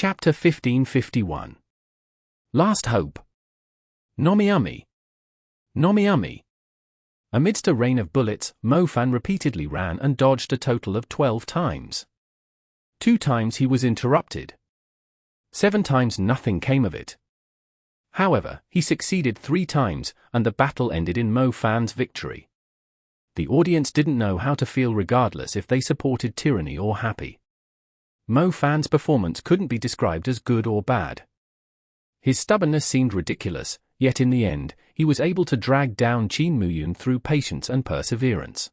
Chapter 1551. Last Hope. Nomiumi. Nomiumi. Amidst a rain of bullets, Mo-fan repeatedly ran and dodged a total of 12 times. 2 times he was interrupted. 7 times nothing came of it. However, he succeeded 3 times, and the battle ended in Mo-fan's victory. The audience didn't know how to feel regardless if they supported Tyranny or Happy. Mo-fan's performance couldn't be described as good or bad. His stubbornness seemed ridiculous, yet in the end, he was able to drag down Qin Muyun through patience and perseverance.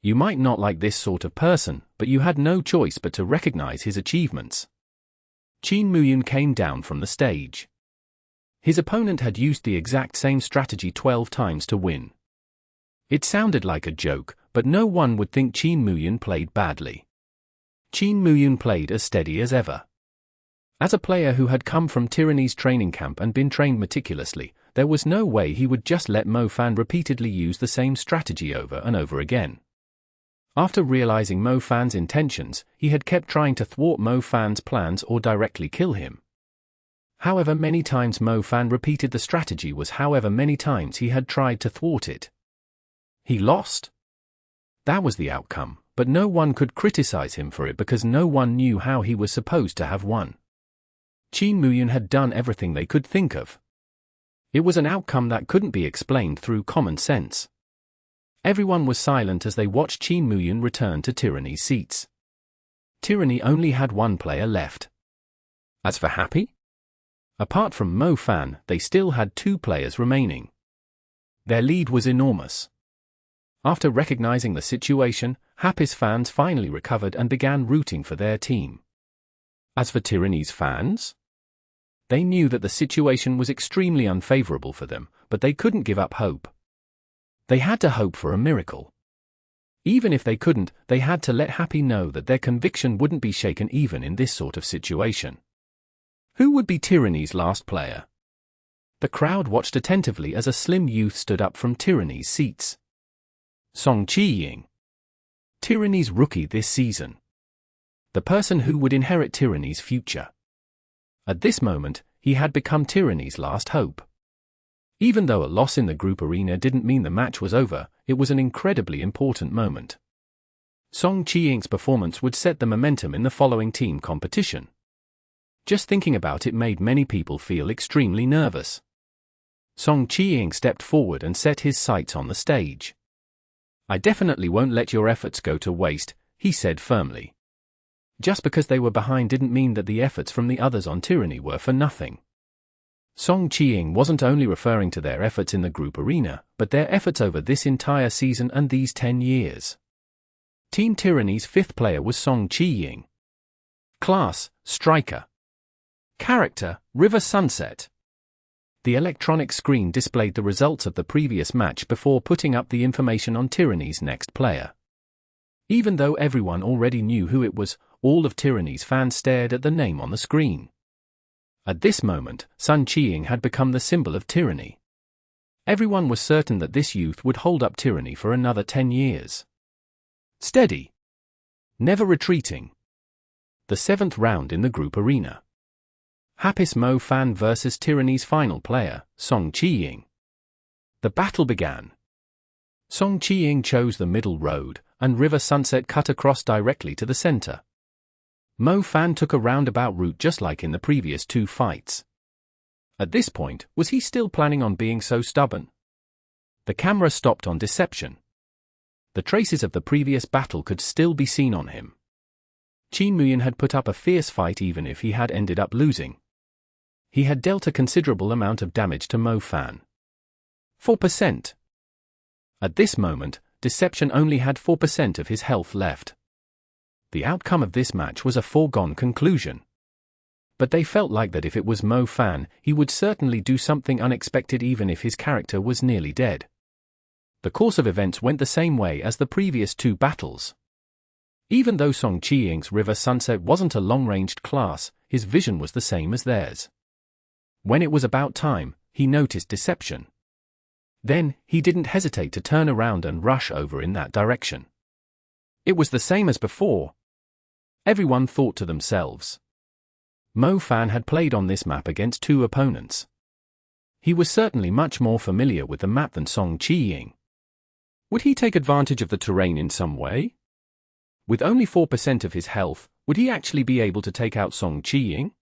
You might not like this sort of person, but you had no choice but to recognize his achievements. Qin Muyun came down from the stage. His opponent had used the exact same strategy 12 times to win. It sounded like a joke, but no one would think Qin Muyun played badly. Qin Muyun played as steady as ever. As a player who had come from Tyranny's training camp and been trained meticulously, there was no way he would just let Mo-fan repeatedly use the same strategy over and over again. After realizing Mo-fan's intentions, he had kept trying to thwart Mo-fan's plans or directly kill him. However many times Mo-fan repeated the strategy was however many times he had tried to thwart it. He lost. That was the outcome, but no one could criticize him for it because no one knew how he was supposed to have won. Qin Muyun had done everything they could think of. It was an outcome that couldn't be explained through common sense. Everyone was silent as they watched Qin Muyun return to Tyranny's seats. Tyranny only had 1 player left. As for Happy? Apart from Mo-fan, they still had 2 players remaining. Their lead was enormous. After recognizing the situation, Happy's fans finally recovered and began rooting for their team. As for Tyranny's fans? They knew that the situation was extremely unfavorable for them, but they couldn't give up hope. They had to hope for a miracle. Even if they couldn't, they had to let Happy know that their conviction wouldn't be shaken even in this sort of situation. Who would be Tyranny's last player? The crowd watched attentively as a slim youth stood up from Tyranny's seats. Song Qiying. Tyranny's rookie this season. The person who would inherit Tyranny's future. At this moment, he had become Tyranny's last hope. Even though a loss in the group arena didn't mean the match was over, it was an incredibly important moment. Song Qiying's performance would set the momentum in the following team competition. Just thinking about it made many people feel extremely nervous. Song Qiying stepped forward and set his sights on the stage. "I definitely won't let your efforts go to waste," he said firmly. Just because they were behind didn't mean that the efforts from the others on Tyranny were for nothing. Song Qiying wasn't only referring to their efforts in the group arena, but their efforts over this entire season and these 10 years. Team Tyranny's 5th player was Song Qiying. Class, Striker. Character, River Sunset. The electronic screen displayed the results of the previous match before putting up the information on Tyranny's next player. Even though everyone already knew who it was, all of Tyranny's fans stared at the name on the screen. At this moment, Sun Qiying had become the symbol of Tyranny. Everyone was certain that this youth would hold up Tyranny for another 10 years. Steady. Never retreating. The 7th round in the group arena. Happy's Mo-fan versus Tyranny's final player, Song Qiying. The battle began. Song Qiying chose the middle road, and River Sunset cut across directly to the center. Mo-fan took a roundabout route just like in the previous 2 fights. At this point, was he still planning on being so stubborn? The camera stopped on Deception. The traces of the previous battle could still be seen on him. Qin Muyun had put up a fierce fight even if he had ended up losing. He had dealt a considerable amount of damage to Mo-fan. 4%. At this moment, Deception only had 4% of his health left. The outcome of this match was a foregone conclusion. But they felt like that if it was Mo-fan, he would certainly do something unexpected even if his character was nearly dead. The course of events went the same way as the previous 2 battles. Even though Song Qiying's River Sunset wasn't a long-ranged class, his vision was the same as theirs. When it was about time, he noticed Deception. Then, he didn't hesitate to turn around and rush over in that direction. It was the same as before. Everyone thought to themselves. Mo Fan had played on this map against 2 opponents. He was certainly much more familiar with the map than Song Qiying. Would he take advantage of the terrain in some way? With only 4% of his health, would he actually be able to take out Song Qiying?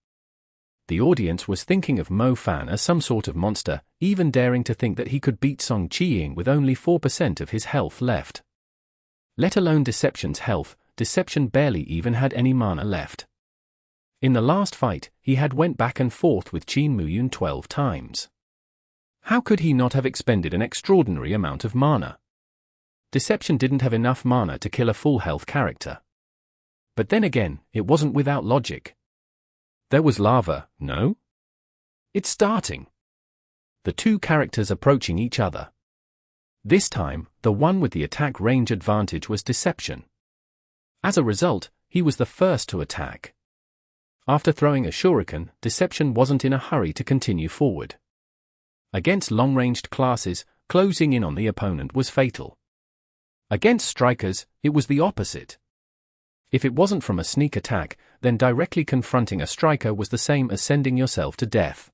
The audience was thinking of Mo Fan as some sort of monster, even daring to think that he could beat Song Qiying with only 4% of his health left. Let alone Deception's health, Deception barely even had any mana left. In the last fight, he had went back and forth with Qin Muyun 12 times. How could he not have expended an extraordinary amount of mana? Deception didn't have enough mana to kill a full health character. But then again, it wasn't without logic. There was lava, no? It's starting. The 2 characters approaching each other. This time, the one with the attack range advantage was Deception. As a result, he was the first to attack. After throwing a shuriken, Deception wasn't in a hurry to continue forward. Against long-ranged classes, closing in on the opponent was fatal. Against strikers, it was the opposite. If it wasn't from a sneak attack, then directly confronting a striker was the same as sending yourself to death.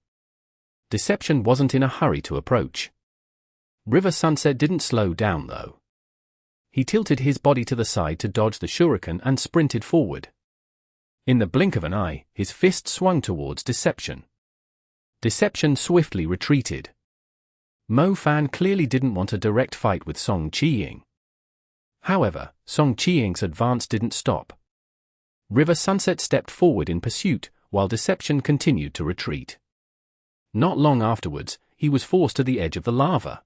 Deception wasn't in a hurry to approach. River Sunset didn't slow down though. He tilted his body to the side to dodge the shuriken and sprinted forward. In the blink of an eye, his fist swung towards Deception. Deception swiftly retreated. Mo Fan clearly didn't want a direct fight with Song Qiying. However, Song Qiying's advance didn't stop. River Sunset stepped forward in pursuit, while Deception continued to retreat. Not long afterwards, he was forced to the edge of the lava.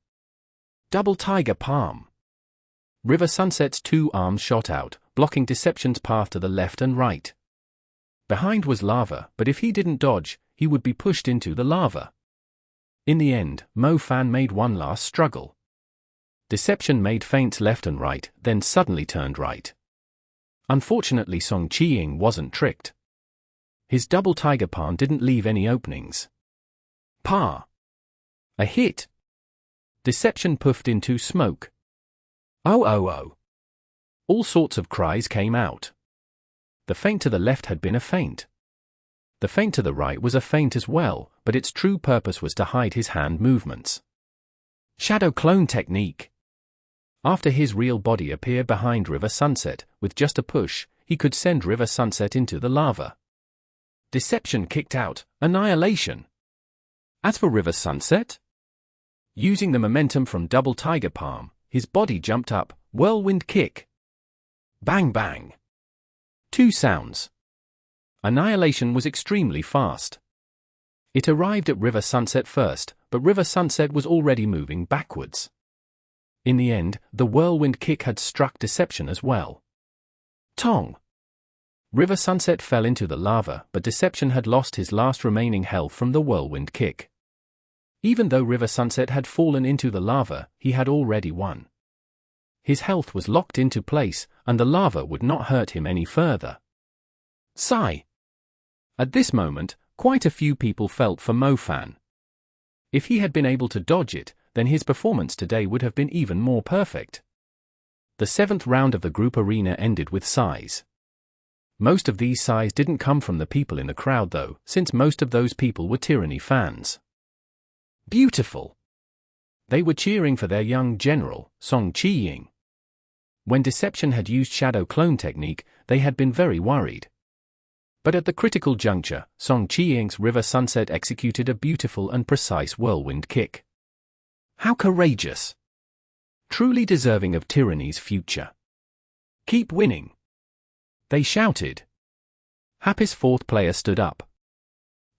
Double Tiger Palm. River Sunset's 2 arms shot out, blocking Deception's path to the left and right. Behind was lava, but if he didn't dodge, he would be pushed into the lava. In the end, Mo Fan made one last struggle. Deception made feints left and right, then suddenly turned right. Unfortunately, Song Qiying wasn't tricked. His double tiger palm didn't leave any openings. Pa! A hit! Deception puffed into smoke. Oh oh oh! All sorts of cries came out. The feint to the left had been a feint. The feint to the right was a feint as well, but its true purpose was to hide his hand movements. Shadow clone technique. After his real body appeared behind River Sunset, with just a push, he could send River Sunset into the lava. Deception kicked out, annihilation. As for River Sunset, using the momentum from double tiger palm, his body jumped up, whirlwind kick. Bang bang. 2 sounds. Annihilation was extremely fast. It arrived at River Sunset first, but River Sunset was already moving backwards. In the end, the whirlwind kick had struck Deception as well. Tong! River Sunset fell into the lava, but Deception had lost his last remaining health from the whirlwind kick. Even though River Sunset had fallen into the lava, he had already won. His health was locked into place, and the lava would not hurt him any further. Sigh! At this moment, quite a few people felt for Mo Fan. If he had been able to dodge it, then his performance today would have been even more perfect. The 7th round of the group arena ended with sighs. Most of these sighs didn't come from the people in the crowd though, since most of those people were Tyranny fans. Beautiful! They were cheering for their young general, Song Qiying. When Deception had used Shadow Clone technique, they had been very worried. But at the critical juncture, Song Qiying's River Sunset executed a beautiful and precise whirlwind kick. How courageous! Truly deserving of Tyranny's future. Keep winning! They shouted. Happy's 4th player stood up.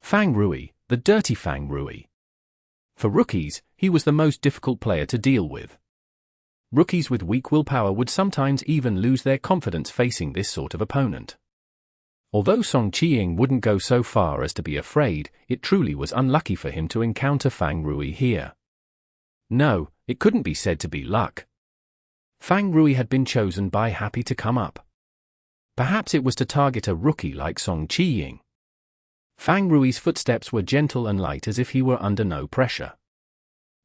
Fang Rui, the dirty Fang Rui. For rookies, he was the most difficult player to deal with. Rookies with weak willpower would sometimes even lose their confidence facing this sort of opponent. Although Song Qiying wouldn't go so far as to be afraid, it truly was unlucky for him to encounter Fang Rui here. No, it couldn't be said to be luck. Fang Rui had been chosen by Happy to come up. Perhaps it was to target a rookie like Song Qiying. Fang Rui's footsteps were gentle and light as if he were under no pressure.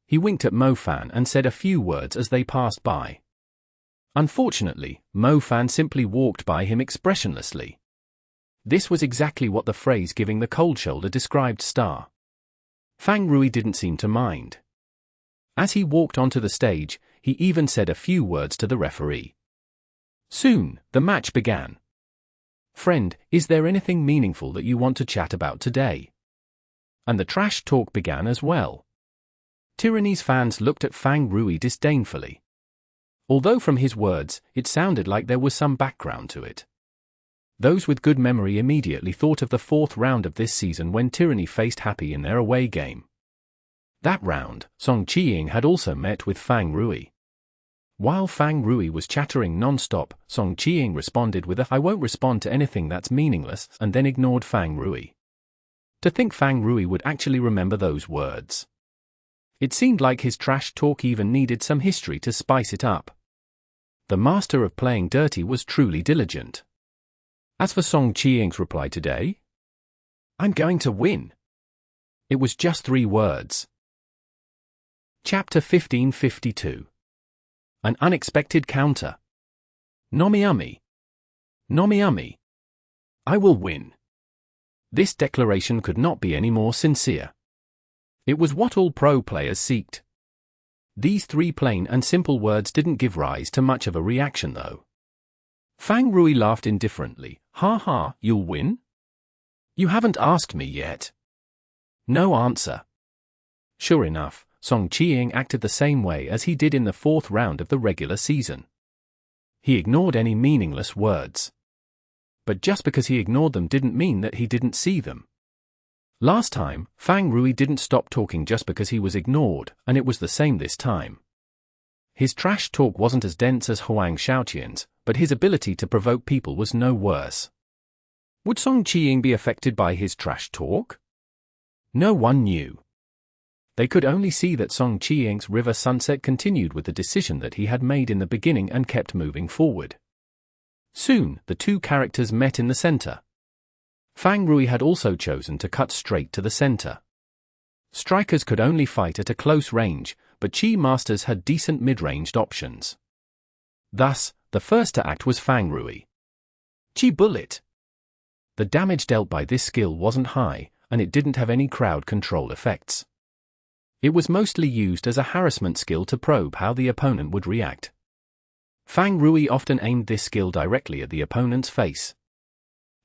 He winked at Mo Fan and said a few words as they passed by. Unfortunately, Mo Fan simply walked by him expressionlessly. This was exactly what the phrase giving the cold shoulder described Star. Fang Rui didn't seem to mind. As he walked onto the stage, he even said a few words to the referee. Soon, the match began. Friend, is there anything meaningful that you want to chat about today? And the trash talk began as well. Tyranny's fans looked at Fang Rui disdainfully. Although from his words, it sounded like there was some background to it. Those with good memory immediately thought of the 4th round of this season when Tyranny faced Happy in their away game. That round, Song Qiying had also met with Fang Rui. While Fang Rui was chattering non-stop, Song Qiying responded with a "I won't respond to anything that's meaningless," and then ignored Fang Rui. To think Fang Rui would actually remember those words. It seemed like his trash talk even needed some history to spice it up. The master of playing dirty was truly diligent. As for Song Qiying's reply today, "I'm going to win." It was just 3 words. Chapter 1552. An unexpected counter. Nomiami. Nomiami. I will win. This declaration could not be any more sincere. It was what all pro players seeked. These 3 plain and simple words didn't give rise to much of a reaction though. Fang Rui laughed indifferently. "Ha ha, you'll win? You haven't asked me yet." No answer. Sure enough, Song Qiying acted the same way as he did in the 4th round of the regular season. He ignored any meaningless words. But just because he ignored them didn't mean that he didn't see them. Last time, Fang Rui didn't stop talking just because he was ignored, and it was the same this time. His trash talk wasn't as dense as Huang Shaoqian's, but his ability to provoke people was no worse. Would Song Qiying be affected by his trash talk? No one knew. They could only see that Song Qiying's River Sunset continued with the decision that he had made in the beginning and kept moving forward. Soon, the 2 characters met in the center. Fang Rui had also chosen to cut straight to the center. Strikers could only fight at a close range, but Qi Masters had decent mid-ranged options. Thus, the first to act was Fang Rui. Qi Bullet. The damage dealt by this skill wasn't high, and it didn't have any crowd control effects. It was mostly used as a harassment skill to probe how the opponent would react. Fang Rui often aimed this skill directly at the opponent's face.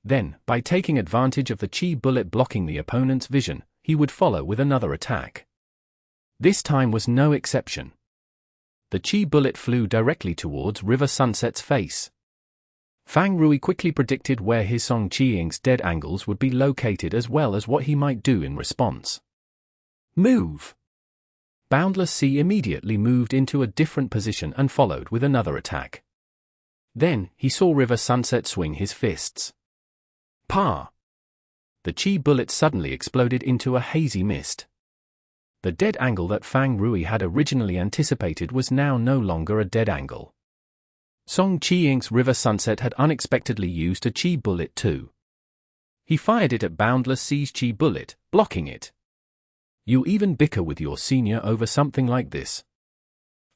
Then, by taking advantage of the Qi Bullet blocking the opponent's vision, he would follow with another attack. This time was no exception. The Qi Bullet flew directly towards River Sunset's face. Fang Rui quickly predicted where his Song Qiying's dead angles would be located as well as what he might do in response. Move! Boundless Sea immediately moved into a different position and followed with another attack. Then, he saw River Sunset swing his fists. Pa! The Qi Bullet suddenly exploded into a hazy mist. The dead angle that Fang Rui had originally anticipated was now no longer a dead angle. Song Qiying's River Sunset had unexpectedly used a Qi Bullet too. He fired it at Boundless Sea's Qi Bullet, blocking it. You even bicker with your senior over something like this.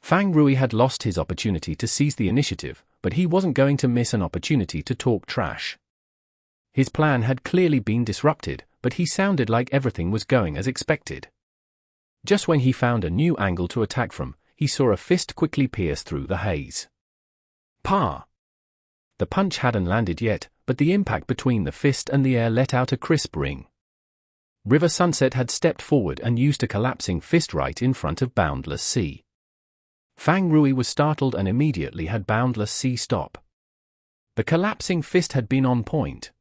Fang Rui had lost his opportunity to seize the initiative, but he wasn't going to miss an opportunity to talk trash. His plan had clearly been disrupted, but he sounded like everything was going as expected. Just when he found a new angle to attack from, he saw a fist quickly pierce through the haze. Pa! The punch hadn't landed yet, but the impact between the fist and the air let out a crisp ring. River Sunset had stepped forward and used a collapsing fist right in front of Boundless Sea. Fang Rui was startled and immediately had Boundless Sea stop. The collapsing fist had been on point.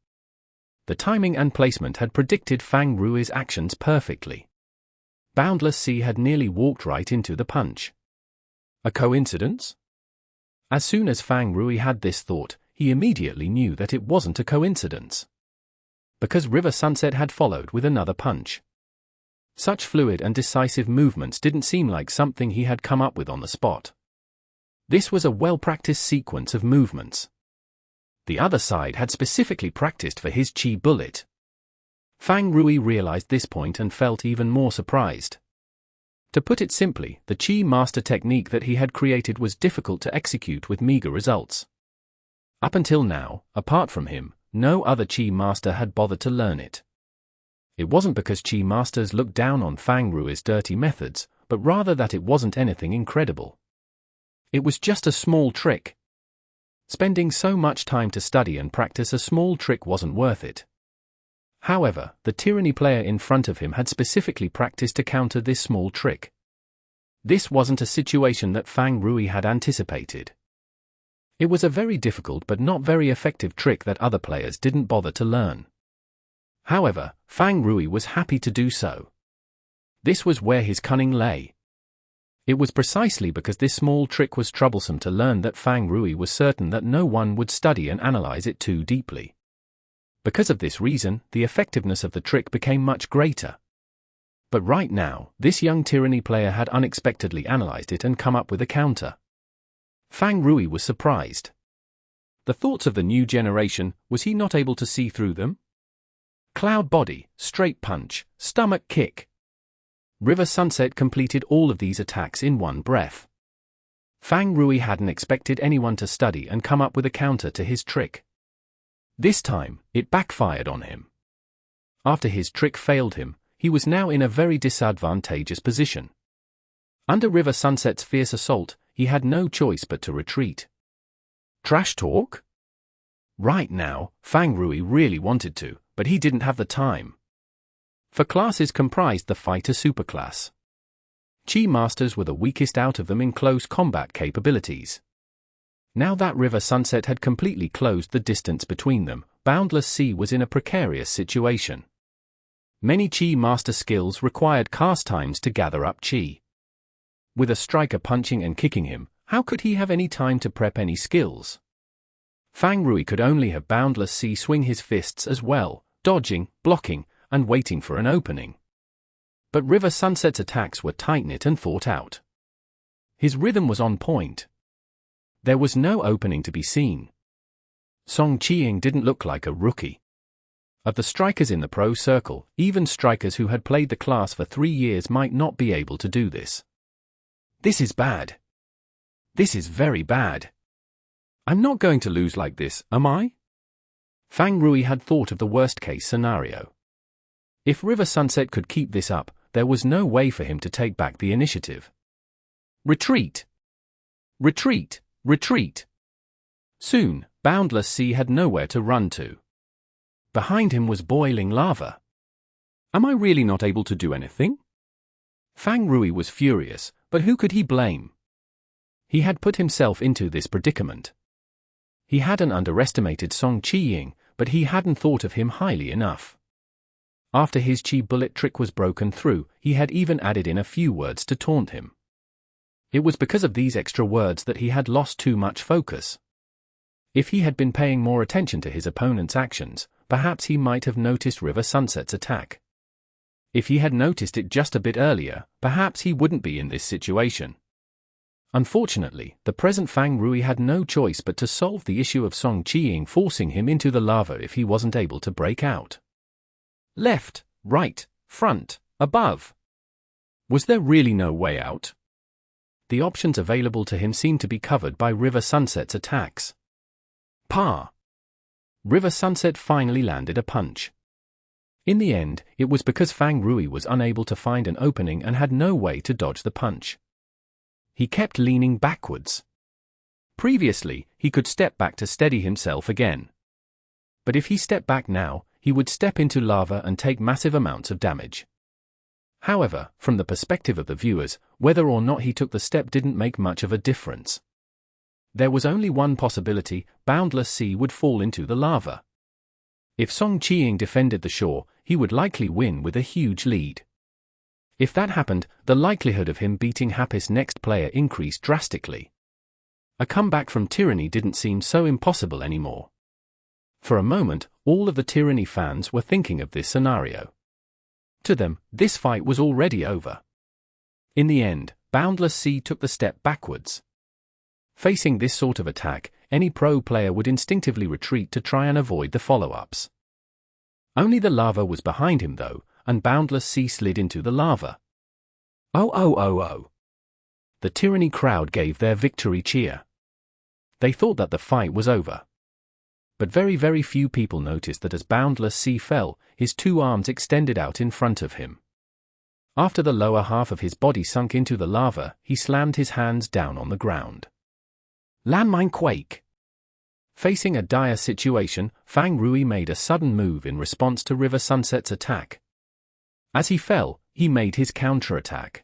The timing and placement had predicted Fang Rui's actions perfectly. Boundless Sea had nearly walked right into the punch. A coincidence? As soon as Fang Rui had this thought, he immediately knew that it wasn't a coincidence. Because River Sunset had followed with another punch. Such fluid and decisive movements didn't seem like something he had come up with on the spot. This was a well-practiced sequence of movements. The other side had specifically practiced for his Qi Bullet. Fang Rui realized this point and felt even more surprised. To put it simply, the Qi Master technique that he had created was difficult to execute with meager results. Up until now, apart from him, no other Chi master had bothered to learn it. It wasn't because Chi masters looked down on Fang Rui's dirty methods, but rather that it wasn't anything incredible. It was just a small trick. Spending so much time to study and practice a small trick wasn't worth it. However, the Tyranny player in front of him had specifically practiced to counter this small trick. This wasn't a situation that Fang Rui had anticipated. It was a very difficult but not very effective trick that other players didn't bother to learn. However, Fang Rui was happy to do so. This was where his cunning lay. It was precisely because this small trick was troublesome to learn that Fang Rui was certain that no one would study and analyze it too deeply. Because of this reason, the effectiveness of the trick became much greater. But right now, this young Tyranny player had unexpectedly analyzed it and come up with a counter. Fang Rui was surprised. The thoughts of the new generation, was he not able to see through them? Cloud body, straight punch, stomach kick. River Sunset completed all of these attacks in one breath. Fang Rui hadn't expected anyone to study and come up with a counter to his trick. This time, it backfired on him. After his trick failed him, he was now in a very disadvantageous position. Under River Sunset's fierce assault, he had no choice but to retreat. Trash talk? Right now, Fang Rui really wanted to, but he didn't have the time. For classes comprised the fighter superclass. Chi masters were the weakest out of them in close combat capabilities. Now that River Sunset had completely closed the distance between them, Boundless Sea was in a precarious situation. Many Chi master skills required cast times to gather up Chi. With a striker punching and kicking him, how could he have any time to prep any skills? Fang Rui could only have Boundless Sea swing his fists as well, dodging, blocking, and waiting for an opening. But River Sunset's attacks were tight-knit and thought out. His rhythm was on point. There was no opening to be seen. Song Qiang didn't look like a rookie. Of the strikers in the pro circle, even strikers who had played the class for 3 years might not be able to do this. This is bad. This is very bad. I'm not going to lose like this, am I? Fang Rui had thought of the worst-case scenario. If River Sunset could keep this up, there was no way for him to take back the initiative. Retreat! Retreat! Retreat! Soon, Boundless Sea had nowhere to run to. Behind him was boiling lava. Am I really not able to do anything? Fang Rui was furious, but who could he blame? He had put himself into this predicament. He hadn't underestimated Song Qiang, but he hadn't thought of him highly enough. After his Chi bullet trick was broken through, he had even added in a few words to taunt him. It was because of these extra words that he had lost too much focus. If he had been paying more attention to his opponent's actions, perhaps he might have noticed River Sunset's attack. If he had noticed it just a bit earlier, perhaps he wouldn't be in this situation. Unfortunately, the present Fang Rui had no choice but to solve the issue of Song Qiang forcing him into the lava if he wasn't able to break out. Left, right, front, above. Was there really no way out? The options available to him seemed to be covered by River Sunset's attacks. Pa! River Sunset finally landed a punch. In the end, it was because Fang Rui was unable to find an opening and had no way to dodge the punch. He kept leaning backwards. Previously, he could step back to steady himself again. But if he stepped back now, he would step into lava and take massive amounts of damage. However, from the perspective of the viewers, whether or not he took the step didn't make much of a difference. There was only one possibility: Boundless Sea would fall into the lava. If Song Qiang defended the shore, he would likely win with a huge lead. If that happened, the likelihood of him beating Happy's next player increased drastically. A comeback from Tyranny didn't seem so impossible anymore. For a moment, all of the Tyranny fans were thinking of this scenario. To them, this fight was already over. In the end, Boundless Sea took the step backwards. Facing this sort of attack, any pro player would instinctively retreat to try and avoid the follow-ups. Only the lava was behind him though, and Boundless Sea slid into the lava. Oh. The Tyranny crowd gave their victory cheer. They thought that the fight was over. But very few people noticed that as Boundless Sea fell, his two arms extended out in front of him. After the lower half of his body sunk into the lava, he slammed his hands down on the ground. Landmine quake! Facing a dire situation, Fang Rui made a sudden move in response to River Sunset's attack. As he fell, he made his counterattack.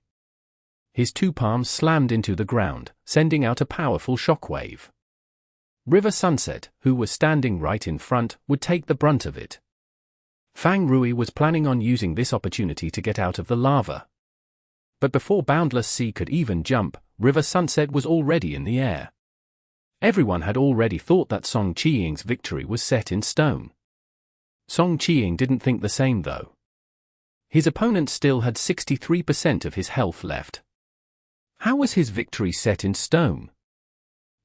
His two palms slammed into the ground, sending out a powerful shockwave. River Sunset, who was standing right in front, would take the brunt of it. Fang Rui was planning on using this opportunity to get out of the lava. But before Boundless Sea could even jump, River Sunset was already in the air. Everyone had already thought that Song Qiying's victory was set in stone. Song Qiying didn't think the same though. His opponent still had 63% of his health left. How was his victory set in stone?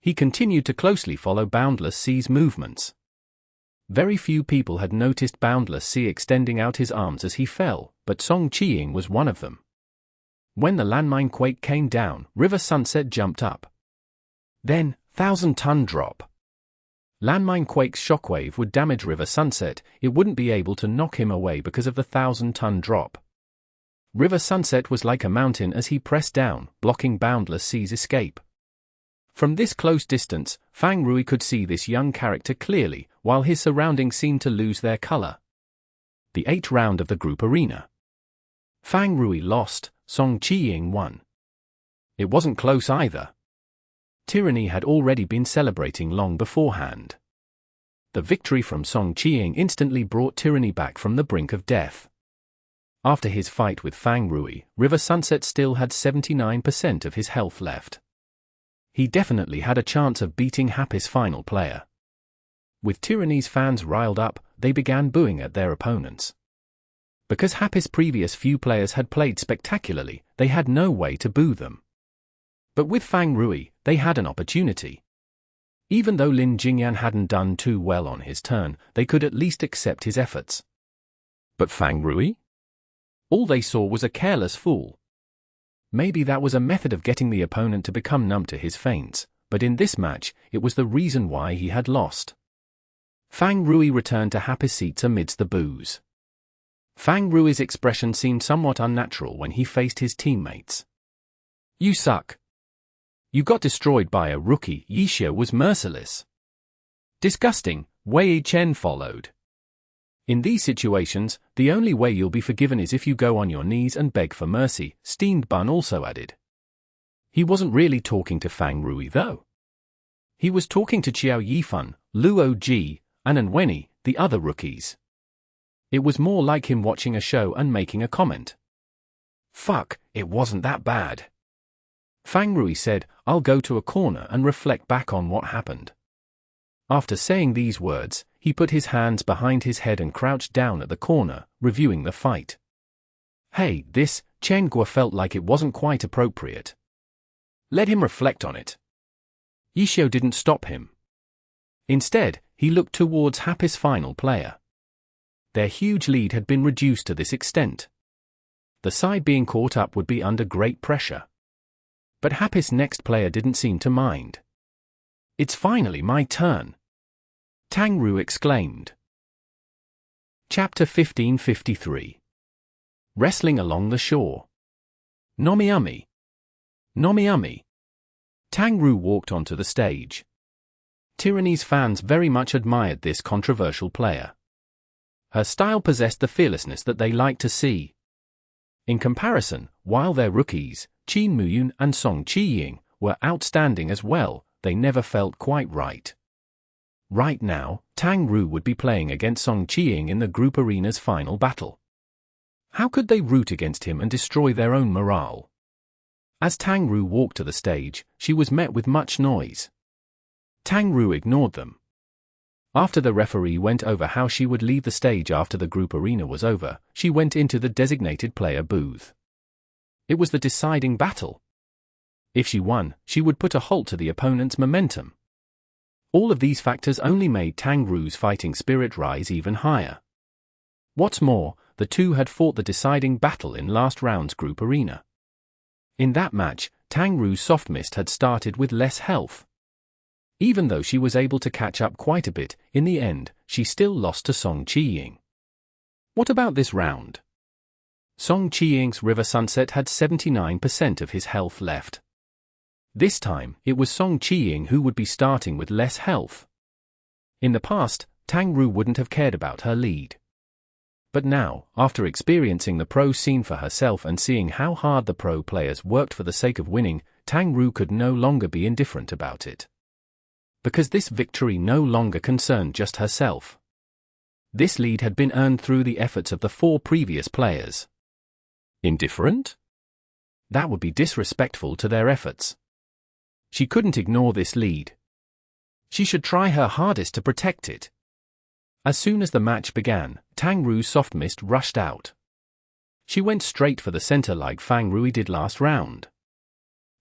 He continued to closely follow Boundless Sea's movements. Very few people had noticed Boundless Sea extending out his arms as he fell, but Song Qiying was one of them. When the landmine quake came down, River Sunset jumped up. Then, 1,000-ton drop. Landmine quake's shockwave would damage River Sunset, it wouldn't be able to knock him away because of the 1,000-ton drop. River Sunset was like a mountain as he pressed down, blocking Boundless Sea's escape. From this close distance, Fang Rui could see this young character clearly, while his surroundings seemed to lose their color. The 8th round of the group arena. Fang Rui lost, Song Qiying won. It wasn't close either. Tyranny had already been celebrating long beforehand. The victory from Song Qiying instantly brought Tyranny back from the brink of death. After his fight with Fang Rui, River Sunset still had 79% of his health left. He definitely had a chance of beating Happy's final player. With Tyranny's fans riled up, they began booing at their opponents. Because Happy's previous few players had played spectacularly, they had no way to boo them. But with Fang Rui, they had an opportunity. Even though Lin Jingyan hadn't done too well on his turn, they could at least accept his efforts. But Fang Rui? All they saw was a careless fool. Maybe that was a method of getting the opponent to become numb to his feints, but in this match, it was the reason why he had lost. Fang Rui returned to Happy's seats amidst the boos. Fang Rui's expression seemed somewhat unnatural when he faced his teammates. You suck. You got destroyed by a rookie. Yishio was merciless. Disgusting, Wei Chen followed. In these situations, the only way you'll be forgiven is if you go on your knees and beg for mercy, Steamed Bun also added. He wasn't really talking to Fang Rui though. He was talking to Qiao Yifan, Luo Ji, and Anwenny, the other rookies. It was more like him watching a show and making a comment. Fuck, it wasn't that bad. Fang Rui said, I'll go to a corner and reflect back on what happened. After saying these words, he put his hands behind his head and crouched down at the corner, reviewing the fight. Hey, this, Chen Guo felt like it wasn't quite appropriate. Let him reflect on it. Yishio didn't stop him. Instead, he looked towards Happy's final player. Their huge lead had been reduced to this extent. The side being caught up would be under great pressure. But Happy's next player didn't seem to mind. It's finally my turn. Tang Ru exclaimed. Chapter 1553. Wrestling along the shore. Nomiami. Nomiami. Tang Ru walked onto the stage. Tyranny's fans very much admired this controversial player. Her style possessed the fearlessness that they liked to see. In comparison, while their rookies, Qin Muyun and Song Qiying, were outstanding as well, they never felt quite right. Right now, Tang Ru would be playing against Song Qiying in the group arena's final battle. How could they root against him and destroy their own morale? As Tang Ru walked to the stage, she was met with much noise. Tang Ru ignored them. After the referee went over how she would leave the stage after the group arena was over, she went into the designated player booth. It was the deciding battle. If she won, she would put a halt to the opponent's momentum. All of these factors only made Tang Ru's fighting spirit rise even higher. What's more, the two had fought the deciding battle in last round's group arena. In that match, Tang Ru's soft mist had started with less health. Even though she was able to catch up quite a bit, in the end, she still lost to Song Qiying. What about this round? Song Qiying's River Sunset had 79% of his health left. This time, it was Song Qiying who would be starting with less health. In the past, Tang Ru wouldn't have cared about her lead. But now, after experiencing the pro scene for herself and seeing how hard the pro players worked for the sake of winning, Tang Ru could no longer be indifferent about it. Because this victory no longer concerned just herself. This lead had been earned through the efforts of the 4 previous players. Indifferent? That would be disrespectful to their efforts. She couldn't ignore this lead. She should try her hardest to protect it. As soon as the match began, Tang Ru's Soft Mist rushed out. She went straight for the center like Fang Rui did last round.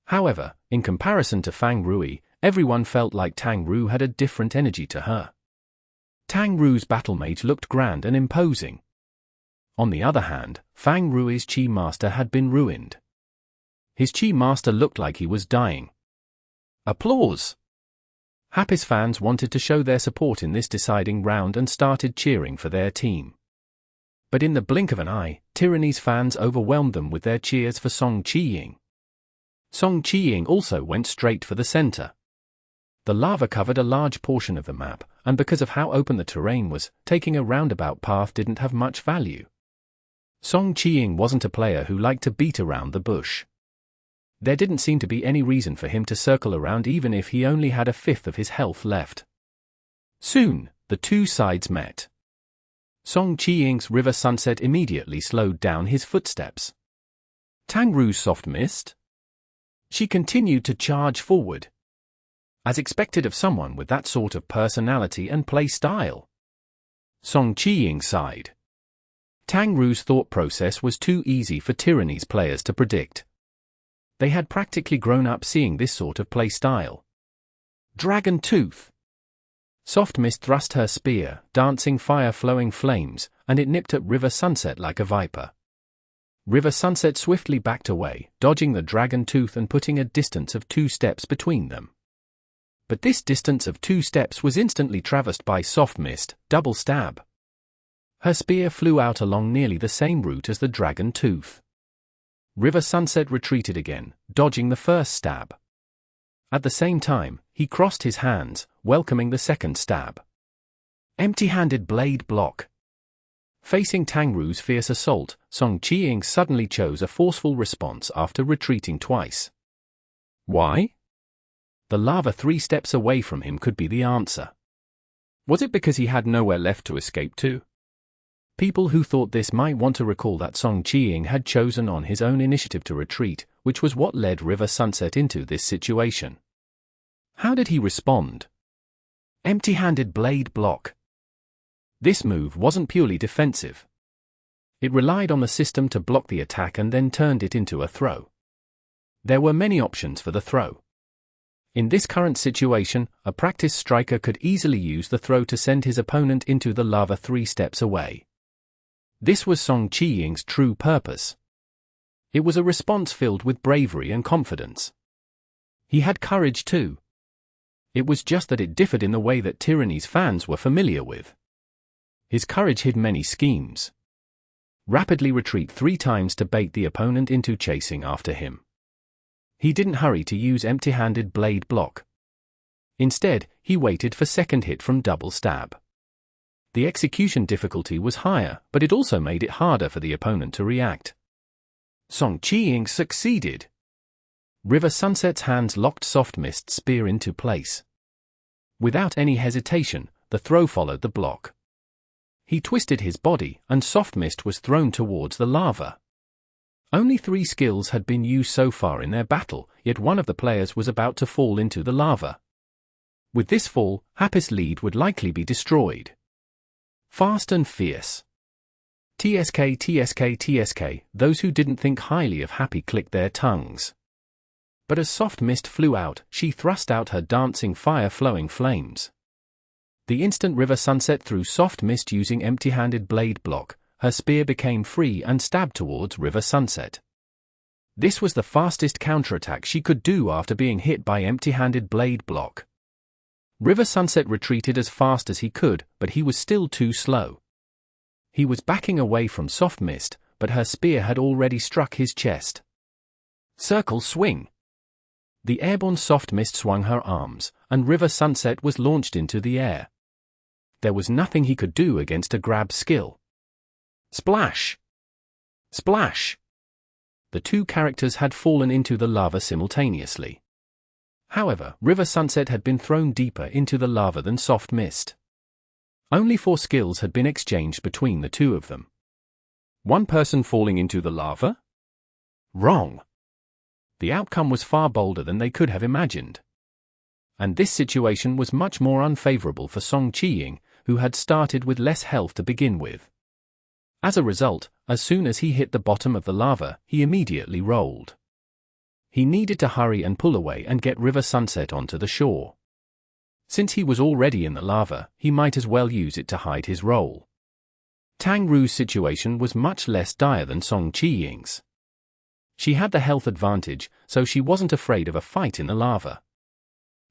However, in comparison to Fang Rui, everyone felt like Tang Ru had a different energy to her. Tang Ru's battle mage looked grand and imposing. On the other hand, Fang Rui's Chi Master had been ruined. His Chi Master looked like he was dying. Applause! Happy's fans wanted to show their support in this deciding round and started cheering for their team. But in the blink of an eye, Tyranny's fans overwhelmed them with their cheers for Song Qiying. Song Qiying also went straight for the center. The lava covered a large portion of the map, and because of how open the terrain was, taking a roundabout path didn't have much value. Song Qiying wasn't a player who liked to beat around the bush. There didn't seem to be any reason for him to circle around even if he only had 1/5 of his health left. Soon, the 2 sides met. Song Qiying's River Sunset immediately slowed down his footsteps. Tang Ru's Soft Mist? She continued to charge forward. As expected of someone with that sort of personality and play style. Song Qiying sighed. Tang Ru's thought process was too easy for Tyranny's players to predict. They had practically grown up seeing this sort of play style. Dragon Tooth. Soft Mist thrust her spear, dancing fire-flowing flames, and it nipped at River Sunset like a viper. River Sunset swiftly backed away, dodging the Dragon Tooth and putting a distance of 2 steps between them. But this distance of 2 steps was instantly traversed by Soft Mist, double stab. Her spear flew out along nearly the same route as the Dragon Tooth. River Sunset retreated again, dodging the first stab. At the same time, he crossed his hands, welcoming the second stab. Empty-handed blade block. Facing Tang Ru's fierce assault, Song Qiying suddenly chose a forceful response after retreating twice. Why? The lava 3 steps away from him could be the answer. Was it because he had nowhere left to escape to? People who thought this might want to recall that Song Qiying had chosen on his own initiative to retreat, which was what led River Sunset into this situation. How did he respond? Empty-handed blade block. This move wasn't purely defensive. It relied on the system to block the attack and then turned it into a throw. There were many options for the throw. In this current situation, a practiced striker could easily use the throw to send his opponent into the lava 3 steps away. This was Song Qiying's true purpose. It was a response filled with bravery and confidence. He had courage too. It was just that it differed in the way that Tyranny's fans were familiar with. His courage hid many schemes. Rapidly retreat 3 times to bait the opponent into chasing after him. He didn't hurry to use empty-handed blade block. Instead, he waited for second hit from double stab. The execution difficulty was higher, but it also made it harder for the opponent to react. Song Qiying succeeded. River Sunset's hands locked Soft Mist's spear into place. Without any hesitation, the throw followed the block. He twisted his body, and Soft Mist was thrown towards the lava. Only 3 skills had been used so far in their battle, yet one of the players was about to fall into the lava. With this fall, Happy's lead would likely be destroyed. Fast and fierce. TSK, TSK, TSK, those who didn't think highly of Happy clicked their tongues. But as Soft Mist flew out, she thrust out her dancing fire-flowing flames. The instant River Sunset threw Soft Mist using empty-handed blade block, her spear became free and stabbed towards River Sunset. This was the fastest counterattack she could do after being hit by empty-handed blade block. River Sunset retreated as fast as he could, but he was still too slow. He was backing away from Soft Mist, but her spear had already struck his chest. Circle swing! The airborne Soft Mist swung her arms, and River Sunset was launched into the air. There was nothing he could do against a grab skill. Splash! Splash! The two characters had fallen into the lava simultaneously. However, River Sunset had been thrown deeper into the lava than Soft Mist. Only 4 skills had been exchanged between the two of them. One person falling into the lava? Wrong. The outcome was far bolder than they could have imagined. And this situation was much more unfavorable for Song Qiying, who had started with less health to begin with. As a result, as soon as he hit the bottom of the lava, he immediately rolled. He needed to hurry and pull away and get River Sunset onto the shore. Since he was already in the lava, he might as well use it to hide his roll. Tang Ru's situation was much less dire than Song Qiying's. She had the health advantage, so she wasn't afraid of a fight in the lava.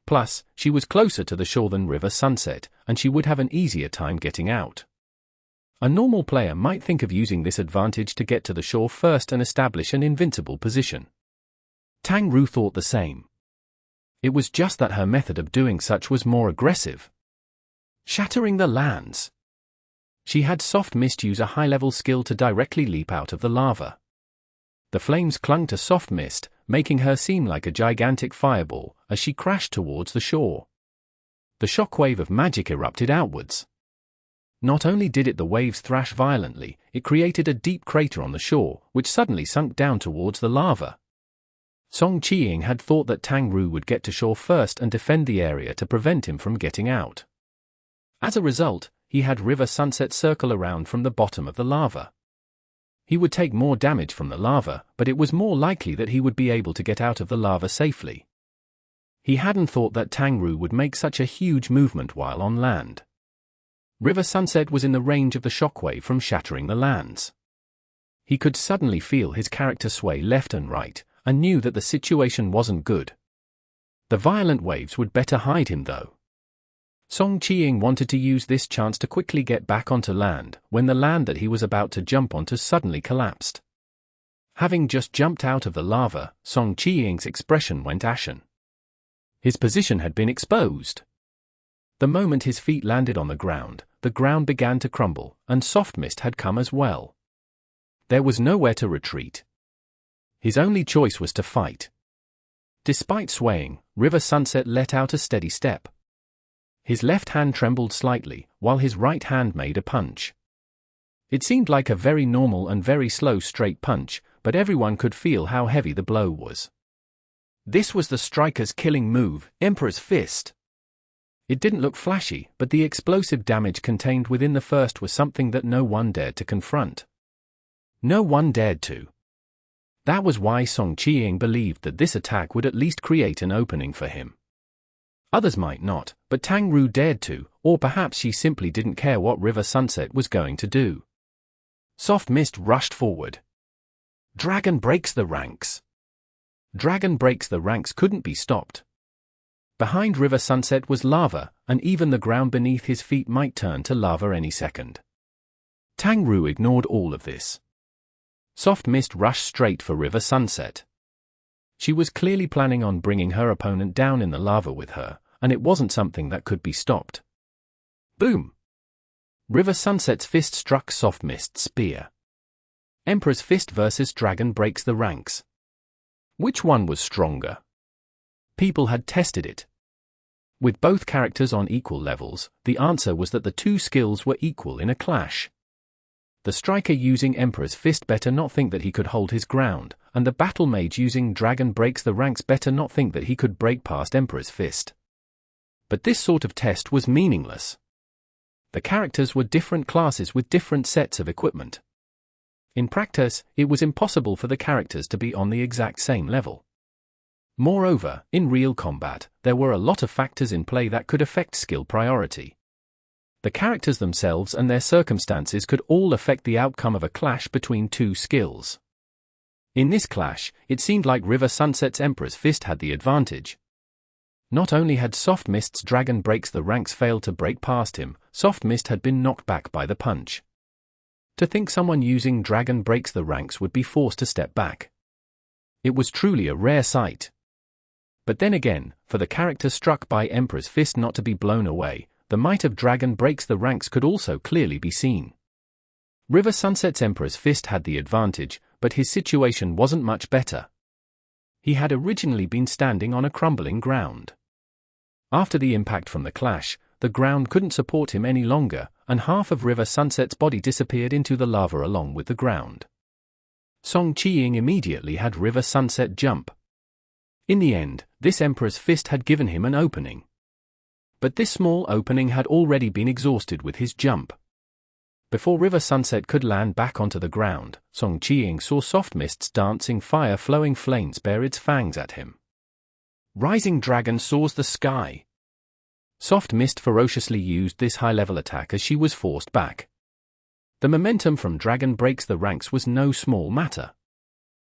Plus, she was closer to the shore than River Sunset, and she would have an easier time getting out. A normal player might think of using this advantage to get to the shore first and establish an invincible position. Tang Ru thought the same. It was just that her method of doing such was more aggressive. Shattering the lands. She had Soft Mist use a high-level skill to directly leap out of the lava. The flames clung to Soft Mist, making her seem like a gigantic fireball as she crashed towards the shore. The shockwave of magic erupted outwards. Not only did the waves thrash violently, it created a deep crater on the shore, which suddenly sunk down towards the lava. Song Qiying had thought that Tang Ru would get to shore first and defend the area to prevent him from getting out. As a result, he had River Sunset circle around from the bottom of the lava. He would take more damage from the lava, but it was more likely that he would be able to get out of the lava safely. He hadn't thought that Tang Ru would make such a huge movement while on land. River Sunset was in the range of the shockwave from shattering the lands. He could suddenly feel his character sway left and right, and knew that the situation wasn't good. The violent waves would better hide him though. Song Qiying wanted to use this chance to quickly get back onto land, when the land that he was about to jump onto suddenly collapsed. Having just jumped out of the lava, Song Qiying's expression went ashen. His position had been exposed. The moment his feet landed on the ground began to crumble, and Soft Mist had come as well. There was nowhere to retreat. His only choice was to fight. Despite swaying, River Sunset let out a steady step. His left hand trembled slightly, while his right hand made a punch. It seemed like a very normal and very slow straight punch, but everyone could feel how heavy the blow was. This was the striker's killing move, Emperor's Fist. It didn't look flashy, but the explosive damage contained within the first was something that no one dared to confront. No one dared to. That was why Song Qiying believed that this attack would at least create an opening for him. Others might not, but Tang Ru dared to, or perhaps she simply didn't care what River Sunset was going to do. Soft Mist rushed forward. Dragon breaks the ranks. Dragon breaks the ranks couldn't be stopped. Behind River Sunset was lava, and even the ground beneath his feet might turn to lava any second. Tang Ru ignored all of this. Soft Mist rushed straight for River Sunset. She was clearly planning on bringing her opponent down in the lava with her, and it wasn't something that could be stopped. Boom! River Sunset's fist struck Soft Mist's spear. Emperor's Fist versus Dragon breaks the ranks. Which one was stronger? People had tested it. With both characters on equal levels, the answer was that the two skills were equal in a clash. The striker using Emperor's Fist better not think that he could hold his ground, and the battle mage using Dragon breaks the ranks better not think that he could break past Emperor's Fist. But this sort of test was meaningless. The characters were different classes with different sets of equipment. In practice, it was impossible for the characters to be on the exact same level. Moreover, in real combat, there were a lot of factors in play that could affect skill priority. The characters themselves and their circumstances could all affect the outcome of a clash between two skills. In this clash, it seemed like River Sunset's Emperor's Fist had the advantage. Not only had Soft Mist's Dragon Breaks the Ranks failed to break past him, Soft Mist had been knocked back by the punch. To think someone using Dragon Breaks the Ranks would be forced to step back. It was truly a rare sight. But then again, for the character struck by Emperor's Fist not to be blown away, the might of Dragon Breaks the Ranks could also clearly be seen. River Sunset's Emperor's Fist had the advantage, but his situation wasn't much better. He had originally been standing on a crumbling ground. After the impact from the clash, the ground couldn't support him any longer, and half of River Sunset's body disappeared into the lava along with the ground. Song Qiying immediately had River Sunset jump. In the end, this Emperor's Fist had given him an opening. But this small opening had already been exhausted with his jump. Before River Sunset could land back onto the ground, Song Qiying saw Soft Mist's dancing fire-flowing flames bare its fangs at him. Rising Dragon soars the sky. Soft Mist ferociously used this high-level attack as she was forced back. The momentum from Dragon Breaks the Ranks was no small matter.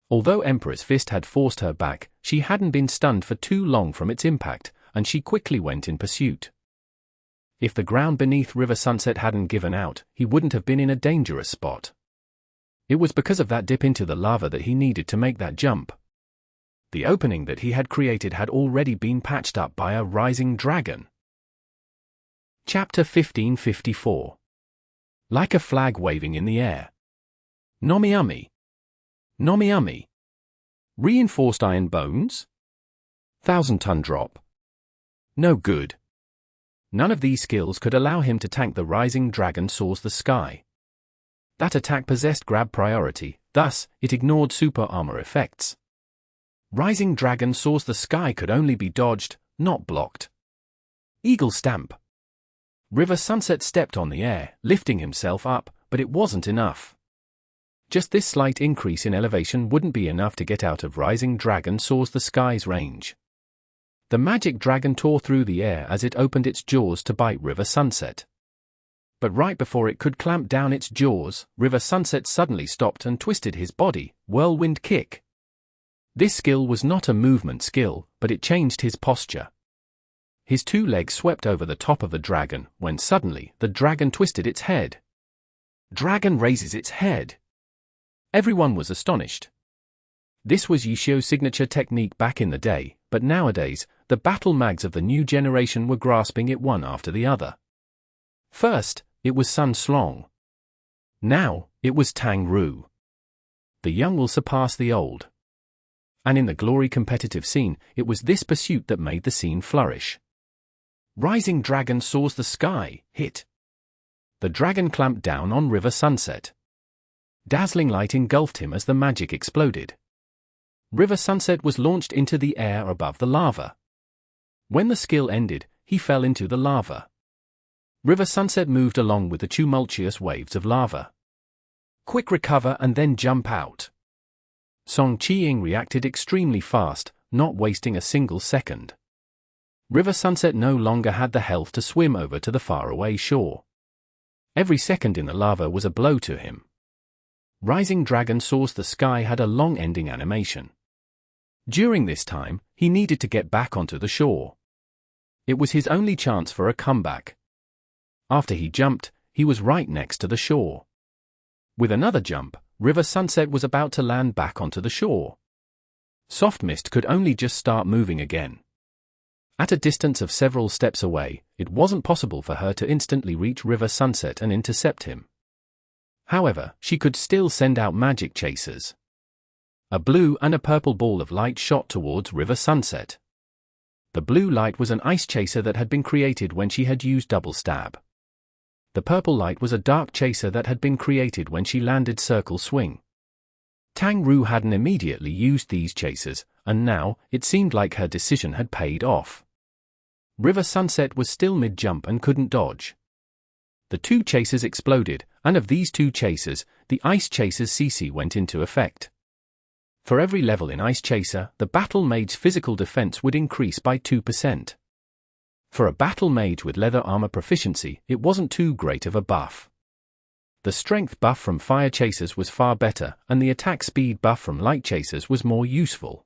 Although Emperor's Fist had forced her back, she hadn't been stunned for too long from its impact, and she quickly went in pursuit. If the ground beneath River Sunset hadn't given out, he wouldn't have been in a dangerous spot. It was because of that dip into the lava that he needed to make that jump. The opening that he had created had already been patched up by a rising dragon. Chapter 1554. Like a flag waving in the air. Nomiami. Nomiami. Reinforced iron bones? 1,000-ton drop. No good. None of these skills could allow him to tank the rising dragon soars the sky. That attack possessed grab priority, thus, it ignored super armor effects. Rising Dragon soars the sky could only be dodged, not blocked. Eagle Stamp. River Sunset stepped on the air, lifting himself up, but it wasn't enough. Just this slight increase in elevation wouldn't be enough to get out of Rising Dragon soars the sky's range. The magic dragon tore through the air as it opened its jaws to bite River Sunset. But right before it could clamp down its jaws, River Sunset suddenly stopped and twisted his body, whirlwind kick. This skill was not a movement skill, but it changed his posture. His two legs swept over the top of the dragon, when suddenly, the dragon twisted its head. Dragon raises its head. Everyone was astonished. This was Yishio's signature technique back in the day, but nowadays, the battle mags of the new generation were grasping it one after the other. First, it was Sun Slong. Now, it was Tang Ru. The young will surpass the old. And in the glory competitive scene, it was this pursuit that made the scene flourish. Rising Dragon soars the sky, hit. The dragon clamped down on River Sunset. Dazzling light engulfed him as the magic exploded. River Sunset was launched into the air above the lava. When the skill ended, he fell into the lava. River Sunset moved along with the tumultuous waves of lava. Quick recover and then jump out. Song Qiying reacted extremely fast, not wasting a single second. River Sunset no longer had the health to swim over to the faraway shore. Every second in the lava was a blow to him. Rising Dragon soars the sky had a long ending animation. During this time, he needed to get back onto the shore. It was his only chance for a comeback. After he jumped, he was right next to the shore. With another jump, River Sunset was about to land back onto the shore. Soft Mist could only just start moving again. At a distance of several steps away, it wasn't possible for her to instantly reach River Sunset and intercept him. However, she could still send out magic chasers. A blue and a purple ball of light shot towards River Sunset. The blue light was an ice chaser that had been created when she had used double stab. The purple light was a dark chaser that had been created when she landed circle swing. Tang Ru hadn't immediately used these chasers, and now, it seemed like her decision had paid off. River Sunset was still mid-jump and couldn't dodge. The two chasers exploded, and of these two chasers, the Ice Chaser's CC went into effect. For every level in Ice Chaser, the Battle Mage's physical defense would increase by 2%. For a Battle Mage with leather armor proficiency, it wasn't too great of a buff. The strength buff from Fire Chasers was far better, and the attack speed buff from Light Chasers was more useful.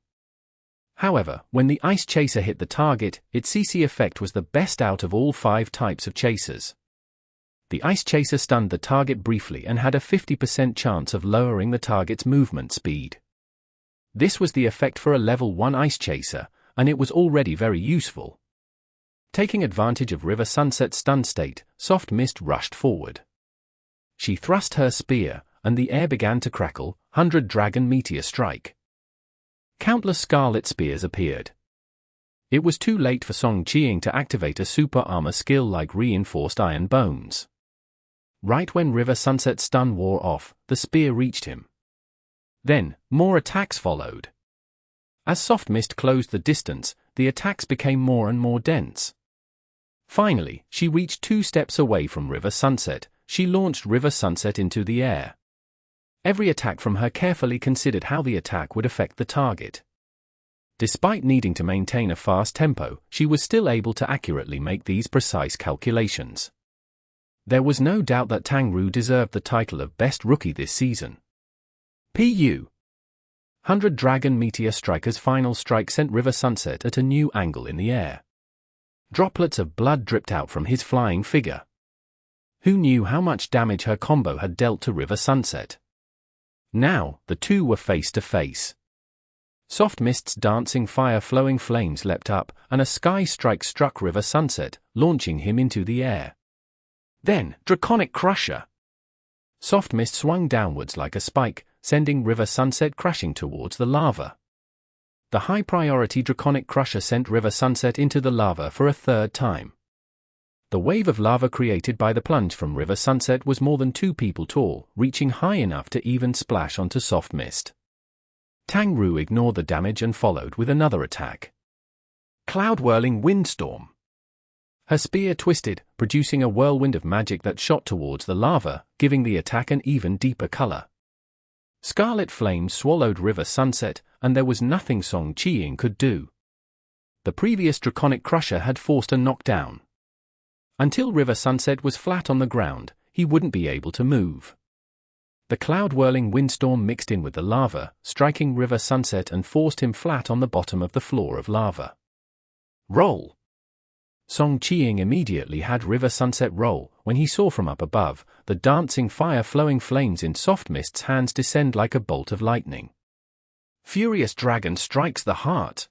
However, when the Ice Chaser hit the target, its CC effect was the best out of all 5 types of chasers. The Ice Chaser stunned the target briefly and had a 50% chance of lowering the target's movement speed. This was the effect for a level 1 Ice Chaser, and it was already very useful. Taking advantage of River Sunset's stun state, Soft Mist rushed forward. She thrust her spear, and the air began to crackle. 100 Dragon Meteor Strike. Countless Scarlet Spears appeared. It was too late for Song Qiang to activate a super armor skill like Reinforced Iron Bones. Right when River Sunset's stun wore off, the spear reached him. Then, more attacks followed. As Soft Mist closed the distance, the attacks became more and more dense. Finally, she reached 2 steps away from River Sunset. She launched River Sunset into the air. Every attack from her carefully considered how the attack would affect the target. Despite needing to maintain a fast tempo, she was still able to accurately make these precise calculations. There was no doubt that Tang Ru deserved the title of Best Rookie this season. Pu 100 Dragon Meteor Striker's final strike sent River Sunset at a new angle in the air. Droplets of blood dripped out from his flying figure. Who knew how much damage her combo had dealt to River Sunset? Now, the two were face to face. Soft Mist's dancing fire-flowing flames leapt up, and a sky strike struck River Sunset, launching him into the air. Then, Draconic Crusher! Soft Mist swung downwards like a spike, sending River Sunset crashing towards the lava. The high-priority Draconic Crusher sent River Sunset into the lava for a 3rd time. The wave of lava created by the plunge from River Sunset was more than 2 people tall, reaching high enough to even splash onto Soft Mist. Tang Ru ignored the damage and followed with another attack. Cloud-whirling Windstorm. Her spear twisted, producing a whirlwind of magic that shot towards the lava, giving the attack an even deeper color. Scarlet flames swallowed River Sunset, and there was nothing Song Qiang could do. The previous Draconic Crusher had forced a knockdown. Until River Sunset was flat on the ground, he wouldn't be able to move. The cloud-whirling windstorm mixed in with the lava, striking River Sunset and forced him flat on the bottom of the floor of lava. Roll! Song Qiang immediately had River Sunset roll. When he saw from up above, the dancing fire-flowing flames in Soft Mist's hands descend like a bolt of lightning. Furious Dragon strikes the heart.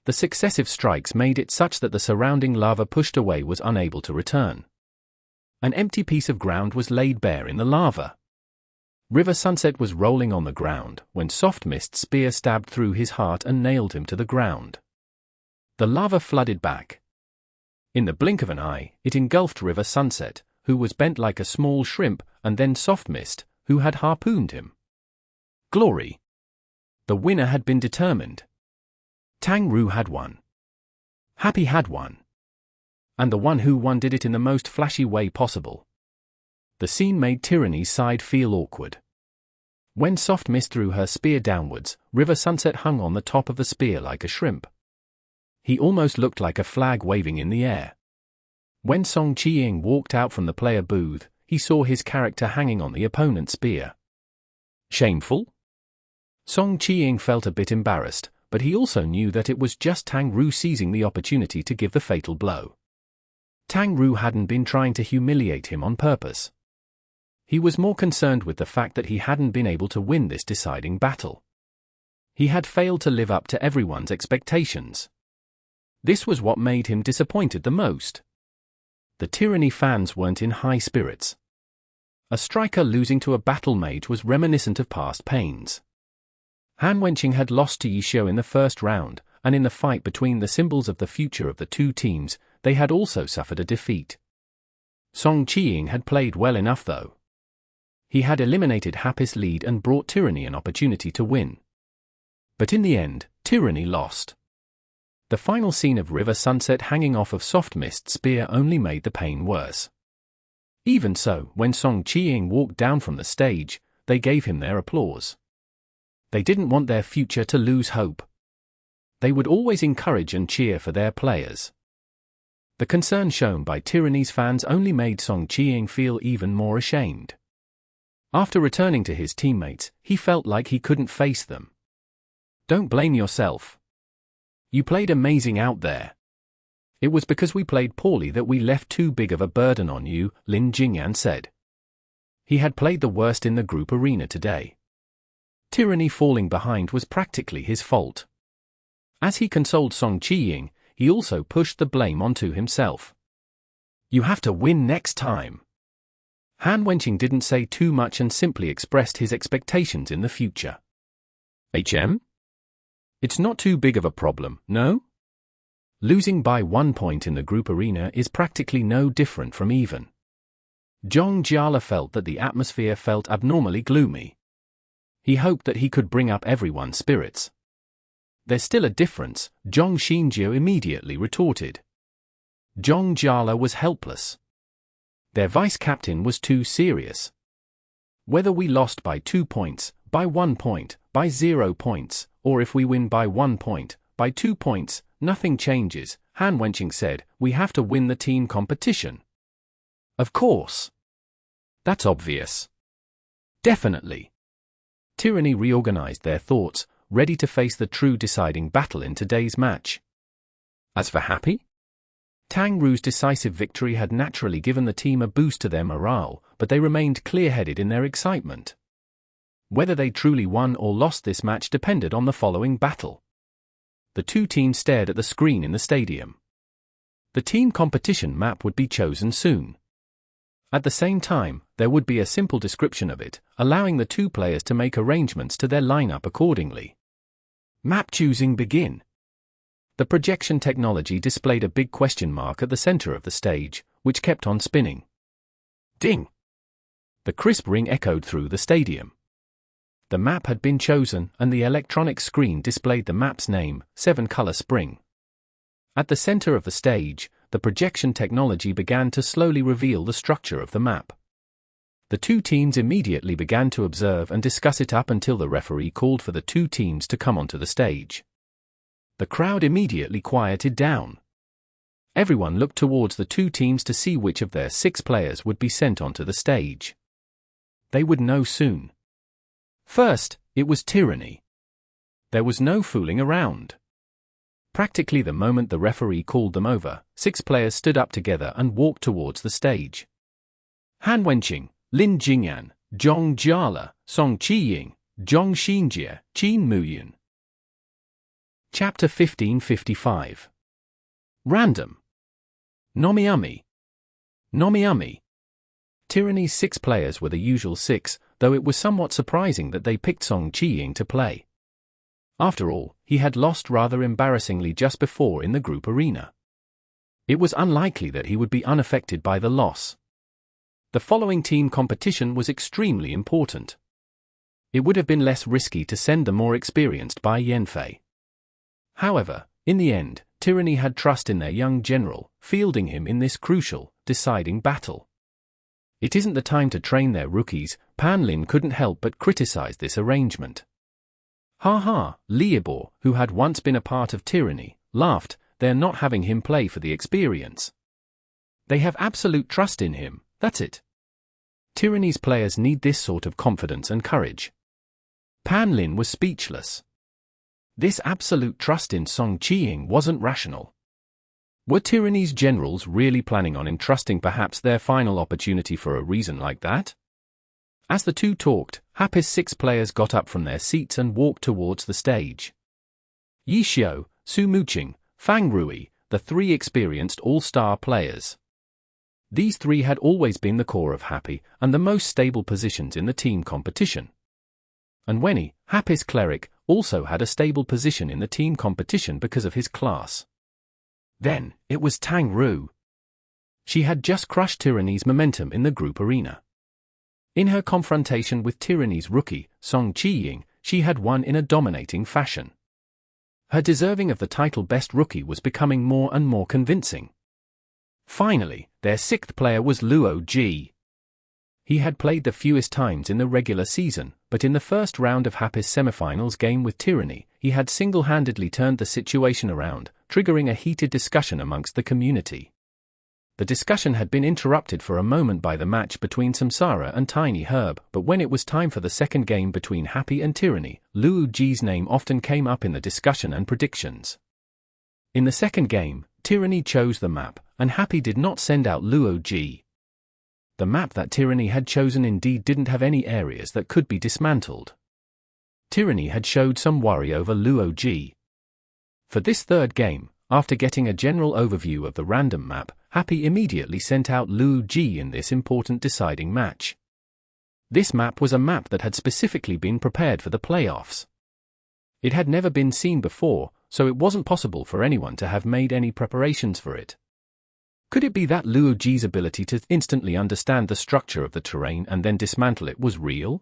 The successive strikes made it such that the surrounding lava pushed away was unable to return. An empty piece of ground was laid bare in the lava. River Sunset was rolling on the ground when Soft Mist's spear stabbed through his heart and nailed him to the ground. The lava flooded back. In the blink of an eye, it engulfed River Sunset, who was bent like a small shrimp, and then Soft Mist, who had harpooned him. Glory! The winner had been determined. Tang Ru had won. Happy had won. And the one who won did it in the most flashy way possible. The scene made Tyranny's side feel awkward. When Soft Mist threw her spear downwards, River Sunset hung on the top of the spear like a shrimp. He almost looked like a flag waving in the air. When Song Qiang walked out from the player booth, he saw his character hanging on the opponent's spear. Shameful? Song Qiang felt a bit embarrassed, but he also knew that it was just Tang Ru seizing the opportunity to give the fatal blow. Tang Ru hadn't been trying to humiliate him on purpose. He was more concerned with the fact that he hadn't been able to win this deciding battle. He had failed to live up to everyone's expectations. This was what made him disappointed the most. The Tyranny fans weren't in high spirits. A striker losing to a battle mage was reminiscent of past pains. Han Wenqing had lost to Yishou in the first round, and in the fight between the symbols of the future of the two teams, they had also suffered a defeat. Song Qiang had played well enough though. He had eliminated Happy's lead and brought Tyranny an opportunity to win. But in the end, Tyranny lost. The final scene of River Sunset hanging off of Soft Mist's spear only made the pain worse. Even so, when Song Qiang walked down from the stage, they gave him their applause. They didn't want their future to lose hope. They would always encourage and cheer for their players. The concern shown by Tyranny's fans only made Song Qiang feel even more ashamed. After returning to his teammates, he felt like he couldn't face them. Don't blame yourself. You played amazing out there. It was because we played poorly that we left too big of a burden on you, Jingyan said. He had played the worst in the group arena today. Tyranny falling behind was practically his fault. As he consoled Song Qiying, he also pushed the blame onto himself. You have to win next time. Han Wenqing didn't say too much and simply expressed his expectations in the future. HM? It's not too big of a problem, no? Losing by 1 point in the group arena is practically no different from even. Zhong Jiala felt that the atmosphere felt abnormally gloomy. He hoped that he could bring up everyone's spirits. There's still a difference, Zhong Xinjiu immediately retorted. Zhong Jiala was helpless. Their vice-captain was too serious. Whether we lost by 2 points, by 1 point, by 0 points, or if we win by 1 point, by 2 points, nothing changes, Han Wenqing said. We have to win the team competition. Of course. That's obvious. Definitely. Tyranny reorganized their thoughts, ready to face the true deciding battle in today's match. As for Happy? Tang Ru's decisive victory had naturally given the team a boost to their morale, but they remained clear-headed in their excitement. Whether they truly won or lost this match depended on the following battle. The two teams stared at the screen in the stadium. The team competition map would be chosen soon. At the same time, there would be a simple description of it, allowing the two players to make arrangements to their lineup accordingly. Map choosing begin. The projection technology displayed a big question mark at the center of the stage, which kept on spinning. Ding! The crisp ring echoed through the stadium. The map had been chosen, and the electronic screen displayed the map's name, 7-Color Spring. At the center of the stage, the projection technology began to slowly reveal the structure of the map. The two teams immediately began to observe and discuss it up until the referee called for the two teams to come onto the stage. The crowd immediately quieted down. Everyone looked towards the two teams to see which of their 6 players would be sent onto the stage. They would know soon. First, it was Tyranny. There was no fooling around. Practically the moment the referee called them over, 6 players stood up together and walked towards the stage. Han Wenqing, Lin Jingyan, Zhong Jiala, Song Qiying, Zhong Xinjie, Qin Muyun. Chapter 1555. Random. Nomiumi. Nomiumi. Tyranny's 6 players were the usual 6, though it was somewhat surprising that they picked Song Qiying to play. After all, he had lost rather embarrassingly just before in the group arena. It was unlikely that he would be unaffected by the loss. The following team competition was extremely important. It would have been less risky to send the more experienced Bai Yanfei. However, in the end, Tyranny had trust in their young general, fielding him in this crucial, deciding battle. It isn't the time to train their rookies, Pan Lin couldn't help but criticize this arrangement. Ha ha, Liebor, who had once been a part of Tyranny, laughed. They're not having him play for the experience. They have absolute trust in him, that's it. Tyranny's players need this sort of confidence and courage. Pan Lin was speechless. This absolute trust in Song Qiying wasn't rational. Were Tyranny's generals really planning on entrusting perhaps their final opportunity for a reason like that? As the two talked, Happy's 6 players got up from their seats and walked towards the stage. Yi Xiu, Su Muqing, Fang Rui, the 3 experienced all-star players. These 3 had always been the core of Happy and the most stable positions in the team competition. And Wenny, Happy's cleric, also had a stable position in the team competition because of his class. Then, it was Tang Ru. She had just crushed Tyranny's momentum in the group arena. In her confrontation with Tyranny's rookie, Song Qiying, she had won in a dominating fashion. Her deserving of the title Best Rookie was becoming more and more convincing. Finally, their 6th player was Luo Ji. He had played the fewest times in the regular season, but in the first round of Happy's semifinals game with Tyranny, he had single-handedly turned the situation around, triggering a heated discussion amongst the community. The discussion had been interrupted for a moment by the match between Samsara and Tiny Herb, but when it was time for the second game between Happy and Tyranny, Luo Ji's name often came up in the discussion and predictions. In the second game, Tyranny chose the map, and Happy did not send out Luo-G. The map that Tyranny had chosen indeed didn't have any areas that could be dismantled. Tyranny had showed some worry over Luo-G. For this third game, after getting a general overview of the random map, Happy immediately sent out Luo-G in this important deciding match. This map was a map that had specifically been prepared for the playoffs. It had never been seen before, so it wasn't possible for anyone to have made any preparations for it. Could it be that Luo-G's ability to instantly understand the structure of the terrain and then dismantle it was real?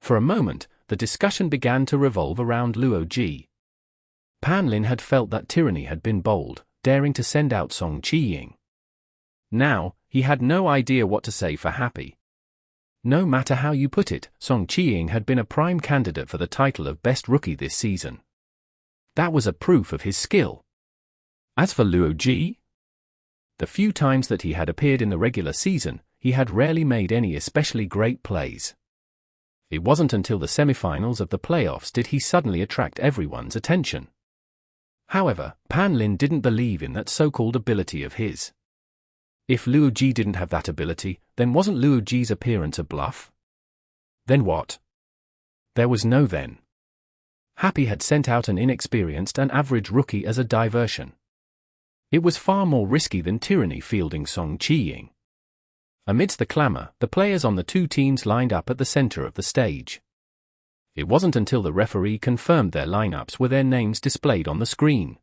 For a moment, the discussion began to revolve around Luo-G. Pan Lin had felt that Tyranny had been bold, daring to send out Song Qiying. Now, he had no idea what to say for Happy. No matter how you put it, Song Qiying had been a prime candidate for the title of Best Rookie this season. That was a proof of his skill. As for Luo-G, the few times that he had appeared in the regular season, he had rarely made any especially great plays. It wasn't until the semifinals of the playoffs did he suddenly attract everyone's attention. However, Pan Lin didn't believe in that so-called ability of his. If Luo-G didn't have that ability, then wasn't Luo-G's appearance a bluff? Then what? There was no then. Happy had sent out an inexperienced and average rookie as a diversion. It was far more risky than Tyranny fielding Song Qiying. Amidst the clamor, the players on the two teams lined up at the center of the stage. It wasn't until the referee confirmed their lineups were their names displayed on the screen.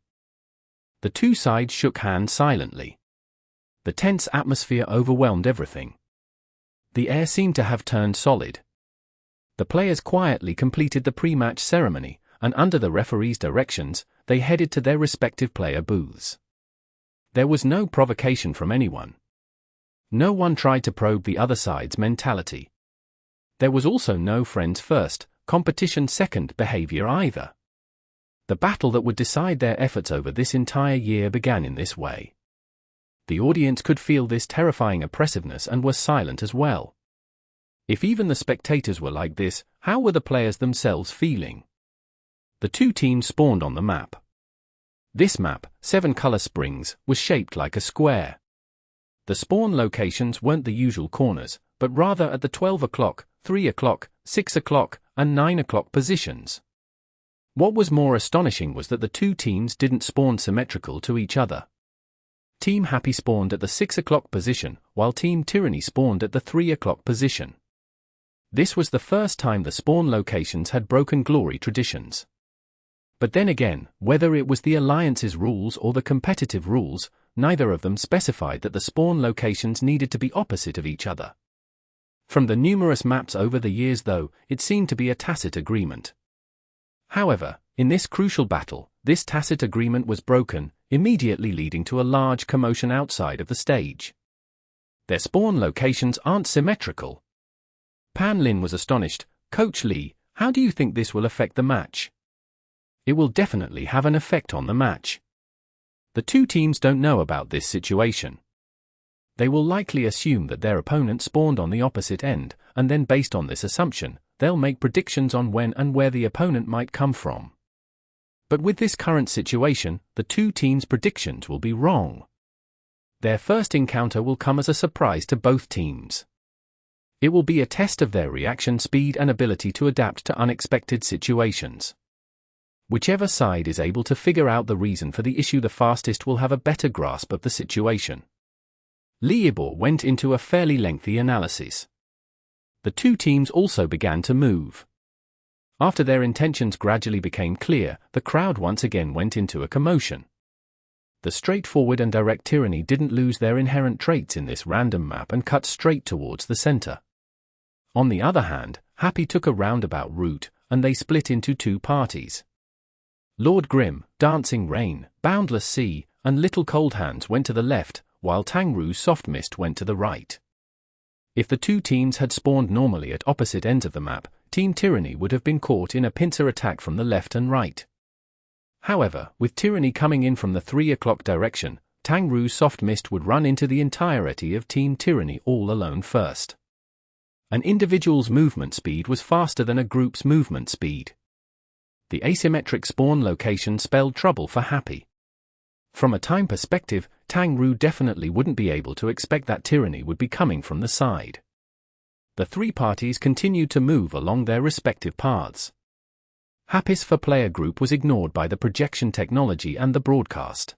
The two sides shook hands silently. The tense atmosphere overwhelmed everything. The air seemed to have turned solid. The players quietly completed the pre-match ceremony, and under the referee's directions, they headed to their respective player booths. There was no provocation from anyone. No one tried to probe the other side's mentality. There was also no friends first, competition second behavior either. The battle that would decide their efforts over this entire year began in this way. The audience could feel this terrifying oppressiveness and were silent as well. If even the spectators were like this, how were the players themselves feeling? The two teams spawned on the map. This map, 7 color springs, was shaped like a square. The spawn locations weren't the usual corners, but rather at the 12 o'clock, 3 o'clock, 6 o'clock, and 9 o'clock positions. What was more astonishing was that the two teams didn't spawn symmetrical to each other. Team Happy spawned at the 6 o'clock position, while Team Tyranny spawned at the 3 o'clock position. This was the first time the spawn locations had broken glory traditions. But then again, whether it was the Alliance's rules or the competitive rules, neither of them specified that the spawn locations needed to be opposite of each other. From the numerous maps over the years though, it seemed to be a tacit agreement. However, in this crucial battle, this tacit agreement was broken, immediately leading to a large commotion outside of the stage. Their spawn locations aren't symmetrical. Pan Lin was astonished. Coach Lee, how do you think this will affect the match? It will definitely have an effect on the match. The two teams don't know about this situation. They will likely assume that their opponent spawned on the opposite end, and then based on this assumption, they'll make predictions on when and where the opponent might come from. But with this current situation, the two teams' predictions will be wrong. Their first encounter will come as a surprise to both teams. It will be a test of their reaction speed and ability to adapt to unexpected situations. Whichever side is able to figure out the reason for the issue the fastest will have a better grasp of the situation. Li Yibor went into a fairly lengthy analysis. The two teams also began to move. After their intentions gradually became clear, the crowd once again went into a commotion. The straightforward and direct Tyranny didn't lose their inherent traits in this random map and cut straight towards the center. On the other hand, Happy took a roundabout route, and they split into two parties. Lord Grim, Dancing Rain, Boundless Sea, and Little Cold Hands went to the left, while Tangru's Soft Mist went to the right. If the two teams had spawned normally at opposite ends of the map, Team Tyranny would have been caught in a pincer attack from the left and right. However, with Tyranny coming in from the 3 o'clock direction, Tangru's Soft Mist would run into the entirety of Team Tyranny all alone first. An individual's movement speed was faster than a group's movement speed. The asymmetric spawn location spelled trouble for Happy. From a time perspective, Tang Ru definitely wouldn't be able to expect that Tyranny would be coming from the side. The three parties continued to move along their respective paths. Happy's four-player group was ignored by the projection technology and the broadcast.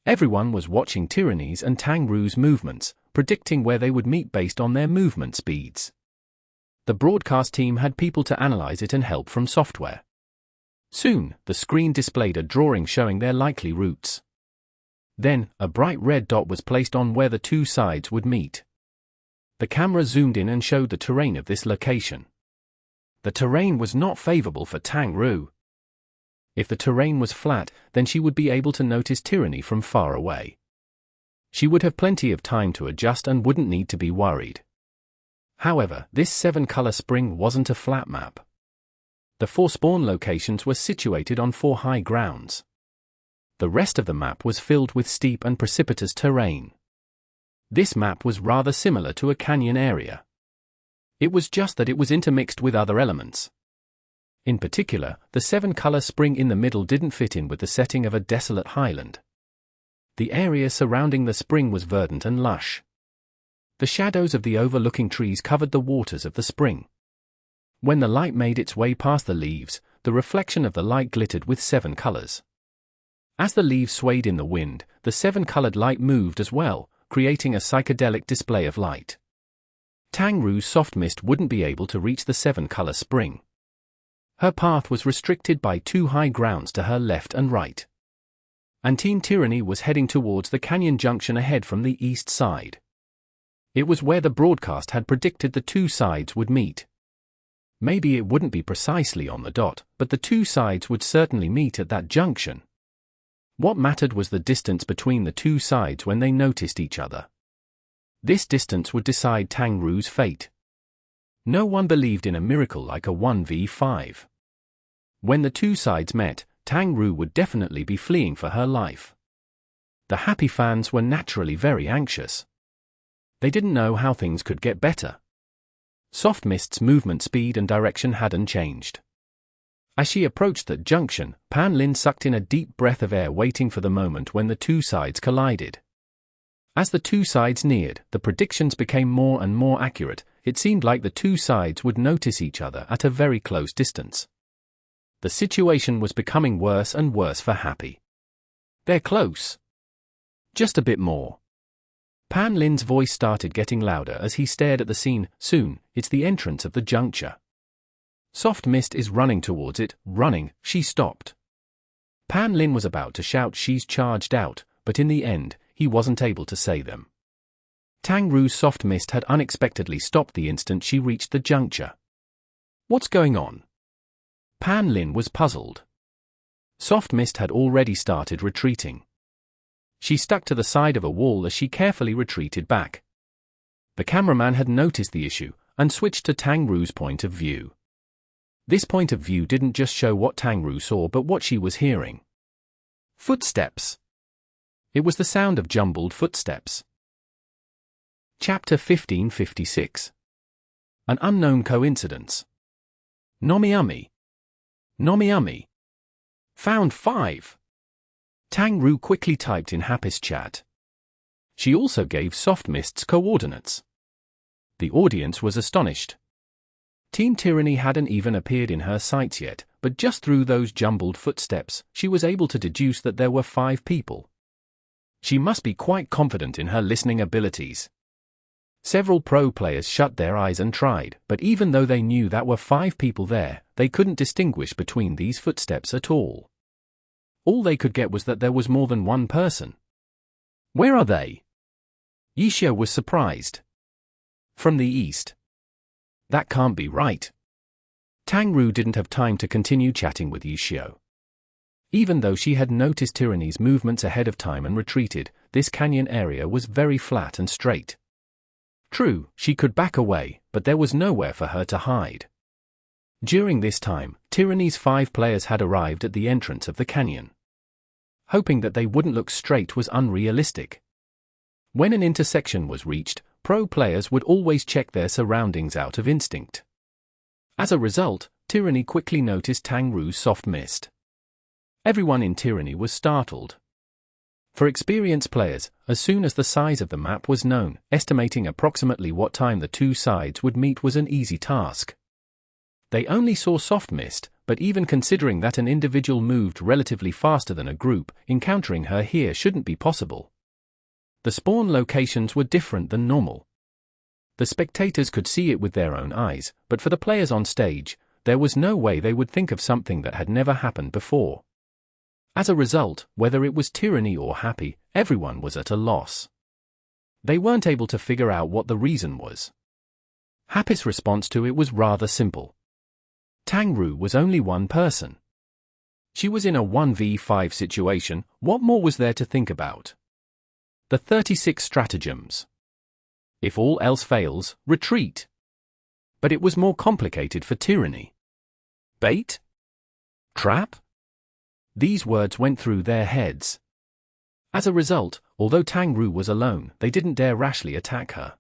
Everyone was watching Tyranny's and Tang Ru's movements, predicting where they would meet based on their movement speeds. The broadcast team had people to analyze it and help from software. Soon, the screen displayed a drawing showing their likely routes. Then, a bright red dot was placed on where the two sides would meet. The camera zoomed in and showed the terrain of this location. The terrain was not favorable for Tang Ru. If the terrain was flat, then she would be able to notice Tyranny from far away. She would have plenty of time to adjust and wouldn't need to be worried. However, this 7-color spring wasn't a flat map. The 4 spawn locations were situated on 4 high grounds. The rest of the map was filled with steep and precipitous terrain. This map was rather similar to a canyon area. It was just that it was intermixed with other elements. In particular, the 7-color spring in the middle didn't fit in with the setting of a desolate highland. The area surrounding the spring was verdant and lush. The shadows of the overlooking trees covered the waters of the spring. When the light made its way past the leaves, the reflection of the light glittered with 7 colors. As the leaves swayed in the wind, the 7-colored light moved as well, creating a psychedelic display of light. Tang Ru's soft mist wouldn't be able to reach the 7-color spring. Her path was restricted by 2 high grounds to her left and right. And Team Tyranny was heading towards the canyon junction ahead from the east side. It was where the broadcast had predicted the 2 sides would meet. Maybe it wouldn't be precisely on the dot, but the 2 sides would certainly meet at that junction. What mattered was the distance between the 2 sides when they noticed each other. This distance would decide Tang Ru's fate. No one believed in a miracle like a 1v5. When the 2 sides met, Tang Ru would definitely be fleeing for her life. The Happy fans were naturally very anxious. They didn't know how things could get better. Soft Mist's movement speed and direction hadn't changed. As she approached that junction, Pan Lin sucked in a deep breath of air, waiting for the moment when the 2 sides collided. As the 2 sides neared, the predictions became more and more accurate. It seemed like the 2 sides would notice each other at a very close distance. The situation was becoming worse and worse for Happy. They're close. Just a bit more. Pan Lin's voice started getting louder as he stared at the scene. Soon, it's the entrance of the juncture. Soft Mist is running towards it. Running, she stopped. Pan Lin was about to shout she's charged out, but in the end, he wasn't able to say them. Tang Ru's Soft Mist had unexpectedly stopped the instant she reached the juncture. What's going on? Pan Lin was puzzled. Soft Mist had already started retreating. She stuck to the side of a wall as she carefully retreated back. The cameraman had noticed the issue and switched to Tang Ru's point of view. This point of view didn't just show what Tang Ru saw but what she was hearing. Footsteps. It was the sound of jumbled footsteps. Chapter 1556. An unknown coincidence. Nomiami. Nomiami. Found 5. Tang Ru quickly typed in Happy's chat. She also gave Soft Mist's coordinates. The audience was astonished. Team Tyranny hadn't even appeared in her sights yet, but just through those jumbled footsteps, she was able to deduce that there were 5 people. She must be quite confident in her listening abilities. Several pro players shut their eyes and tried, but even though they knew that were 5 people there, they couldn't distinguish between these footsteps at all. All they could get was that there was more than one person. Where are they? Yishio was surprised. From the east. That can't be right. Tang Ru didn't have time to continue chatting with Yishio. Even though she had noticed Tyranny's movements ahead of time and retreated, this canyon area was very flat and straight. True, she could back away, but there was nowhere for her to hide. During this time, Tyranny's 5 players had arrived at the entrance of the canyon. Hoping that they wouldn't look straight was unrealistic. When an intersection was reached, pro players would always check their surroundings out of instinct. As a result, Tyranny quickly noticed Tang Ru's Soft Mist. Everyone in Tyranny was startled. For experienced players, as soon as the size of the map was known, estimating approximately what time the two sides would meet was an easy task. They only saw soft mist, but even considering that an individual moved relatively faster than a group, encountering her here shouldn't be possible. The spawn locations were different than normal. The spectators could see it with their own eyes, but for the players on stage, there was no way they would think of something that had never happened before. As a result, whether it was Tyranny or Happy, everyone was at a loss. They weren't able to figure out what the reason was. Happy's response to it was rather simple. Tangru was only one person. She was in a 1v5 situation, what more was there to think about? The 36 stratagems. If all else fails, retreat. But it was more complicated for Tyranny. Bait? Trap? These words went through their heads. As a result, although Tangru was alone, they didn't dare rashly attack her.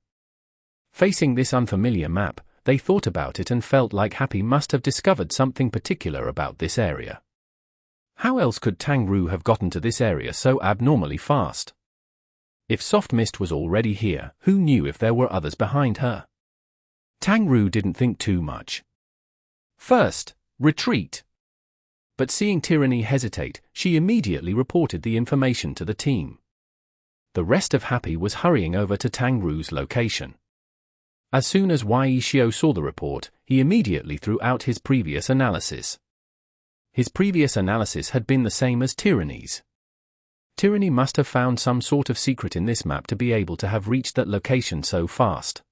Facing this unfamiliar map, they thought about it and felt like Happy must have discovered something particular about this area. How else could Tangru have gotten to this area so abnormally fast? If Soft Mist was already here, who knew if there were others behind her? Tangru didn't think too much. First, retreat. But seeing Tyranny hesitate, she immediately reported the information to the team. The rest of Happy was hurrying over to Tangru's location. As soon as Yishio saw the report, he immediately threw out his previous analysis. His previous analysis had been the same as Tyranny's. Tyranny must have found some sort of secret in this map to be able to have reached that location so fast.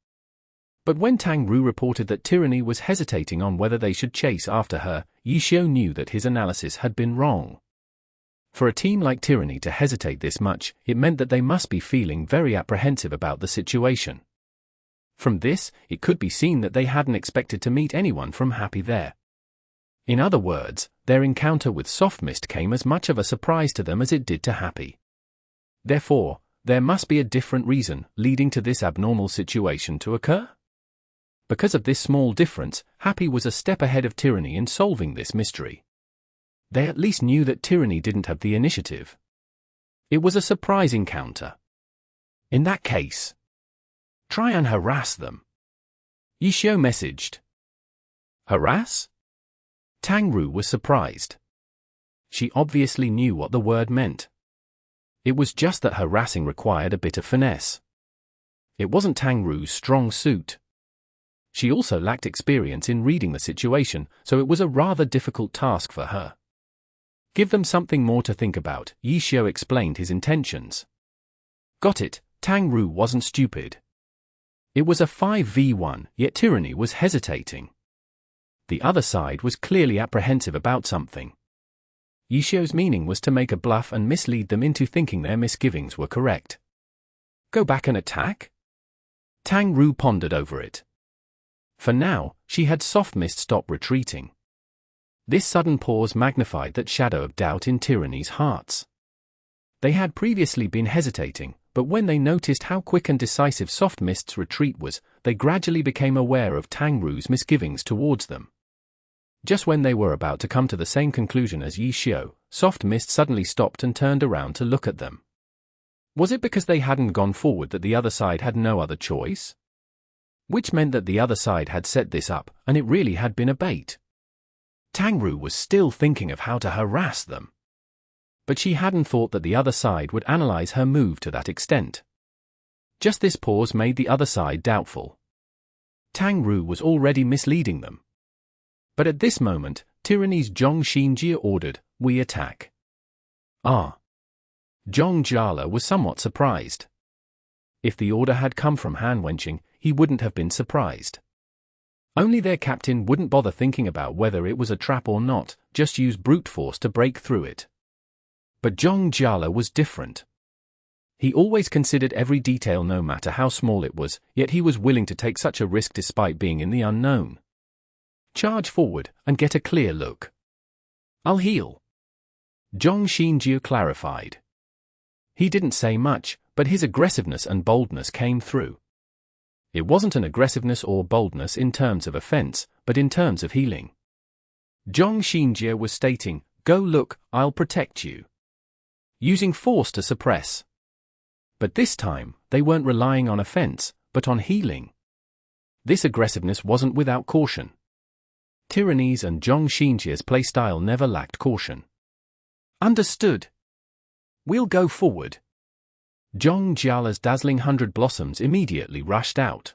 But when Tangru reported that Tyranny was hesitating on whether they should chase after her, Yishio knew that his analysis had been wrong. For a team like Tyranny to hesitate this much, it meant that they must be feeling very apprehensive about the situation. From this, it could be seen that they hadn't expected to meet anyone from Happy there. In other words, their encounter with Soft Mist came as much of a surprise to them as it did to Happy. Therefore, there must be a different reason leading to this abnormal situation to occur. Because of this small difference, Happy was a step ahead of Tyranny in solving this mystery. They at least knew that Tyranny didn't have the initiative. It was a surprise encounter. In that case, try and harass them. Yishio messaged. Harass? Tangru was surprised. She obviously knew what the word meant. It was just that harassing required a bit of finesse. It wasn't Tangru's strong suit. She also lacked experience in reading the situation, so it was a rather difficult task for her. Give them something more to think about, Yishio explained his intentions. Got it, Tangru wasn't stupid. It was a 5v1, yet Tyranny was hesitating. The other side was clearly apprehensive about something. Yishio's meaning was to make a bluff and mislead them into thinking their misgivings were correct. Go back and attack? Tangru pondered over it. For now, she had Soft Mist stop retreating. This sudden pause magnified that shadow of doubt in Tyranny's hearts. They had previously been hesitating, but when they noticed how quick and decisive Soft Mist's retreat was, they gradually became aware of Tangru's misgivings towards them. Just when they were about to come to the same conclusion as Yishio, Soft Mist suddenly stopped and turned around to look at them. Was it because they hadn't gone forward that the other side had no other choice? Which meant that the other side had set this up, and it really had been a bait. Tangru was still thinking of how to harass them. But she hadn't thought that the other side would analyze her move to that extent. Just this pause made the other side doubtful. Tangru was already misleading them. But at this moment, Tyranny's Zhong Xinjie ordered, "We attack." Zhong Jiala was somewhat surprised. If the order had come from Han Wenqing, he wouldn't have been surprised. Only their captain wouldn't bother thinking about whether it was a trap or not, just use brute force to break through it. But Zhong Jiala was different. He always considered every detail no matter how small it was, yet he was willing to take such a risk despite being in the unknown. Charge forward, and get a clear look. I'll heal. Zhong Xinjie clarified. He didn't say much, but his aggressiveness and boldness came through. It wasn't an aggressiveness or boldness in terms of offense, but in terms of healing. Zhong Xinjie was stating, "Go look, I'll protect you." using force to suppress. But this time, they weren't relying on offense, but on healing. This aggressiveness wasn't without caution. Tyranny's and Zhong Xinjia's playstyle never lacked caution. Understood. We'll go forward. Zhong Jiala's dazzling 100 blossoms immediately rushed out.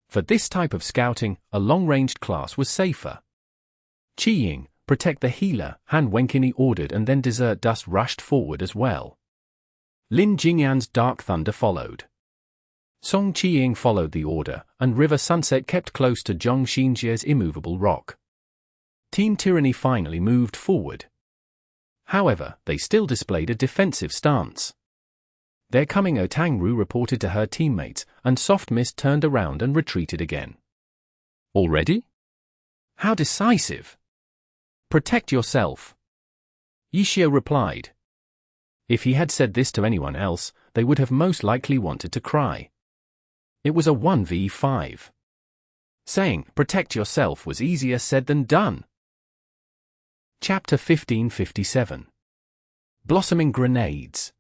For this type of scouting, a long-ranged class was safer. Qiying, protect the healer, Han Wenkini ordered, and then Desert Dust rushed forward as well. Lin Jingyan's Dark Thunder followed. Song Qiying followed the order, and River Sunset kept close to Zhong Xinjia's immovable rock. Team Tyranny finally moved forward. However, they still displayed a defensive stance. Their coming Tangru reported to her teammates, and Soft Mist turned around and retreated again. Already? How decisive! Protect yourself. Yishio replied. If he had said this to anyone else, they would have most likely wanted to cry. It was a 1v5. Saying, protect yourself, was easier said than done. Chapter 1557. Blossoming Grenades.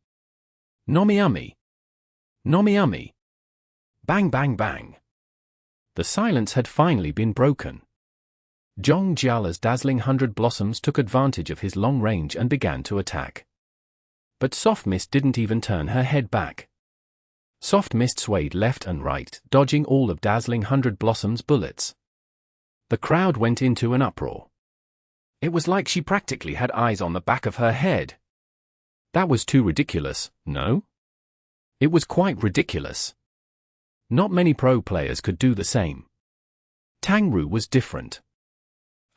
Nomiami. Nomiami. Bang bang bang. The silence had finally been broken. Zhong Jiala's dazzling 100 blossoms took advantage of his long range and began to attack. But Soft Mist didn't even turn her head back. Soft Mist swayed left and right, dodging all of dazzling 100 blossoms' bullets. The crowd went into an uproar. It was like she practically had eyes on the back of her head. That was too ridiculous, no? It was quite ridiculous. Not many pro players could do the same. Tangru was different.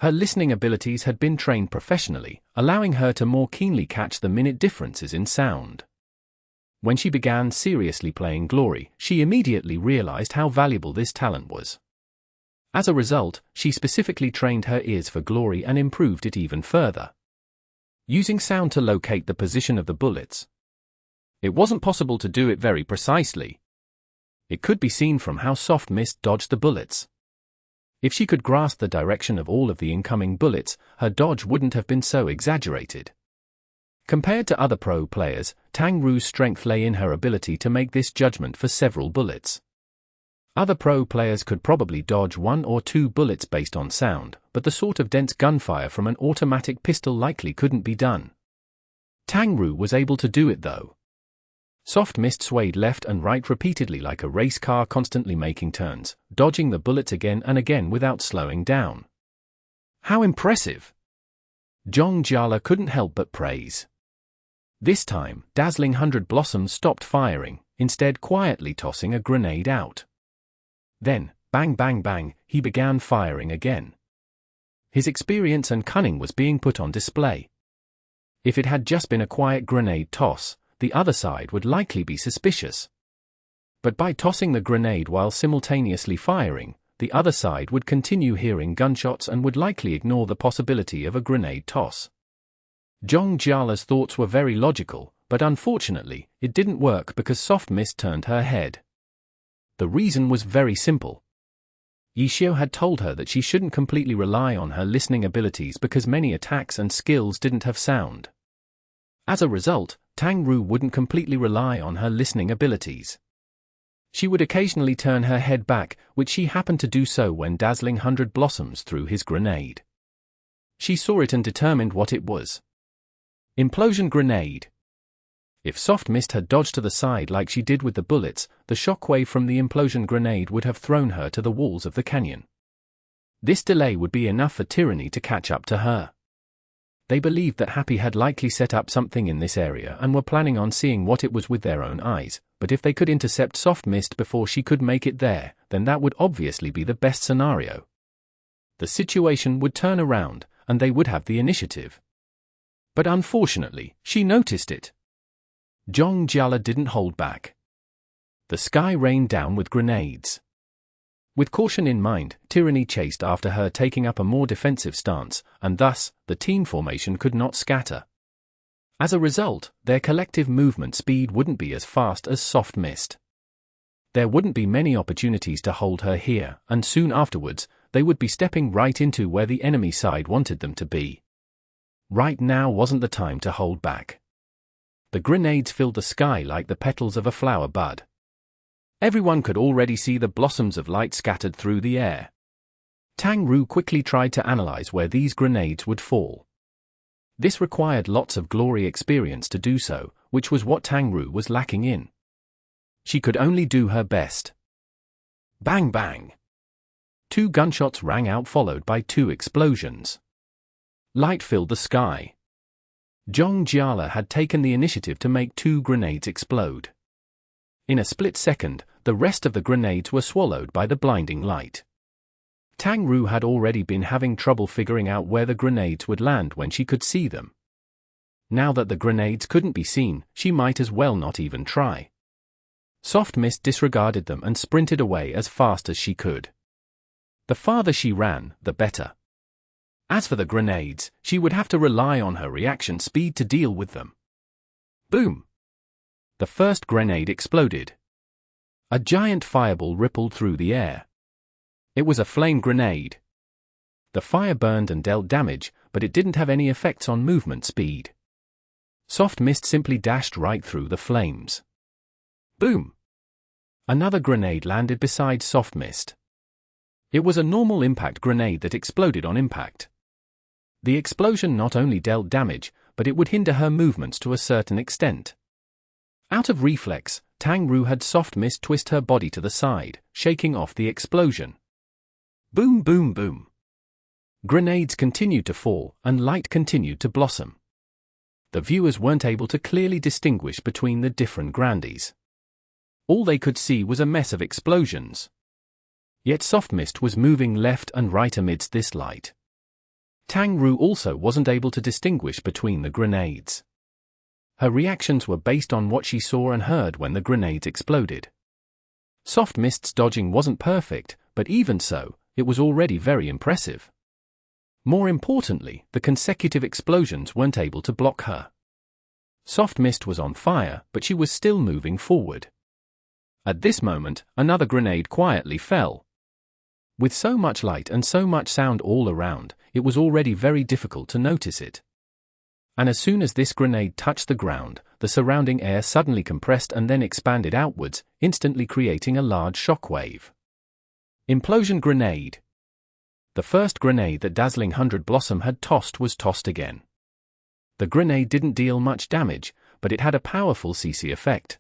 Her listening abilities had been trained professionally, allowing her to more keenly catch the minute differences in sound. When she began seriously playing Glory, she immediately realized how valuable this talent was. As a result, she specifically trained her ears for Glory and improved it even further. Using sound to locate the position of the bullets. It wasn't possible to do it very precisely. It could be seen from how Soft Mist dodged the bullets. If she could grasp the direction of all of the incoming bullets, her dodge wouldn't have been so exaggerated. Compared to other pro players, Tangru's strength lay in her ability to make this judgment for several bullets. Other pro players could probably dodge 1 or 2 bullets based on sound, but the sort of dense gunfire from an automatic pistol likely couldn't be done. Tangru was able to do it though. Soft Mist swayed left and right repeatedly like a race car, constantly making turns, dodging the bullets again and again without slowing down. How impressive! Zhong Jiala couldn't help but praise. This time, dazzling 100 blossoms stopped firing, instead quietly tossing a grenade out. Then, bang bang bang, he began firing again. His experience and cunning was being put on display. If it had just been a quiet grenade toss, the other side would likely be suspicious. But by tossing the grenade while simultaneously firing, the other side would continue hearing gunshots and would likely ignore the possibility of a grenade toss. Zhong Jiala's thoughts were very logical, but unfortunately, it didn't work because Soft Mist turned her head. The reason was very simple. Yishio had told her that she shouldn't completely rely on her listening abilities because many attacks and skills didn't have sound. As a result, Tangru wouldn't completely rely on her listening abilities. She would occasionally turn her head back, which she happened to do so when dazzling 100 blossoms threw his grenade. She saw it and determined what it was. Implosion grenade. If Soft Mist had dodged to the side like she did with the bullets, the shockwave from the implosion grenade would have thrown her to the walls of the canyon. This delay would be enough for Tyranny to catch up to her. They believed that Happy had likely set up something in this area and were planning on seeing what it was with their own eyes, but if they could intercept Soft Mist before she could make it there, then that would obviously be the best scenario. The situation would turn around, and they would have the initiative. But unfortunately, she noticed it. Zhong Jiala didn't hold back. The sky rained down with grenades. With caution in mind, Tyranny chased after her, taking up a more defensive stance, and thus, the team formation could not scatter. As a result, their collective movement speed wouldn't be as fast as Soft Mist. There wouldn't be many opportunities to hold her here, and soon afterwards, they would be stepping right into where the enemy side wanted them to be. Right now wasn't the time to hold back. The grenades filled the sky like the petals of a flower bud. Everyone could already see the blossoms of light scattered through the air. Tang Ru quickly tried to analyze where these grenades would fall. This required lots of glory experience to do so, which was what Tang Ru was lacking in. She could only do her best. Bang bang! 2 gunshots rang out, followed by 2 explosions. Light filled the sky. Jingyan had taken the initiative to make 2 grenades explode. In a split second, the rest of the grenades were swallowed by the blinding light. Tang Ru had already been having trouble figuring out where the grenades would land when she could see them. Now that the grenades couldn't be seen, she might as well not even try. Soft Mist disregarded them and sprinted away as fast as she could. The farther she ran, the better. As for the grenades, she would have to rely on her reaction speed to deal with them. Boom! The first grenade exploded. A giant fireball rippled through the air. It was a flame grenade. The fire burned and dealt damage, but it didn't have any effects on movement speed. Soft Mist simply dashed right through the flames. Boom! Another grenade landed beside Soft Mist. It was a normal impact grenade that exploded on impact. The explosion not only dealt damage, but it would hinder her movements to a certain extent. Out of reflex, Tang Ru had Soft Mist twist her body to the side, shaking off the explosion. Boom boom boom. Grenades continued to fall, and light continued to blossom. The viewers weren't able to clearly distinguish between the different grandies. All they could see was a mess of explosions. Yet Soft Mist was moving left and right amidst this light. Tang Ru also wasn't able to distinguish between the grenades. Her reactions were based on what she saw and heard when the grenades exploded. Soft Mist's dodging wasn't perfect, but even so, it was already very impressive. More importantly, the consecutive explosions weren't able to block her. Soft Mist was on fire, but she was still moving forward. At this moment, another grenade quietly fell. With so much light and so much sound all around, it was already very difficult to notice it. And as soon as this grenade touched the ground, the surrounding air suddenly compressed and then expanded outwards, instantly creating a large shockwave. Implosion grenade. The first grenade that Dazzling 100 Blossom had tossed was tossed again. The grenade didn't deal much damage, but it had a powerful CC effect.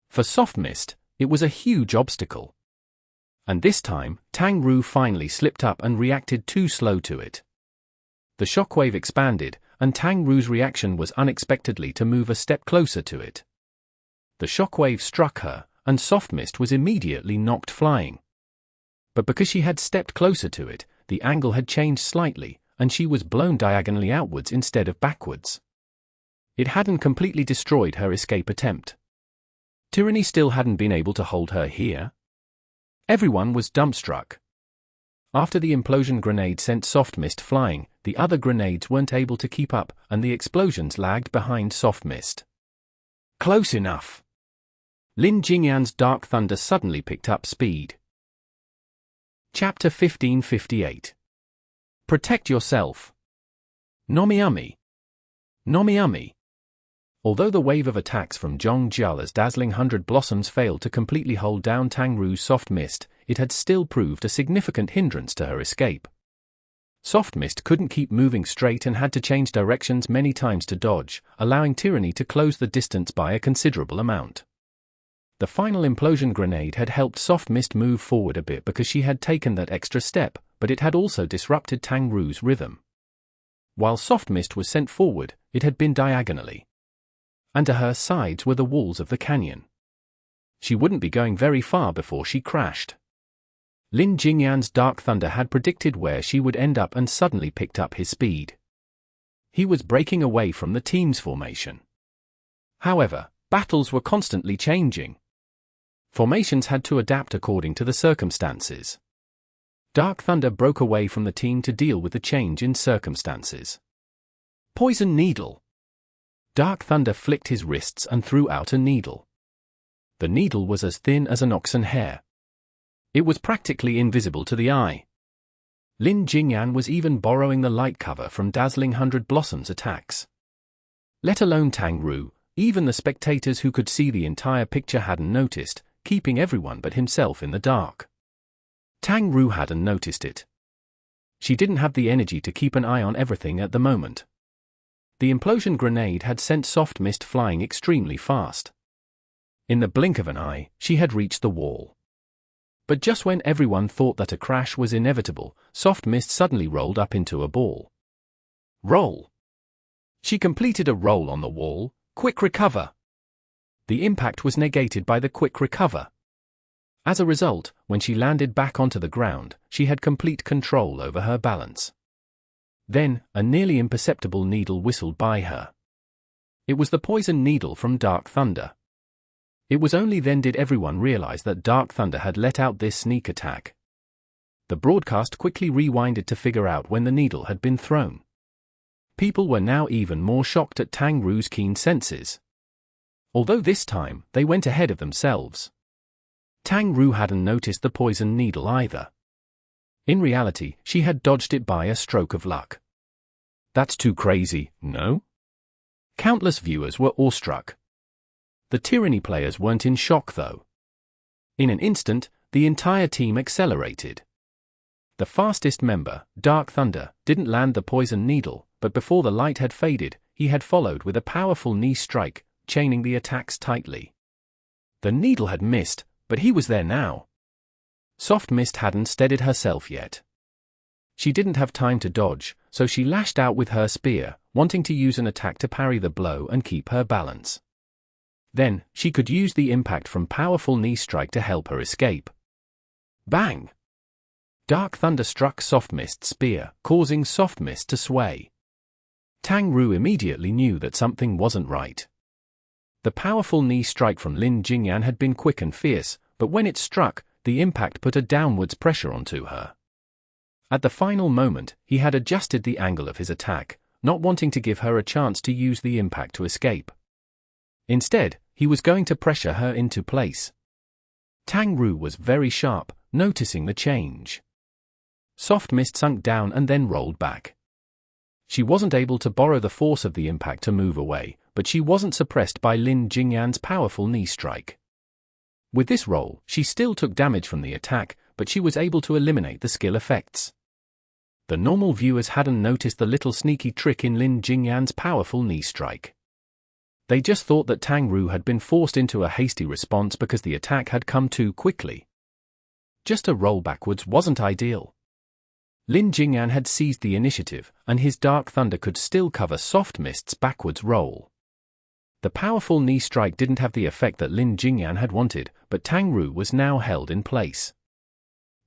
For Soft Mist, it was a huge obstacle. And this time, Tang Ru finally slipped up and reacted too slow to it. The shockwave expanded, and Tang Ru's reaction was unexpectedly to move a step closer to it. The shockwave struck her, and Soft Mist was immediately knocked flying. But because she had stepped closer to it, the angle had changed slightly, and she was blown diagonally outwards instead of backwards. It hadn't completely destroyed her escape attempt. Tyranny still hadn't been able to hold her here. Everyone was dumbstruck. After the implosion grenade sent Soft Mist flying, the other grenades weren't able to keep up, and the explosions lagged behind Soft Mist. Close enough. Lin Jingyan's Dark Thunder suddenly picked up speed. Chapter 1558. Protect yourself. Nomiami. Nomiami. Although the wave of attacks from Jingyan's Dazzling 100 Blossoms failed to completely hold down Tang Ru's Soft Mist, it had still proved a significant hindrance to her escape. Soft Mist couldn't keep moving straight and had to change directions many times to dodge, allowing Tyranny to close the distance by a considerable amount. The final implosion grenade had helped Soft Mist move forward a bit because she had taken that extra step, but it had also disrupted Tang Ru's rhythm. While Soft Mist was sent forward, it had been diagonally. And to her sides were the walls of the canyon. She wouldn't be going very far before she crashed. Lin Jingyan's Dark Thunder had predicted where she would end up and suddenly picked up his speed. He was breaking away from the team's formation. However, battles were constantly changing. Formations had to adapt according to the circumstances. Dark Thunder broke away from the team to deal with the change in circumstances. Poison Needle. Dark Thunder flicked his wrists and threw out a needle. The needle was as thin as an oxen hair. It was practically invisible to the eye. Lin Jingyan was even borrowing the light cover from Dazzling 100 Blossoms attacks. Let alone Tang Ru, Even the spectators who could see the entire picture hadn't noticed, keeping everyone but himself in the dark. Tang Ru hadn't noticed it. She didn't have the energy to keep an eye on everything at the moment. The implosion grenade had sent Soft Mist flying extremely fast. In the blink of an eye, she had reached the wall. But just when everyone thought that a crash was inevitable, Soft Mist suddenly rolled up into a ball. Roll! She completed a roll on the wall. Quick recover! The impact was negated by the quick recover. As a result, when she landed back onto the ground, she had complete control over her balance. Then, a nearly imperceptible needle whistled by her. It was the poison needle from Dark Thunder. It was only then did everyone realize that Dark Thunder had let out this sneak attack. The broadcast quickly rewinded to figure out when the needle had been thrown. People were now even more shocked at Tang Ru's keen senses. Although this time, they went ahead of themselves. Tang Ru hadn't noticed the poison needle either. In reality, she had dodged it by a stroke of luck. That's too crazy, no? Countless viewers were awestruck. The Tyranny players weren't in shock though. In an instant, the entire team accelerated. The fastest member, Dark Thunder, didn't land the poison needle, but before the light had faded, he had followed with a powerful knee strike, chaining the attacks tightly. The needle had missed, but he was there now. Soft Mist hadn't steadied herself yet. She didn't have time to dodge, so she lashed out with her spear, wanting to use an attack to parry the blow and keep her balance. Then, she could use the impact from powerful knee strike to help her escape. Bang! Dark Thunder struck Soft Mist's spear, causing Soft Mist to sway. Tang Ru immediately knew that something wasn't right. The powerful knee strike from Lin Jingyan had been quick and fierce, but when it struck, the impact put a downwards pressure onto her. At the final moment, he had adjusted the angle of his attack, not wanting to give her a chance to use the impact to escape. Instead, he was going to pressure her into place. Tang Ru was very sharp, noticing the change. Soft Mist sunk down and then rolled back. She wasn't able to borrow the force of the impact to move away, but she wasn't suppressed by Lin Jingyan's powerful knee strike. With this roll, she still took damage from the attack, but she was able to eliminate the skill effects. The normal viewers hadn't noticed the little sneaky trick in Lin Jingyan's powerful knee strike. They just thought that Tang Ru had been forced into a hasty response because the attack had come too quickly. Just a roll backwards wasn't ideal. Lin Jingyan had seized the initiative, and his Dark Thunder could still cover Soft Mist's backwards roll. The powerful knee strike didn't have the effect that Lin Jingyan had wanted, but Tang Ru was now held in place.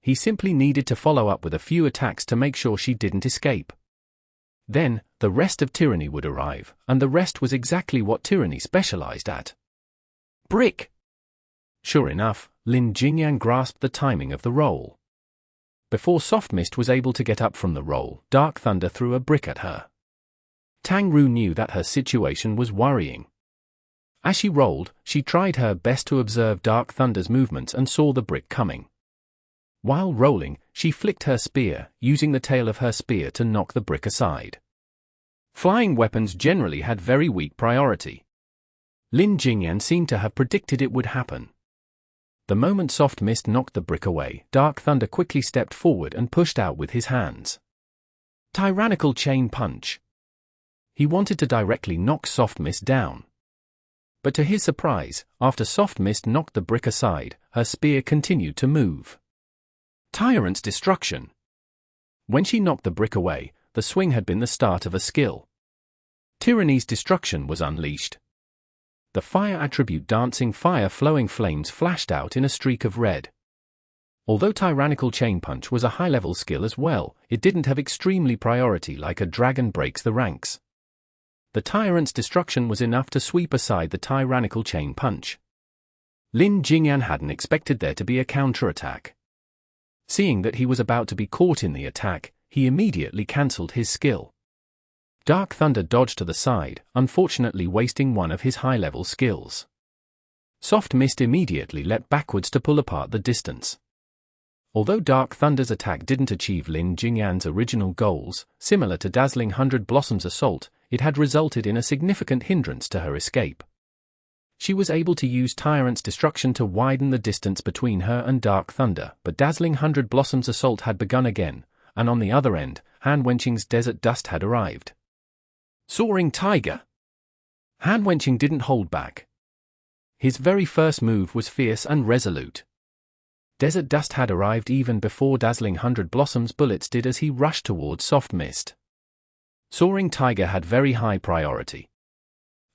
He simply needed to follow up with a few attacks to make sure she didn't escape. Then, the rest of Tyranny would arrive, and the rest was exactly what Tyranny specialized at. Brick! Sure enough, Lin Jingyan grasped the timing of the roll. Before Soft Mist was able to get up from the roll, Dark Thunder threw a brick at her. Tang Ru knew that her situation was worrying. As she rolled, she tried her best to observe Dark Thunder's movements and saw the brick coming. While rolling, she flicked her spear, using the tail of her spear to knock the brick aside. Flying weapons generally had very weak priority. Lin Jingyan seemed to have predicted it would happen. The moment Soft Mist knocked the brick away, Dark Thunder quickly stepped forward and pushed out with his hands. Tyrannical Chain Punch. He wanted to directly knock Soft Mist down. But to his surprise, after Soft Mist knocked the brick aside, her spear continued to move. Tyrant's Destruction. When she knocked the brick away, the swing had been the start of a skill. Tyranny's Destruction was unleashed. The fire attribute Dancing Fire Flowing Flames flashed out in a streak of red. Although Tyrannical Chain Punch was a high-level skill as well, it didn't have extremely priority like a dragon breaks the ranks. The Tyrant's Destruction was enough to sweep aside the Tyrannical Chain Punch. Lin Jingyan hadn't expected there to be a counterattack. Seeing that he was about to be caught in the attack, he immediately cancelled his skill. Dark Thunder dodged to the side, unfortunately wasting one of his high-level skills. Soft Mist immediately leapt backwards to pull apart the distance. Although Dark Thunder's attack didn't achieve Lin Jingyan's original goals, similar to Dazzling 100 Blossoms Assault, it had resulted in a significant hindrance to her escape. She was able to use Tyrant's destruction to widen the distance between her and Dark Thunder, but Dazzling 100 Blossoms' assault had begun again, and on the other end, Han Wenqing's Desert Dust had arrived. Soaring Tiger! Han Wenqing didn't hold back. His very first move was fierce and resolute. Desert Dust had arrived even before Dazzling 100 Blossoms' bullets did as he rushed towards Soft Mist. Soaring Tiger had very high priority.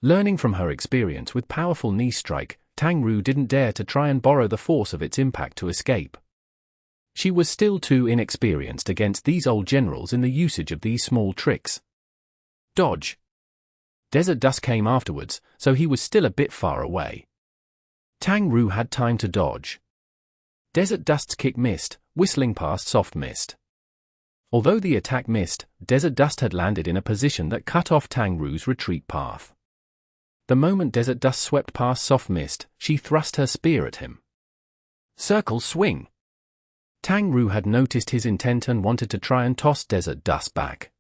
Learning from her experience with powerful knee strike, Tang Ru didn't dare to try and borrow the force of its impact to escape. She was still too inexperienced against these old generals in the usage of these small tricks. Dodge. Desert Dust came afterwards, so he was still a bit far away. Tang Ru had time to dodge. Desert Dust's kick missed, whistling past Soft Mist. Although the attack missed, Desert Dust had landed in a position that cut off Tang Ru's retreat path. The moment Desert Dust swept past Soft Mist, she thrust her spear at him. Circle Swing. Tang Ru had noticed his intent and wanted to try and toss Desert Dust back.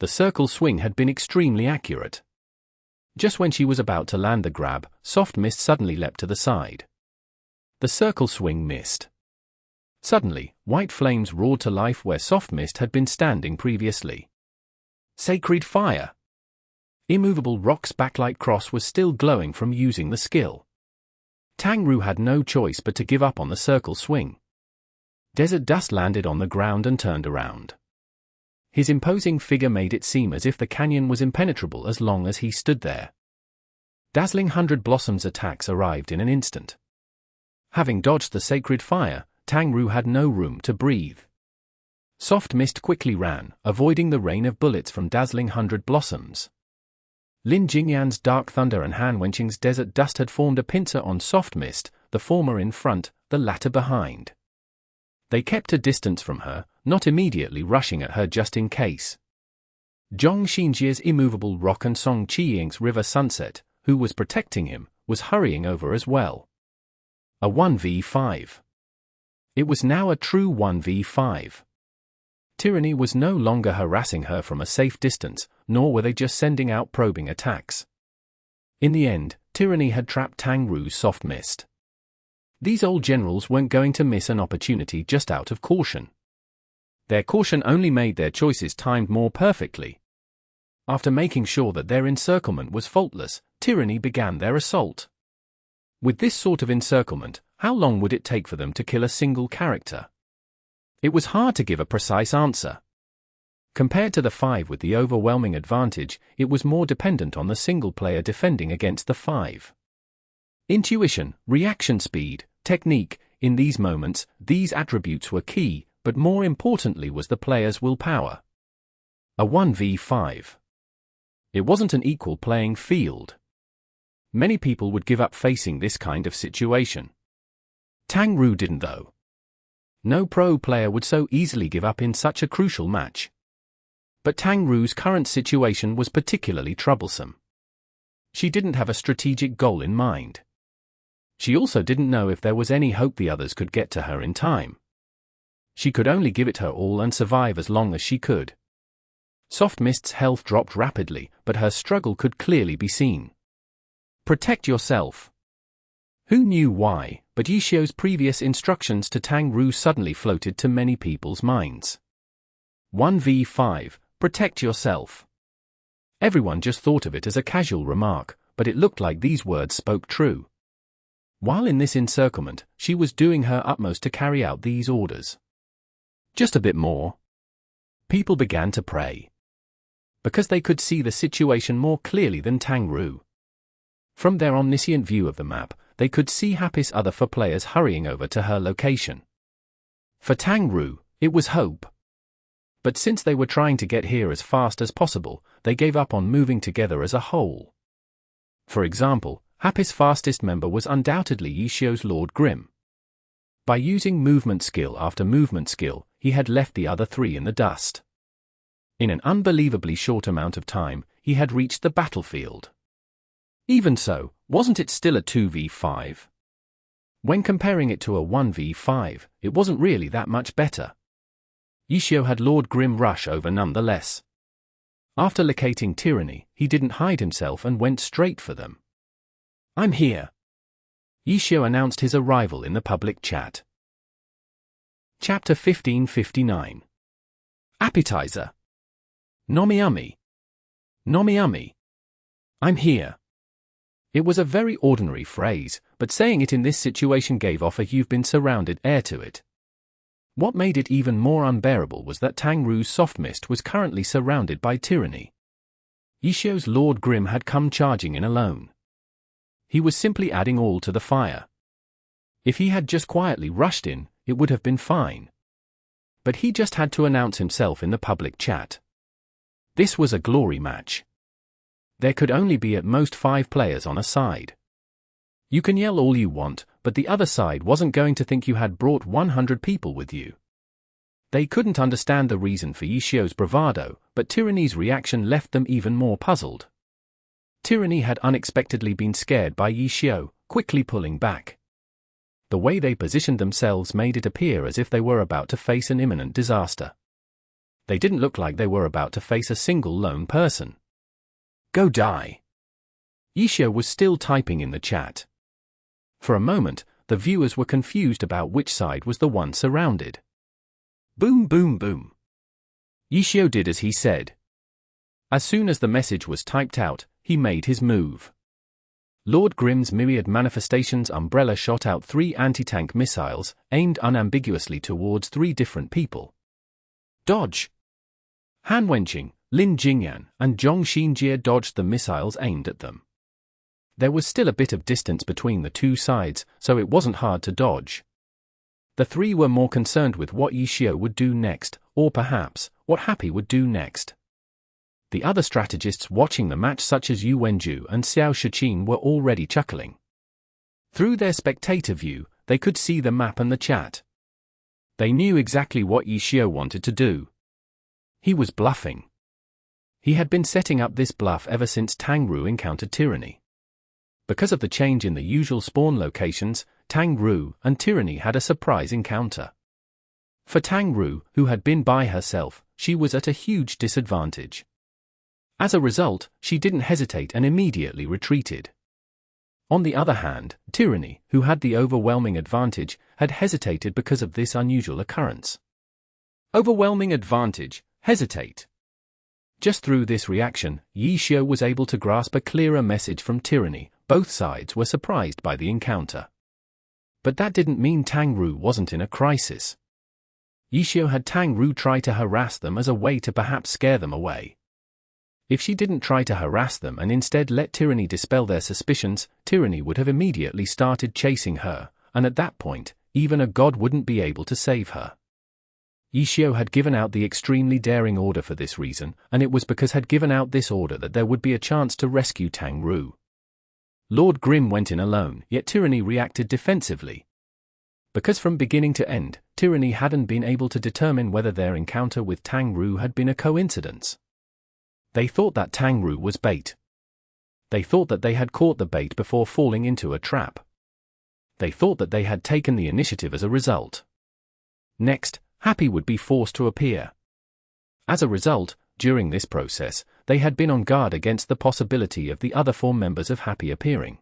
The circle swing had been extremely accurate. Just when she was about to land the grab, Soft Mist suddenly leapt to the side. The circle swing missed. Suddenly, white flames roared to life where Soft Mist had been standing previously. Sacred Fire! Immovable Rock's backlight cross was still glowing from using the skill. Tang Ru had no choice but to give up on the circle swing. Desert Dust landed on the ground and turned around. His imposing figure made it seem as if the canyon was impenetrable as long as he stood there. Dazzling 100 Blossoms' attacks arrived in an instant. Having dodged the Sacred Fire, Tang Ru had no room to breathe. Soft Mist quickly ran, avoiding the rain of bullets from Dazzling 100 Blossoms. Lin Jingyan's Dark Thunder and Han Wenqing's Desert Dust had formed a pincer on Soft Mist, the former in front, the latter behind. They kept a distance from her, not immediately rushing at her just in case. Zhong Xinjie's immovable rock and Song Qiying's River Sunset, who was protecting him, was hurrying over as well. A 1v5. It was now a true 1v5. Tyranny was no longer harassing her from a safe distance, nor were they just sending out probing attacks. In the end, Tyranny had trapped Tang Ru's Soft Mist. These old generals weren't going to miss an opportunity just out of caution. Their caution only made their choices timed more perfectly. After making sure that their encirclement was faultless, Tyranny began their assault. With this sort of encirclement, how long would it take for them to kill a single character? It was hard to give a precise answer. Compared to the 5 with the overwhelming advantage, it was more dependent on the single player defending against the 5. Intuition, reaction speed, technique, in these moments, these attributes were key, but more importantly was the player's willpower. A 1v5. It wasn't an equal playing field. Many people would give up facing this kind of situation. Tang Ru didn't though. No pro player would so easily give up in such a crucial match. But Tang Ru's current situation was particularly troublesome. She didn't have a strategic goal in mind. She also didn't know if there was any hope the others could get to her in time. She could only give it her all and survive as long as she could. Soft Mist's health dropped rapidly, but her struggle could clearly be seen. Protect yourself. Who knew why, but Yishio's previous instructions to Tang Ru suddenly floated to many people's minds. 1v5, protect yourself. Everyone just thought of it as a casual remark, but it looked like these words spoke true. While in this encirclement, she was doing her utmost to carry out these orders. Just a bit more. People began to pray. Because they could see the situation more clearly than Tang Ru. From their omniscient view of the map, they could see Happy's other 4 players hurrying over to her location. For Tang Ru, it was hope. But since they were trying to get here as fast as possible, they gave up on moving together as a whole. For example, Happy's fastest member was undoubtedly Yishio's Lord Grim. By using movement skill after movement skill, he had left the other 3 in the dust. In an unbelievably short amount of time, he had reached the battlefield. Even so, wasn't it still a 2v5? When comparing it to a 1v5, it wasn't really that much better. Yishio had Lord Grim rush over nonetheless. After locating Tyranny, he didn't hide himself and went straight for them. I'm here. Yishio announced his arrival in the public chat. Chapter 1559. Appetizer. Nomiami. Nomiami. I'm here. It was a very ordinary phrase, but saying it in this situation gave off a "you've been surrounded" air to it. What made it even more unbearable was that Tangru's soft mist was currently surrounded by Tyranny. Yishio's Lord Grim had come charging in alone. He was simply adding oil to the fire. If he had just quietly rushed in, it would have been fine. But he just had to announce himself in the public chat. This was a glory match. There could only be at most 5 players on a side. You can yell all you want, but the other side wasn't going to think you had brought 100 people with you. They couldn't understand the reason for Yishio's bravado, but Tyranny's reaction left them even more puzzled. Tyranny had unexpectedly been scared by Yishio, quickly pulling back. The way they positioned themselves made it appear as if they were about to face an imminent disaster. They didn't look like they were about to face a single lone person. Go die. Yishio was still typing in the chat. For a moment, the viewers were confused about which side was the one surrounded. Boom, boom, boom. Yishio did as he said. As soon as the message was typed out, he made his move. Lord Grim's myriad manifestations umbrella shot out 3 anti-tank missiles, aimed unambiguously towards 3 different people. Dodge! Han Wenqing, Lin Jingyan, and Zhong Xinjie dodged the missiles aimed at them. There was still a bit of distance between the 2 sides, so it wasn't hard to dodge. The 3 were more concerned with what Yishio would do next, or perhaps, what Happy would do next. The other strategists watching the match, such as Yu Wenju and Xiao Shiqin, were already chuckling. Through their spectator view, they could see the map and the chat. They knew exactly what Yishio wanted to do. He was bluffing. He had been setting up this bluff ever since Tangru encountered Tyranny. Because of the change in the usual spawn locations, Tangru and Tyranny had a surprise encounter. For Tangru, who had been by herself, she was at a huge disadvantage. As a result, she didn't hesitate and immediately retreated. On the other hand, Tyranny, who had the overwhelming advantage, had hesitated because of this unusual occurrence. Overwhelming advantage, hesitate. Just through this reaction, Yishio was able to grasp a clearer message from Tyranny. Both sides were surprised by the encounter. But that didn't mean Tangru wasn't in a crisis. Yishio had Tangru try to harass them as a way to perhaps scare them away. If she didn't try to harass them and instead let Tyranny dispel their suspicions, Tyranny would have immediately started chasing her, and at that point, even a god wouldn't be able to save her. Yishio had given out the extremely daring order for this reason, and it was because had given out this order that there would be a chance to rescue Tangru. Lord Grim went in alone, yet Tyranny reacted defensively. Because from beginning to end, Tyranny hadn't been able to determine whether their encounter with Tangru had been a coincidence. They thought that Tangru was bait. They thought that they had caught the bait before falling into a trap. They thought that they had taken the initiative as a result. Next, Happy would be forced to appear. As a result, during this process, they had been on guard against the possibility of the other 4 members of Happy appearing.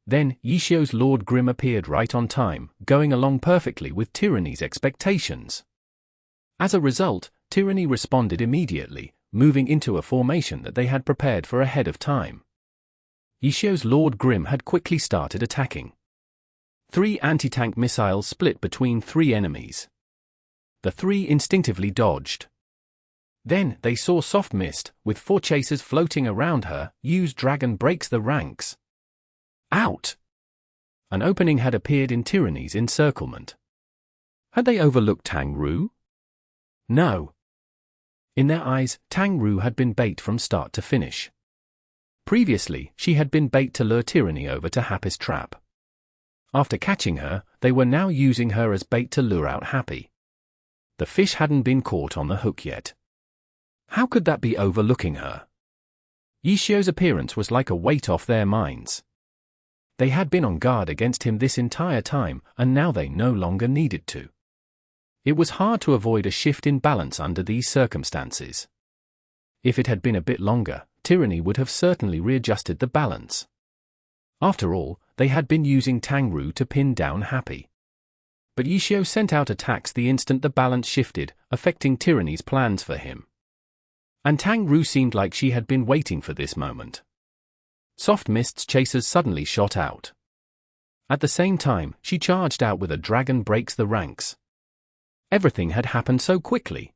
Then, Yishio's Lord Grim appeared right on time, going along perfectly with Tyranny's expectations. As a result, Tyranny responded immediately, moving into a formation that they had prepared for ahead of time. Yishio's Lord Grim had quickly started attacking. 3 anti-tank missiles split between 3 enemies. The 3 instinctively dodged. Then, they saw Soft Mist, with 4 chasers floating around her, use Dragon breaks the ranks. Out! An opening had appeared in Tyranny's encirclement. Had they overlooked Tangru? No. In their eyes, Tangru had been bait from start to finish. Previously, she had been bait to lure Tyranny over to Happy's trap. After catching her, they were now using her as bait to lure out Happy. The fish hadn't been caught on the hook yet. How could that be overlooking her? Yishio's appearance was like a weight off their minds. They had been on guard against him this entire time, and now they no longer needed to. It was hard to avoid a shift in balance under these circumstances. If it had been a bit longer, Tyranny would have certainly readjusted the balance. After all, they had been using Tangru to pin down Happy. But Yishio sent out attacks the instant the balance shifted, affecting Tyranny's plans for him. And Tangru seemed like she had been waiting for this moment. Soft Mist's chasers suddenly shot out. At the same time, she charged out with a dragon breaks the ranks. Everything had happened so quickly.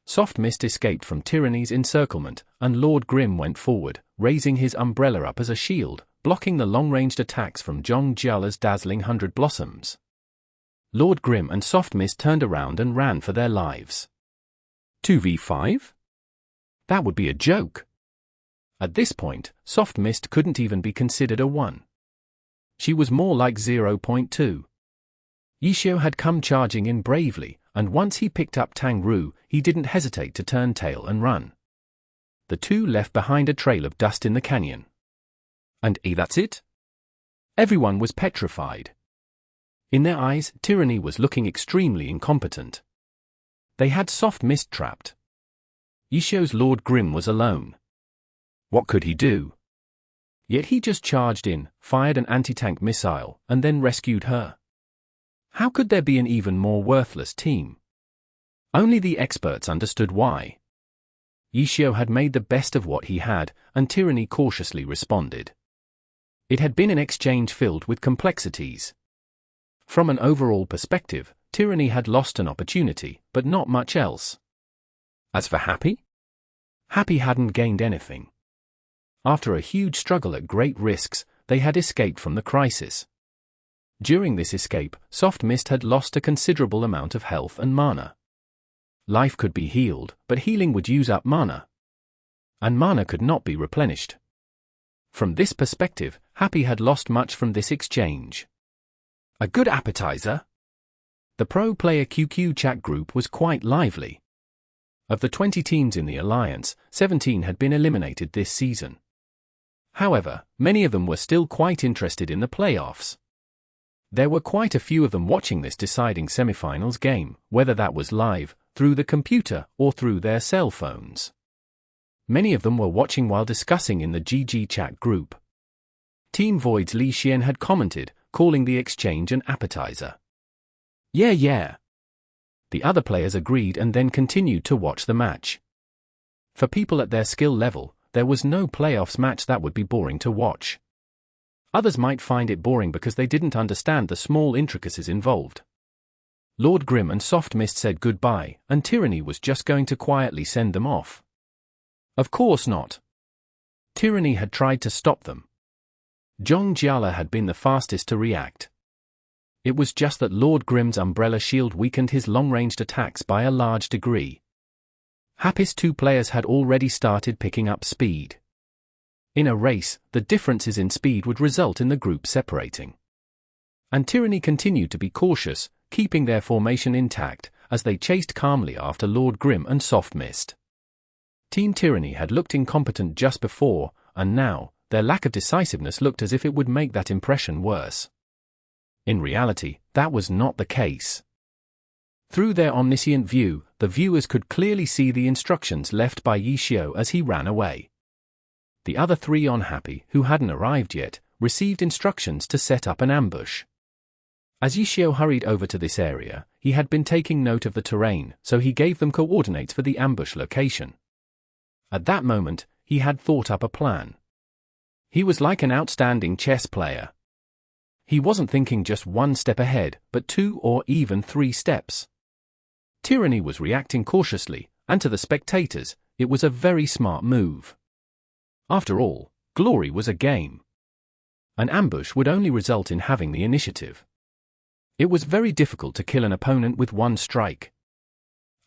Soft Mist escaped from Tyranny's encirclement, and Lord Grim went forward, raising his umbrella up as a shield, blocking the long-ranged attacks from Jingyan's dazzling 100 blossoms. Lord Grim and Soft Mist turned around and ran for their lives. 2v5? That would be a joke. At this point, Soft Mist couldn't even be considered a 1. She was more like 0.2. Yishio had come charging in bravely, and once he picked up Tangru, he didn't hesitate to turn tail and run. The two left behind a trail of dust in the canyon. And that's it? Everyone was petrified. In their eyes, Tyranny was looking extremely incompetent. They had Soft Mist trapped. Yishio's Lord Grim was alone. What could he do? Yet he just charged in, fired an anti-tank missile, and then rescued her. How could there be an even more worthless team? Only the experts understood why. Yishio had made the best of what he had, and Tyranny cautiously responded. It had been an exchange filled with complexities. From an overall perspective, Tyranny had lost an opportunity, but not much else. As for Happy? Happy hadn't gained anything. After a huge struggle at great risks, they had escaped from the crisis. During this escape, Soft Mist had lost a considerable amount of health and mana. Life could be healed, but healing would use up mana. And mana could not be replenished. From this perspective, Happy had lost much from this exchange. A good appetizer? The pro player QQ chat group was quite lively. Of the 20 teams in the alliance, 17 had been eliminated this season. However, many of them were still quite interested in the playoffs. There were quite a few of them watching this deciding semifinals game, whether that was live, through the computer, or through their cell phones. Many of them were watching while discussing in the GG chat group. Team Void's Li Xian had commented, calling the exchange an appetizer. Yeah. The other players agreed and then continued to watch the match. For people at their skill level, there was no playoffs match that would be boring to watch. Others might find it boring because they didn't understand the small intricacies involved. Lord Grim and Soft Mist said goodbye, and Tyranny was just going to quietly send them off. Of course not. Tyranny had tried to stop them. Jingyan had been the fastest to react. It was just that Lord Grim's umbrella shield weakened his long-ranged attacks by a large degree. Happy's two players had already started picking up speed. In a race, the differences in speed would result in the group separating. And Tyranny continued to be cautious, keeping their formation intact, as they chased calmly after Lord Grim and Soft Mist. Team Tyranny had looked incompetent just before, and now, their lack of decisiveness looked as if it would make that impression worse. In reality, that was not the case. Through their omniscient view, the viewers could clearly see the instructions left by Yishio as he ran away. The other three unhappy, who hadn't arrived yet, received instructions to set up an ambush. As Yishio hurried over to this area, he had been taking note of the terrain, so he gave them coordinates for the ambush location. At that moment, he had thought up a plan. He was like an outstanding chess player. He wasn't thinking just one step ahead, but 2 or even 3 steps. Tyranny was reacting cautiously, and to the spectators, it was a very smart move. After all, glory was a game. An ambush would only result in having the initiative. It was very difficult to kill an opponent with one strike.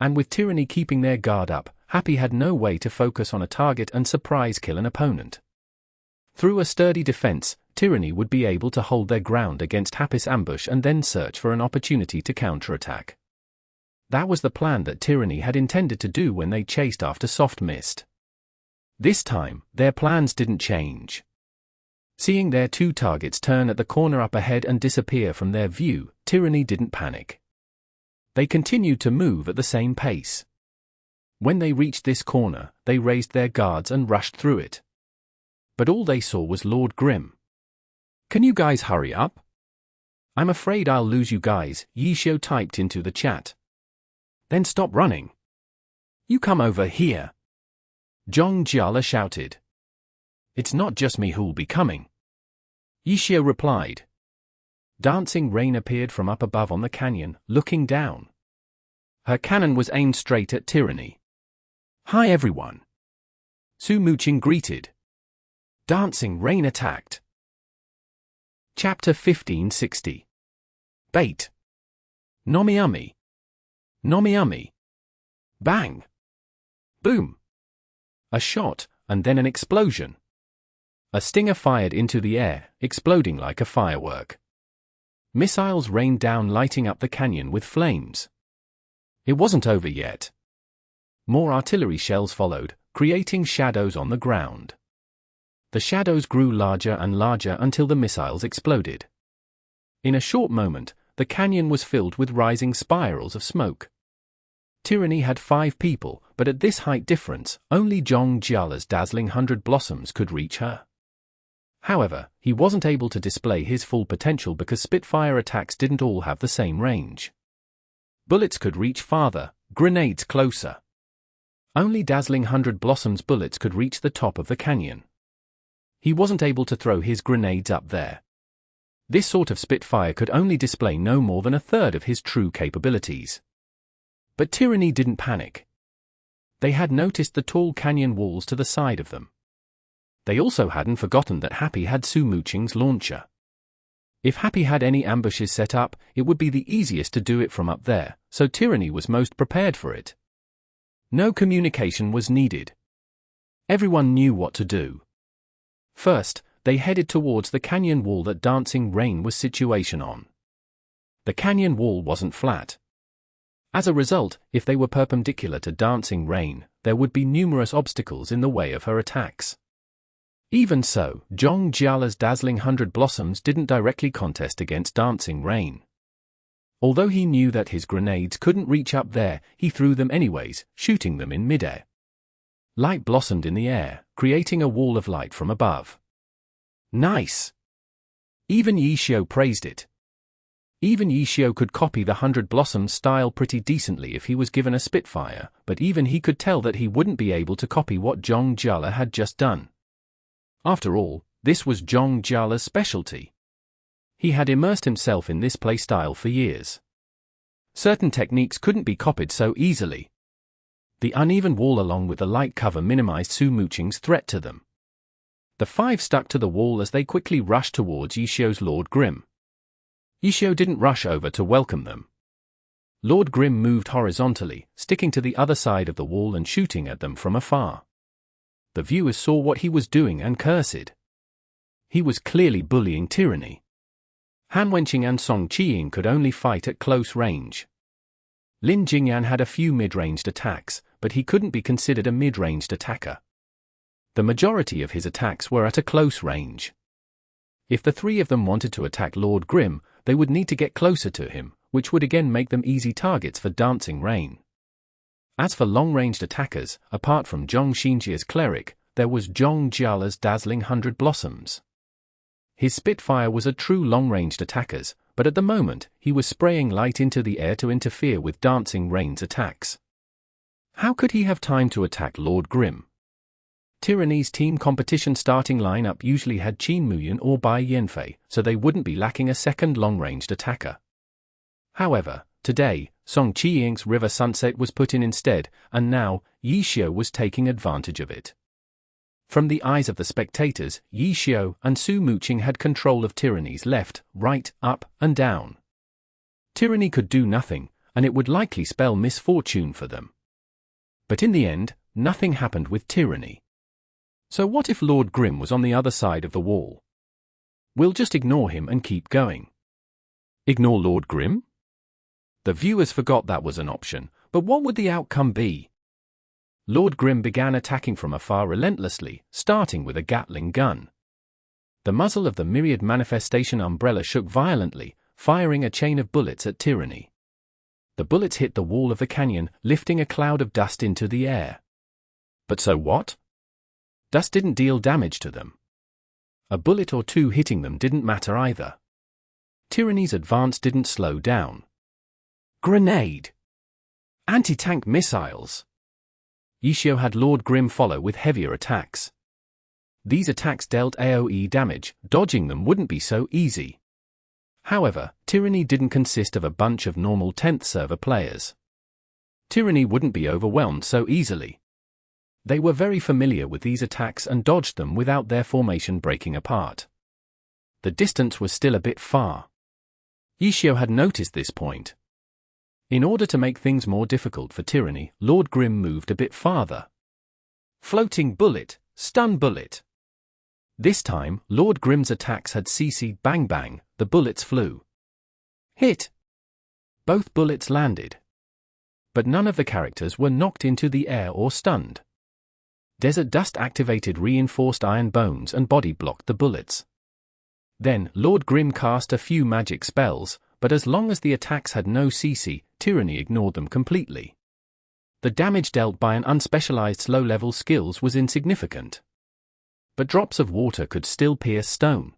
And with Tyranny keeping their guard up, Happy had no way to focus on a target and surprise kill an opponent. Through a sturdy defense, Tyranny would be able to hold their ground against Happy's ambush and then search for an opportunity to counterattack. That was the plan that Tyranny had intended to do when they chased after Soft Mist. This time, their plans didn't change. Seeing their 2 targets turn at the corner up ahead and disappear from their view, Tyranny didn't panic. They continued to move at the same pace. When they reached this corner, they raised their guards and rushed through it. But all they saw was Lord Grim. Can you guys hurry up? I'm afraid I'll lose you guys, Yishio typed into the chat. Then stop running. You come over here. Jingyan shouted. It's not just me who'll be coming. Yishio replied. Dancing Rain appeared from up above on the canyon, looking down. Her cannon was aimed straight at Tyranny. Hi everyone. Su Muqing greeted. Dancing Rain attacked. Chapter 1560. Bait. Nomiumi. Nomiumi. Bang. Boom. A shot, and then an explosion. A stinger fired into the air, exploding like a firework. Missiles rained down, lighting up the canyon with flames. It wasn't over yet. More artillery shells followed, creating shadows on the ground. The shadows grew larger and larger until the missiles exploded. In a short moment, the canyon was filled with rising spirals of smoke. Tyranny had 5 people, but at this height difference, only Jingyan's dazzling 100 blossoms could reach her. However, he wasn't able to display his full potential because Spitfire attacks didn't all have the same range. Bullets could reach farther, grenades closer. Only dazzling 100 blossoms bullets could reach the top of the canyon. He wasn't able to throw his grenades up there. This sort of Spitfire could only display no more than a third of his true capabilities. But Tyranny didn't panic. They had noticed the tall canyon walls to the side of them. They also hadn't forgotten that Happy had Su Muqing's launcher. If Happy had any ambushes set up, it would be the easiest to do it from up there, so Tyranny was most prepared for it. No communication was needed. Everyone knew what to do. First, they headed towards the canyon wall that Dancing Rain was situated on. The canyon wall wasn't flat. As a result, if they were perpendicular to Dancing Rain, there would be numerous obstacles in the way of her attacks. Even so, Jingyan's dazzling 100 blossoms didn't directly contest against Dancing Rain. Although he knew that his grenades couldn't reach up there, he threw them anyways, shooting them in midair. Light blossomed in the air, creating a wall of light from above. Nice! Even Yishio praised it. Even Yishio could copy the 100 Blossoms style pretty decently if he was given a Spitfire, but even he could tell that he wouldn't be able to copy what Jingyan had just done. After all, this was Jingyan's specialty. He had immersed himself in this playstyle for years. Certain techniques couldn't be copied so easily. The uneven wall along with the light cover minimized Su Muqing's threat to them. The 5 stuck to the wall as they quickly rushed towards Yishio's Lord Grim. Yishio didn't rush over to welcome them. Lord Grim moved horizontally, sticking to the other side of the wall and shooting at them from afar. The viewers saw what he was doing and cursed. He was clearly bullying Tyranny. Han Wenqing and Song Qiying could only fight at close range. Lin Jingyan had a few mid-ranged attacks, but he couldn't be considered a mid-ranged attacker. The majority of his attacks were at a close range. If the 3 of them wanted to attack Lord Grim, they would need to get closer to him, which would again make them easy targets for Dancing Rain. As for long-ranged attackers, apart from Zhong Xinjia's Cleric, there was Jingyan's dazzling 100 Blossoms. His Spitfire was a true long-ranged attacker, but at the moment, he was spraying light into the air to interfere with Dancing Rain's attacks. How could he have time to attack Lord Grim? Tyranny's team competition starting lineup usually had Qin Muyan or Bai Yanfei, so they wouldn't be lacking a second long-ranged attacker. However, today, Song Qiying's River Sunset was put in instead, and now, Yishio was taking advantage of it. From the eyes of the spectators, Yishio and Su Muqing had control of Tyranny's left, right, up, and down. Tyranny could do nothing, and it would likely spell misfortune for them. But in the end, nothing happened with Tyranny. So what if Lord Grim was on the other side of the wall? We'll just ignore him and keep going. Ignore Lord Grim? The viewers forgot that was an option, but what would the outcome be? Lord Grim began attacking from afar relentlessly, starting with a Gatling gun. The muzzle of the myriad manifestation umbrella shook violently, firing a chain of bullets at Tyranny. The bullets hit the wall of the canyon, lifting a cloud of dust into the air. But so what? Dust didn't deal damage to them. A bullet or two hitting them didn't matter either. Tyranny's advance didn't slow down. Grenade! Anti-tank missiles! Ishio had Lord Grim follow with heavier attacks. These attacks dealt AoE damage, dodging them wouldn't be so easy. However, Tyranny didn't consist of a bunch of normal 10th server players. Tyranny wouldn't be overwhelmed so easily. They were very familiar with these attacks and dodged them without their formation breaking apart. The distance was still a bit far. Ishio had noticed this point. In order to make things more difficult for Tyranny, Lord Grim moved a bit farther. Floating bullet, stun bullet. This time, Lord Grim's attacks had CC'd. Bang bang, the bullets flew. Hit! Both bullets landed. But none of the characters were knocked into the air or stunned. Desert Dust activated reinforced iron bones and body blocked the bullets. Then, Lord Grim cast a few magic spells, but as long as the attacks had no CC, Tyranny ignored them completely. The damage dealt by an unspecialized low-level skills was insignificant. But drops of water could still pierce stone.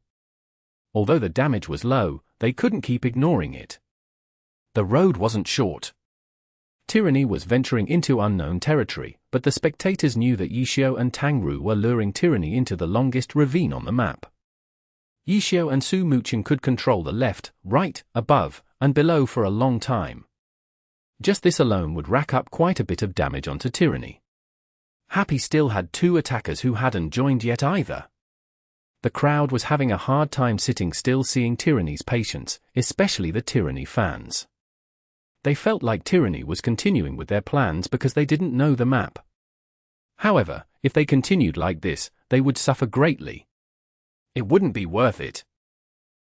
Although the damage was low, they couldn't keep ignoring it. The road wasn't short. Tyranny was venturing into unknown territory, but the spectators knew that Ishio and Tangru were luring Tyranny into the longest ravine on the map. Ishio and Su Muchen could control the left, right, above, and below for a long time. Just this alone would rack up quite a bit of damage onto Tyranny. Happy still had two attackers who hadn't joined yet either. The crowd was having a hard time sitting still seeing Tyranny's patience, especially the Tyranny fans. They felt like Tyranny was continuing with their plans because they didn't know the map. However, if they continued like this, they would suffer greatly. It wouldn't be worth it.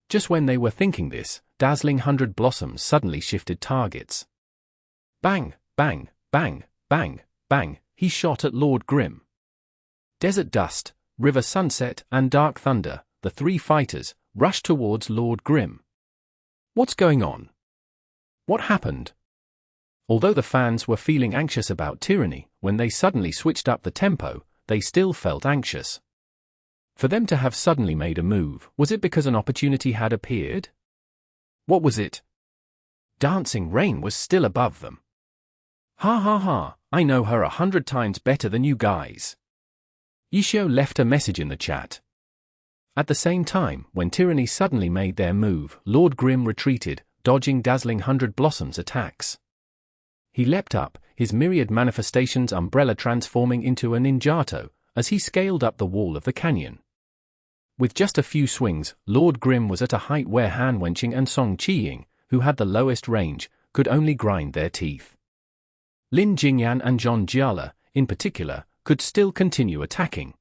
Just when they were thinking this, dazzling 100 blossoms suddenly shifted targets. Bang, bang, bang, bang, bang, he shot at Lord Grim. Desert Dust, River Sunset, and Dark Thunder, the three fighters, rushed towards Lord Grim. What's going on? What happened? Although the fans were feeling anxious about Tyranny, when they suddenly switched up the tempo, they still felt anxious. For them to have suddenly made a move, was it because an opportunity had appeared? What was it? Dancing Rain was still above them. Ha ha ha, I know her 100 times better than you guys. Ishio left a message in the chat. At the same time, when Tyranny suddenly made their move, Lord Grim retreated, dodging dazzling 100 blossoms attacks. He leapt up, his myriad manifestations umbrella transforming into a ninjato, as he scaled up the wall of the canyon. With just a few swings, Lord Grim was at a height where Han Wenqing and Song Qiying, who had the lowest range, could only grind their teeth. Lin Jingyan and Zhong Jiala, in particular, could still continue attacking.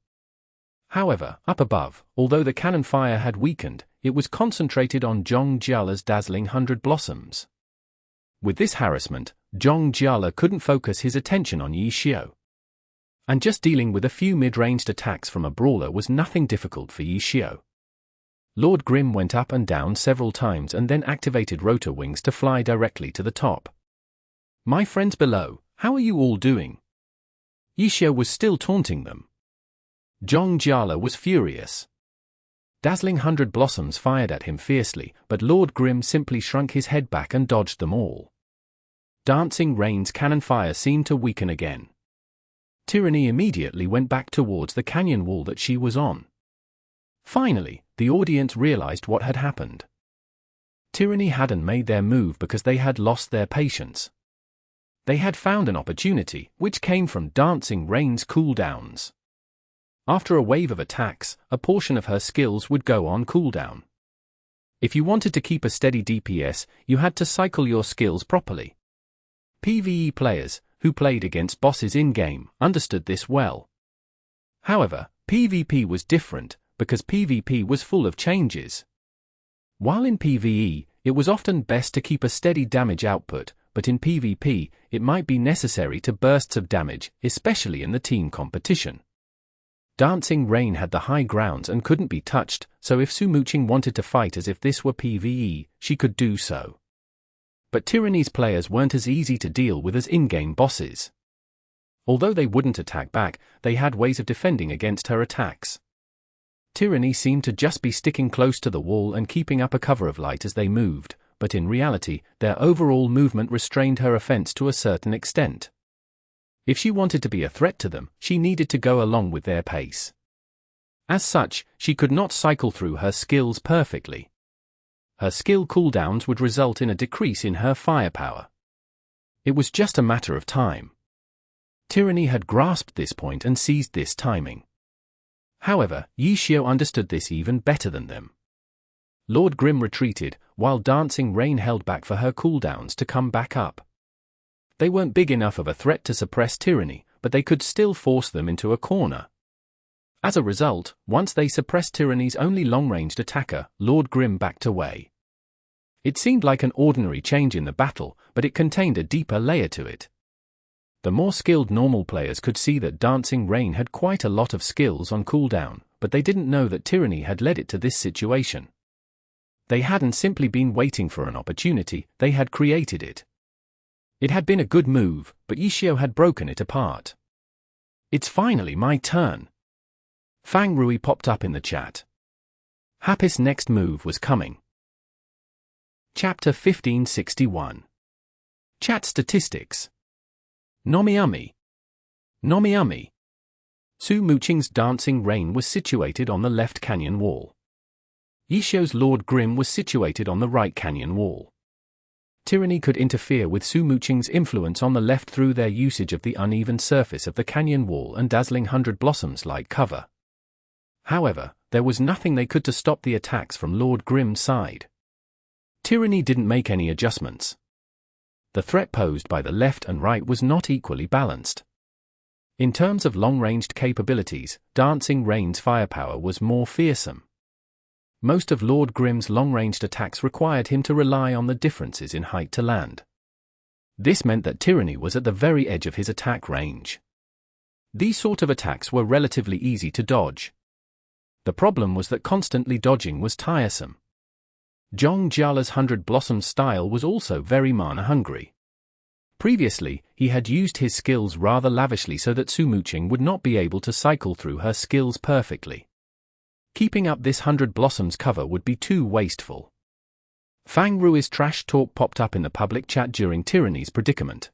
However, up above, although the cannon fire had weakened, it was concentrated on Zhong Jiala's dazzling 100 blossoms. With this harassment, Zhong Jiala couldn't focus his attention on Ishio. And just dealing with a few mid-ranged attacks from a brawler was nothing difficult for Ishio. Lord Grim went up and down several times and then activated rotor wings to fly directly to the top. My friends below, how are you all doing? Ishio was still taunting them. Zhong Jiala was furious. Dazzling 100 blossoms fired at him fiercely, but Lord Grim simply shrunk his head back and dodged them all. Dancing Rain's cannon fire seemed to weaken again. Tyranny immediately went back towards the canyon wall that she was on. Finally, the audience realized what had happened. Tyranny hadn't made their move because they had lost their patience. They had found an opportunity, which came from Dancing Rain's cooldowns. After a wave of attacks, a portion of her skills would go on cooldown. If you wanted to keep a steady DPS, you had to cycle your skills properly. PvE players, who played against bosses in-game, understood this well. However, PvP was different, because PvP was full of changes. While in PvE, it was often best to keep a steady damage output, but in PvP, it might be necessary to bursts of damage, especially in the team competition. Dancing Rain had the high grounds and couldn't be touched, so if Su Muchen wanted to fight as if this were PvE, she could do so. But Tyranny's players weren't as easy to deal with as in-game bosses. Although they wouldn't attack back, they had ways of defending against her attacks. Tyranny seemed to just be sticking close to the wall and keeping up a cover of light as they moved, but in reality, their overall movement restrained her offense to a certain extent. If she wanted to be a threat to them, she needed to go along with their pace. As such, she could not cycle through her skills perfectly. Her skill cooldowns would result in a decrease in her firepower. It was just a matter of time. Tyranny had grasped this point and seized this timing. However, Yishio understood this even better than them. Lord Grim retreated, while Dancing Rain held back for her cooldowns to come back up. They weren't big enough of a threat to suppress Tyranny, but they could still force them into a corner. As a result, once they suppressed Tyranny's only long-ranged attacker, Lord Grim backed away. It seemed like an ordinary change in the battle, but it contained a deeper layer to it. The more skilled normal players could see that Dancing Rain had quite a lot of skills on cooldown, but they didn't know that Tyranny had led it to this situation. They hadn't simply been waiting for an opportunity, they had created it. It had been a good move, but Yishio had broken it apart. "It's finally my turn." Fang Rui popped up in the chat. Happy's next move was coming. Chapter 1561. Chat Statistics. Nomiami. Nomiami. Su Muqing's Dancing Rain was situated on the left canyon wall. Yishio's Lord Grim was situated on the right canyon wall. Tyranny could interfere with Su Muqing's influence on the left through their usage of the uneven surface of the canyon wall and dazzling 100 Blossoms-like cover. However, there was nothing they could to stop the attacks from Lord Grim's side. Tyranny didn't make any adjustments. The threat posed by the left and right was not equally balanced. In terms of long-ranged capabilities, Dancing Rain's firepower was more fearsome. Most of Lord Grim's long-ranged attacks required him to rely on the differences in height to land. This meant that Tyranny was at the very edge of his attack range. These sort of attacks were relatively easy to dodge. The problem was that constantly dodging was tiresome. Zhong Jiala's 100 Blossoms style was also very mana-hungry. Previously, he had used his skills rather lavishly so that Su Muqing would not be able to cycle through her skills perfectly. Keeping up this 100 Blossoms cover would be too wasteful. Fang Rui's trash talk popped up in the public chat during Tyranny's predicament.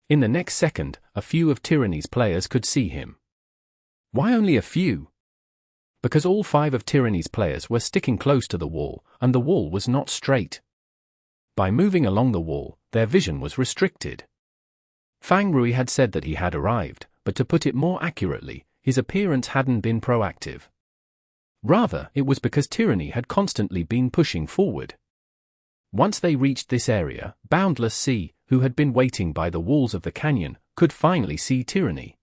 In the next second, a few of Tyranny's players could see him. Why only a few? Because all 5 of Tyranny's players were sticking close to the wall, and the wall was not straight. By moving along the wall, their vision was restricted. Fang Rui had said that he had arrived, but to put it more accurately, his appearance hadn't been proactive. Rather, it was because Tyranny had constantly been pushing forward. Once they reached this area, Boundless Sea, who had been waiting by the walls of the canyon, could finally see Tyranny.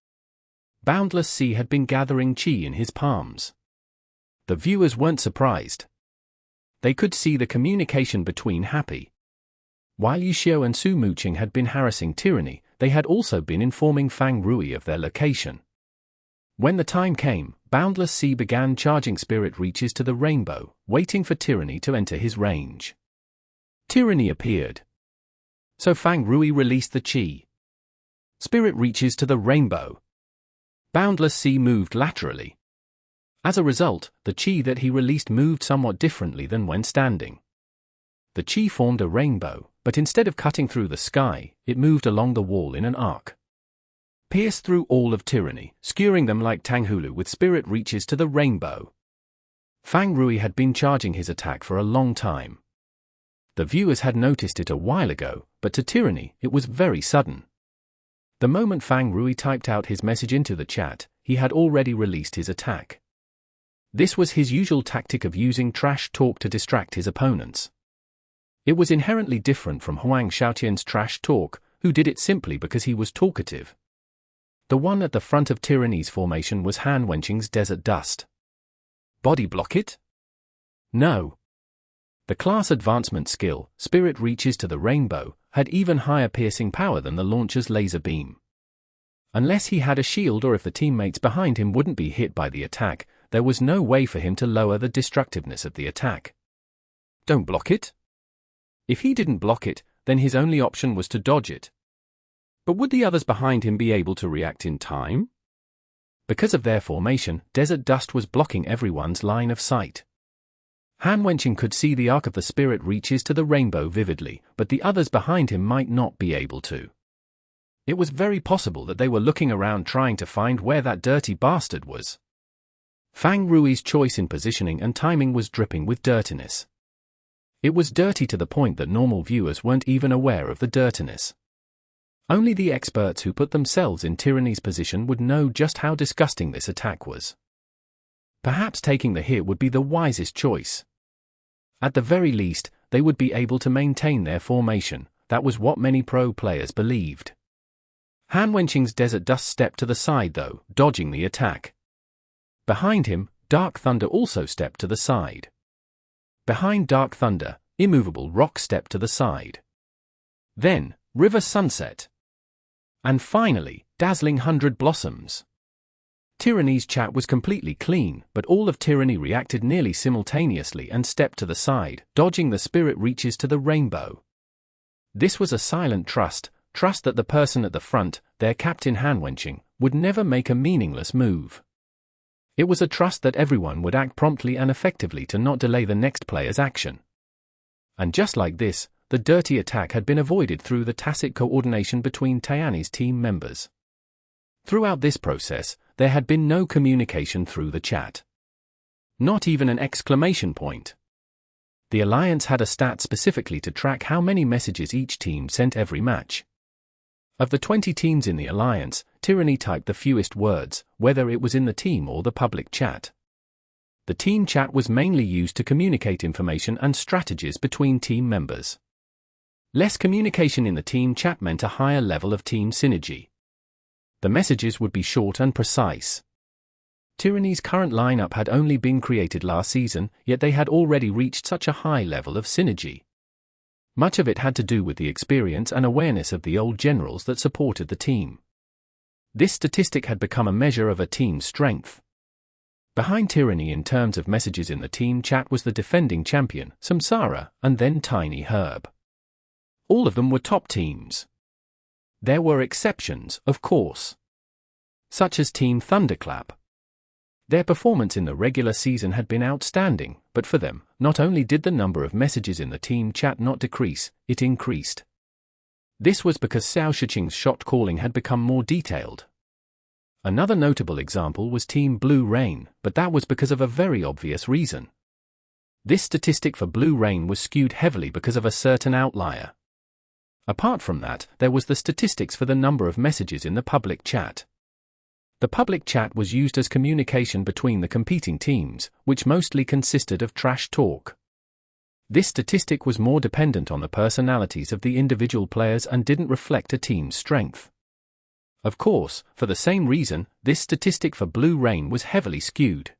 Boundless Sea had been gathering chi in his palms. The viewers weren't surprised. They could see the communication between Happy. While Yishio and Su Muqing had been harassing Tyranny, they had also been informing Fang Rui of their location. When the time came, Boundless Sea began charging spirit reaches to the rainbow, waiting for Tyranny to enter his range. Tyranny appeared. So Fang Rui released the chi. Spirit reaches to the rainbow. Boundless Sea moved laterally. As a result, the chi that he released moved somewhat differently than when standing. The chi formed a rainbow, but instead of cutting through the sky, it moved along the wall in an arc. Pierced through all of Tyranny, skewering them like Tanghulu with spirit reaches to the rainbow. Fang Rui had been charging his attack for a long time. The viewers had noticed it a while ago, but to Tyranny, it was very sudden. The moment Fang Rui typed out his message into the chat, he had already released his attack. This was his usual tactic of using trash talk to distract his opponents. It was inherently different from Huang Xiaotian's trash talk, who did it simply because he was talkative. The one at the front of Tyranny's formation was Han Wenqing's Desert Dust. Body block it? No. The class advancement skill, Spirit Reaches to the Rainbow, had even higher piercing power than the launcher's laser beam. Unless he had a shield or if the teammates behind him wouldn't be hit by the attack, there was no way for him to lower the destructiveness of the attack. Don't block it? If he didn't block it, then his only option was to dodge it. But would the others behind him be able to react in time? Because of their formation, desert dust was blocking everyone's line of sight. Han Wenqing could see the arc of the spirit reaches to the rainbow vividly, but the others behind him might not be able to. It was very possible that they were looking around trying to find where that dirty bastard was. Fang Rui's choice in positioning and timing was dripping with dirtiness. It was dirty to the point that normal viewers weren't even aware of the dirtiness. Only the experts who put themselves in Tyranny's position would know just how disgusting this attack was. Perhaps taking the hit would be the wisest choice. At the very least, they would be able to maintain their formation. That was what many pro players believed. Han Wenqing's Desert Dust stepped to the side though, dodging the attack. Behind him, Dark Thunder also stepped to the side. Behind Dark Thunder, Immovable Rock stepped to the side. Then, River Sunset. And finally, Dazzling 100 Blossoms. Tyranny's chat was completely clean, but all of Tyranny reacted nearly simultaneously and stepped to the side, dodging the spirit reaches to the rainbow. This was a silent trust that the person at the front, their captain Han Wenqing, would never make a meaningless move. It was a trust that everyone would act promptly and effectively to not delay the next player's action. And just like this, the dirty attack had been avoided through the tacit coordination between Tyranny's team members. Throughout this process, there had been no communication through the chat. Not even an exclamation point. The Alliance had a stat specifically to track how many messages each team sent every match. Of the 20 teams in the Alliance, Tyranny typed the fewest words, whether it was in the team or the public chat. The team chat was mainly used to communicate information and strategies between team members. Less communication in the team chat meant a higher level of team synergy. The messages would be short and precise. Tyranny's current lineup had only been created last season, yet they had already reached such a high level of synergy. Much of it had to do with the experience and awareness of the old generals that supported the team. This statistic had become a measure of a team's strength. Behind Tyranny in terms of messages in the team chat was the defending champion, Samsara, and then Tiny Herb. All of them were top teams. There were exceptions, of course. Such as Team Thunderclap. Their performance in the regular season had been outstanding, but for them, not only did the number of messages in the team chat not decrease, it increased. This was because Xiao Shiqing's shot calling had become more detailed. Another notable example was Team Blue Rain, but that was because of a very obvious reason. This statistic for Blue Rain was skewed heavily because of a certain outlier. Apart from that, there was the statistics for the number of messages in the public chat. The public chat was used as communication between the competing teams, which mostly consisted of trash talk. This statistic was more dependent on the personalities of the individual players and didn't reflect a team's strength. Of course, for the same reason, this statistic for Blue Rain was heavily skewed.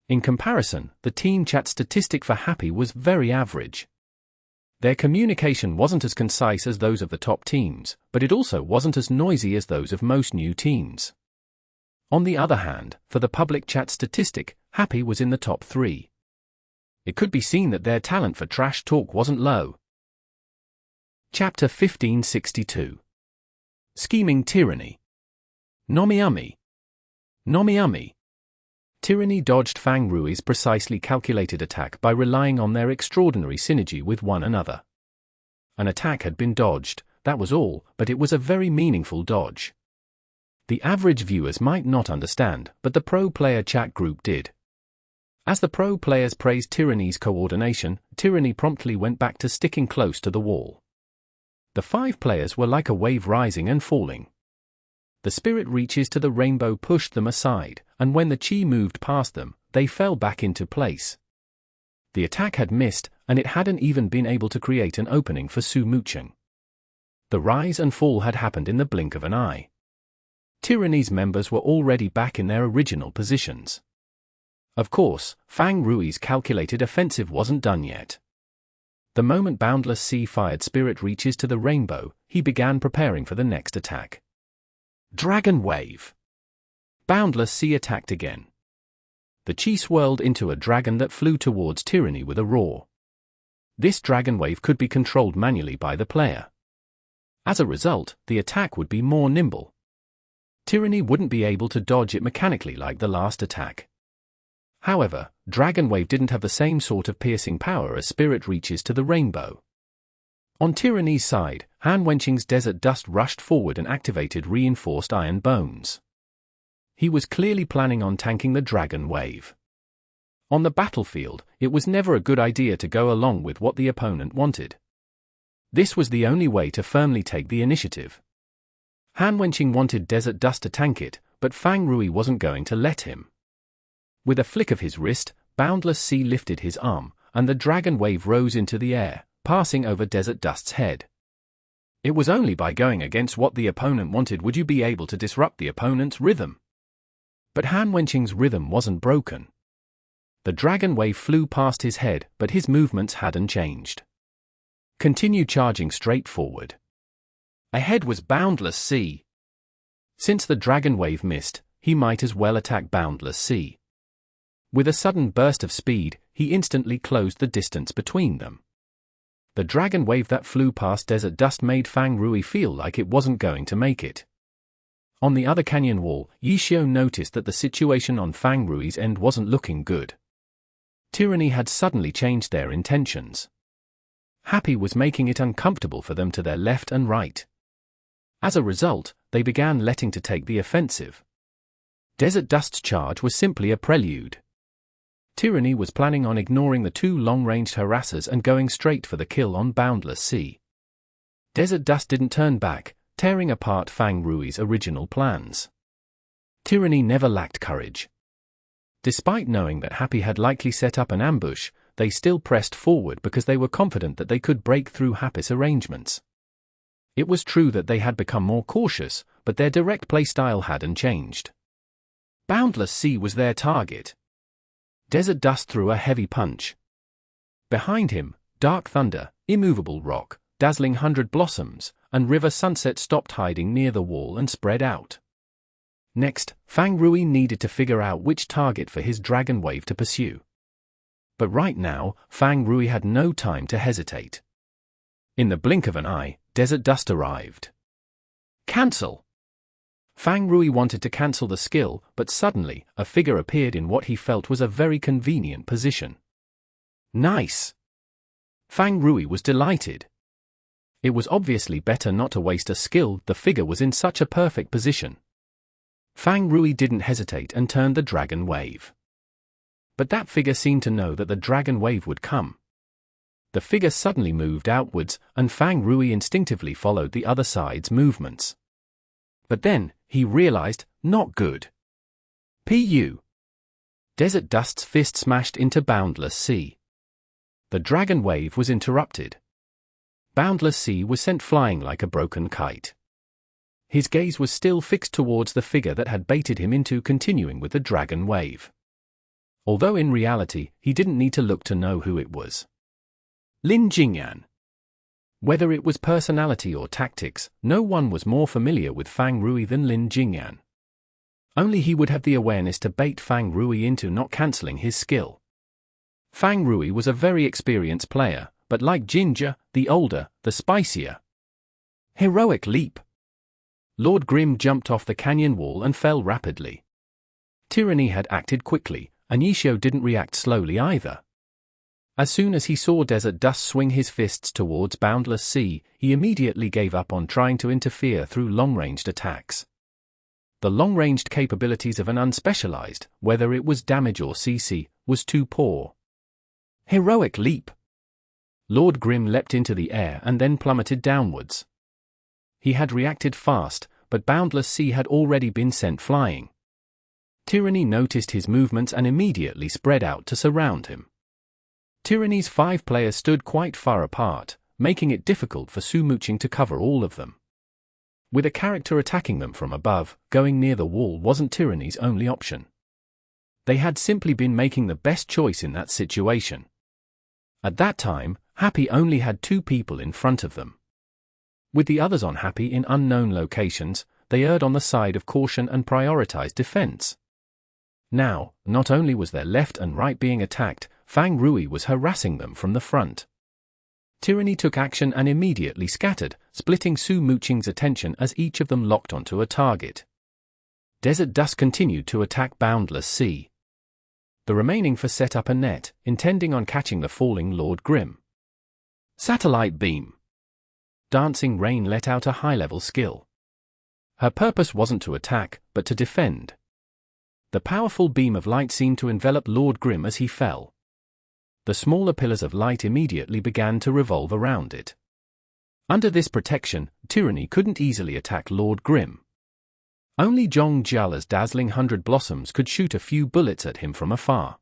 In comparison, the team chat statistic for Happy was very average. Their communication wasn't as concise as those of the top teams, but it also wasn't as noisy as those of most new teams. On the other hand, for the public chat statistic, Happy was in the top 3. It could be seen that their talent for trash talk wasn't low. Chapter 1562. Scheming Tyranny. Nomiumi. Nomiumi. Tyranny dodged Fang Rui's precisely calculated attack by relying on their extraordinary synergy with one another. An attack had been dodged, that was all, but it was a very meaningful dodge. The average viewers might not understand, but the pro player chat group did. As the pro players praised Tyranny's coordination, Tyranny promptly went back to sticking close to the wall. The 5 players were like a wave rising and falling. The spirit reaches to the rainbow pushed them aside, and when the chi moved past them, they fell back into place. The attack had missed, and it hadn't even been able to create an opening for Su Mucheng. The rise and fall had happened in the blink of an eye. Tyranny's members were already back in their original positions. Of course, Fang Rui's calculated offensive wasn't done yet. The moment Boundless Sea fired spirit reaches to the rainbow, he began preparing for the next attack. Dragon Wave. Boundless Sea attacked again. The chi swirled into a dragon that flew towards Tyranny with a roar. This dragon wave could be controlled manually by the player. As a result, the attack would be more nimble. Tyranny wouldn't be able to dodge it mechanically like the last attack. However, Dragon Wave didn't have the same sort of piercing power as Spirit Reaches to the Rainbow. On Tyranny's side, Han Wenqing's Desert Dust rushed forward and activated Reinforced Iron Bones. He was clearly planning on tanking the Dragon Wave. On the battlefield, it was never a good idea to go along with what the opponent wanted. This was the only way to firmly take the initiative. Han Wenqing wanted Desert Dust to tank it, but Fang Rui wasn't going to let him. With a flick of his wrist, Boundless Sea lifted his arm, and the Dragon Wave rose into the air, passing over Desert Dust's head. It was only by going against what the opponent wanted would you be able to disrupt the opponent's rhythm. But Han Wenqing's rhythm wasn't broken. The Dragon Wave flew past his head, but his movements hadn't changed. Continue charging straight forward. Ahead was Boundless Sea. Since the Dragon Wave missed, he might as well attack Boundless Sea. With a sudden burst of speed, he instantly closed the distance between them. The Dragon Wave that flew past Desert Dust made Fang Rui feel like it wasn't going to make it. On the other canyon wall, Yishio noticed that the situation on Fang Rui's end wasn't looking good. Tyranny had suddenly changed their intentions. Happy was making it uncomfortable for them to their left and right. As a result, they began letting to take the offensive. Desert Dust's charge was simply a prelude. Tyranny was planning on ignoring the two long-ranged harassers and going straight for the kill on Boundless Sea. Desert Dust didn't turn back, tearing apart Fang Rui's original plans. Tyranny never lacked courage. Despite knowing that Happy had likely set up an ambush, they still pressed forward because they were confident that they could break through Happy's arrangements. It was true that they had become more cautious, but their direct playstyle hadn't changed. Boundless Sea was their target. Desert Dust threw a heavy punch. Behind him, Dark Thunder, Immovable Rock, Dazzling 100 Blossoms, and River Sunset stopped hiding near the wall and spread out. Next, Fang Rui needed to figure out which target for his Dragon Wave to pursue. But right now, Fang Rui had no time to hesitate. In the blink of an eye, Desert Dust arrived. Cancel! Fang Rui wanted to cancel the skill, but suddenly, a figure appeared in what he felt was a very convenient position. Nice! Fang Rui was delighted. It was obviously better not to waste a skill, the figure was in such a perfect position. Fang Rui didn't hesitate and turned the Dragon Wave. But that figure seemed to know that the Dragon Wave would come. The figure suddenly moved outwards, and Fang Rui instinctively followed the other side's movements. But then, he realized, not good. Pu. Desert Dust's fist smashed into Boundless Sea. The Dragon Wave was interrupted. Boundless Sea was sent flying like a broken kite. His gaze was still fixed towards the figure that had baited him into continuing with the Dragon Wave. Although in reality, he didn't need to look to know who it was. Lin Jingyan. Whether it was personality or tactics, no one was more familiar with Fang Rui than Lin Jingyan. Only he would have the awareness to bait Fang Rui into not cancelling his skill. Fang Rui was a very experienced player, but like Ginger, the older, the spicier. Heroic leap! Lord Grim jumped off the canyon wall and fell rapidly. Tyranny had acted quickly, and Yishio didn't react slowly either. As soon as he saw Desert Dust swing his fists towards Boundless Sea, he immediately gave up on trying to interfere through long-ranged attacks. The long-ranged capabilities of an unspecialized, whether it was damage or CC, was too poor. Heroic leap! Lord Grim leapt into the air and then plummeted downwards. He had reacted fast, but Boundless Sea had already been sent flying. Tyranny noticed his movements and immediately spread out to surround him. Tyranny's 5 players stood quite far apart, making it difficult for Su Muqing to cover all of them. With a character attacking them from above, going near the wall wasn't Tyranny's only option. They had simply been making the best choice in that situation. At that time, Happy only had 2 people in front of them. With the others on Happy in unknown locations, they erred on the side of caution and prioritized defense. Now, not only was their left and right being attacked, Fang Rui was harassing them from the front. Tyranny took action and immediately scattered, splitting Su Muqing's attention as each of them locked onto a target. Desert Dust continued to attack Boundless Sea. The remaining 4 set up a net, intending on catching the falling Lord Grim. Satellite Beam. Dancing Rain let out a high-level skill. Her purpose wasn't to attack, but to defend. The powerful beam of light seemed to envelop Lord Grim as he fell. The smaller pillars of light immediately began to revolve around it. Under this protection, Tyranny couldn't easily attack Lord Grim. Only Jingyan's dazzling 100 Blossoms could shoot a few bullets at him from afar.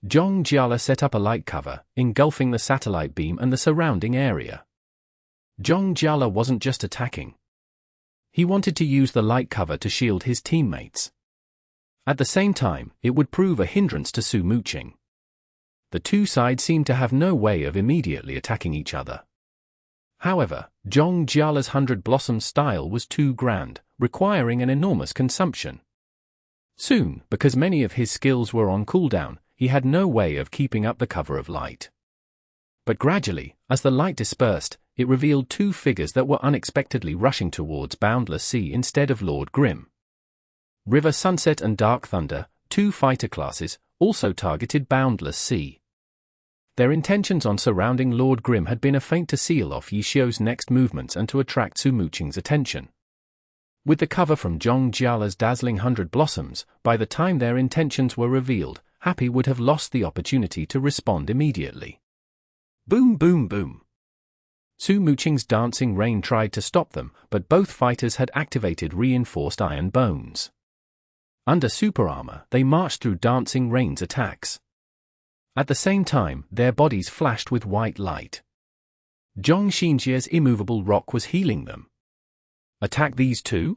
Jingyan set up a light cover, engulfing the satellite beam and the surrounding area. Jingyan wasn't just attacking. He wanted to use the light cover to shield his teammates. At the same time, it would prove a hindrance to Su Muqing. The two sides seemed to have no way of immediately attacking each other. However, Jingyan's 100 Blossoms style was too grand, requiring an enormous consumption. Soon, because many of his skills were on cooldown, he had no way of keeping up the cover of light. But gradually, as the light dispersed, it revealed 2 figures that were unexpectedly rushing towards Boundless Sea instead of Lord Grim. River Sunset and Dark Thunder, 2 fighter classes, also targeted Boundless Sea. Their intentions on surrounding Lord Grim had been a feint to seal off Yishio's next movements and to attract Su Muqing's attention. With the cover from Jingyan's dazzling 100 Blossoms, by the time their intentions were revealed, Happy would have lost the opportunity to respond immediately. Boom boom boom. Su Muqing's dancing rain tried to stop them, but both fighters had activated reinforced iron bones. Under super armor, they marched through dancing rain's attacks. At the same time, their bodies flashed with white light. Jingyan's immovable rock was healing them. Attack these two?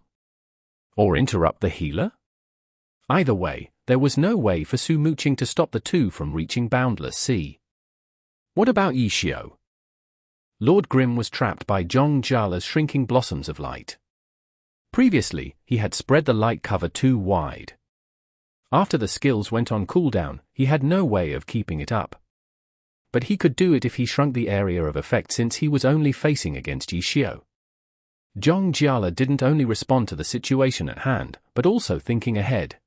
Or interrupt the healer? Either way, there was no way for Su Muqing to stop the two from reaching Boundless Sea. What about Yishio? Lord Grim was trapped by Jingyan's shrinking blossoms of light. Previously, he had spread the light cover too wide. After the skills went on cooldown, he had no way of keeping it up. But he could do it if he shrunk the area of effect, since he was only facing against Yishio. Jingyan didn't only respond to the situation at hand, but also thinking ahead.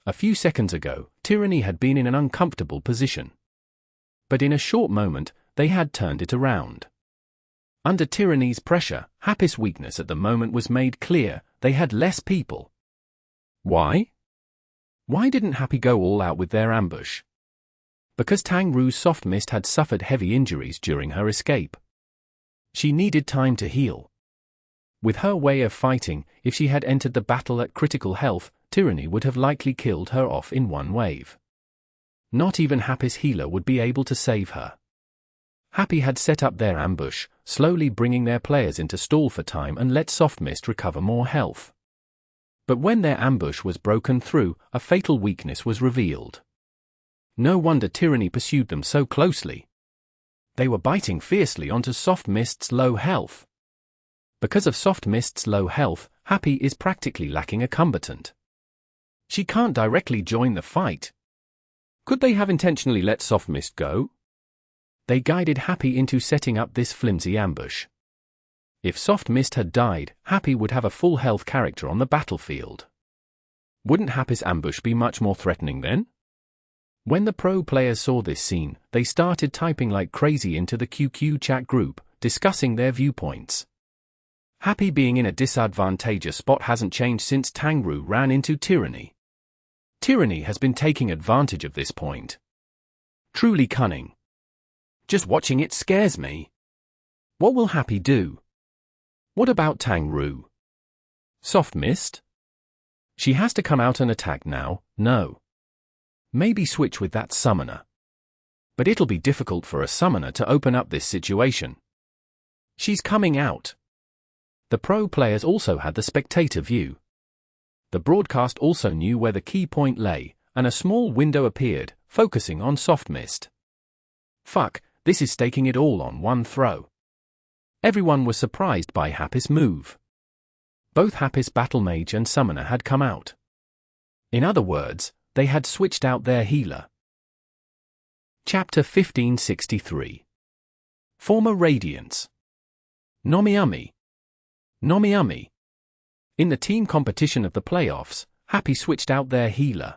A few seconds ago, Tyranny had been in an uncomfortable position. But in a short moment, they had turned it around. Under Tyranny's pressure, Happy's weakness at the moment was made clear: they had less people. Why? Why didn't Happy go all out with their ambush? Because Tang Ru's soft mist had suffered heavy injuries during her escape. She needed time to heal. With her way of fighting, if she had entered the battle at critical health, Tyranny would have likely killed her off in one wave. Not even Happy's healer would be able to save her. Happy had set up their ambush, slowly bringing their players into stall for time and let Soft Mist recover more health. But when their ambush was broken through, a fatal weakness was revealed. No wonder Tyranny pursued them so closely. They were biting fiercely onto Soft Mist's low health. Because of Soft Mist's low health, Happy is practically lacking a combatant. She can't directly join the fight. Could they have intentionally let Soft Mist go? They guided Happy into setting up this flimsy ambush. If Soft Mist had died, Happy would have a full health character on the battlefield. Wouldn't Happy's ambush be much more threatening then? When the pro players saw this scene, they started typing like crazy into the QQ chat group, discussing their viewpoints. Happy being in a disadvantageous spot hasn't changed since Tang Ru ran into Tyranny. Tyranny has been taking advantage of this point. Truly cunning. Just watching it scares me. What will Happy do? What about Tang Ru? Soft Mist? She has to come out and attack now, no. Maybe switch with that summoner. But it'll be difficult for a summoner to open up this situation. She's coming out. The pro players also had the spectator view. The broadcast also knew where the key point lay, and a small window appeared, focusing on Soft Mist. Fuck, this is staking it all on one throw. Everyone was surprised by Happy's move. Both Happy's Battle Mage and Summoner had come out. In other words, they had switched out their healer. Chapter 1563. Former Radiance. Nomiami. Nomiami. In the team competition of the playoffs, Happy switched out their healer.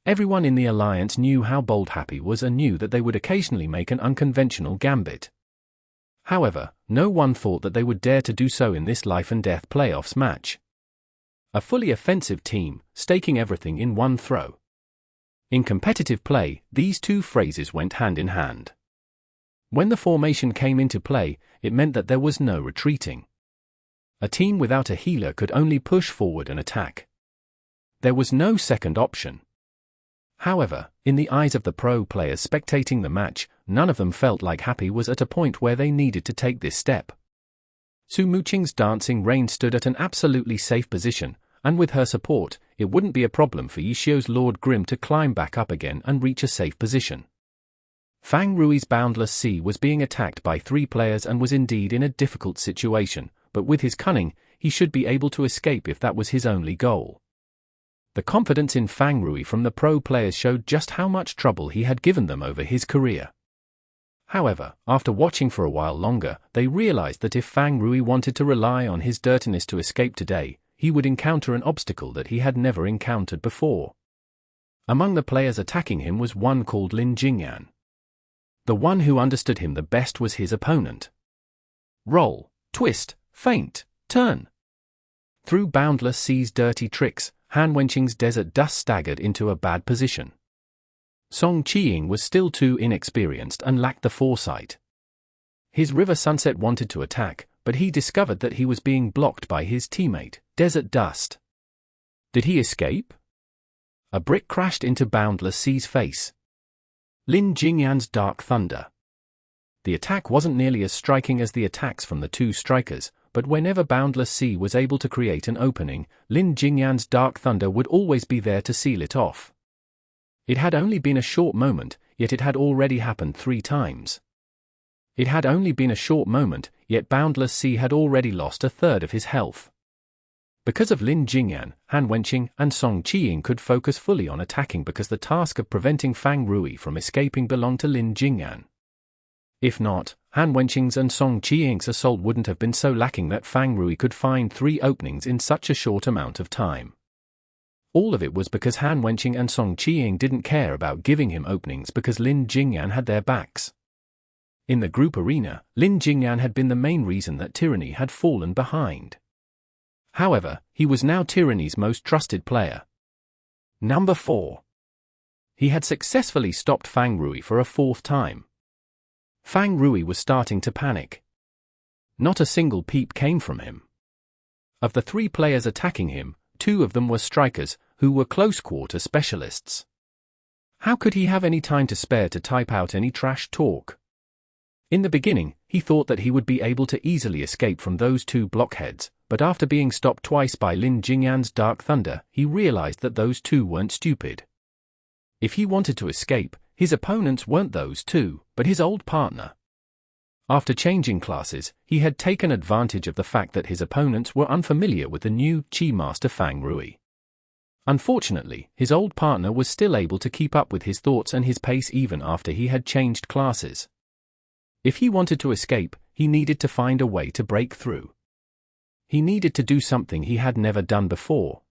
Everyone in the alliance knew how bold Happy was and knew that they would occasionally make an unconventional gambit. However, no one thought that they would dare to do so in this life-and-death playoffs match. A fully offensive team, staking everything in one throw. In competitive play, these two phrases went hand in hand. When the formation came into play, it meant that there was no retreating. A team without a healer could only push forward and attack. There was no second option. However, in the eyes of the pro players spectating the match, none of them felt like Happy was at a point where they needed to take this step. Su Muqing's dancing rain stood at an absolutely safe position, and with her support, it wouldn't be a problem for Yishio's Lord Grim to climb back up again and reach a safe position. Fang Rui's Boundless Sea was being attacked by 3 players and was indeed in a difficult situation, but with his cunning, he should be able to escape if that was his only goal. The confidence in Fang Rui from the pro players showed just how much trouble he had given them over his career. However, after watching for a while longer, they realized that if Fang Rui wanted to rely on his dirtiness to escape today, he would encounter an obstacle that he had never encountered before. Among the players attacking him was one called Lin Jingyan. The one who understood him the best was his opponent. Roll, twist, feint, turn. Through Boundless Sea's dirty tricks, Han Wenqing's Desert Dust staggered into a bad position. Song Qiying was still too inexperienced and lacked the foresight. His River Sunset wanted to attack, but he discovered that he was being blocked by his teammate, Desert Dust. Did he escape? A brick crashed into Boundless Sea's face. Lin Jingyan's Dark Thunder. The attack wasn't nearly as striking as the attacks from the 2 strikers, but whenever Boundless Sea was able to create an opening, Lin Jingyan's Dark Thunder would always be there to seal it off. It had only been a short moment, yet it had already happened 3 times. It had only been a short moment, yet Boundless Sea had already lost a third of his health. Because of Lin Jingyan, Han Wenqing and Song Qiying could focus fully on attacking because the task of preventing Fang Rui from escaping belonged to Lin Jingyan. If not, Han Wenqing's and Song Qiying's assault wouldn't have been so lacking that Fang Rui could find 3 openings in such a short amount of time. All of it was because Han Wenqing and Song Qiying didn't care about giving him openings because Lin Jingyan had their backs. In the group arena, Lin Jingyan had been the main reason that Tyranny had fallen behind. However, he was now Tyranny's most trusted player. Number 4. He had successfully stopped Fang Rui for a 4th time. Fang Rui was starting to panic. Not a single peep came from him. Of the 3 players attacking him, 2 of them were strikers, who were close-quarter specialists. How could he have any time to spare to type out any trash talk? In the beginning, he thought that he would be able to easily escape from those 2 blockheads, but after being stopped twice by Lin Jingyan's Dark Thunder, he realized that those 2 weren't stupid. If he wanted to escape, his opponents weren't those 2, but his old partner. After changing classes, he had taken advantage of the fact that his opponents were unfamiliar with the new Qi Master Fang Rui. Unfortunately, his old partner was still able to keep up with his thoughts and his pace even after he had changed classes. If he wanted to escape, he needed to find a way to break through. He needed to do something he had never done before.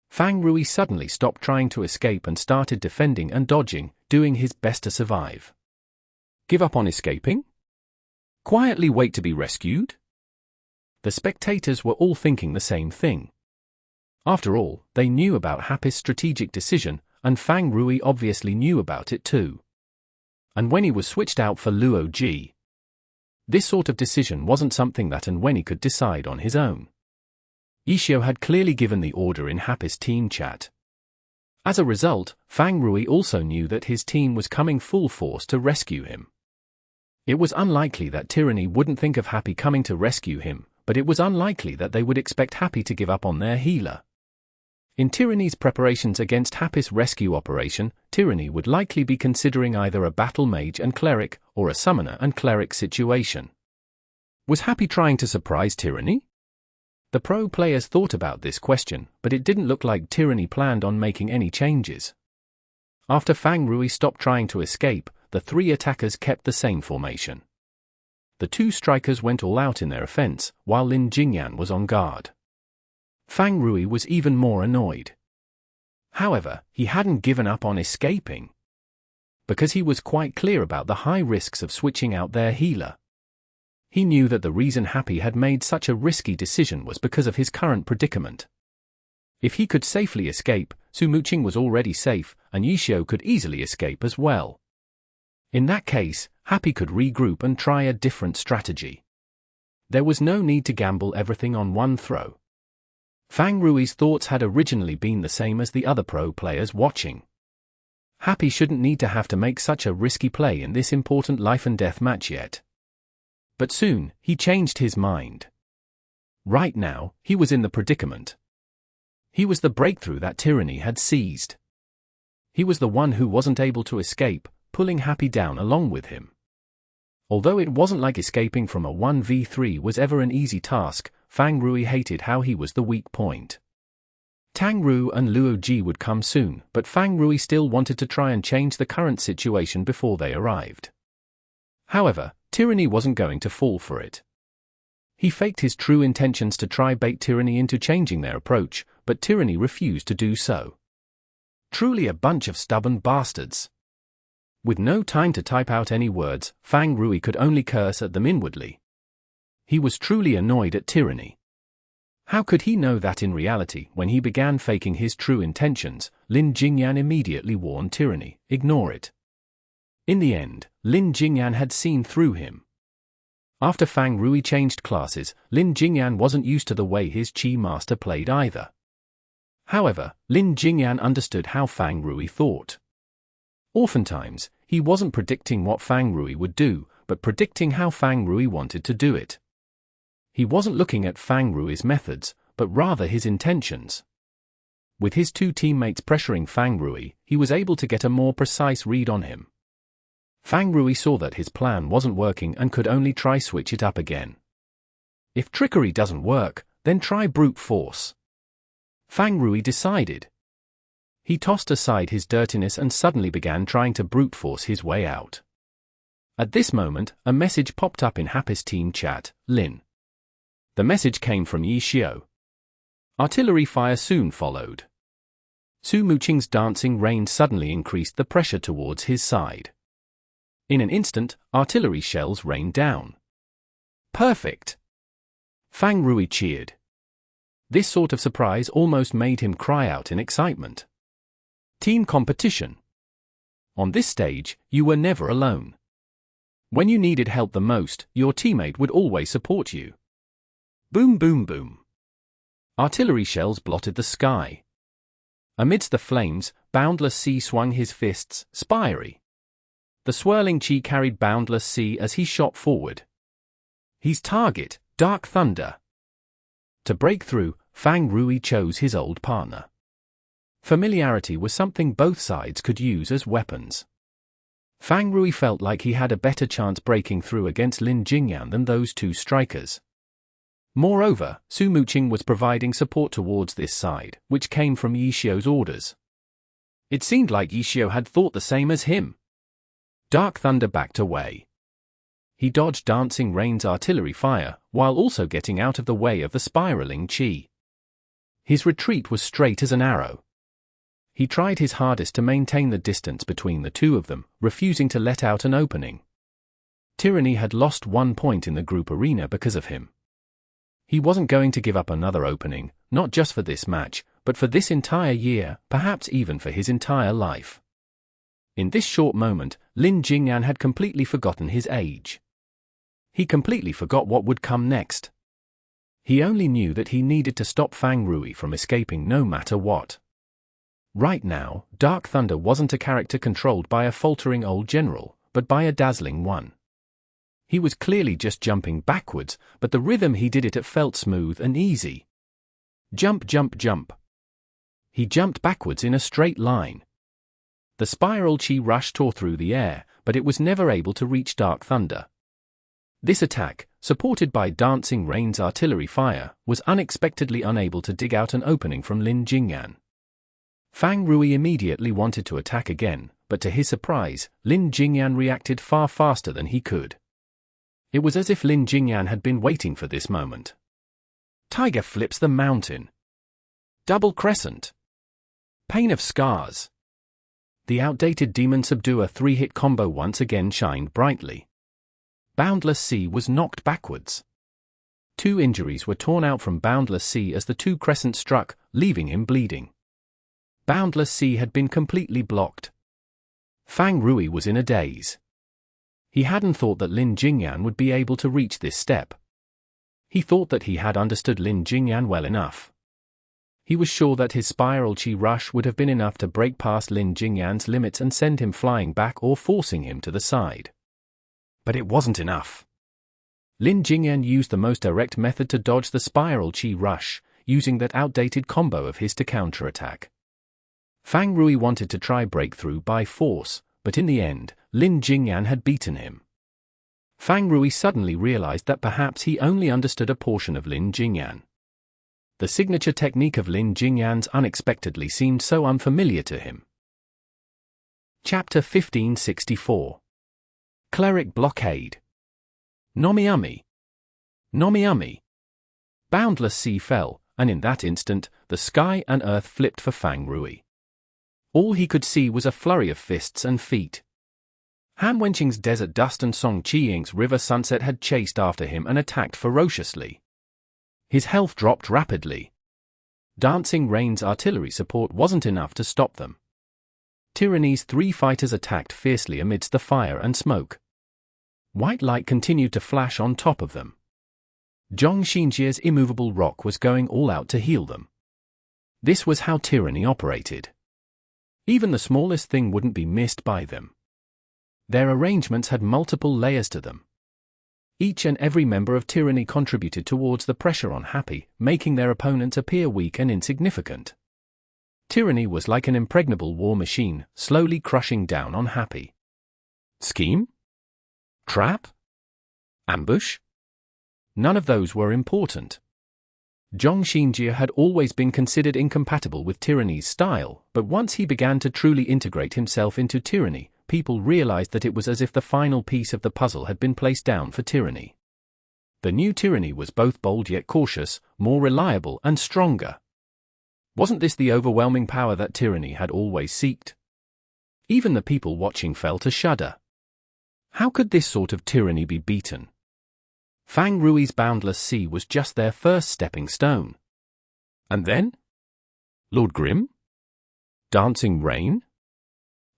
Fang Rui suddenly stopped trying to escape and started defending and dodging, doing his best to survive. Give up on escaping? Quietly wait to be rescued? The spectators were all thinking the same thing. After all, they knew about Happy's strategic decision, and Fang Rui obviously knew about it too. And when he was switched out for Luo Ji, this sort of decision wasn't something that Wenqing could decide on his own. Yishio had clearly given the order in Happy's team chat. As a result, Fang Rui also knew that his team was coming full force to rescue him. It was unlikely that Tyranny wouldn't think of Happy coming to rescue him, but it was unlikely that they would expect Happy to give up on their healer. In Tyranny's preparations against Happy's rescue operation, Tyranny would likely be considering either a battle mage and cleric, or a summoner and cleric situation. Was Happy trying to surprise Tyranny? The pro players thought about this question, but it didn't look like Tyranny planned on making any changes. After Fang Rui stopped trying to escape, the 3 attackers kept the same formation. The 2 strikers went all out in their offense, while Lin Jingyan was on guard. Fang Rui was even more annoyed. However, he hadn't given up on escaping, because he was quite clear about the high risks of switching out their healer. He knew that the reason Happy had made such a risky decision was because of his current predicament. If he could safely escape, Su Muqing was already safe, and Yishio could easily escape as well. In that case, Happy could regroup and try a different strategy. There was no need to gamble everything on one throw. Fang Rui's thoughts had originally been the same as the other pro players watching. Happy shouldn't need to have to make such a risky play in this important life-and-death match yet. But soon, he changed his mind. Right now, he was in the predicament. He was the breakthrough that Tyranny had seized. He was the one who wasn't able to escape, pulling Happy down along with him. Although it wasn't like escaping from a 1v3 was ever an easy task, Fang Rui hated how he was the weak point. Tang Ru and Luo Ji would come soon, but Fang Rui still wanted to try and change the current situation before they arrived. However, Tyranny wasn't going to fall for it. He faked his true intentions to try bait Tyranny into changing their approach, but Tyranny refused to do so. Truly a bunch of stubborn bastards. With no time to type out any words, Fang Rui could only curse at them inwardly. He was truly annoyed at Tyranny. How could he know that in reality, when he began faking his true intentions, Lin Jingyan immediately warned Tyranny, ignore it. In the end, Lin Jingyan had seen through him. After Fang Rui changed classes, Lin Jingyan wasn't used to the way his Chi master played either. However, Lin Jingyan understood how Fang Rui thought. Oftentimes, he wasn't predicting what Fang Rui would do, but predicting how Fang Rui wanted to do it. He wasn't looking at Fang Rui's methods, but rather his intentions. With his two teammates pressuring Fang Rui, he was able to get a more precise read on him. Fang Rui saw that his plan wasn't working and could only try switch it up again. If trickery doesn't work, then try brute force. Fang Rui decided. He tossed aside his dirtiness and suddenly began trying to brute force his way out. At this moment, a message popped up in Happy's team chat, Lin. The message came from Yishio. Artillery fire soon followed. Su Muqing's dancing rain suddenly increased the pressure towards his side. In an instant, artillery shells rained down. Perfect! Fang Rui cheered. This sort of surprise almost made him cry out in excitement. Team competition. On this stage, you were never alone. When you needed help the most, your teammate would always support you. Boom boom boom. Artillery shells blotted the sky. Amidst the flames, Boundless Sea swung his fists, spiry. The swirling chi carried Boundless Sea as he shot forward. His target, Dark Thunder. To break through, Fang Rui chose his old partner. Familiarity was something both sides could use as weapons. Fang Rui felt like he had a better chance breaking through against Lin Jingyan than those two strikers. Moreover, Su Muqing was providing support towards this side, which came from Yishio's orders. It seemed like Yishio had thought the same as him. Dark Thunder backed away. He dodged Dancing Rain's artillery fire, while also getting out of the way of the spiraling chi. His retreat was straight as an arrow. He tried his hardest to maintain the distance between the two of them, refusing to let out an opening. Tyranny had lost 1 point in the group arena because of him. He wasn't going to give up another opening, not just for this match, but for this entire year, perhaps even for his entire life. In this short moment, Lin Jingyan had completely forgotten his age. He completely forgot what would come next. He only knew that he needed to stop Fang Rui from escaping no matter what. Right now, Dark Thunder wasn't a character controlled by a faltering old general, but by a dazzling one. He was clearly just jumping backwards, but the rhythm he did it felt smooth and easy. Jump jump jump. He jumped backwards in a straight line. The spiral chi rush tore through the air, but it was never able to reach Dark Thunder. This attack, supported by Dancing Rain's artillery fire, was unexpectedly unable to dig out an opening from Lin Jingyan. Fang Rui immediately wanted to attack again, but to his surprise, Lin Jingyan reacted far faster than he could. It was as if Lin Jingyan had been waiting for this moment. Tiger flips the mountain. Double Crescent. Pain of Scars. The outdated Demon Subduer 3-hit combo once again shined brightly. Boundless Sea was knocked backwards. 2 injuries were torn out from Boundless Sea as the 2 crescents struck, leaving him bleeding. Boundless Sea had been completely blocked. Fang Rui was in a daze. He hadn't thought that Lin Jingyan would be able to reach this step. He thought that he had understood Lin Jingyan well enough. He was sure that his Spiral Chi Rush would have been enough to break past Lin Jingyan's limits and send him flying back or forcing him to the side. But it wasn't enough. Lin Jingyan used the most direct method to dodge the Spiral Chi Rush, using that outdated combo of his to counterattack. Fang Rui wanted to try breakthrough by force, but in the end, Lin Jingyan had beaten him. Fang Rui suddenly realized that perhaps he only understood a portion of Lin Jingyan. The signature technique of Lin Jingyan's unexpectedly seemed so unfamiliar to him. Chapter 1564. Cleric Blockade. Nomiami. Nomiami. Boundless Sea fell, and in that instant, the sky and earth flipped for Fang Rui. All he could see was a flurry of fists and feet. Han Wenqing's Desert Dust and Song Qiying's River Sunset had chased after him and attacked ferociously. His health dropped rapidly. Dancing Rain's artillery support wasn't enough to stop them. Tyranny's 3 fighters attacked fiercely amidst the fire and smoke. White light continued to flash on top of them. Zhong Xinjie's immovable rock was going all out to heal them. This was how Tyranny operated. Even the smallest thing wouldn't be missed by them. Their arrangements had multiple layers to them. Each and every member of Tyranny contributed towards the pressure on Happy, making their opponents appear weak and insignificant. Tyranny was like an impregnable war machine, slowly crushing down on Happy. Scheme? Trap? Ambush? None of those were important. Zhong Xinjie had always been considered incompatible with Tyranny's style, but once he began to truly integrate himself into Tyranny, people realized that it was as if the final piece of the puzzle had been placed down for Tyranny. The new Tyranny was both bold yet cautious, more reliable and stronger. Wasn't this the overwhelming power that Tyranny had always sought? Even the people watching felt a shudder. How could this sort of tyranny be beaten? Fang Rui's Boundless Sea was just their first stepping stone. And then? Lord Grim? Dancing Rain?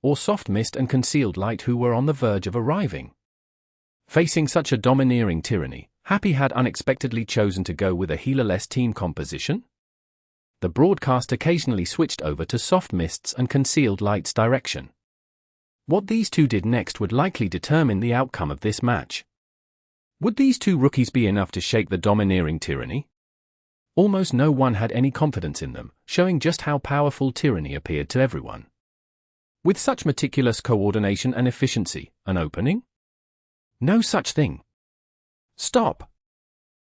Or Soft Mist and Concealed Light, who were on the verge of arriving? Facing such a domineering tyranny, Happy had unexpectedly chosen to go with a healerless team composition? The broadcast occasionally switched over to Soft Mist's and Concealed Light's direction. What these two did next would likely determine the outcome of this match. Would these 2 rookies be enough to shake the domineering tyranny? Almost no one had any confidence in them, showing just how powerful Tyranny appeared to everyone. With such meticulous coordination and efficiency, an opening? No such thing. Stop!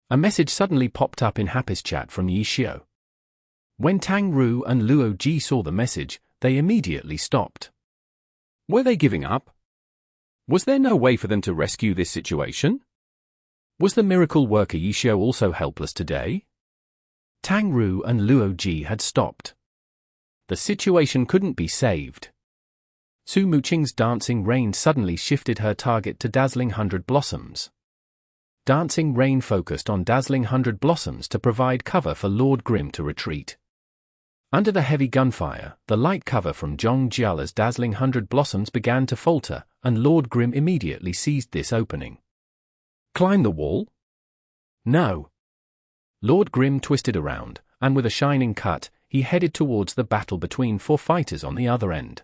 A message suddenly popped up in Happy's chat from Yi Xiu. When Tang Ru and Luo Ji saw the message, they immediately stopped. Were they giving up? Was there no way for them to rescue this situation? Was the miracle worker Yi Xiu also helpless today? Tang Ru and Luo Ji had stopped. The situation couldn't be saved. Su Muqing's Dancing Rain suddenly shifted her target to Dazzling 100 Blossoms. Dancing Rain focused on Dazzling 100 Blossoms to provide cover for Lord Grim to retreat. Under the heavy gunfire, the light cover from Zhong Jiala's Dazzling 100 Blossoms began to falter, and Lord Grim immediately seized this opening. Climb the wall? No. Lord Grim twisted around, and with a shining cut, he headed towards the battle between 4 fighters on the other end.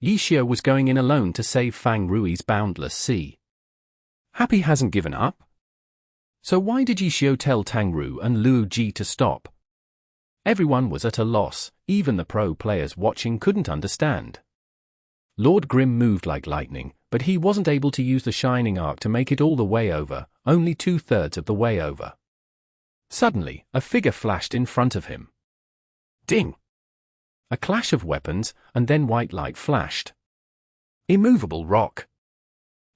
Yi Xiu was going in alone to save Fang Rui's Boundless Sea. Happy hasn't given up? So why did Yi Xiu tell Tang Ru and Luo Ji to stop? Everyone was at a loss, even the pro players watching couldn't understand. Lord Grim moved like lightning, but he wasn't able to use the Shining Arc to make it all the way over, only 2/3 of the way over. Suddenly, a figure flashed in front of him. Ding! A clash of weapons, and then white light flashed. Immovable rock.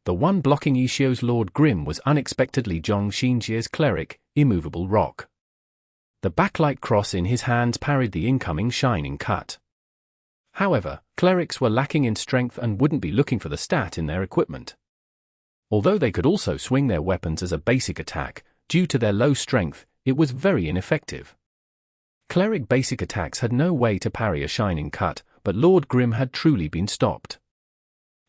The one blocking Yi Xiu's Lord Grim was unexpectedly Zhong Xinjie's Cleric, Immovable Rock. The backlight cross in his hands parried the incoming shining cut. However, clerics were lacking in strength and wouldn't be looking for the stat in their equipment. Although they could also swing their weapons as a basic attack, due to their low strength, it was very ineffective. Cleric basic attacks had no way to parry a shining cut, but Lord Grim had truly been stopped.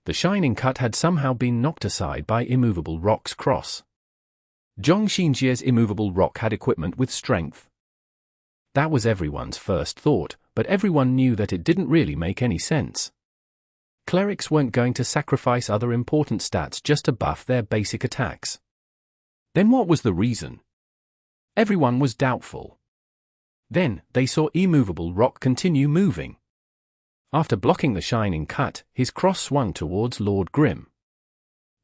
The shining cut had somehow been knocked aside by Immovable Rock's cross. Zhong Xinjie's Immovable Rock had equipment with strength. That was everyone's first thought, but everyone knew that it didn't really make any sense. Clerics weren't going to sacrifice other important stats just to buff their basic attacks. Then what was the reason? Everyone was doubtful. Then, they saw Immovable Rock continue moving. After blocking the shining cut, his cross swung towards Lord Grim.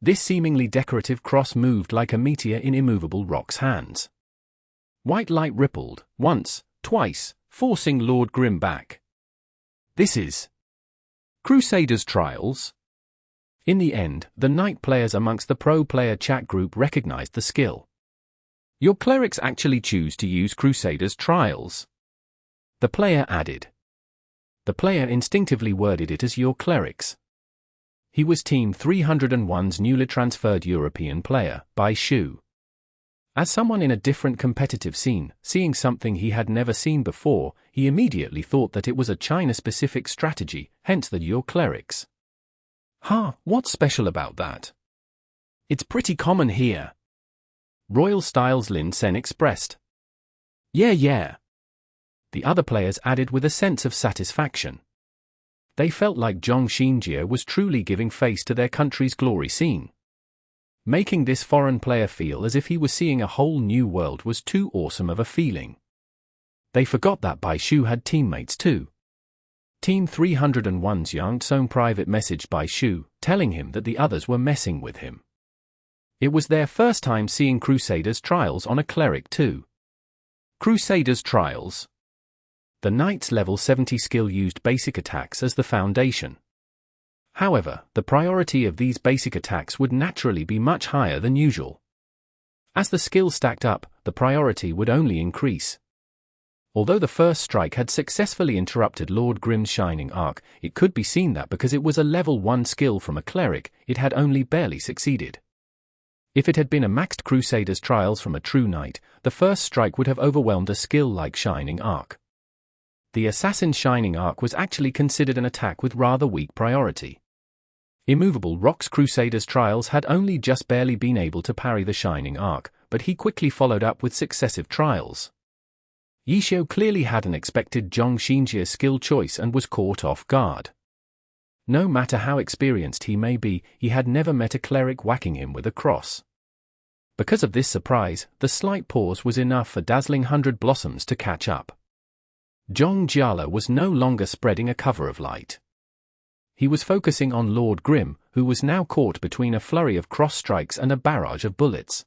This seemingly decorative cross moved like a meteor in Immovable Rock's hands. White light rippled, once, twice, forcing Lord Grim back. This is Crusader's Trials. In the end, the Knight players amongst the pro player chat group recognized the skill. Your clerics actually choose to use Crusader's Trials. The player added. The player instinctively worded it as your clerics. He was Team 301's newly transferred European player, Bai Shu. As someone in a different competitive scene, seeing something he had never seen before, he immediately thought that it was a China-specific strategy, hence the your clerics. What's special about that? It's pretty common here. Royal Styles Lin Sen expressed. Yeah. The other players added with a sense of satisfaction. They felt like Zhong Xinjie was truly giving face to their country's glory scene. Making this foreign player feel as if he was seeing a whole new world was too awesome of a feeling. They forgot that Bai Shu had teammates too. Team 301's Yang Tsong private messaged Bai Shu, telling him that the others were messing with him. It was their first time seeing Crusader's Trials on a cleric too. Crusader's Trials. The Knight's level 70 skill used basic attacks as the foundation. However, the priority of these basic attacks would naturally be much higher than usual. As the skill stacked up, the priority would only increase. Although the first strike had successfully interrupted Lord Grim's shining arc, it could be seen that because it was a level 1 skill from a cleric, it had only barely succeeded. If it had been a maxed Crusader's Trials from a true knight, the first strike would have overwhelmed a skill like shining arc. The Assassin's Shining Arc was actually considered an attack with rather weak priority. Immovable Rock's Crusader's Trials had only just barely been able to parry the Shining Arc, but he quickly followed up with successive trials. Yishio clearly hadn't expected Zhong Xinjie's skill choice and was caught off guard. No matter how experienced he may be, he had never met a cleric whacking him with a cross. Because of this surprise, the slight pause was enough for dazzling 100 Blossoms to catch up. Zhong Jiala was no longer spreading a cover of light. He was focusing on Lord Grim, who was now caught between a flurry of cross strikes and a barrage of bullets.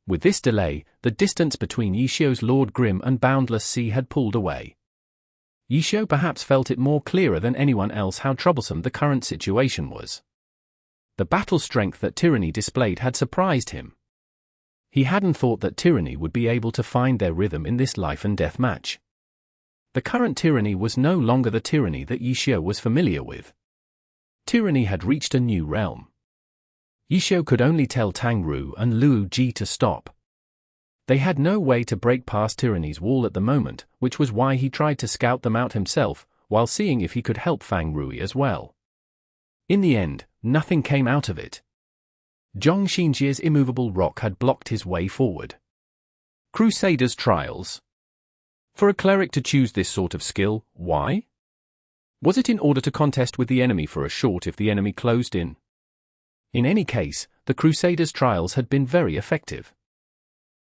With this delay, the distance between Yishio's Lord Grim and Boundless Sea had pulled away. Yishio perhaps felt it more clearer than anyone else how troublesome the current situation was. The battle strength that Tyranny displayed had surprised him. He hadn't thought that Tyranny would be able to find their rhythm in this life and death match. The current Tyranny was no longer the Tyranny that Yishio was familiar with. Tyranny had reached a new realm. Yishio could only tell Tang Ru and Luo Ji to stop. They had no way to break past Tyranny's wall at the moment, which was why he tried to scout them out himself, while seeing if he could help Fang Rui as well. In the end, nothing came out of it. Zhong Xinjie's Immovable Rock had blocked his way forward. Crusader's Trials. For a cleric to choose this sort of skill, why? Was it in order to contest with the enemy for a short if the enemy closed in? In any case, the Crusader's Trials had been very effective.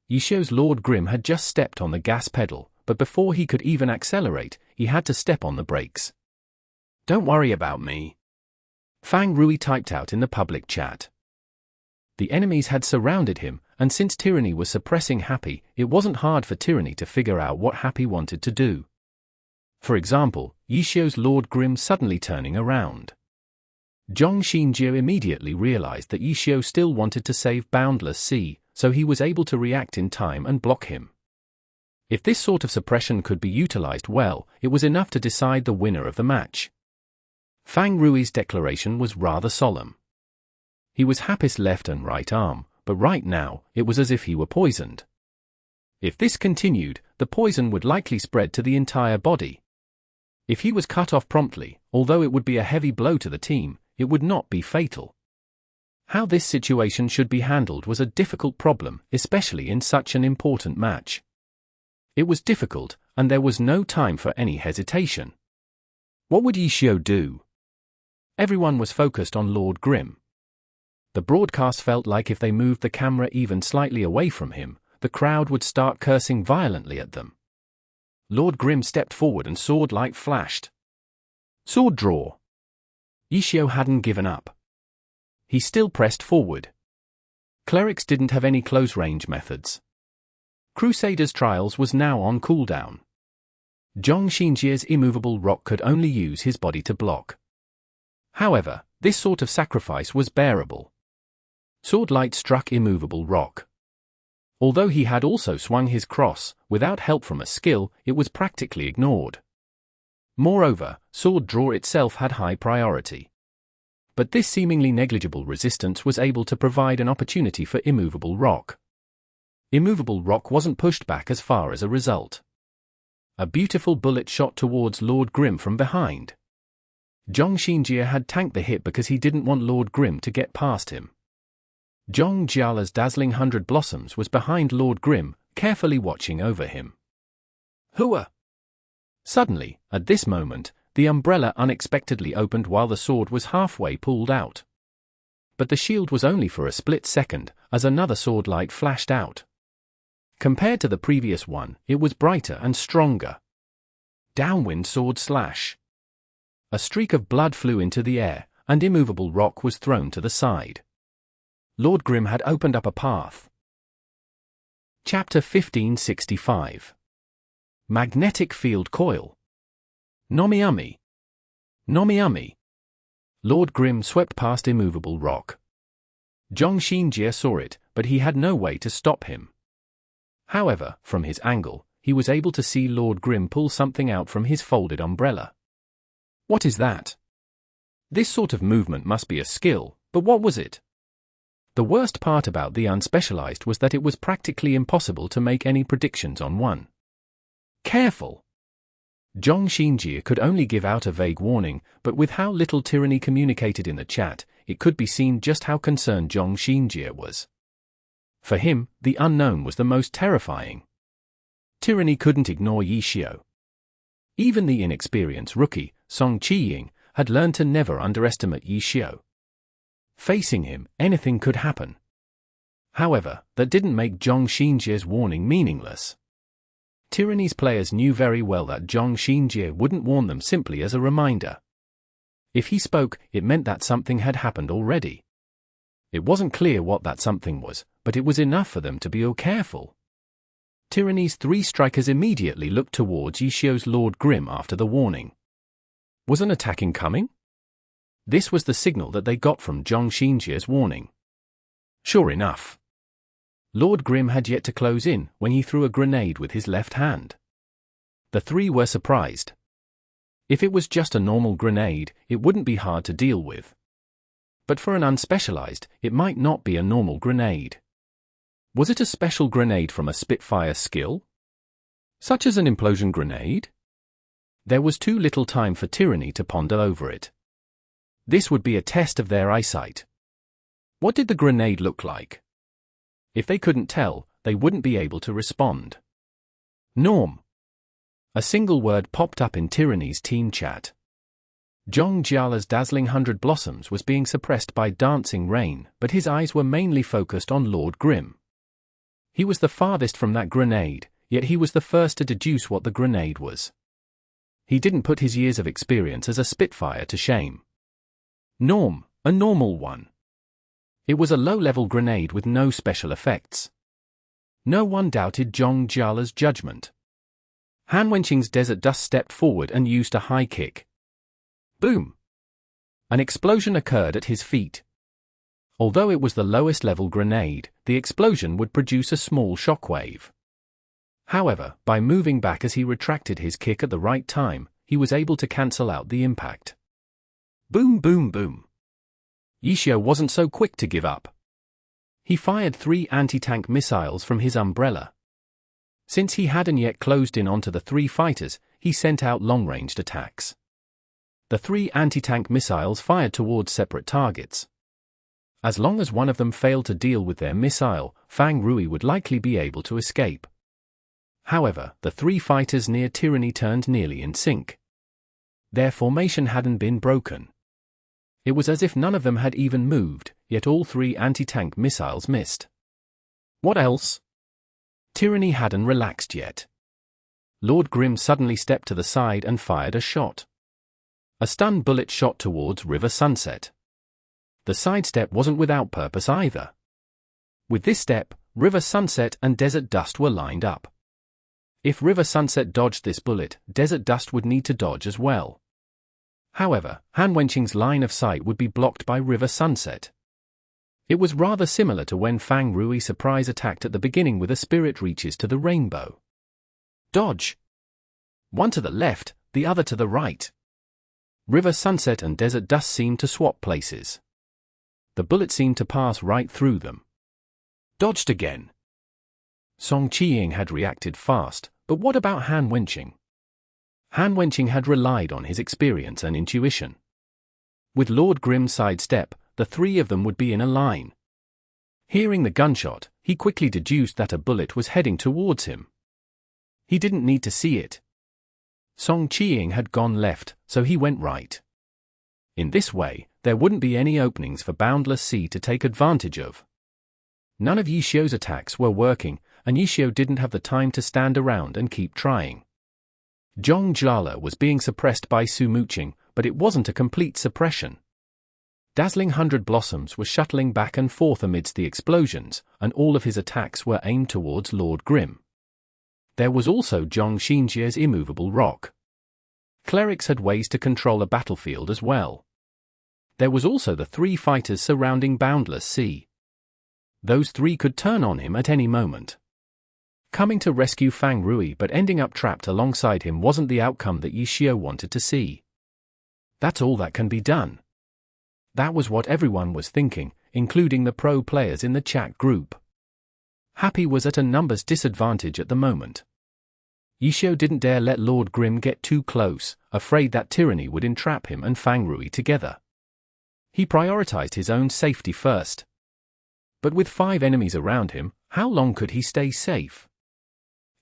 Yishio's Lord Grim had just stepped on the gas pedal, but before he could even accelerate, he had to step on the brakes. Don't worry about me. Fang Rui typed out in the public chat. The enemies had surrounded him, and since Tyranny was suppressing Happy, it wasn't hard for Tyranny to figure out what Happy wanted to do. For example, Yishio's Lord Grim suddenly turning around. Zhong Xinjie immediately realized that Yishio still wanted to save Boundless Sea, so he was able to react in time and block him. If this sort of suppression could be utilized well, it was enough to decide the winner of the match. Fang Rui's declaration was rather solemn. He was Happy's left and right arm, but right now, it was as if he were poisoned. If this continued, the poison would likely spread to the entire body. If he was cut off promptly, although it would be a heavy blow to the team, it would not be fatal. How this situation should be handled was a difficult problem, especially in such an important match. It was difficult, and there was no time for any hesitation. What would Yishio do? Everyone was focused on Lord Grim. The broadcast felt like if they moved the camera even slightly away from him, the crowd would start cursing violently at them. Lord Grim stepped forward and sword light flashed. Sword draw. Yishio hadn't given up. He still pressed forward. Clerics didn't have any close-range methods. Crusader's Trials was now on cooldown. Zhong Xinjie's immovable rock could only use his body to block. However, this sort of sacrifice was bearable. Sword light struck immovable rock. Although he had also swung his cross, without help from a skill, it was practically ignored. Moreover, sword draw itself had high priority. But this seemingly negligible resistance was able to provide an opportunity for immovable rock. Immovable rock wasn't pushed back as far as a result. A beautiful bullet shot towards Lord Grim from behind. Zhong Xinjie had tanked the hit because he didn't want Lord Grim to get past him. Zhong Jiala's dazzling 100 Blossoms was behind Lord Grim, carefully watching over him. Hua! Suddenly, at this moment, the umbrella unexpectedly opened while the sword was halfway pulled out. But the shield was only for a split second, as another sword light flashed out. Compared to the previous one, it was brighter and stronger. Downwind sword slash. A streak of blood flew into the air, and immovable rock was thrown to the side. Lord Grim had opened up a path. Chapter 1565. Magnetic Field Coil. Nomiami. Nomiami. Lord Grim swept past immovable rock. Zhong Xinjie saw it, but he had no way to stop him. However, from his angle, he was able to see Lord Grim pull something out from his folded umbrella. What is that? This sort of movement must be a skill, but what was it? The worst part about the unspecialized was that it was practically impossible to make any predictions on one. Careful! Zhong Xinjie could only give out a vague warning, but with how little Tyranny communicated in the chat, it could be seen just how concerned Zhong Xinjie was. For him, the unknown was the most terrifying. Tyranny couldn't ignore Yishio. Even the inexperienced rookie, Song Qiying, had learned to never underestimate Yishio. Facing him, anything could happen. However, that didn't make Zhong Xinjie's warning meaningless. Tyranny's players knew very well that Zhong Xinjie wouldn't warn them simply as a reminder. If he spoke, it meant that something had happened already. It wasn't clear what that something was, but it was enough for them to be careful. Tyranny's three strikers immediately looked towards Yishio's Lord Grim after the warning. Was an attack incoming? This was the signal that they got from Zhong Xinjie's warning. Sure enough. Lord Grim had yet to close in when he threw a grenade with his left hand. The three were surprised. If it was just a normal grenade, it wouldn't be hard to deal with. But for an unspecialized, it might not be a normal grenade. Was it a special grenade from a Spitfire skill? Such as an implosion grenade? There was too little time for Tyranny to ponder over it. This would be a test of their eyesight. What did the grenade look like? If they couldn't tell, they wouldn't be able to respond. Norm. A single word popped up in Tyranny's team chat. Zhong Jiala's dazzling 100 Blossoms was being suppressed by dancing rain, but his eyes were mainly focused on Lord Grim. He was the farthest from that grenade, yet he was the first to deduce what the grenade was. He didn't put his years of experience as a Spitfire to shame. Norm, a normal one. It was a low-level grenade with no special effects. No one doubted Zhong Jiala's judgment. Han Wenqing's Desert Dust stepped forward and used a high kick. Boom! An explosion occurred at his feet. Although it was the lowest level grenade, the explosion would produce a small shockwave. However, by moving back as he retracted his kick at the right time, he was able to cancel out the impact. Boom boom boom. Yishio wasn't so quick to give up. He fired 3 anti-tank missiles from his umbrella. Since he hadn't yet closed in onto the 3 fighters, he sent out long-ranged attacks. The 3 anti-tank missiles fired towards separate targets. As long as one of them failed to deal with their missile, Fang Rui would likely be able to escape. However, the 3 fighters near Tyranny turned nearly in sync. Their formation hadn't been broken. It was as if none of them had even moved, yet all 3 anti-tank missiles missed. What else? Tyranny hadn't relaxed yet. Lord Grim suddenly stepped to the side and fired a shot. A stun bullet shot towards River Sunset. The sidestep wasn't without purpose either. With this step, River Sunset and Desert Dust were lined up. If River Sunset dodged this bullet, Desert Dust would need to dodge as well. However, Han Wenqing's line of sight would be blocked by River Sunset. It was rather similar to when Fang Rui surprise attacked at the beginning with a spirit reaches to the rainbow. Dodge! One to the left, the other to the right. River Sunset and Desert Dust seemed to swap places. The bullet seemed to pass right through them. Dodged again. Song Qiying had reacted fast, but what about Han Wenqing? Han Wenqing had relied on his experience and intuition. With Lord Grim's sidestep, the 3 of them would be in a line. Hearing the gunshot, he quickly deduced that a bullet was heading towards him. He didn't need to see it. Song Qiying had gone left, so he went right. In this way, there wouldn't be any openings for Boundless Sea to take advantage of. None of Yishio's attacks were working, and Yishio didn't have the time to stand around and keep trying. Zhong Jala was being suppressed by Su Muqing, but it wasn't a complete suppression. Dazzling 100 Blossoms was shuttling back and forth amidst the explosions, and all of his attacks were aimed towards Lord Grim. There was also Zhong Xinjie's immovable rock. Clerics had ways to control a battlefield as well. There was also the 3 fighters surrounding Boundless Sea. Those 3 could turn on him at any moment. Coming to rescue Fang Rui but ending up trapped alongside him wasn't the outcome that Yishio wanted to see. That's all that can be done. That was what everyone was thinking, including the pro players in the chat group. Happy was at a numbers disadvantage at the moment. Yishio didn't dare let Lord Grim get too close, afraid that Tyranny would entrap him and Fang Rui together. He prioritized his own safety first. But with 5 enemies around him, how long could he stay safe?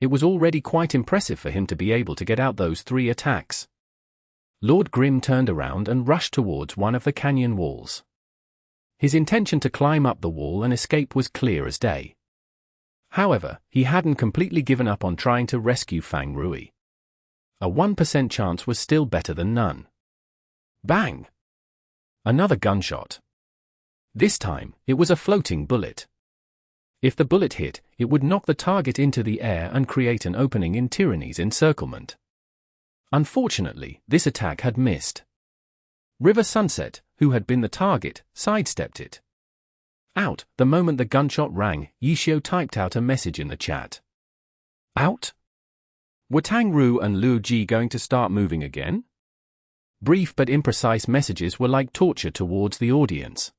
It was already quite impressive for him to be able to get out those 3 attacks. Lord Grim turned around and rushed towards one of the canyon walls. His intention to climb up the wall and escape was clear as day. However, he hadn't completely given up on trying to rescue Fang Rui. A 1% chance was still better than none. Bang! Another gunshot. This time, it was a floating bullet. If the bullet hit, it would knock the target into the air and create an opening in Tyranny's encirclement. Unfortunately, this attack had missed. River Sunset, who had been the target, sidestepped it. Out. The moment the gunshot rang, Yishio typed out a message in the chat. Out? Were Tang Ru and Luo Ji going to start moving again? Brief but imprecise messages were like torture towards the audience.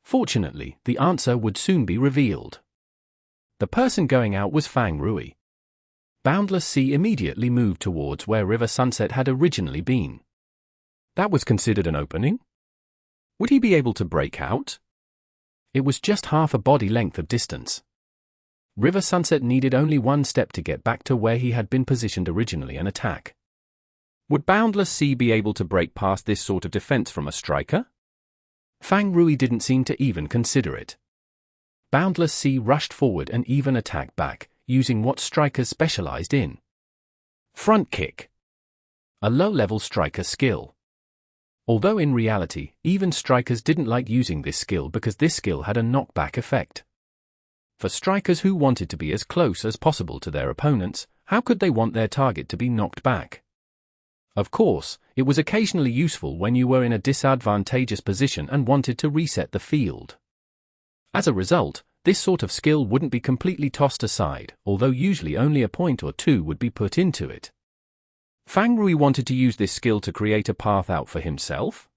Fortunately, the answer would soon be revealed. The person going out was Fang Rui. Boundless Sea immediately moved towards where River Sunset had originally been. That was considered an opening? Would he be able to break out? It was just half a body length of distance. River Sunset needed only 1 step to get back to where he had been positioned originally and attack. Would Boundless Sea be able to break past this sort of defense from a striker? Fang Rui didn't seem to even consider it. Boundless Sea rushed forward and even attacked back, using what strikers specialized in. Front kick. A low-level striker skill. Although in reality, even strikers didn't like using this skill because this skill had a knockback effect. For strikers who wanted to be as close as possible to their opponents, how could they want their target to be knocked back? Of course, it was occasionally useful when you were in a disadvantageous position and wanted to reset the field. As a result, this sort of skill wouldn't be completely tossed aside, although usually only a point or two would be put into it. Fang Rui wanted to use this skill to create a path out for himself?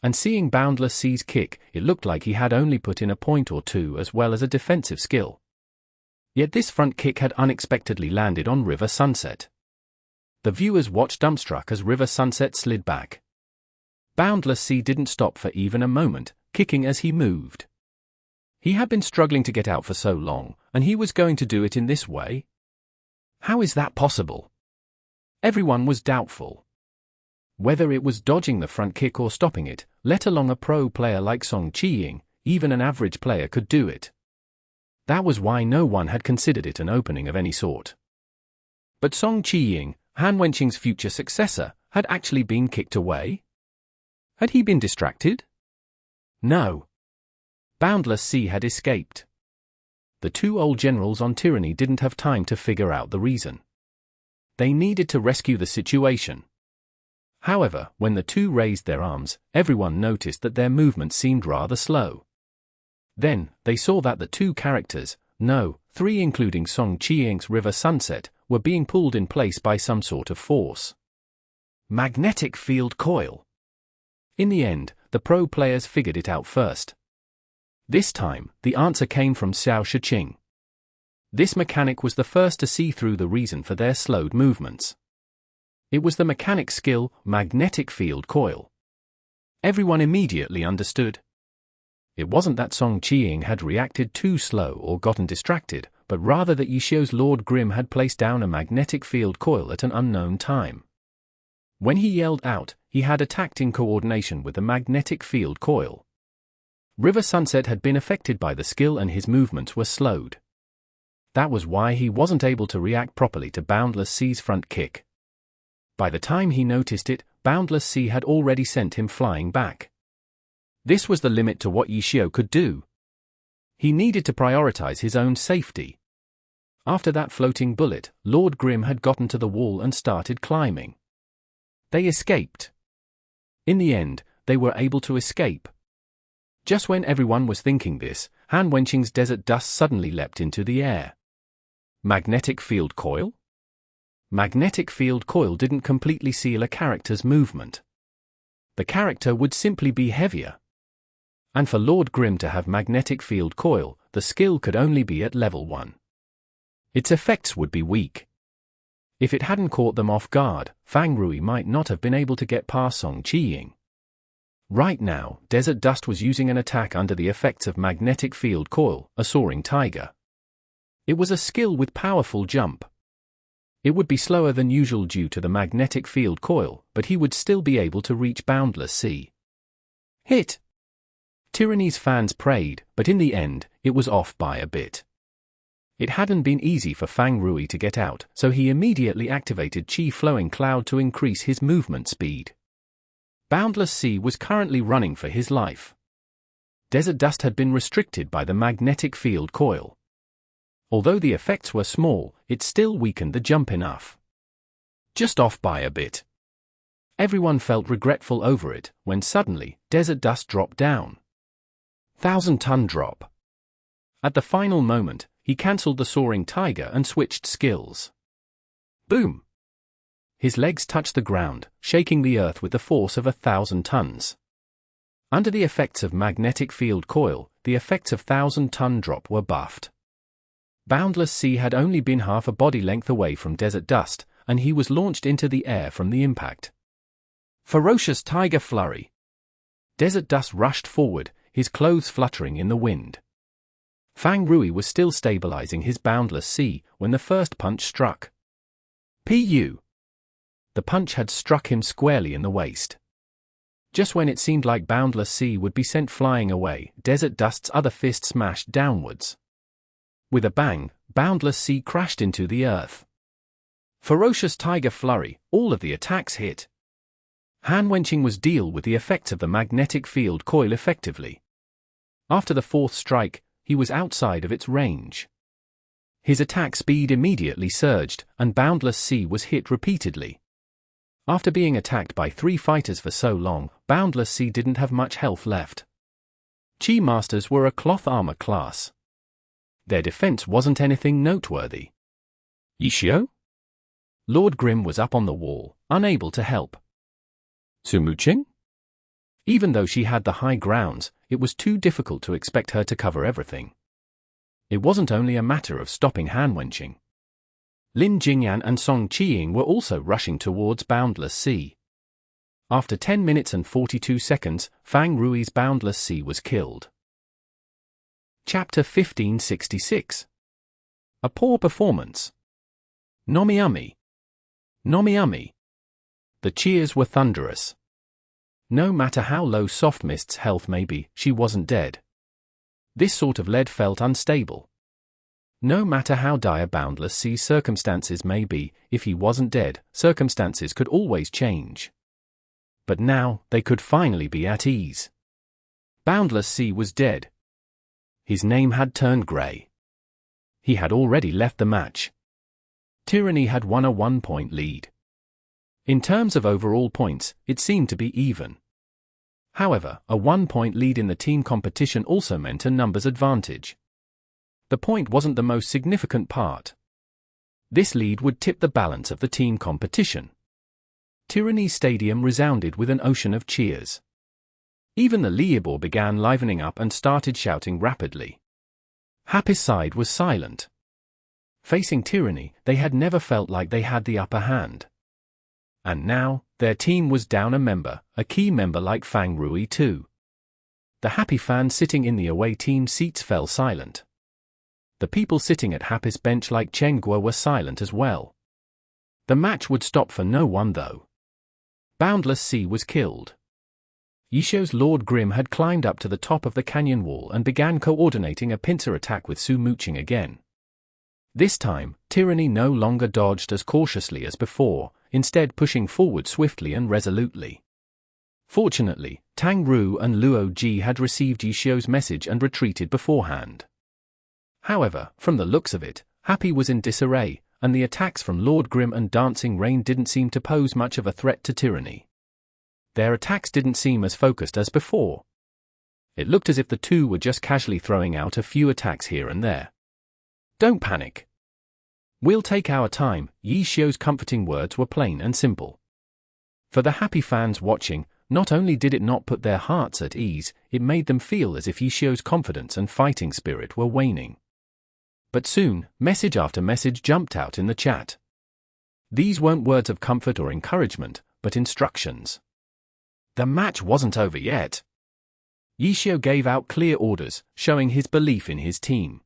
And seeing Boundless Sea's kick, it looked like he had only put in a point or two as well as a defensive skill. Yet this front kick had unexpectedly landed on River Sunset. The viewers watched dumbstruck as River Sunset slid back. Boundless Sea didn't stop for even a moment, kicking as he moved. He had been struggling to get out for so long, and he was going to do it in this way? How is that possible? Everyone was doubtful. Whether it was dodging the front kick or stopping it, let alone a pro player like Song Qiying, even an average player could do it. That was why no one had considered it an opening of any sort. But Song Qiying, Han Wenqing's future successor, had actually been kicked away? Had he been distracted? No. Boundless Sea had escaped. The two old generals on Tyranny didn't have time to figure out the reason. They needed to rescue the situation. However, when the two raised their arms, everyone noticed that their movement seemed rather slow. Then, they saw that the two characters, three including Song Qiying's River Sunset, were being pulled in place by some sort of force. Magnetic field coil. In the end, the pro players figured it out first. This time, the answer came from Xiao Shiqing. This mechanic was the first to see through the reason for their slowed movements. It was the mechanic's skill, magnetic field coil. Everyone immediately understood. It wasn't that Song Qiying had reacted too slow or gotten distracted, but rather that Yishio's Lord Grim had placed down a magnetic field coil at an unknown time. When he yelled out, he had attacked in coordination with the magnetic field coil. River Sunset had been affected by the skill and his movements were slowed. That was why he wasn't able to react properly to Boundless Sea's front kick. By the time he noticed it, Boundless Sea had already sent him flying back. This was the limit to what Yishio could do. He needed to prioritize his own safety. After that floating bullet, Lord Grim had gotten to the wall and started climbing. They escaped. In the end, they were able to escape. Just when everyone was thinking this, Han Wenqing's desert dust suddenly leapt into the air. Magnetic field coil? Magnetic field coil didn't completely seal a character's movement. The character would simply be heavier. And for Lord Grim to have magnetic field coil, the skill could only be at level 1. Its effects would be weak. If it hadn't caught them off guard, Fang Rui might not have been able to get past Song Qiying. Right now, Desert Dust was using an attack under the effects of magnetic field coil, a soaring tiger. It was a skill with powerful jump. It would be slower than usual due to the magnetic field coil, but he would still be able to reach Boundless Sea. Hit! Tyranny's fans prayed, but in the end, it was off by a bit. It hadn't been easy for Fang Rui to get out, so he immediately activated Qi Flowing Cloud to increase his movement speed. Boundless Sea was currently running for his life. Desert Dust had been restricted by the magnetic field coil. Although the effects were small, it still weakened the jump enough. Just off by a bit. Everyone felt regretful over it, when suddenly, Desert Dust dropped down. 1,000-ton drop. At the final moment, he cancelled the soaring tiger and switched skills. Boom! His legs touched the ground, shaking the earth with the force of 1,000 tons. Under the effects of magnetic field coil, the effects of 1,000-ton drop were buffed. Boundless Sea had only been half a body length away from Desert Dust, and he was launched into the air from the impact. Ferocious Tiger Flurry. Desert Dust rushed forward, his clothes fluttering in the wind. Fang Rui was still stabilizing his Boundless Sea when the first punch struck. Pu! The punch had struck him squarely in the waist. Just when it seemed like Boundless Sea would be sent flying away, Desert Dust's other fist smashed downwards. With a bang, Boundless Sea crashed into the earth. Ferocious Tiger Flurry, all of the attacks hit. Han Wenqing was deal with the effects of the magnetic field coil effectively. After the fourth strike, he was outside of its range. His attack speed immediately surged, and Boundless Sea was hit repeatedly. After being attacked by 3 fighters for so long, Boundless Sea didn't have much health left. Chi Masters were a cloth armor class. Their defense wasn't anything noteworthy. Yishio? Lord Grim was up on the wall, unable to help. Sumuching? Even though she had the high grounds, it was too difficult to expect her to cover everything. It wasn't only a matter of stopping hand-wenching. Lin Jingyan and Song Qiying were also rushing towards Boundless Sea. After 10 minutes and 42 seconds, Fang Rui's Boundless Sea was killed. Chapter 1566. A poor performance. Nomiami. Nomiami. The cheers were thunderous. No matter how low Softmist's health may be, she wasn't dead. This sort of lead felt unstable. No matter how dire Boundless Sea's circumstances may be, if he wasn't dead, circumstances could always change. But now, they could finally be at ease. Boundless Sea was dead. His name had turned grey. He had already left the match. Tyranny had won a 1-point lead. In terms of overall points, it seemed to be even. However, a 1-point lead in the team competition also meant a numbers advantage. The point wasn't the most significant part. This lead would tip the balance of the team competition. Tyranny Stadium resounded with an ocean of cheers. Even the Liibor began livening up and started shouting rapidly. Happy's side was silent. Facing Tyranny, they had never felt like they had the upper hand. And now, their team was down a member, a key member like Fang Rui too. The Happy fans sitting in the away team seats fell silent. The people sitting at Happy's bench like Chen Guo were silent as well. The match would stop for no one though. Boundless Sea was killed. Yishio's Lord Grim had climbed up to the top of the canyon wall and began coordinating a pincer attack with Sumuching again. This time, Tyranny no longer dodged as cautiously as before, instead pushing forward swiftly and resolutely. Fortunately, Tang Ru and Luo Ji had received Yishio's message and retreated beforehand. However, from the looks of it, Happy was in disarray, and the attacks from Lord Grim and Dancing Rain didn't seem to pose much of a threat to Tyranny. Their attacks didn't seem as focused as before. It looked as if the two were just casually throwing out a few attacks here and there. Don't panic. We'll take our time, Yishio's comforting words were plain and simple. For the Happy fans watching, not only did it not put their hearts at ease, it made them feel as if Yishio's confidence and fighting spirit were waning. But soon, message after message jumped out in the chat. These weren't words of comfort or encouragement, but instructions. The match wasn't over yet. Yishio gave out clear orders, showing his belief in his team.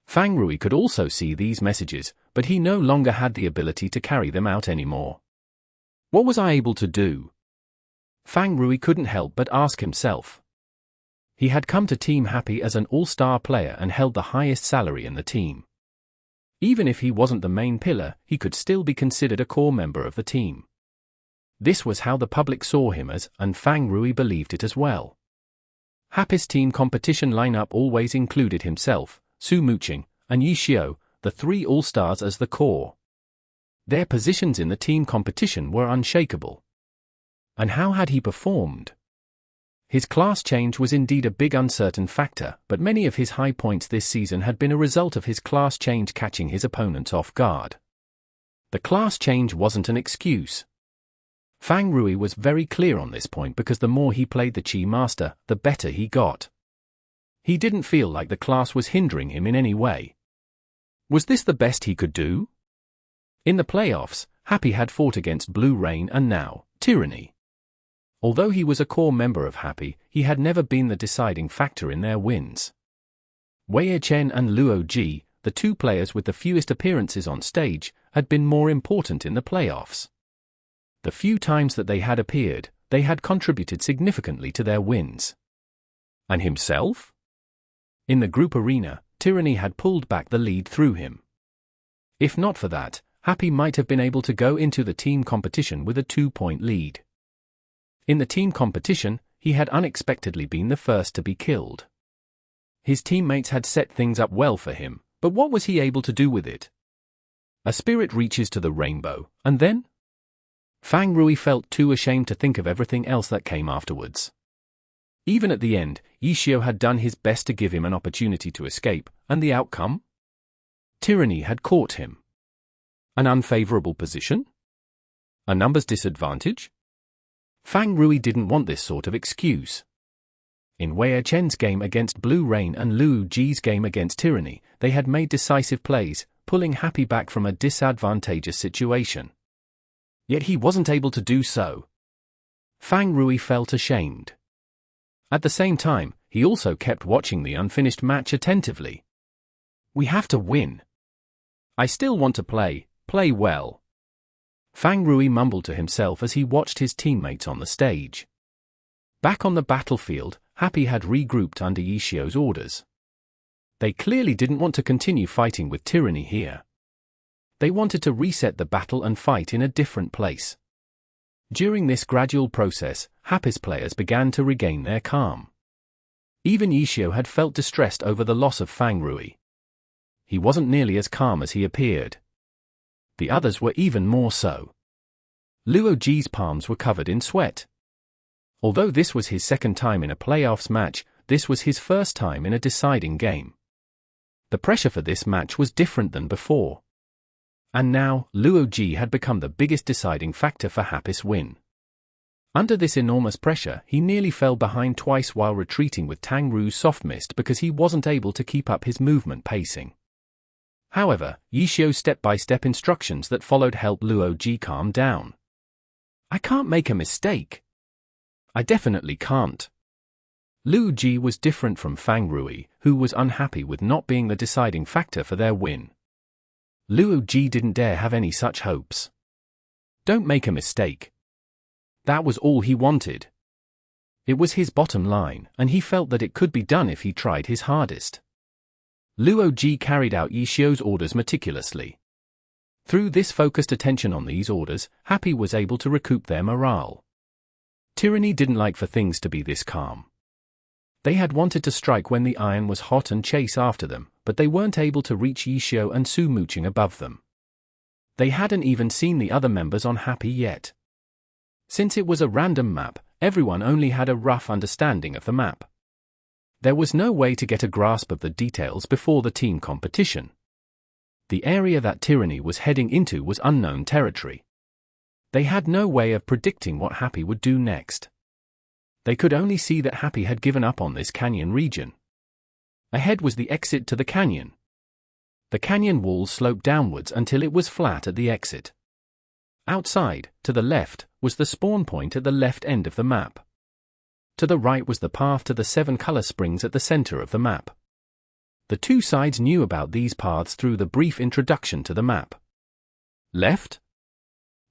Fang Rui could also see these messages, but he no longer had the ability to carry them out anymore. What was I able to do? Fang Rui couldn't help but ask himself. He had come to Team Happy as an all-star player and held the highest salary in the team. Even if he wasn't the main pillar, he could still be considered a core member of the team. This was how the public saw him as, and Fang Rui believed it as well. Happy's team competition lineup always included himself, Sumuching, and Yishio, the three all-stars as the core. Their positions in the team competition were unshakable. And how had he performed? His class change was indeed a big uncertain factor, but many of his high points this season had been a result of his class change catching his opponents off guard. The class change wasn't an excuse. Fang Rui was very clear on this point because the more he played the Chi Master, the better he got. He didn't feel like the class was hindering him in any way. Was this the best he could do? In the playoffs, Happy had fought against Blue Rain and now, Tyranny. Although he was a core member of Happy, he had never been the deciding factor in their wins. Wei Chen and Luo Ji, the two players with the fewest appearances on stage, had been more important in the playoffs. The few times that they had appeared, they had contributed significantly to their wins. And himself? In the group arena, Tyranny had pulled back the lead through him. If not for that, Happy might have been able to go into the team competition with a 2-point lead. In the team competition, he had unexpectedly been the first to be killed. His teammates had set things up well for him, but what was he able to do with it? A spirit reaches to the rainbow, and then? Fang Rui felt too ashamed to think of everything else that came afterwards. Even at the end, Ishio had done his best to give him an opportunity to escape, and the outcome? Tyranny had caught him. An unfavorable position? A numbers disadvantage? Fang Rui didn't want this sort of excuse. In Wei Chen's game against Blue Rain and Luo Ji's game against Tyranny, they had made decisive plays, pulling Happy back from a disadvantageous situation. Yet he wasn't able to do so. Fang Rui felt ashamed. At the same time, he also kept watching the unfinished match attentively. We have to win. I still want to play well. Fang Rui mumbled to himself as he watched his teammates on the stage. Back on the battlefield, Happy had regrouped under Ishio's orders. They clearly didn't want to continue fighting with Tyranny here. They wanted to reset the battle and fight in a different place. During this gradual process, Happy's players began to regain their calm. Even Ishio had felt distressed over the loss of Fang Rui. He wasn't nearly as calm as he appeared. The others were even more so. Luo Ji's palms were covered in sweat. Although this was his second time in a playoffs match, this was his first time in a deciding game. The pressure for this match was different than before. And now, Luo Ji had become the biggest deciding factor for Happy's win. Under this enormous pressure, he nearly fell behind twice while retreating with Tang Ru's soft mist because he wasn't able to keep up his movement pacing. However, Ishio's step-by-step instructions that followed helped Luo Ji calm down. I can't make a mistake. I definitely can't. Luo Ji was different from Fang Rui, who was unhappy with not being the deciding factor for their win. Luo Ji didn't dare have any such hopes. Don't make a mistake. That was all he wanted. It was his bottom line, and he felt that it could be done if he tried his hardest. Luo Ji carried out Ishio's orders meticulously. Through this focused attention on these orders, Happy was able to recoup their morale. Tyranny didn't like for things to be this calm. They had wanted to strike when the iron was hot and chase after them, but they weren't able to reach Ishio and Su mooching above them. They hadn't even seen the other members on Happy yet. Since it was a random map, everyone only had a rough understanding of the map. There was no way to get a grasp of the details before the team competition. The area that Tyranny was heading into was unknown territory. They had no way of predicting what Happy would do next. They could only see that Happy had given up on this canyon region. Ahead was the exit to the canyon. The canyon walls sloped downwards until it was flat at the exit. Outside, to the left, was the spawn point at the left end of the map. To the right was the path to the 7 color springs at the center of the map. The two sides knew about these paths through the brief introduction to the map. Left?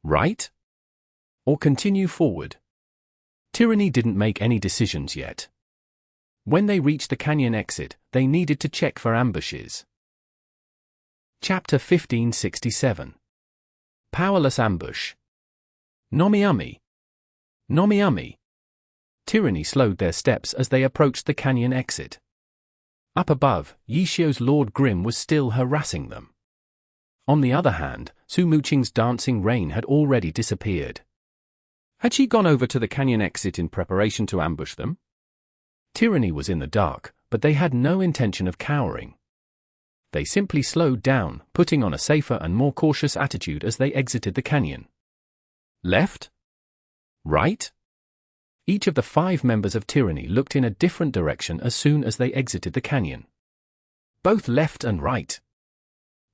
Right? Or continue forward? Tyranny didn't make any decisions yet. When they reached the canyon exit, they needed to check for ambushes. Chapter 1567. Powerless Ambush. Nomiami. Nomiami. Tyranny slowed their steps as they approached the canyon exit. Up above, Yishio's Lord Grim was still harassing them. On the other hand, Su Muqing's dancing rain had already disappeared. Had she gone over to the canyon exit in preparation to ambush them? Tyranny was in the dark, but they had no intention of cowering. They simply slowed down, putting on a safer and more cautious attitude as they exited the canyon. Left? Right? Each of the 5 members of Tyranny looked in a different direction as soon as they exited the canyon. Both left and right.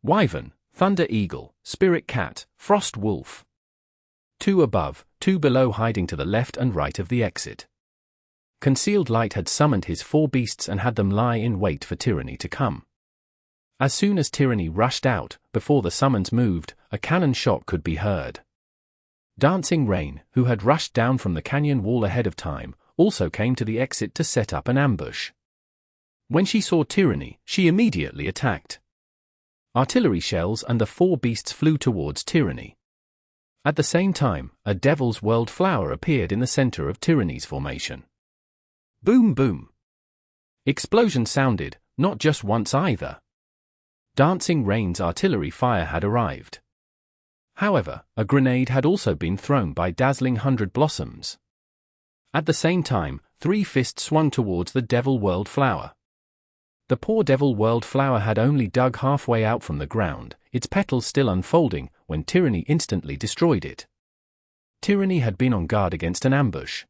Wyvern, Thunder Eagle, Spirit Cat, Frost Wolf. 2 above, 2 below, hiding to the left and right of the exit. Concealed Light had summoned his 4 beasts and had them lie in wait for Tyranny to come. As soon as Tyranny rushed out, before the summons moved, a cannon shot could be heard. Dancing Rain, who had rushed down from the canyon wall ahead of time, also came to the exit to set up an ambush. When she saw Tyranny, she immediately attacked. Artillery shells and the 4 beasts flew towards Tyranny. At the same time, a Devil's World flower appeared in the center of Tyranny's formation. Boom boom. Explosions sounded, not just once either. Dancing Rain's artillery fire had arrived. However, a grenade had also been thrown by Dazzling 100 Blossoms. At the same time, three fists swung towards the Devil World Flower. The poor Devil World Flower had only dug halfway out from the ground, its petals still unfolding, when Tyranny instantly destroyed it. Tyranny had been on guard against an ambush.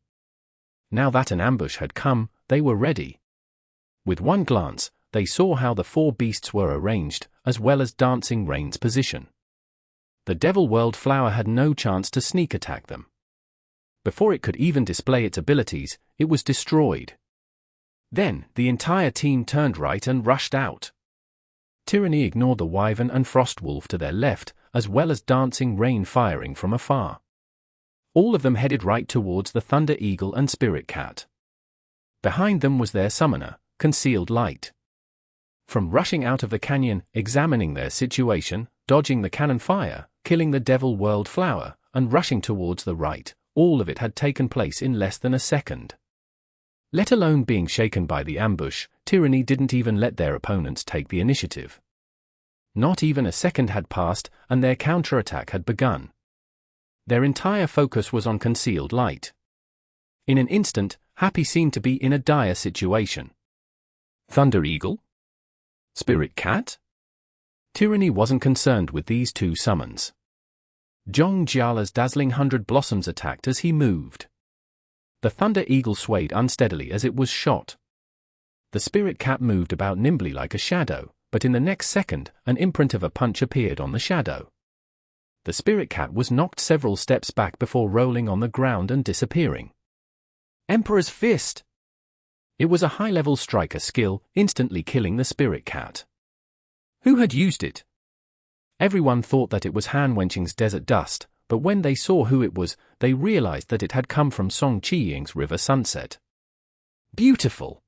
Now that an ambush had come, they were ready. With one glance, they saw how the four beasts were arranged, as well as Dancing Rain's position. The Devil World Flower had no chance to sneak attack them. Before it could even display its abilities, it was destroyed. Then, the entire team turned right and rushed out. Tyranny ignored the Wyvern and Frostwolf to their left, as well as Dancing Rain firing from afar. All of them headed right towards the Thunder Eagle and Spirit Cat. Behind them was their summoner, Concealed Light. From rushing out of the canyon, examining their situation, dodging the cannon fire, killing the Devil World Flower, and rushing towards the right, all of it had taken place in less than a second. Let alone being shaken by the ambush, Tyranny didn't even let their opponents take the initiative. Not even a second had passed, and their counterattack had begun. Their entire focus was on Concealed Light. In an instant, Happy seemed to be in a dire situation. Thunder Eagle? Spirit Cat? Tyranny wasn't concerned with these two summons. Zhong Jiala's dazzling 100 Blossoms attacked as he moved. The Thunder Eagle swayed unsteadily as it was shot. The Spirit Cat moved about nimbly like a shadow, but in the next second, an imprint of a punch appeared on the shadow. The Spirit Cat was knocked several steps back before rolling on the ground and disappearing. Emperor's Fist! It was a high-level striker skill, instantly killing the Spirit Cat. Who had used it? Everyone thought that it was Han Wenqing's Desert Dust, but when they saw who it was, they realized that it had come from Song Qiying's River Sunset. Beautiful!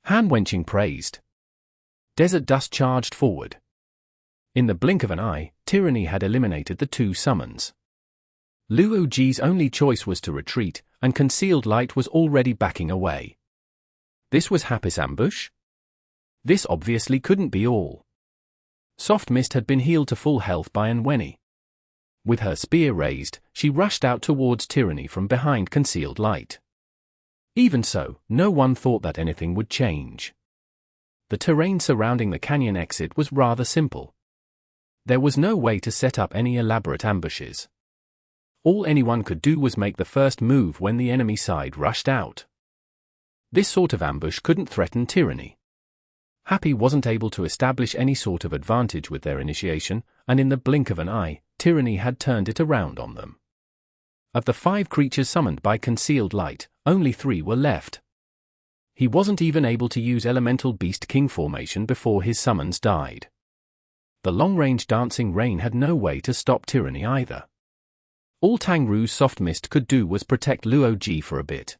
Han Wenqing praised. Desert Dust charged forward. In the blink of an eye, Tyranny had eliminated the two summons. Luo Ji's only choice was to retreat, and Concealed Light was already backing away. This was Happy's ambush? This obviously couldn't be all. Soft Mist had been healed to full health by Anwenny. With her spear raised, she rushed out towards Tyranny from behind Concealed Light. Even so, no one thought that anything would change. The terrain surrounding the canyon exit was rather simple. There was no way to set up any elaborate ambushes. All anyone could do was make the first move when the enemy side rushed out. This sort of ambush couldn't threaten Tyranny. Happy wasn't able to establish any sort of advantage with their initiation, and in the blink of an eye, Tyranny had turned it around on them. Of the 5 creatures summoned by Concealed Light, only 3 were left. He wasn't even able to use Elemental Beast King formation before his summons died. The long-range Dancing Rain had no way to stop Tyranny either. All Tang Ru's Soft Mist could do was protect Luo Ji for a bit.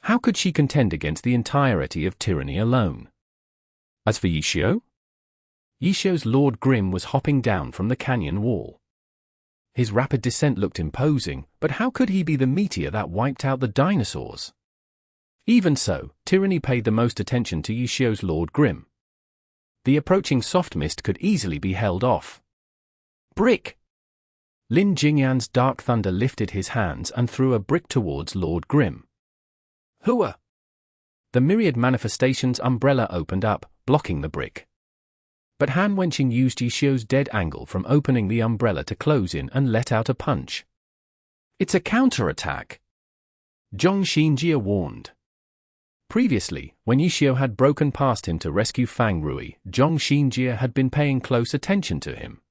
How could she contend against the entirety of Tyranny alone? As for Yishio? Yishio's Lord Grim was hopping down from the canyon wall. His rapid descent looked imposing, but how could he be the meteor that wiped out the dinosaurs? Even so, Tyranny paid the most attention to Yishio's Lord Grim. The approaching Soft Mist could easily be held off. Brick! Lin Jingyan's Dark Thunder lifted his hands and threw a brick towards Lord Grim. Hooah! The myriad manifestations umbrella opened up, blocking the brick. But Han Wenqing used Yishio's dead angle from opening the umbrella to close in and let out a punch. It's a counterattack! Zhong Xinjie warned. Previously, when Yishio had broken past him to rescue Fang Rui, Zhong Xinjie had been paying close attention to him.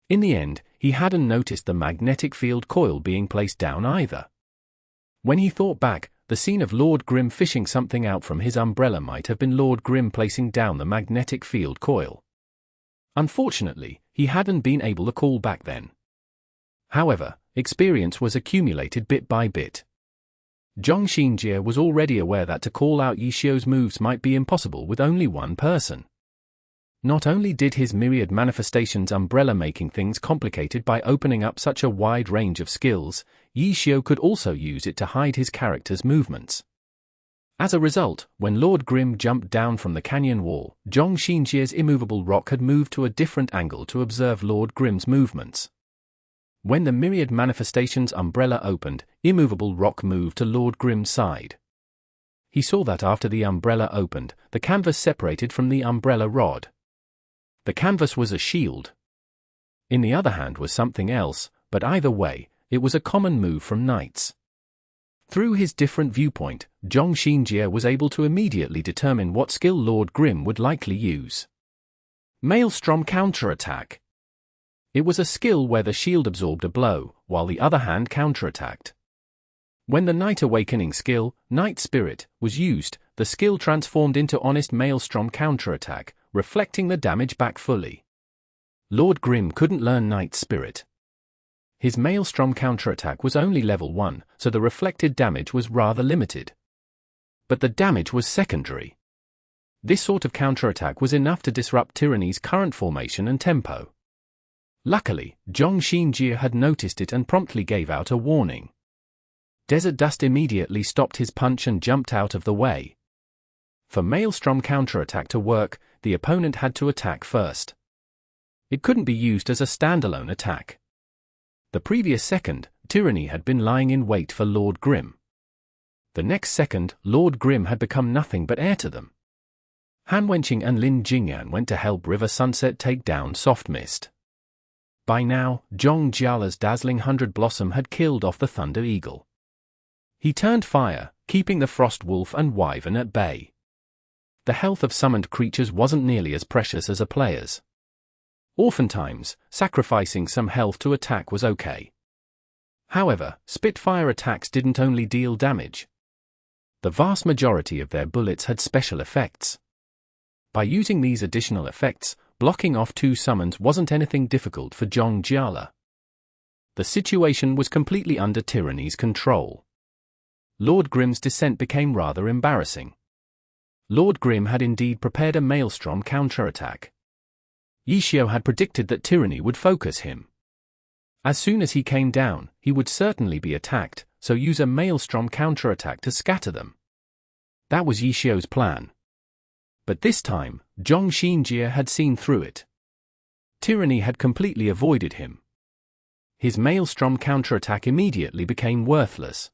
In the end, he hadn't noticed the magnetic field coil being placed down either. When he thought back, the scene of Lord Grim fishing something out from his umbrella might have been Lord Grim placing down the magnetic field coil. Unfortunately, he hadn't been able to call back then. However, experience was accumulated bit by bit. Zhong Xinjie was already aware that to call out Yishio's moves might be impossible with only one person. Not only did his myriad manifestations umbrella making things complicated by opening up such a wide range of skills, Yishio could also use it to hide his character's movements. As a result, when Lord Grim jumped down from the canyon wall, Zhong Xinjie's immovable rock had moved to a different angle to observe Lord Grim's movements. When the myriad manifestations umbrella opened, immovable rock moved to Lord Grim's side. He saw that after the umbrella opened, the canvas separated from the umbrella rod. The canvas was a shield. In the other hand was something else, but either way, it was a common move from knights. Through his different viewpoint, Jingyan was able to immediately determine what skill Lord Grim would likely use. Maelstrom counterattack. It was a skill where the shield absorbed a blow, while the other hand counterattacked. When the Night Awakening skill, Night Spirit, was used, the skill transformed into honest Maelstrom counterattack, reflecting the damage back fully. Lord Grim couldn't learn Night Spirit. His Maelstrom counterattack was only level 1, so the reflected damage was rather limited. But the damage was secondary. This sort of counterattack was enough to disrupt Tyranny's current formation and tempo. Luckily, Jingyan had noticed it and promptly gave out a warning. Desert Dust immediately stopped his punch and jumped out of the way. For Maelstrom counterattack to work, the opponent had to attack first. It couldn't be used as a standalone attack. The previous second, Tyranny had been lying in wait for Lord Grim. The next second, Lord Grim had become nothing but air to them. Han Wenqing and Lin Jingyan went to help River Sunset take down Soft Mist. By now, Zhong Jiala's dazzling 100 Blossom had killed off the Thunder Eagle. He turned fire, keeping the Frost Wolf and Wyvern at bay. The health of summoned creatures wasn't nearly as precious as a player's. Oftentimes, sacrificing some health to attack was okay. However, Spitfire attacks didn't only deal damage. The vast majority of their bullets had special effects. By using these additional effects, blocking off 2 summons wasn't anything difficult for Zhong Jiala. The situation was completely under Tyranny's control. Lord Grim's descent became rather embarrassing. Lord Grim had indeed prepared a Maelstrom counterattack. Yishio had predicted that Tyranny would focus him. As soon as he came down, he would certainly be attacked, so use a Maelstrom counterattack to scatter them. That was Yishio's plan. But this time, Jingyan had seen through it. Tyranny had completely avoided him. His Maelstrom counterattack immediately became worthless.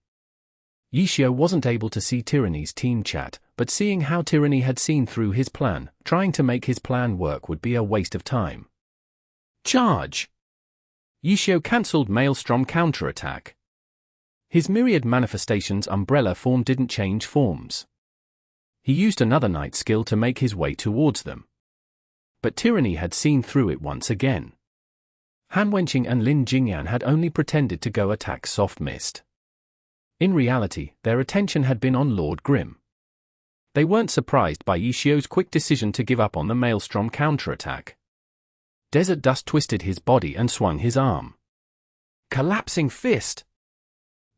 Yishio wasn't able to see Tyranny's team chat, but seeing how Tyranny had seen through his plan, trying to make his plan work would be a waste of time. Charge! Yishio cancelled Maelstrom counterattack. His myriad manifestations umbrella form didn't change forms. He used another night skill to make his way towards them. But Tyranny had seen through it once again. Han Wenqing and Lin Jingyan had only pretended to go attack Soft Mist. In reality, their attention had been on Lord Grim. They weren't surprised by Yishio's quick decision to give up on the Maelstrom counterattack. Desert Dust twisted his body and swung his arm. Collapsing fist!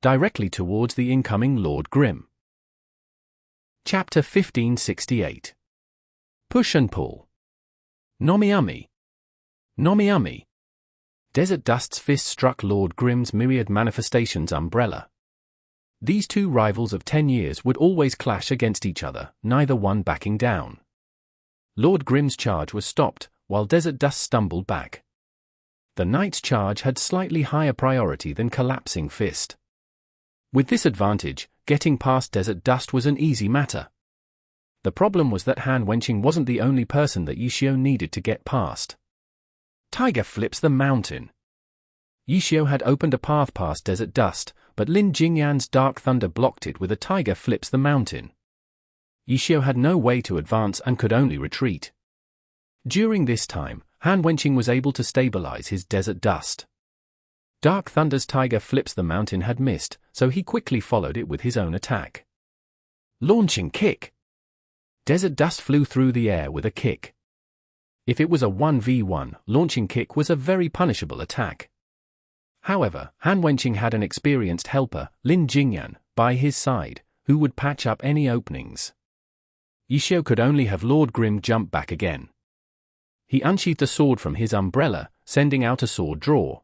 Directly towards the incoming Lord Grim. Chapter 1568. Push and Pull. Nomiumi. Nomiumi. Desert Dust's fist struck Lord Grim's myriad manifestations umbrella. These 2 rivals of 10 years would always clash against each other, neither one backing down. Lord Grim's charge was stopped, while Desert Dust stumbled back. The Knight's charge had slightly higher priority than Collapsing Fist. With this advantage, getting past Desert Dust was an easy matter. The problem was that Han Wenqing wasn't the only person that Yishio needed to get past. Tiger flips the mountain. Yishio had opened a path past Desert Dust, but Lin Jingyan's Dark Thunder blocked it with a Tiger flips the mountain. Yishio had no way to advance and could only retreat. During this time, Han Wenqing was able to stabilize his Desert Dust. Dark Thunder's Tiger flips the mountain had missed, so he quickly followed it with his own attack. Launching kick. Desert Dust flew through the air with a kick. If it was a 1v1, launching kick was a very punishable attack. However, Han Wenqing had an experienced helper, Lin Jingyan, by his side, who would patch up any openings. Yishio could only have Lord Grim jump back again. He unsheathed a sword from his umbrella, sending out a sword draw.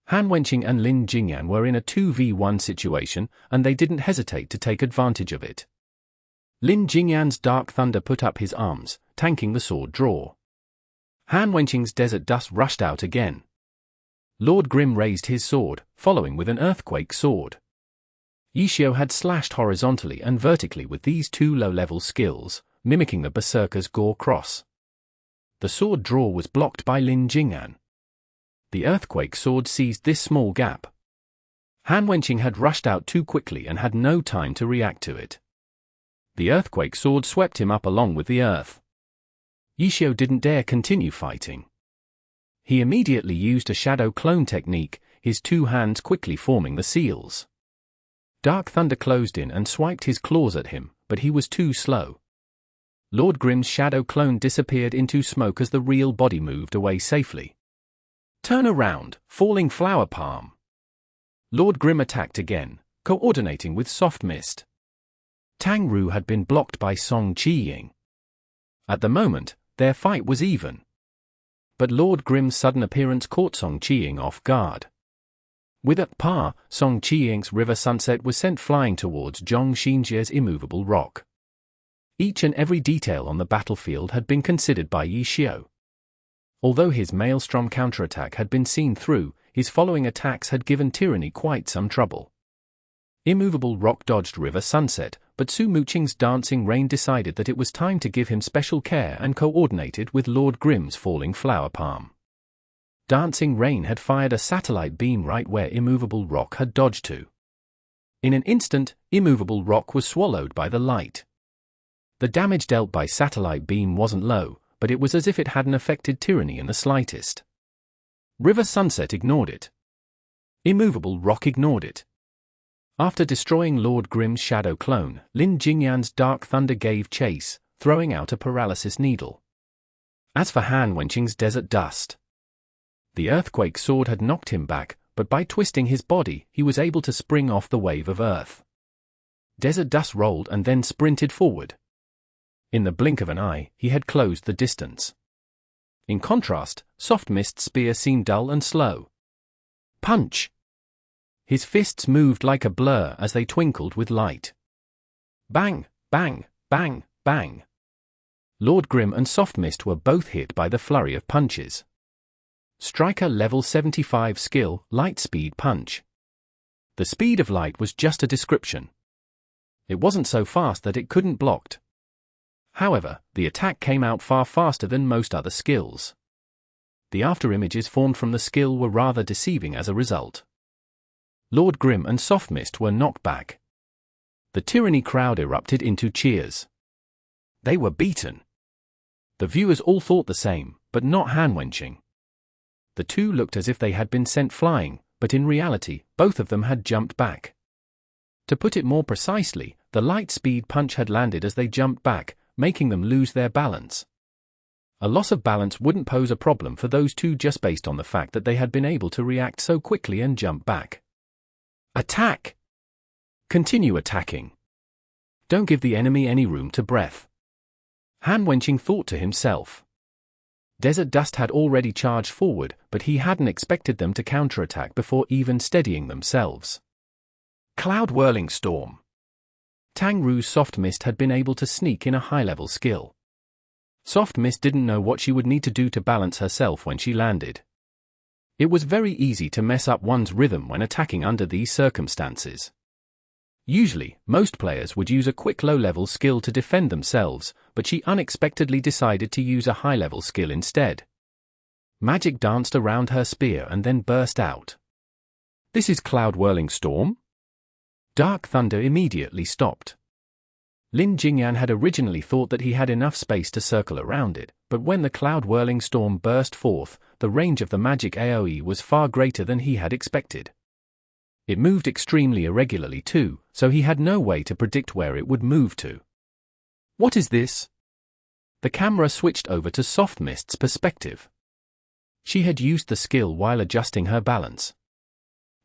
Han Wenqing and Lin Jingyan were in a 2v1 situation, and they didn't hesitate to take advantage of it. Lin Jingyan's Dark Thunder put up his arms, tanking the sword draw. Han Wenqing's Desert Dust rushed out again. Lord Grim raised his sword, following with an Earthquake sword. Yishio had slashed horizontally and vertically with these two low-level skills, mimicking the Berserker's gore cross. The sword draw was blocked by Lin Jingyan. The Earthquake sword seized this small gap. Han Wenqing had rushed out too quickly and had no time to react to it. The Earthquake sword swept him up along with the earth. Yishio didn't dare continue fighting. He immediately used a shadow clone technique, his two hands quickly forming the seals. Dark Thunder closed in and swiped his claws at him, but he was too slow. Lord Grimm's shadow clone disappeared into smoke as the real body moved away safely. Turn around, falling flower palm. Lord Grimm attacked again, coordinating with Soft Mist. Tang Ru had been blocked by Song Qiying. At the moment, their fight was even. But Lord Grimm's sudden appearance caught Song Qiying off guard. With a pa, Song Qiying's River Sunset was sent flying towards Zhong Xinjie's immovable rock. Each and every detail on the battlefield had been considered by Yishio. Although his Maelstrom counterattack had been seen through, his following attacks had given Tyranny quite some trouble. Immovable Rock dodged River Sunset, but Su Muqing's Dancing Rain decided that it was time to give him special care and coordinated with Lord Grimm's Falling Flower Palm. Dancing Rain had fired a satellite beam right where Immovable Rock had dodged to. In an instant, Immovable Rock was swallowed by the light. The damage dealt by satellite beam wasn't low, but it was as if it hadn't affected Tyranny in the slightest. River Sunset ignored it. Immovable Rock ignored it. After destroying Lord Grimm's shadow clone, Lin Jingyan's Dark Thunder gave chase, throwing out a paralysis needle. As for Han Wenqing's Desert Dust, the Earthquake sword had knocked him back, but by twisting his body, he was able to spring off the wave of earth. Desert Dust rolled and then sprinted forward. In the blink of an eye, he had closed the distance. In contrast, Soft Mist's spear seemed dull and slow. Punch! His fists moved like a blur as they twinkled with light. Bang, bang, bang, bang. Lord Grimm and Soft Mist were both hit by the flurry of punches. Striker level 75 skill, Light Speed Punch. The speed of light was just a description. It wasn't so fast that it couldn't blocked. However, the attack came out far faster than most other skills. The afterimages formed from the skill were rather deceiving as a result. Lord Grimm and Soft Mist were knocked back. The Tyranny crowd erupted into cheers. They were beaten. The viewers all thought the same, but not Han Wenqing. The two looked as if they had been sent flying, but in reality, both of them had jumped back. To put it more precisely, the light speed punch had landed as they jumped back, making them lose their balance. A loss of balance wouldn't pose a problem for those two just based on the fact that they had been able to react so quickly and jump back. Attack! Continue attacking. Don't give the enemy any room to breath. Han Wenqing thought to himself. Desert Dust had already charged forward, but he hadn't expected them to counterattack before even steadying themselves. Cloud Whirling Storm. Tang Ru's Soft Mist had been able to sneak in a high-level skill. Soft Mist didn't know what she would need to do to balance herself when she landed. It was very easy to mess up one's rhythm when attacking under these circumstances. Usually, most players would use a quick low-level skill to defend themselves, but she unexpectedly decided to use a high-level skill instead. Magic danced around her spear and then burst out. This is Cloud Whirling Storm? Dark Thunder immediately stopped. Lin Jingyan had originally thought that he had enough space to circle around it, but when the Cloud Whirling Storm burst forth, the range of the magic AoE was far greater than he had expected. It moved extremely irregularly too, so he had no way to predict where it would move to. What is this? The camera switched over to Soft Mist's perspective. She had used the skill while adjusting her balance.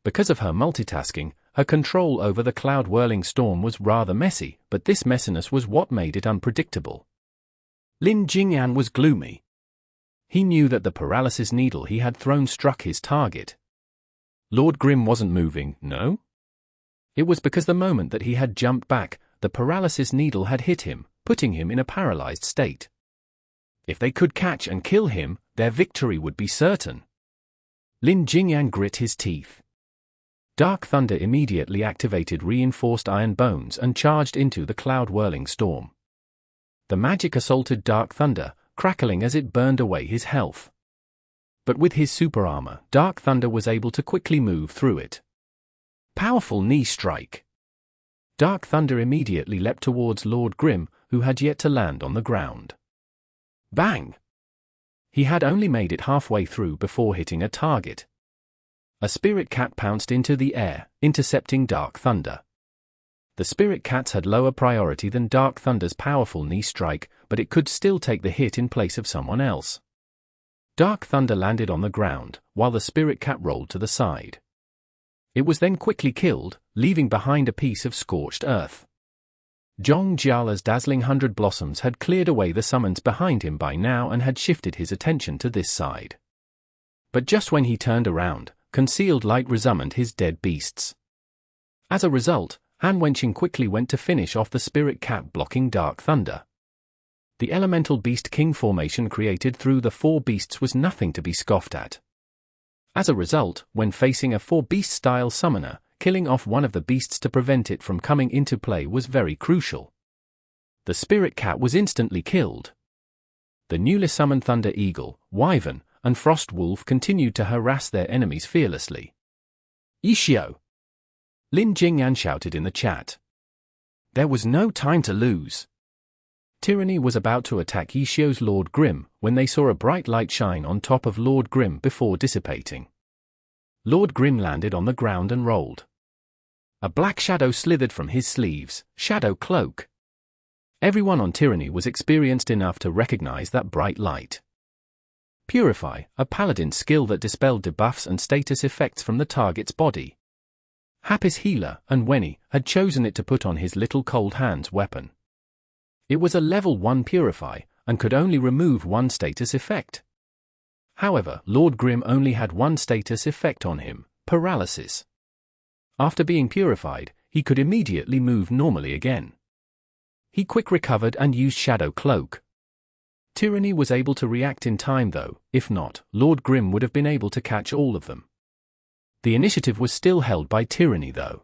Because of her multitasking, her control over the Cloud Whirling Storm was rather messy, but this messiness was what made it unpredictable. Lin Jingyan was gloomy. He knew that the paralysis needle he had thrown struck his target. Lord Grimm wasn't moving, no? It was because the moment that he had jumped back, the paralysis needle had hit him, putting him in a paralyzed state. If they could catch and kill him, their victory would be certain. Lin Jingyan grit his teeth. Dark Thunder immediately activated reinforced iron bones and charged into the cloud-whirling storm. The magic assaulted Dark Thunder, crackling as it burned away his health. But with his super armor, Dark Thunder was able to quickly move through it. Powerful knee strike. Dark Thunder immediately leapt towards Lord Grim, who had yet to land on the ground. Bang! He had only made it halfway through before hitting a target. A spirit cat pounced into the air, intercepting Dark Thunder. The spirit cats had lower priority than Dark Thunder's powerful knee strike, but it could still take the hit in place of someone else. Dark Thunder landed on the ground, while the spirit cat rolled to the side. It was then quickly killed, leaving behind a piece of scorched earth. Zhong Jiala's dazzling 100 blossoms had cleared away the summons behind him by now and had shifted his attention to this side. But just when he turned around, concealed light resummoned his dead beasts. As a result, Han Wenqing quickly went to finish off the spirit cat blocking Dark Thunder. The elemental beast king formation created through the 4 beasts was nothing to be scoffed at. As a result, when facing a 4-beast style summoner, killing off one of the beasts to prevent it from coming into play was very crucial. The spirit cat was instantly killed. The newly summoned Thunder Eagle, Wyvern, and Frost Wolf continued to harass their enemies fearlessly. Ishio! Lin Jingyan shouted in the chat. There was no time to lose. Tyranny was about to attack Ishio's Lord Grim when they saw a bright light shine on top of Lord Grim before dissipating. Lord Grim landed on the ground and rolled. A black shadow slithered from his sleeves, Shadow Cloak. Everyone on Tyranny was experienced enough to recognize that bright light. Purify, a paladin skill that dispelled debuffs and status effects from the target's body. Happy's healer, and Wenny, had chosen it to put on his little cold hands weapon. It was a level 1 Purify, and could only remove 1 status effect. However, Lord Grim only had 1 status effect on him, Paralysis. After being purified, he could immediately move normally again. He quick recovered and used Shadow Cloak. Tyranny was able to react in time though, if not, Lord Grim would have been able to catch all of them. The initiative was still held by Tyranny though.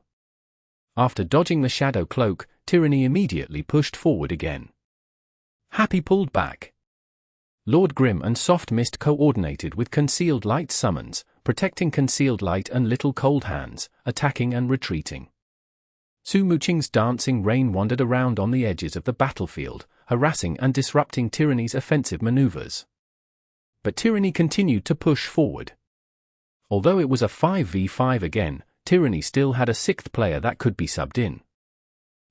After dodging the Shadow Cloak, Tyranny immediately pushed forward again. Happy pulled back. Lord Grim and Soft Mist coordinated with Concealed Light summons, protecting Concealed Light and Little Cold Hands, attacking and retreating. Su Muqing's dancing rain wandered around on the edges of the battlefield, harassing and disrupting Tyranny's offensive maneuvers. But Tyranny continued to push forward. Although it was a 5v5 again, Tyranny still had a 6th player that could be subbed in.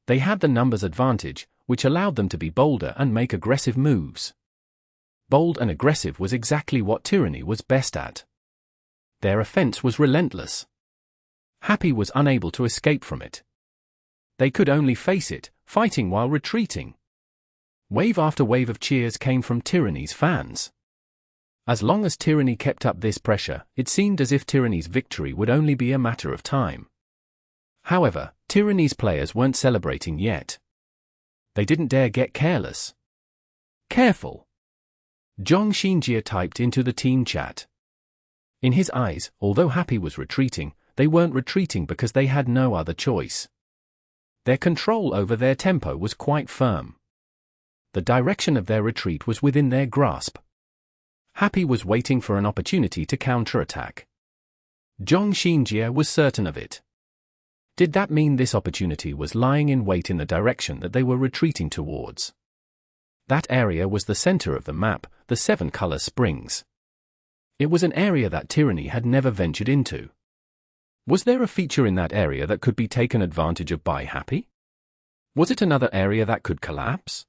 They had the numbers advantage, which allowed them to be bolder and make aggressive moves. Bold and aggressive was exactly what Tyranny was best at. Their offense was relentless. Happy was unable to escape from it. They could only face it, fighting while retreating. Wave after wave of cheers came from Tyranny's fans. As long as Tyranny kept up this pressure, it seemed as if Tyranny's victory would only be a matter of time. However, Tyranny's players weren't celebrating yet. They didn't dare get careless. Careful! Zhong Xinjie typed into the team chat. In his eyes, although Happy was retreating, they weren't retreating because they had no other choice. Their control over their tempo was quite firm. The direction of their retreat was within their grasp. Happy was waiting for an opportunity to counterattack. Zhong Xinjie was certain of it. Did that mean this opportunity was lying in wait in the direction that they were retreating towards? That area was the center of the map, the 7-color springs. It was an area that Tyranny had never ventured into. Was there a feature in that area that could be taken advantage of by Happy? Was it another area that could collapse?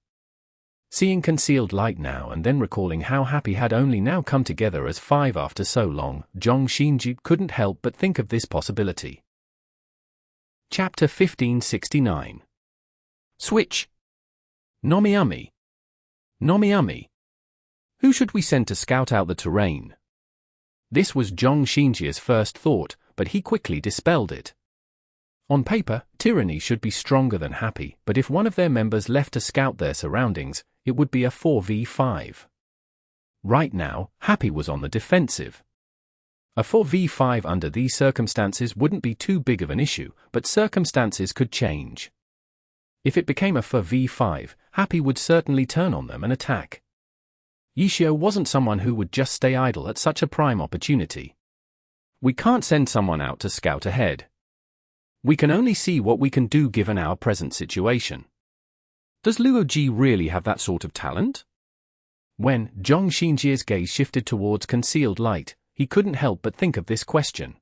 Seeing Concealed Light now and then recalling how Happy had only now come together as 5 after so long, Zhong Xinjie couldn't help but think of this possibility. Chapter 1569. Switch. Nomiami. Nomiami. Who should we send to scout out the terrain? This was Zhong Xinjie's first thought, but he quickly dispelled it. On paper, Tyranny should be stronger than Happy, but if one of their members left to scout their surroundings, it would be a 4v5. Right now, Happy was on the defensive. A 4v5 under these circumstances wouldn't be too big of an issue, but circumstances could change. If it became a 4v5, Happy would certainly turn on them and attack. Yishio wasn't someone who would just stay idle at such a prime opportunity. We can't send someone out to scout ahead. We can only see what we can do given our present situation. Does Luo Ji really have that sort of talent? When Zhong Xinjie's gaze shifted towards concealed light, he couldn't help but think of this question.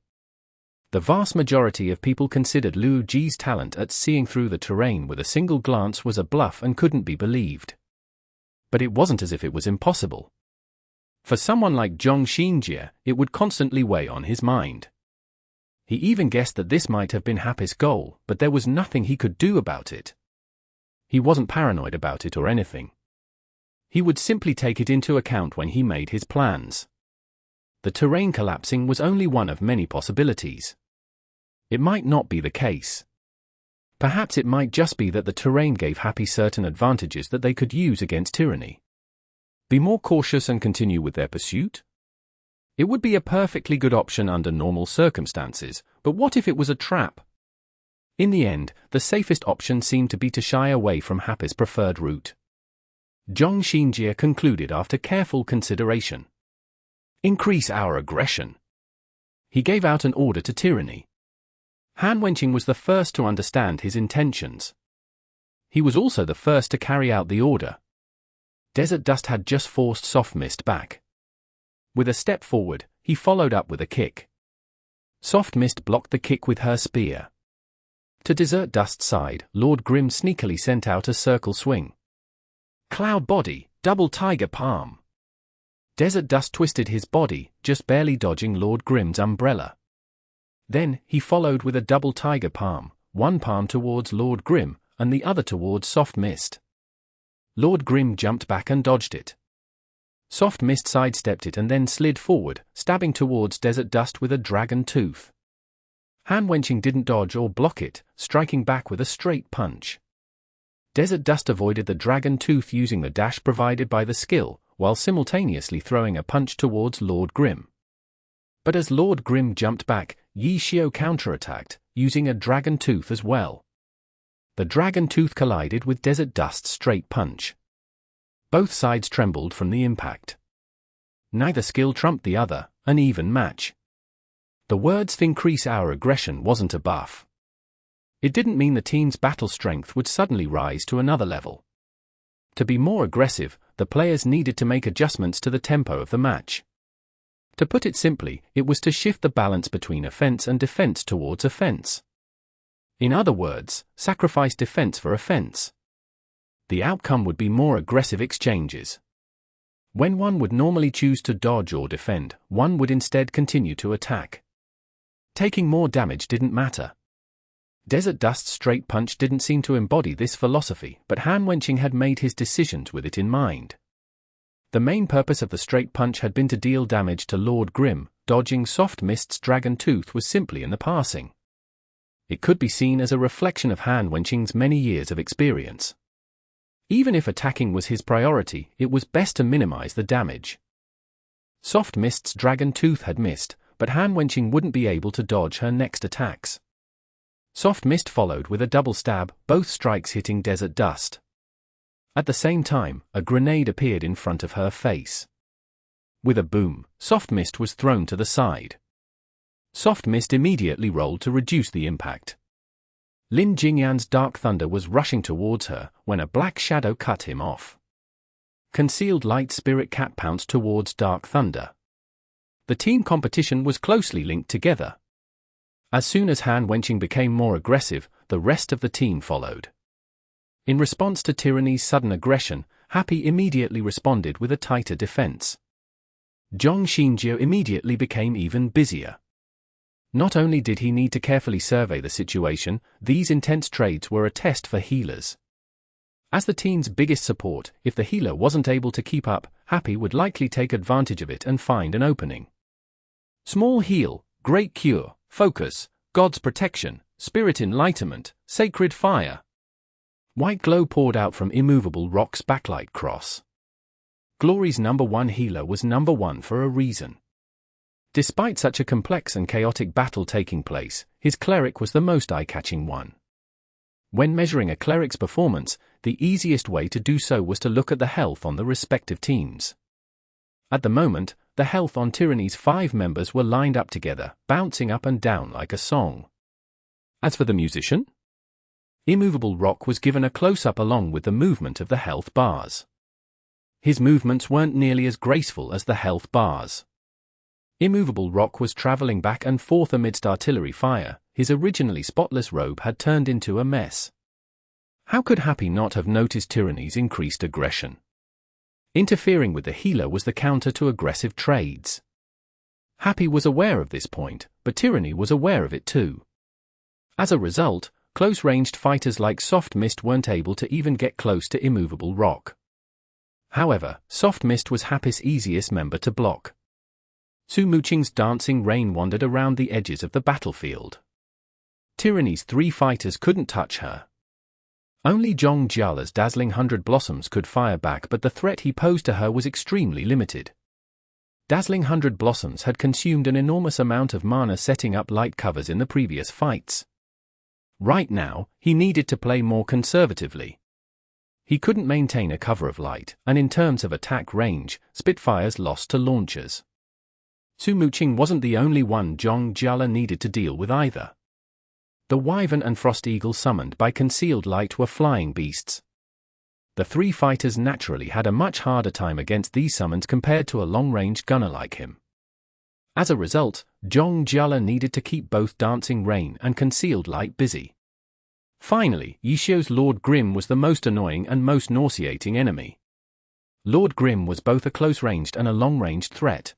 The vast majority of people considered Luo Ji's talent at seeing through the terrain with a single glance was a bluff and couldn't be believed. But it wasn't as if it was impossible. For someone like Zhong Xinjie, it would constantly weigh on his mind. He even guessed that this might have been Happy's goal, but there was nothing he could do about it. He wasn't paranoid about it or anything. He would simply take it into account when he made his plans. The terrain collapsing was only one of many possibilities. It might not be the case. Perhaps it might just be that the terrain gave Happy certain advantages that they could use against Tyranny. Be more cautious and continue with their pursuit? It would be a perfectly good option under normal circumstances, but what if it was a trap? In the end, the safest option seemed to be to shy away from Happy's preferred route. Zhong Xinjie concluded after careful consideration. Increase our aggression. He gave out an order to Tyranny. Han Wenqing was the first to understand his intentions. He was also the first to carry out the order. Desert Dust had just forced Soft Mist back. With a step forward, he followed up with a kick. Soft Mist blocked the kick with her spear. To Desert Dust's side, Lord Grim sneakily sent out a circle swing. Cloud Body, Double Tiger Palm. Desert Dust twisted his body, just barely dodging Lord Grim's umbrella. Then, he followed with a double tiger palm, one palm towards Lord Grim, and the other towards Soft Mist. Lord Grim jumped back and dodged it. Soft Mist sidestepped it and then slid forward, stabbing towards Desert Dust with a dragon tooth. Han Wenqing didn't dodge or block it, striking back with a straight punch. Desert Dust avoided the dragon tooth using the dash provided by the skill, while simultaneously throwing a punch towards Lord Grim. But as Lord Grim jumped back, Yishio counterattacked, using a dragon tooth as well. The dragon tooth collided with Desert Dust's straight punch. Both sides trembled from the impact. Neither skill trumped the other, an even match. The words "increase our aggression" wasn't a buff. It didn't mean the team's battle strength would suddenly rise to another level. To be more aggressive, the players needed to make adjustments to the tempo of the match. To put it simply, it was to shift the balance between offense and defense towards offense. In other words, sacrifice defense for offense. The outcome would be more aggressive exchanges. When one would normally choose to dodge or defend, one would instead continue to attack. Taking more damage didn't matter. Desert Dust's straight punch didn't seem to embody this philosophy, but Han Wenqing had made his decisions with it in mind. The main purpose of the straight punch had been to deal damage to Lord Grim. Dodging Soft Mist's dragon tooth was simply in the passing. It could be seen as a reflection of Han Wenqing's many years of experience. Even if attacking was his priority, it was best to minimize the damage. Soft Mist's dragon tooth had missed, but Han Wenqing wouldn't be able to dodge her next attacks. Soft Mist followed with a double stab, both strikes hitting Desert Dust. At the same time, a grenade appeared in front of her face. With a boom, Soft Mist was thrown to the side. Soft Mist immediately rolled to reduce the impact. Lin Jingyan's Dark Thunder was rushing towards her, when a black shadow cut him off. Concealed Light Spirit Cat pounced towards Dark Thunder. The team competition was closely linked together. As soon as Han Wenqing became more aggressive, the rest of the team followed. In response to Tyranny's sudden aggression, Happy immediately responded with a tighter defense. Zhong Xinjie immediately became even busier. Not only did he need to carefully survey the situation, these intense trades were a test for healers. As the team's biggest support, if the healer wasn't able to keep up, Happy would likely take advantage of it and find an opening. Small heal, great cure, focus, God's protection, spirit enlightenment, sacred fire. White glow poured out from immovable rock's backlight cross. Glory's #1 healer was #1 for a reason. Despite such a complex and chaotic battle taking place, his Cleric was the most eye-catching one. When measuring a Cleric's performance, the easiest way to do so was to look at the health on the respective teams. At the moment, the health on Tyranny's 5 members were lined up together, bouncing up and down like a song. As for the musician, Immovable Rock was given a close-up along with the movement of the health bars. His movements weren't nearly as graceful as the health bars. Immovable Rock was traveling back and forth amidst artillery fire. His originally spotless robe had turned into a mess. How could Happy not have noticed Tyranny's increased aggression? Interfering with the healer was the counter to aggressive trades. Happy was aware of this point, but Tyranny was aware of it too. As a result, close-ranged fighters like Soft Mist weren't able to even get close to Immovable Rock. However, Soft Mist was Happy's easiest member to block. Su Muqing's dancing rain wandered around the edges of the battlefield. Tyranny's 3 fighters couldn't touch her. Only Zhong Jiala's dazzling 100 Blossoms could fire back, but the threat he posed to her was extremely limited. Dazzling 100 Blossoms had consumed an enormous amount of mana setting up light covers in the previous fights. Right now, he needed to play more conservatively. He couldn't maintain a cover of light, and in terms of attack range, Spitfires lost to launchers. Su Muqing wasn't the only one Zhong Jiala needed to deal with either. The Wyvern and Frost Eagle summoned by Concealed Light were flying beasts. The 3 fighters naturally had a much harder time against these summons compared to a long-range gunner like him. As a result, Zhong Jiala needed to keep both Dancing Rain and Concealed Light busy. Finally, Yishio's Lord Grim was the most annoying and most nauseating enemy. Lord Grim was both a close-ranged and a long-ranged threat.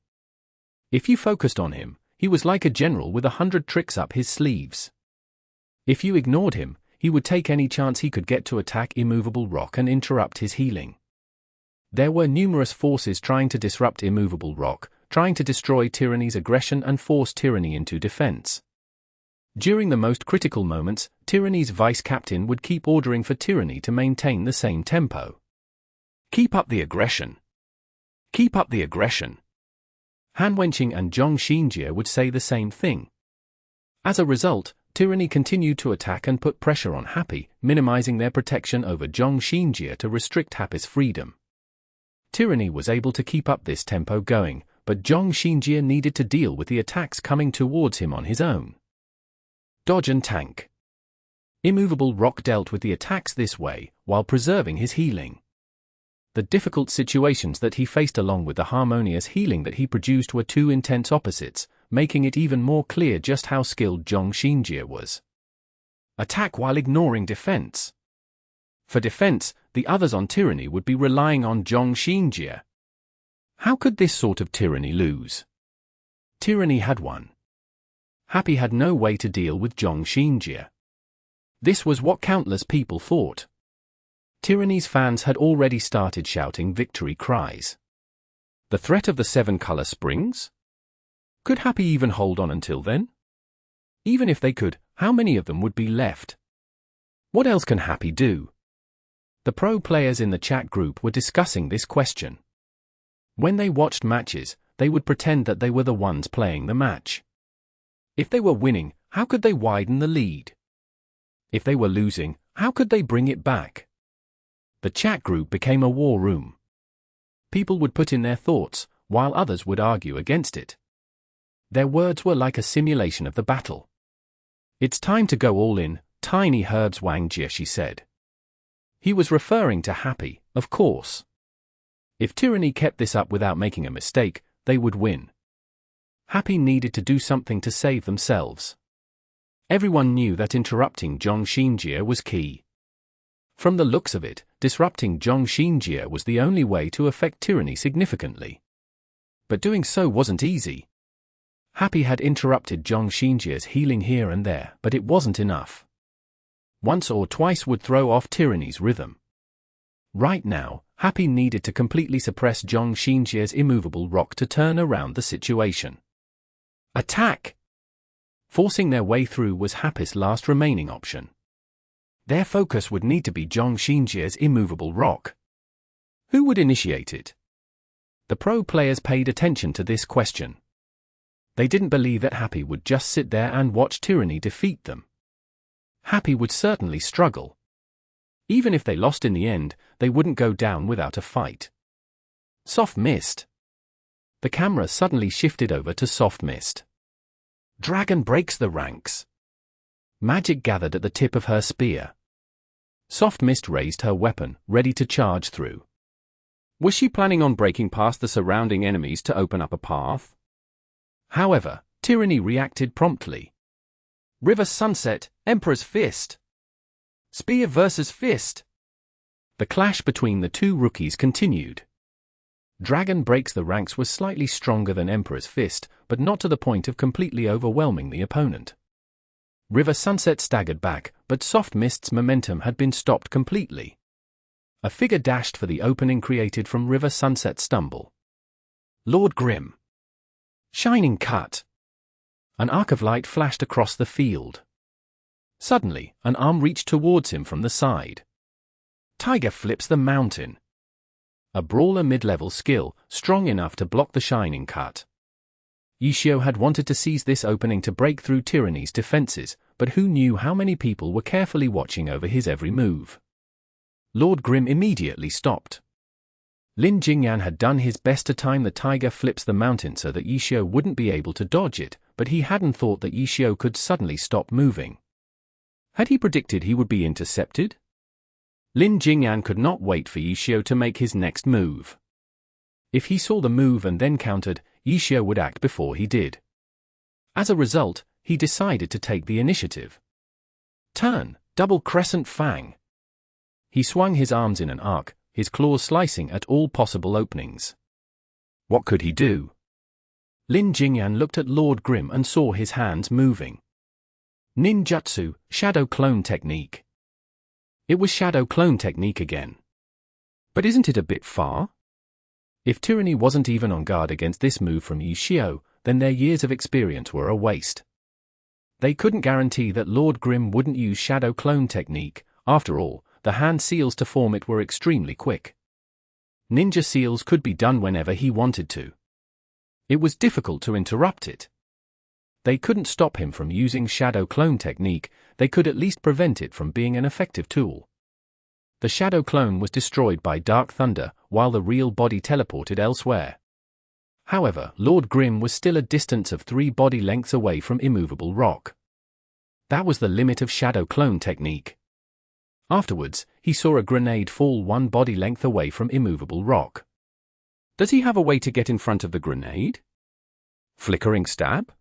If you focused on him, he was like a general with 100 tricks up his sleeves. If you ignored him, he would take any chance he could get to attack Immovable Rock and interrupt his healing. There were numerous forces trying to disrupt Immovable Rock, trying to destroy Tyranny's aggression and force Tyranny into defense. During the most critical moments, Tyranny's vice-captain would keep ordering for Tyranny to maintain the same tempo. Keep up the aggression. Keep up the aggression. Han Wenqing and Zhong Xinjie would say the same thing. As a result, Tyranny continued to attack and put pressure on Happy, minimizing their protection over Zhong Xinjie to restrict Happy's freedom. Tyranny was able to keep up this tempo going, but Zhong Xinjie needed to deal with the attacks coming towards him on his own. Dodge and tank. Immovable Rock dealt with the attacks this way, while preserving his healing. The difficult situations that he faced along with the harmonious healing that he produced were 2 intense opposites, making it even more clear just how skilled Zhong Xinjie was. Attack while ignoring defense. For defense, the others on Tyranny would be relying on Zhong Xinjie. How could this sort of Tyranny lose? Tyranny had won. Happy had no way to deal with Zhong Xinjie. This was what countless people thought. Tyranny's fans had already started shouting victory cries. The threat of the 7-color springs? Could Happy even hold on until then? Even if they could, how many of them would be left? What else can Happy do? The pro players in the chat group were discussing this question. When they watched matches, they would pretend that they were the ones playing the match. If they were winning, how could they widen the lead? If they were losing, how could they bring it back? The chat group became a war room. People would put in their thoughts, while others would argue against it. Their words were like a simulation of the battle. It's time to go all in, Tiny Herbs Wang Jieshi said. He was referring to Happy, of course. If Tyranny kept this up without making a mistake, they would win. Happy needed to do something to save themselves. Everyone knew that interrupting Zhong Xinjie was key. From the looks of it, disrupting Zhong Xinjie was the only way to affect Tyranny significantly. But doing so wasn't easy. Happy had interrupted Zhong Xinjie's healing here and there, but it wasn't enough. Once or twice would throw off Tyranny's rhythm. Right now, Happy needed to completely suppress Zhong Xinjie's Immovable Rock to turn around the situation. Attack! Forcing their way through was Happy's last remaining option. Their focus would need to be Zhong Xinjie's Immovable Rock. Who would initiate it? The pro players paid attention to this question. They didn't believe that Happy would just sit there and watch Tyranny defeat them. Happy would certainly struggle. Even if they lost in the end, they wouldn't go down without a fight. Soft Mist. The camera suddenly shifted over to Soft Mist. Dragon breaks the ranks. Magic gathered at the tip of her spear. Soft Mist raised her weapon, ready to charge through. Was she planning on breaking past the surrounding enemies to open up a path? However, Tyranny reacted promptly. River Sunset, Emperor's Fist. Spear versus Fist. The clash between the two rookies continued. Dragon Breaks the Ranks was slightly stronger than Emperor's Fist, but not to the point of completely overwhelming the opponent. River Sunset staggered back, but Soft Mist's momentum had been stopped completely. A figure dashed for the opening created from River Sunset's stumble. Lord Grim. Shining Cut. An arc of light flashed across the field. Suddenly, an arm reached towards him from the side. Tiger Flips the Mountain. A brawler mid-level skill, strong enough to block the Shining Cut. Ishio had wanted to seize this opening to break through Tyranny's defenses, but who knew how many people were carefully watching over his every move. Lord Grim immediately stopped. Lin Jingyan had done his best to time the Tiger Flips the Mountain so that Ishio wouldn't be able to dodge it, but he hadn't thought that Ishio could suddenly stop moving. Had he predicted he would be intercepted? Lin Jingyan could not wait for Ishio to make his next move. If he saw the move and then countered, Ishio would act before he did. As a result, he decided to take the initiative. Turn, Double Crescent Fang. He swung his arms in an arc, his claws slicing at all possible openings. What could he do? Lin Jingyan looked at Lord Grim and saw his hands moving. Ninjutsu, Shadow Clone Technique. It was Shadow Clone Technique again. But isn't it a bit far? If Tyranny wasn't even on guard against this move from Ishio, then their years of experience were a waste. They couldn't guarantee that Lord Grim wouldn't use Shadow Clone Technique. After all, the hand seals to form it were extremely quick. Ninja seals could be done whenever he wanted to. It was difficult to interrupt it. They couldn't stop him from using Shadow Clone Technique, they could at least prevent it from being an effective tool. The Shadow Clone was destroyed by Dark Thunder, while the real body teleported elsewhere. However, Lord Grim was still a distance of 3 body lengths away from Immovable Rock. That was the limit of Shadow Clone Technique. Afterwards, he saw a grenade fall 1 body length away from Immovable Rock. Does he have a way to get in front of the grenade? Flickering Stab?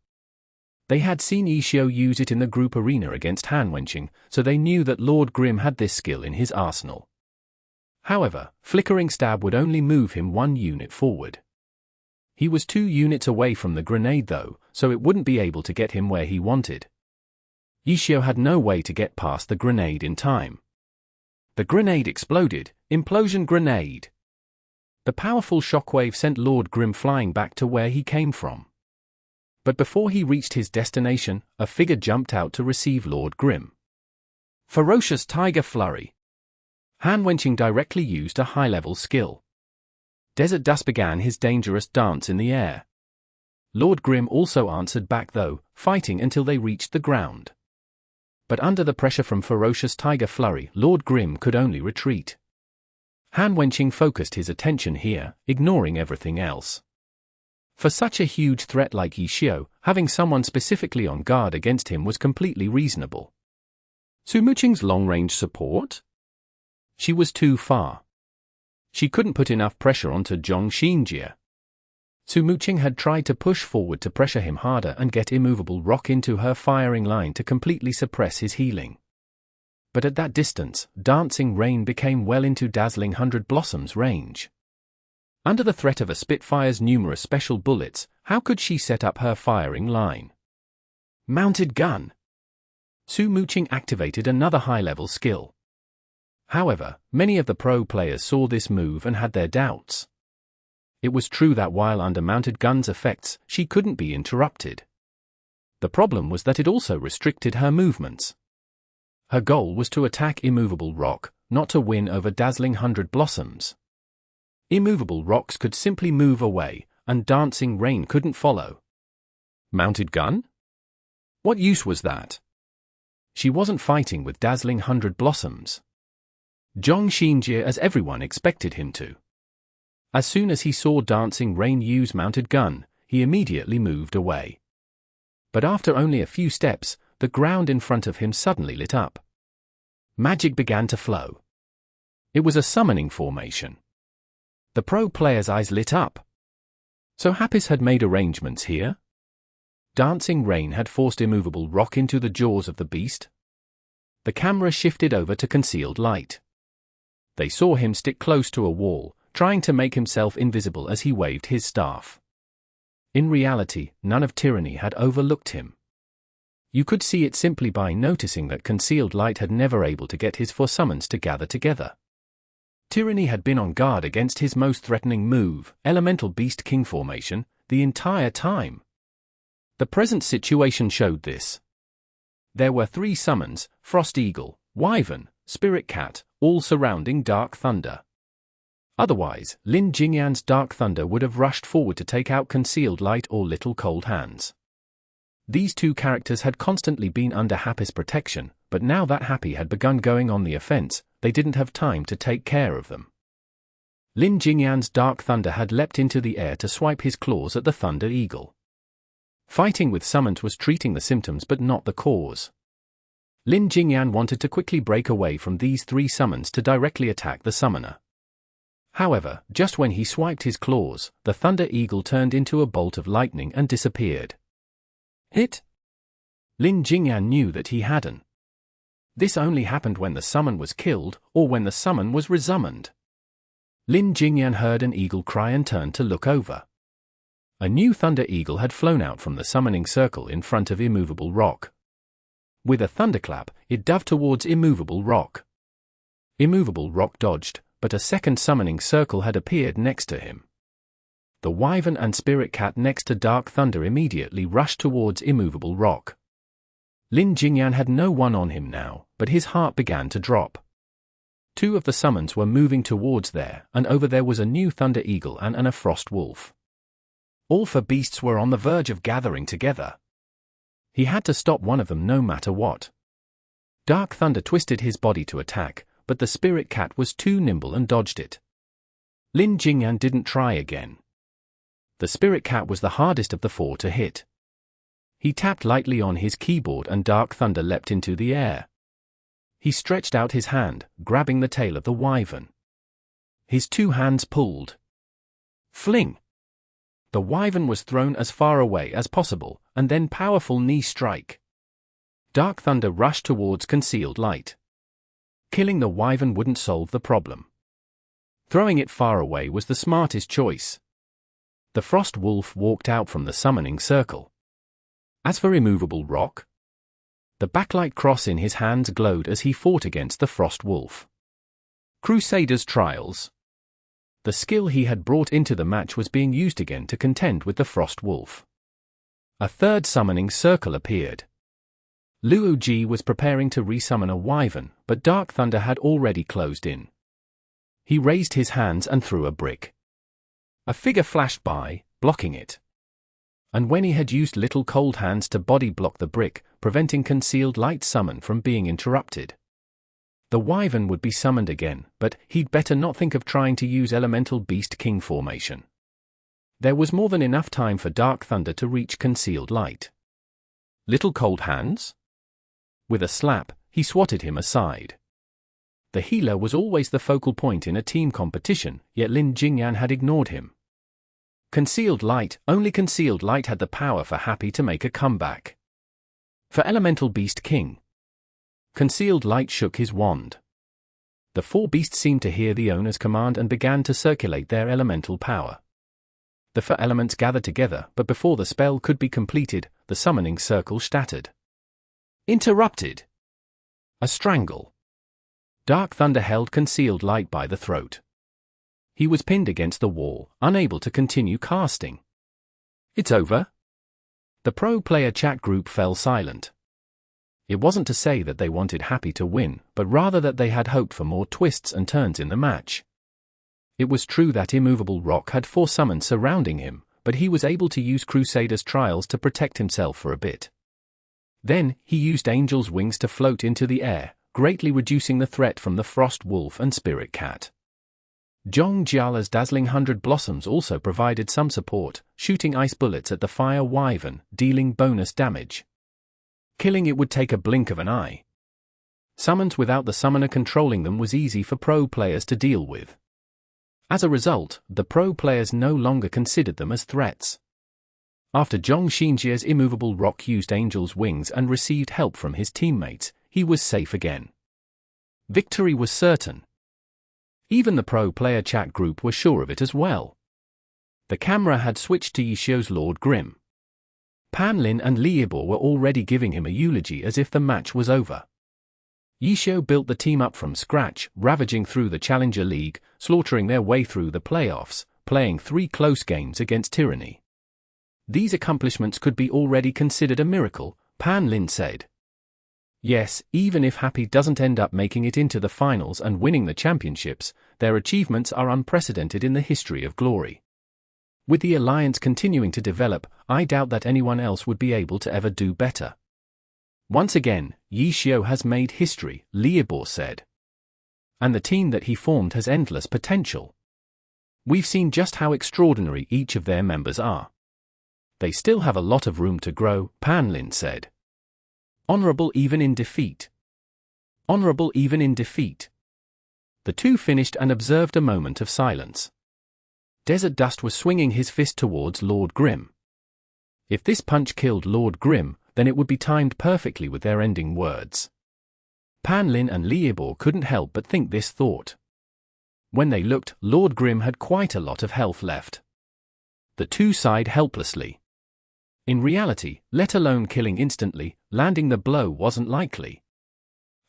They had seen Ishio use it in the group arena against Hanwenching, so they knew that Lord Grim had this skill in his arsenal. However, Flickering Stab would only move him 1 unit forward. He was 2 units away from the grenade though, so it wouldn't be able to get him where he wanted. Ishio had no way to get past the grenade in time. The grenade exploded. Implosion Grenade. The powerful shockwave sent Lord Grim flying back to where he came from. But before he reached his destination, a figure jumped out to receive Lord Grim. Ferocious Tiger Flurry. Hanwenching directly used a high-level skill. Desert Dust began his dangerous dance in the air. Lord Grim also answered back though, fighting until they reached the ground. But under the pressure from Ferocious Tiger Flurry, Lord Grim could only retreat. Hanwenching focused his attention here, ignoring everything else. For such a huge threat like Ishio, having someone specifically on guard against him was completely reasonable. Sumuching's long-range support? She was too far. She couldn't put enough pressure onto Zhong Xinjie. Sumuching had tried to push forward to pressure him harder and get Immovable Rock into her firing line to completely suppress his healing. But at that distance, Dancing Rain became well into Dazzling 100 Blossoms range. Under the threat of a Spitfire's numerous special bullets, how could she set up her firing line? Mounted Gun. Sumuching activated another high-level skill. However, many of the pro players saw this move and had their doubts. It was true that while under Mounted Gun's effects, she couldn't be interrupted. The problem was that it also restricted her movements. Her goal was to attack Immovable Rock, not to win over Dazzling 100 Blossoms. Immovable Rocks could simply move away, and Dancing Rain couldn't follow. Mounted gun? What use was that? She wasn't fighting with dazzling 100 blossoms. Zhong Xinjie as everyone expected him to. As soon as he saw Dancing Rain use mounted gun, he immediately moved away. But after only a few steps, the ground in front of him suddenly lit up. Magic began to flow. It was a summoning formation. The pro player's eyes lit up. So Happis had made arrangements here? Dancing Rain had forced Immovable Rock into the jaws of the beast? The camera shifted over to Concealed Light. They saw him stick close to a wall, trying to make himself invisible as he waved his staff. In reality, none of Tyranny had overlooked him. You could see it simply by noticing that Concealed Light had never able to get his four summons to gather together. Tyranny had been on guard against his most threatening move, Elemental Beast King formation, the entire time. The present situation showed this. There were 3 summons, Frost Eagle, Wyvern, Spirit Cat, all surrounding Dark Thunder. Otherwise, Lin Jingyan's Dark Thunder would have rushed forward to take out Concealed Light or Little Cold Hands. These 2 characters had constantly been under Happy's protection, but now that Happy had begun going on the offense, they didn't have time to take care of them. Lin Jingyan's Dark Thunder had leapt into the air to swipe his claws at the Thunder Eagle. Fighting with summons was treating the symptoms but not the cause. Lin Jingyan wanted to quickly break away from these 3 summons to directly attack the summoner. However, just when he swiped his claws, the Thunder Eagle turned into a bolt of lightning and disappeared. Hit? Lin Jingyan knew that he hadn't. This only happened when the summon was killed, or when the summon was resummoned. Lin Jingyan heard an eagle cry and turned to look over. A new Thunder Eagle had flown out from the summoning circle in front of Immovable Rock. With a thunderclap, it dove towards Immovable Rock. Immovable Rock dodged, but a second summoning circle had appeared next to him. The Wyvern and Spirit Cat next to Dark Thunder immediately rushed towards Immovable Rock. Lin Jingyan had no one on him now, but his heart began to drop. 2 of the summons were moving towards there, and over there was a new Thunder Eagle and a Frost Wolf. All 4 beasts were on the verge of gathering together. He had to stop one of them no matter what. Dark Thunder twisted his body to attack, but the Spirit Cat was too nimble and dodged it. Lin Jingyan didn't try again. The Spirit Cat was the hardest of the 4 to hit. He tapped lightly on his keyboard and Dark Thunder leapt into the air. He stretched out his hand, grabbing the tail of the Wyvern. His 2 hands pulled. Fling! The Wyvern was thrown as far away as possible, and then powerful knee strike. Dark Thunder rushed towards Concealed Light. Killing the Wyvern wouldn't solve the problem. Throwing it far away was the smartest choice. The Frost Wolf walked out from the summoning circle. As for Immovable Rock, the backlight cross in his hands glowed as he fought against the Frost Wolf. Crusader's Trials. The skill he had brought into the match was being used again to contend with the Frost Wolf. A 3rd summoning circle appeared. Luo Ji was preparing to resummon a Wyvern, but Dark Thunder had already closed in. He raised his hands and threw a brick. A figure flashed by, blocking it. And when he had used Little Cold Hands to body block the brick, preventing Concealed Light summon from being interrupted. The Wyvern would be summoned again, but he'd better not think of trying to use Elemental Beast King formation. There was more than enough time for Dark Thunder to reach Concealed Light. Little Cold Hands? With a slap, he swatted him aside. The healer was always the focal point in a team competition, yet Lin Jingyan had ignored him. Concealed Light, only Concealed Light had the power for Happy to make a comeback. For Elemental Beast King, Concealed Light shook his wand. The 4 beasts seemed to hear the owner's command and began to circulate their elemental power. The 4 elements gathered together, but before the spell could be completed, the summoning circle shattered. Interrupted. A strangle. Dark Thunder held Concealed Light by the throat. He was pinned against the wall, unable to continue casting. It's over? The pro player chat group fell silent. It wasn't to say that they wanted Happy to win, but rather that they had hoped for more twists and turns in the match. It was true that Immovable Rock had 4 summons surrounding him, but he was able to use Crusader's Trials to protect himself for a bit. Then, he used Angel's Wings to float into the air, greatly reducing the threat from the Frost Wolf and Spirit Cat. Zhong Jiala's dazzling 100 Blossoms also provided some support, shooting ice bullets at the Fire Wyvern, dealing bonus damage. Killing it would take a blink of an eye. Summons without the summoner controlling them was easy for pro players to deal with. As a result, the pro players no longer considered them as threats. After Zhong Xinjia's immovable rock used Angel's Wings and received help from his teammates, he was safe again. Victory was certain. Even the pro player chat group were sure of it as well. The camera had switched to Yishio's Lord Grim. Pan Lin and Liebo were already giving him a eulogy as if the match was over. Yishio built the team up from scratch, ravaging through the Challenger League, slaughtering their way through the playoffs, playing 3 close games against Tyranny. These accomplishments could be already considered a miracle, Pan Lin said. Yes, even if Happy doesn't end up making it into the finals and winning the championships, their achievements are unprecedented in the history of Glory. With the alliance continuing to develop, I doubt that anyone else would be able to ever do better. Once again, Yishio has made history, Liebo said. And the team that he formed has endless potential. We've seen just how extraordinary each of their members are. They still have a lot of room to grow, Pan Lin said. Honorable even in defeat. Honorable even in defeat. The two finished and observed a moment of silence. Desert Dust was swinging his fist towards Lord Grim. If this punch killed Lord Grim, then it would be timed perfectly with their ending words. Pan Lin and Liebo couldn't help but think this thought. When they looked, Lord Grim had quite a lot of health left. The two sighed helplessly. In reality, let alone killing instantly, landing the blow wasn't likely.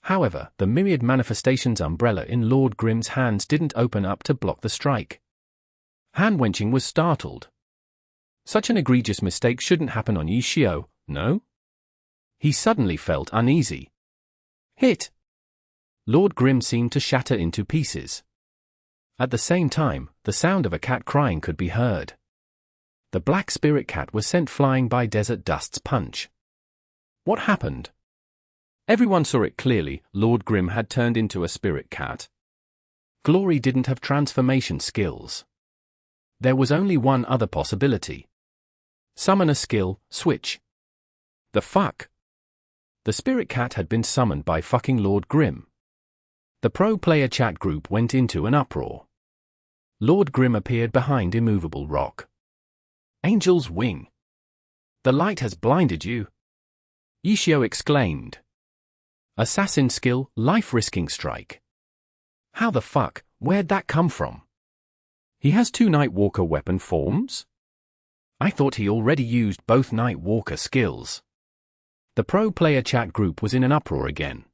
However, the myriad manifestations umbrella in Lord Grim's hands didn't open up to block the strike. Han-Wenqing was startled. Such an egregious mistake shouldn't happen on Yishio, no? He suddenly felt uneasy. Hit! Lord Grim seemed to shatter into pieces. At the same time, the sound of a cat crying could be heard. The black spirit cat was sent flying by Desert Dust's punch. What happened? Everyone saw it clearly. Lord Grim had turned into a spirit cat. Glory didn't have transformation skills. There was only one other possibility. Summon a skill, switch. The fuck? The spirit cat had been summoned by fucking Lord Grim. The pro player chat group went into an uproar. Lord Grim appeared behind immovable rock. Angel's Wing. The light has blinded you. Yishio exclaimed. Assassin skill, life-risking strike. How the fuck, where'd that come from? He has 2 Nightwalker weapon forms? I thought he already used both Nightwalker skills. The pro player chat group was in an uproar again.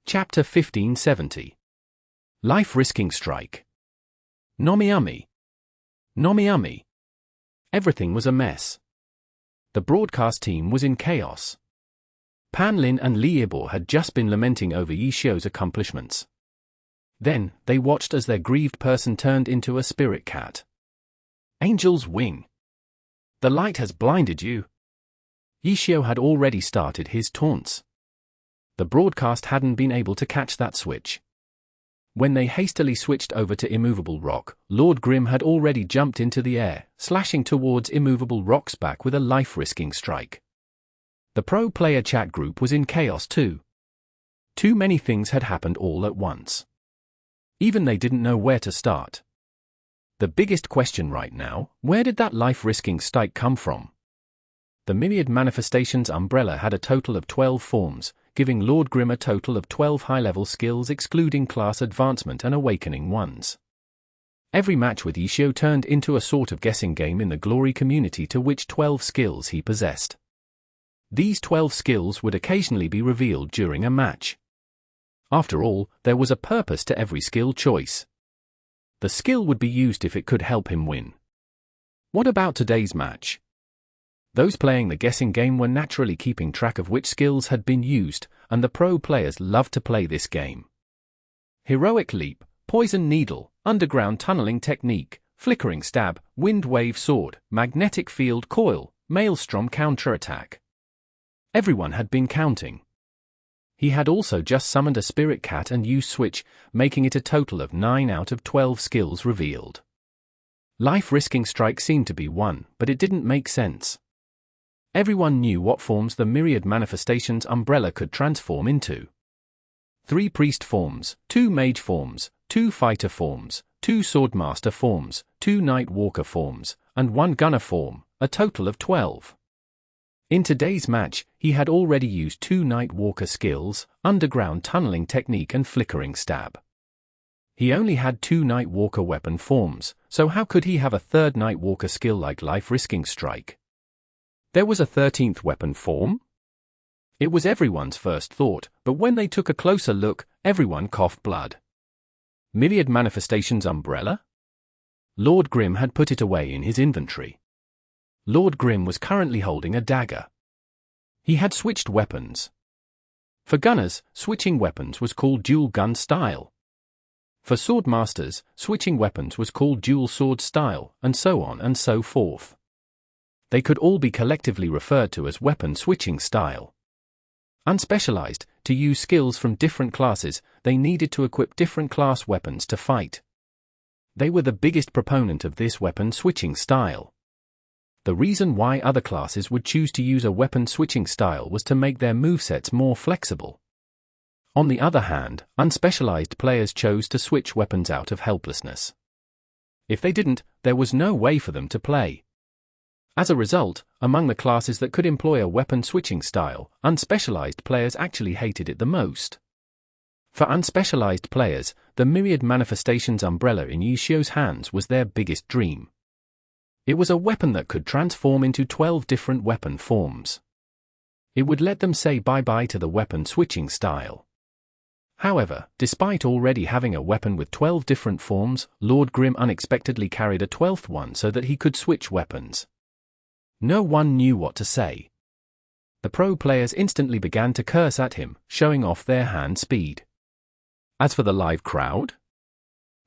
Chapter 1570. Life-risking strike. Nomiami. Nomiami. Everything was a mess. The broadcast team was in chaos. Pan Lin and Liebo had just been lamenting over Yishio's accomplishments. Then, they watched as their grieved person turned into a spirit cat. Angel's Wing. The light has blinded you. Yishio had already started his taunts. The broadcast hadn't been able to catch that switch. When they hastily switched over to immovable rock, Lord Grim had already jumped into the air, slashing towards immovable rock's back with a life-risking strike. The pro player chat group was in chaos too. Too many things had happened all at once. Even they didn't know where to start. The biggest question right now, where did that life-risking strike come from? The myriad manifestations umbrella had a total of 12 forms, giving Lord Grim a total of 12 high-level skills excluding class advancement and awakening ones. Every match with Yishio turned into a sort of guessing game in the Glory community to which 12 skills he possessed. These 12 skills would occasionally be revealed during a match. After all, there was a purpose to every skill choice. The skill would be used if it could help him win. What about today's match? Those playing the guessing game were naturally keeping track of which skills had been used, and the pro players loved to play this game. Heroic Leap, Poison Needle, Underground Tunneling Technique, Flickering Stab, Wind Wave Sword, Magnetic Field Coil, Maelstrom Counterattack. Everyone had been counting. He had also just summoned a Spirit Cat and used Switch, making it a total of 9 out of 12 skills revealed. Life-risking strike seemed to be one, but it didn't make sense. Everyone knew what forms the myriad manifestations Umbrella could transform into. 3 priest forms, 2 mage forms, 2 fighter forms, 2 swordmaster forms, 2 night walker forms, and 1 gunner form, a total of 12. In today's match, he had already used 2 night walker skills, underground tunneling technique and flickering stab. He only had 2 night walker weapon forms, so how could he have a 3rd night walker skill like life-risking strike? There was a 13th weapon form? It was everyone's first thought, but when they took a closer look, everyone coughed blood. Myriad Manifestations Umbrella? Lord Grim had put it away in his inventory. Lord Grim was currently holding a dagger. He had switched weapons. For gunners, switching weapons was called dual gun style. For swordmasters, switching weapons was called dual sword style, and so on and so forth. They could all be collectively referred to as weapon switching style. Unspecialized, to use skills from different classes, they needed to equip different class weapons to fight. They were the biggest proponent of this weapon switching style. The reason why other classes would choose to use a weapon switching style was to make their movesets more flexible. On the other hand, unspecialized players chose to switch weapons out of helplessness. If they didn't, there was no way for them to play. As a result, among the classes that could employ a weapon switching style, unspecialized players actually hated it the most. For unspecialized players, the Myriad Manifestations Umbrella in Yishio's hands was their biggest dream. It was a weapon that could transform into 12 different weapon forms. It would let them say bye-bye to the weapon switching style. However, despite already having a weapon with 12 different forms, Lord Grim unexpectedly carried a 12th one so that he could switch weapons. No one knew what to say. The pro players instantly began to curse at him, showing off their hand speed. As for the live crowd?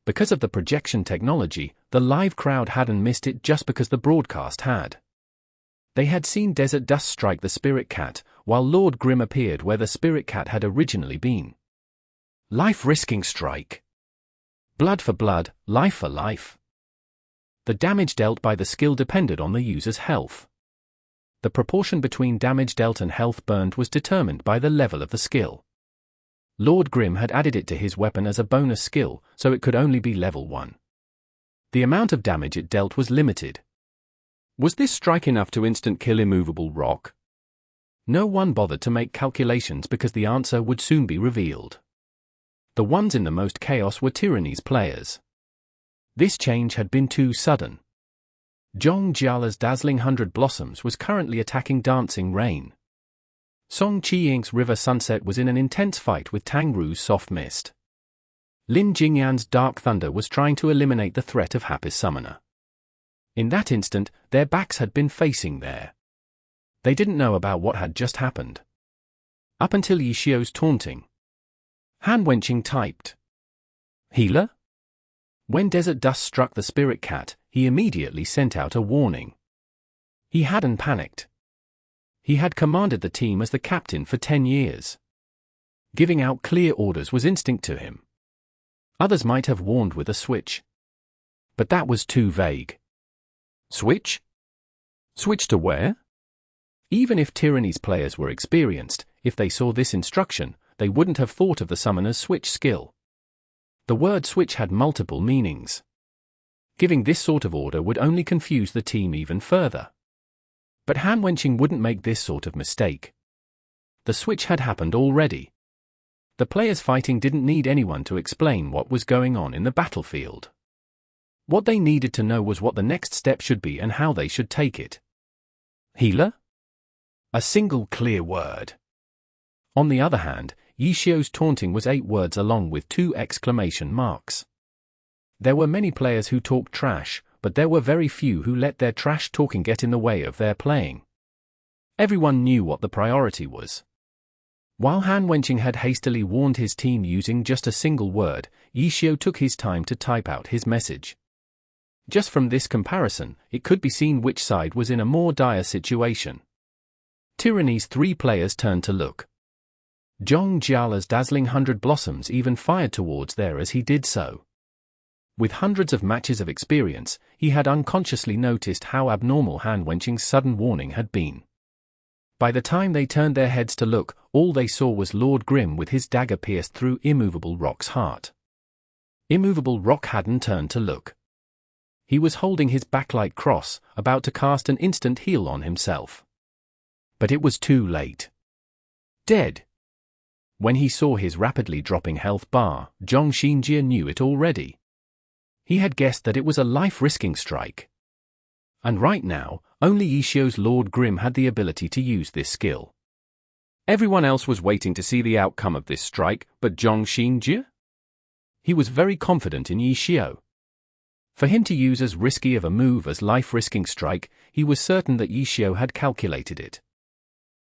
Because of the projection technology, the live crowd hadn't missed it just because the broadcast had. They had seen Desert Dust strike the Spirit Cat, while Lord Grim appeared where the Spirit Cat had originally been. Life-risking strike. Blood for blood, life for life. The damage dealt by the skill depended on the user's health. The proportion between damage dealt and health burned was determined by the level of the skill. Lord Grim had added it to his weapon as a bonus skill, so it could only be level 1. The amount of damage it dealt was limited. Was this strike enough to instant kill immovable rock? No one bothered to make calculations because the answer would soon be revealed. The ones in the most chaos were Tyranny's players. This change had been too sudden. Zhong Jiala's dazzling 100 Blossoms was currently attacking Dancing Rain. Song Qiying's River Sunset was in an intense fight with Tang Ru's Soft Mist. Lin Jingyan's Dark Thunder was trying to eliminate the threat of Happy's Summoner. In that instant, their backs had been facing there. They didn't know about what had just happened. Up until Yishio's taunting. Han Wenqing typed. Healer? When Desert Dust struck the Spirit Cat, he immediately sent out a warning. He hadn't panicked. He had commanded the team as the captain for 10 years. Giving out clear orders was instinct to him. Others might have warned with a switch. But that was too vague. Switch? Switch to where? Even if Tyranny's players were experienced, if they saw this instruction, they wouldn't have thought of the summoner's switch skill. The word switch had multiple meanings. Giving this sort of order would only confuse the team even further. But Han Wenqing wouldn't make this sort of mistake. The switch had happened already. The players fighting didn't need anyone to explain what was going on in the battlefield. What they needed to know was what the next step should be and how they should take it. Healer? A single clear word. On the other hand, Yishio's taunting was 8 words along with 2 exclamation marks. There were many players who talked trash, but there were very few who let their trash talking get in the way of their playing. Everyone knew what the priority was. While Han Wenqing had hastily warned his team using just a single word, Yishio took his time to type out his message. Just from this comparison, it could be seen which side was in a more dire situation. Tyranny's 3 players turned to look. Jingyan's dazzling 100 blossoms even fired towards there as he did so. With hundreds of matches of experience, he had unconsciously noticed how abnormal Han-Wenqing's sudden warning had been. By the time they turned their heads to look, all they saw was Lord Grim with his dagger pierced through Immovable Rock's heart. Immovable Rock hadn't turned to look. He was holding his backlight cross, about to cast an instant heal on himself. But it was too late. Dead. When he saw his rapidly dropping health bar, Jingyan knew it already. He had guessed that it was a life-risking strike. And right now, only Yishio's Lord Grim had the ability to use this skill. Everyone else was waiting to see the outcome of this strike, but Jingyan? He was very confident in Yishio. For him to use as risky of a move as life-risking strike, he was certain that Yishio had calculated it.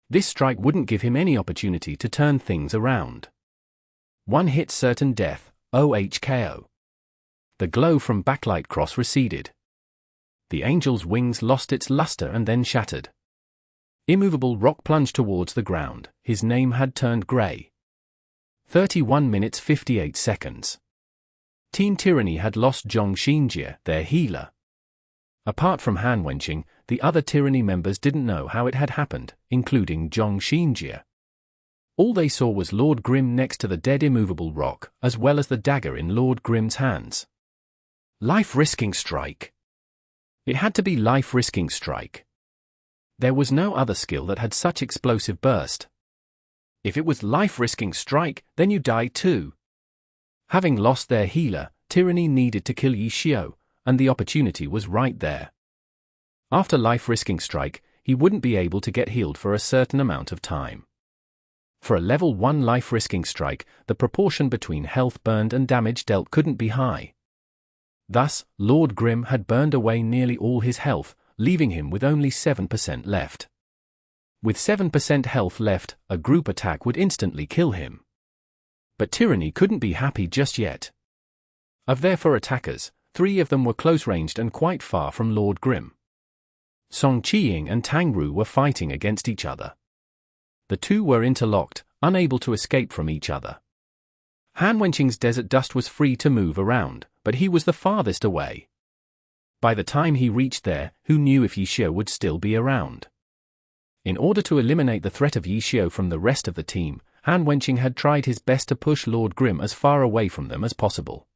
This strike wouldn't give him any opportunity to turn things around. One hit certain death, OHKO. The glow from backlight cross receded. The angel's wings lost its luster and then shattered. Immovable Rock plunged towards the ground, his name had turned grey. 31 minutes 58 seconds. Team Tyranny had lost Jingyan, their healer. Apart from Han-Wenqing, the other Tyranny members didn't know how it had happened, including Jingyan. All they saw was Lord Grim next to the dead Immovable Rock, as well as the dagger in Lord Grim's hands. Life-risking strike. It had to be life-risking strike. There was no other skill that had such explosive burst. If it was life-risking strike, then you die too. Having lost their healer, Tyranny needed to kill Yishio, and the opportunity was right there. After life-risking strike, he wouldn't be able to get healed for a certain amount of time. For a level 1 life-risking strike, the proportion between health burned and damage dealt couldn't be high. Thus, Lord Grim had burned away nearly all his health, leaving him with only 7% left. With 7% health left, a group attack would instantly kill him. But Tyranny couldn't be happy just yet. Of their 4 attackers, 3 of them were close-ranged and quite far from Lord Grim. Song Qiying and Tang Ru were fighting against each other. The 2 were interlocked, unable to escape from each other. Han-Wenqing's Desert Dust was free to move around, but he was the farthest away. By the time he reached there, who knew if Yishio would still be around? In order to eliminate the threat of Yishio from the rest of the team, Han-Wenqing had tried his best to push Lord Grim as far away from them as possible.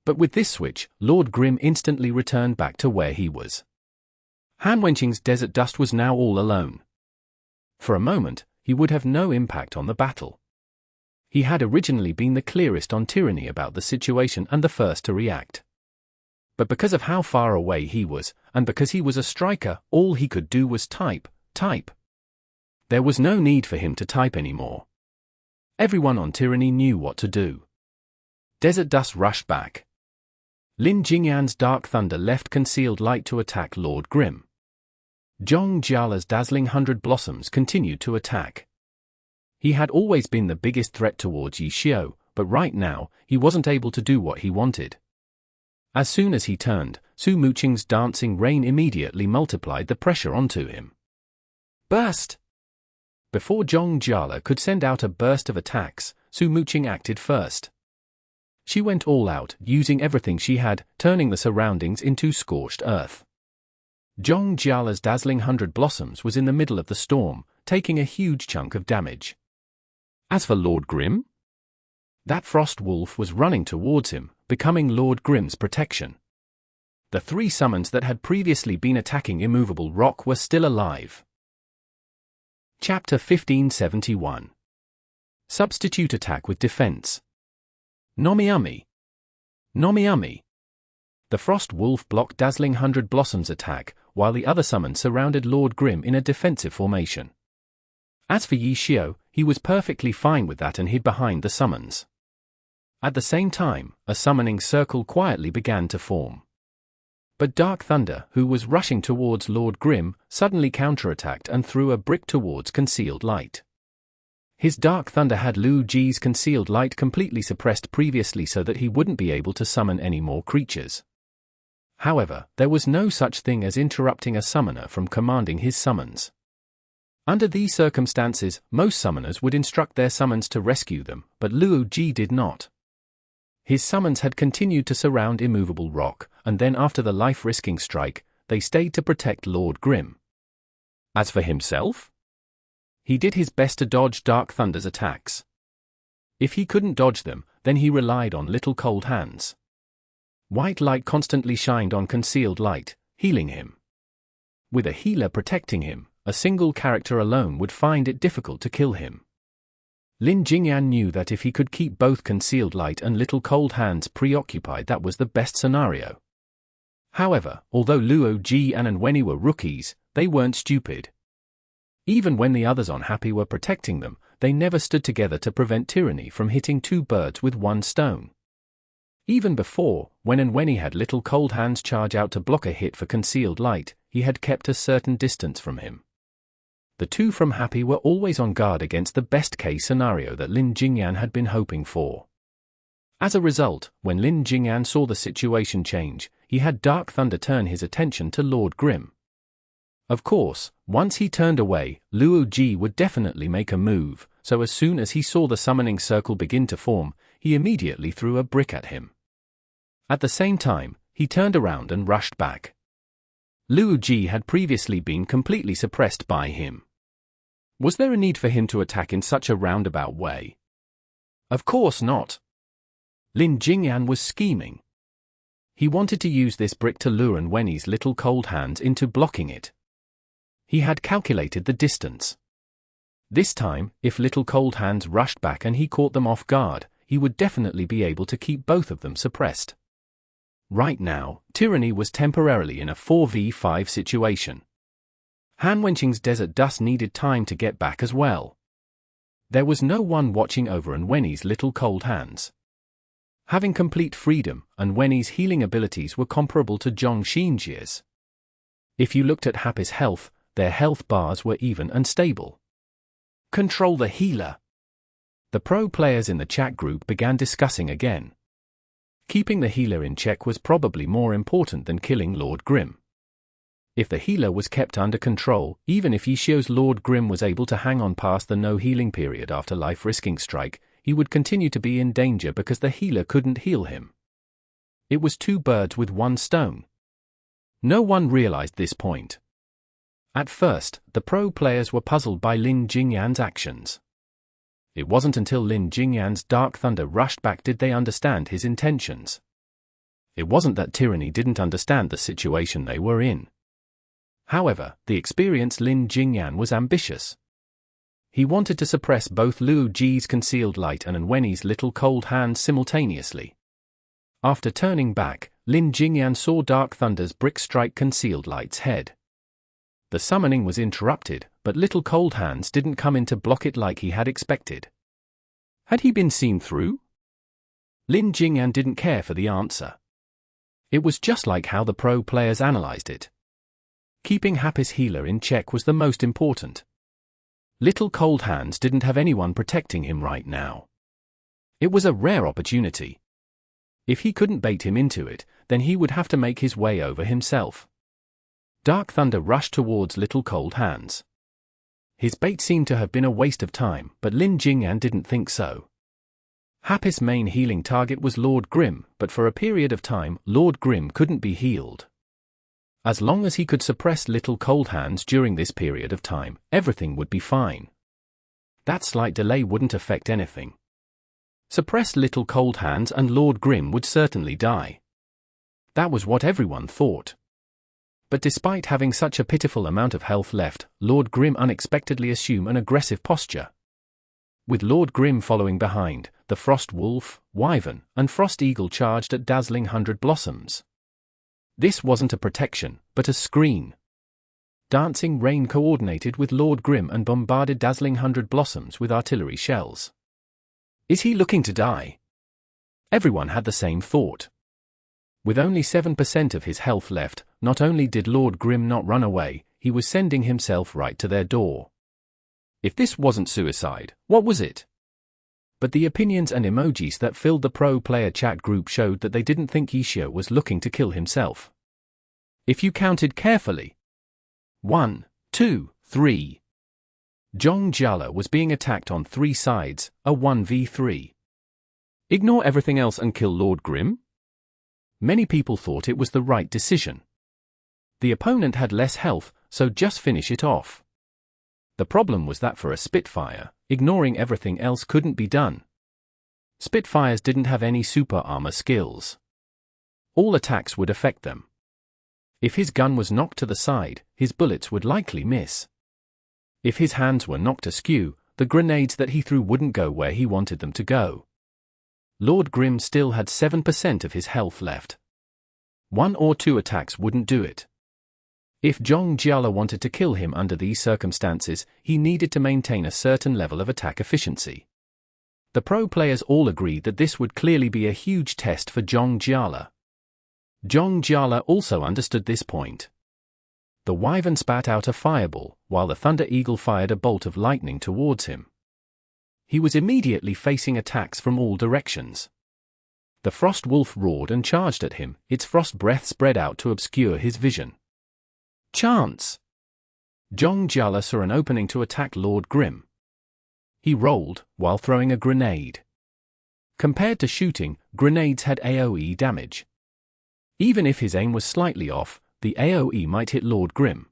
But with this switch, Lord Grim instantly returned back to where he was. Han-Wenqing's Desert Dust was now all alone. For a moment, he would have no impact on the battle. He had originally been the clearest on Tyranny about the situation and the first to react. But because of how far away he was, and because he was a striker, all he could do was type. There was no need for him to type anymore. Everyone on Tyranny knew what to do. Desert Dust rushed back. Lin Jingyan's Dark Thunder left concealed light to attack Lord Grim. Jingyan's dazzling 100 blossoms continued to attack. He had always been the biggest threat towards Yishio, but right now, he wasn't able to do what he wanted. As soon as he turned, Su Muqing's dancing rain immediately multiplied the pressure onto him. Burst! Before Jingyan could send out a burst of attacks, Su Muqing acted first. She went all out, using everything she had, turning the surroundings into scorched earth. Jingyan's dazzling 100 blossoms was in the middle of the storm, taking a huge chunk of damage. As for Lord Grim? That frost wolf was running towards him, becoming Lord Grim's protection. The 3 summons that had previously been attacking Immovable Rock were still alive. Chapter 1571. Substitute Attack with Defense. Nomiami. The frost wolf blocked dazzling 100 blossoms attack, while the other summon surrounded Lord Grim in a defensive formation. As for Yishio, he was perfectly fine with that and hid behind the summons. At the same time, a summoning circle quietly began to form. But Dark Thunder, who was rushing towards Lord Grim, suddenly counterattacked and threw a brick towards Concealed Light. His Dark Thunder had Lu Ji's Concealed Light completely suppressed previously so that he wouldn't be able to summon any more creatures. However, there was no such thing as interrupting a summoner from commanding his summons. Under these circumstances, most summoners would instruct their summons to rescue them, but Luo Ji did not. His summons had continued to surround immovable rock, and then after the life-risking strike, they stayed to protect Lord Grim. As for himself, he did his best to dodge Dark Thunder's attacks. If he couldn't dodge them, then he relied on Little Cold Hands. White light constantly shined on concealed light, healing him. With a healer protecting him, a single character alone would find it difficult to kill him. Lin Jingyan knew that if he could keep both concealed light and Little Cold Hands preoccupied, that was the best scenario. However, although Luo Ji and Wenny were rookies, they weren't stupid. Even when the others on Happy were protecting them, they never stood together to prevent Tyranny from hitting two birds with one stone. Even before, when Wenny had Little Cold Hands charge out to block a hit for concealed light, he had kept a certain distance from him. The two from Happy were always on guard against the best-case scenario that Lin Jingyan had been hoping for. As a result, when Lin Jingyan saw the situation change, he had Dark Thunder turn his attention to Lord Grim. Of course, once he turned away, Luo Ji would definitely make a move, so as soon as he saw the summoning circle begin to form, he immediately threw a brick at him. At the same time, he turned around and rushed back. Luo Ji had previously been completely suppressed by him. Was there a need for him to attack in such a roundabout way? Of course not. Lin Jingyan was scheming. He wanted to use this brick to lure Wenny's Little Cold Hands into blocking it. He had calculated the distance. This time, if Little Cold Hands rushed back and he caught them off guard, he would definitely be able to keep both of them suppressed. Right now, Tyranny was temporarily in a 4v5 situation. Han Wenqing's Desert Dust needed time to get back as well. There was no one watching over Wenny's Little Cold Hands. Having complete freedom, Wenny's healing abilities were comparable to Zhong Xinjia's. If you looked at Happy's health, their health bars were even and stable. Control the healer. The pro players in the chat group began discussing again. Keeping the healer in check was probably more important than killing Lord Grim. If the healer was kept under control, even if Yishio's Lord Grim was able to hang on past the no healing period after life-risking strike, he would continue to be in danger because the healer couldn't heal him. It was two birds with one stone. No one realized this point. At first, the pro players were puzzled by Lin Jingyan's actions. It wasn't until Lin Jingyan's Dark Thunder rushed back did they understand his intentions. It wasn't that Tyranny didn't understand the situation they were in. However, the experienced Lin Jingyan was ambitious. He wanted to suppress both Luo Ji's concealed light and Wenny's Little Cold Hands simultaneously. After turning back, Lin Jingyan saw Dark Thunder's brick strike concealed light's head. The summoning was interrupted, but Little Cold Hands didn't come in to block it like he had expected. Had he been seen through? Lin Jingyan didn't care for the answer. It was just like how the pro players analyzed it. Keeping Happy's healer in check was the most important. Little Cold Hands didn't have anyone protecting him right now. It was a rare opportunity. If he couldn't bait him into it, then he would have to make his way over himself. Dark Thunder rushed towards Little Cold Hands. His bait seemed to have been a waste of time, but Lin Jingyan didn't think so. Happy's main healing target was Lord Grim, but for a period of time, Lord Grim couldn't be healed. As long as he could suppress Little Cold Hands during this period of time, everything would be fine. That slight delay wouldn't affect anything. Suppress Little Cold Hands and Lord Grim would certainly die. That was what everyone thought. But despite having such a pitiful amount of health left, Lord Grim unexpectedly assumed an aggressive posture. With Lord Grim following behind, the Frost Wolf, Wyvern, and Frost Eagle charged at dazzling 100 blossoms. This wasn't a protection, but a screen. Dancing Rain coordinated with Lord Grim and bombarded dazzling 100 blossoms with artillery shells. Is he looking to die? Everyone had the same thought. With only 7% of his health left, not only did Lord Grim not run away, he was sending himself right to their door. If this wasn't suicide, what was it? But the opinions and emojis that filled the pro player chat group showed that they didn't think Yishio was looking to kill himself. If you counted carefully. 1, 2, 3. Jingyan was being attacked on 3 sides, a 1v3. Ignore everything else and kill Lord Grim? Many people thought it was the right decision. The opponent had less health, so just finish it off. The problem was that for a Spitfire, ignoring everything else couldn't be done. Spitfires didn't have any super armor skills. All attacks would affect them. If his gun was knocked to the side, his bullets would likely miss. If his hands were knocked askew, the grenades that he threw wouldn't go where he wanted them to go. Lord Grim still had 7% of his health left. 1 or 2 attacks wouldn't do it. If Jingyan wanted to kill him under these circumstances, he needed to maintain a certain level of attack efficiency. The pro players all agreed that this would clearly be a huge test for Jingyan. Jingyan also understood this point. The Wyvern spat out a fireball, while the Thunder Eagle fired a bolt of lightning towards him. He was immediately facing attacks from all directions. The Frost Wolf roared and charged at him, its frost breath spread out to obscure his vision. Chance! Jingyan saw an opening to attack Lord Grim. He rolled, while throwing a grenade. Compared to shooting, grenades had AoE damage. Even if his aim was slightly off, the AoE might hit Lord Grim.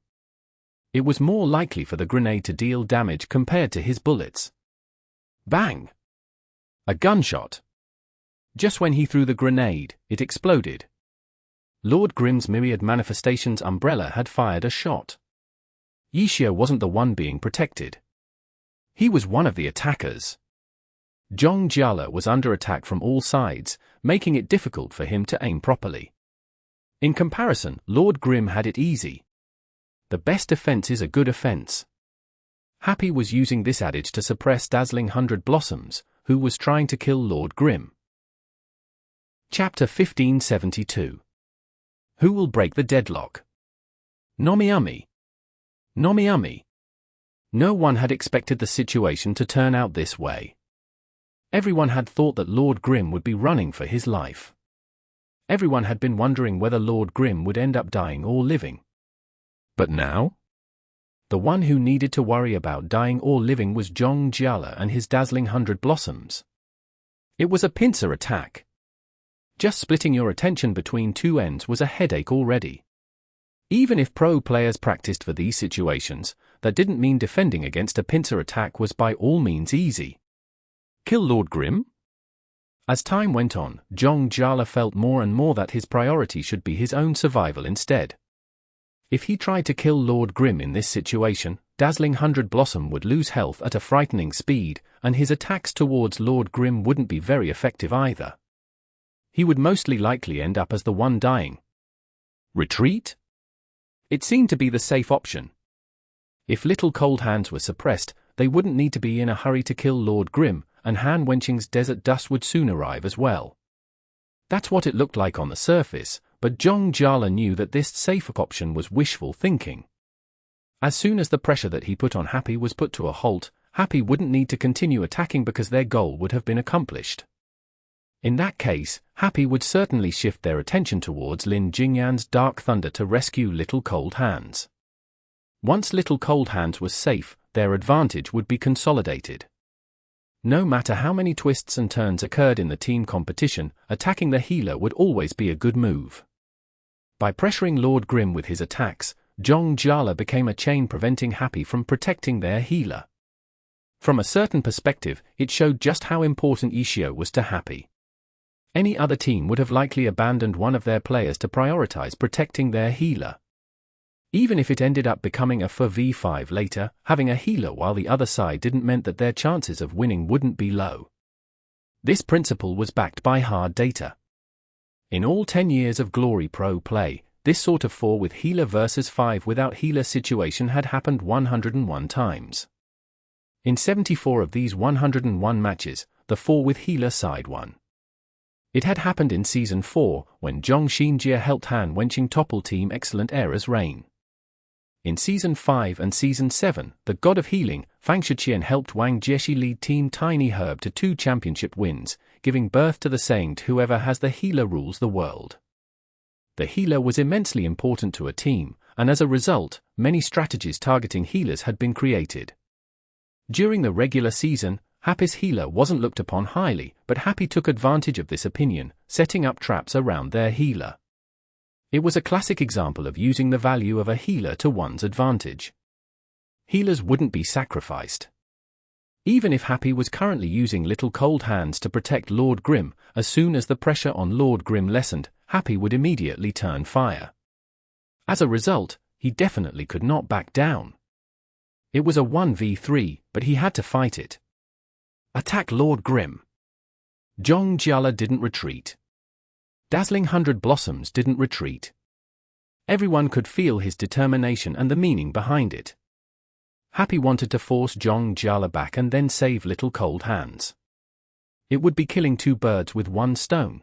It was more likely for the grenade to deal damage compared to his bullets. Bang! A gunshot. Just when he threw the grenade, it exploded. Lord Grim's Myriad Manifestations umbrella had fired a shot. Yishio wasn't the one being protected. He was one of the attackers. Jingyan was under attack from all sides, making it difficult for him to aim properly. In comparison, Lord Grim had it easy. The best defense is a good offense. Happy was using this adage to suppress Dazzling 100 Blossoms, who was trying to kill Lord Grim. Chapter 1572. Who will break the deadlock? Nomiami. Nomiami. No one had expected the situation to turn out this way. Everyone had thought that Lord Grim would be running for his life. Everyone had been wondering whether Lord Grim would end up dying or living. But now? The one who needed to worry about dying or living was Jingyan and his Dazzling 100 Blossoms. It was a pincer attack. Just splitting your attention between 2 ends was a headache already. Even if pro players practiced for these situations, that didn't mean defending against a pincer attack was by all means easy. Kill Lord Grim? As time went on, Jingyan felt more and more that his priority should be his own survival instead. If he tried to kill Lord Grim in this situation, Dazzling 100 Blossom would lose health at a frightening speed, and his attacks towards Lord Grim wouldn't be very effective either. He would mostly likely end up as the one dying. Retreat? It seemed to be the safe option. If Little Cold Hands were suppressed, they wouldn't need to be in a hurry to kill Lord Grim, and Han Wenqing's Desert Dust would soon arrive as well. That's what it looked like on the surface, but Jingyan knew that this safe option was wishful thinking. As soon as the pressure that he put on Happy was put to a halt, Happy wouldn't need to continue attacking because their goal would have been accomplished. In that case, Happy would certainly shift their attention towards Lin Jingyan's Dark Thunder to rescue Little Cold Hands. Once Little Cold Hands was safe, their advantage would be consolidated. No matter how many twists and turns occurred in the team competition, attacking the healer would always be a good move. By pressuring Lord Grim with his attacks, Jingyan became a chain preventing Happy from protecting their healer. From a certain perspective, it showed just how important Yishio was to Happy. Any other team would have likely abandoned one of their players to prioritize protecting their healer. Even if it ended up becoming a 4v5 later, having a healer while the other side didn't mean that their chances of winning wouldn't be low. This principle was backed by hard data. In all 10 years of Glory Pro play, this sort of 4 with healer versus 5 without healer situation had happened 101 times. In 74 of these 101 matches, the 4 with healer side won. It had happened in Season 4, when Zhong Xinjie helped Han Wenqing topple Team Excellent Era's reign. In Season 5 and Season 7, the God of Healing, Fang Shiqian helped Wang Jieshi lead Team Tiny Herb to 2 championship wins, giving birth to the saying whoever has the healer rules the world. The healer was immensely important to a team, and as a result, many strategies targeting healers had been created. During the regular season, Happy's healer wasn't looked upon highly, but Happy took advantage of this opinion, setting up traps around their healer. It was a classic example of using the value of a healer to one's advantage. Healers wouldn't be sacrificed. Even if Happy was currently using little cold hands to protect Lord Grim, as soon as the pressure on Lord Grim lessened, Happy would immediately turn fire. As a result, he definitely could not back down. It was a 1v3, but he had to fight it. Attack Lord Grim. Jingyan didn't retreat. Dazzling 100 Blossoms didn't retreat. Everyone could feel his determination and the meaning behind it. Happy wanted to force Jingyan back and then save Little Cold Hands. It would be killing two birds with one stone.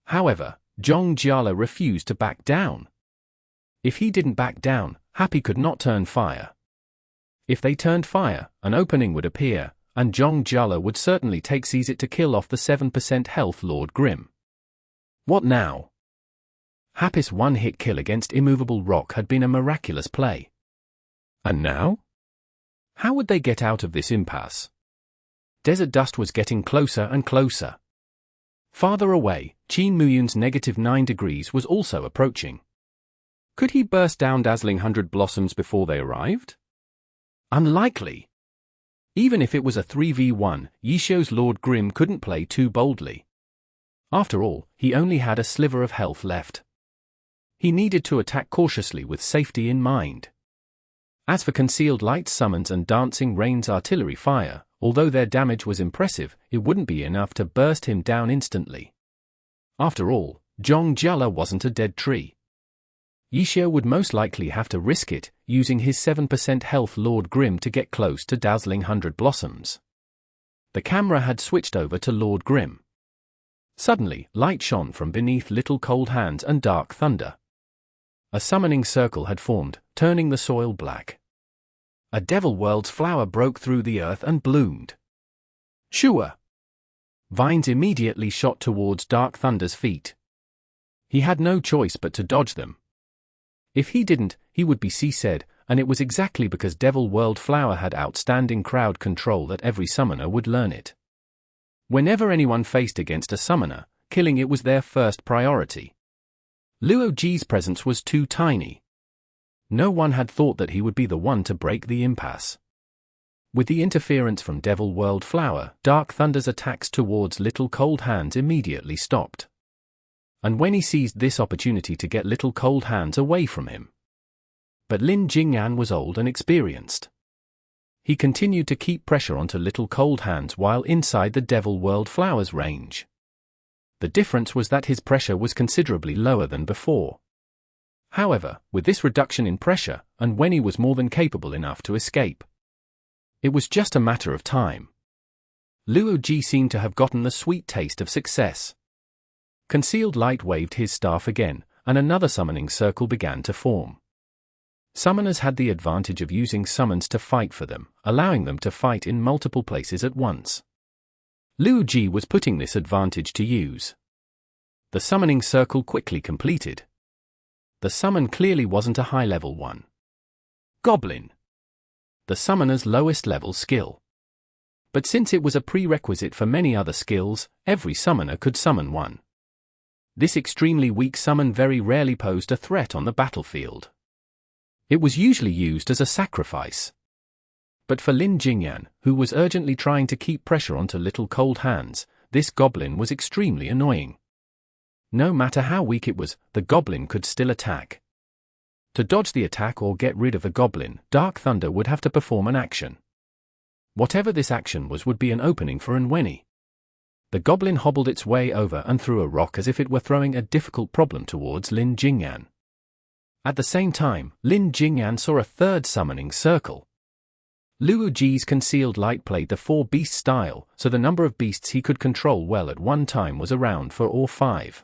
However, Jingyan refused to back down. If he didn't back down, Happy could not turn fire. If they turned fire, an opening would appear, and Jingyan would certainly seize it to kill off the 7% health Lord Grim. What now? Happy's one-hit kill against Immovable Rock had been a miraculous play. And now? How would they get out of this impasse? Desert Dust was getting closer and closer. Farther away, Qin Muyun's -9 degrees was also approaching. Could he burst down Dazzling 100 Blossoms before they arrived? Unlikely. Even if it was a 3v1, Yishou's Lord Grim couldn't play too boldly. After all, he only had a sliver of health left. He needed to attack cautiously with safety in mind. As for Concealed Light summons and Dancing Rain's artillery fire, although their damage was impressive, it wouldn't be enough to burst him down instantly. After all, Jingyan wasn't a dead tree. Yishou would most likely have to risk it, using his 7% health Lord Grim to get close to Dazzling 100 Blossoms. The camera had switched over to Lord Grim. Suddenly, light shone from beneath Little Cold Hands and Dark Thunder. A summoning circle had formed, turning the soil black. A Devil World's flower broke through the earth and bloomed. Shua! Vines immediately shot towards Dark Thunder's feet. He had no choice but to dodge them. If he didn't, he would be seized, and it was exactly because Devil World Flower had outstanding crowd control that every summoner would learn it. Whenever anyone faced against a summoner, killing it was their first priority. Luo Ji's presence was too tiny. No one had thought that he would be the one to break the impasse. With the interference from Devil World Flower, Dark Thunder's attacks towards Little Cold Hands immediately stopped. And when he seized this opportunity to get Little Cold Hands away from him. But Lin Jingyan was old and experienced. He continued to keep pressure onto Little Cold Hands while inside the Devil World Flower's range. The difference was that his pressure was considerably lower than before. However, with this reduction in pressure, and when he was more than capable enough to escape, it was just a matter of time. Luo Ji seemed to have gotten the sweet taste of success. Concealed Light waved his staff again, and another summoning circle began to form. Summoners had the advantage of using summons to fight for them, allowing them to fight in multiple places at once. Luo Ji was putting this advantage to use. The summoning circle quickly completed. The summon clearly wasn't a high-level one. Goblin. The summoner's lowest level skill. But since it was a prerequisite for many other skills, every summoner could summon one. This extremely weak summon very rarely posed a threat on the battlefield. It was usually used as a sacrifice. But for Lin Jingyan, who was urgently trying to keep pressure onto Little Cold Hands, this goblin was extremely annoying. No matter how weak it was, the goblin could still attack. To dodge the attack or get rid of the goblin, Dark Thunder would have to perform an action. Whatever this action was would be an opening for Nweni. The goblin hobbled its way over and threw a rock as if it were throwing a difficult problem towards Lin Jingyan. At the same time, Lin Jingyan saw a third summoning circle. Luo Ji's Concealed Light played the 4-beast style, so the number of beasts he could control well at one time was around 4 or 5.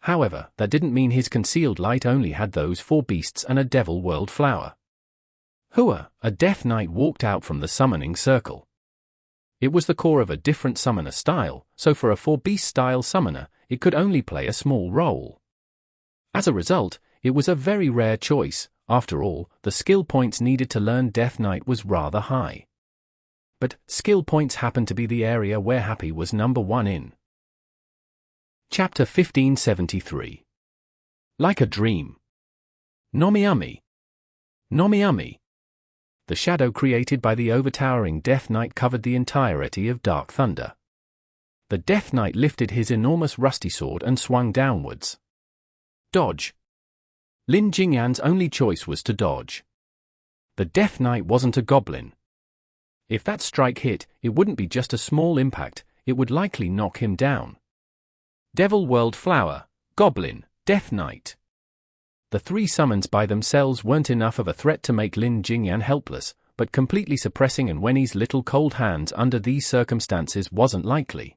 However, that didn't mean his Concealed Light only had those 4 beasts and a Devil World Flower. Hua, a Death Knight, walked out from the summoning circle. It was the core of a different summoner style, so for a 4-beast style summoner, it could only play a small role. As a result, it was a very rare choice. After all, the skill points needed to learn Death Knight was rather high. But skill points happened to be the area where Happy was number 1 in. Chapter 1573. Like a Dream. Nomiami. Nomiami. The shadow created by the overtowering Death Knight covered the entirety of Dark Thunder. The Death Knight lifted his enormous rusty sword and swung downwards. Dodge. Lin Jingyan's only choice was to dodge. The Death Knight wasn't a goblin. If that strike hit, it wouldn't be just a small impact, it would likely knock him down. Devil World Flower, Goblin, Death Knight. The 3 summons by themselves weren't enough of a threat to make Lin Jingyan helpless, but completely suppressing Wenny's little cold hands under these circumstances wasn't likely.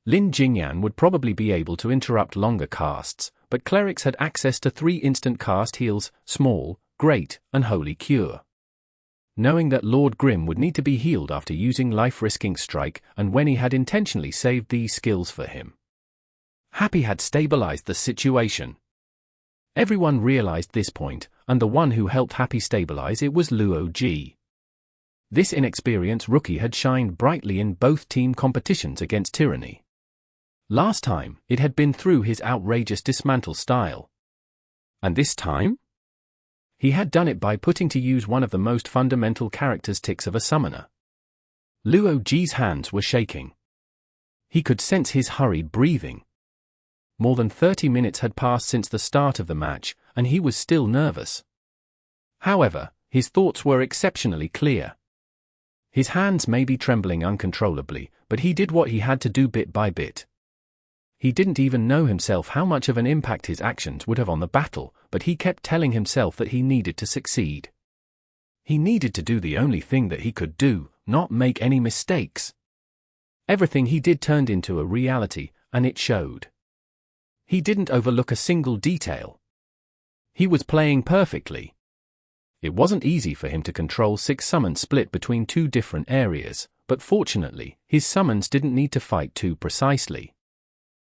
Lin Jingyan would probably be able to interrupt longer casts, but clerics had access to 3 instant cast heals, Small, Great, and Holy Cure. Knowing that Lord Grim would need to be healed after using life-risking strike, and Wenny had intentionally saved these skills for him. Happy had stabilized the situation. Everyone realized this point, and the one who helped Happy stabilize it was Luo Ji. This inexperienced rookie had shined brightly in both team competitions against Tyranny. Last time, it had been through his outrageous dismantle style. And this time? He had done it by putting to use one of the most fundamental characteristics of a summoner. Luo Ji's hands were shaking. He could sense his hurried breathing. More than 30 minutes had passed since the start of the match, and he was still nervous. However, his thoughts were exceptionally clear. His hands may be trembling uncontrollably, but he did what he had to do bit by bit. He didn't even know himself how much of an impact his actions would have on the battle, but he kept telling himself that he needed to succeed. He needed to do the only thing that he could do, not make any mistakes. Everything he did turned into a reality, and it showed. He didn't overlook a single detail. He was playing perfectly. It wasn't easy for him to control 6 summons split between 2 different areas, but fortunately, his summons didn't need to fight too precisely.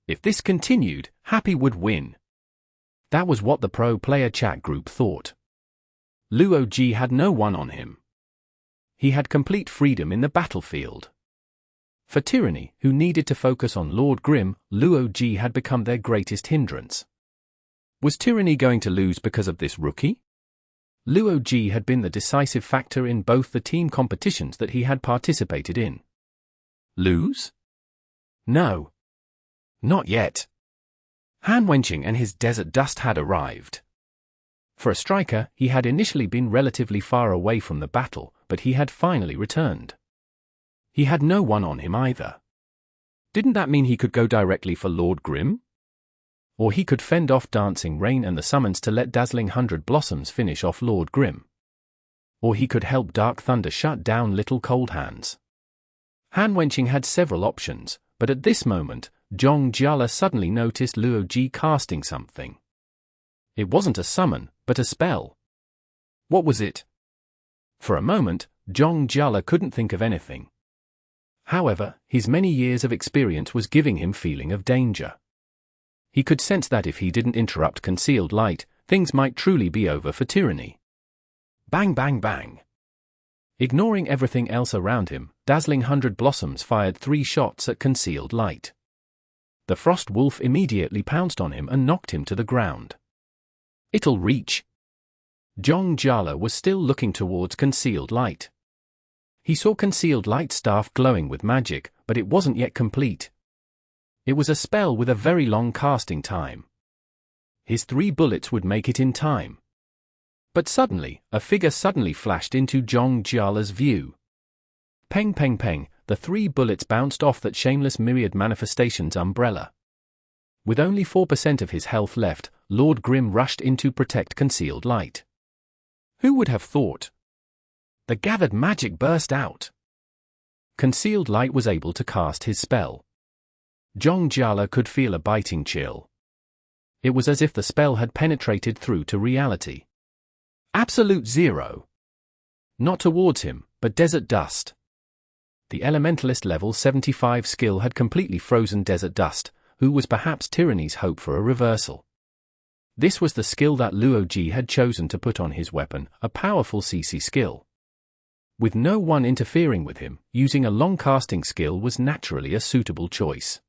If this continued, Happy would win. That was what the pro player chat group thought. Luo Ji had no one on him. He had complete freedom in the battlefield. For Tyranny, who needed to focus on Lord Grim, Luo Ji had become their greatest hindrance. Was Tyranny going to lose because of this rookie? Luo Ji had been the decisive factor in both the team competitions that he had participated in. Lose? No. Not yet. Han Wenqing and his Desert Dust had arrived. For a striker, he had initially been relatively far away from the battle, but he had finally returned. He had no one on him either. Didn't that mean he could go directly for Lord Grim? Or he could fend off Dancing Rain and the summons to let Dazzling 100 Blossoms finish off Lord Grim. Or he could help Dark Thunder shut down Little Cold Hands. Han Wenqing had several options, but at this moment, Zhong Jiala suddenly noticed Luo Ji casting something. It wasn't a summon, but a spell. What was it? For a moment, Zhong Jiala couldn't think of anything. However, his many years of experience was giving him feeling of danger. He could sense that if he didn't interrupt Concealed Light, things might truly be over for Tyranny. Bang bang bang. Ignoring everything else around him, Dazzling 100 Blossoms fired 3 shots at Concealed Light. The Frost Wolf immediately pounced on him and knocked him to the ground. It'll reach. Zhong Jiala was still looking towards Concealed Light. He saw Concealed Light staff glowing with magic, but it wasn't yet complete. It was a spell with a very long casting time. His 3 bullets would make it in time. But suddenly, a figure suddenly flashed into Zhong Jiala's view. Peng peng peng, the 3 bullets bounced off that shameless Myriad Manifestations umbrella. With only 4% of his health left, Lord Grim rushed in to protect Concealed Light. Who would have thought? The gathered magic burst out. Concealed Light was able to cast his spell. Zhong Jiala could feel a biting chill. It was as if the spell had penetrated through to reality. Absolute zero. Not towards him, but Desert Dust. The Elementalist level 75 skill had completely frozen Desert Dust, who was perhaps Tyranny's hope for a reversal. This was the skill that Luoji had chosen to put on his weapon, a powerful CC skill. With no one interfering with him, using a long casting skill was naturally a suitable choice.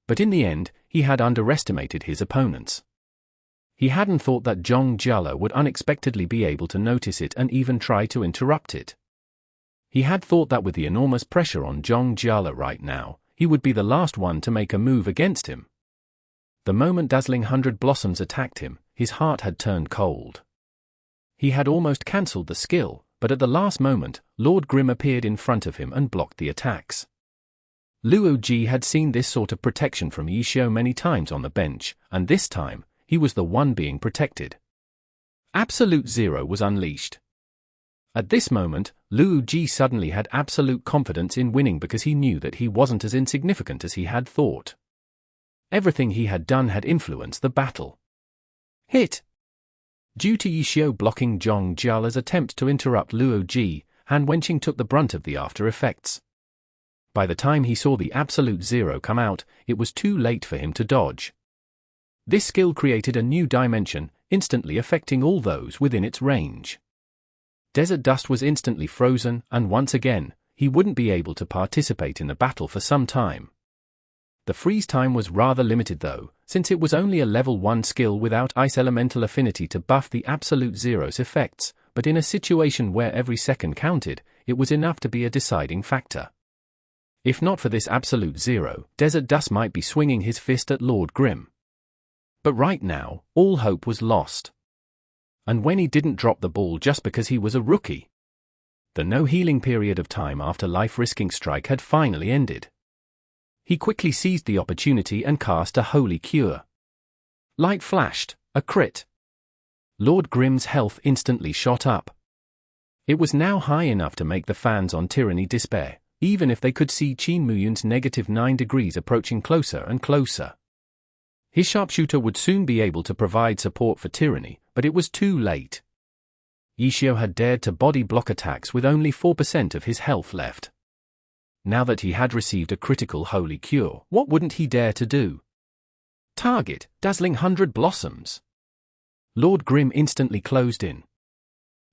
But in the end, he had underestimated his opponents. He hadn't thought that Zhong Jiala would unexpectedly be able to notice it and even try to interrupt it. He had thought that with the enormous pressure on Zhong Jiala right now, he would be the last one to make a move against him. The moment Dazzling 100 Blossoms attacked him, his heart had turned cold. He had almost cancelled the skill, but at the last moment, Lord Grim appeared in front of him and blocked the attacks. Luoji had seen this sort of protection from Yishio many times on the bench, and this time, he was the one being protected. Absolute Zero was unleashed. At this moment, Luoji suddenly had absolute confidence in winning because he knew that he wasn't as insignificant as he had thought. Everything he had done had influenced the battle. Hit! Due to Yishio blocking Zhong Jiala's attempt to interrupt Luoji, Han Wenqing took the brunt of the after effects. By the time he saw the Absolute Zero come out, it was too late for him to dodge. This skill created a new dimension, instantly affecting all those within its range. Desert Dust was instantly frozen, and once again, he wouldn't be able to participate in the battle for some time. The freeze time was rather limited though, since it was only a level 1 skill without Ice Elemental affinity to buff the Absolute Zero's effects, but in a situation where every second counted, it was enough to be a deciding factor. If not for this Absolute Zero, Desert Dust might be swinging his fist at Lord Grim. But right now, all hope was lost. And when he didn't drop the ball just because he was a rookie. The no healing period of time after life-risking strike had finally ended. He quickly seized the opportunity and cast a Holy Cure. Light flashed, a crit. Lord Grim's health instantly shot up. It was now high enough to make the fans on Tyranny despair, even if they could see Qin Muyun's -9 degrees approaching closer and closer. His sharpshooter would soon be able to provide support for Tyranny, but it was too late. Yishio had dared to body block attacks with only 4% of his health left. Now that he had received a critical Holy Cure, what wouldn't he dare to do? Target, Dazzling 100 Blossoms. Lord Grim instantly closed in.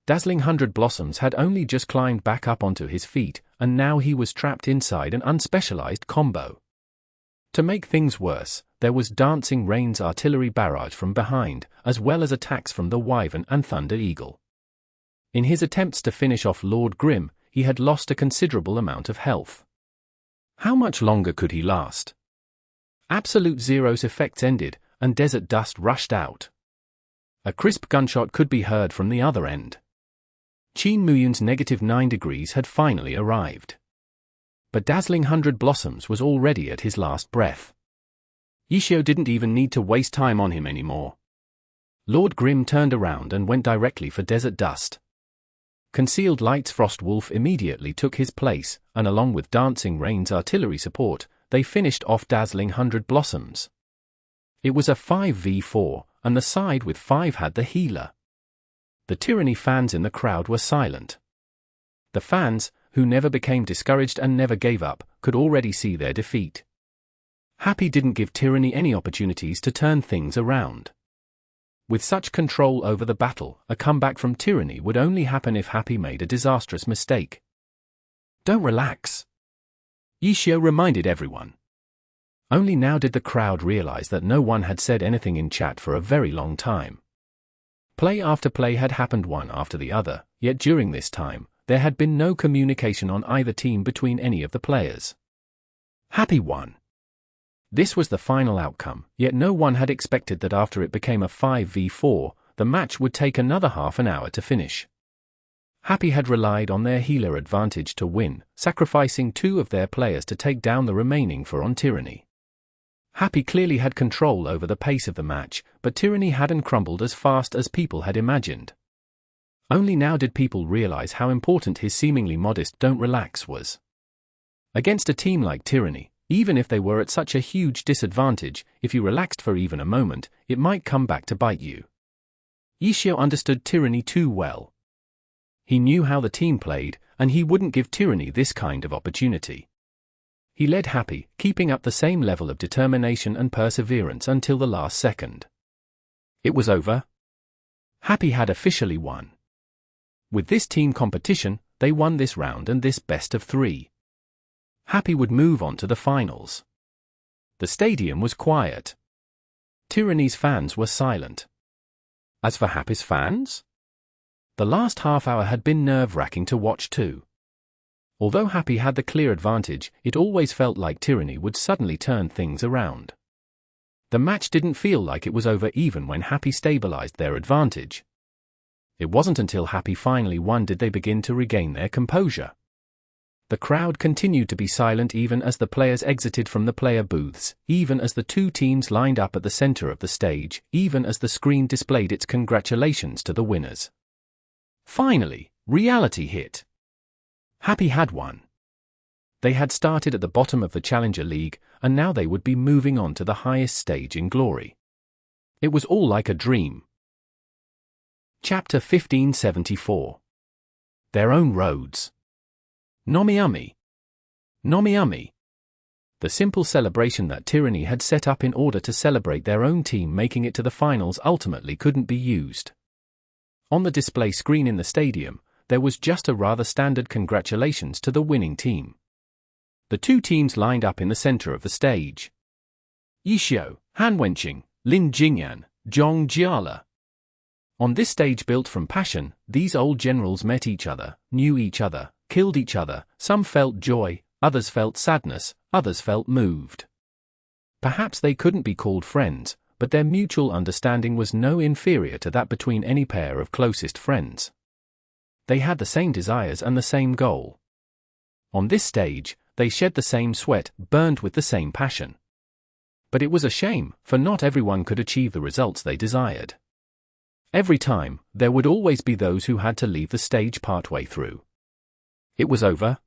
Dazzling 100 Blossoms had only just climbed back up onto his feet, and now he was trapped inside an unspecialized combo. To make things worse, there was Dancing Rain's artillery barrage from behind, as well as attacks from the Wyvern and Thunder Eagle. In his attempts to finish off Lord Grim, he had lost a considerable amount of health. How much longer could he last? Absolute Zero's effects ended, and Desert Dust rushed out. A crisp gunshot could be heard from the other end. Qin Muyun's -9 degrees had finally arrived. But Dazzling 100 Blossoms was already at his last breath. Yishio didn't even need to waste time on him anymore. Lord Grim turned around and went directly for Desert Dust. Concealed Light's Frost Wolf immediately took his place, and along with Dancing Rain's artillery support, they finished off Dazzling 100 Blossoms. It was a 5v4, and the side with 5 had the healer. The Tyranny fans in the crowd were silent. The fans, who never became discouraged and never gave up, could already see their defeat. Happy didn't give Tyranny any opportunities to turn things around. With such control over the battle, a comeback from Tyranny would only happen if Happy made a disastrous mistake. Don't relax. Yishio reminded everyone. Only now did the crowd realize that no one had said anything in chat for a very long time. Play after play had happened one after the other, yet during this time, there had been no communication on either team between any of the players. Happy won. This was the final outcome, yet no one had expected that after it became a 5v4, the match would take another half an hour to finish. Happy had relied on their healer advantage to win, sacrificing 2 of their players to take down the remaining for on Tyranny. Happy clearly had control over the pace of the match, but Tyranny hadn't crumbled as fast as people had imagined. Only now did people realize how important his seemingly modest "don't relax" was. Against a team like Tyranny, even if they were at such a huge disadvantage, if you relaxed for even a moment, it might come back to bite you. Yishio understood Tyranny too well. He knew how the team played, and he wouldn't give Tyranny this kind of opportunity. He led Happy, keeping up the same level of determination and perseverance until the last second. It was over. Happy had officially won. With this team competition, they won this round and this best of 3. Happy would move on to the finals. The stadium was quiet. Tyranny's fans were silent. As for Happy's fans? The last half hour had been nerve-wracking to watch too. Although Happy had the clear advantage, it always felt like Tyranny would suddenly turn things around. The match didn't feel like it was over even when Happy stabilized their advantage. It wasn't until Happy finally won did they begin to regain their composure. The crowd continued to be silent even as the players exited from the player booths, even as the two teams lined up at the center of the stage, even as the screen displayed its congratulations to the winners. Finally, reality hit. Happy had won. They had started at the bottom of the Challenger League, and now they would be moving on to the highest stage in glory. It was all like a dream. Chapter 1574. Their own roads. Nomiami. Nomiami. The simple celebration that Tyranny had set up in order to celebrate their own team making it to the finals ultimately couldn't be used. On the display screen in the stadium, there was just a rather standard congratulations to the winning team. The two teams lined up in the center of the stage. Yishio, Han Wenqing, Lin Jingyan, Zhong Jiala. On this stage built from passion, these old generals met each other, knew each other, killed each other, some felt joy, others felt sadness, others felt moved. Perhaps they couldn't be called friends, but their mutual understanding was no inferior to that between any pair of closest friends. They had the same desires and the same goal. On this stage, they shed the same sweat, burned with the same passion. But it was a shame, for not everyone could achieve the results they desired. Every time, there would always be those who had to leave the stage partway through. It was over.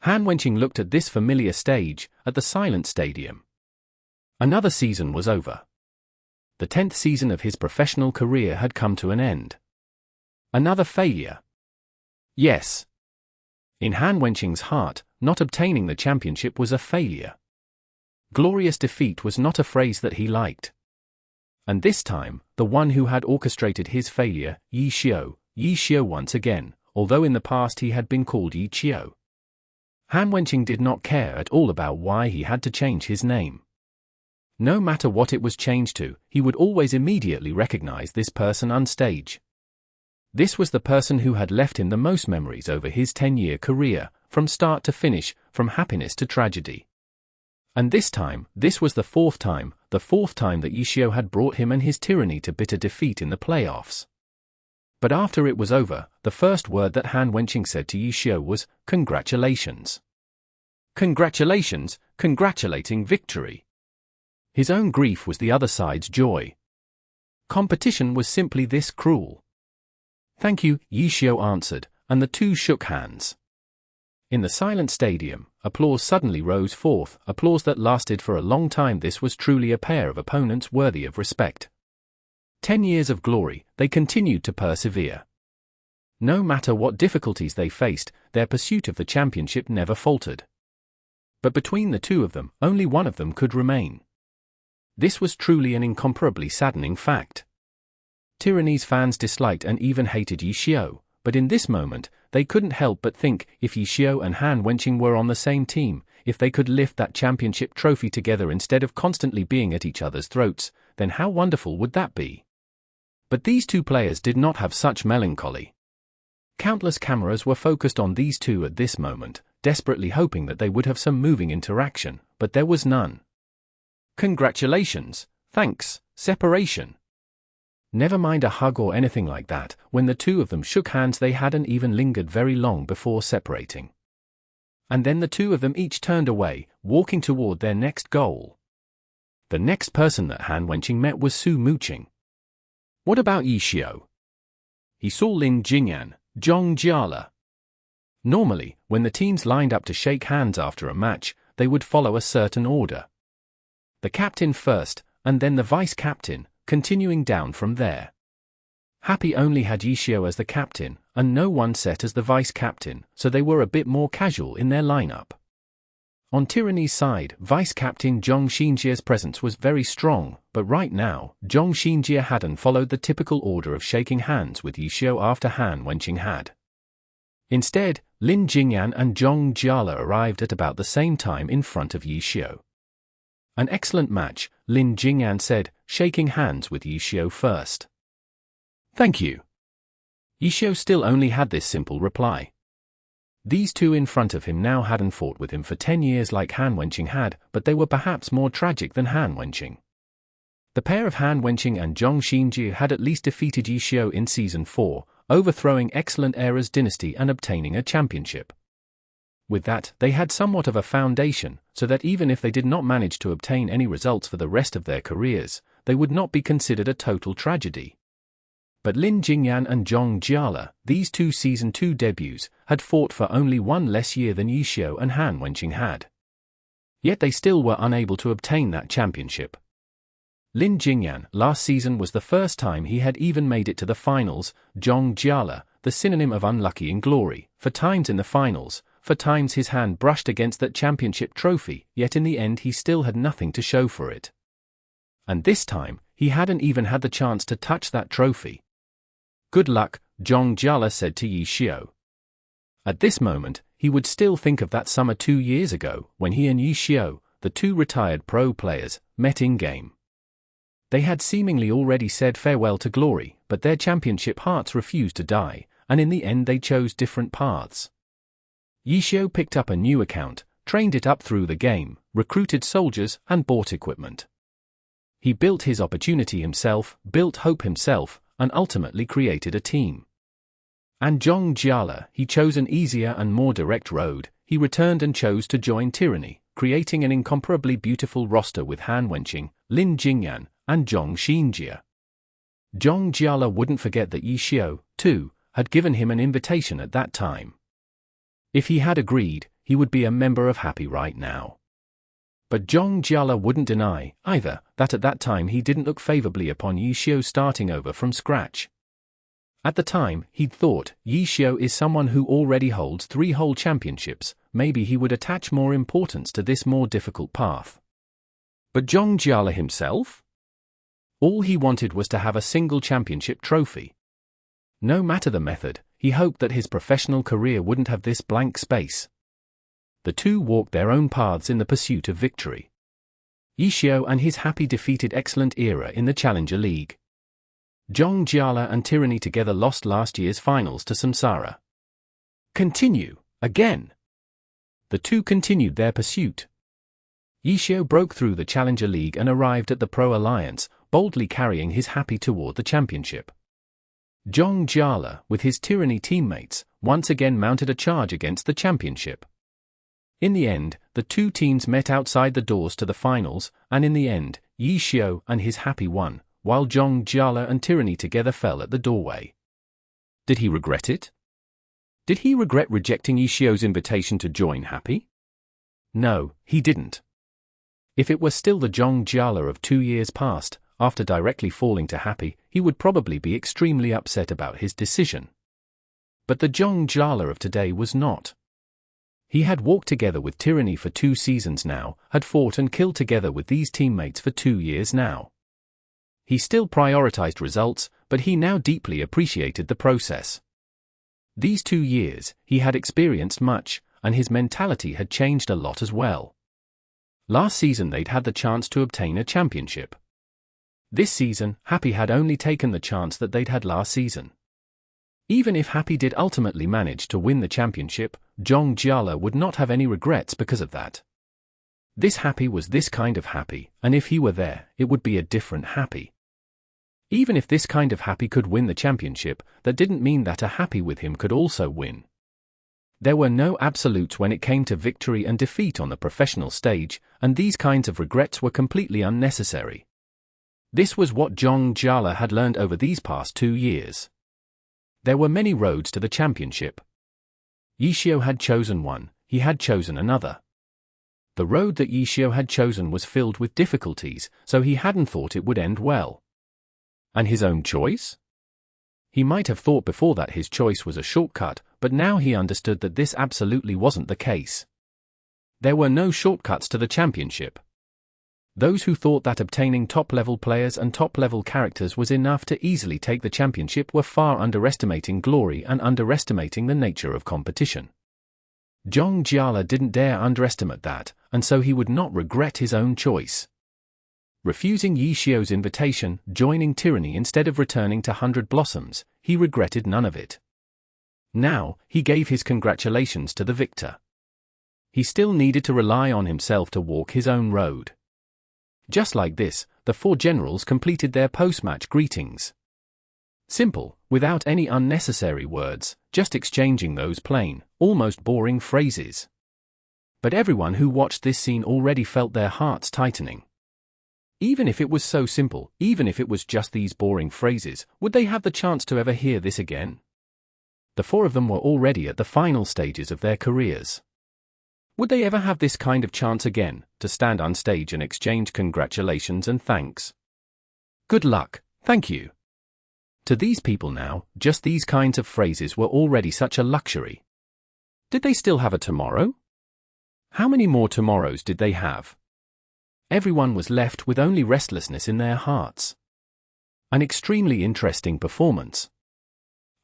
Han Wenqing looked at this familiar stage, at the silent stadium. Another season was over. The 10th season of his professional career had come to an end. Another failure. Yes. In Han Wenqing's heart, not obtaining the championship was a failure. Glorious defeat was not a phrase that he liked. And this time, the one who had orchestrated his failure, Yishio once again, although in the past he had been called Yichio. Han Wenqing did not care at all about why he had to change his name. No matter what it was changed to, he would always immediately recognize this person on stage. This was the person who had left him the most memories over his 10-year career, from start to finish, from happiness to tragedy. And this time, this was the fourth time that Yishio had brought him and his Tyranny to bitter defeat in the playoffs. But after it was over, the first word that Han Wenqing said to Yishio was, "Congratulations." Congratulations, congratulating victory. His own grief was the other side's joy. Competition was simply this cruel. "Thank you," Yishio answered, and the two shook hands. In the silent stadium, applause suddenly rose forth, applause that lasted for a long time. This was truly a pair of opponents worthy of respect. 10 years of glory, they continued to persevere. No matter what difficulties they faced, their pursuit of the championship never faltered. But between the two of them, only one of them could remain. This was truly an incomparably saddening fact. Tyranny's fans disliked and even hated Yishio, but in this moment, they couldn't help but think, if Yishio and Han Wenqing were on the same team, if they could lift that championship trophy together instead of constantly being at each other's throats, then how wonderful would that be? But these two players did not have such melancholy. Countless cameras were focused on these two at this moment, desperately hoping that they would have some moving interaction, but there was none. Congratulations, thanks, separation. Never mind a hug or anything like that. When the two of them shook hands, they hadn't even lingered very long before separating. And then the two of them each turned away, walking toward their next goal. The next person that Han Wenqing met was Su Muqing. What about Yishio? He saw Lin Jingyan, Zhong Jiala. Normally, when the teams lined up to shake hands after a match, they would follow a certain order. The captain first, and then the vice-captain, continuing down from there. Happy only had Yishio as the captain, and no one set as the vice-captain, so they were a bit more casual in their lineup. On Tyranny's side, Vice-Captain Zhong Xinjia's presence was very strong, but right now, Zhong Xinjia hadn't followed the typical order of shaking hands with Yishio after Han Wenqing had. Instead, Lin Jingyan and Zhong Jiala arrived at about the same time in front of Yishio. An excellent match, Lin Jingyan said, shaking hands with Yishio first. Thank you. Yishio still only had this simple reply. These two in front of him now hadn't fought with him for 10 years like Han Wenqing had, but they were perhaps more tragic than Han Wenqing. The pair of Han Wenqing and Zhong Xinjia had at least defeated Yishio in Season 4, overthrowing Excellent Era's dynasty and obtaining a championship. With that, they had somewhat of a foundation, so that even if they did not manage to obtain any results for the rest of their careers, they would not be considered a total tragedy. But Lin Jingyan and Zhong Jiala, these two Season 2 debuts, had fought for only one less year than Yishio and Han Wenqing had. Yet they still were unable to obtain that championship. Lin Jingyan, last season was the first time he had even made it to the finals. Zhong Jiala, the synonym of unlucky in glory, for times in the finals, for times his hand brushed against that championship trophy, yet in the end he still had nothing to show for it. And this time, he hadn't even had the chance to touch that trophy. Good luck, Zhong Jiala said to Yishio. At this moment, he would still think of that summer 2 years ago, when he and Yishio, the two retired pro players, met in-game. They had seemingly already said farewell to glory, but their championship hearts refused to die, and in the end they chose different paths. Yishio picked up a new account, trained it up through the game, recruited soldiers, and bought equipment. He built his opportunity himself, built hope himself, and ultimately created a team. And Zhong Jiala, he chose an easier and more direct road. He returned and chose to join Tyranny, creating an incomparably beautiful roster with Han Wenqing, Lin Jingyan, and Zhong Xinjia. Zhong Jiala wouldn't forget that Yishio, too, had given him an invitation at that time. If he had agreed, he would be a member of Happy right now. But Zhong Jiala wouldn't deny, either, that at that time he didn't look favorably upon Yishio starting over from scratch. At the time, he'd thought, Yishio is someone who already holds 3 whole championships, maybe he would attach more importance to this more difficult path. But Zhong Jiala himself? All he wanted was to have a single championship trophy. No matter the method, he hoped that his professional career wouldn't have this blank space. The two walked their own paths in the pursuit of victory. Yishio and his Happy defeated Excellent Era in the Challenger League. Zhong Jiala and Tyranny together lost last year's finals to Samsara. Continue, again. The two continued their pursuit. Yishio broke through the Challenger League and arrived at the Pro Alliance, boldly carrying his Happy toward the championship. Zhong Jiala, with his Tyranny teammates, once again mounted a charge against the championship. In the end, the two teams met outside the doors to the finals, and in the end, Yishio and his Happy won, while Zhong Jiala and Tyranny together fell at the doorway. Did he regret it? Did he regret rejecting Yishio's invitation to join Happy? No, he didn't. If it were still the Zhong Jiala of 2 years past, after directly falling to Happy, he would probably be extremely upset about his decision. But the Zhong Jiala of today was not. He had walked together with Tyranny for 2 seasons now, had fought and killed together with these teammates for 2 years now. He still prioritized results, but he now deeply appreciated the process. These 2 years, he had experienced much, and his mentality had changed a lot as well. Last season they'd had the chance to obtain a championship. This season, Happy had only taken the chance that they'd had last season. Even if Happy did ultimately manage to win the championship, Zhong Jiala would not have any regrets because of that. This Happy was this kind of Happy, and if he were there, it would be a different Happy. Even if this kind of Happy could win the championship, that didn't mean that a Happy with him could also win. There were no absolutes when it came to victory and defeat on the professional stage, and these kinds of regrets were completely unnecessary. This was what Zhong Jiala had learned over these past 2 years. There were many roads to the championship. Yishio had chosen one, he had chosen another. The road that Yishio had chosen was filled with difficulties, so he hadn't thought it would end well. And his own choice? He might have thought before that his choice was a shortcut, but now he understood that this absolutely wasn't the case. There were no shortcuts to the championship. Those who thought that obtaining top-level players and top-level characters was enough to easily take the championship were far underestimating glory and underestimating the nature of competition. Jingyan didn't dare underestimate that, and so he would not regret his own choice. Refusing Yishio's invitation, joining Tyranny instead of returning to 100 Blossoms, he regretted none of it. Now, he gave his congratulations to the victor. He still needed to rely on himself to walk his own road. Just like this, the four generals completed their post-match greetings. Simple, without any unnecessary words, just exchanging those plain, almost boring phrases. But everyone who watched this scene already felt their hearts tightening. Even if it was so simple, even if it was just these boring phrases, would they have the chance to ever hear this again? The four of them were already at the final stages of their careers. Would they ever have this kind of chance again, to stand on stage and exchange congratulations and thanks? Good luck, thank you. To these people now, just these kinds of phrases were already such a luxury. Did they still have a tomorrow? How many more tomorrows did they have? Everyone was left with only restlessness in their hearts. An extremely interesting performance.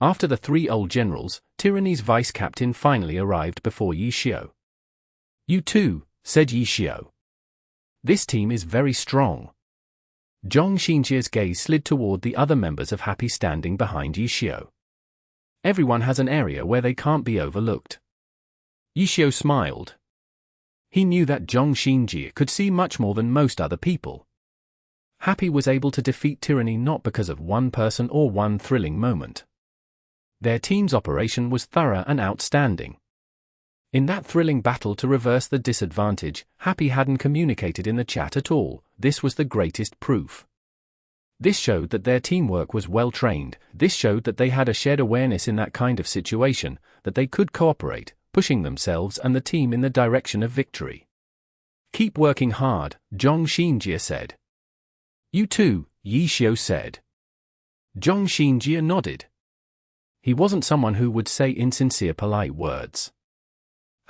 After the three old generals, Tyranny's vice-captain finally arrived before Yishio. You too, said Yishio. This team is very strong. Jingyan's gaze slid toward the other members of Happy standing behind Yishio. Everyone has an area where they can't be overlooked. Yishio smiled. He knew that Jingyan could see much more than most other people. Happy was able to defeat Tyranny not because of one person or one thrilling moment. Their team's operation was thorough and outstanding. In that thrilling battle to reverse the disadvantage, Happy hadn't communicated in the chat at all. This was the greatest proof. This showed that their teamwork was well trained. This showed that they had a shared awareness in that kind of situation, that they could cooperate, pushing themselves and the team in the direction of victory. Keep working hard, Jingyan said. You too, Yishio said. Jingyan nodded. He wasn't someone who would say insincere polite words.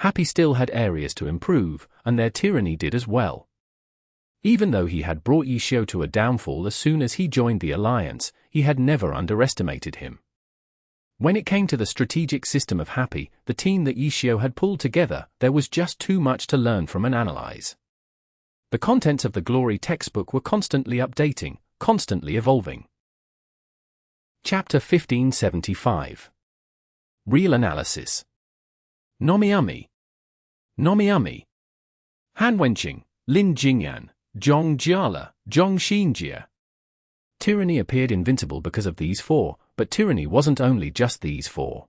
Happy still had areas to improve, and their Tyranny did as well. Even though he had brought Yishio to a downfall as soon as he joined the alliance, he had never underestimated him. When it came to the strategic system of Happy, the team that Yishio had pulled together, there was just too much to learn from and analyze. The contents of the Glory textbook were constantly updating, constantly evolving. Chapter 1575. Real Analysis. Nomiami. Han Wenqing, Lin Jingyan, Jingyan, Jingyan. Tyranny appeared invincible because of these four, but Tyranny wasn't only just these four.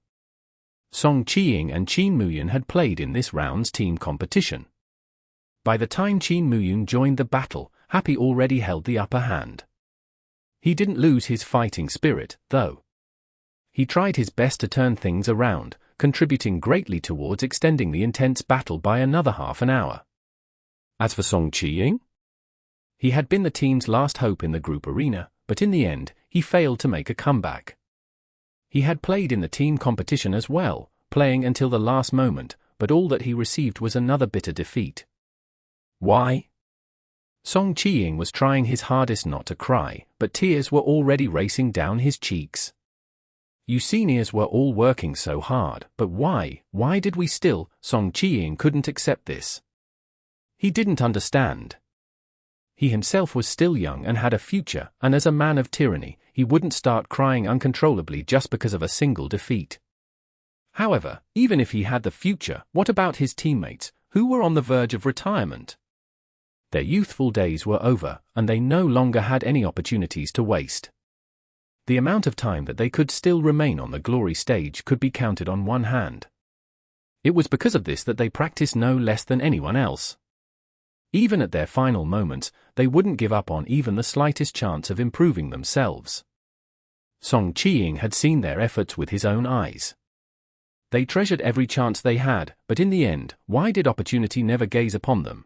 Song Qiying and Qin Muyun had played in this round's team competition. By the time Qin Muyun joined the battle, Happy already held the upper hand. He didn't lose his fighting spirit, though. He tried his best to turn things around, contributing greatly towards extending the intense battle by another half an hour. As for Song Qiying, he had been the team's last hope in the group arena, but in the end, he failed to make a comeback. He had played in the team competition as well, playing until the last moment, but all that he received was another bitter defeat. Why? Song Qiying was trying his hardest not to cry, but tears were already racing down his cheeks. You seniors were all working so hard, but why did we still? Song Qiying couldn't accept this. He didn't understand. He himself was still young and had a future, and as a man of Tyranny, he wouldn't start crying uncontrollably just because of a single defeat. However, even if he had the future, what about his teammates, who were on the verge of retirement? Their youthful days were over, and they no longer had any opportunities to waste. The amount of time that they could still remain on the glory stage could be counted on one hand. It was because of this that they practiced no less than anyone else. Even at their final moments, they wouldn't give up on even the slightest chance of improving themselves. Song Qiying had seen their efforts with his own eyes. They treasured every chance they had, but in the end, why did opportunity never gaze upon them?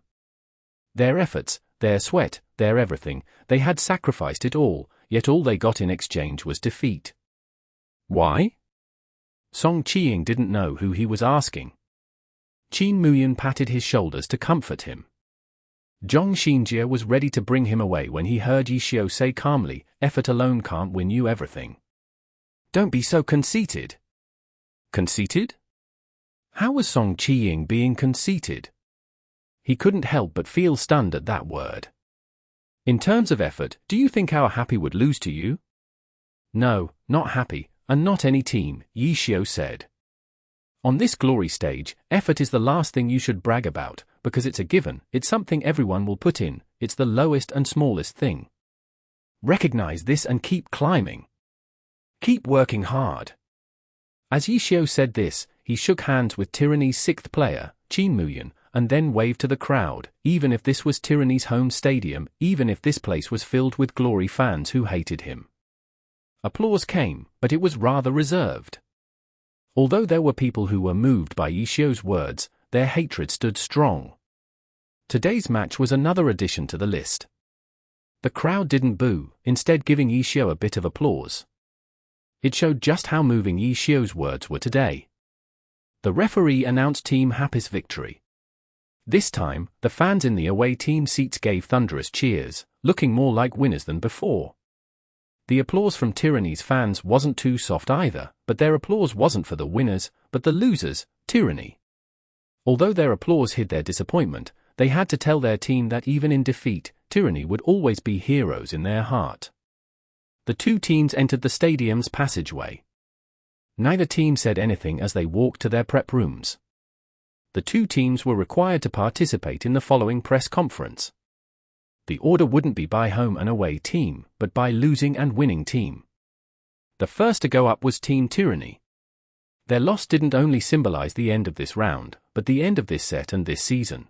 Their efforts, their sweat, their everything, they had sacrificed it all, yet all they got in exchange was defeat. Why? Song Qiying didn't know who he was asking. Qin Muyan patted his shoulders to comfort him. Zhong Xinjie was ready to bring him away when he heard Yi Xiu say calmly, "Effort alone can't win you everything. Don't be so conceited." Conceited? How was Song Qiying being conceited? He couldn't help but feel stunned at that word. In terms of effort, do you think our Happy would lose to you? No, not Happy, and not any team, Yi Xiu said. On this glory stage, effort is the last thing you should brag about, because it's a given, it's something everyone will put in, it's the lowest and smallest thing. Recognize this and keep climbing. Keep working hard. As Yi Xiu said this, he shook hands with Tyranny's sixth player, Qin Muyan, and then waved to the crowd, even if this was Tyranny's home stadium, even if this place was filled with glory fans who hated him. Applause came, but it was rather reserved. Although there were people who were moved by Yi Xiu's words, their hatred stood strong. Today's match was another addition to the list. The crowd didn't boo, instead giving Yi Xiu a bit of applause. It showed just how moving Yi Xiu's words were today. The referee announced Team Happy's victory. This time, the fans in the away team seats gave thunderous cheers, looking more like winners than before. The applause from Tyranny's fans wasn't too soft either, but their applause wasn't for the winners, but the losers, Tyranny. Although their applause hid their disappointment, they had to tell their team that even in defeat, Tyranny would always be heroes in their heart. The two teams entered the stadium's passageway. Neither team said anything as they walked to their prep rooms. The two teams were required to participate in the following press conference. The order wouldn't be by home and away team, but by losing and winning team. The first to go up was Team Tyranny. Their loss didn't only symbolize the end of this round, but the end of this set and this season.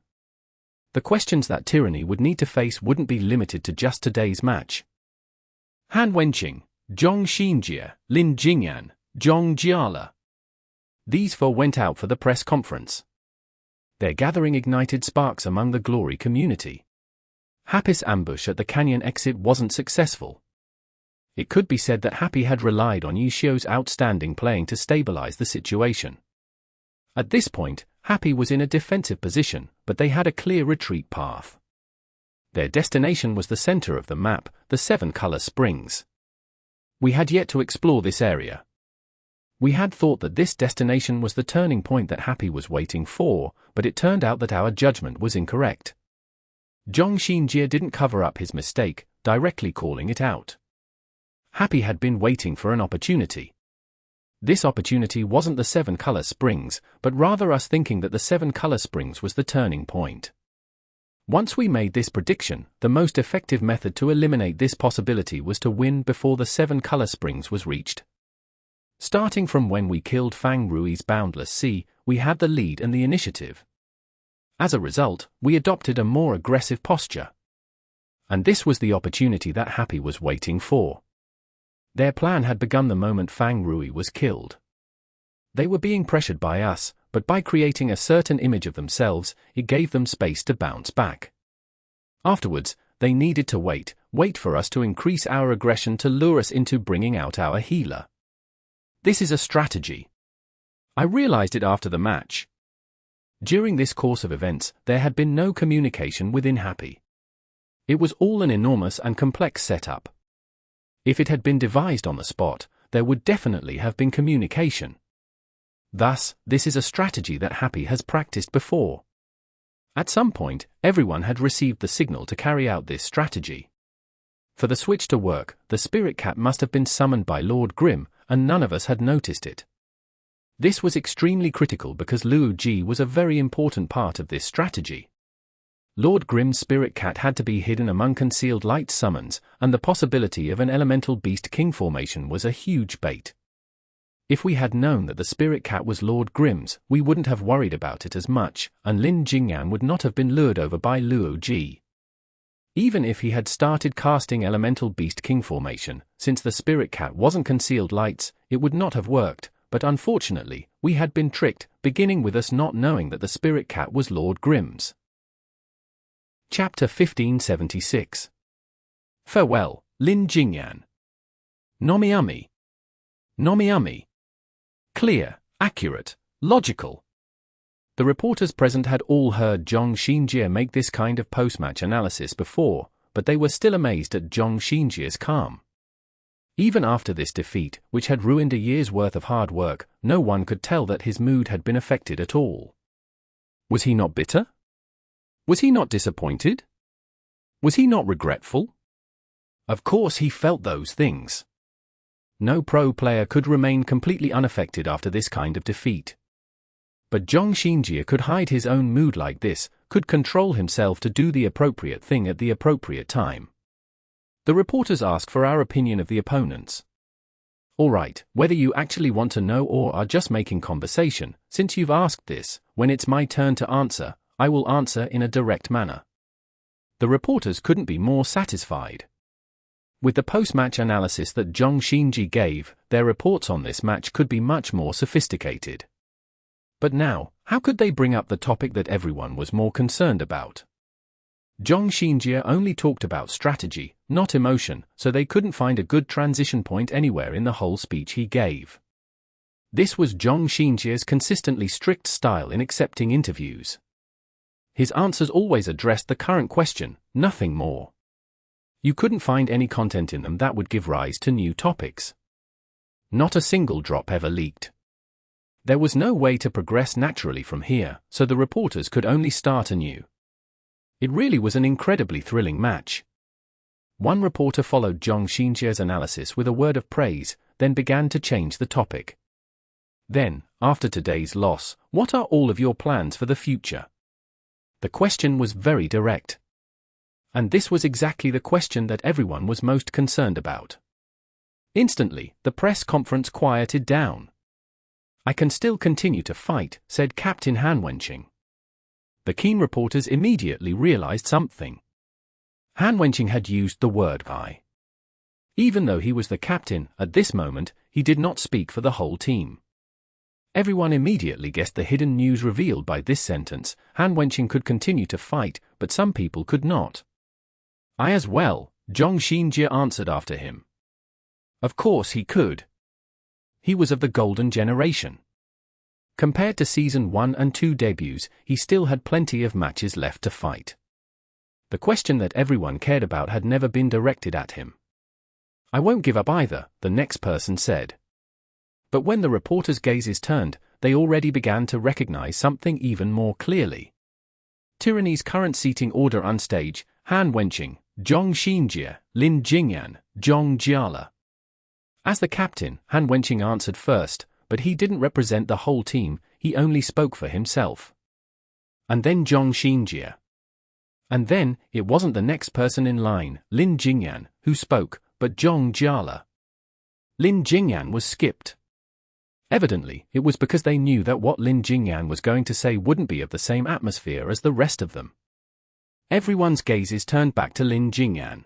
The questions that Tyranny would need to face wouldn't be limited to just today's match. Han Wenqing, Zhong Xinjie, Lin Jingyan, Zhong Jiala. These four went out for the press conference. Their gathering ignited sparks among the glory community. Happy's ambush at the canyon exit wasn't successful. It could be said that Happy had relied on Yi Xiu's outstanding playing to stabilize the situation. At this point, Happy was in a defensive position, but they had a clear retreat path. Their destination was the center of the map, the Seven-Color Springs. We had yet to explore this area. We had thought that this destination was the turning point that Happy was waiting for, but it turned out that our judgment was incorrect. Zhong Xinjie didn't cover up his mistake, directly calling it out. Happy had been waiting for an opportunity. This opportunity wasn't the Seven-Color Springs, but rather us thinking that the Seven-Color Springs was the turning point. Once we made this prediction, the most effective method to eliminate this possibility was to win before the Seven-Color Springs was reached. Starting from when we killed Fang Rui's Boundless Sea, we had the lead and the initiative. As a result, we adopted a more aggressive posture. And this was the opportunity that Happy was waiting for. Their plan had begun the moment Fang Rui was killed. They were being pressured by us, but by creating a certain image of themselves, it gave them space to bounce back. Afterwards, they needed to wait for us to increase our aggression to lure us into bringing out our healer. This is a strategy. I realized it after the match. During this course of events, there had been no communication within Happy. It was all an enormous and complex setup. If it had been devised on the spot, there would definitely have been communication. Thus, this is a strategy that Happy has practiced before. At some point, everyone had received the signal to carry out this strategy. For the switch to work, the spirit cat must have been summoned by Lord Grimm, and none of us had noticed it. This was extremely critical because Luo Ji was a very important part of this strategy. Lord Grimm's spirit cat had to be hidden among concealed light summons, and the possibility of an elemental beast king formation was a huge bait. If we had known that the spirit cat was Lord Grimm's, we wouldn't have worried about it as much, and Lin Jingyan would not have been lured over by Luo Ji. Even if he had started casting elemental beast king formation, since the spirit cat wasn't concealed lights, it would not have worked, but unfortunately, we had been tricked, beginning with us not knowing that the spirit cat was Lord Grimm's. Chapter 1576. Farewell, Lin Jingyan. Nomiami. Nomiami. Clear, accurate, logical. The reporters present had all heard Zhong Xinjie make this kind of post-match analysis before, but they were still amazed at Zhong Xinjie's calm. Even after this defeat, which had ruined a year's worth of hard work, no one could tell that his mood had been affected at all. Was he not bitter? Was he not disappointed? Was he not regretful? Of course he felt those things. No pro player could remain completely unaffected after this kind of defeat. But Zhong Xinjie could hide his own mood like this, could control himself to do the appropriate thing at the appropriate time. The reporters ask for our opinion of the opponents. Alright, whether you actually want to know or are just making conversation, since you've asked this, when it's my turn to answer, I will answer in a direct manner. The reporters couldn't be more satisfied. With the post-match analysis that Zhong Xinjie gave, their reports on this match could be much more sophisticated. But now, how could they bring up the topic that everyone was more concerned about? Zhong Xinjie only talked about strategy, not emotion, so they couldn't find a good transition point anywhere in the whole speech he gave. This was Zhong Xinjie's consistently strict style in accepting interviews. His answers always addressed the current question, nothing more. You couldn't find any content in them that would give rise to new topics. Not a single drop ever leaked. There was no way to progress naturally from here, so the reporters could only start anew. It really was an incredibly thrilling match. One reporter followed Zhong Xinjie's analysis with a word of praise, then began to change the topic. Then, after today's loss, what are all of your plans for the future? The question was very direct. And this was exactly the question that everyone was most concerned about. Instantly, the press conference quieted down. I can still continue to fight, said Captain Han Wenqing. The keen reporters immediately realized something. Han Wenqing had used the word I. Even though he was the captain, at this moment, he did not speak for the whole team. Everyone immediately guessed the hidden news revealed by this sentence. Han Wenqing could continue to fight, but some people could not. I as well, Zhong Xinjie answered after him. Of course he could. He was of the golden generation. Compared to Season 1 and 2 debuts, he still had plenty of matches left to fight. The question that everyone cared about had never been directed at him. I won't give up either, the next person said. But when the reporters' gazes turned, they already began to recognize something even more clearly. Tyranny's current seating order on stage: Han Wenqing, Zhong Xinjie, Lin Jingyan, Zhong Jiala. As the captain, Han Wenqing answered first, but he didn't represent the whole team, he only spoke for himself. And then Zhong Xinjie. And then, it wasn't the next person in line, Lin Jingyan, who spoke, but Zhong Jiala. Lin Jingyan was skipped. Evidently, it was because they knew that what Lin Jingyan was going to say wouldn't be of the same atmosphere as the rest of them. Everyone's gazes turned back to Lin Jingyan.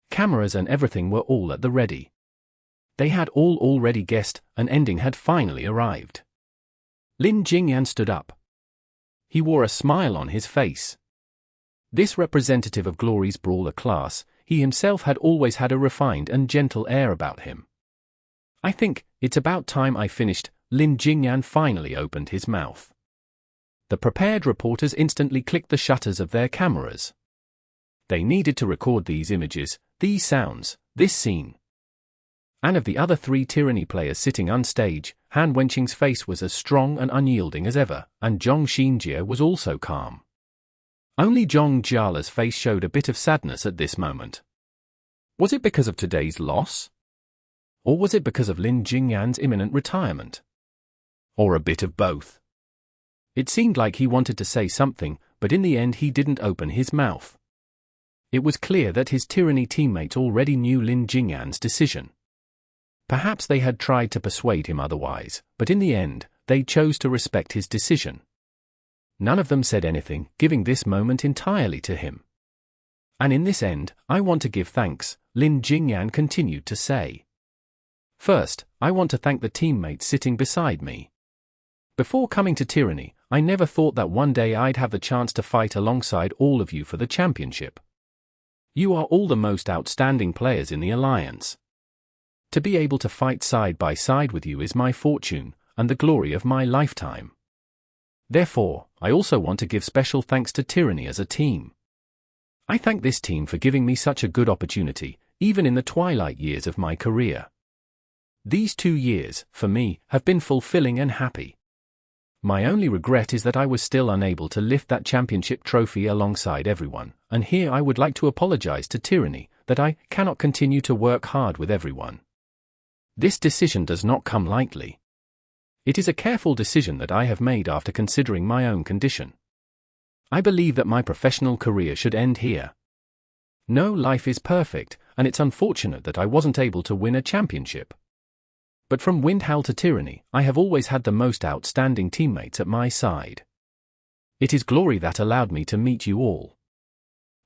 Cameras and everything were all at the ready. They had all already guessed, an ending had finally arrived. Lin Jingyan stood up. He wore a smile on his face. This representative of Glory's brawler class, he himself had always had a refined and gentle air about him. I think, it's about time I finished. Lin Jingyan finally opened his mouth. The prepared reporters instantly clicked the shutters of their cameras. They needed to record these images, these sounds, this scene. And of the other 3 Tyranny players sitting on stage, Han Wenqing's face was as strong and unyielding as ever, and Zhong Xinjie was also calm. Only Zhong Jiala's face showed a bit of sadness at this moment. Was it because of today's loss? Or was it because of Lin Jingyan's imminent retirement? Or a bit of both? It seemed like he wanted to say something, but in the end he didn't open his mouth. It was clear that his Tyranny teammates already knew Lin Jingyan's decision. Perhaps they had tried to persuade him otherwise, but in the end, they chose to respect his decision. None of them said anything, giving this moment entirely to him. And in this end, I want to give thanks, Lin Jingyan continued to say. First, I want to thank the teammates sitting beside me. Before coming to Tyranny, I never thought that one day I'd have the chance to fight alongside all of you for the championship. You are all the most outstanding players in the Alliance. To be able to fight side by side with you is my fortune, and the glory of my lifetime. Therefore, I also want to give special thanks to Tyranny as a team. I thank this team for giving me such a good opportunity, even in the twilight years of my career. These 2 years, for me, have been fulfilling and happy. My only regret is that I was still unable to lift that championship trophy alongside everyone, and here I would like to apologize to Tyranny, that I cannot continue to work hard with everyone. This decision does not come lightly. It is a careful decision that I have made after considering my own condition. I believe that my professional career should end here. No life is perfect, and it's unfortunate that I wasn't able to win a championship. But from Windhowl to Tyranny, I have always had the most outstanding teammates at my side. It is glory that allowed me to meet you all.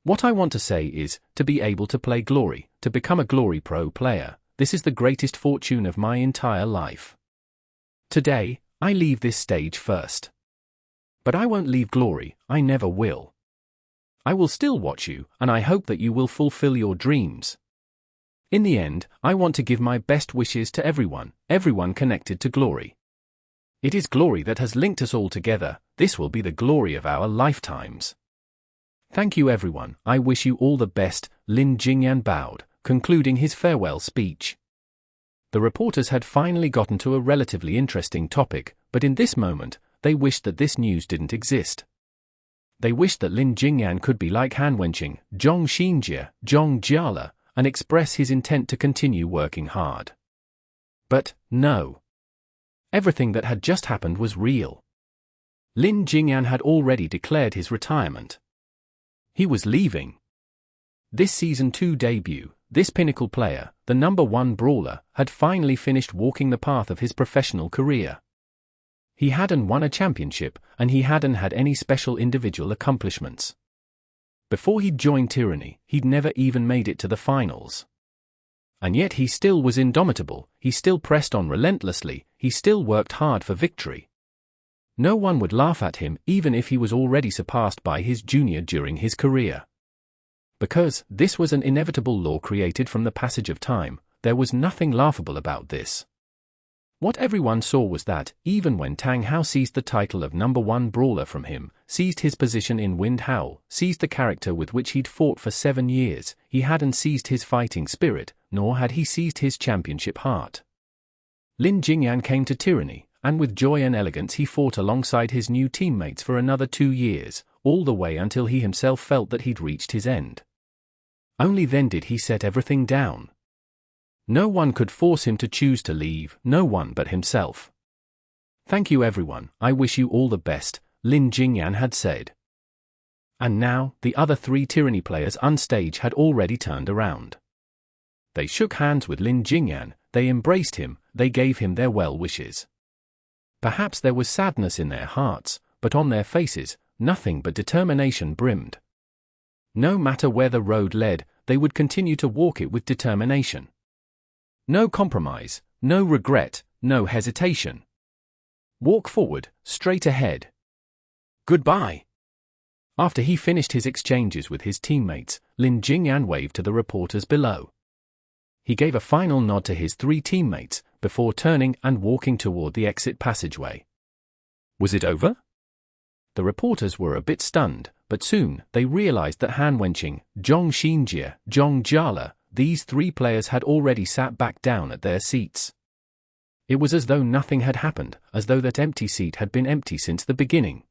What I want to say is, to be able to play Glory, to become a Glory Pro player, this is the greatest fortune of my entire life. Today, I leave this stage first. But I won't leave Glory, I never will. I will still watch you, and I hope that you will fulfill your dreams. In the end, I want to give my best wishes to everyone connected to Glory. It is Glory that has linked us all together, this will be the glory of our lifetimes. Thank you everyone, I wish you all the best, Lin Jingyan bowed, concluding his farewell speech. The reporters had finally gotten to a relatively interesting topic, but in this moment, they wished that this news didn't exist. They wished that Lin Jingyan could be like Han Wenqing, Zhong Xinjie, Zhong Jiala, and express his intent to continue working hard. But, no. Everything that had just happened was real. Lin Jingyan had already declared his retirement. He was leaving. This Season 2 debut, this pinnacle player, the #1 brawler, had finally finished walking the path of his professional career. He hadn't won a championship, and he hadn't had any special individual accomplishments. Before he'd joined Tyranny, he'd never even made it to the finals. And yet he still was indomitable, he still pressed on relentlessly, he still worked hard for victory. No one would laugh at him even if he was already surpassed by his junior during his career. Because this was an inevitable law created from the passage of time, there was nothing laughable about this. What everyone saw was that, even when Tang Hao seized the title of #1 brawler from him, seized his position in Windhowl, seized the character with which he'd fought for 7 years, he hadn't seized his fighting spirit, nor had he seized his championship heart. Lin Jingyan came to Tyranny, and with joy and elegance he fought alongside his new teammates for another 2 years, all the way until he himself felt that he'd reached his end. Only then did he set everything down. No one could force him to choose to leave, no one but himself. Thank you everyone, I wish you all the best, Lin Jingyan had said. And now, the other 3 Tyranny players on stage had already turned around. They shook hands with Lin Jingyan, they embraced him, they gave him their well wishes. Perhaps there was sadness in their hearts, but on their faces, nothing but determination brimmed. No matter where the road led, they would continue to walk it with determination. No compromise, no regret, no hesitation. Walk forward, straight ahead. Goodbye. After he finished his exchanges with his teammates, Lin Jingyan waved to the reporters below. He gave a final nod to his 3 teammates, before turning and walking toward the exit passageway. Was it over? The reporters were a bit stunned, but soon they realized that Han Wenqing, Zhong Xinjie, Zhong Jiala, these 3 players had already sat back down at their seats. It was as though nothing had happened, as though that empty seat had been empty since the beginning.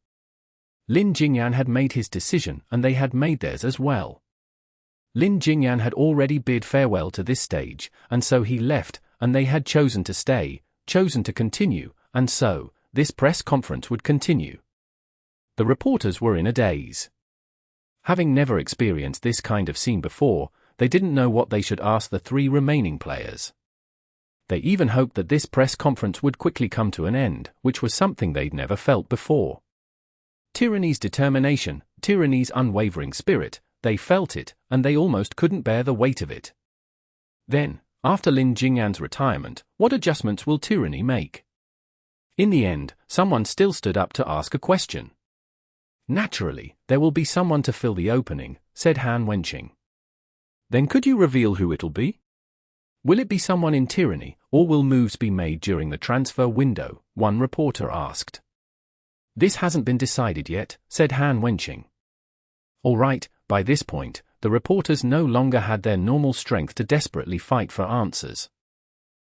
Lin Jingyan had made his decision and they had made theirs as well. Lin Jingyan had already bid farewell to this stage, and so he left, and they had chosen to stay, chosen to continue, and so, this press conference would continue. The reporters were in a daze. Having never experienced this kind of scene before, they didn't know what they should ask the 3 remaining players. They even hoped that this press conference would quickly come to an end, which was something they'd never felt before. Tyranny's determination, Tyranny's unwavering spirit, they felt it, and they almost couldn't bear the weight of it. Then, after Lin Jingyan's retirement, what adjustments will Tyranny make? In the end, someone still stood up to ask a question. Naturally, there will be someone to fill the opening, said Han Wenqing. Then could you reveal who it'll be? Will it be someone in Tyranny, or will moves be made during the transfer window? One reporter asked. This hasn't been decided yet, said Han Wenqing. All right, by this point, the reporters no longer had their normal strength to desperately fight for answers.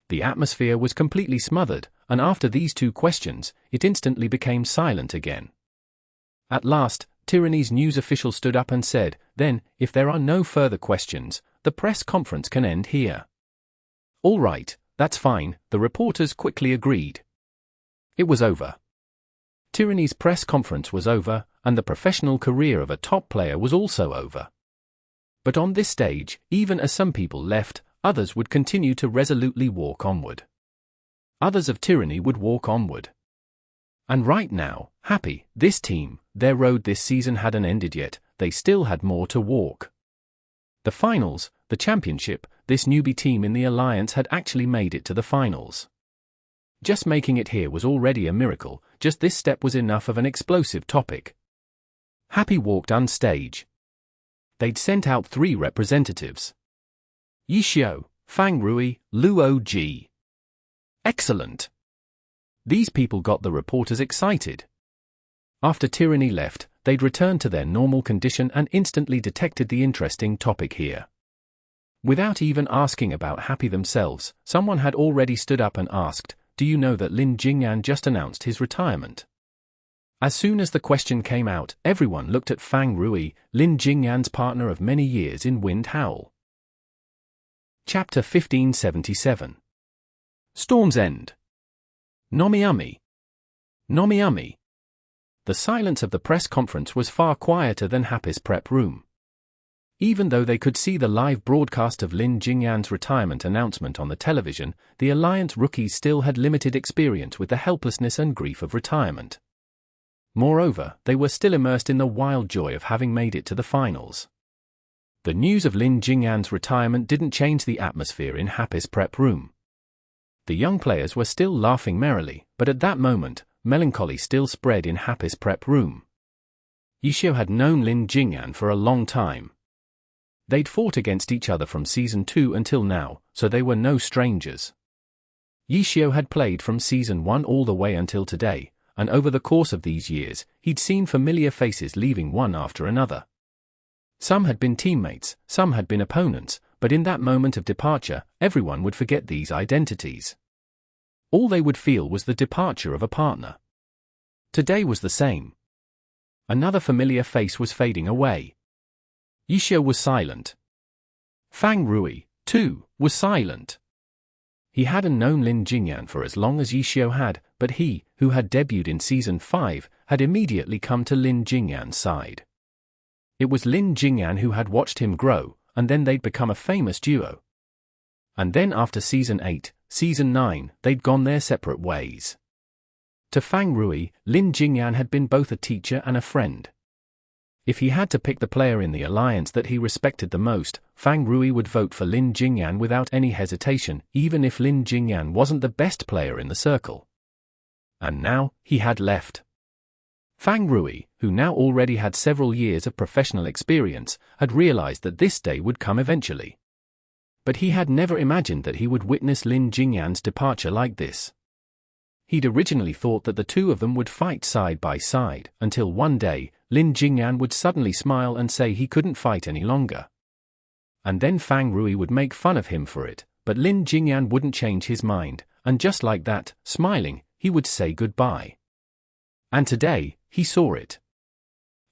The atmosphere was completely smothered, and after these two questions, it instantly became silent again. At last, Tyranny's news official stood up and said, "Then, if there are no further questions, the press conference can end here." "All right, that's fine," the reporters quickly agreed. It was over. Tyranny's press conference was over, and the professional career of a top player was also over. But on this stage, even as some people left, others would continue to resolutely walk onward. Others of Tyranny would walk onward. And right now, happy, this team, their road this season hadn't ended yet, they still had more to walk. The finals, the championship, this newbie team in the Alliance had actually made it to the finals. Just making it here was already a miracle, just this step was enough of an explosive topic. Happy walked on stage. They'd sent out 3 representatives. Yixiao, Fang Rui, Luo Ji. Excellent. These people got the reporters excited. After Tyranny left, they'd returned to their normal condition and instantly detected the interesting topic here. Without even asking about Happy themselves, someone had already stood up and asked, "Do you know that Lin Jingyan just announced his retirement?" As soon as the question came out, everyone looked at Fang Rui, Lin Jingyan's partner of many years in Wind Howl. Chapter 1577. Storm's End. Nomiami. Nomiami. The silence of the press conference was far quieter than Happy's prep room. Even though they could see the live broadcast of Lin Jingyan's retirement announcement on the television, the Alliance rookies still had limited experience with the helplessness and grief of retirement. Moreover, they were still immersed in the wild joy of having made it to the finals. The news of Lin Jingyan's retirement didn't change the atmosphere in Happy's prep room. The young players were still laughing merrily, but at that moment, melancholy still spread in Happy's prep room. Yixiao had known Lin Jingyan for a long time. They'd fought against each other from Season 2 until now, so they were no strangers. Yixiao had played from Season 1 all the way until today, and over the course of these years, he'd seen familiar faces leaving one after another. Some had been teammates, some had been opponents, but in that moment of departure, everyone would forget these identities. All they would feel was the departure of a partner. Today was the same. Another familiar face was fading away. Yixiao was silent. Fang Rui, too, was silent. He hadn't known Lin Jingyan for as long as Yixiao had, but he, who had debuted in Season 5, had immediately come to Lin Jingyan's side. It was Lin Jingyan who had watched him grow, and then they'd become a famous duo. And then after Season 8, Season 9, they'd gone their separate ways. To Fang Rui, Lin Jingyan had been both a teacher and a friend. If he had to pick the player in the Alliance that he respected the most, Fang Rui would vote for Lin Jingyan without any hesitation, even if Lin Jingyan wasn't the best player in the circle. And now, he had left. Fang Rui, who now already had several years of professional experience, had realized that this day would come eventually. But he had never imagined that he would witness Lin Jingyan's departure like this. He'd originally thought that the two of them would fight side by side, until one day, Lin Jingyan would suddenly smile and say he couldn't fight any longer. And then Fang Rui would make fun of him for it, but Lin Jingyan wouldn't change his mind, and just like that, smiling, he would say goodbye. And today, he saw it.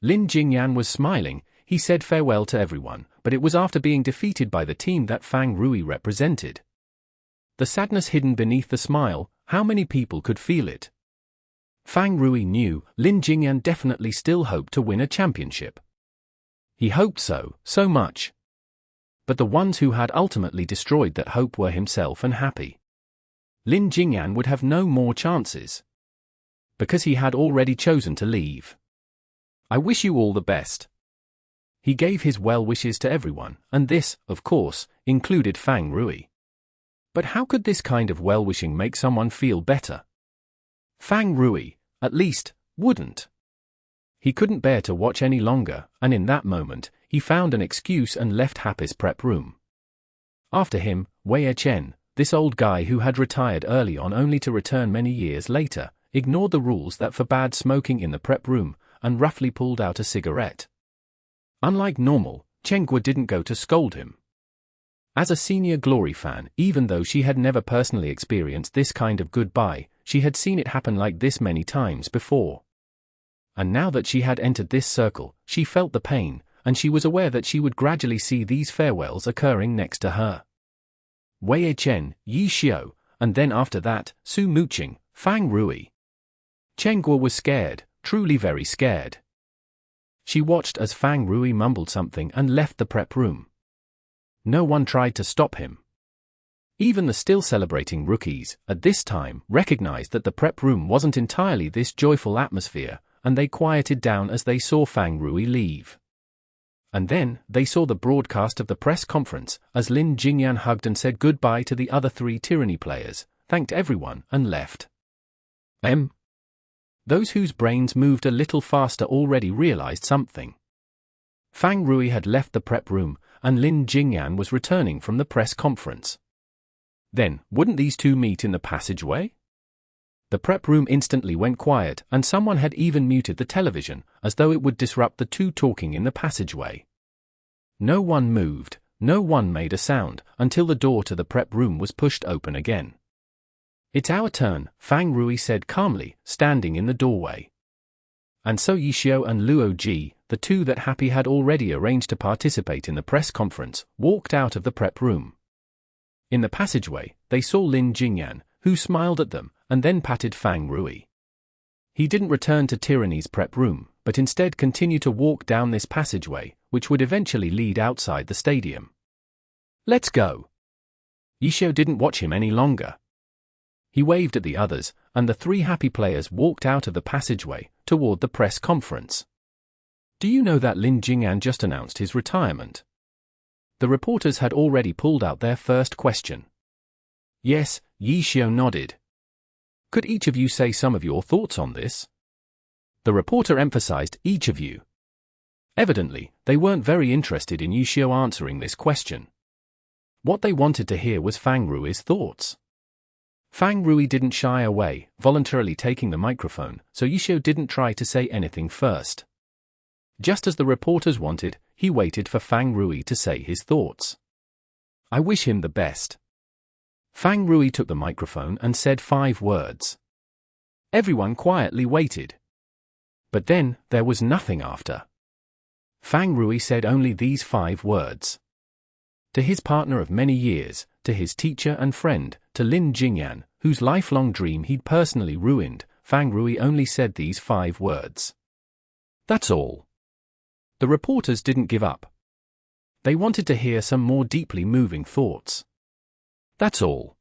Lin Jingyan was smiling, he said farewell to everyone, but it was after being defeated by the team that Fang Rui represented. The sadness hidden beneath the smile, how many people could feel it? Fang Rui knew Lin Jingyan definitely still hoped to win a championship. He hoped so much. But the ones who had ultimately destroyed that hope were himself and Happy. Lin Jingyan would have no more chances. Because he had already chosen to leave. "I wish you all the best." He gave his well wishes to everyone, and this, of course, included Fang Rui. But how could this kind of well-wishing make someone feel better? Fang Rui, at least, wouldn't. He couldn't bear to watch any longer, and in that moment, he found an excuse and left Happy's prep room. After him, Wei Chen, this old guy who had retired early on only to return many years later, ignored the rules that forbade smoking in the prep room, and roughly pulled out a cigarette. Unlike normal, Chenghua didn't go to scold him. As a senior Glory fan, even though she had never personally experienced this kind of goodbye, she had seen it happen like this many times before. And now that she had entered this circle, she felt the pain, and she was aware that she would gradually see these farewells occurring next to her. Wei Chen, Yi Xiao, and then after that, Su Muqing, Fang Rui. Chenghua was scared, truly very scared. She watched as Fang Rui mumbled something and left the prep room. No one tried to stop him. Even the still celebrating rookies, at this time, recognized that the prep room wasn't entirely this joyful atmosphere, and they quieted down as they saw Fang Rui leave. And then, they saw the broadcast of the press conference, as Lin Jingyan hugged and said goodbye to the other 3 Tyranny players, thanked everyone, and left. Those whose brains moved a little faster already realized something. Fang Rui had left the prep room, and Lin Jingyan was returning from the press conference. Then, wouldn't these two meet in the passageway? The prep room instantly went quiet, and someone had even muted the television, as though it would disrupt the two talking in the passageway. No one moved, no one made a sound, until the door to the prep room was pushed open again. "It's our turn," Fang Rui said calmly, standing in the doorway. And so Yi Xiao and Luo Ji, the two that Happy had already arranged to participate in the press conference, walked out of the prep room. In the passageway, they saw Lin Jingyan, who smiled at them, and then patted Fang Rui. He didn't return to Tyranny's prep room, but instead continued to walk down this passageway, which would eventually lead outside the stadium. "Let's go." Yi Xiao didn't watch him any longer. He waved at the others, and the 3 Happy players walked out of the passageway, toward the press conference. "Do you know that Lin Jingyan just announced his retirement?" The reporters had already pulled out their first question. "Yes," Yi Xiao nodded. "Could each of you say some of your thoughts on this?" The reporter emphasized each of you. Evidently, they weren't very interested in Yi Xiao answering this question. What they wanted to hear was Fang Rui's thoughts. Fang Rui didn't shy away, voluntarily taking the microphone, so Yi Xiao didn't try to say anything first. Just as the reporters wanted, he waited for Fang Rui to say his thoughts. "I wish him the best." Fang Rui took the microphone and said 5 words. Everyone quietly waited. But then, there was nothing after. Fang Rui said only these 5 words. To his partner of many years, to his teacher and friend, to Lin Jingyan, whose lifelong dream he'd personally ruined, Fang Rui only said these 5 words. That's all. The reporters didn't give up. They wanted to hear some more deeply moving thoughts. That's all.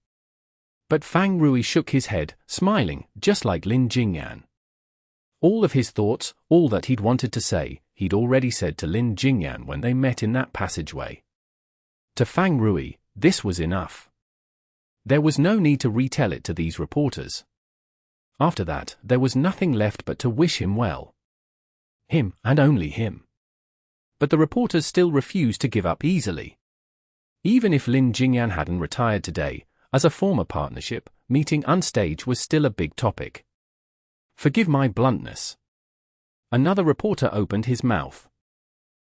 But Fang Rui shook his head, smiling, just like Lin Jingyan. All of his thoughts, all that he'd wanted to say, he'd already said to Lin Jingyan when they met in that passageway. To Fang Rui, this was enough. There was no need to retell it to these reporters. After that, there was nothing left but to wish him well. Him, and only him. But the reporters still refused to give up easily. Even if Lin Jingyan hadn't retired today, as a former partnership, meeting unstage was still a big topic. Forgive my bluntness. Another reporter opened his mouth.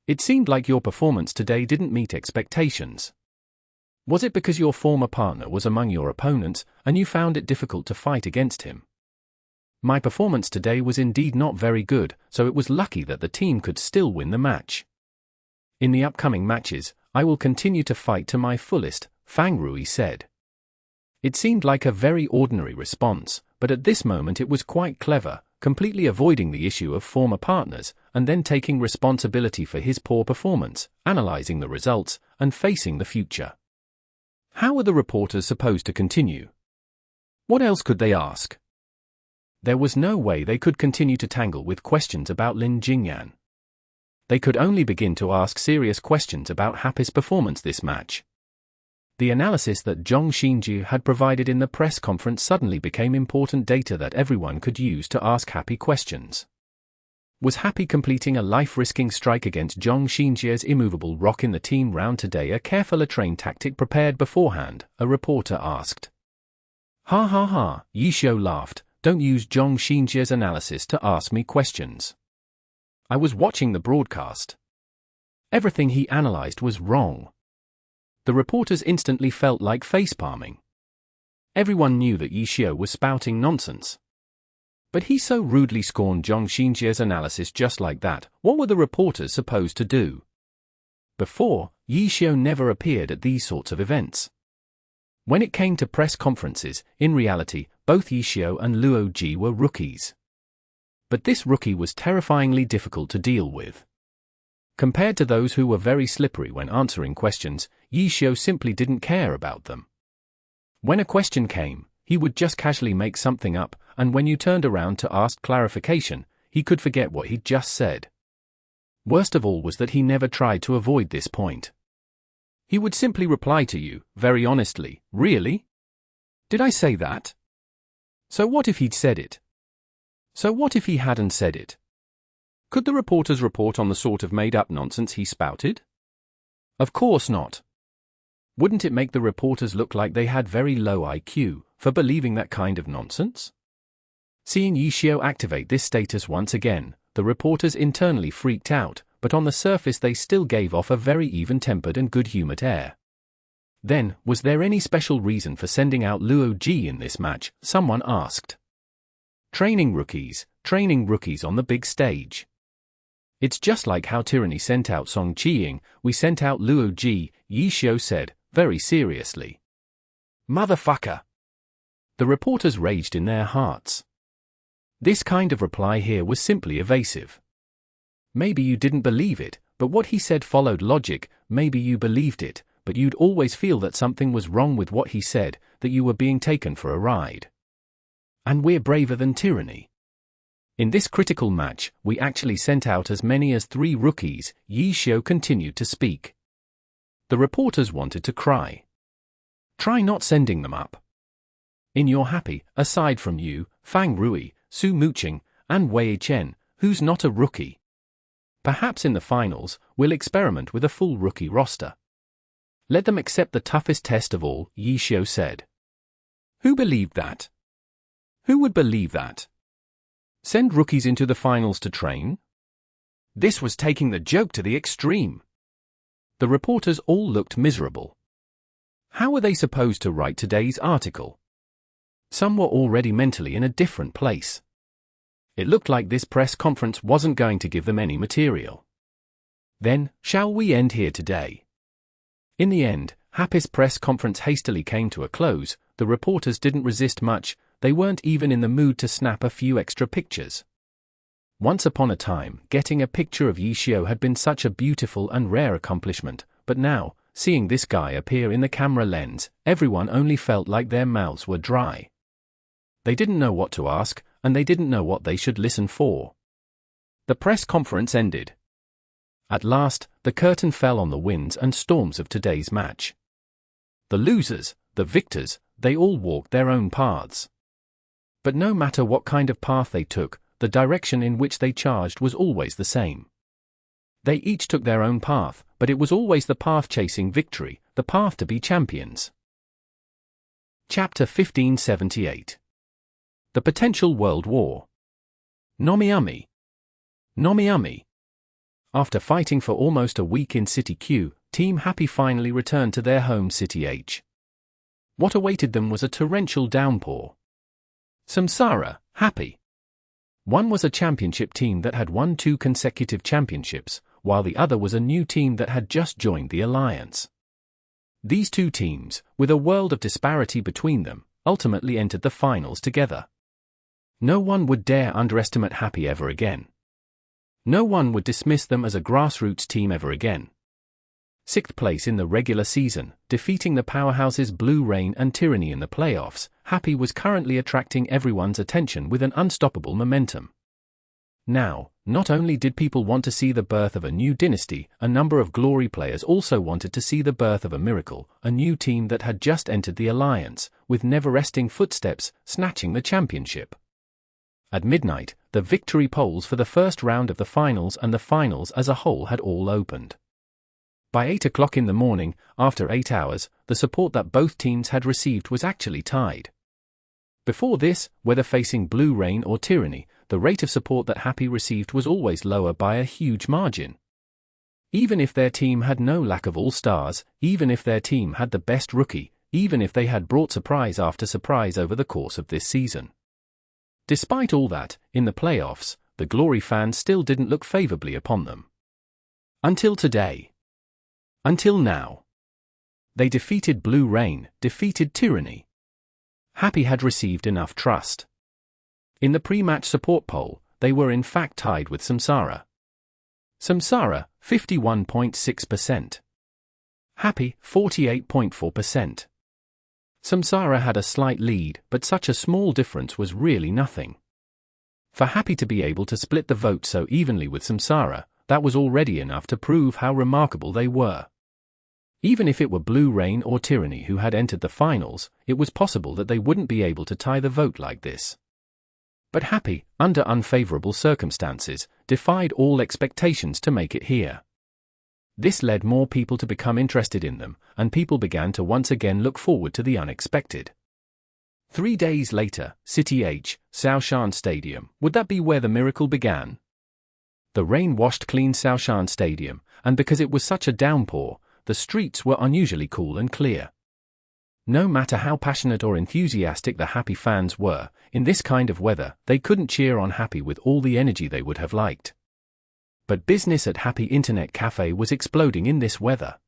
It seemed like your performance today didn't meet expectations. Was it because your former partner was among your opponents, and you found it difficult to fight against him? My performance today was indeed not very good, so it was lucky that the team could still win the match. In the upcoming matches, I will continue to fight to my fullest, Fang Rui said. It seemed like a very ordinary response, but at this moment it was quite clever, completely avoiding the issue of former partners, and then taking responsibility for his poor performance, analyzing the results, and facing the future. How were the reporters supposed to continue? What else could they ask? There was no way they could continue to tangle with questions about Lin Jingyan. They could only begin to ask serious questions about Happy's performance this match. The analysis that Zhong Xinji had provided in the press conference suddenly became important data that everyone could use to ask Happy questions. Was Happy completing a life-risking strike against Zhong Xinji's immovable rock in the team round today a careful trained tactic prepared beforehand? A reporter asked. Ha ha ha, Yi Xiao laughed, don't use Jingyan's analysis to ask me questions. I was watching the broadcast. Everything he analyzed was wrong. The reporters instantly felt like facepalming. Everyone knew that Yishio was spouting nonsense. But he so rudely scorned Jingyan's analysis just like that. What were the reporters supposed to do? Before, Yishio never appeared at these sorts of events. When it came to press conferences, in reality, both Yishio and Luo Ji were rookies. But this rookie was terrifyingly difficult to deal with. Compared to those who were very slippery when answering questions, Yishio simply didn't care about them. When a question came, he would just casually make something up, and when you turned around to ask clarification, he could forget what he'd just said. Worst of all was that he never tried to avoid this point. He would simply reply to you, very honestly, "Really? Did I say that? So what if he'd said it? So what if he hadn't said it?" Could the reporters report on the sort of made-up nonsense he spouted? Of course not. Wouldn't it make the reporters look like they had very low IQ for believing that kind of nonsense? Seeing Yishio activate this status once again, the reporters internally freaked out, but on the surface they still gave off a very even-tempered and good-humored air. Then, was there any special reason for sending out Luo Ji in this match? Someone asked. Training rookies on the big stage. It's just like how Tyranny sent out Song Qiying, we sent out Luo Ji, Yishio said, very seriously. Motherfucker! The reporters raged in their hearts. This kind of reply here was simply evasive. Maybe you didn't believe it, but what he said followed logic. Maybe you believed it, but you'd always feel that something was wrong with what he said, that you were being taken for a ride. And we're braver than Tyranny. In this critical match, we actually sent out as many as 3 rookies. Yishio continued to speak. The reporters wanted to cry. Try not sending them up. In You're Happy, aside from you, Fang Rui, Su Muqing, and Wei Chen, who's not a rookie. Perhaps in the finals, we'll experiment with a full rookie roster. Let them accept the toughest test of all, Yishio said. Who believed that? Who would believe that? Send rookies into the finals to train? This was taking the joke to the extreme. The reporters all looked miserable. How were they supposed to write today's article? Some were already mentally in a different place. It looked like this press conference wasn't going to give them any material. Then, shall we end here today? In the end, Happy's press conference hastily came to a close. The reporters didn't resist much. They weren't even in the mood to snap a few extra pictures. Once upon a time, getting a picture of Yishio had been such a beautiful and rare accomplishment, but now, seeing this guy appear in the camera lens, everyone only felt like their mouths were dry. They didn't know what to ask, and they didn't know what they should listen for. The press conference ended. At last, the curtain fell on the winds and storms of today's match. The losers, the victors, they all walked their own paths. But no matter what kind of path they took, the direction in which they charged was always the same. They each took their own path, but it was always the path chasing victory, the path to be champions. Chapter 1578. The Potential World War. Nomiami. After fighting for almost a week in City Q, Team Happy finally returned to their home City H. What awaited them was a torrential downpour. Samsara, Happy. One was a championship team that had won 2 consecutive championships, while the other was a new team that had just joined the alliance. These 2 teams, with a world of disparity between them, ultimately entered the finals together. No one would dare underestimate Happy ever again. No one would dismiss them as a grassroots team ever again. 6th place in the regular season, defeating the powerhouses Blue Rain and Tyranny in the playoffs, Happy was currently attracting everyone's attention with an unstoppable momentum. Now, not only did people want to see the birth of a new dynasty, a number of Glory players also wanted to see the birth of a miracle, a new team that had just entered the alliance, with never-resting footsteps, snatching the championship. At midnight, the victory polls for the first round of the finals and the finals as a whole had all opened. By 8 o'clock in the morning, after 8 hours, the support that both teams had received was actually tied. Before this, whether facing Blue Rain or Tyranny, the rate of support that Happy received was always lower by a huge margin. Even if their team had no lack of all-stars, even if their team had the best rookie, even if they had brought surprise after surprise over the course of this season. Despite all that, in the playoffs, the Glory fans still didn't look favorably upon them. Until today. Until now. They defeated Blue Rain, defeated Tyranny. Happy had received enough trust. In the pre-match support poll, they were in fact tied with Samsara. Samsara, 51.6%. Happy, 48.4%. Samsara had a slight lead, but such a small difference was really nothing. For Happy to be able to split the vote so evenly with Samsara, that was already enough to prove how remarkable they were. Even if it were Blue Rain or Tyranny who had entered the finals, it was possible that they wouldn't be able to tie the vote like this. But Happy, under unfavorable circumstances, defied all expectations to make it here. This led more people to become interested in them, and people began to once again look forward to the unexpected. 3 days later, City H, Shaoshan Stadium, would that be where the miracle began? The rain washed clean Shaoshan Stadium, and because it was such a downpour, the streets were unusually cool and clear. No matter how passionate or enthusiastic the Happy fans were, in this kind of weather, they couldn't cheer on Happy with all the energy they would have liked. But business at Happy Internet Cafe was exploding in this weather.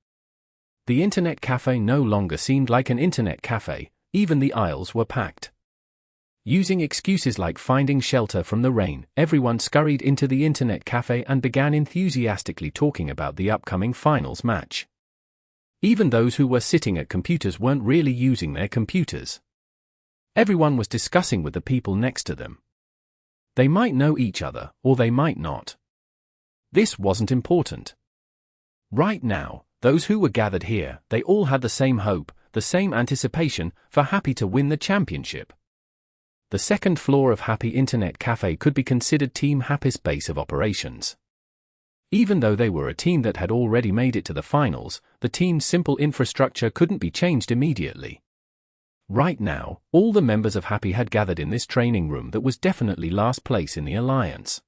The Internet Cafe no longer seemed like an Internet Cafe, even the aisles were packed. Using excuses like finding shelter from the rain, everyone scurried into the Internet Cafe and began enthusiastically talking about the upcoming finals match. Even those who were sitting at computers weren't really using their computers. Everyone was discussing with the people next to them. They might know each other, or they might not. This wasn't important. Right now, those who were gathered here, they all had the same hope, the same anticipation, for Happy to win the championship. The second floor of Happy Internet Cafe could be considered Team Happy's base of operations. Even though they were a team that had already made it to the finals, the team's simple infrastructure couldn't be changed immediately. Right now, all the members of Happy had gathered in this training room that was definitely last place in the alliance.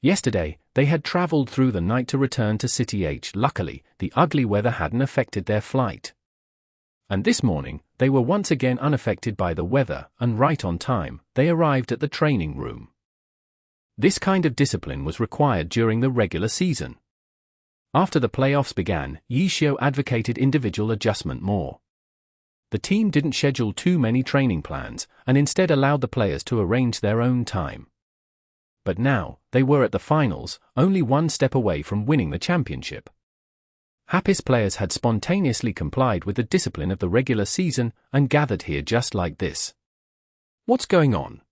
Yesterday, they had traveled through the night to return to City H. Luckily, the ugly weather hadn't affected their flight. And this morning, they were once again unaffected by the weather, and right on time, they arrived at the training room. This kind of discipline was required during the regular season. After the playoffs began, Yishio advocated individual adjustment more. The team didn't schedule too many training plans, and instead allowed the players to arrange their own time. But now, they were at the finals, only one step away from winning the championship. Happy's players had spontaneously complied with the discipline of the regular season and gathered here just like this. What's going on?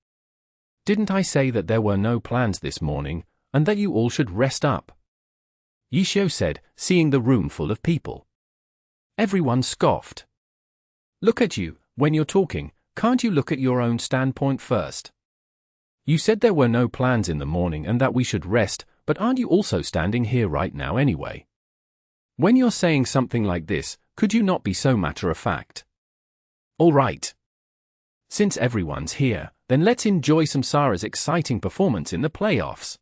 Didn't I say that there were no plans this morning, and that you all should rest up? Yishio said, seeing the room full of people. Everyone scoffed. Look at you, when you're talking, can't you look at your own standpoint first? You said there were no plans in the morning and that we should rest, but aren't you also standing here right now anyway? When you're saying something like this, could you not be so matter-of-fact? All right. Since everyone's here, then let's enjoy Samsara's exciting performance in the playoffs.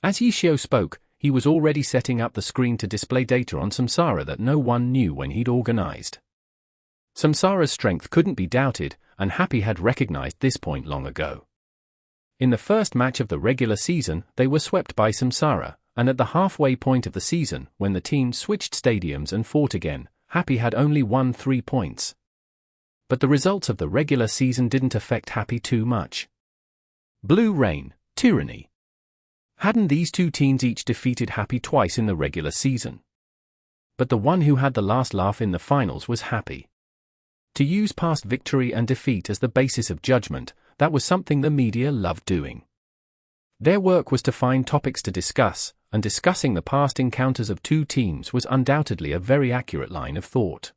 As Yishio spoke, he was already setting up the screen to display data on Samsara that no one knew when he'd organized. Samsara's strength couldn't be doubted, and Happy had recognized this point long ago. In the first match of the regular season, they were swept by Samsara, and at the halfway point of the season, when the team switched stadiums and fought again, Happy had only won 3 points. But the results of the regular season didn't affect Happy too much. Blue Rain, Tyranny. Hadn't these two teams each defeated Happy twice in the regular season? But the one who had the last laugh in the finals was Happy. To use past victory and defeat as the basis of judgment, that was something the media loved doing. Their work was to find topics to discuss, and discussing the past encounters of two teams was undoubtedly a very accurate line of thought.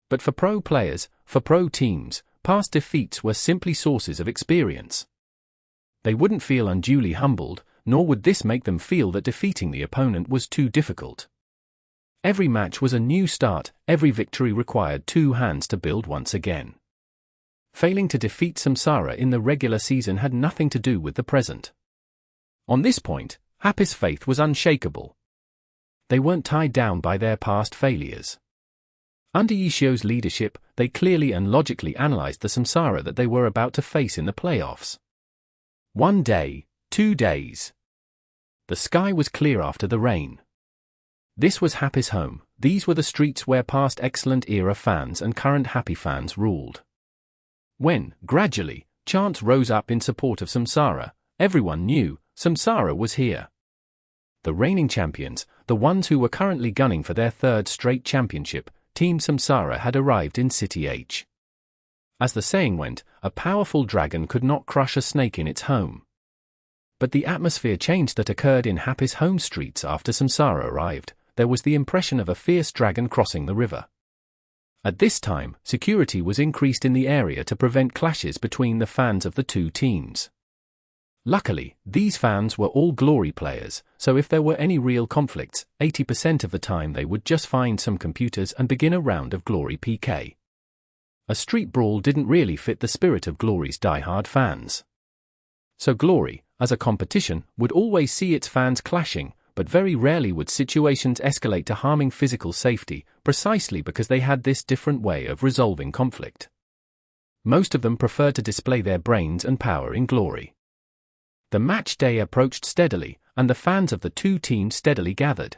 But for pro players, for pro teams, past defeats were simply sources of experience. They wouldn't feel unduly humbled, nor would this make them feel that defeating the opponent was too difficult. Every match was a new start, every victory required two hands to build once again. Failing to defeat Samsara in the regular season had nothing to do with the present. On this point, Happy's faith was unshakable. They weren't tied down by their past failures. Under Yishio's leadership, they clearly and logically analyzed the Samsara that they were about to face in the playoffs. 1 day, 2 days. The sky was clear after the rain. This was Happy's home. These were the streets where past Excellent Era fans and current Happy fans ruled. When, gradually, chants rose up in support of Samsara, everyone knew Samsara was here. The reigning champions, the ones who were currently gunning for their third straight championship, Team Samsara had arrived in City H. As the saying went, a powerful dragon could not crush a snake in its home. But the atmosphere change that occurred in Happy's home streets after Samsara arrived, there was the impression of a fierce dragon crossing the river. At this time, security was increased in the area to prevent clashes between the fans of the two teams. Luckily, these fans were all Glory players, so if there were any real conflicts, 80% of the time they would just find some computers and begin a round of Glory PK. A street brawl didn't really fit the spirit of Glory's die-hard fans. So Glory, as a competition, would always see its fans clashing, but very rarely would situations escalate to harming physical safety, precisely because they had this different way of resolving conflict. Most of them preferred to display their brains and power in Glory. The match day approached steadily, and the fans of the two teams steadily gathered.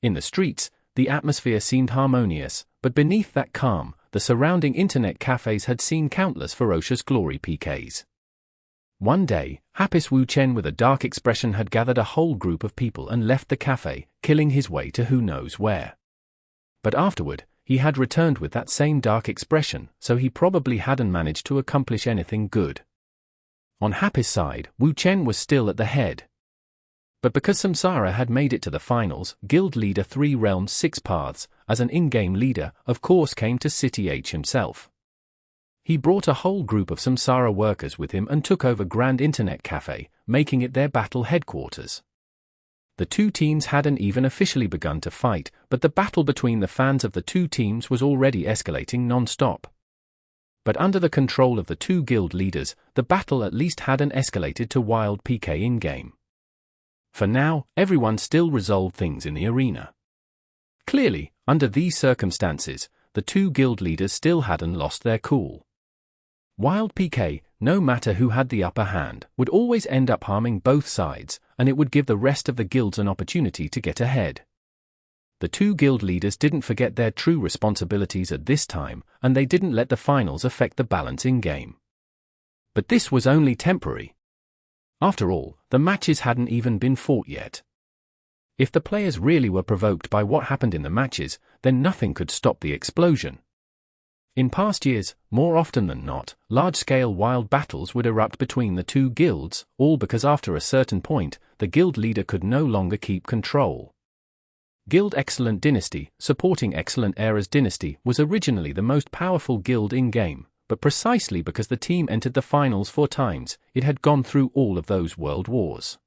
In the streets, the atmosphere seemed harmonious, but beneath that calm, the surrounding internet cafes had seen countless ferocious Glory PKs. One day, Happy's Wu Chen with a dark expression had gathered a whole group of people and left the cafe, killing his way to who knows where. But afterward, he had returned with that same dark expression, so he probably hadn't managed to accomplish anything good. On Happy's side, Wu Chen was still at the head. But because Samsara had made it to the finals, Guild Leader 3 Realms 6 Paths, as an in-game leader, of course came to City H himself. He brought a whole group of Samsara workers with him and took over Grand Internet Cafe, making it their battle headquarters. The two teams hadn't even officially begun to fight, but the battle between the fans of the two teams was already escalating non-stop. But under the control of the two guild leaders, the battle at least hadn't escalated to wild PK in-game. For now, everyone still resolved things in the arena. Clearly, under these circumstances, the two guild leaders still hadn't lost their cool. Wild PK, no matter who had the upper hand, would always end up harming both sides, and it would give the rest of the guilds an opportunity to get ahead. The two guild leaders didn't forget their true responsibilities at this time, and they didn't let the finals affect the balance in-game. But this was only temporary. After all, the matches hadn't even been fought yet. If the players really were provoked by what happened in the matches, then nothing could stop the explosion. In past years, more often than not, large-scale wild battles would erupt between the two guilds, all because after a certain point, the guild leader could no longer keep control. Guild Excellent Dynasty, supporting Excellent Era's Dynasty, was originally the most powerful guild in-game, but precisely because the team entered the finals 4 times, it had gone through all of those world wars.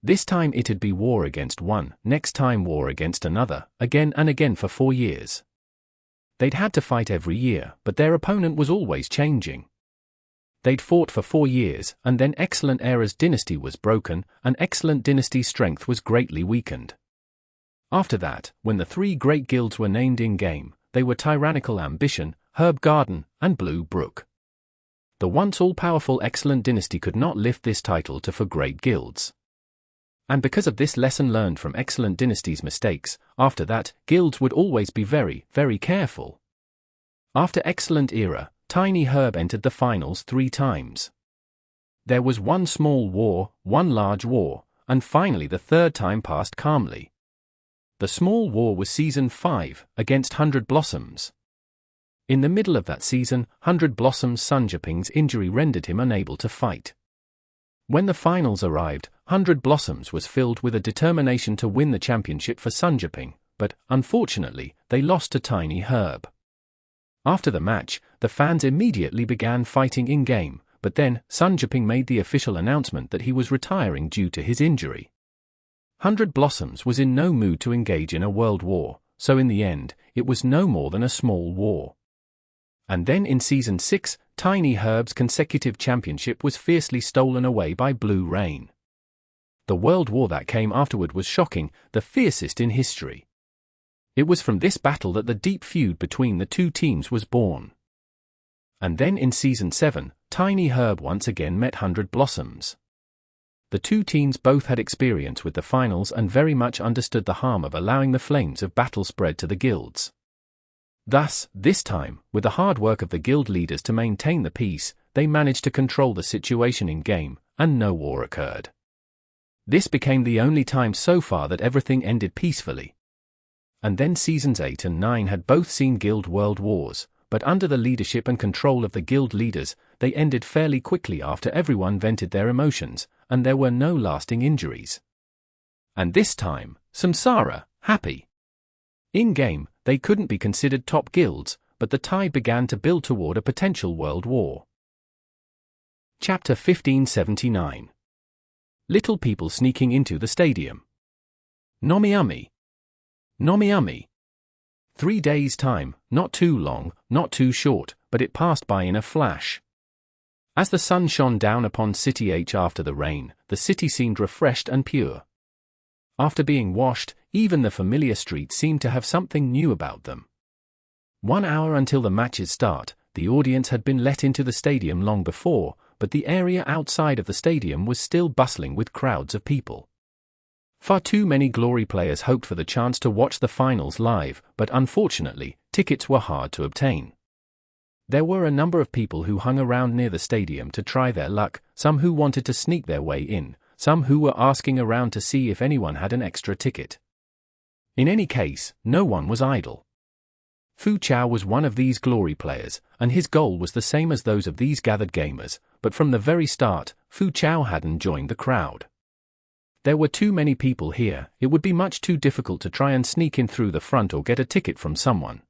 This time it'd be war against one, next time war against another, again and again for 4 years. They'd had to fight every year, but their opponent was always changing. They'd fought for 4 years, and then Excellent Era's dynasty was broken, and Excellent Dynasty's strength was greatly weakened. After that, when the 3 great guilds were named in-game, they were Tyrannical Ambition, Herb Garden, and Blue Brook. The once all-powerful Excellent Dynasty could not lift this title to 4 great guilds. And because of this lesson learned from Excellent Dynasty's mistakes, after that, guilds would always be very, very careful. After Excellent Era, Tiny Herb entered the finals 3 times. There was 1 small war, 1 large war, and finally the 3rd time passed calmly. The small war was Season 5, against 100 Blossoms. In the middle of that season, 100 Blossoms' Sunjaping's injury rendered him unable to fight. When the finals arrived, 100 Blossoms was filled with a determination to win the championship for Sunjaping, but, unfortunately, they lost to Tiny Herb. After the match, the fans immediately began fighting in-game, but then, Sunjaping made the official announcement that he was retiring due to his injury. 100 Blossoms was in no mood to engage in a world war, so in the end, it was no more than a small war. And then in Season 6, Tiny Herb's consecutive championship was fiercely stolen away by Blue Rain. The world war that came afterward was shocking, the fiercest in history. It was from this battle that the deep feud between the two teams was born. And then in Season 7, Tiny Herb once again met 100 Blossoms. The two teams both had experience with the finals and very much understood the harm of allowing the flames of battle spread to the guilds. Thus, this time, with the hard work of the guild leaders to maintain the peace, they managed to control the situation in game, and no war occurred. This became the only time so far that everything ended peacefully. And then Seasons 8 and 9 had both seen guild world wars, but under the leadership and control of the guild leaders, they ended fairly quickly after everyone vented their emotions, and there were no lasting injuries. And this time, Samsara, happy. In-game, they couldn't be considered top guilds, but the tide began to build toward a potential world war. Chapter 1579. Little people sneaking into the stadium. Nomiami. Nomiami. 3 days' time, not too long, not too short, but it passed by in a flash. As the sun shone down upon City H after the rain, the city seemed refreshed and pure. After being washed, even the familiar streets seemed to have something new about them. 1 hour until the matches start, the audience had been let into the stadium long before, but the area outside of the stadium was still bustling with crowds of people. Far too many Glory players hoped for the chance to watch the finals live, but unfortunately, tickets were hard to obtain. There were a number of people who hung around near the stadium to try their luck, some who wanted to sneak their way in, some who were asking around to see if anyone had an extra ticket. In any case, no one was idle. Fu Chao was one of these Glory players, and his goal was the same as those of these gathered gamers, but from the very start, Fu Chao hadn't joined the crowd. There were too many people here, it would be much too difficult to try and sneak in through the front or get a ticket from someone.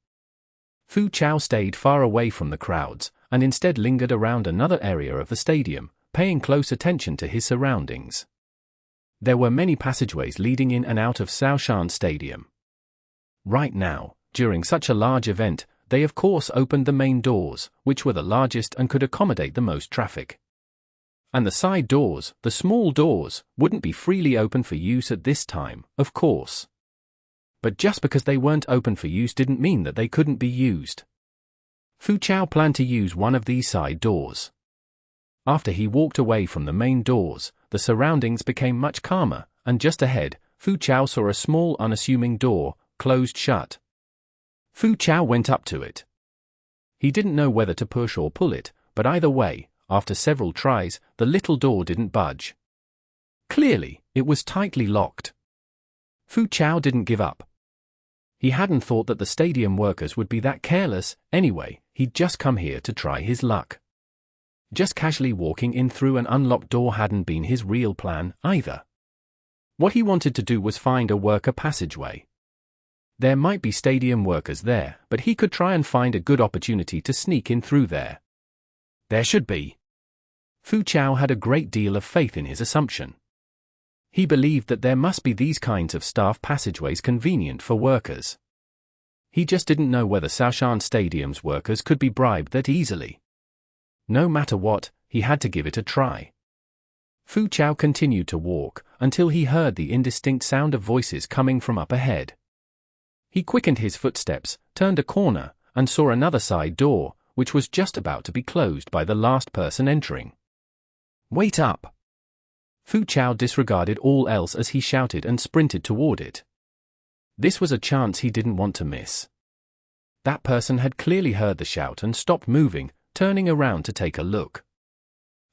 Fu Chao stayed far away from the crowds, and instead lingered around another area of the stadium, paying close attention to his surroundings. There were many passageways leading in and out of Shaoshan Stadium. Right now, during such a large event, they of course opened the main doors, which were the largest and could accommodate the most traffic. And the side doors, the small doors, wouldn't be freely open for use at this time, of course. But just because they weren't open for use didn't mean that they couldn't be used. Fu Chao planned to use one of these side doors. After he walked away from the main doors, the surroundings became much calmer, and just ahead, Fu Chao saw a small unassuming door, closed shut. Fu Chao went up to it. He didn't know whether to push or pull it, but either way, after several tries, the little door didn't budge. Clearly, it was tightly locked. Fu Chao didn't give up. He hadn't thought that the stadium workers would be that careless, anyway, he'd just come here to try his luck. Just casually walking in through an unlocked door hadn't been his real plan, either. What he wanted to do was find a worker passageway. There might be stadium workers there, but he could try and find a good opportunity to sneak in through there. There should be. Fu Chao had a great deal of faith in his assumption. He believed that there must be these kinds of staff passageways convenient for workers. He just didn't know whether Shaoshan Stadium's workers could be bribed that easily. No matter what, he had to give it a try. Fu Chao continued to walk, until he heard the indistinct sound of voices coming from up ahead. He quickened his footsteps, turned a corner, and saw another side door, which was just about to be closed by the last person entering. "Wait up!" Fu Chao disregarded all else as he shouted and sprinted toward it. This was a chance he didn't want to miss. That person had clearly heard the shout and stopped moving, turning around to take a look.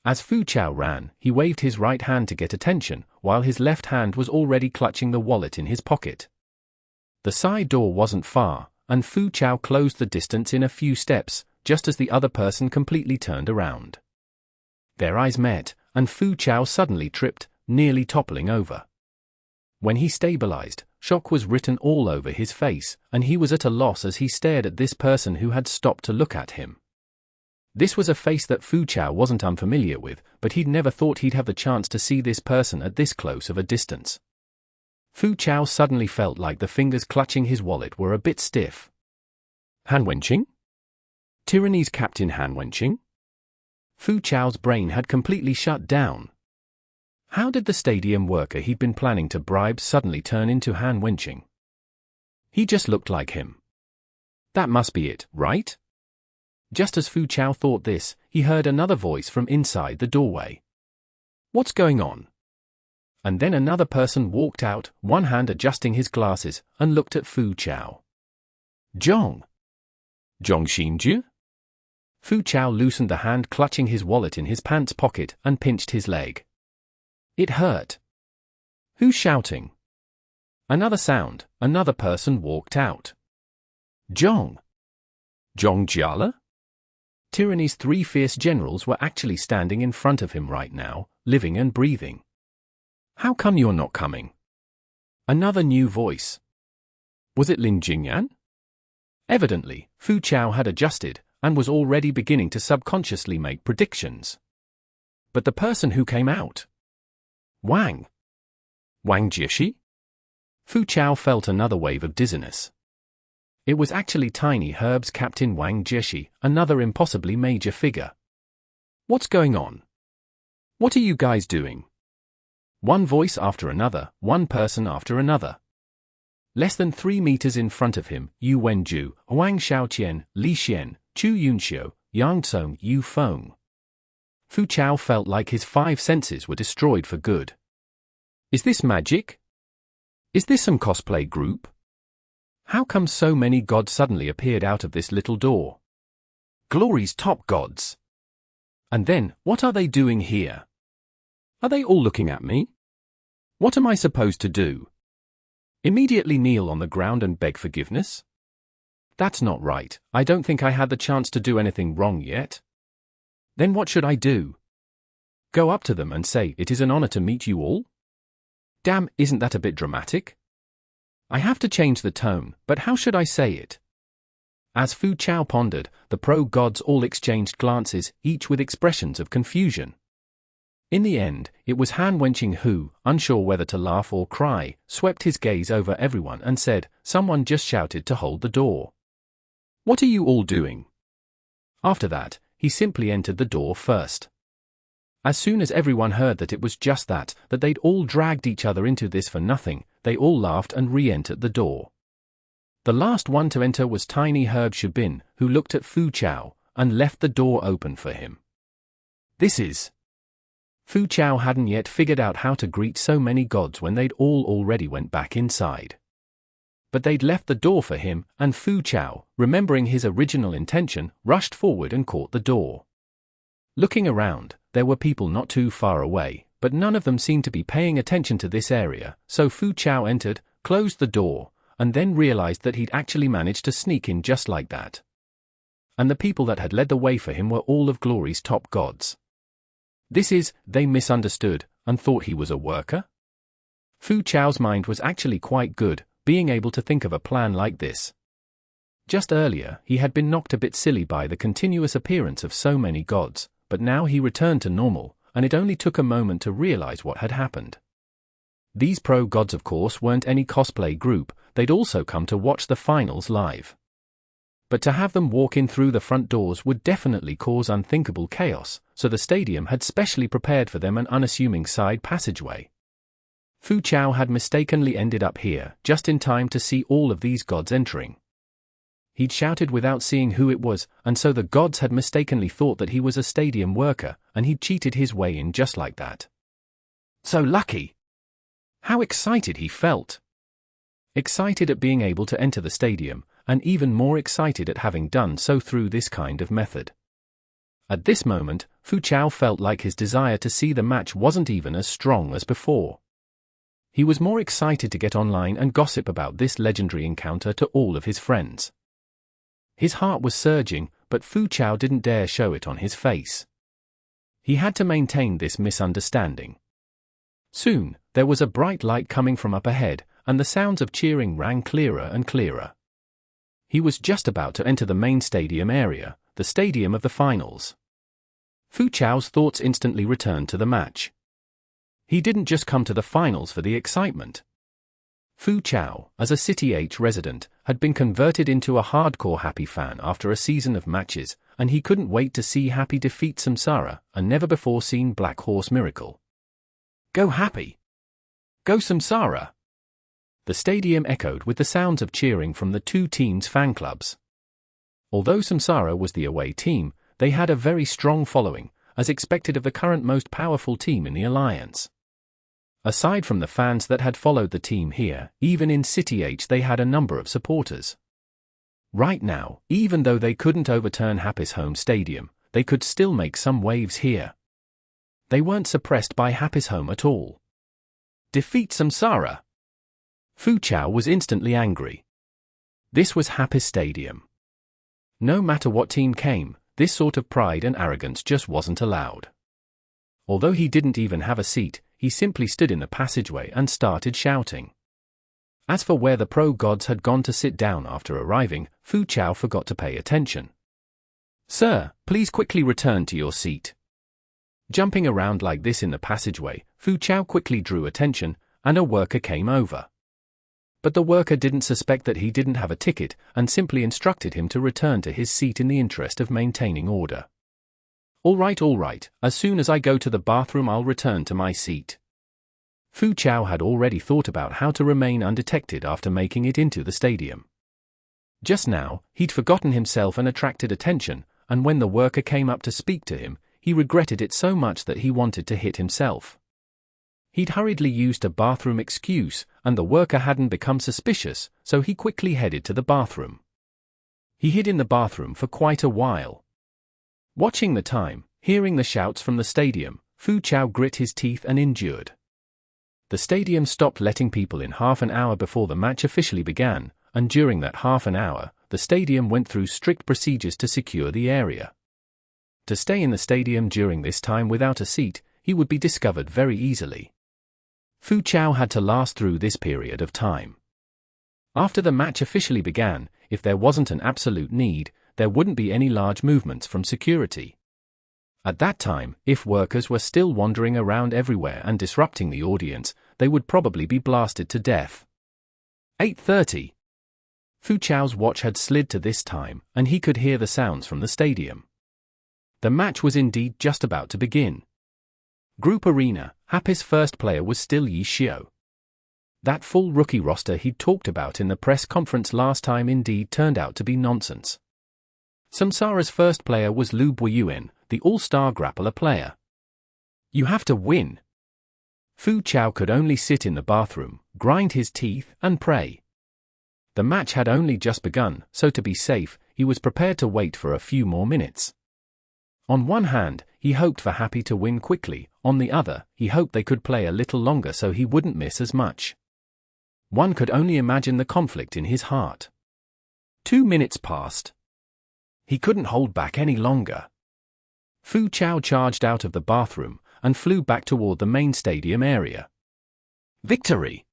As Fu Chao ran, he waved his right hand to get attention, while his left hand was already clutching the wallet in his pocket. The side door wasn't far, and Fu Chao closed the distance in a few steps, just as the other person completely turned around. Their eyes met, and Fu Chao suddenly tripped, nearly toppling over. When he stabilized, shock was written all over his face, and he was at a loss as he stared at this person who had stopped to look at him. This was a face that Fu Chao wasn't unfamiliar with, but he'd never thought he'd have the chance to see this person at this close of a distance. Fu Chao suddenly felt like the fingers clutching his wallet were a bit stiff. Han Wenqing? Tyranny's captain Han Wenqing? Fu Chao's brain had completely shut down. How did the stadium worker he'd been planning to bribe suddenly turn into Han Wenqing? He just looked like him. That must be it, right? Just as Fu Chao thought this, he heard another voice from inside the doorway. What's going on? And then another person walked out, one hand adjusting his glasses, and looked at Fu Chao. Zhong Xinju? Fu Chao loosened the hand clutching his wallet in his pants pocket and pinched his leg. It hurt. Who's shouting? Another sound, another person walked out. Zhong Jiala? Tyranny's 3 fierce generals were actually standing in front of him right now, living and breathing. How come you're not coming? Another new voice. Was it Lin Jingyan? Evidently, Fu Chao had adjusted, and was already beginning to subconsciously make predictions. But the person who came out? Wang Jieshi? Fu Chao felt another wave of dizziness. It was actually Tiny Herb's Captain Wang Jieshi, another impossibly major figure. What's going on? What are you guys doing? One voice after another, one person after another. Less than 3 meters in front of him, Yu Wenju, Wang Xiaoqian, Li Xian, Chu Yunxiu, Yang Tsong, Yu Feng. Fu Chao felt like his 5 senses were destroyed for good. Is this magic? Is this some cosplay group? How come so many gods suddenly appeared out of this little door? Glory's top gods. And then, what are they doing here? Are they all looking at me? What am I supposed to do? Immediately kneel on the ground and beg forgiveness? That's not right. I don't think I had the chance to do anything wrong yet. Then what should I do? Go up to them and say, "It is an honor to meet you all"? Damn, isn't that a bit dramatic? I have to change the tone, but how should I say it? As Fu Chao pondered, the pro-gods all exchanged glances, each with expressions of confusion. In the end, it was Han Wenqing who, unsure whether to laugh or cry, swept his gaze over everyone and said, "Someone just shouted to hold the door. What are you all doing?" After that, he simply entered the door first. As soon as everyone heard that it was just that they'd all dragged each other into this for nothing, they all laughed and re-entered the door. The last one to enter was Tiny Herb Shubin, who looked at Fu Chao, and left the door open for him. This is... Fu Chao hadn't yet figured out how to greet so many gods when they'd all already went back inside. But they'd left the door for him, and Fu Chao, remembering his original intention, rushed forward and caught the door. Looking around, there were people not too far away, but none of them seemed to be paying attention to this area, so Fu Chao entered, closed the door, and then realized that he'd actually managed to sneak in just like that. And the people that had led the way for him were all of Glory's top gods. This is, they misunderstood, and thought he was a worker? Fu Chao's mind was actually quite good, being able to think of a plan like this. Just earlier, he had been knocked a bit silly by the continuous appearance of so many gods, but now he returned to normal, and it only took a moment to realize what had happened. These pro-gods of course weren't any cosplay group, they'd also come to watch the finals live. But to have them walk in through the front doors would definitely cause unthinkable chaos, so the stadium had specially prepared for them an unassuming side passageway. Fu Chao had mistakenly ended up here, just in time to see all of these gods entering. He'd shouted without seeing who it was, and so the gods had mistakenly thought that he was a stadium worker, and he'd cheated his way in just like that. So lucky! How excited he felt! Excited at being able to enter the stadium, and even more excited at having done so through this kind of method. At this moment, Fu Chao felt like his desire to see the match wasn't even as strong as before. He was more excited to get online and gossip about this legendary encounter to all of his friends. His heart was surging, but Fu Chao didn't dare show it on his face. He had to maintain this misunderstanding. Soon, there was a bright light coming from up ahead, and the sounds of cheering rang clearer and clearer. He was just about to enter the main stadium area, the stadium of the finals. Fu Chao's thoughts instantly returned to the match. He didn't just come to the finals for the excitement. Fu Chao, as a City H resident, had been converted into a hardcore Happy fan after a season of matches, and he couldn't wait to see Happy defeat Samsara, a never-before-seen Black Horse miracle. Go Happy! Go Samsara! The stadium echoed with the sounds of cheering from the two teams' fan clubs. Although Samsara was the away team, they had a very strong following, as expected of the current most powerful team in the alliance. Aside from the fans that had followed the team here, even in City H they had a number of supporters. Right now, even though they couldn't overturn Happy's home stadium, they could still make some waves here. They weren't suppressed by Happy's home at all. Defeat Samsara! Fu Chao was instantly angry. This was Happy's stadium. No matter what team came, this sort of pride and arrogance just wasn't allowed. Although he didn't even have a seat, he simply stood in the passageway and started shouting. As for where the pro gods had gone to sit down after arriving, Fu Chao forgot to pay attention. "Sir, please quickly return to your seat." Jumping around like this in the passageway, Fu Chao quickly drew attention, and a worker came over. But the worker didn't suspect that he didn't have a ticket, and simply instructed him to return to his seat in the interest of maintaining order. All right, as soon as I go to the bathroom I'll return to my seat." Fu Chao had already thought about how to remain undetected after making it into the stadium. Just now, he'd forgotten himself and attracted attention, and when the worker came up to speak to him, he regretted it so much that he wanted to hit himself. He'd hurriedly used a bathroom excuse, and the worker hadn't become suspicious, so he quickly headed to the bathroom. He hid in the bathroom for quite a while. Watching the time, hearing the shouts from the stadium, Fu Chao grit his teeth and endured. The stadium stopped letting people in half an hour before the match officially began, and during that half an hour, the stadium went through strict procedures to secure the area. To stay in the stadium during this time without a seat, he would be discovered very easily. Fu Chao had to last through this period of time. After the match officially began, if there wasn't an absolute need, there wouldn't be any large movements from security. At that time, if workers were still wandering around everywhere and disrupting the audience, they would probably be blasted to death. 8:30. Fu Chao's watch had slid to this time, and he could hear the sounds from the stadium. The match was indeed just about to begin. Group Arena, Happy's first player was still Yi Xiao. That full rookie roster he'd talked about in the press conference last time indeed turned out to be nonsense. Samsara's first player was Lu Buiyuan, the all-star grappler player. You have to win. Fu Chao could only sit in the bathroom, grind his teeth, and pray. The match had only just begun, so to be safe, he was prepared to wait for a few more minutes. On one hand, he hoped for Happy to win quickly, on the other, he hoped they could play a little longer so he wouldn't miss as much. One could only imagine the conflict in his heart. 2 minutes passed. He couldn't hold back any longer. Fu Chao charged out of the bathroom and flew back toward the main stadium area. Victory!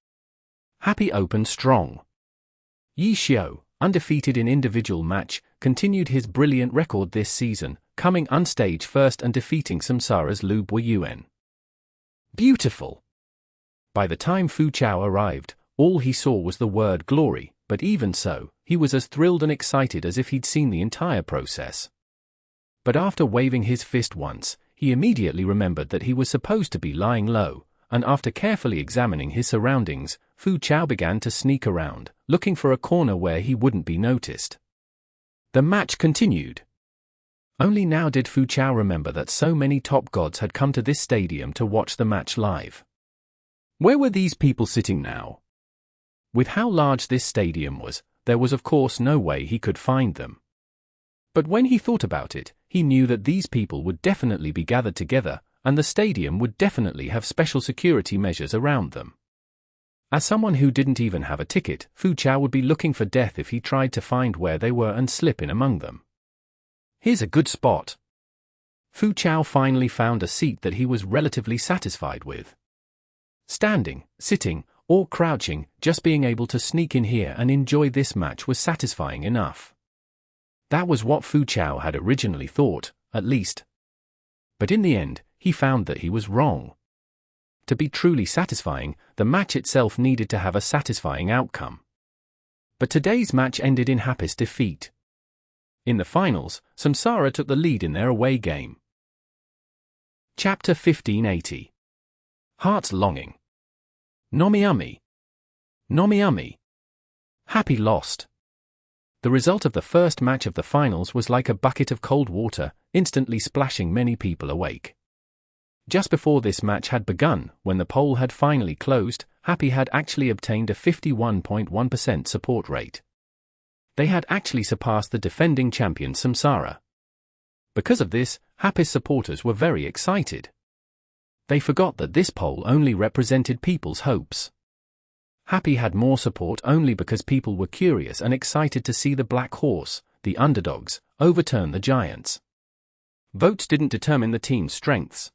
Happy opened strong. Yi Xiao, undefeated in individual match, continued his brilliant record this season, coming unstage first and defeating Samsara's Lu Buiyuan. Beautiful! By the time Fu Chao arrived, all he saw was the word glory, but even so, he was as thrilled and excited as if he'd seen the entire process. But after waving his fist once, he immediately remembered that he was supposed to be lying low, and after carefully examining his surroundings, Fu Chao began to sneak around, looking for a corner where he wouldn't be noticed. The match continued. Only now did Fu Chao remember that so many top gods had come to this stadium to watch the match live. Where were these people sitting now? With how large this stadium was, there was of course no way he could find them. But when he thought about it, he knew that these people would definitely be gathered together, and the stadium would definitely have special security measures around them. As someone who didn't even have a ticket, Fu Chao would be looking for death if he tried to find where they were and slip in among them. Here's a good spot. Fu Chao finally found a seat that he was relatively satisfied with. Standing, sitting, or crouching, just being able to sneak in here and enjoy this match was satisfying enough. That was what Fu Chao had originally thought, at least. But in the end, he found that he was wrong. To be truly satisfying, the match itself needed to have a satisfying outcome. But today's match ended in Happy's defeat. In the finals, Samsara took the lead in their away game. Chapter 1580. Heart's Longing. Nomiumi. Nomiumi. Happy lost. The result of the first match of the finals was like a bucket of cold water, instantly splashing many people awake. Just before this match had begun, when the poll had finally closed, Happy had actually obtained a 51.1% support rate. They had actually surpassed the defending champion Samsara. Because of this, Happy's supporters were very excited. They forgot that this poll only represented people's hopes. Happy had more support only because people were curious and excited to see the Black Horse, the underdogs, overturn the Giants. Votes didn't determine the team's strengths.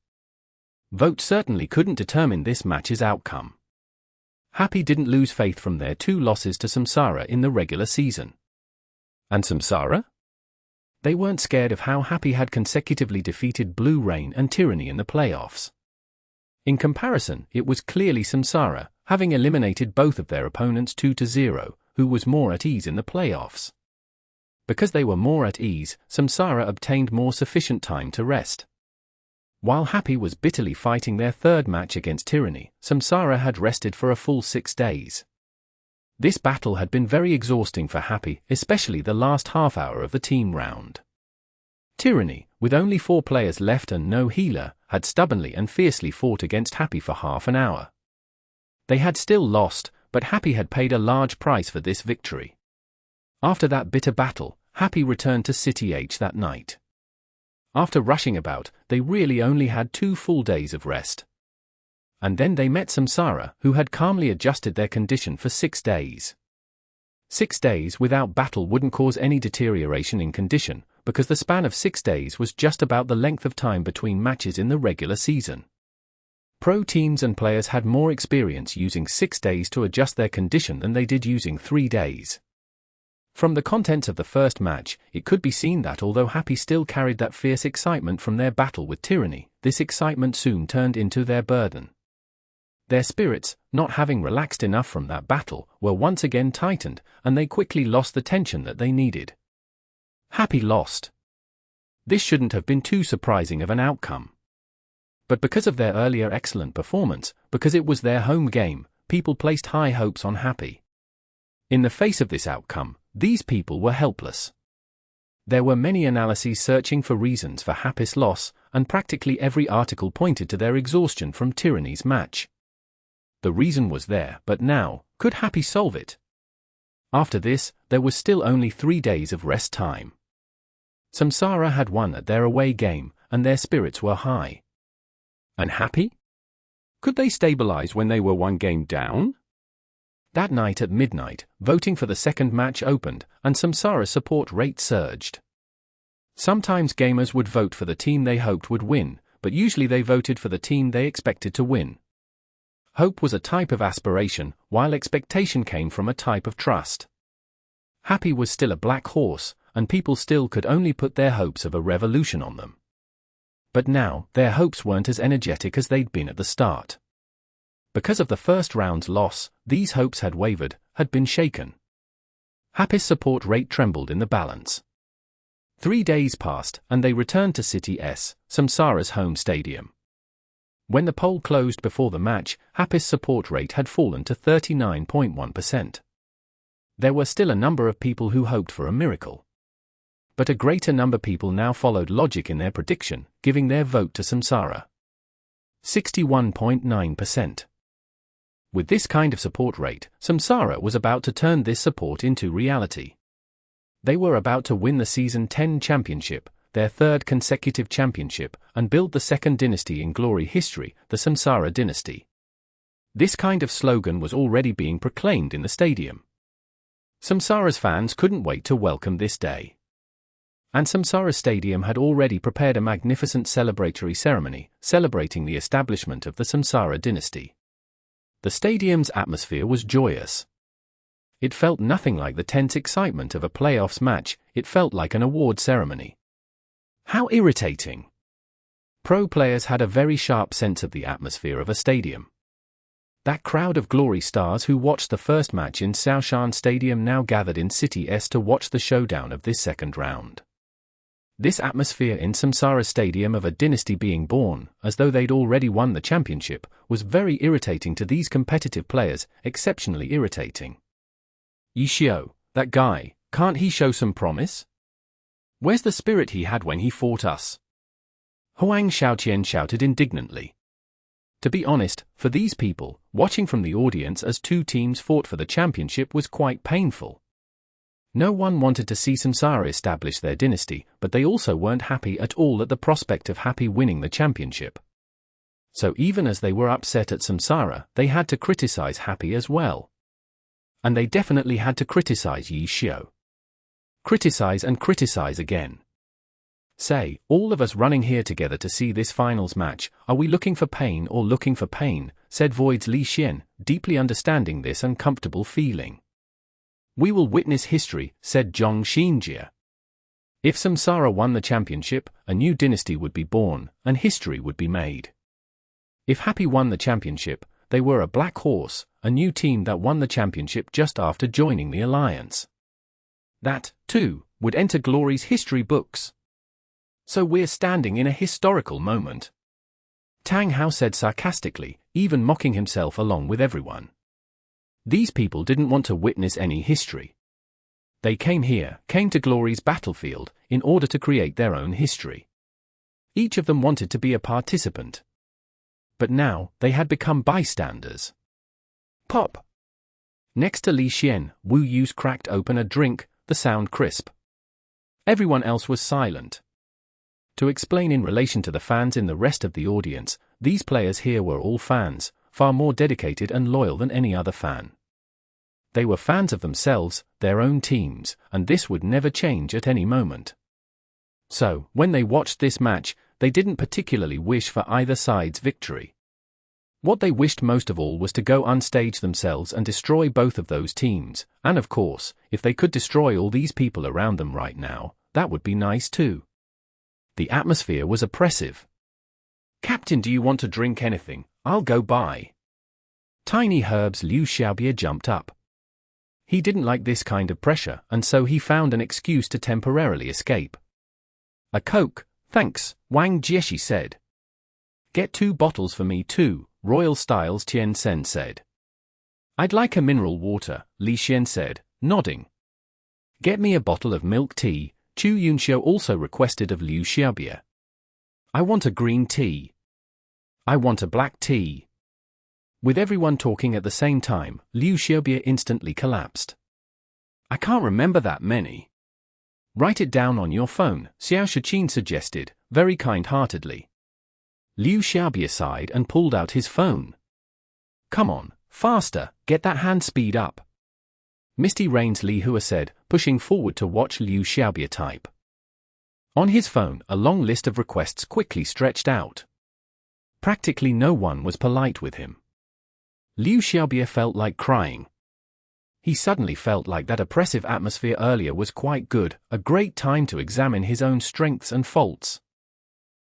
Votes certainly couldn't determine this match's outcome. Happy didn't lose faith from their 2 losses to Samsara in the regular season. And Samsara? They weren't scared of how Happy had consecutively defeated Blue Rain and Tyranny in the playoffs. In comparison, it was clearly Samsara, having eliminated both of their opponents 2-0, who was more at ease in the playoffs. Because they were more at ease, Samsara obtained more sufficient time to rest. While Happy was bitterly fighting their third match against Tyranny, Samsara had rested for a full 6 days. This battle had been very exhausting for Happy, especially the last half hour of the team round. Tyranny, with only 4 players left and no healer, had stubbornly and fiercely fought against Happy for half an hour. They had still lost, but Happy had paid a large price for this victory. After that bitter battle, Happy returned to City H that night. After rushing about, they really only had 2 full days of rest. And then they met Samsara, who had calmly adjusted their condition for 6 days. 6 days without battle wouldn't cause any deterioration in condition, because the span of 6 days was just about the length of time between matches in the regular season. Pro teams and players had more experience using 6 days to adjust their condition than they did using 3 days. From the contents of the first match, it could be seen that although Happy still carried that fierce excitement from their battle with Tyranny, this excitement soon turned into their burden. Their spirits, not having relaxed enough from that battle, were once again tightened, and they quickly lost the tension that they needed. Happy lost. This shouldn't have been too surprising of an outcome. But because of their earlier excellent performance, because it was their home game, people placed high hopes on Happy. In the face of this outcome, these people were helpless. There were many analyses searching for reasons for Happy's loss, and practically every article pointed to their exhaustion from Tyranny's match. The reason was there, but now, could Happy solve it? After this, there was still only 3 days of rest time. Samsara had won at their away game, and their spirits were high. And Happy? Could they stabilize when they were 1 game down? That night at midnight, voting for the second match opened, and Samsara's support rate surged. Sometimes gamers would vote for the team they hoped would win, but usually they voted for the team they expected to win. Hope was a type of aspiration, while expectation came from a type of trust. Happy was still a black horse, and people still could only put their hopes of a revolution on them. But now, their hopes weren't as energetic as they'd been at the start. Because of the first round's loss, these hopes had wavered, had been shaken. Happy's support rate trembled in the balance. 3 days passed, and they returned to City S, Samsara's home stadium. When the poll closed before the match, Happy's support rate had fallen to 39.1%. There were still a number of people who hoped for a miracle. But a greater number of people now followed logic in their prediction, giving their vote to Samsara. 61.9%. With this kind of support rate, Samsara was about to turn this support into reality. They were about to win the Season 10 championship, their 3rd consecutive championship, and build the 2nd dynasty in glory history, the Samsara dynasty. This kind of slogan was already being proclaimed in the stadium. Samsara's fans couldn't wait to welcome this day. And Samsara Stadium had already prepared a magnificent celebratory ceremony, celebrating the establishment of the Samsara dynasty. The stadium's atmosphere was joyous. It felt nothing like the tense excitement of a playoffs match, it felt like an award ceremony. How irritating! Pro players had a very sharp sense of the atmosphere of a stadium. That crowd of glory stars who watched the first match in Xiaoshan Stadium now gathered in City S to watch the showdown of this second round. This atmosphere in Samsara Stadium of a dynasty being born, as though they'd already won the championship, was very irritating to these competitive players, exceptionally irritating. Yishio, that guy, can't he show some promise? Where's the spirit he had when he fought us? Huang Xiaoqian shouted indignantly. To be honest, for these people, watching from the audience as two teams fought for the championship was quite painful. No one wanted to see Samsara establish their dynasty, but they also weren't happy at all at the prospect of Happy winning the championship. So even as they were upset at Samsara, they had to criticize Happy as well. And they definitely had to criticize Yishio. Criticize and criticize again. Say, all of us running here together to see this finals match, are we looking for pain or looking for pain, said Void's Li Xian, deeply understanding this uncomfortable feeling. We will witness history, said Zhong Xinjie. If Samsara won the championship, a new dynasty would be born, and history would be made. If Happy won the championship, they were a black horse, a new team that won the championship just after joining the alliance. That, too, would enter glory's history books. So we're standing in a historical moment. Tang Hao said sarcastically, even mocking himself along with everyone. These people didn't want to witness any history. They came to glory's battlefield, in order to create their own history. Each of them wanted to be a participant. But now, they had become bystanders. Pop! Next to Li Xian, Wu Yu's cracked open a drink, the sound crisp. Everyone else was silent. To explain in relation to the fans in the rest of the audience, these players here were all fans, far more dedicated and loyal than any other fan. They were fans of themselves, their own teams, and this would never change at any moment. So, when they watched this match, they didn't particularly wish for either side's victory. What they wished most of all was to go unstage themselves and destroy both of those teams, and of course, if they could destroy all these people around them right now, that would be nice too. The atmosphere was oppressive. Captain, do you want to drink anything? I'll go buy. Tiny Herb's Liu Xiaobie jumped up. He didn't like this kind of pressure, and so he found an excuse to temporarily escape. A Coke, thanks, Wang Jieshi said. Get 2 bottles for me too, Royal Styles Tian Sen said. I'd like a mineral water, Li Xian said, nodding. Get me a bottle of milk tea, Chu Yunxiu also requested of Liu Xiaobie. I want a green tea. I want a black tea. With everyone talking at the same time, Liu Xiaobie instantly collapsed. I can't remember that many. Write it down on your phone, Xiao Shiqin suggested, very kind-heartedly. Liu Xiaobie sighed and pulled out his phone. Come on, faster, get that hand speed up. Misty Rain's Li Hua said, pushing forward to watch Liu Xiaobie type. On his phone, a long list of requests quickly stretched out. Practically no one was polite with him. Liu Xiaobie felt like crying. He suddenly felt like that oppressive atmosphere earlier was quite good, a great time to examine his own strengths and faults.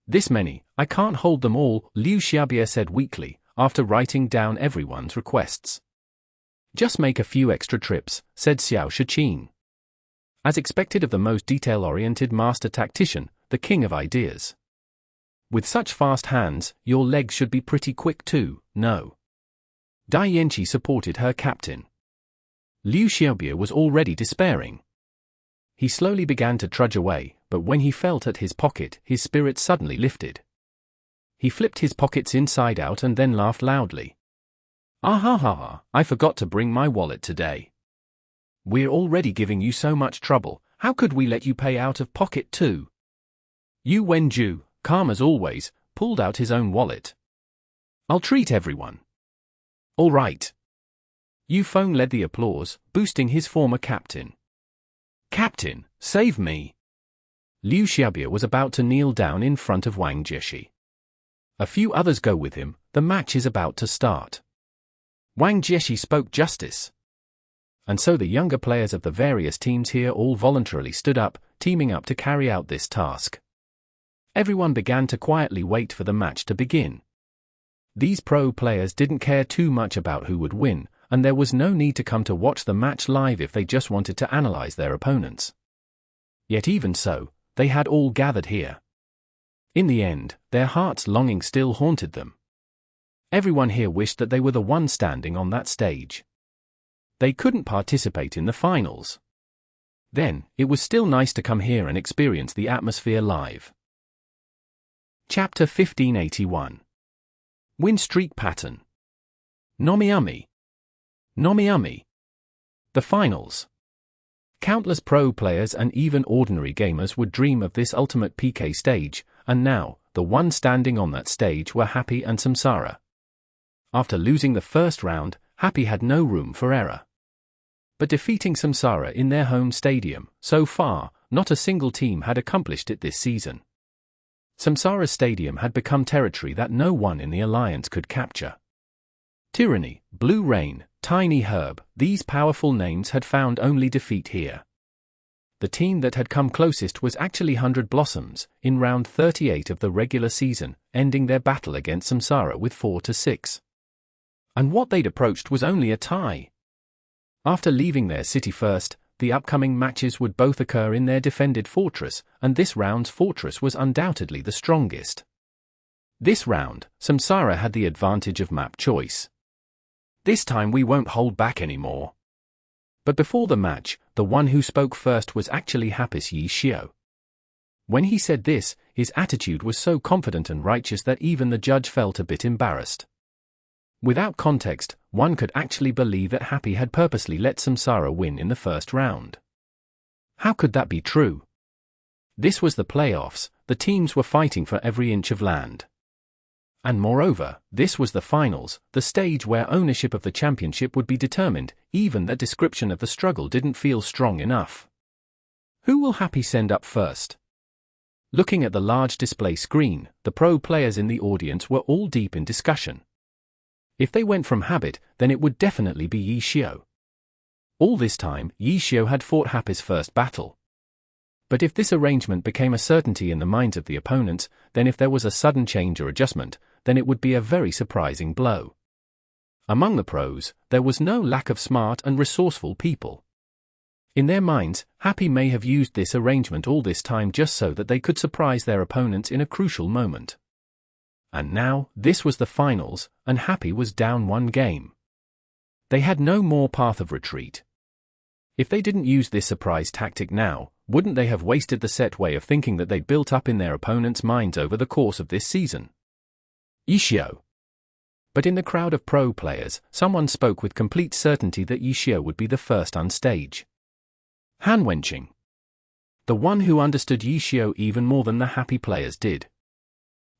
This many, I can't hold them all, Liu Xiaobie said weakly, after writing down everyone's requests. Just make a few extra trips, said Xiao Shiqin. As expected of the most detail-oriented master tactician, the king of ideas. With such fast hands, your legs should be pretty quick too, no? Dai Yanqi supported her captain. Liu Xiaobie was already despairing. He slowly began to trudge away, but when he felt at his pocket, his spirit suddenly lifted. He flipped his pockets inside out and then laughed loudly. Ah ha ha ha, I forgot to bring my wallet today. We're already giving you so much trouble, how could we let you pay out of pocket too? Yu Wenju, calm as always, pulled out his own wallet. I'll treat everyone. All right. Yu Feng led the applause, boosting his former captain. Captain, save me. Liu Xiaobie was about to kneel down in front of Wang Jieshi. A few others go with him, the match is about to start. Wang Jieshi spoke justice. And so the younger players of the various teams here all voluntarily stood up, teaming up to carry out this task. everyone began to quietly wait for the match to begin. These pro players didn't care too much about who would win, and there was no need to come to watch the match live if they just wanted to analyze their opponents. Yet even so, they had all gathered here. In the end, their hearts' longing still haunted them. Everyone here wished that they were the one standing on that stage. They couldn't participate in the finals. Then, it was still nice to come here and experience the atmosphere live. Chapter 1581. Win Streak Pattern. Nomiami. Nomiami. The finals. Countless pro players and even ordinary gamers would dream of this ultimate PK stage, and now, the one standing on that stage were Happy and Samsara. After losing the first round, Happy had no room for error. But defeating Samsara in their home stadium, so far, not a single team had accomplished it this season. Samsara's stadium had become territory that no one in the Alliance could capture. Tyranny, Blue Rain, Tiny Herb, these powerful names had found only defeat here. The team that had come closest was actually 100 Blossoms, in round 38 of the regular season, ending their battle against Samsara with 4-6. And what they'd approached was only a tie. After leaving their city first, the upcoming matches would both occur in their defended fortress, and this round's fortress was undoubtedly the strongest. This round, Samsara had the advantage of map choice. This time we won't hold back anymore. But before the match, the one who spoke first was actually Happy's Yi Xiao. When he said this, his attitude was so confident and righteous that even the judge felt a bit embarrassed. Without context, one could actually believe that Happy had purposely let Samsara win in the first round. How could that be true? This was the playoffs, the teams were fighting for every inch of land. And moreover, this was the finals, the stage where ownership of the championship would be determined. Even that description of the struggle didn't feel strong enough. Who will Happy send up first? Looking at the large display screen, the pro players in the audience were all deep in discussion. If they went from habit, then it would definitely be Yi Xiao. All this time, Yi Xiao had fought Happy's first battle. But if this arrangement became a certainty in the minds of the opponents, then if there was a sudden change or adjustment, then it would be a very surprising blow. Among the pros, there was no lack of smart and resourceful people. In their minds, Happy may have used this arrangement all this time just so that they could surprise their opponents in a crucial moment. And now, this was the finals, and Happy was down one game. They had no more path of retreat. If they didn't use this surprise tactic now, wouldn't they have wasted the set way of thinking that they'd built up in their opponents' minds over the course of this season? Yi Xiao. But in the crowd of pro players, someone spoke with complete certainty that Yi Xiao would be the first on stage. Han Wenqing. The one who understood Yi Xiao even more than the Happy players did.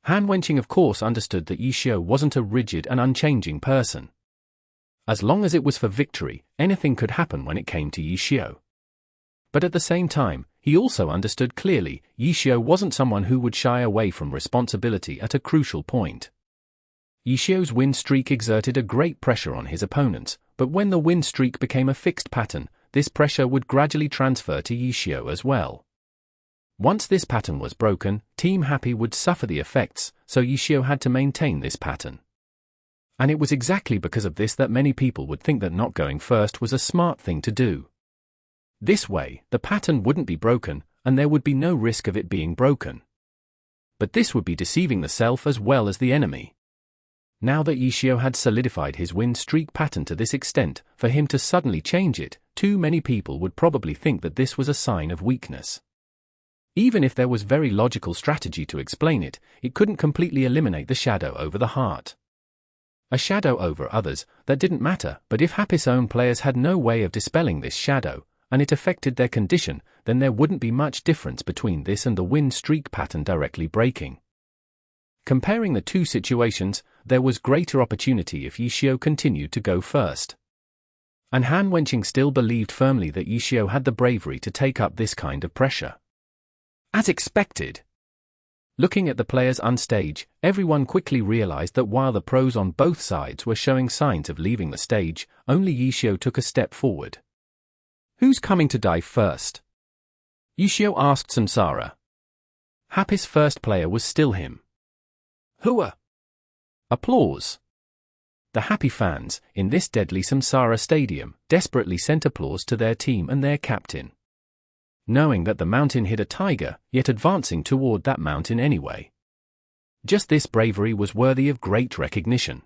Han Wenqing of course understood that Yi Xiao wasn't a rigid and unchanging person. As long as it was for victory, anything could happen when it came to Yi Xiao. But at the same time, he also understood clearly, Yi Xiao wasn't someone who would shy away from responsibility at a crucial point. Yi Xiao's win streak exerted a great pressure on his opponents, but when the win streak became a fixed pattern, this pressure would gradually transfer to Yi Xiao as well. Once this pattern was broken, Team Happy would suffer the effects, so Yi Xiao had to maintain this pattern. And it was exactly because of this that many people would think that not going first was a smart thing to do. This way, the pattern wouldn't be broken, and there would be no risk of it being broken. But this would be deceiving the self as well as the enemy. Now that Yi Xiao had solidified his win streak pattern to this extent, for him to suddenly change it, too many people would probably think that this was a sign of weakness. Even if there was very logical strategy to explain it, it couldn't completely eliminate the shadow over the heart. A shadow over others, that didn't matter, but if Happy's own players had no way of dispelling this shadow, and it affected their condition, then there wouldn't be much difference between this and the win streak pattern directly breaking. Comparing the two situations, there was greater opportunity if Yi Xiao continued to go first. And Han Wenqing still believed firmly that Yi Xiao had the bravery to take up this kind of pressure. As expected. Looking at the players on stage, everyone quickly realized that while the pros on both sides were showing signs of leaving the stage, only Yi Xiao took a step forward. Who's coming to dive first? Yi Xiao asked Samsara. Happy's first player was still him. Hooah! Applause. The Happy fans, in this deadly Samsara stadium, desperately sent applause to their team and their captain. Knowing that the mountain hid a tiger, yet advancing toward that mountain anyway. Just this bravery was worthy of great recognition.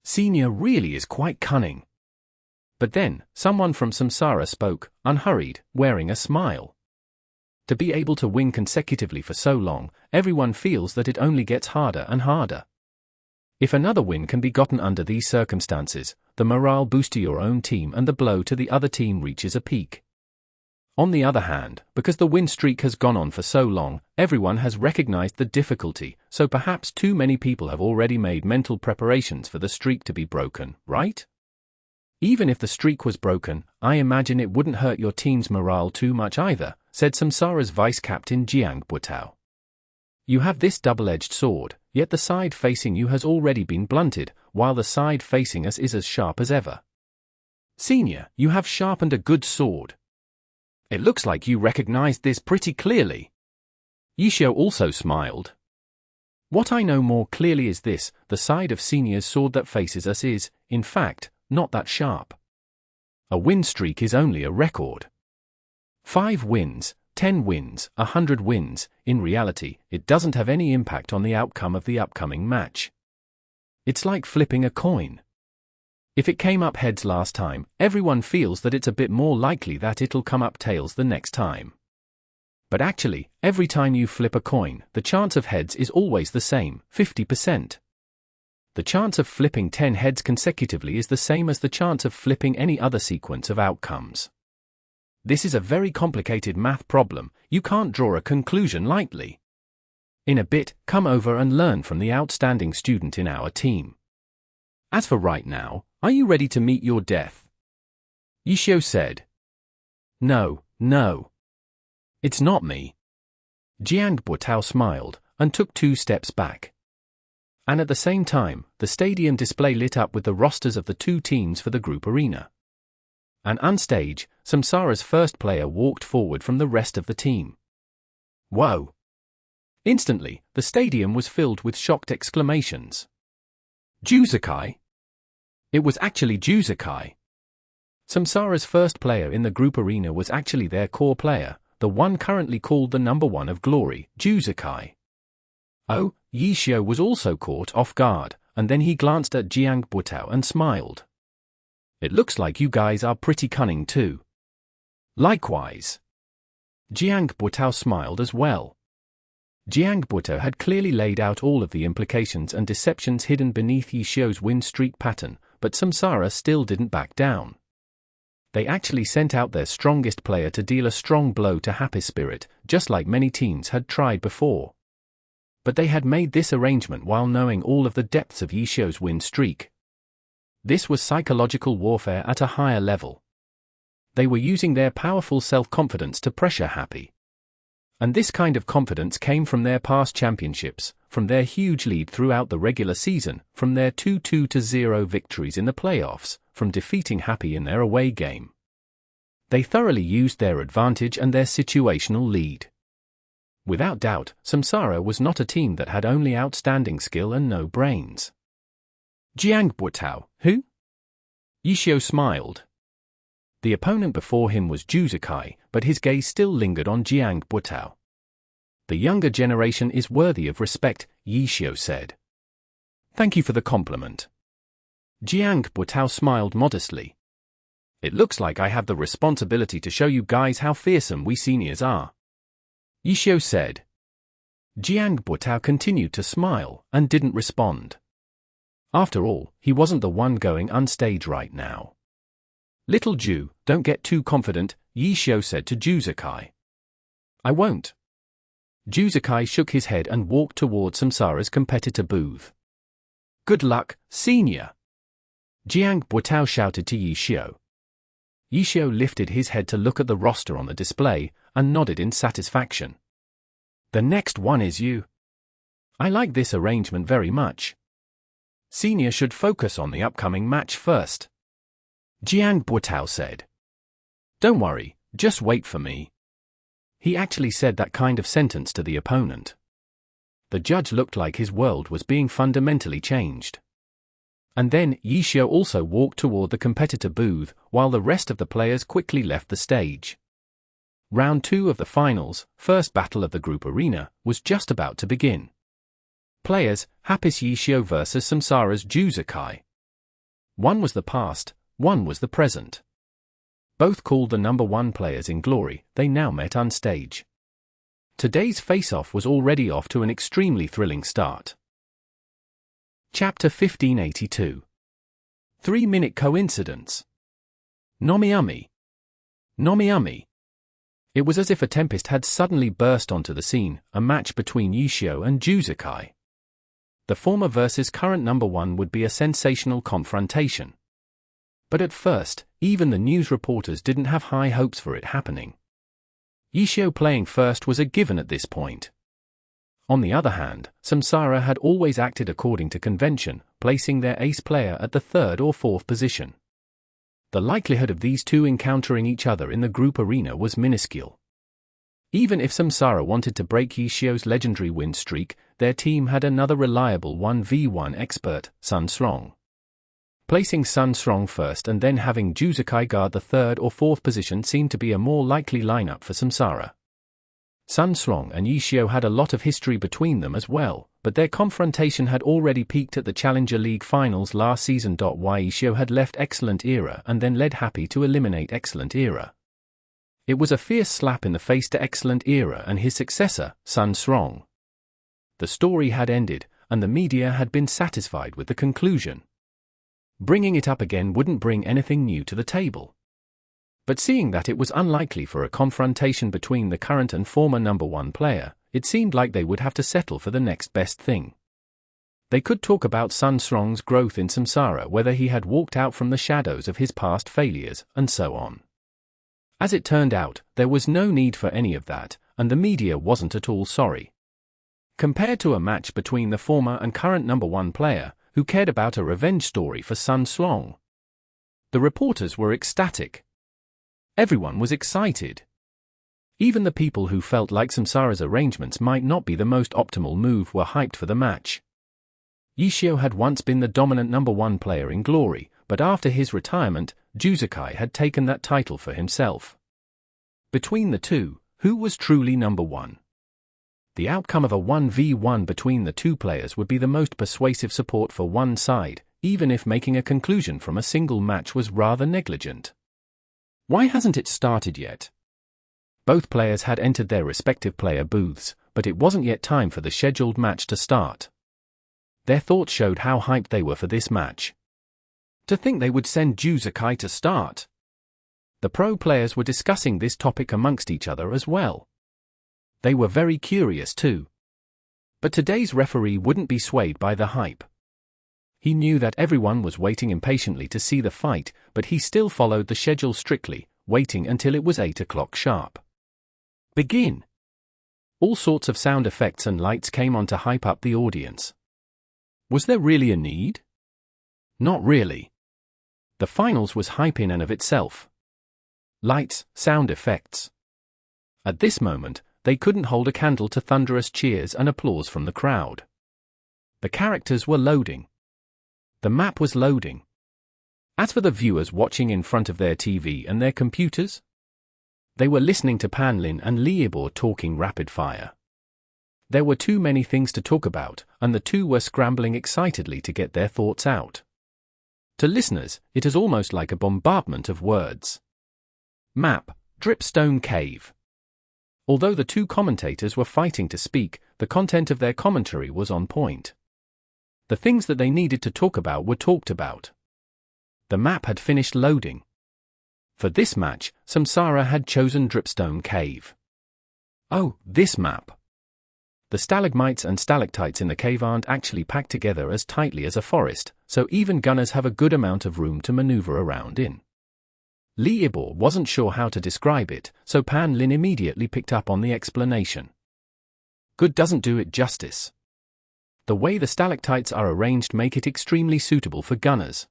Senior really is quite cunning. But then, someone from Samsara spoke, unhurried, wearing a smile. To be able to win consecutively for so long, everyone feels that it only gets harder and harder. If another win can be gotten under these circumstances, the morale boost to your own team and the blow to the other team reaches a peak. On the other hand, because the win streak has gone on for so long, everyone has recognized the difficulty, so perhaps too many people have already made mental preparations for the streak to be broken, right? Even if the streak was broken, I imagine it wouldn't hurt your team's morale too much either, said Samsara's vice-captain Jiang Butao. You have this double-edged sword, yet the side facing you has already been blunted, while the side facing us is as sharp as ever. Senior, you have sharpened a good sword. It looks like you recognized this pretty clearly. Yishio also smiled. What I know more clearly is this, the side of Senior's sword that faces us is, in fact, not that sharp. A win streak is only a record. 5 wins, 10 wins, 100 wins, in reality, it doesn't have any impact on the outcome of the upcoming match. It's like flipping a coin. If it came up heads last time, everyone feels that it's a bit more likely that it'll come up tails the next time. But actually, every time you flip a coin, the chance of heads is always the same, 50%. The chance of flipping 10 heads consecutively is the same as the chance of flipping any other sequence of outcomes. This is a very complicated math problem, you can't draw a conclusion lightly. In a bit, come over and learn from the outstanding student in our team. As for right now, are you ready to meet your death? Yishio said. No. It's not me. Jiang Butao smiled, and took 2 steps back. And at the same time, the stadium display lit up with the rosters of the 2 teams for the group arena. And on stage, Samsara's first player walked forward from the rest of the team. Whoa! Instantly, the stadium was filled with shocked exclamations. Juzakai? It was actually Juzakai. Samsara's first player in the group arena was actually their core player, the one currently called the number 1 of glory, Juzakai. Oh, Yishio was also caught off guard, and then he glanced at Jiang Butao and smiled. It looks like you guys are pretty cunning too. Likewise. Jiang Butao smiled as well. Jiang Butao had clearly laid out all of the implications and deceptions hidden beneath Yishio's win streak pattern, but Samsara still didn't back down. They actually sent out their strongest player to deal a strong blow to Happy's spirit, just like many teams had tried before. But they had made this arrangement while knowing all of the depths of Yishio's win streak. This was psychological warfare at a higher level. They were using their powerful self-confidence to pressure Happy. And this kind of confidence came from their past championships, from their huge lead throughout the regular season, from their 2-2-0 victories in the playoffs, from defeating Happy in their away game. They thoroughly used their advantage and their situational lead. Without doubt, Samsara was not a team that had only outstanding skill and no brains. Jiang Butao, who? Yishio smiled. The opponent before him was Juzakai, but his gaze still lingered on Jiang Butao. The younger generation is worthy of respect, Yishio said. Thank you for the compliment. Jiang Butao smiled modestly. It looks like I have the responsibility to show you guys how fearsome we seniors are. Yishio said. Jiang Butao continued to smile, and didn't respond. After all, he wasn't the one going on stage right now. Little Ju, don't get too confident, Yishio said to Juzakai. I won't. Juzakai shook his head and walked towards Samsara's competitor booth. Good luck, senior. Jiang Butao shouted to Yishio. Yishio lifted his head to look at the roster on the display, and nodded in satisfaction. The next one is you. I like this arrangement very much. Senior should focus on the upcoming match first. Jiang Butao said. Don't worry, just wait for me. He actually said that kind of sentence to the opponent. The judge looked like his world was being fundamentally changed. And then Yishio also walked toward the competitor booth, while the rest of the players quickly left the stage. Round 2 of the finals, first battle of the group arena, was just about to begin. Players, Happy's Yishio versus Samsara's Juzakai. One was the past, one was the present. Both called the number 1 players in glory, they now met on stage. Today's face-off was already off to an extremely thrilling start. Chapter 1582. 3-minute coincidence. Nomiami. Nomiami. It was as if a tempest had suddenly burst onto the scene, a match between Yishio and Juzakai. The former versus current number 1 would be a sensational confrontation. But at first, even the news reporters didn't have high hopes for it happening. Yishio playing first was a given at this point. On the other hand, Samsara had always acted according to convention, placing their ace player at the 3rd or 4th position. The likelihood of these two encountering each other in the group arena was minuscule. Even if Samsara wanted to break Yishio's legendary win streak, their team had another reliable 1v1 expert, Sun Srong. Placing Sun Srong first and then having Juzakai guard the 3rd or 4th position seemed to be a more likely lineup for Samsara. Sun Srong and Yishio had a lot of history between them as well, but their confrontation had already peaked at the Challenger League finals last season. Yishio had left Excellent Era and then led Happy to eliminate Excellent Era. It was a fierce slap in the face to Excellent Era and his successor, Sun Srong. The story had ended, and the media had been satisfied with the conclusion. Bringing it up again wouldn't bring anything new to the table. But seeing that it was unlikely for a confrontation between the current and former number 1 player, it seemed like they would have to settle for the next best thing. They could talk about Sun Srong's growth in Samsara, whether he had walked out from the shadows of his past failures, and so on. As it turned out, there was no need for any of that, and the media wasn't at all sorry. Compared to a match between the former and current number 1 player, who cared about a revenge story for Sun Srong, the reporters were ecstatic. Everyone was excited. Even the people who felt like Samsara's arrangements might not be the most optimal move were hyped for the match. Yishio had once been the dominant number 1 player in glory, but after his retirement, Juzakai had taken that title for himself. Between the two, who was truly number 1? The outcome of a 1v1 between the two players would be the most persuasive support for one side, even if making a conclusion from a single match was rather negligent. Why hasn't it started yet? Both players had entered their respective player booths, but it wasn't yet time for the scheduled match to start. Their thoughts showed how hyped they were for this match. To think they would send Juzakai to start. The pro players were discussing this topic amongst each other as well. They were very curious too. But today's referee wouldn't be swayed by the hype. He knew that everyone was waiting impatiently to see the fight, but he still followed the schedule strictly, waiting until it was 8 o'clock sharp. Begin! All sorts of sound effects and lights came on to hype up the audience. Was there really a need? Not really. The finals was hype in and of itself. Lights, sound effects. At this moment, they couldn't hold a candle to thunderous cheers and applause from the crowd. The characters were loading. The map was loading. As for the viewers watching in front of their TV and their computers, they were listening to Panlin and Liebor talking rapid fire. There were too many things to talk about, and the two were scrambling excitedly to get their thoughts out. To listeners, it is almost like a bombardment of words. Map, Dripstone Cave. Although the two commentators were fighting to speak, the content of their commentary was on point. The things that they needed to talk about were talked about. The map had finished loading. For this match, Samsara had chosen Dripstone Cave. Oh, this map. The stalagmites and stalactites in the cave aren't actually packed together as tightly as a forest, so even gunners have a good amount of room to maneuver around in. Liebor wasn't sure how to describe it, so Pan Lin immediately picked up on the explanation. Good doesn't do it justice. The way the stalactites are arranged make it extremely suitable for gunners.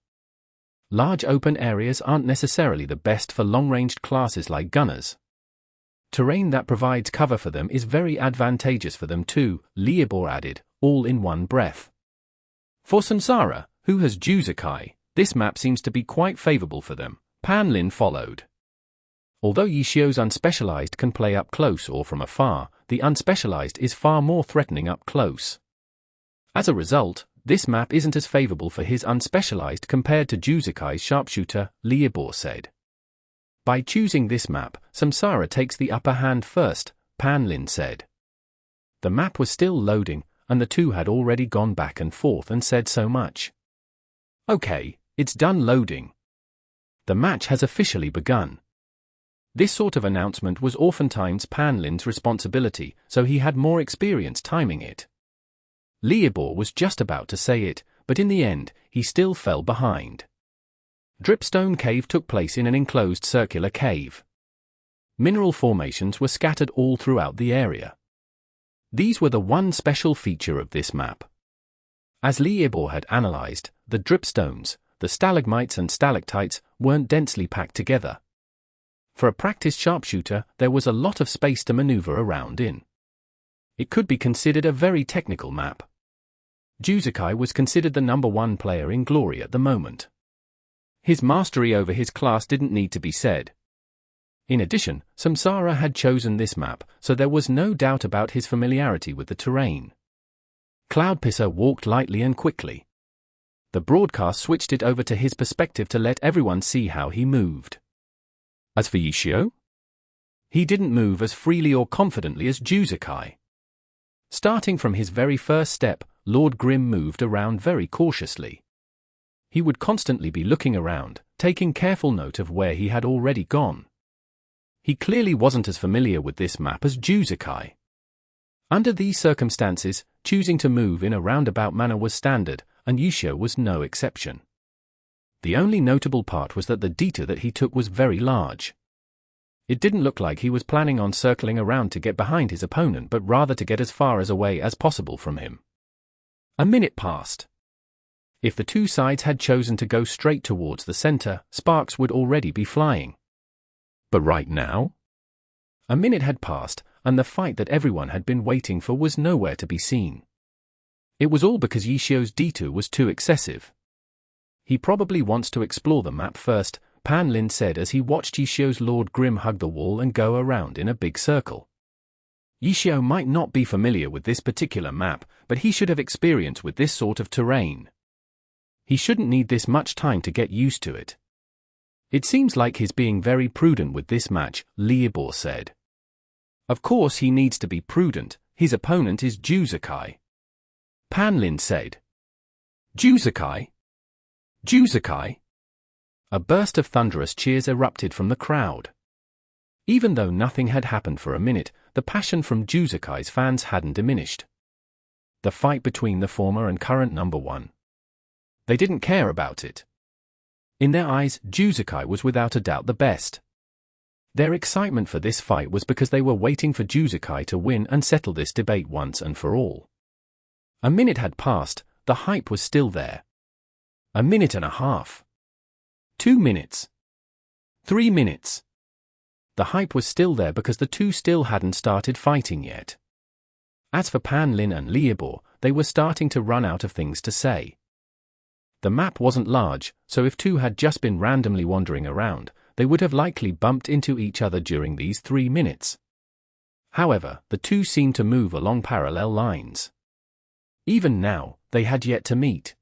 Large open areas aren't necessarily the best for long-ranged classes like gunners. Terrain that provides cover for them is very advantageous for them too, Liebor added, all in one breath. For Samsara, who has Juzakai, this map seems to be quite favorable for them, Pan Lin followed. Although Yishio's unspecialized can play up close or from afar, the unspecialized is far more threatening up close. As a result, this map isn't as favorable for his unspecialized compared to Juzakai's sharpshooter, Liebor said. By choosing this map, Samsara takes the upper hand first, Pan Lin said. The map was still loading, and the two had already gone back and forth and said so much. Okay, it's done loading. The match has officially begun. This sort of announcement was oftentimes Pan Lin's responsibility, so he had more experience timing it. Liebor was just about to say it, but in the end, he still fell behind. Dripstone Cave took place in an enclosed circular cave. Mineral formations were scattered all throughout the area. These were the one special feature of this map. As Liebor had analyzed, the dripstones, the stalagmites and stalactites, weren't densely packed together. For a practiced sharpshooter, there was a lot of space to maneuver around in. It could be considered a very technical map. Juzakai was considered the #1 player in Glory at the moment. His mastery over his class didn't need to be said. In addition, Samsara had chosen this map, so there was no doubt about his familiarity with the terrain. Cloudpisser walked lightly and quickly. The broadcast switched it over to his perspective to let everyone see how he moved. As for Yishio, he didn't move as freely or confidently as Juzakai. Starting from his very first step, Lord Grim moved around very cautiously. He would constantly be looking around, taking careful note of where he had already gone. He clearly wasn't as familiar with this map as Juzakai. Under these circumstances, choosing to move in a roundabout manner was standard, and Yishio was no exception. The only notable part was that the detour that he took was very large. It didn't look like he was planning on circling around to get behind his opponent but rather to get as far away as possible from him. A minute passed. If the two sides had chosen to go straight towards the center, sparks would already be flying. But right now? A minute had passed, and the fight that everyone had been waiting for was nowhere to be seen. It was all because Yishio's detour was too excessive. He probably wants to explore the map first, Pan Lin said as he watched Yishio's Lord Grim hug the wall and go around in a big circle. Yishio might not be familiar with this particular map, but he should have experience with this sort of terrain. He shouldn't need this much time to get used to it. It seems like he's being very prudent with this match, Liebor said. Of course he needs to be prudent, his opponent is Juzakai. Pan Lin said. Juzakai? Juzakai? A burst of thunderous cheers erupted from the crowd. Even though nothing had happened for a minute, the passion from Juzakai's fans hadn't diminished. The fight between the former and current #1. They didn't care about it. In their eyes, Juzakai was without a doubt the best. Their excitement for this fight was because they were waiting for Juzakai to win and settle this debate once and for all. A minute had passed, the hype was still there. A minute and a half. 2 minutes. 3 minutes. The hype was still there because the two still hadn't started fighting yet. As for Pan Lin and Liebor, they were starting to run out of things to say. The map wasn't large, so if two had just been randomly wandering around, they would have likely bumped into each other during these 3 minutes. However, the two seemed to move along parallel lines. Even now, they had yet to meet.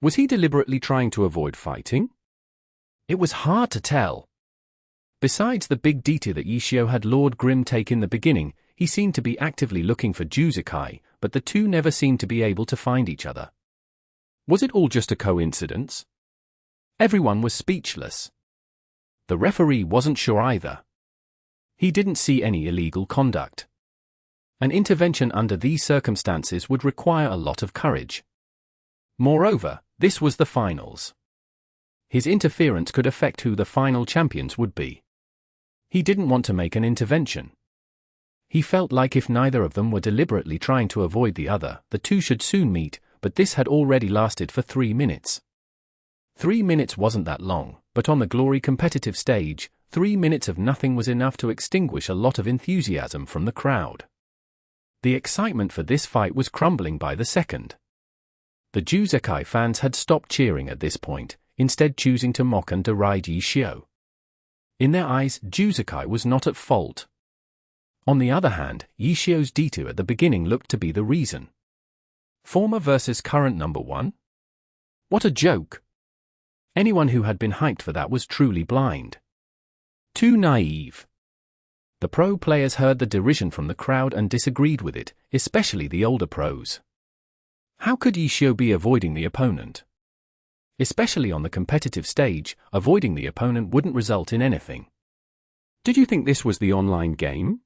Was he deliberately trying to avoid fighting? It was hard to tell. Besides the big detour that Yishio had Lord Grim take in the beginning, he seemed to be actively looking for Juzakai, but the two never seemed to be able to find each other. Was it all just a coincidence? Everyone was speechless. The referee wasn't sure either. He didn't see any illegal conduct. An intervention under these circumstances would require a lot of courage. Moreover, this was the finals. His interference could affect who the final champions would be. He didn't want to make an intervention. He felt like if neither of them were deliberately trying to avoid the other, the two should soon meet, but this had already lasted for 3 minutes. 3 minutes wasn't that long, but on the Glory competitive stage, 3 minutes of nothing was enough to extinguish a lot of enthusiasm from the crowd. The excitement for this fight was crumbling by the second. The Juzekai fans had stopped cheering at this point, instead choosing to mock and deride Yi Xiu. In their eyes, Juzekai was not at fault. On the other hand, Yi Xiu's D2 at the beginning looked to be the reason. Former versus current number 1? What a joke! Anyone who had been hyped for that was truly blind. Too naive. The pro players heard the derision from the crowd and disagreed with it, especially the older pros. How could Yi Xiu be avoiding the opponent? Especially on the competitive stage, avoiding the opponent wouldn't result in anything. Did you think this was the online game?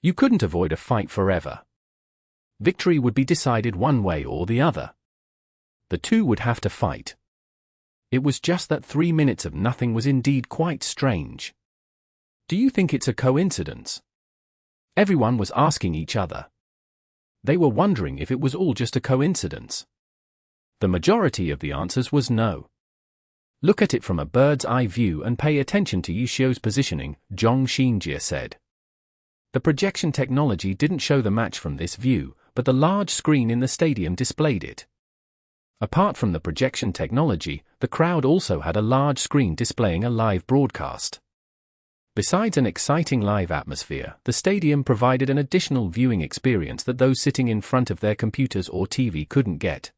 You couldn't avoid a fight forever. Victory would be decided one way or the other. The two would have to fight. It was just that 3 minutes of nothing was indeed quite strange. Do you think it's a coincidence? Everyone was asking each other. They were wondering if it was all just a coincidence. The majority of the answers was no. Look at it from a bird's eye view and pay attention to Yi Xiu's positioning, Zhong Xinjie said. The projection technology didn't show the match from this view, but the large screen in the stadium displayed it. Apart from the projection technology, the crowd also had a large screen displaying a live broadcast. Besides an exciting live atmosphere, the stadium provided an additional viewing experience that those sitting in front of their computers or TV couldn't get.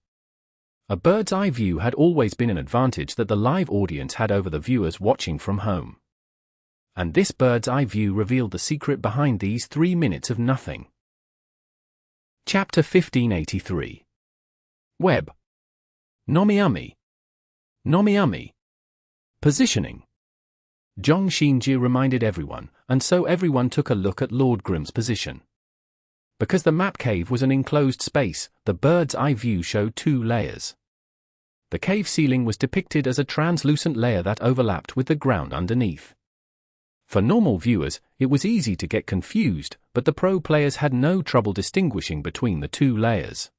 A bird's eye view had always been an advantage that the live audience had over the viewers watching from home. And this bird's eye view revealed the secret behind these 3 minutes of nothing. Chapter 1583. Web. Nomiami. Nomiami. Positioning. Zhong Xinjie reminded everyone, and so everyone took a look at Lord Grimm's position. Because the map cave was an enclosed space, the bird's eye view showed 2 layers. The cave ceiling was depicted as a translucent layer that overlapped with the ground underneath. For normal viewers, it was easy to get confused, but the pro players had no trouble distinguishing between the 2 layers.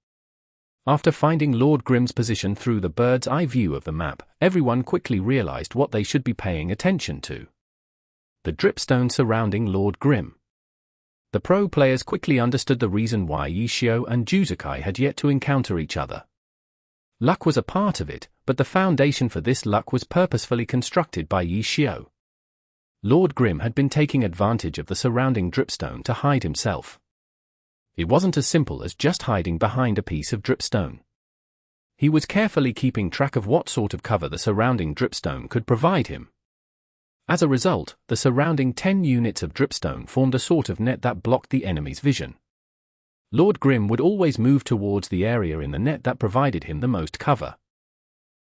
After finding Lord Grimm's position through the bird's eye view of the map, everyone quickly realized what they should be paying attention to. The dripstone surrounding Lord Grimm. The pro players quickly understood the reason why Yi Xiu and Juzekai had yet to encounter each other. Luck was a part of it, but the foundation for this luck was purposefully constructed by Yi Xiu. Lord Grimm had been taking advantage of the surrounding dripstone to hide himself. It wasn't as simple as just hiding behind a piece of dripstone. He was carefully keeping track of what sort of cover the surrounding dripstone could provide him. As a result, the surrounding 10 units of dripstone formed a sort of net that blocked the enemy's vision. Lord Grimm would always move towards the area in the net that provided him the most cover.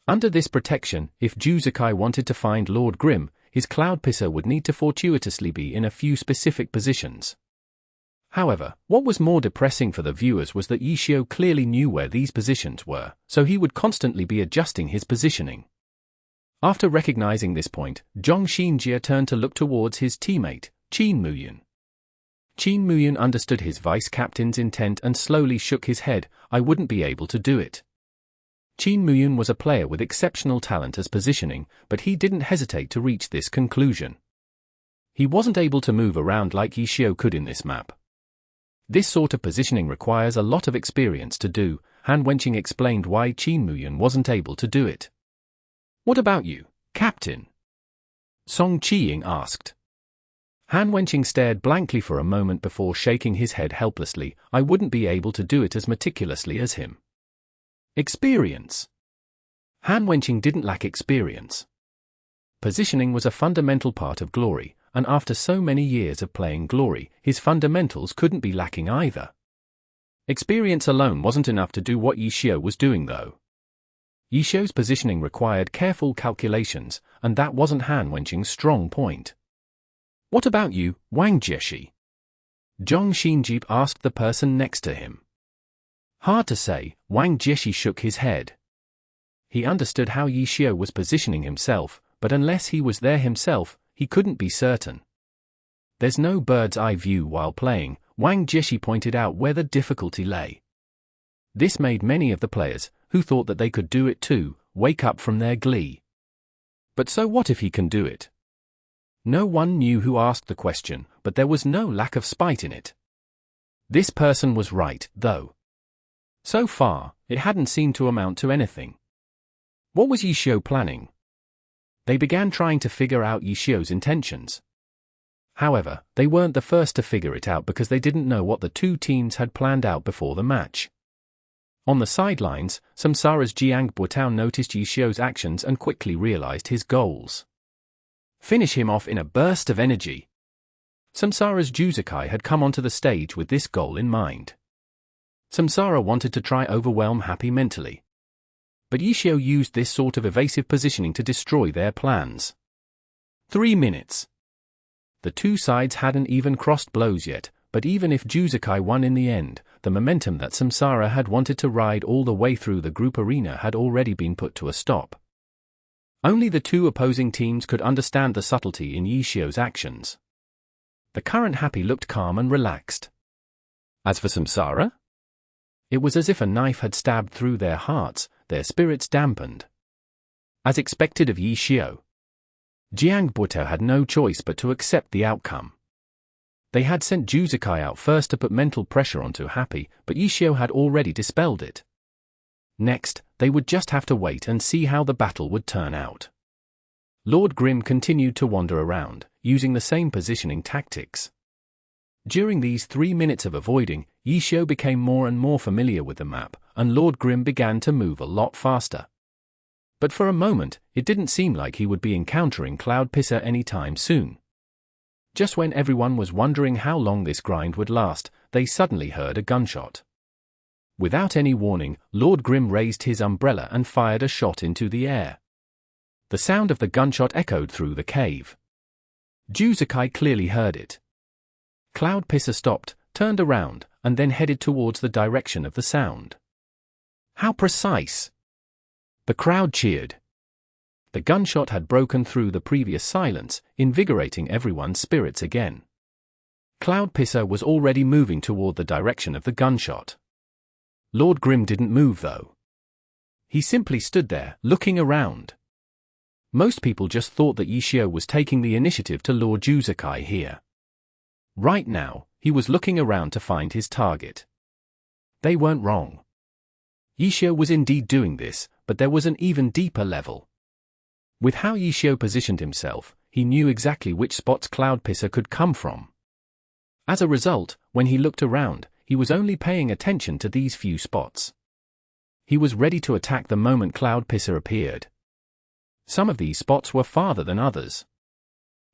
Under this protection, if Juzekai wanted to find Lord Grimm, his cloud pisser would need to fortuitously be in a few specific positions. However, what was more depressing for the viewers was that Yi Xiu clearly knew where these positions were, so he would constantly be adjusting his positioning. After recognizing this point, Zhong Xinjie turned to look towards his teammate, Qin Muyun. Qin Muyun understood his vice-captain's intent and slowly shook his head. I wouldn't be able to do it. Qin Muyun was a player with exceptional talent as positioning, but he didn't hesitate to reach this conclusion. He wasn't able to move around like Yi Xiu could in this map. This sort of positioning requires a lot of experience to do. Han Wenqing explained why Qin Muyun wasn't able to do it. What about you, Captain? Song Qiying asked. Han Wenqing stared blankly for a moment before shaking his head helplessly. I wouldn't be able to do it as meticulously as him. Experience. Han Wenqing didn't lack experience. Positioning was a fundamental part of Glory, and after so many years of playing Glory, his fundamentals couldn't be lacking either. Experience alone wasn't enough to do what Yi Xiu was doing though. Yi Xiu's positioning required careful calculations, and that wasn't Han Wenqing's strong point. What about you, Wang Jieshi? Zhong Xinjie asked the person next to him. Hard to say, Wang Jieshi shook his head. He understood how Yi Xiu was positioning himself, but unless he was there himself, he couldn't be certain. There's no bird's eye view while playing, Wang Jieshi pointed out where the difficulty lay. This made many of the players, who thought that they could do it too, wake up from their glee. But so what if he can do it? No one knew who asked the question, but there was no lack of spite in it. This person was right, though. So far, it hadn't seemed to amount to anything. What was Yishio planning? They began trying to figure out Yishio's intentions. However, they weren't the first to figure it out because they didn't know what the two teams had planned out before the match. On the sidelines, Samsara's Jiang noticed Yishio's actions and quickly realized his goals. Finish him off in a burst of energy. Samsara's Juzakai had come onto the stage with this goal in mind. Samsara wanted to try overwhelm Happy mentally. But Yishio used this sort of evasive positioning to destroy their plans. 3 minutes. The two sides hadn't even crossed blows yet, but even if Juzakai won in the end, the momentum that Samsara had wanted to ride all the way through the group arena had already been put to a stop. Only the two opposing teams could understand the subtlety in Yishio's actions. The current Happy looked calm and relaxed. As for Samsara, it was as if a knife had stabbed through their hearts, their spirits dampened. As expected of Yishio, Jiang had no choice but to accept the outcome. They had sent Juzakai out first to put mental pressure onto Happy, but Yishio had already dispelled it. Next, they would just have to wait and see how the battle would turn out. Lord Grimm continued to wander around, using the same positioning tactics. During these 3 minutes of avoiding, Yishio became more and more familiar with the map, and Lord Grimm began to move a lot faster. But for a moment, it didn't seem like he would be encountering Cloud Pisser anytime soon. Just when everyone was wondering how long this grind would last, they suddenly heard a gunshot. Without any warning, Lord Grimm raised his umbrella and fired a shot into the air. The sound of the gunshot echoed through the cave. Juzakai clearly heard it. Cloud Pisser stopped, turned around, and then headed towards the direction of the sound. How precise! The crowd cheered. The gunshot had broken through the previous silence, invigorating everyone's spirits again. Cloud Pisser was already moving toward the direction of the gunshot. Lord Grimm didn't move though. He simply stood there, looking around. Most people just thought that Yishio was taking the initiative to lure Juzakai here. Right now, he was looking around to find his target. They weren't wrong. Yishio was indeed doing this, but there was an even deeper level. With how Yishio positioned himself, he knew exactly which spots Cloud Pisser could come from. As a result, when he looked around, he was only paying attention to these few spots. He was ready to attack the moment Cloud Pisser appeared. Some of these spots were farther than others.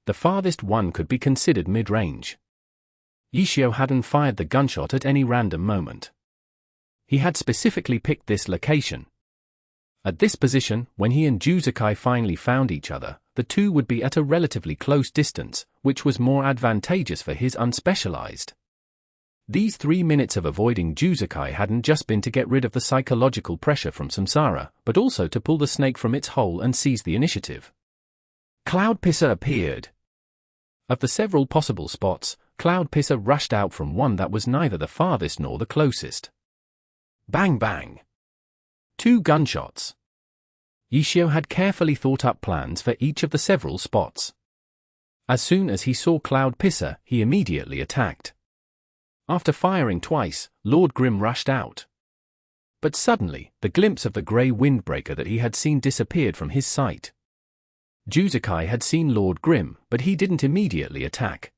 The farthest one could be considered mid-range. Yishio hadn't fired the gunshot at any random moment. He had specifically picked this location. At this position, when he and Juzakai finally found each other, the two would be at a relatively close distance, which was more advantageous for his unspecialized. These 3 minutes of avoiding Juzakai hadn't just been to get rid of the psychological pressure from Samsara, but also to pull the snake from its hole and seize the initiative. Cloud Pisser appeared. Of the several possible spots, Cloud Pisser rushed out from one that was neither the farthest nor the closest. Bang bang! 2 gunshots. Yishio had carefully thought up plans for each of the several spots. As soon as he saw Cloud Pisser, he immediately attacked. After firing twice, Lord Grimm rushed out. But suddenly, the glimpse of the grey windbreaker that he had seen disappeared from his sight. Juzakai had seen Lord Grimm, but he didn't immediately attack.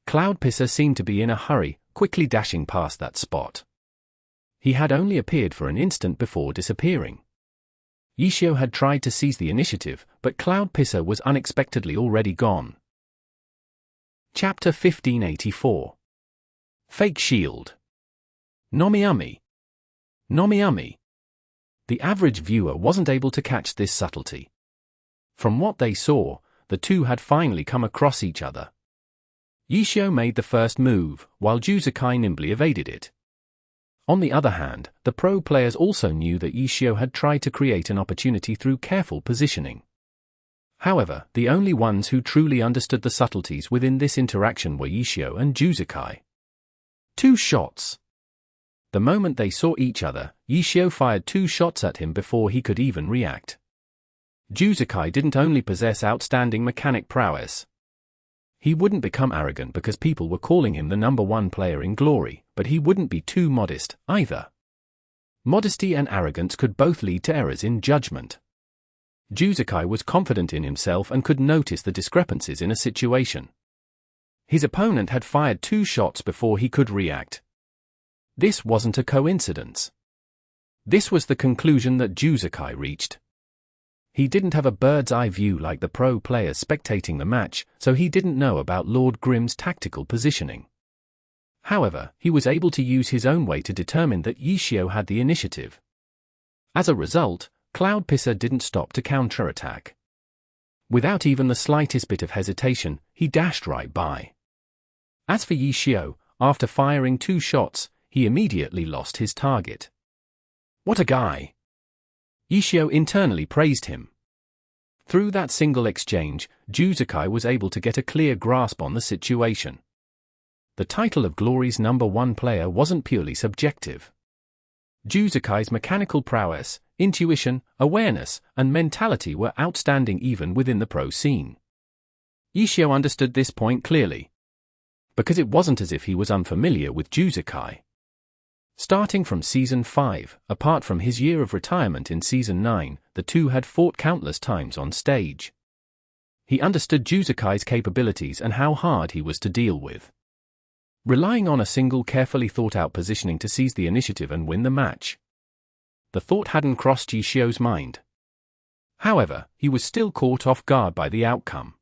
Cloud Pisser seemed to be in a hurry, quickly dashing past that spot. He had only appeared for an instant before disappearing. Yishio had tried to seize the initiative, but Cloud Pisser was unexpectedly already gone. Chapter 1584. Fake Shield. Nomiumi. Nomiumi. The average viewer wasn't able to catch this subtlety. From what they saw, the two had finally come across each other. Yishio made the first move, while Juzakai nimbly evaded it. On the other hand, the pro players also knew that Yishio had tried to create an opportunity through careful positioning. However, the only ones who truly understood the subtleties within this interaction were Yishio and Juzakai. 2 shots. The moment they saw each other, Yishio fired 2 shots at him before he could even react. Juzakai didn't only possess outstanding mechanic prowess, He wouldn't become arrogant because people were calling him the #1 player in Glory, but he wouldn't be too modest, either. Modesty and arrogance could both lead to errors in judgment. Juzakai was confident in himself and could notice the discrepancies in a situation. His opponent had fired 2 shots before he could react. This wasn't a coincidence. This was the conclusion that Juzakai reached. He didn't have a bird's-eye view like the pro players spectating the match, so he didn't know about Lord Grimm's tactical positioning. However, he was able to use his own way to determine that Yishio had the initiative. As a result, Cloudpisser didn't stop to counterattack. Without even the slightest bit of hesitation, he dashed right by. As for Yishio, after firing 2 shots, he immediately lost his target. What a guy! Yishio internally praised him. Through that single exchange, Juzakai was able to get a clear grasp on the situation. The title of Glory's #1 player wasn't purely subjective. Juzakai's mechanical prowess, intuition, awareness, and mentality were outstanding even within the pro scene. Yishio understood this point clearly, because it wasn't as if he was unfamiliar with Juzakai. Starting from Season 5, apart from his year of retirement in Season 9, the two had fought countless times on stage. He understood Juzakai's capabilities and how hard he was to deal with. Relying on a single carefully thought-out positioning to seize the initiative and win the match. The thought hadn't crossed Yishio's mind. However, he was still caught off guard by the outcome.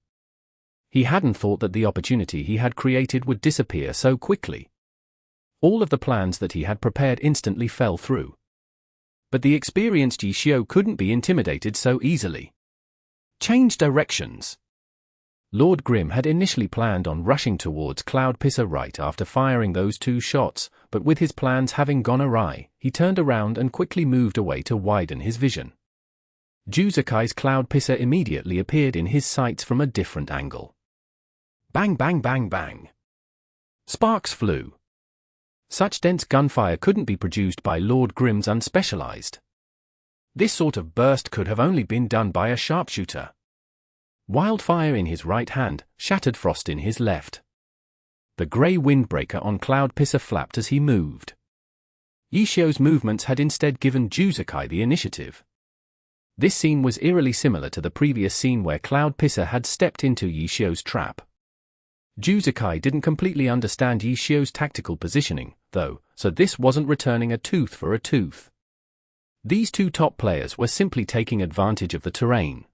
He hadn't thought that the opportunity he had created would disappear so quickly. All of the plans that he had prepared instantly fell through. But the experienced Yishio couldn't be intimidated so easily. Change directions. Lord Grimm had initially planned on rushing towards Cloudpisser right after firing those 2 shots, but with his plans having gone awry, he turned around and quickly moved away to widen his vision. Juzakai's Cloudpisser immediately appeared in his sights from a different angle. Bang bang bang bang. Sparks flew. Such dense gunfire couldn't be produced by Lord Grimm's unspecialized. This sort of burst could have only been done by a sharpshooter. Wildfire in his right hand, shattered frost in his left. The grey windbreaker on Cloudpisser flapped as he moved. Yishio's movements had instead given Juzakai the initiative. This scene was eerily similar to the previous scene where Cloudpisser had stepped into Yishio's trap. Juzakai didn't completely understand Yishio's tactical positioning, though, so this wasn't returning a tooth for a tooth. These 2 top players were simply taking advantage of the terrain.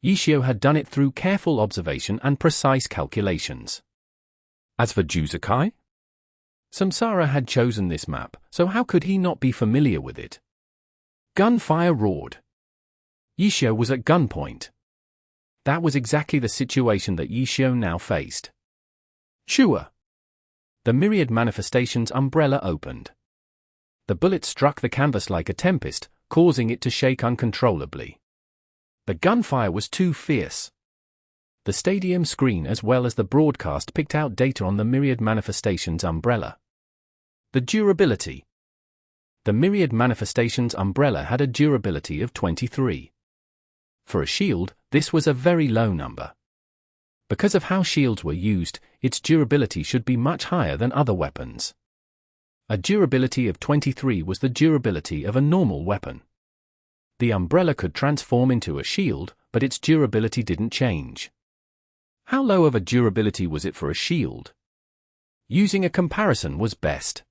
Yishio had done it through careful observation and precise calculations. As for Juzakai? Samsara had chosen this map, so how could he not be familiar with it? Gunfire roared. Yishio was at gunpoint. That was exactly the situation that Yishio now faced. Shua! The myriad manifestations umbrella opened. The bullet struck the canvas like a tempest, causing it to shake uncontrollably. The gunfire was too fierce. The stadium screen as well as the broadcast picked out data on the myriad manifestations umbrella. The durability. The myriad manifestations umbrella had a durability of 23. For a shield, this was a very low number. Because of how shields were used, its durability should be much higher than other weapons. A durability of 23 was the durability of a normal weapon. The umbrella could transform into a shield, but its durability didn't change. How low of a durability was it for a shield? Using a comparison was best.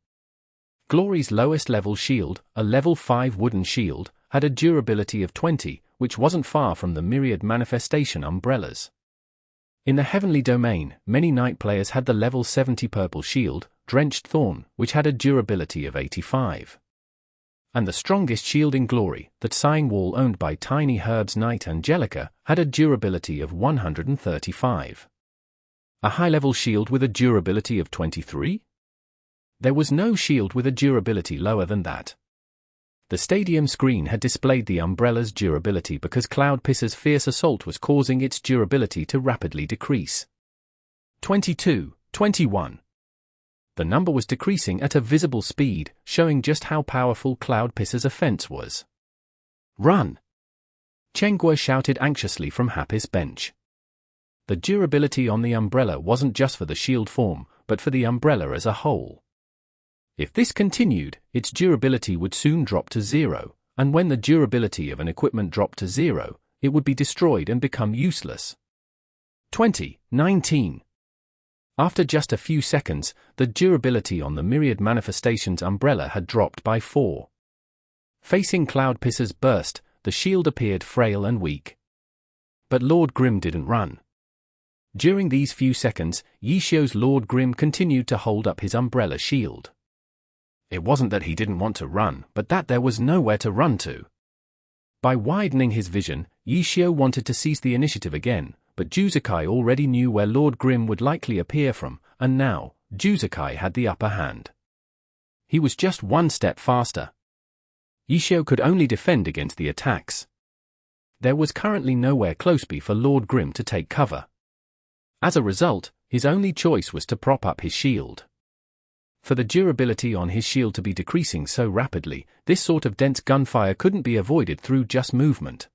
Glory's lowest level shield, a level 5 wooden shield, had a durability of 20, which wasn't far from the myriad manifestation umbrellas. In the heavenly domain, many knight players had the level 70 purple shield, Drenched Thorn, which had a durability of 85. And the strongest shield in Glory, that Sighing Wall owned by Tiny Herb's Knight Angelica, had a durability of 135. A high-level shield with a durability of 23? There was no shield with a durability lower than that. The stadium screen had displayed the umbrella's durability because Cloudpisser's fierce assault was causing its durability to rapidly decrease. 22, 21. The number was decreasing at a visible speed, showing just how powerful Cloudpisser's offense was. Run! Chenghua shouted anxiously from Happy's bench. The durability on the umbrella wasn't just for the shield form, but for the umbrella as a whole. If this continued, its durability would soon drop to 0, and when the durability of an equipment dropped to 0, it would be destroyed and become useless. 2019. After just a few seconds, the durability on the Myriad Manifestations umbrella had dropped by 4. Facing Cloudpisser's burst, the shield appeared frail and weak. But Lord Grim didn't run. During these few seconds, Yishio's Lord Grim continued to hold up his umbrella shield. It wasn't that he didn't want to run, but that there was nowhere to run to. By widening his vision, Yishio wanted to seize the initiative again, but Juzakai already knew where Lord Grim would likely appear from, and now, Juzakai had the upper hand. He was just one step faster. Yishio could only defend against the attacks. There was currently nowhere close by for Lord Grim to take cover. As a result, his only choice was to prop up his shield. For the durability on his shield to be decreasing so rapidly, this sort of dense gunfire couldn't be avoided through just movement.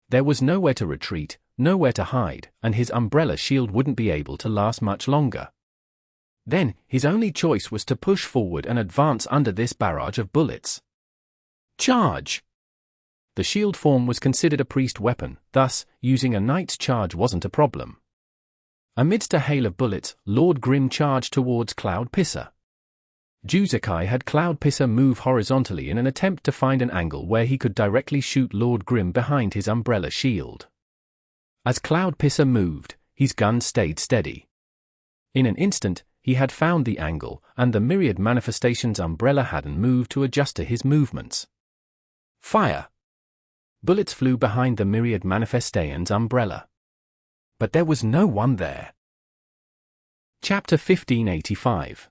There was nowhere to retreat, nowhere to hide, and his umbrella shield wouldn't be able to last much longer. Then, his only choice was to push forward and advance under this barrage of bullets. Charge! The shield form was considered a priest weapon, thus, using a knight's charge wasn't a problem. Amidst a hail of bullets, Lord Grim charged towards Cloudpisser. Juzakai had Cloudpisser move horizontally in an attempt to find an angle where he could directly shoot Lord Grim behind his umbrella shield. As Cloudpisser moved, his gun stayed steady. In an instant, he had found the angle, and the Myriad Manifestations umbrella hadn't moved to adjust to his movements. Fire! Bullets flew behind the Myriad Manifestations umbrella. But there was no one there. Chapter 1585.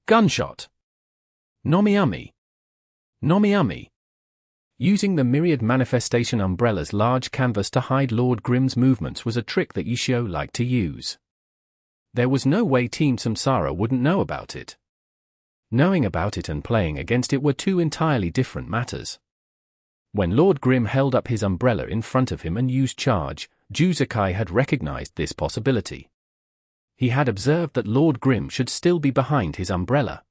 Gunshot. Nomiumi. Nomiumi. Using the Myriad Manifestation umbrella's large canvas to hide Lord Grim's movements was a trick that Yishio liked to use. There was no way Team Samsara wouldn't know about it. Knowing about it and playing against it were two entirely different matters. When Lord Grim held up his umbrella in front of him and used charge, Juzakai had recognized this possibility. He had observed that Lord Grim should still be behind his umbrella.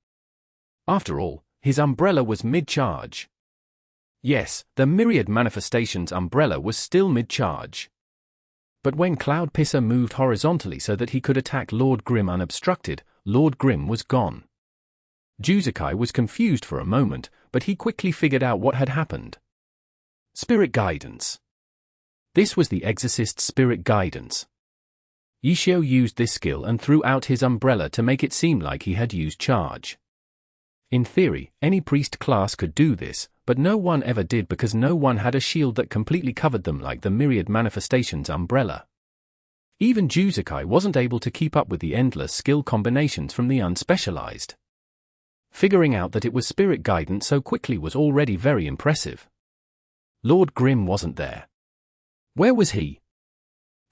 After all, his umbrella was mid-charge. Yes, the Myriad Manifestations umbrella was still mid-charge. But when Cloudpisser moved horizontally so that he could attack Lord Grim unobstructed, Lord Grim was gone. Juzakai was confused for a moment, but he quickly figured out what had happened. Spirit Guidance. This was the Exorcist's Spirit Guidance. Yishio used this skill and threw out his umbrella to make it seem like he had used charge. In theory, any priest class could do this, but no one ever did because no one had a shield that completely covered them like the Myriad Manifestations umbrella. Even Juzakai wasn't able to keep up with the endless skill combinations from the unspecialized. Figuring out that it was Spirit Guidance so quickly was already very impressive. Lord Grim wasn't there. Where was he?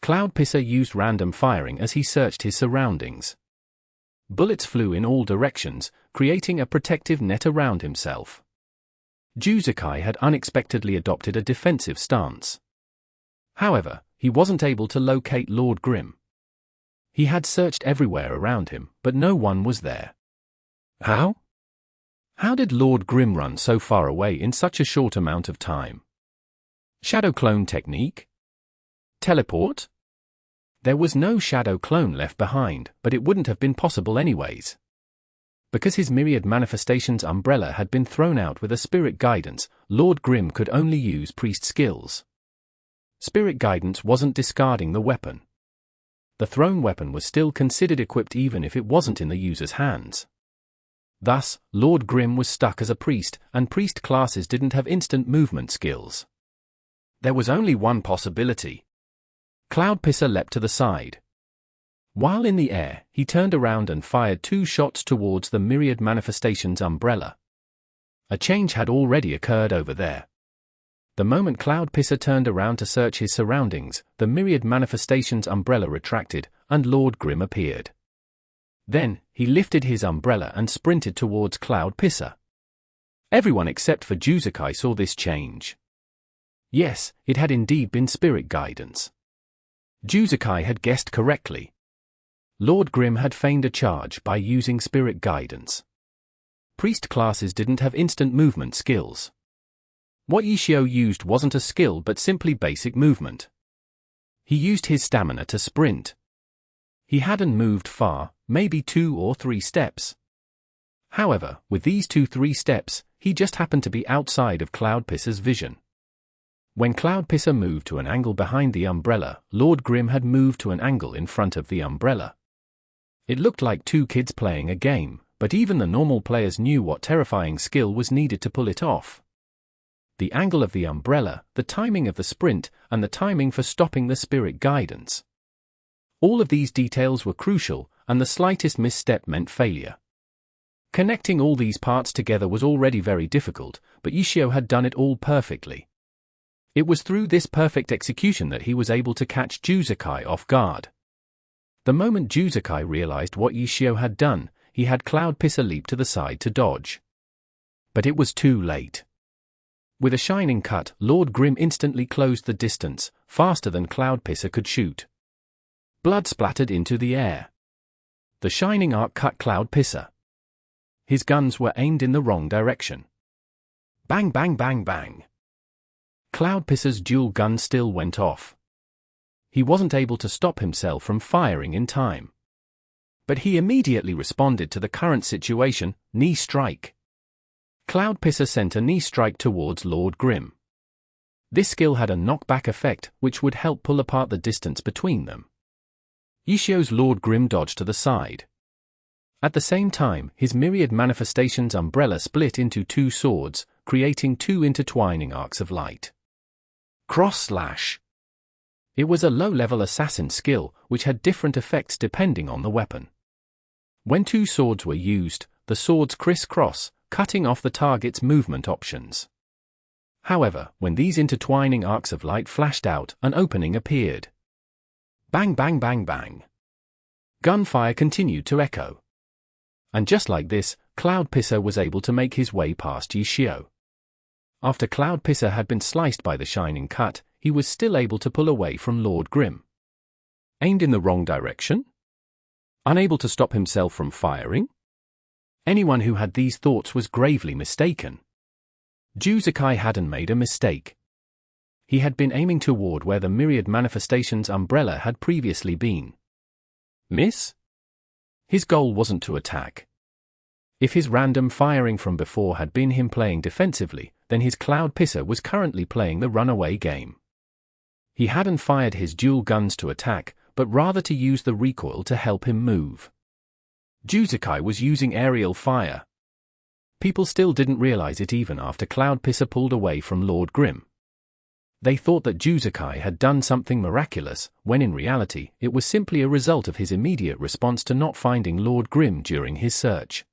Cloudpisser used random firing as he searched his surroundings. Bullets flew in all directions, creating a protective net around himself. Juzakai had unexpectedly adopted a defensive stance. However, he wasn't able to locate Lord Grim. He had searched everywhere around him, but no one was there. How? How did Lord Grim run so far away in such a short amount of time? Shadow clone technique? Teleport? There was no shadow clone left behind, but it wouldn't have been possible anyways. Because his Myriad Manifestations umbrella had been thrown out with a Spirit Guidance, Lord Grim could only use priest skills. Spirit Guidance wasn't discarding the weapon. The thrown weapon was still considered equipped even if it wasn't in the user's hands. Thus, Lord Grim was stuck as a priest, and priest classes didn't have instant movement skills. There was only one possibility. Cloudpisser leapt to the side. While in the air, he turned around and fired 2 shots towards the Myriad Manifestations umbrella. A change had already occurred over there. The moment Cloudpisser turned around to search his surroundings, the Myriad Manifestations umbrella retracted, and Lord Grim appeared. Then, he lifted his umbrella and sprinted towards Cloudpisser. Everyone except for Juzakai saw this change. Yes, it had indeed been Spirit Guidance. Juzakai had guessed correctly. Lord Grim had feigned a charge by using spirit guidance. Priest classes didn't have instant movement skills. What Yishio used wasn't a skill but simply basic movement. He used his stamina to sprint. He hadn't moved far, maybe 2 or 3 steps. However, with these 2-3 steps, he just happened to be outside of Cloudpisser's vision. When Cloudpisser moved to an angle behind the umbrella, Lord Grim had moved to an angle in front of the umbrella. It looked like 2 kids playing a game, but even the normal players knew what terrifying skill was needed to pull it off. The angle of the umbrella, the timing of the sprint, and the timing for stopping the spirit guidance. All of these details were crucial, and the slightest misstep meant failure. Connecting all these parts together was already very difficult, but Yishio had done it all perfectly. It was through this perfect execution that he was able to catch Juzakai off guard. The moment Juzakai realized what Yishio had done, he had Cloudpisser leap to the side to dodge. But it was too late. With a shining cut, Lord Grim instantly closed the distance, faster than Cloudpisser could shoot. Blood splattered into the air. The shining arc cut Cloudpisser. His guns were aimed in the wrong direction. Bang bang bang bang. Cloudpisser's dual gun still went off. He wasn't able to stop himself from firing in time. But he immediately responded to the current situation, knee strike. Cloudpisser sent a knee strike towards Lord Grim. This skill had a knockback effect, which would help pull apart the distance between them. Yishio's Lord Grim dodged to the side. At the same time, his Myriad Manifestations umbrella split into 2 swords, creating 2 intertwining arcs of light. Cross slash. It was a low-level assassin skill, which had different effects depending on the weapon. When 2 swords were used, the swords criss-cross, cutting off the target's movement options. However, when these intertwining arcs of light flashed out, an opening appeared. Bang bang bang bang. Gunfire continued to echo. And just like this, Cloudpisser was able to make his way past Yishio. After Cloudpisser had been sliced by the shining cut, he was still able to pull away from Lord Grim. Aimed in the wrong direction? Unable to stop himself from firing? Anyone who had these thoughts was gravely mistaken. Juzakai hadn't made a mistake. He had been aiming toward where the Myriad Manifestations umbrella had previously been. Miss? His goal wasn't to attack. If his random firing from before had been him playing defensively, then his Cloudpisser was currently playing the runaway game. He hadn't fired his dual guns to attack, but rather to use the recoil to help him move. Juzakai was using aerial fire. People still didn't realize it even after Cloudpisser pulled away from Lord Grim. They thought that Juzakai had done something miraculous, when in reality, it was simply a result of his immediate response to not finding Lord Grim during his search.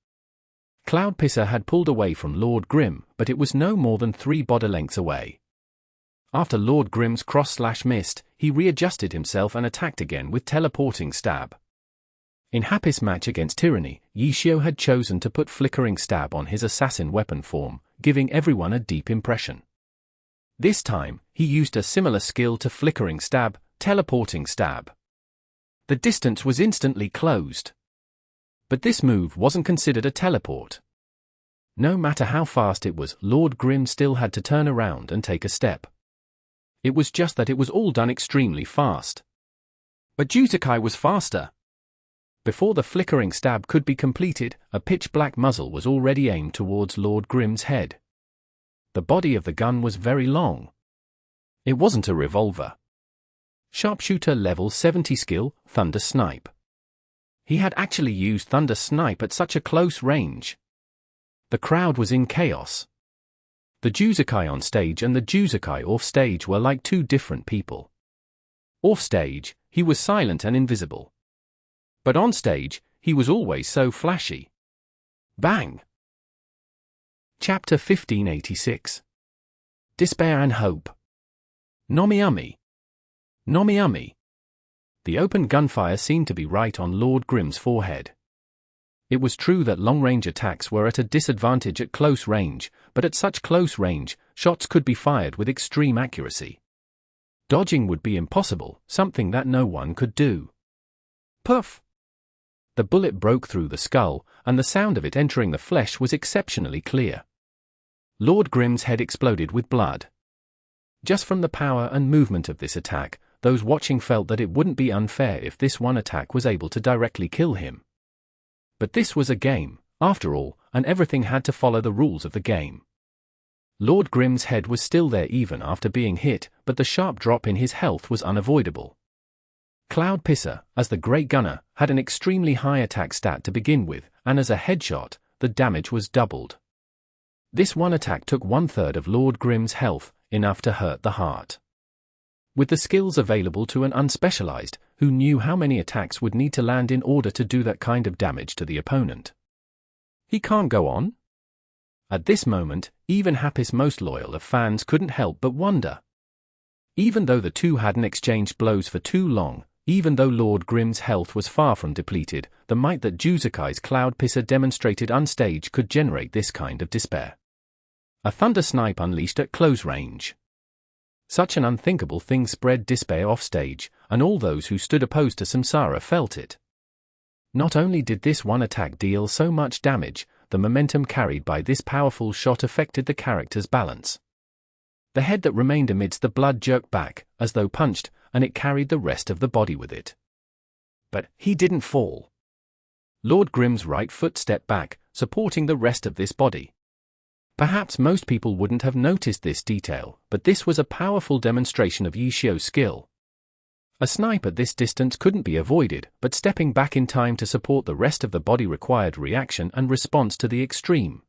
Cloudpisser had pulled away from Lord Grim, but it was no more than 3 body lengths away. After Lord Grim's cross-slash missed, he readjusted himself and attacked again with teleporting stab. In Happy's match against Tyranny, Yishio had chosen to put flickering stab on his assassin weapon form, giving everyone a deep impression. This time, he used a similar skill to flickering stab, teleporting stab. The distance was instantly closed. But this move wasn't considered a teleport. No matter how fast it was, Lord Grim still had to turn around and take a step. It was just that it was all done extremely fast. But Juzakai was faster. Before the flickering stab could be completed, a pitch-black muzzle was already aimed towards Lord Grim's head. The body of the gun was very long. It wasn't a revolver. Sharpshooter level 70 skill, Thunder Snipe. He had actually used Thunder Snipe at such a close range. The crowd was in chaos. The Juzakai on stage and the Juzakai off stage were like 2 different people. Off stage, he was silent and invisible. But on stage, he was always so flashy. Bang! Chapter 1586. Despair and Hope. Nomiumi. Nomiumi. The open gunfire seemed to be right on Lord Grim's forehead. It was true that long-range attacks were at a disadvantage at close range, but at such close range, shots could be fired with extreme accuracy. Dodging would be impossible, something that no one could do. Puff! The bullet broke through the skull, and the sound of it entering the flesh was exceptionally clear. Lord Grim's head exploded with blood. Just from the power and movement of this attack, those watching felt that it wouldn't be unfair if this one attack was able to directly kill him. But this was a game, after all, and everything had to follow the rules of the game. Lord Grim's head was still there even after being hit, but the sharp drop in his health was unavoidable. Cloud Pisser, as the Great Gunner, had an extremely high attack stat to begin with, and as a headshot, the damage was doubled. This one attack took 1/3 of Lord Grim's health, enough to hurt the heart. With the skills available to an unspecialized, who knew how many attacks would need to land in order to do that kind of damage to the opponent. He can't go on? At this moment, even Happy's most loyal of fans couldn't help but wonder. Even though the two hadn't exchanged blows for too long, even though Lord Grim's health was far from depleted, the might that Juzukai's Cloud Pisser demonstrated on stage could generate this kind of despair. A thunder snipe unleashed at close range. Such an unthinkable thing spread despair off stage, and all those who stood opposed to Samsara felt it. Not only did this one attack deal so much damage, the momentum carried by this powerful shot affected the character's balance. The head that remained amidst the blood jerked back, as though punched, and it carried the rest of the body with it. But he didn't fall. Lord Grim's right foot stepped back, supporting the rest of this body. Perhaps most people wouldn't have noticed this detail, but this was a powerful demonstration of Yishio's skill. A snipe at this distance couldn't be avoided, but stepping back in time to support the rest of the body required reaction and response to the extreme.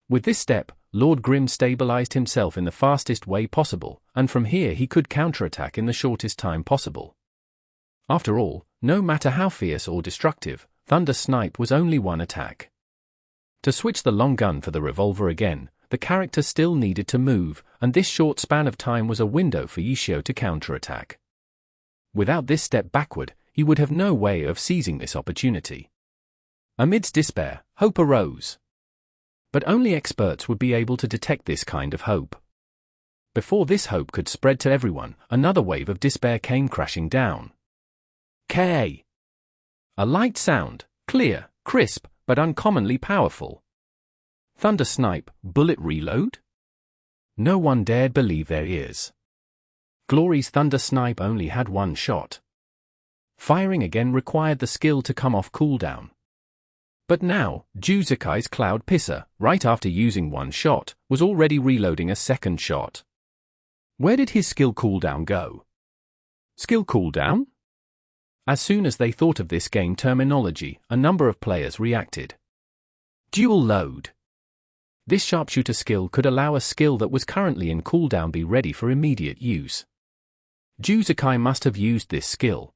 With this step, Lord Grim stabilized himself in the fastest way possible, and from here he could counterattack in the shortest time possible. After all, no matter how fierce or destructive, Thunder Snipe was only one attack. To switch the long gun for the revolver again, the character still needed to move, and this short span of time was a window for Yishio to counterattack. Without this step backward, he would have no way of seizing this opportunity. Amidst despair, hope arose. But only experts would be able to detect this kind of hope. Before this hope could spread to everyone, another wave of despair came crashing down. K. A light sound, clear, crisp, but uncommonly powerful. Thunder Snipe, bullet reload? No one dared believe their ears. Glory's Thunder Snipe only had one shot. Firing again required the skill to come off cooldown. But now, Juzukai's Cloud Pisser, right after using one shot, was already reloading a second shot. Where did his skill cooldown go? Skill cooldown? As soon as they thought of this game terminology, a number of players reacted. Dual load. This sharpshooter skill could allow a skill that was currently in cooldown be ready for immediate use. Juzukai must have used this skill.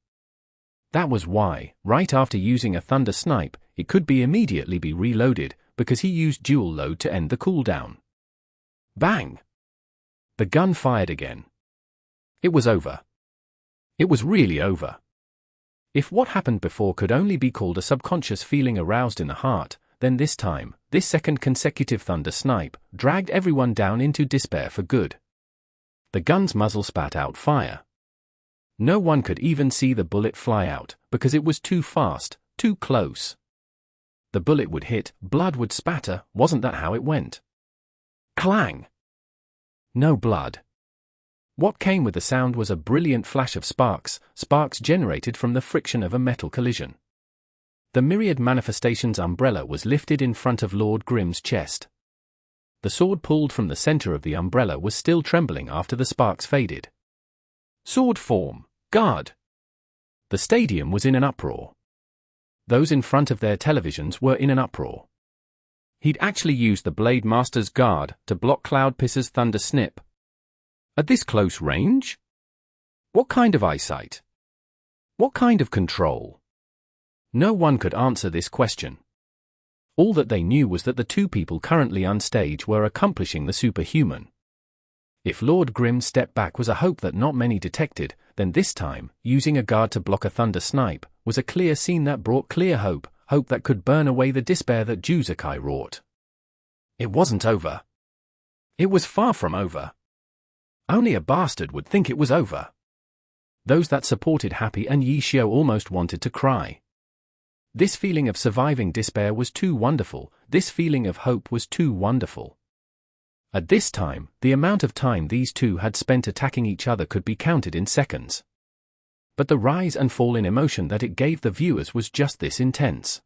That was why, right after using a Thunder Snipe, it could immediately be reloaded, because he used dual load to end the cooldown. Bang! The gun fired again. It was over. It was really over. If what happened before could only be called a subconscious feeling aroused in the heart, then this time, this second consecutive Thunder Snipe, dragged everyone down into despair for good. The gun's muzzle spat out fire. No one could even see the bullet fly out, because it was too fast, too close. The bullet would hit, blood would spatter, wasn't that how it went? Clang! No blood. What came with the sound was a brilliant flash of sparks generated from the friction of a metal collision. The myriad manifestations umbrella was lifted in front of Lord Grim's chest. The sword pulled from the center of the umbrella was still trembling after the sparks faded. Sword form, guard! The stadium was in an uproar. Those in front of their televisions were in an uproar. He'd actually used the Blade Master's guard to block Cloud Pisser's Thunder Snip. At this close range? What kind of eyesight? What kind of control? No one could answer this question. All that they knew was that the two people currently on stage were accomplishing the superhuman. If Lord Grim's step back was a hope that not many detected, then this time, using a guard to block a Thunder Snipe, was a clear scene that brought clear hope, hope that could burn away the despair that Juzukai wrought. It wasn't over. It was far from over. Only a bastard would think it was over. Those that supported Happy and Yishio almost wanted to cry. This feeling of surviving despair was too wonderful, this feeling of hope was too wonderful. At this time, the amount of time these two had spent attacking each other could be counted in seconds. But the rise and fall in emotion that it gave the viewers was just this intense.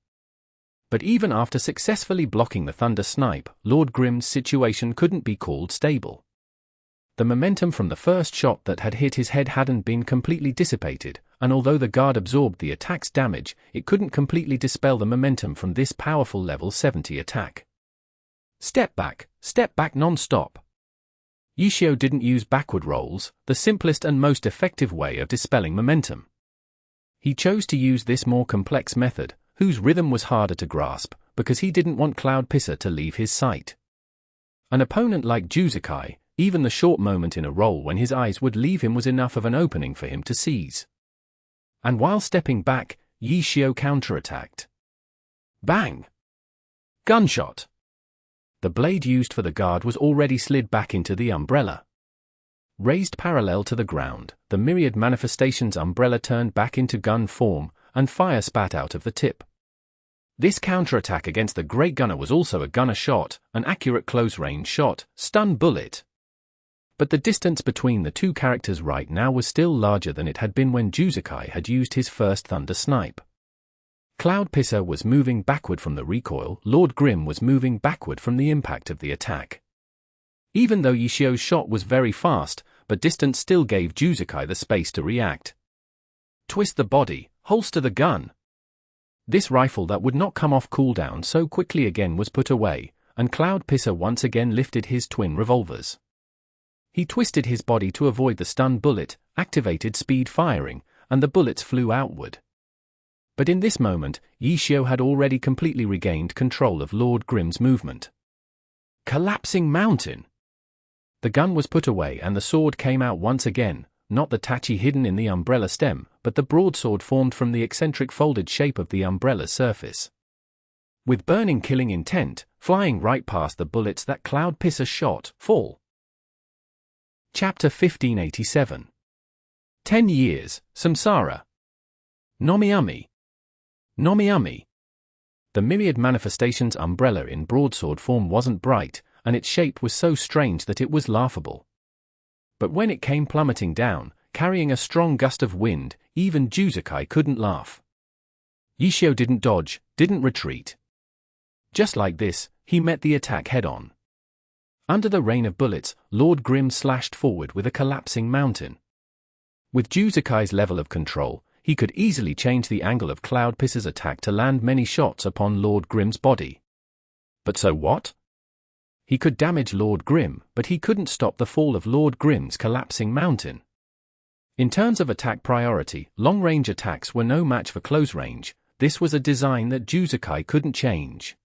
But even after successfully blocking the Thunder Snipe, Lord Grimm's situation couldn't be called stable. The momentum from the first shot that had hit his head hadn't been completely dissipated, and although the guard absorbed the attack's damage, it couldn't completely dispel the momentum from this powerful level 70 attack. Step back non-stop. Yishio didn't use backward rolls, the simplest and most effective way of dispelling momentum. He chose to use this more complex method, whose rhythm was harder to grasp, because he didn't want Cloud Pisser to leave his sight. An opponent like Juzukai, even the short moment in a roll when his eyes would leave him was enough of an opening for him to seize. And while stepping back, Yishio counterattacked. Bang! Gunshot! The blade used for the guard was already slid back into the umbrella. Raised parallel to the ground, the myriad manifestations umbrella turned back into gun form, and fire spat out of the tip. This counterattack against the Great Gunner was also a gunner shot, an accurate close-range shot, stun bullet. But the distance between the two characters right now was still larger than it had been when Juzukai had used his first Thunder Snipe. Cloud Pisser was moving backward from the recoil, Lord Grimm was moving backward from the impact of the attack. Even though Yishio's shot was very fast, but distance still gave Juzukai the space to react. Twist the body, holster the gun. This rifle that would not come off cooldown so quickly again was put away, and Cloud Pisser once again lifted his twin revolvers. He twisted his body to avoid the stun bullet, activated speed firing, and the bullets flew outward. But in this moment, Yishio had already completely regained control of Lord Grimm's movement. Collapsing mountain! The gun was put away and the sword came out once again, not the tachi hidden in the umbrella stem, but the broadsword formed from the eccentric folded shape of the umbrella's surface. With burning killing intent, flying right past the bullets that Cloud Pisser shot, fall. Chapter 1587. 10 years, Samsara. Nomiami. Nomiami. The myriad manifestations umbrella in broadsword form wasn't bright, and its shape was so strange that it was laughable. But when it came plummeting down, carrying a strong gust of wind, even Juzukai couldn't laugh. Yishio didn't dodge, didn't retreat. Just like this, he met the attack head-on. Under the rain of bullets, Lord Grimm slashed forward with a collapsing mountain. With Juzukai's level of control, he could easily change the angle of Cloud Pisser's attack to land many shots upon Lord Grimm's body. But so what? He could damage Lord Grimm, but he couldn't stop the fall of Lord Grimm's collapsing mountain. In terms of attack priority, long-range attacks were no match for close-range. This was a design that Juzukai couldn't change.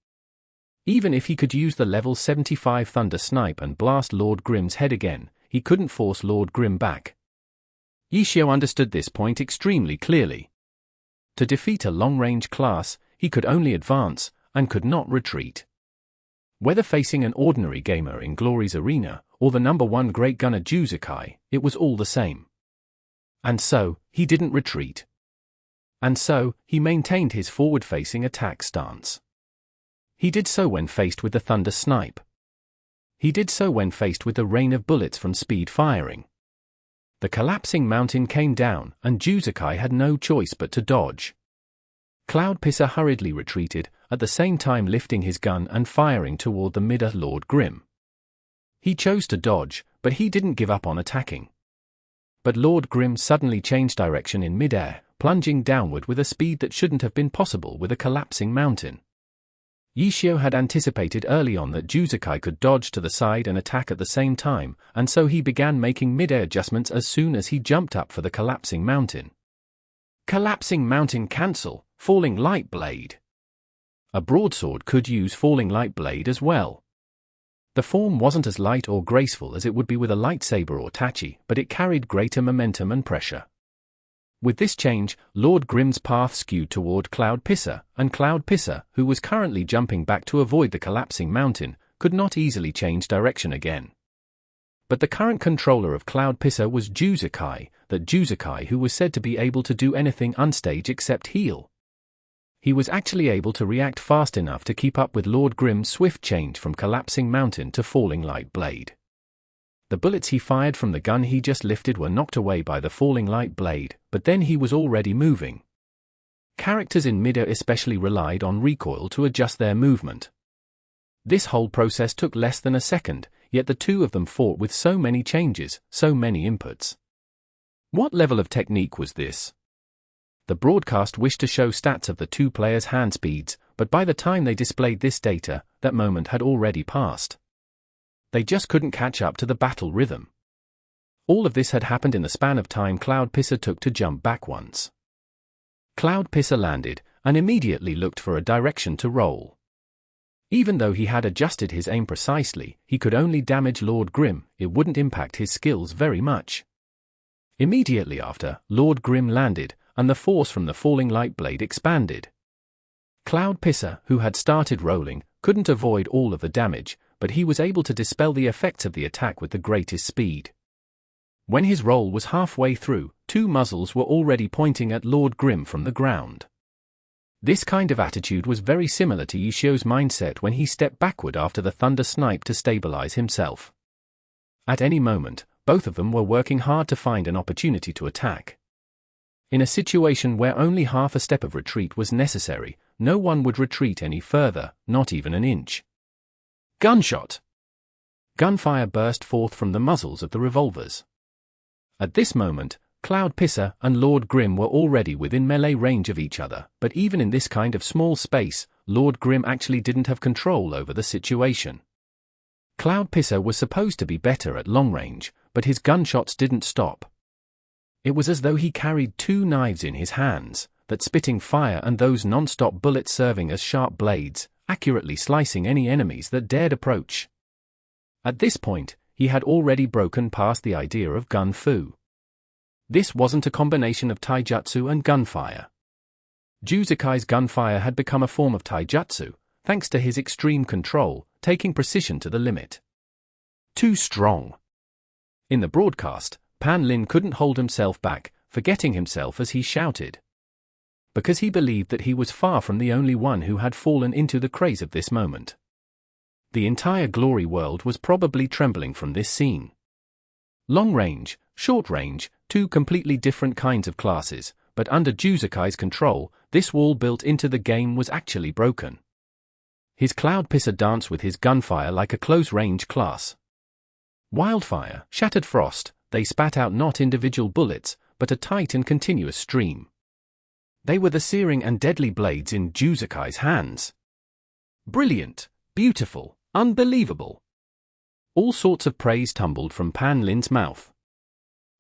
Even if he could use the level 75 Thunder Snipe and blast Lord Grimm's head again, he couldn't force Lord Grimm back. Yishio understood this point extremely clearly. To defeat a long-range class, he could only advance, and could not retreat. Whether facing an ordinary gamer in Glory's arena, or the #1 Great Gunner Juzukai, it was all the same. And so, he didn't retreat. And so, he maintained his forward-facing attack stance. He did so when faced with the Thunder Snipe. He did so when faced with the rain of bullets from speed firing. The collapsing mountain came down, and Juzukai had no choice but to dodge. Cloud Pisser hurriedly retreated, at the same time lifting his gun and firing toward the mid Lord Grimm. He chose to dodge, but he didn't give up on attacking. But Lord Grimm suddenly changed direction in mid-air, plunging downward with a speed that shouldn't have been possible with a collapsing mountain. Yishio had anticipated early on that Juzukai could dodge to the side and attack at the same time, and so he began making mid-air adjustments as soon as he jumped up for the collapsing mountain. Collapsing mountain cancel, falling light blade. A broadsword could use falling light blade as well. The form wasn't as light or graceful as it would be with a lightsaber or tachi, but it carried greater momentum and pressure. With this change, Lord Grimm's path skewed toward Cloud Pisser, and Cloud Pisser, who was currently jumping back to avoid the collapsing mountain, could not easily change direction again. But the current controller of Cloud Pisser was Juzakai, that Juzakai who was said to be able to do anything unstage except heal. He was actually able to react fast enough to keep up with Lord Grim's swift change from collapsing mountain to falling light blade. The bullets he fired from the gun he just lifted were knocked away by the falling light blade, but then he was already moving. Characters in midair especially relied on recoil to adjust their movement. This whole process took less than a second, yet the two of them fought with so many changes, so many inputs. What level of technique was this? The broadcast wished to show stats of the two players' hand speeds, but by the time they displayed this data, that moment had already passed. They just couldn't catch up to the battle rhythm. All of this had happened in the span of time Cloud Pisser took to jump back once. Cloud Pisser landed, and immediately looked for a direction to roll. Even though he had adjusted his aim precisely, he could only damage Lord Grim, it wouldn't impact his skills very much. Immediately after, Lord Grim landed, and the force from the falling light blade expanded. Cloud Pisser, who had started rolling, couldn't avoid all of the damage, but he was able to dispel the effects of the attack with the greatest speed. When his roll was halfway through, two muzzles were already pointing at Lord Grim from the ground. This kind of attitude was very similar to Yishio's mindset when he stepped backward after the thunder snipe to stabilize himself. At any moment, both of them were working hard to find an opportunity to attack. In a situation where only half a step of retreat was necessary, no one would retreat any further, not even an inch. Gunshot! Gunfire burst forth from the muzzles of the revolvers. At this moment, Cloud Pisser and Lord Grim were already within melee range of each other, but even in this kind of small space, Lord Grim actually didn't have control over the situation. Cloud Pisser was supposed to be better at long range, but his gunshots didn't stop. It was as though he carried two knives in his hands, that spitting fire and those non-stop bullets serving as sharp blades, accurately slicing any enemies that dared approach. At this point, he had already broken past the idea of gun fu. This wasn't a combination of taijutsu and gunfire. Juzakai's gunfire had become a form of taijutsu, thanks to his extreme control, taking precision to the limit. Too strong. In the broadcast, Pan Lin couldn't hold himself back, forgetting himself as he shouted. Because he believed that he was far from the only one who had fallen into the craze of this moment. The entire glory world was probably trembling from this scene. Long range, short range, two completely different kinds of classes, but under Juzakai's control, this wall built into the game was actually broken. His Cloud Pisser danced with his gunfire like a close-range class. Wildfire, shattered frost, they spat out not individual bullets, but a tight and continuous stream. They were the searing and deadly blades in Juzakai's hands. Brilliant, beautiful, unbelievable. All sorts of praise tumbled from Pan Lin's mouth.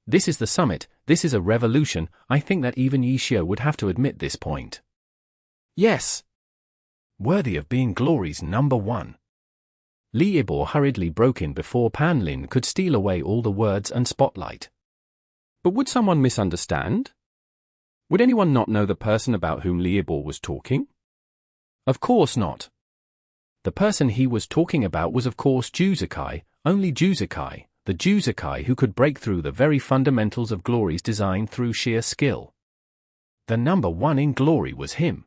This is the summit, this is a revolution, I think that even Yishio would have to admit this point. Yes. Worthy of being glory's number one. Li Ibor hurriedly broke in before Pan Lin could steal away all the words and spotlight. But would someone misunderstand? Would anyone not know the person about whom Li Ibor was talking? Of course not. The person he was talking about was of course Juzakai, only Juzakai, the Juzakai who could break through the very fundamentals of glory's design through sheer skill. The number one in glory was him.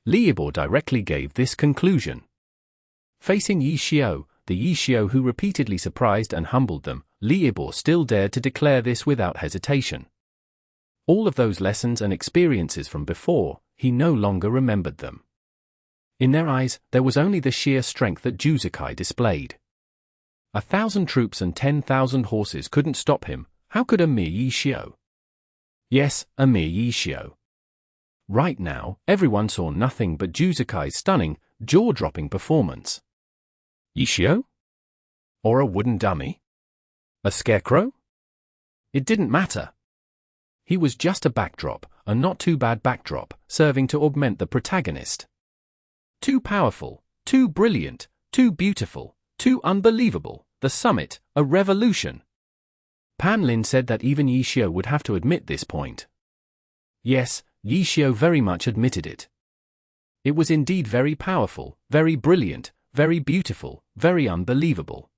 Li Ibor directly gave this conclusion. Facing Yishio, the Yishio who repeatedly surprised and humbled them, Li Ibor still dared to declare this without hesitation. All of those lessons and experiences from before, he no longer remembered them. In their eyes, there was only the sheer strength that Juzakai displayed. 1,000 troops and 10,000 horses couldn't stop him, how could a mere Yishio? Yes, a mere Yishio. Right now, everyone saw nothing but Juzakai's stunning, jaw-dropping performance. Yishio? Or a wooden dummy? A scarecrow? It didn't matter. He was just a backdrop, a not too bad backdrop, serving to augment the protagonist. Too powerful, too brilliant, too beautiful, too unbelievable, the summit, a revolution. Pan Lin said that even Yishio would have to admit this point. Yes, Yishio very much admitted it. It was indeed very powerful, very brilliant, very beautiful, very unbelievable.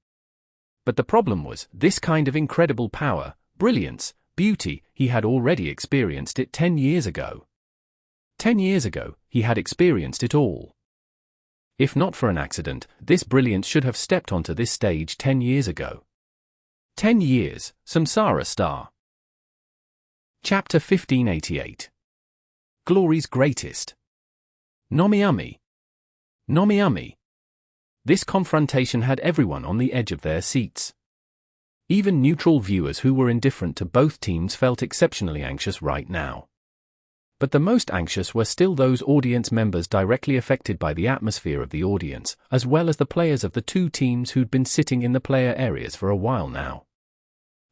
But the problem was, this kind of incredible power, brilliance, beauty, he had already experienced it 10 years ago. 10 years ago, he had experienced it all. If not for an accident, this brilliance should have stepped onto this stage 10 years ago. 10 years, Samsara star. Chapter 1588. Glory's Greatest. Nomiami. Nomiami. This confrontation had everyone on the edge of their seats. Even neutral viewers who were indifferent to both teams felt exceptionally anxious right now. But the most anxious were still those audience members directly affected by the atmosphere of the audience, as well as the players of the two teams who'd been sitting in the player areas for a while now.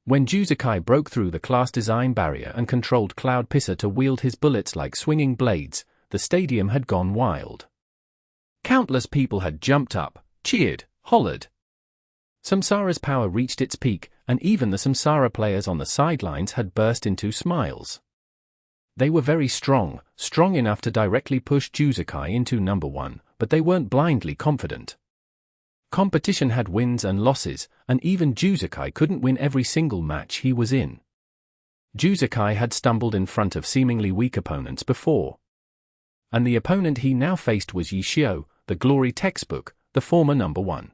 When Juzakai broke through the class design barrier and controlled Cloud Pisser to wield his bullets like swinging blades, the stadium had gone wild. Countless people had jumped up, cheered, hollered. Samsara's power reached its peak, and even the Samsara players on the sidelines had burst into smiles. They were very strong, strong enough to directly push Juzakai into number one, but they weren't blindly confident. Competition had wins and losses, and even Juzakai couldn't win every single match he was in. Juzakai had stumbled in front of seemingly weak opponents before. And the opponent he now faced was Yishio, the Glory textbook, the former number one.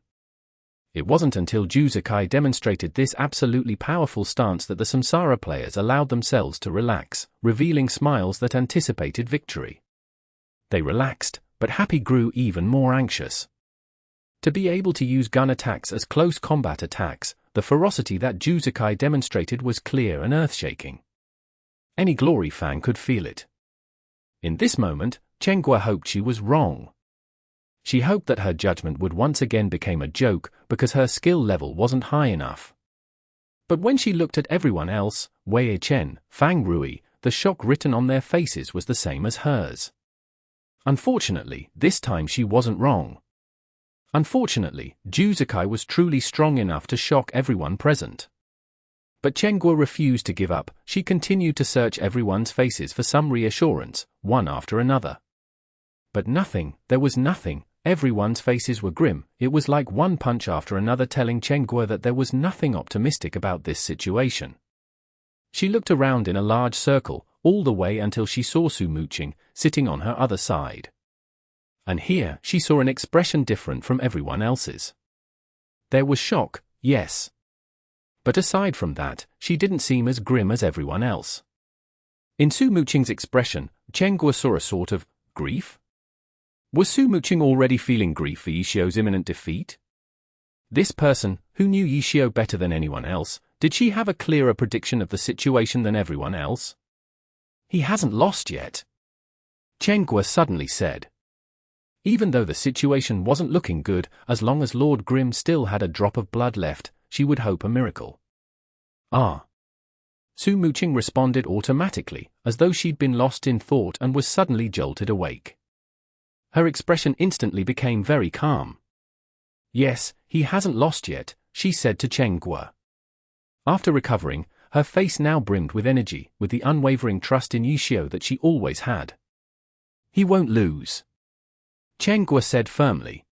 It wasn't until Juzakai demonstrated this absolutely powerful stance that the Samsara players allowed themselves to relax, revealing smiles that anticipated victory. They relaxed, but Happy grew even more anxious. To be able to use gun attacks as close combat attacks, the ferocity that Juzakai demonstrated was clear and earth-shaking. Any Glory fan could feel it. In this moment, Chenghua hoped she was wrong. She hoped that her judgment would once again become a joke because her skill level wasn't high enough. But when she looked at everyone else, Wei Chen, Fang Rui, the shock written on their faces was the same as hers. Unfortunately, this time she wasn't wrong. Unfortunately, Juzakai was truly strong enough to shock everyone present. But Chenghua refused to give up. She continued to search everyone's faces for some reassurance, one after another. But nothing, there was nothing. Everyone's faces were grim. It was like one punch after another telling Chenghua that there was nothing optimistic about this situation. She looked around in a large circle, all the way until she saw Su Muqing, sitting on her other side. And here, she saw an expression different from everyone else's. There was shock, yes. But aside from that, she didn't seem as grim as everyone else. In Su Muqing's expression, Chenghua saw a sort of grief. Was Su Muqing already feeling grief for Yishio's imminent defeat? This person, who knew Yishio better than anyone else, did she have a clearer prediction of the situation than everyone else? He hasn't lost yet, Chenghua suddenly said. Even though the situation wasn't looking good, as long as Lord Grimm still had a drop of blood left, she would hope a miracle. Ah. Su Muqing responded automatically, as though she'd been lost in thought and was suddenly jolted awake. Her expression instantly became very calm. Yes, he hasn't lost yet, she said to Chenghua. After recovering, her face now brimmed with energy, with the unwavering trust in Yishio that she always had. He won't lose, Chenghua said firmly.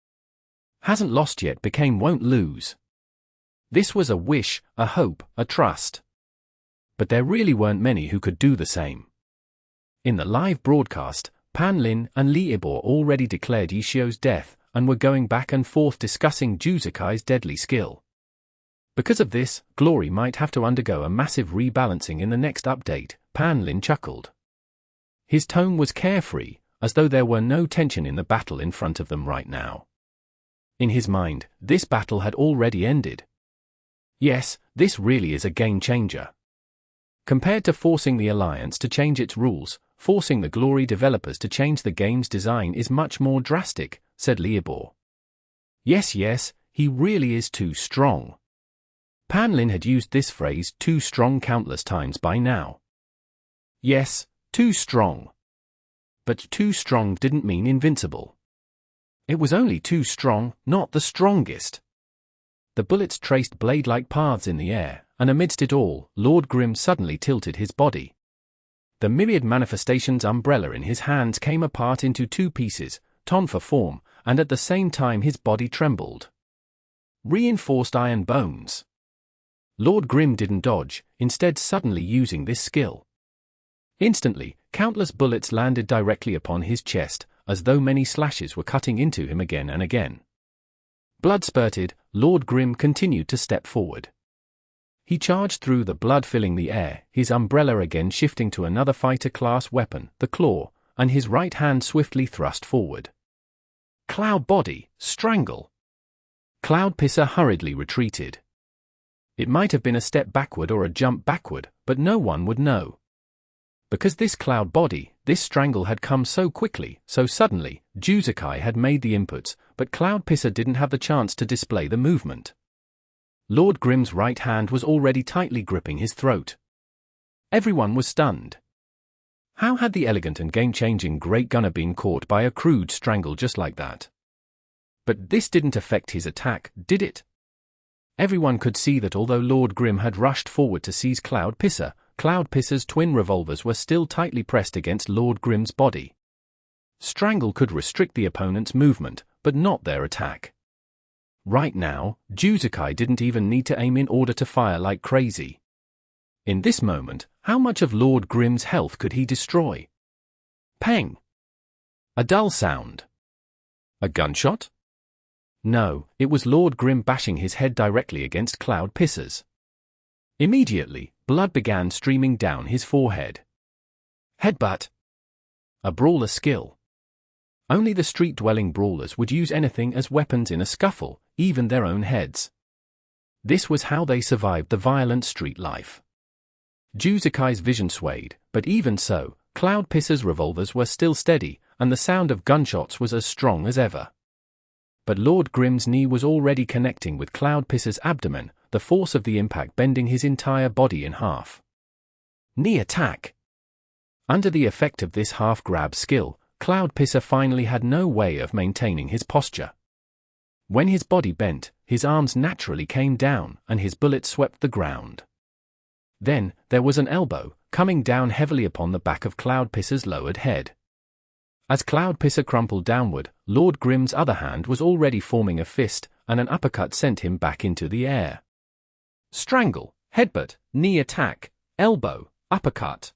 Hasn't lost yet became won't lose. This was a wish, a hope, a trust. But there really weren't many who could do the same. In the live broadcast, Pan Lin and Li Ibor already declared Yishio's death, and were going back and forth discussing Juzakai's deadly skill. Because of this, Glory might have to undergo a massive rebalancing in the next update, Pan Lin chuckled. His tone was carefree, as though there were no tension in the battle in front of them right now. In his mind, this battle had already ended. Yes, this really is a game changer. Compared to forcing the Alliance to change its rules, forcing the Glory developers to change the game's design is much more drastic, said Liabor. Yes, he really is too strong. Pan Lin had used this phrase too strong countless times by now. Yes, too strong. But too strong didn't mean invincible. It was only too strong, not the strongest. The bullets traced blade-like paths in the air, and amidst it all, Lord Grimm suddenly tilted his body. The myriad manifestations umbrella in his hands came apart into two pieces, ton for form, and at the same time his body trembled. Reinforced iron bones. Lord Grim didn't dodge, instead suddenly using this skill. Instantly, countless bullets landed directly upon his chest, as though many slashes were cutting into him again and again. Blood spurted, Lord Grim continued to step forward. He charged through the blood filling the air, his umbrella again shifting to another fighter-class weapon, the claw, and his right hand swiftly thrust forward. Cloud body, strangle. Cloud Pisser hurriedly retreated. It might have been a step backward or a jump backward, but no one would know. Because this cloud body, this strangle had come so quickly, so suddenly, Juzakai had made the inputs, but Cloud Pisser didn't have the chance to display the movement. Lord Grim's right hand was already tightly gripping his throat. Everyone was stunned. How had the elegant and game-changing Great Gunner been caught by a crude strangle just like that? But this didn't affect his attack, did it? Everyone could see that although Lord Grim had rushed forward to seize Cloud Pisser's twin revolvers were still tightly pressed against Lord Grim's body. Strangle could restrict the opponent's movement, but not their attack. Right now, Juzakai didn't even need to aim in order to fire like crazy. In this moment, how much of Lord Grim's health could he destroy? Peng! A dull sound. A gunshot? No, it was Lord Grim bashing his head directly against Cloud Pisser's. Immediately, blood began streaming down his forehead. Headbutt. A brawler skill. Only the street-dwelling brawlers would use anything as weapons in a scuffle, even their own heads. This was how they survived the violent street life. Juzakai's vision swayed, but even so, Cloud Pisser's revolvers were still steady, and the sound of gunshots was as strong as ever. But Lord Grim's knee was already connecting with Cloud Pisser's abdomen, the force of the impact bending his entire body in half. Knee attack. Under the effect of this half-grab skill, Cloud Pisser finally had no way of maintaining his posture. When his body bent, his arms naturally came down, and his bullet swept the ground. Then, there was an elbow, coming down heavily upon the back of Cloud Pisser's lowered head. As Cloud Pisser crumpled downward, Lord Grim's other hand was already forming a fist, and an uppercut sent him back into the air. Strangle, headbutt, knee attack, elbow, uppercut.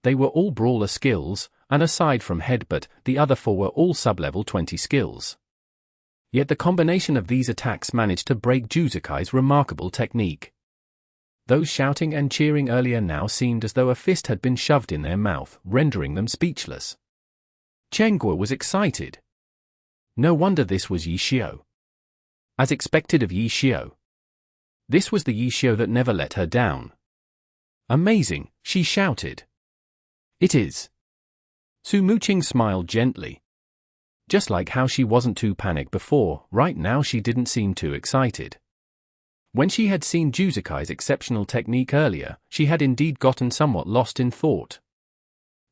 They were all brawler skills, and aside from headbutt, the other four were all sub-level 20 skills. Yet the combination of these attacks managed to break Juzakai's remarkable technique. Those shouting and cheering earlier now seemed as though a fist had been shoved in their mouth, rendering them speechless. Chengguo was excited. No wonder this was Yi Xiao. As expected of Yi Xiao. This was the Yi Xiao that never let her down. Amazing, she shouted. It is. Su Muqing smiled gently. Just like how she wasn't too panicked before, right now she didn't seem too excited. When she had seen Juzakai's exceptional technique earlier, she had indeed gotten somewhat lost in thought.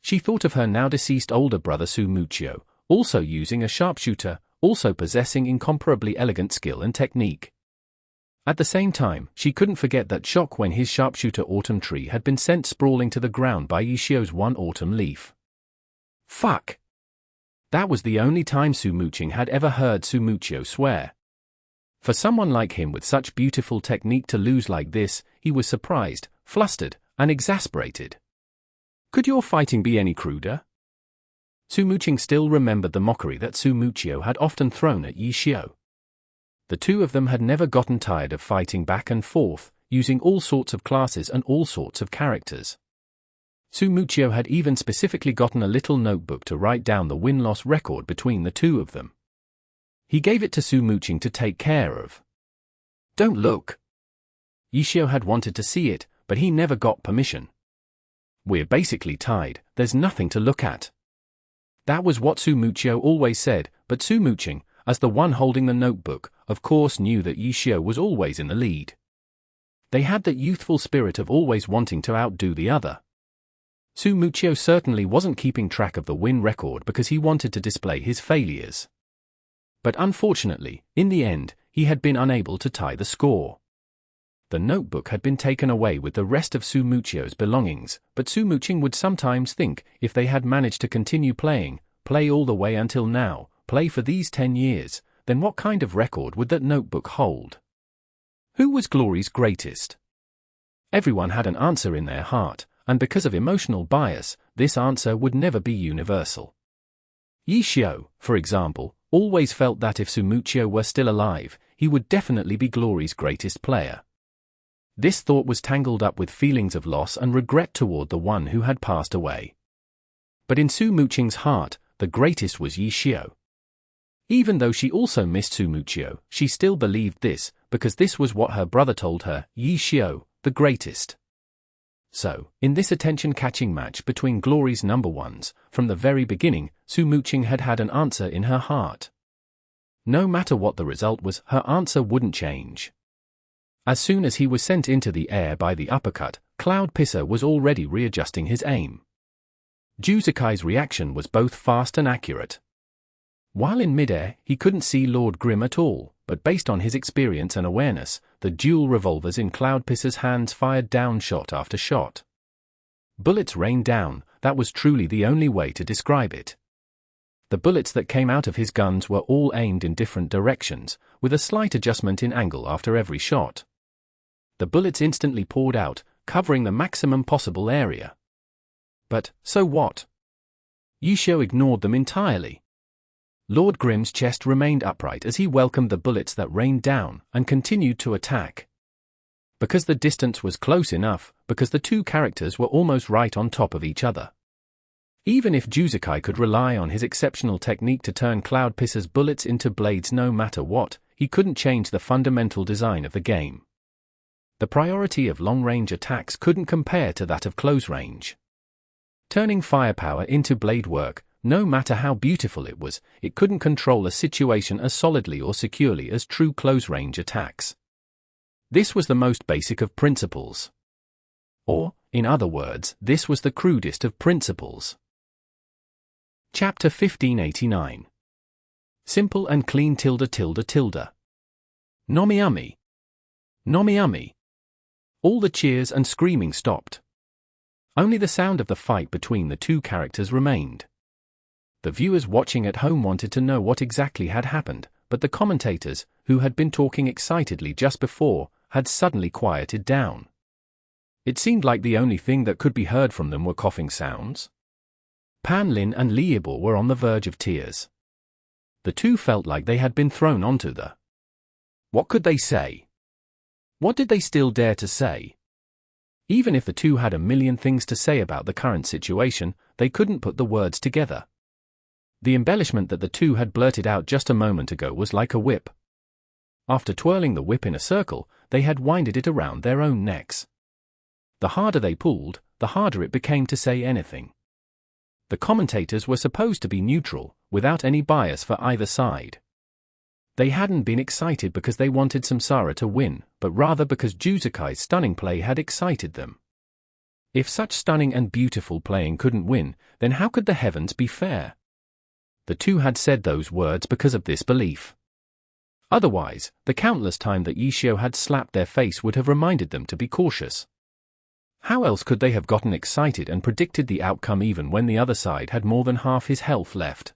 She thought of her now-deceased older brother Su Muqing, also using a sharpshooter, also possessing incomparably elegant skill and technique. At the same time, she couldn't forget that shock when his sharpshooter autumn tree had been sent sprawling to the ground by Yi Xiao's one autumn leaf. Fuck! That was the only time Su Muqing had ever heard Su Muqing swear. For someone like him with such beautiful technique to lose like this, he was surprised, flustered, and exasperated. Could your fighting be any cruder? Su Muqing still remembered the mockery that Su Muqing had often thrown at Yi Xiao. The two of them had never gotten tired of fighting back and forth, using all sorts of classes and all sorts of characters. Su Muqing had even specifically gotten a little notebook to write down the win-loss record between the two of them. He gave it to Su Muqing to take care of. Don't look. Yi Xiao had wanted to see it, but he never got permission. We're basically tied, there's nothing to look at. That was what Su Muqing always said, but Su Muqing, as the one holding the notebook, of course knew that Yi Xiao was always in the lead. They had that youthful spirit of always wanting to outdo the other. Su Muqing certainly wasn't keeping track of the win record because he wanted to display his failures. But unfortunately, in the end, he had been unable to tie the score. The notebook had been taken away with the rest of Su Muqing's belongings, but Su Muqing would sometimes think, if they had managed to continue playing, play all the way until now, play for these 10 years, then what kind of record would that notebook hold? Who was Glory's greatest? Everyone had an answer in their heart, and because of emotional bias, this answer would never be universal. Yi Xiao, for example, always felt that if Sumuchio were still alive, he would definitely be Glory's greatest player. This thought was tangled up with feelings of loss and regret toward the one who had passed away. But in Su Muqing's heart, the greatest was Yi Xiao. Even though she also missed Sumuchio, she still believed this, because this was what her brother told her, Yi Xiao, the greatest. So, in this attention-catching match between Glory's number ones, from the very beginning, Su Muqing had had an answer in her heart. No matter what the result was, her answer wouldn't change. As soon as he was sent into the air by the uppercut, Cloud Pisser was already readjusting his aim. Juzukai's reaction was both fast and accurate. While in midair, he couldn't see Lord Grimm at all, but based on his experience and awareness, the dual revolvers in Cloud Pisser's hands fired down shot after shot. Bullets rained down, that was truly the only way to describe it. The bullets that came out of his guns were all aimed in different directions, with a slight adjustment in angle after every shot. The bullets instantly poured out, covering the maximum possible area. But, so what? Yi Xiao ignored them entirely. Lord Grimm's chest remained upright as he welcomed the bullets that rained down, and continued to attack. Because the distance was close enough, because the two characters were almost right on top of each other. Even if Juzukai could rely on his exceptional technique to turn Cloud Pisser's bullets into blades no matter what, he couldn't change the fundamental design of the game. The priority of long-range attacks couldn't compare to that of close-range. Turning firepower into blade work, no matter how beautiful it was, it couldn't control a situation as solidly or securely as true close-range attacks. This was the most basic of principles. Or, in other words, this was the crudest of principles. Chapter 1589. Simple and clean Nomiami. Nomiami. All the cheers and screaming stopped. Only the sound of the fight between the two characters remained. The viewers watching at home wanted to know what exactly had happened, but the commentators, who had been talking excitedly just before, had suddenly quieted down. It seemed like the only thing that could be heard from them were coughing sounds. Pan Lin and Liebo were on the verge of tears. The two felt like they had been thrown onto the... What could they say? What did they still dare to say? Even if the two had a million things to say about the current situation, they couldn't put the words together. The embellishment that the two had blurted out just a moment ago was like a whip. After twirling the whip in a circle, they had winded it around their own necks. The harder they pulled, the harder it became to say anything. The commentators were supposed to be neutral, without any bias for either side. They hadn't been excited because they wanted Samsara to win, but rather because Juzukai's stunning play had excited them. If such stunning and beautiful playing couldn't win, then how could the heavens be fair? The two had said those words because of this belief. Otherwise, the countless time that Yi Xiao had slapped their face would have reminded them to be cautious. How else could they have gotten excited and predicted the outcome even when the other side had more than half his health left?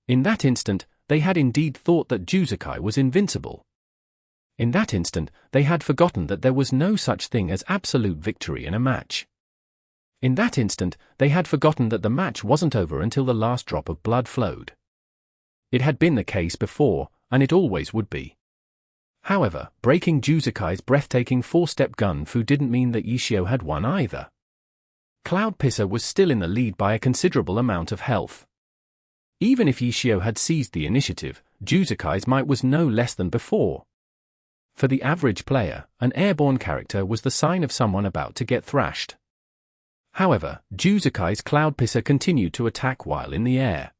In that instant, they had indeed thought that Juzukai was invincible. In that instant, they had forgotten that there was no such thing as absolute victory in a match. In that instant, they had forgotten that the match wasn't over until the last drop of blood flowed. It had been the case before, and it always would be. However, breaking Juzukai's breathtaking four-step gun fu didn't mean that Yi Xiao had won either. Cloud Pisser was still in the lead by a considerable amount of health. Even if Yi Xiao had seized the initiative, Juzukai's might was no less than before. For the average player, an airborne character was the sign of someone about to get thrashed. However, Juzukai's Cloud Pisser continued to attack while in the air.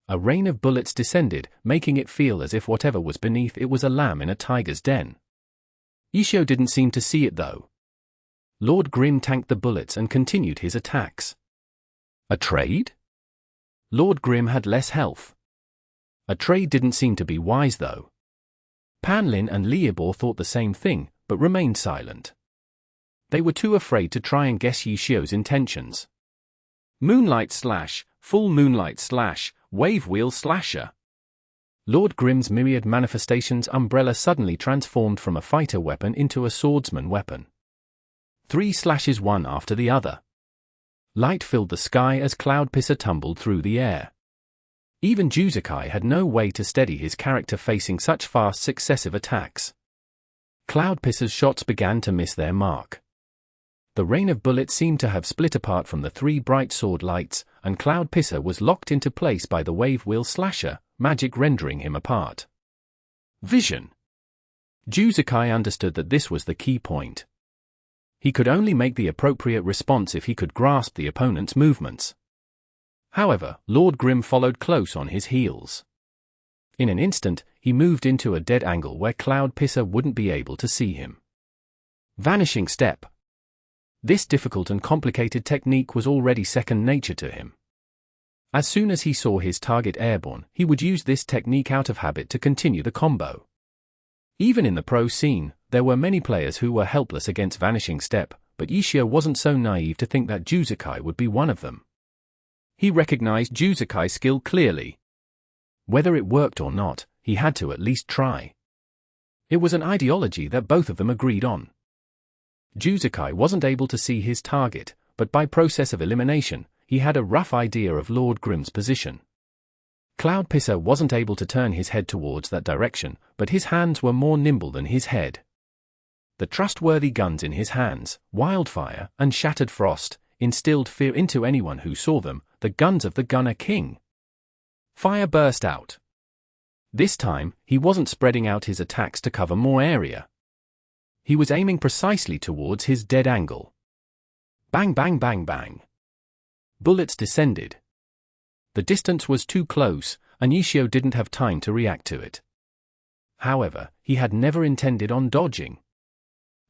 A rain of bullets descended, making it feel as if whatever was beneath it was a lamb in a tiger's den. Yi Xiao didn't seem to see it though. Lord Grimm tanked the bullets and continued his attacks. A trade? Lord Grimm had less health. A trade didn't seem to be wise though. Pan Lin and Liebo thought the same thing, but remained silent. They were too afraid to try and guess Yi Xiao's intentions. Moonlight slash, full moonlight slash, wave wheel slasher. Lord Grim's myriad manifestations umbrella suddenly transformed from a fighter weapon into a swordsman weapon. 3 slashes one after the other. Light filled the sky as Cloudpisser tumbled through the air. Even Juzakai had no way to steady his character facing such fast successive attacks. Cloudpisser's shots began to miss their mark. The rain of bullets seemed to have split apart from the 3 bright sword lights, and Cloudpisser was locked into place by the wave wheel slasher, magic rendering him apart. Vision. Juzakai understood that this was the key point. He could only make the appropriate response if he could grasp the opponent's movements. However, Lord Grim followed close on his heels. In an instant, he moved into a dead angle where Cloudpisser wouldn't be able to see him. Vanishing Step. This difficult and complicated technique was already second nature to him. As soon as he saw his target airborne, he would use this technique out of habit to continue the combo. Even in the pro scene, there were many players who were helpless against Vanishing Step, but Ishio wasn't so naive to think that Juzakai would be one of them. He recognized Juzakai's skill clearly. Whether it worked or not, he had to at least try. It was an ideology that both of them agreed on. Juzakai wasn't able to see his target, but by process of elimination, he had a rough idea of Lord Grim's position. Cloudpisser wasn't able to turn his head towards that direction, but his hands were more nimble than his head. The trustworthy guns in his hands, Wildfire and Shattered Frost, instilled fear into anyone who saw them, the guns of the Gunner King. Fire burst out. This time, he wasn't spreading out his attacks to cover more area. He was aiming precisely towards his dead angle. Bang bang bang bang. Bullets descended. The distance was too close, and Ishio didn't have time to react to it. However, he had never intended on dodging.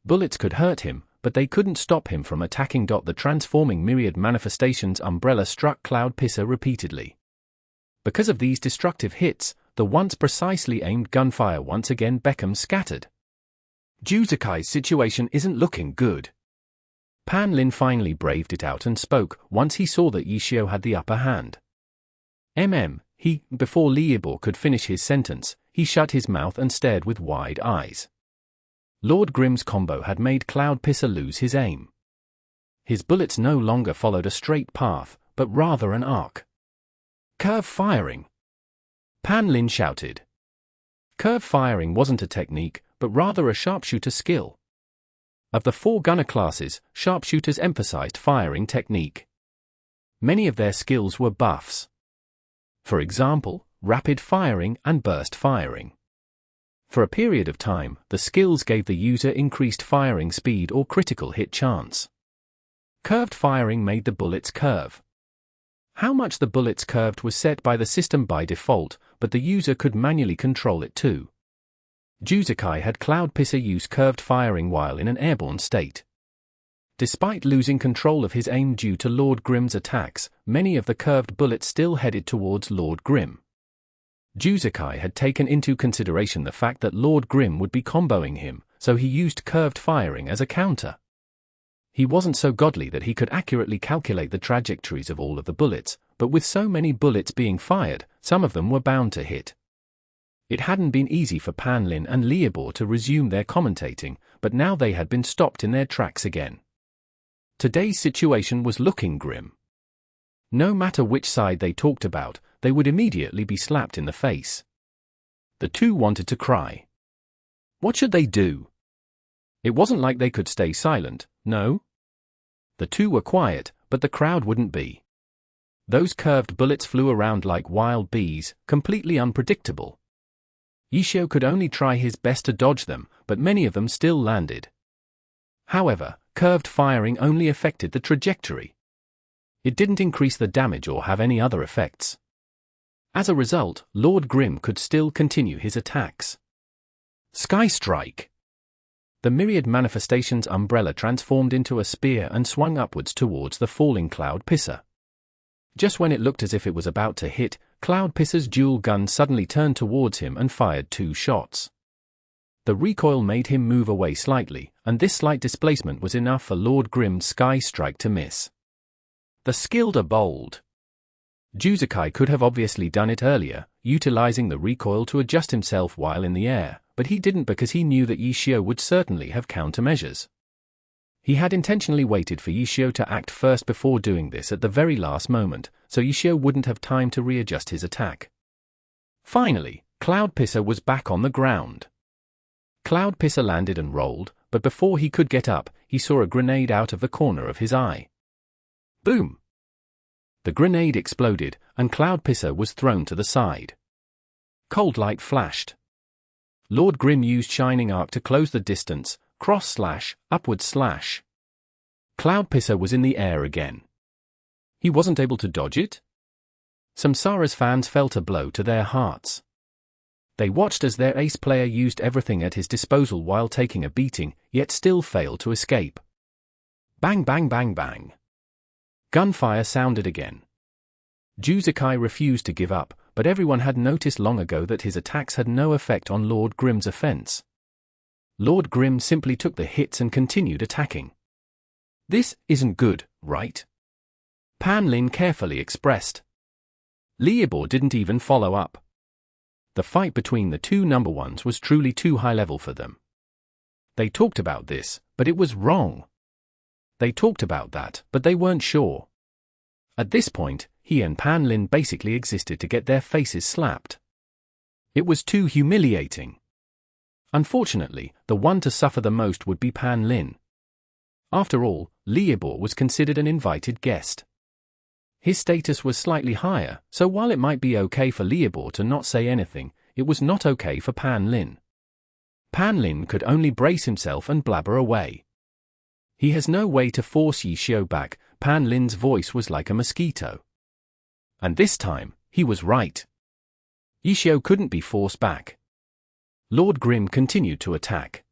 Bullets could hurt him, but they couldn't stop him from attacking. The transforming myriad manifestations umbrella struck Cloudpisser repeatedly. Because of these destructive hits, the once precisely aimed gunfire once again became scattered. Juzakai's situation isn't looking good. Pan Lin finally braved it out and spoke once he saw that Ishio had the upper hand. Before Liebor could finish his sentence, he shut his mouth and stared with wide eyes. Lord Grim's combo had made Cloudpisser lose his aim. His bullets no longer followed a straight path, but rather an arc. Curve firing! Pan Lin shouted. Curve firing wasn't a technique, but rather a sharpshooter skill. Of the 4 gunner classes, sharpshooters emphasized firing technique. Many of their skills were buffs. For example, rapid firing and burst firing. For a period of time, the skills gave the user increased firing speed or critical hit chance. Curved firing made the bullets curve. How much the bullets curved was set by the system by default, but the user could manually control it too. Juzakai had Cloudpisser use curved firing while in an airborne state. Despite losing control of his aim due to Lord Grim's attacks, many of the curved bullets still headed towards Lord Grim. Juzakai had taken into consideration the fact that Lord Grim would be comboing him, so he used curved firing as a counter. He wasn't so godly that he could accurately calculate the trajectories of all of the bullets, but with so many bullets being fired, some of them were bound to hit. It hadn't been easy for Pan Lin and Liebor to resume their commentating, but now they had been stopped in their tracks again. Today's situation was looking grim. No matter which side they talked about, they would immediately be slapped in the face. The two wanted to cry. What should they do? It wasn't like they could stay silent, no? The two were quiet, but the crowd wouldn't be. Those curved bullets flew around like wild bees, completely unpredictable. Ishio could only try his best to dodge them, but many of them still landed. However, curved firing only affected the trajectory. It didn't increase the damage or have any other effects. As a result, Lord Grim could still continue his attacks. Sky Strike! The myriad manifestations umbrella transformed into a spear and swung upwards towards the falling Cloudpisser. Just when it looked as if it was about to hit, Cloudpisser's dual gun suddenly turned towards him and fired 2 shots. The recoil made him move away slightly, and this slight displacement was enough for Lord Grim's Sky Strike to miss. The skilled are bold. Juzakai could have obviously done it earlier, utilizing the recoil to adjust himself while in the air, but he didn't because he knew that Yishio would certainly have countermeasures. He had intentionally waited for Yishio to act first before doing this at the very last moment, so Yishio wouldn't have time to readjust his attack. Finally, Cloud Pisser was back on the ground. Cloud Pisser landed and rolled, but before he could get up, he saw a grenade out of the corner of his eye. Boom! The grenade exploded, and Cloud Pisser was thrown to the side. Cold light flashed. Lord Grim used Shining Arc to close the distance, upward slash. Cloud Pisser was in the air again. He wasn't able to dodge it? Samsara's fans felt a blow to their hearts. They watched as their ace player used everything at his disposal while taking a beating, yet still failed to escape. Bang bang bang bang. Gunfire sounded again. Juzakai refused to give up, but everyone had noticed long ago that his attacks had no effect on Lord Grim's offense. Lord Grim simply took the hits and continued attacking. This isn't good, right? Pan Lin carefully expressed. Liebor didn't even follow up. The fight between the two number ones was truly too high level for them. They talked about this, but it was wrong. They talked about that, but they weren't sure. At this point, he and Pan Lin basically existed to get their faces slapped. It was too humiliating. Unfortunately, the one to suffer the most would be Pan Lin. After all, Liebor was considered an invited guest. His status was slightly higher, so while it might be okay for Liebor to not say anything, it was not okay for Pan Lin. Pan Lin could only brace himself and blabber away. He has no way to force Yishio back. Pan Lin's voice was like a mosquito. And this time, he was right. Yishio couldn't be forced back. Lord Grim continued to attack.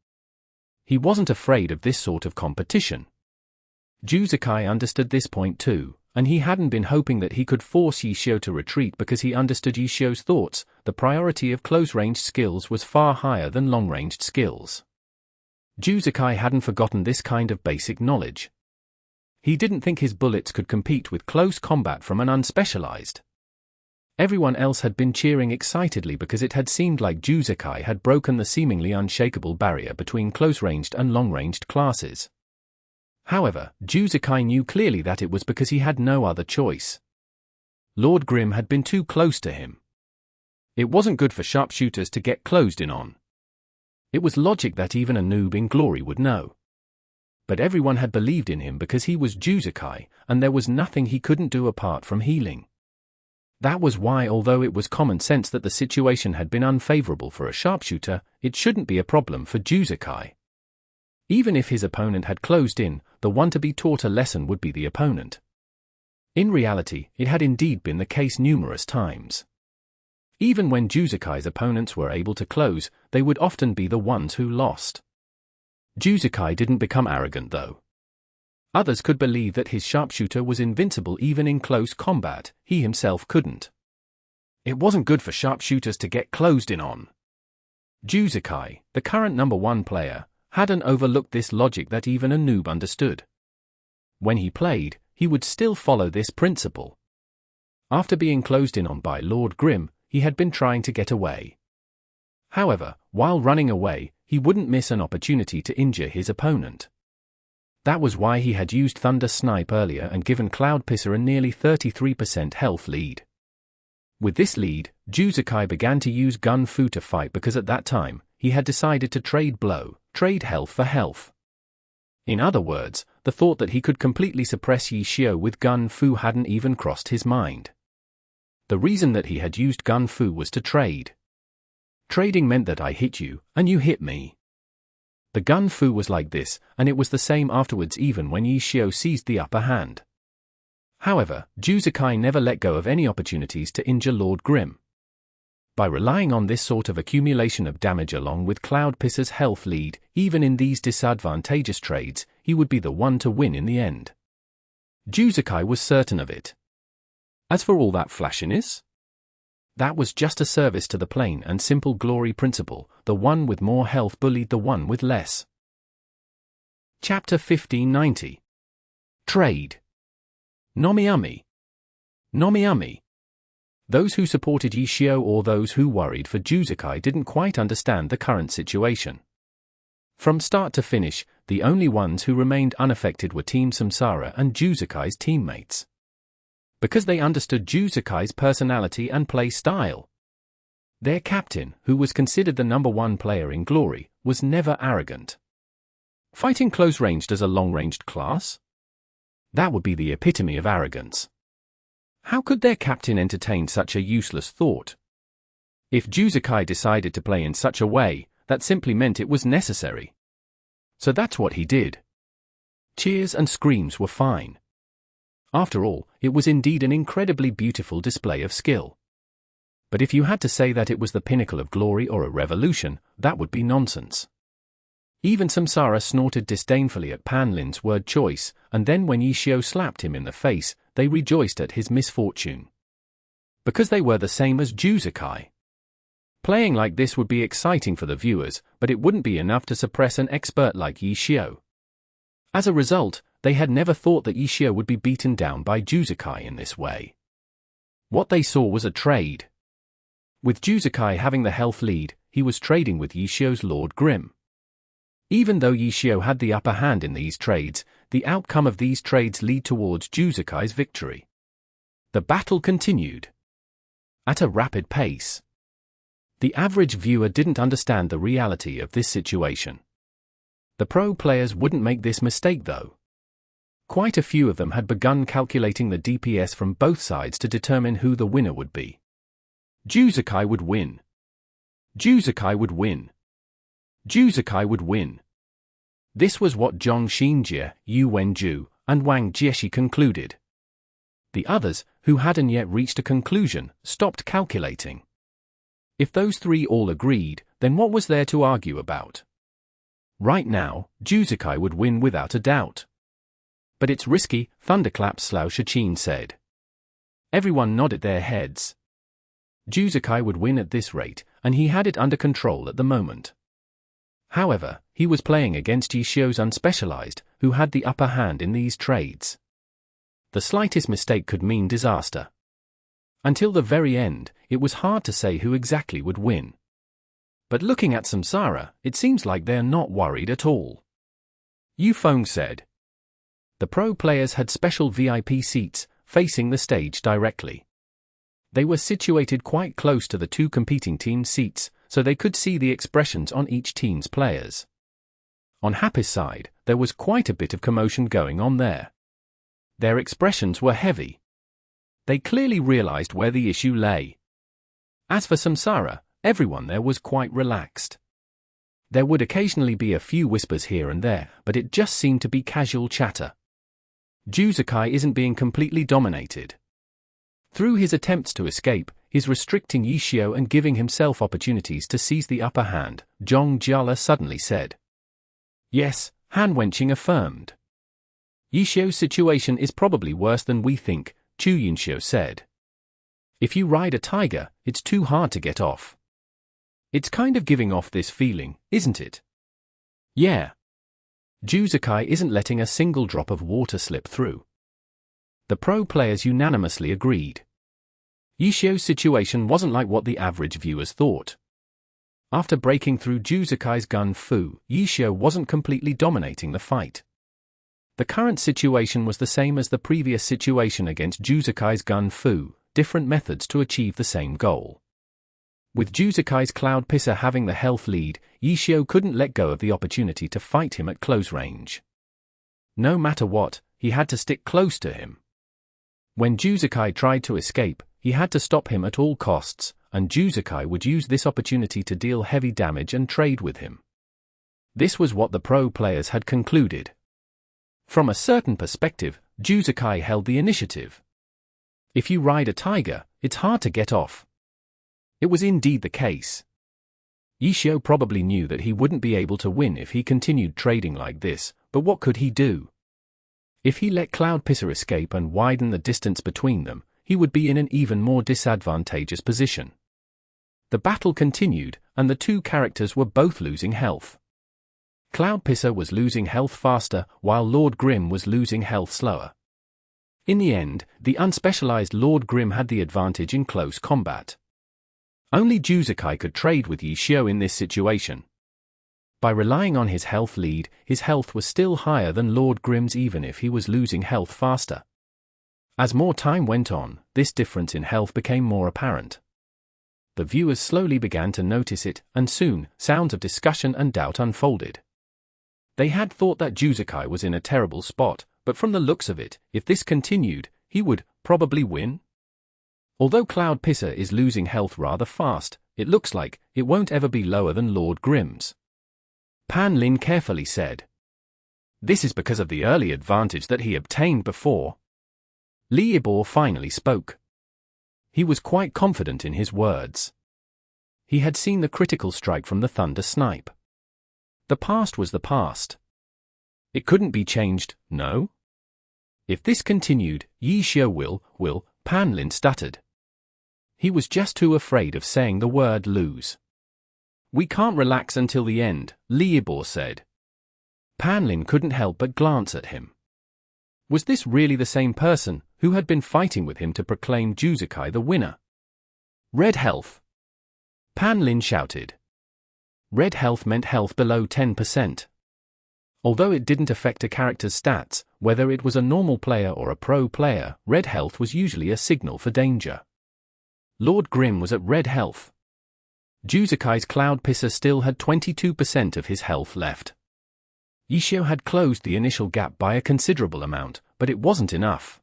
He wasn't afraid of this sort of competition. Juzakai understood this point too, and he hadn't been hoping that he could force Yishio to retreat because he understood Yishio's thoughts. The priority of close-ranged skills was far higher than long-ranged skills. Juzakai hadn't forgotten this kind of basic knowledge. He didn't think his bullets could compete with close combat from an unspecialized. Everyone else had been cheering excitedly because it had seemed like Juzakai had broken the seemingly unshakable barrier between close-ranged and long-ranged classes. However, Juzakai knew clearly that it was because he had no other choice. Lord Grim had been too close to him. It wasn't good for sharpshooters to get closed in on. It was logic that even a noob in glory would know. But everyone had believed in him because he was Juzakai, and there was nothing he couldn't do apart from healing. That was why, although it was common sense that the situation had been unfavorable for a sharpshooter, it shouldn't be a problem for Juzakai. Even if his opponent had closed in, the one to be taught a lesson would be the opponent. In reality, it had indeed been the case numerous times. Even when Juzakai's opponents were able to close, they would often be the ones who lost. Juzakai didn't become arrogant though. Others could believe that his sharpshooter was invincible even in close combat. He himself couldn't. It wasn't good for sharpshooters to get closed in on. Juzakai, the current number 1 player, hadn't overlooked this logic that even a noob understood. When he played, he would still follow this principle. After being closed in on by Lord Grim, he had been trying to get away. However, while running away, he wouldn't miss an opportunity to injure his opponent. That was why he had used Thunder Snipe earlier and given Cloud Pisser a nearly 33% health lead. With this lead, Juzakai began to use Gun Fu to fight because at that time, he had decided to trade health for health. In other words, the thought that he could completely suppress Yishio with Gun Fu hadn't even crossed his mind. The reason that he had used Gun Fu was to trade. Trading meant that I hit you, and you hit me. The Gun Fu was like this, and it was the same afterwards even when Yishio seized the upper hand. However, Juzakai never let go of any opportunities to injure Lord Grim. By relying on this sort of accumulation of damage along with Cloud Pisser's health lead, even in these disadvantageous trades, he would be the one to win in the end. Juzakai was certain of it. As for all that flashiness, that was just a service to the plain and simple glory principle. The one with more health bullied the one with less. Chapter 1590. Trade. Nomiami. Nomiami. Those who supported Yishio or those who worried for Juzukai didn't quite understand the current situation. From start to finish, the only ones who remained unaffected were Team Samsara and Juzukai's teammates. Because they understood Juzukai's personality and play style. Their captain, who was considered the #1 player in Glory, was never arrogant. Fighting close-ranged as a long-ranged class? That would be the epitome of arrogance. How could their captain entertain such a useless thought? If Juzukai decided to play in such a way, that simply meant it was necessary. So that's what he did. Cheers and screams were fine. After all, it was indeed an incredibly beautiful display of skill. But if you had to say that it was the pinnacle of glory or a revolution, that would be nonsense. Even Samsara snorted disdainfully at Pan Lin's word choice, and then when Yishio slapped him in the face, they rejoiced at his misfortune. Because they were the same as Juzukai. Playing like this would be exciting for the viewers, but it wouldn't be enough to suppress an expert like Yishio. As a result, they had never thought that Yishio would be beaten down by Juzukai in this way. What they saw was a trade. With Juzukai having the health lead, he was trading with Yishio's Lord Grim. Even though Yishio had the upper hand in these trades, the outcome of these trades lead towards Juzukai's victory. The battle continued. At a rapid pace. The average viewer didn't understand the reality of this situation. The pro players wouldn't make this mistake though. Quite a few of them had begun calculating the DPS from both sides to determine who the winner would be. Juzukai would win. Juzukai would win. Juzukai would win. This was what Zhong Xinjie, Yu Wenju, and Wang Jieshi concluded. The others, who hadn't yet reached a conclusion, stopped calculating. If those three all agreed, then what was there to argue about? Right now, Juzukai would win without a doubt. But it's risky, Thunderclap Slow Shichin said. Everyone nodded their heads. Juzukai would win at this rate, and he had it under control at the moment. However, he was playing against Yishio's Unspecialized, who had the upper hand in these trades. The slightest mistake could mean disaster. Until the very end, it was hard to say who exactly would win. But looking at Samsara, it seems like they're not worried at all. Yu Feng said. The pro players had special VIP seats, facing the stage directly. They were situated quite close to the two competing team seats, so they could see the expressions on each team's players. On Happy's side, there was quite a bit of commotion going on there. Their expressions were heavy. They clearly realized where the issue lay. As for Samsara, everyone there was quite relaxed. There would occasionally be a few whispers here and there, but it just seemed to be casual chatter. Juzukai isn't being completely dominated. Through his attempts to escape, he's restricting Yishio and giving himself opportunities to seize the upper hand, Zhong Jiala suddenly said. Yes, Han Wenqing affirmed. Yishio's situation is probably worse than we think, Chu Yinxiu said. If you ride a tiger, it's too hard to get off. It's kind of giving off this feeling, isn't it? Yeah. Juzukai isn't letting a single drop of water slip through. The pro players unanimously agreed. Yishio's situation wasn't like what the average viewers thought. After breaking through Juzukai's gun fu, Yishio wasn't completely dominating the fight. The current situation was the same as the previous situation against Juzukai's gun fu, different methods to achieve the same goal. With Juzukai's Cloud Pisser having the health lead, Yishio couldn't let go of the opportunity to fight him at close range. No matter what, he had to stick close to him. When Juzukai tried to escape, he had to stop him at all costs, and Juzukai would use this opportunity to deal heavy damage and trade with him. This was what the pro players had concluded. From a certain perspective, Juzukai held the initiative. If you ride a tiger, it's hard to get off. It was indeed the case. Yishio probably knew that he wouldn't be able to win if he continued trading like this, but what could he do? If he let Cloud Pisser escape and widen the distance between them, he would be in an even more disadvantageous position. The battle continued, and the two characters were both losing health. Cloud Pisser was losing health faster, while Lord Grim was losing health slower. In the end, the unspecialized Lord Grim had the advantage in close combat. Only Juzakai could trade with Yishio in this situation. By relying on his health lead, his health was still higher than Lord Grim's even if he was losing health faster. As more time went on, this difference in health became more apparent. The viewers slowly began to notice it, and soon, sounds of discussion and doubt unfolded. They had thought that Juzakai was in a terrible spot, but from the looks of it, if this continued, he would probably win. Although Cloud Pisser is losing health rather fast, it looks like it won't ever be lower than Lord Grim's. Pan Lin carefully said. This is because of the early advantage that he obtained before. Li Ibor finally spoke. He was quite confident in his words. He had seen the critical strike from the Thunder Snipe. The past was the past. It couldn't be changed, no? If this continued, Yishio will, Pan Lin stuttered. He was just too afraid of saying the word lose. We can't relax until the end, Li Ibor said. Pan Lin couldn't help but glance at him. Was this really the same person who had been fighting with him to proclaim Juzakai the winner? Red health. Pan Lin shouted. Red health meant health below 10%. Although it didn't affect a character's stats, whether it was a normal player or a pro player, red health was usually a signal for danger. Lord Grim was at red health. Juzakai's Cloud Pisser still had 22% of his health left. Yishio had closed the initial gap by a considerable amount, but it wasn't enough.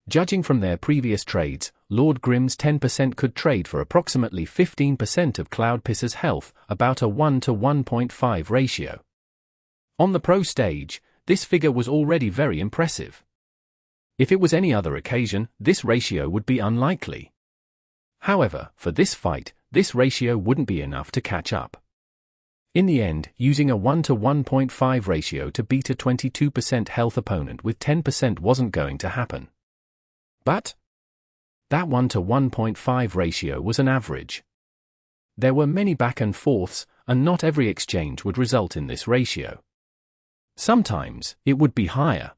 Judging from their previous trades, Lord Grim's 10% could trade for approximately 15% of Cloud Pisser's health, about a 1 to 1.5 ratio. On the pro stage, this figure was already very impressive. If it was any other occasion, this ratio would be unlikely. However, for this fight, this ratio wouldn't be enough to catch up. In the end, using a 1 to 1.5 ratio to beat a 22% health opponent with 10% wasn't going to happen. But that 1 to 1.5 ratio was an average. There were many back and forths, and not every exchange would result in this ratio. Sometimes, it would be higher.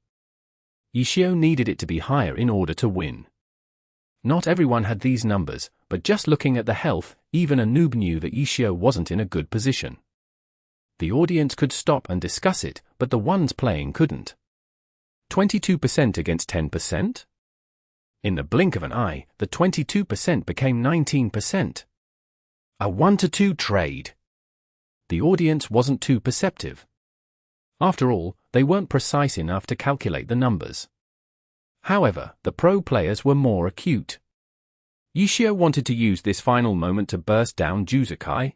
Yishio needed it to be higher in order to win. Not everyone had these numbers, but just looking at the health, even a noob knew that Yishio wasn't in a good position. The audience could stop and discuss it, but the ones playing couldn't. 22% against 10%? In the blink of an eye, the 22% became 19%. A 1 to 2 trade. The audience wasn't too perceptive. After all, they weren't precise enough to calculate the numbers. However, the pro players were more acute. Yishio wanted to use this final moment to burst down Juzakai.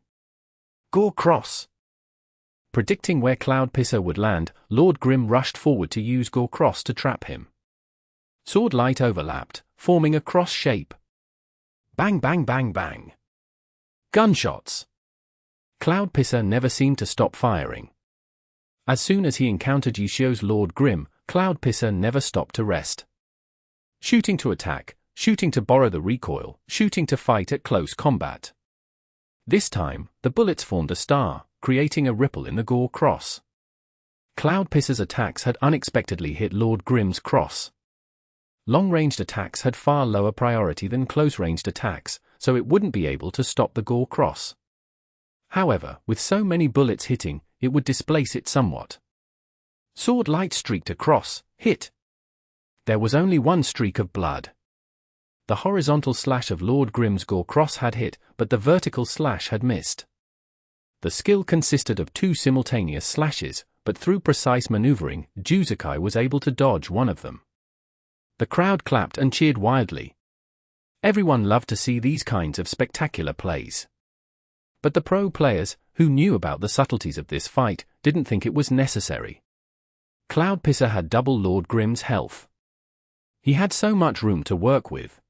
Gore Cross. Predicting where Cloud Pisser would land, Lord Grim rushed forward to use Gore Cross to trap him. Sword Light overlapped, forming a cross shape. Bang bang bang bang. Gunshots. Cloud Pisser never seemed to stop firing. As soon as he encountered Yishio's Lord Grim, Cloud Pisser never stopped to rest. Shooting to attack, shooting to borrow the recoil, shooting to fight at close combat. This time, the bullets formed a star, creating a ripple in the Gore Cross. Cloud Pisser's attacks had unexpectedly hit Lord Grim's cross. Long-ranged attacks had far lower priority than close-ranged attacks, so it wouldn't be able to stop the Gore Cross. However, with so many bullets hitting, it would displace it somewhat. Sword Light streaked across, hit. There was only one streak of blood. The horizontal slash of Lord Grim's Gore Cross had hit, but the vertical slash had missed. The skill consisted of 2 simultaneous slashes, but through precise maneuvering, Juzakai was able to dodge one of them. The crowd clapped and cheered wildly. Everyone loved to see these kinds of spectacular plays. But the pro players, who knew about the subtleties of this fight, didn't think it was necessary. Cloud Pisser had double Lord Grim's health. He had so much room to work with.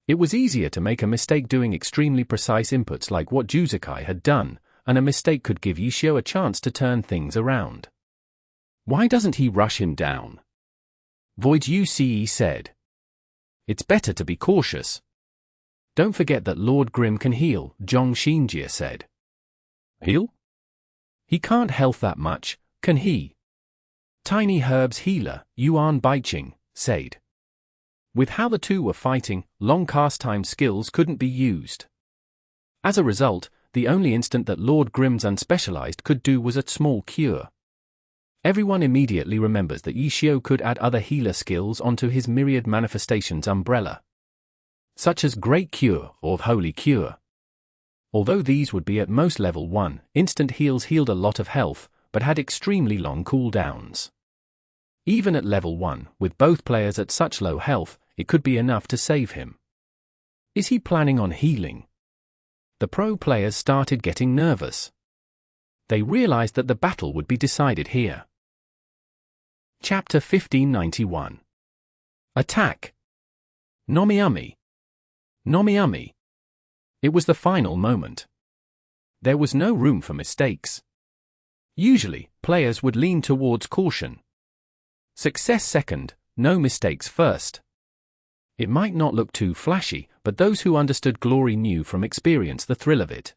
It was easier to make a mistake doing extremely precise inputs like what Juzakai had done, and a mistake could give Yishio a chance to turn things around. Why doesn't he rush him down? Void UCE said. It's better to be cautious. Don't forget that Lord Grim can heal, Zhong Xinjie said. Heal? He can't health that much, can he? Tiny Herb's healer, Yuan Baiqing, said. With how the two were fighting, long cast time skills couldn't be used. As a result, the only instant that Lord Grim's Unspecialized could do was a small cure. Everyone immediately remembers that Yi Xiao could add other healer skills onto his myriad manifestations umbrella, such as Great Cure or Holy Cure. Although these would be at most level 1, instant heals healed a lot of health, but had extremely long cooldowns. Even at level 1, with both players at such low health, it could be enough to save him. Is he planning on healing? The pro players started getting nervous. They realized that the battle would be decided here. Chapter 1591. Attack. Nomiami. Nomiami. It was the final moment. There was no room for mistakes. Usually, players would lean towards caution. Success second, no mistakes first. It might not look too flashy, but those who understood glory knew from experience the thrill of it.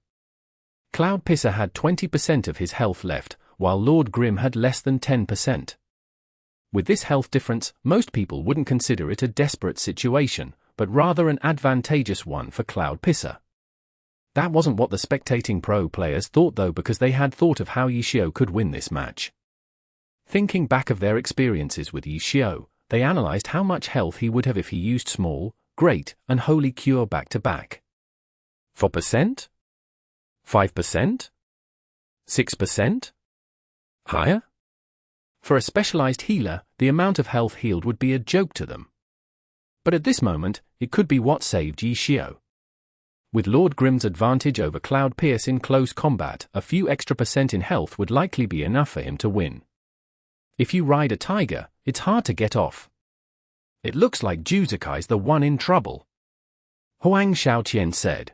Cloud Pisser had 20% of his health left, while Lord Grim had less than 10%. With this health difference, most people wouldn't consider it a desperate situation, but rather an advantageous one for Cloud Pisser. That wasn't what the spectating pro players thought though, because they had thought of how Yi Xiao could win this match. Thinking back of their experiences with Yi Xiao, they analyzed how much health he would have if he used Small, Great, and Holy Cure back to back. 4%? 5%? 6%? Higher? For a specialized healer, the amount of health healed would be a joke to them. But at this moment, it could be what saved Yi Xiao. With Lord Grim's advantage over Cloud Pierce in close combat, a few extra % in health would likely be enough for him to win. If you ride a tiger, it's hard to get off. It looks like Juzukai's the one in trouble, Huang Xiaoqian said.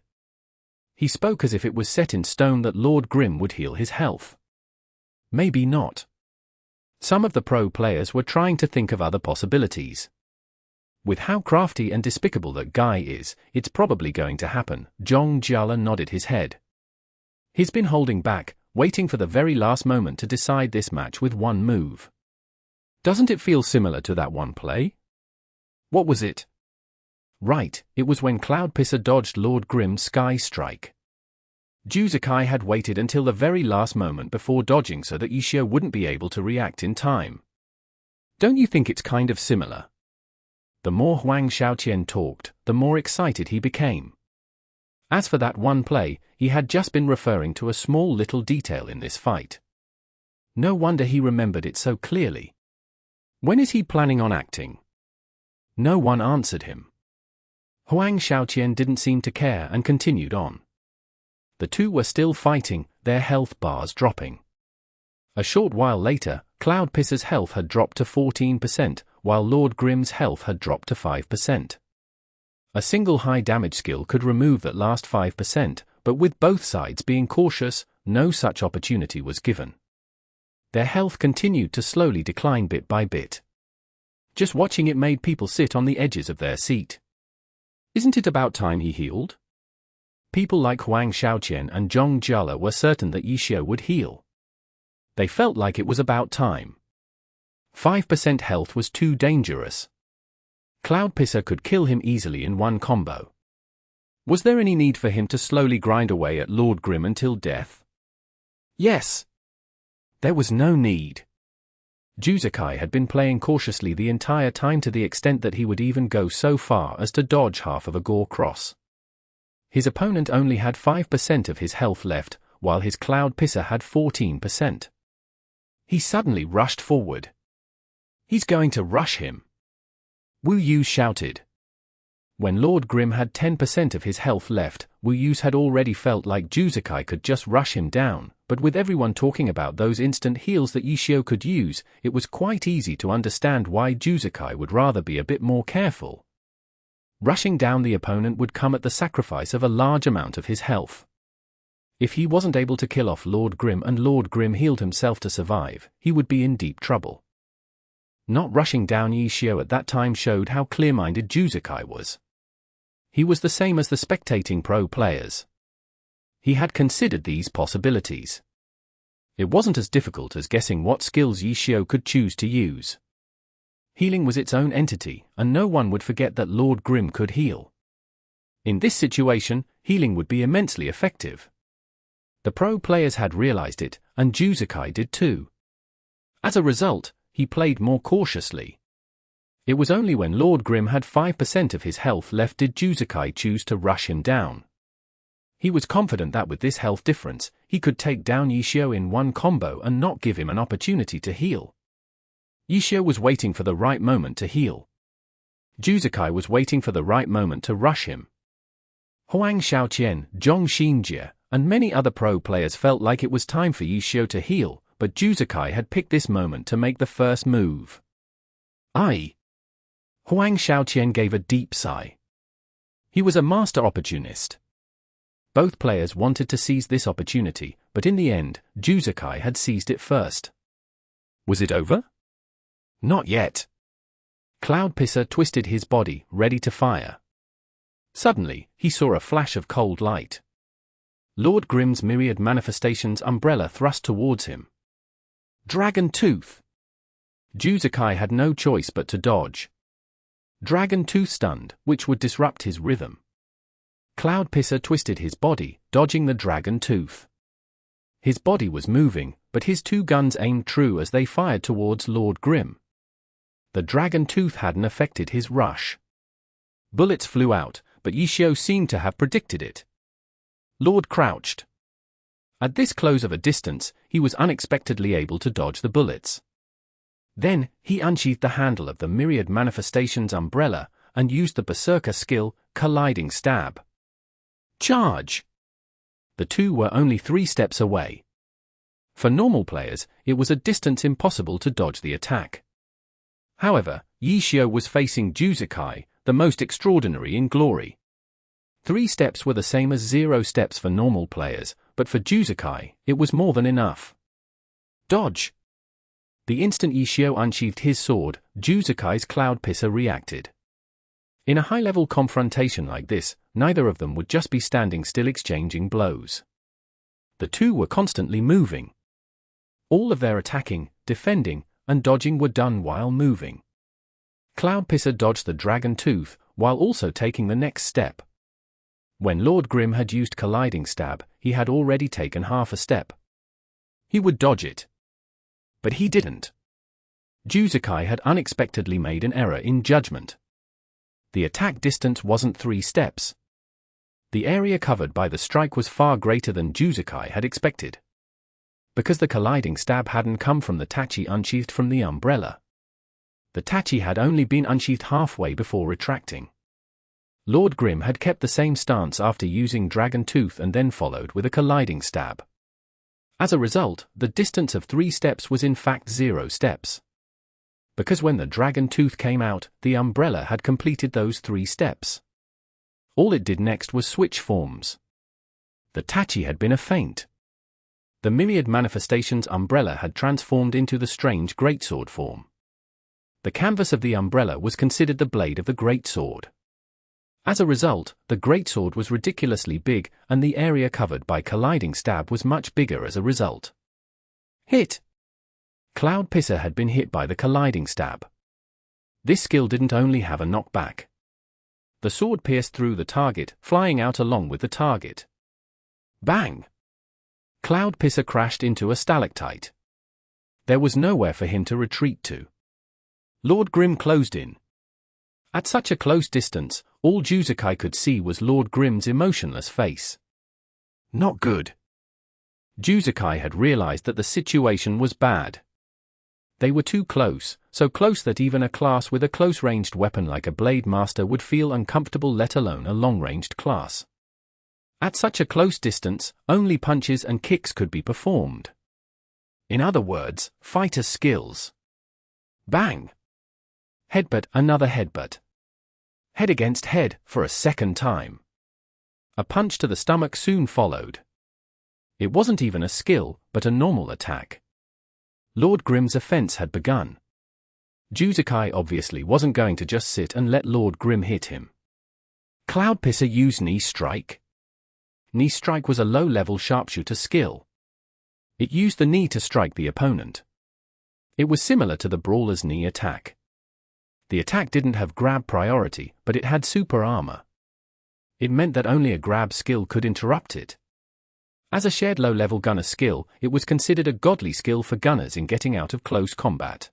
He spoke as if it was set in stone that Lord Grim would heal his health. Maybe not. Some of the pro players were trying to think of other possibilities. With how crafty and despicable that guy is, it's probably going to happen. Zhong Jiala nodded his head. He's been holding back, waiting for the very last moment to decide this match with one move. Doesn't it feel similar to that one play? What was it? Right, it was when Cloud Pisser dodged Lord Grim's Sky Strike. Juzukai had waited until the very last moment before dodging so that Yi Xiao wouldn't be able to react in time. Don't you think it's kind of similar? The more Huang Xiaoqian talked, the more excited he became. As for that one play, he had just been referring to a small little detail in this fight. No wonder he remembered it so clearly. When is he planning on acting? No one answered him. Huang Xiaoqian didn't seem to care and continued on. The two were still fighting, their health bars dropping. A short while later, Cloud Pisser's health had dropped to 14%, while Lord Grim's health had dropped to 5%. A single high damage skill could remove that last 5%, but with both sides being cautious, no such opportunity was given. Their health continued to slowly decline bit by bit. Just watching it made people sit on the edges of their seat. Isn't it about time he healed? People like Huang Xiaoqian and Zhong Jiala were certain that Yi Xiao would heal. They felt like it was about time. 5% health was too dangerous. Cloud Pisser could kill him easily in one combo. Was there any need for him to slowly grind away at Lord Grim until death? Yes. There was no need. Juzukai had been playing cautiously the entire time, to the extent that he would even go so far as to dodge half of a Gore Cross. His opponent only had 5% of his health left, while his Cloud Pisser had 14%. He suddenly rushed forward. He's going to rush him. Wu Yu shouted. When Lord Grim had 10% of his health left, Wu Yu's had already felt like Juzukai could just rush him down, but with everyone talking about those instant heals that Yi Xiao could use, it was quite easy to understand why Juzukai would rather be a bit more careful. Rushing down the opponent would come at the sacrifice of a large amount of his health. If he wasn't able to kill off Lord Grim and Lord Grim healed himself to survive, he would be in deep trouble. Not rushing down Yi Xiao at that time showed how clear-minded Juzukai was. He was the same as the spectating pro players. He had considered these possibilities. It wasn't as difficult as guessing what skills Yi Xiao could choose to use. Healing was its own entity, and no one would forget that Lord Grim could heal. In this situation, healing would be immensely effective. The pro players had realized it, and Juzakai did too. As a result, he played more cautiously. It was only when Lord Grim had 5% of his health left did Juzakai choose to rush him down. He was confident that with this health difference, he could take down Yishio in one combo and not give him an opportunity to heal. Yishio was waiting for the right moment to heal. Juzakai was waiting for the right moment to rush him. Huang Xiaoqian, Zhong Xinjie, and many other pro players felt like it was time for Yishio to heal, but Juzakai had picked this moment to make the first move. Huang Xiaoqian gave a deep sigh. He was a master opportunist. Both players wanted to seize this opportunity, but in the end, Juzakai had seized it first. Was it over? Not yet. Cloud Pisser twisted his body, ready to fire. Suddenly, he saw a flash of cold light. Lord Grim's myriad manifestations umbrella thrust towards him. Dragon Tooth! Juzakai had no choice but to dodge. Dragon Tooth stunned, which would disrupt his rhythm. Cloud Pisser twisted his body, dodging the Dragon Tooth. His body was moving, but his two guns aimed true as they fired towards Lord Grim. The Dragon Tooth hadn't affected his rush. Bullets flew out, but Yishio seemed to have predicted it. Lord crouched. At this close of a distance, he was unexpectedly able to dodge the bullets. Then, he unsheathed the handle of the Myriad Manifestations umbrella, and used the Berserker skill, Colliding Stab. Charge! The two were only 3 steps away. For normal players, it was a distance impossible to dodge the attack. However, Yishio was facing Juzakai, the most extraordinary in glory. 3 steps were the same as 0 steps for normal players, but for Juzakai, it was more than enough. Dodge! The instant Yishio unsheathed his sword, Juzakai's Cloud Pisser reacted. In a high-level confrontation like this, neither of them would just be standing still exchanging blows. The two were constantly moving. All of their attacking, defending, and dodging were done while moving. Cloud Pisser dodged the Dragon Tooth, while also taking the next step. When Lord Grim had used Colliding Stab, he had already taken half a step. He would dodge it. But he didn't. Juzakai had unexpectedly made an error in judgment. The attack distance wasn't 3 steps. The area covered by the strike was far greater than Juzakai had expected. Because the Colliding Stab hadn't come from the Tachi unsheathed from the umbrella. The Tachi had only been unsheathed halfway before retracting. Lord Grim had kept the same stance after using Dragon Tooth and then followed with a Colliding Stab. As a result, the distance of 3 steps was in fact 0 steps. Because when the Dragon Tooth came out, the umbrella had completed those 3 steps. All it did next was switch forms. The Tachi had been a feint. The Myriad Manifestations umbrella had transformed into the strange greatsword form. The canvas of the umbrella was considered the blade of the greatsword. As a result, the greatsword was ridiculously big, and the area covered by Colliding Stab was much bigger as a result. Hit! Cloud Pisser had been hit by the Colliding Stab. This skill didn't only have a knockback. The sword pierced through the target, flying out along with the target. Bang! Cloud Pisser crashed into a stalactite. There was nowhere for him to retreat to. Lord Grim closed in. At such a close distance, all Juzakai could see was Lord Grim's emotionless face. Not good. Juzakai had realized that the situation was bad. They were too close, so close that even a class with a close-ranged weapon like a Blade Master would feel uncomfortable, let alone a long-ranged class. At such a close distance, only punches and kicks could be performed. In other words, fighter skills. Bang! Headbutt, another headbutt. Head against head, for a second time. A punch to the stomach soon followed. It wasn't even a skill, but a normal attack. Lord Grim's offense had begun. Juzakai obviously wasn't going to just sit and let Lord Grim hit him. Cloud Pisser used Knee Strike. Knee Strike was a low-level sharpshooter skill. It used the knee to strike the opponent. It was similar to the Brawler's knee attack. The attack didn't have grab priority, but it had super armor. It meant that only a grab skill could interrupt it. As a shared low-level gunner skill, it was considered a godly skill for gunners in getting out of close combat.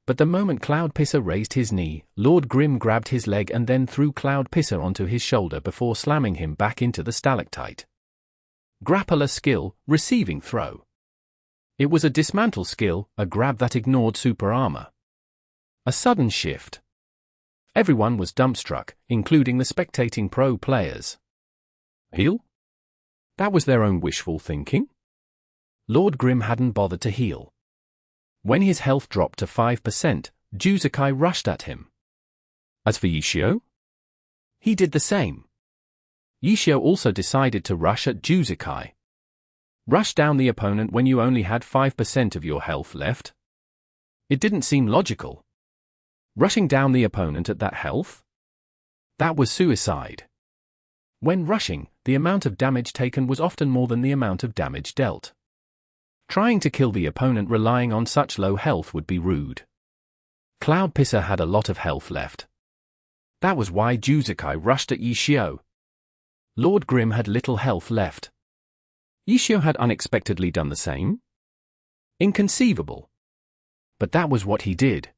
But the moment Cloud Pisser raised his knee, Lord Grim grabbed his leg and then threw Cloud Pisser onto his shoulder before slamming him back into the stalactite. Grappler skill, receiving throw. It was a dismantle skill, a grab that ignored super armor. A sudden shift. Everyone was dumbstruck, including the spectating pro players. Heal? That was their own wishful thinking? Lord Grim hadn't bothered to heal. When his health dropped to 5%, Juzakai rushed at him. As for Yishio? He did the same. Yishio also decided to rush at Juzakai. Rush down the opponent when you only had 5% of your health left? It didn't seem logical. Rushing down the opponent at that health? That was suicide. When rushing, the amount of damage taken was often more than the amount of damage dealt. Trying to kill the opponent relying on such low health would be rude. Cloud Pisser had a lot of health left. That was why Juzakai rushed at Yishio. Lord Grim had little health left. Yishio had unexpectedly done the same? Inconceivable. But that was what he did.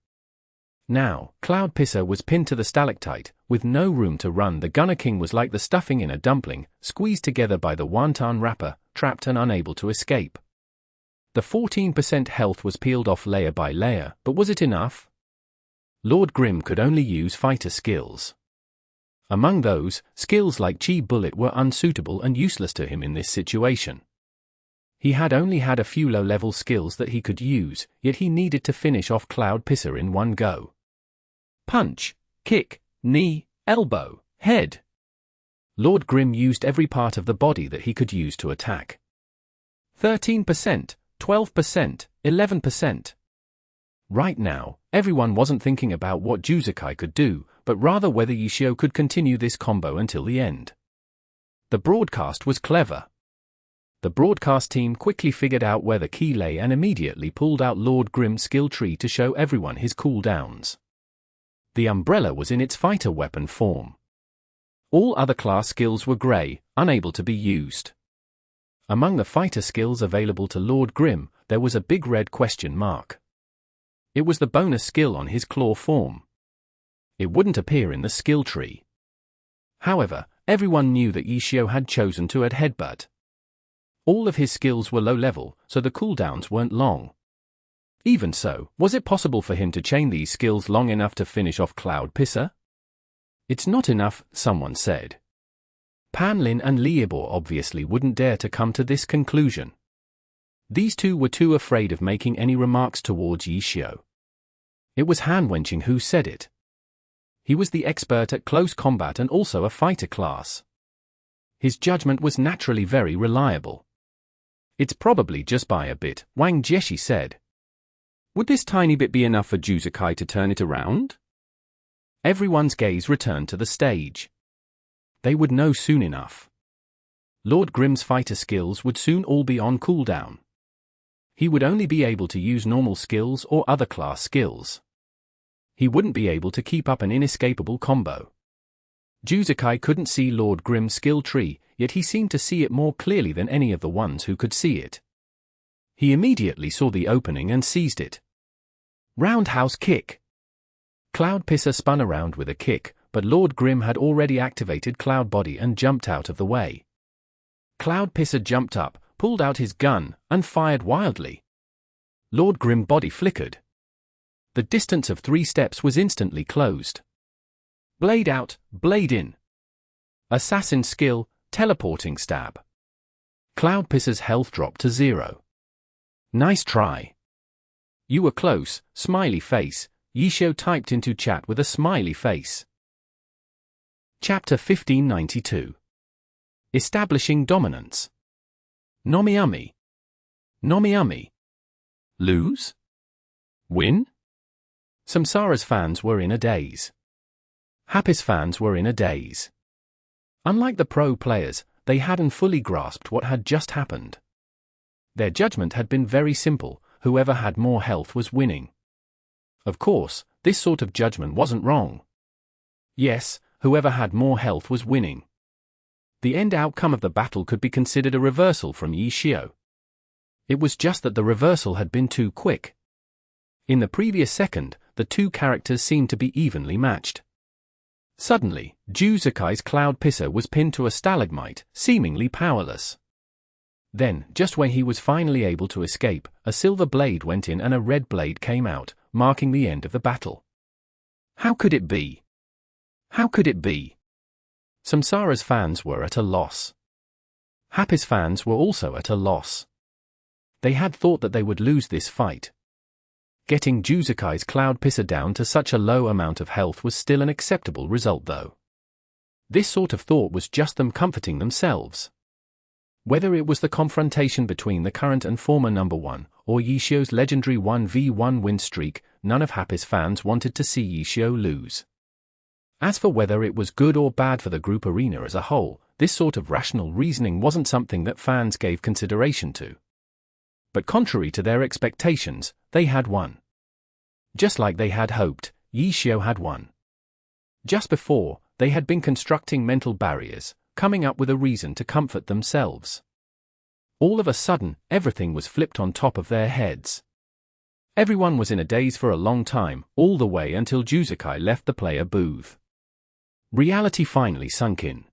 Now, Cloud Pisser was pinned to the stalactite, with no room to run. The Gunner King was like the stuffing in a dumpling, squeezed together by the wonton wrapper, trapped and unable to escape. The 14% health was peeled off layer by layer, but was it enough? Lord Grim could only use fighter skills. Among those, skills like Chi Bullet were unsuitable and useless to him in this situation. He had only had a few low-level skills that he could use, yet he needed to finish off Cloud Pisser in one go. Punch, kick, knee, elbow, head. Lord Grim used every part of the body that he could use to attack. 13%, 12%, 11%. Right now, everyone wasn't thinking about what Juzakai could do, but rather whether Yishio could continue this combo until the end. The broadcast was clever. The broadcast team quickly figured out where the key lay and immediately pulled out Lord Grim's skill tree to show everyone his cooldowns. The umbrella was in its fighter weapon form. All other class skills were grey, unable to be used. Among the fighter skills available to Lord Grim, there was a big red question mark. It was the bonus skill on his claw form. It wouldn't appear in the skill tree. However, everyone knew that Yishio had chosen to add headbutt. All of his skills were low level, so the cooldowns weren't long. Even so, was it possible for him to chain these skills long enough to finish off Cloud Pisser? It's not enough, someone said. Pan Lin and Liebor obviously wouldn't dare to come to this conclusion. These two were too afraid of making any remarks towards Yishio. It was Han Wenqing who said it. He was the expert at close combat and also a fighter class. His judgment was naturally very reliable. It's probably just by a bit, Wang Jieshi said. Would this tiny bit be enough for Juzakai to turn it around? Everyone's gaze returned to the stage. They would know soon enough. Lord Grim's fighter skills would soon all be on cooldown. He would only be able to use normal skills or other class skills. He wouldn't be able to keep up an inescapable combo. Juzakai couldn't see Lord Grim's skill tree, yet he seemed to see it more clearly than any of the ones who could see it. He immediately saw the opening and seized it. Roundhouse kick. Cloud Pisser spun around with a kick, but Lord Grim had already activated Cloud Body and jumped out of the way. Cloud Pisser jumped up, pulled out his gun, and fired wildly. Lord Grim body flickered. The distance of 3 steps was instantly closed. Blade out, blade in. Assassin skill, teleporting stab. Cloud Pisser's health dropped to 0. Nice try. You were close, smiley face. Yishio typed into chat with a smiley face. Chapter 1592. Establishing Dominance. Nomiami. Nomiami. Lose? Win? Samsara's fans were in a daze. Happy's fans were in a daze. Unlike the pro players, they hadn't fully grasped what had just happened. Their judgment had been very simple: whoever had more health was winning. Of course, this sort of judgment wasn't wrong. Yes, whoever had more health was winning. The end outcome of the battle could be considered a reversal from Yi Xiu. It was just that the reversal had been too quick. In the previous second, the two characters seemed to be evenly matched. Suddenly, Juzukai's Cloud Pisser was pinned to a stalagmite, seemingly powerless. Then, just when he was finally able to escape, a silver blade went in and a red blade came out, marking the end of the battle. How could it be? How could it be? Samsara's fans were at a loss. Happy's fans were also at a loss. They had thought that they would lose this fight. Getting Juzukai's Cloud Pisser down to such a low amount of health was still an acceptable result though. This sort of thought was just them comforting themselves. Whether it was the confrontation between the current and former number 1, or Yi Xiu's legendary 1v1 win streak, none of Happy's fans wanted to see Yi Xiu lose. As for whether it was good or bad for the group arena as a whole, this sort of rational reasoning wasn't something that fans gave consideration to. But contrary to their expectations, they had won. Just like they had hoped, Yi Xiu had won. Just before, they had been constructing mental barriers, coming up with a reason to comfort themselves. All of a sudden, everything was flipped on top of their heads. Everyone was in a daze for a long time, all the way until Juzukai left the player booth. Reality finally sunk in.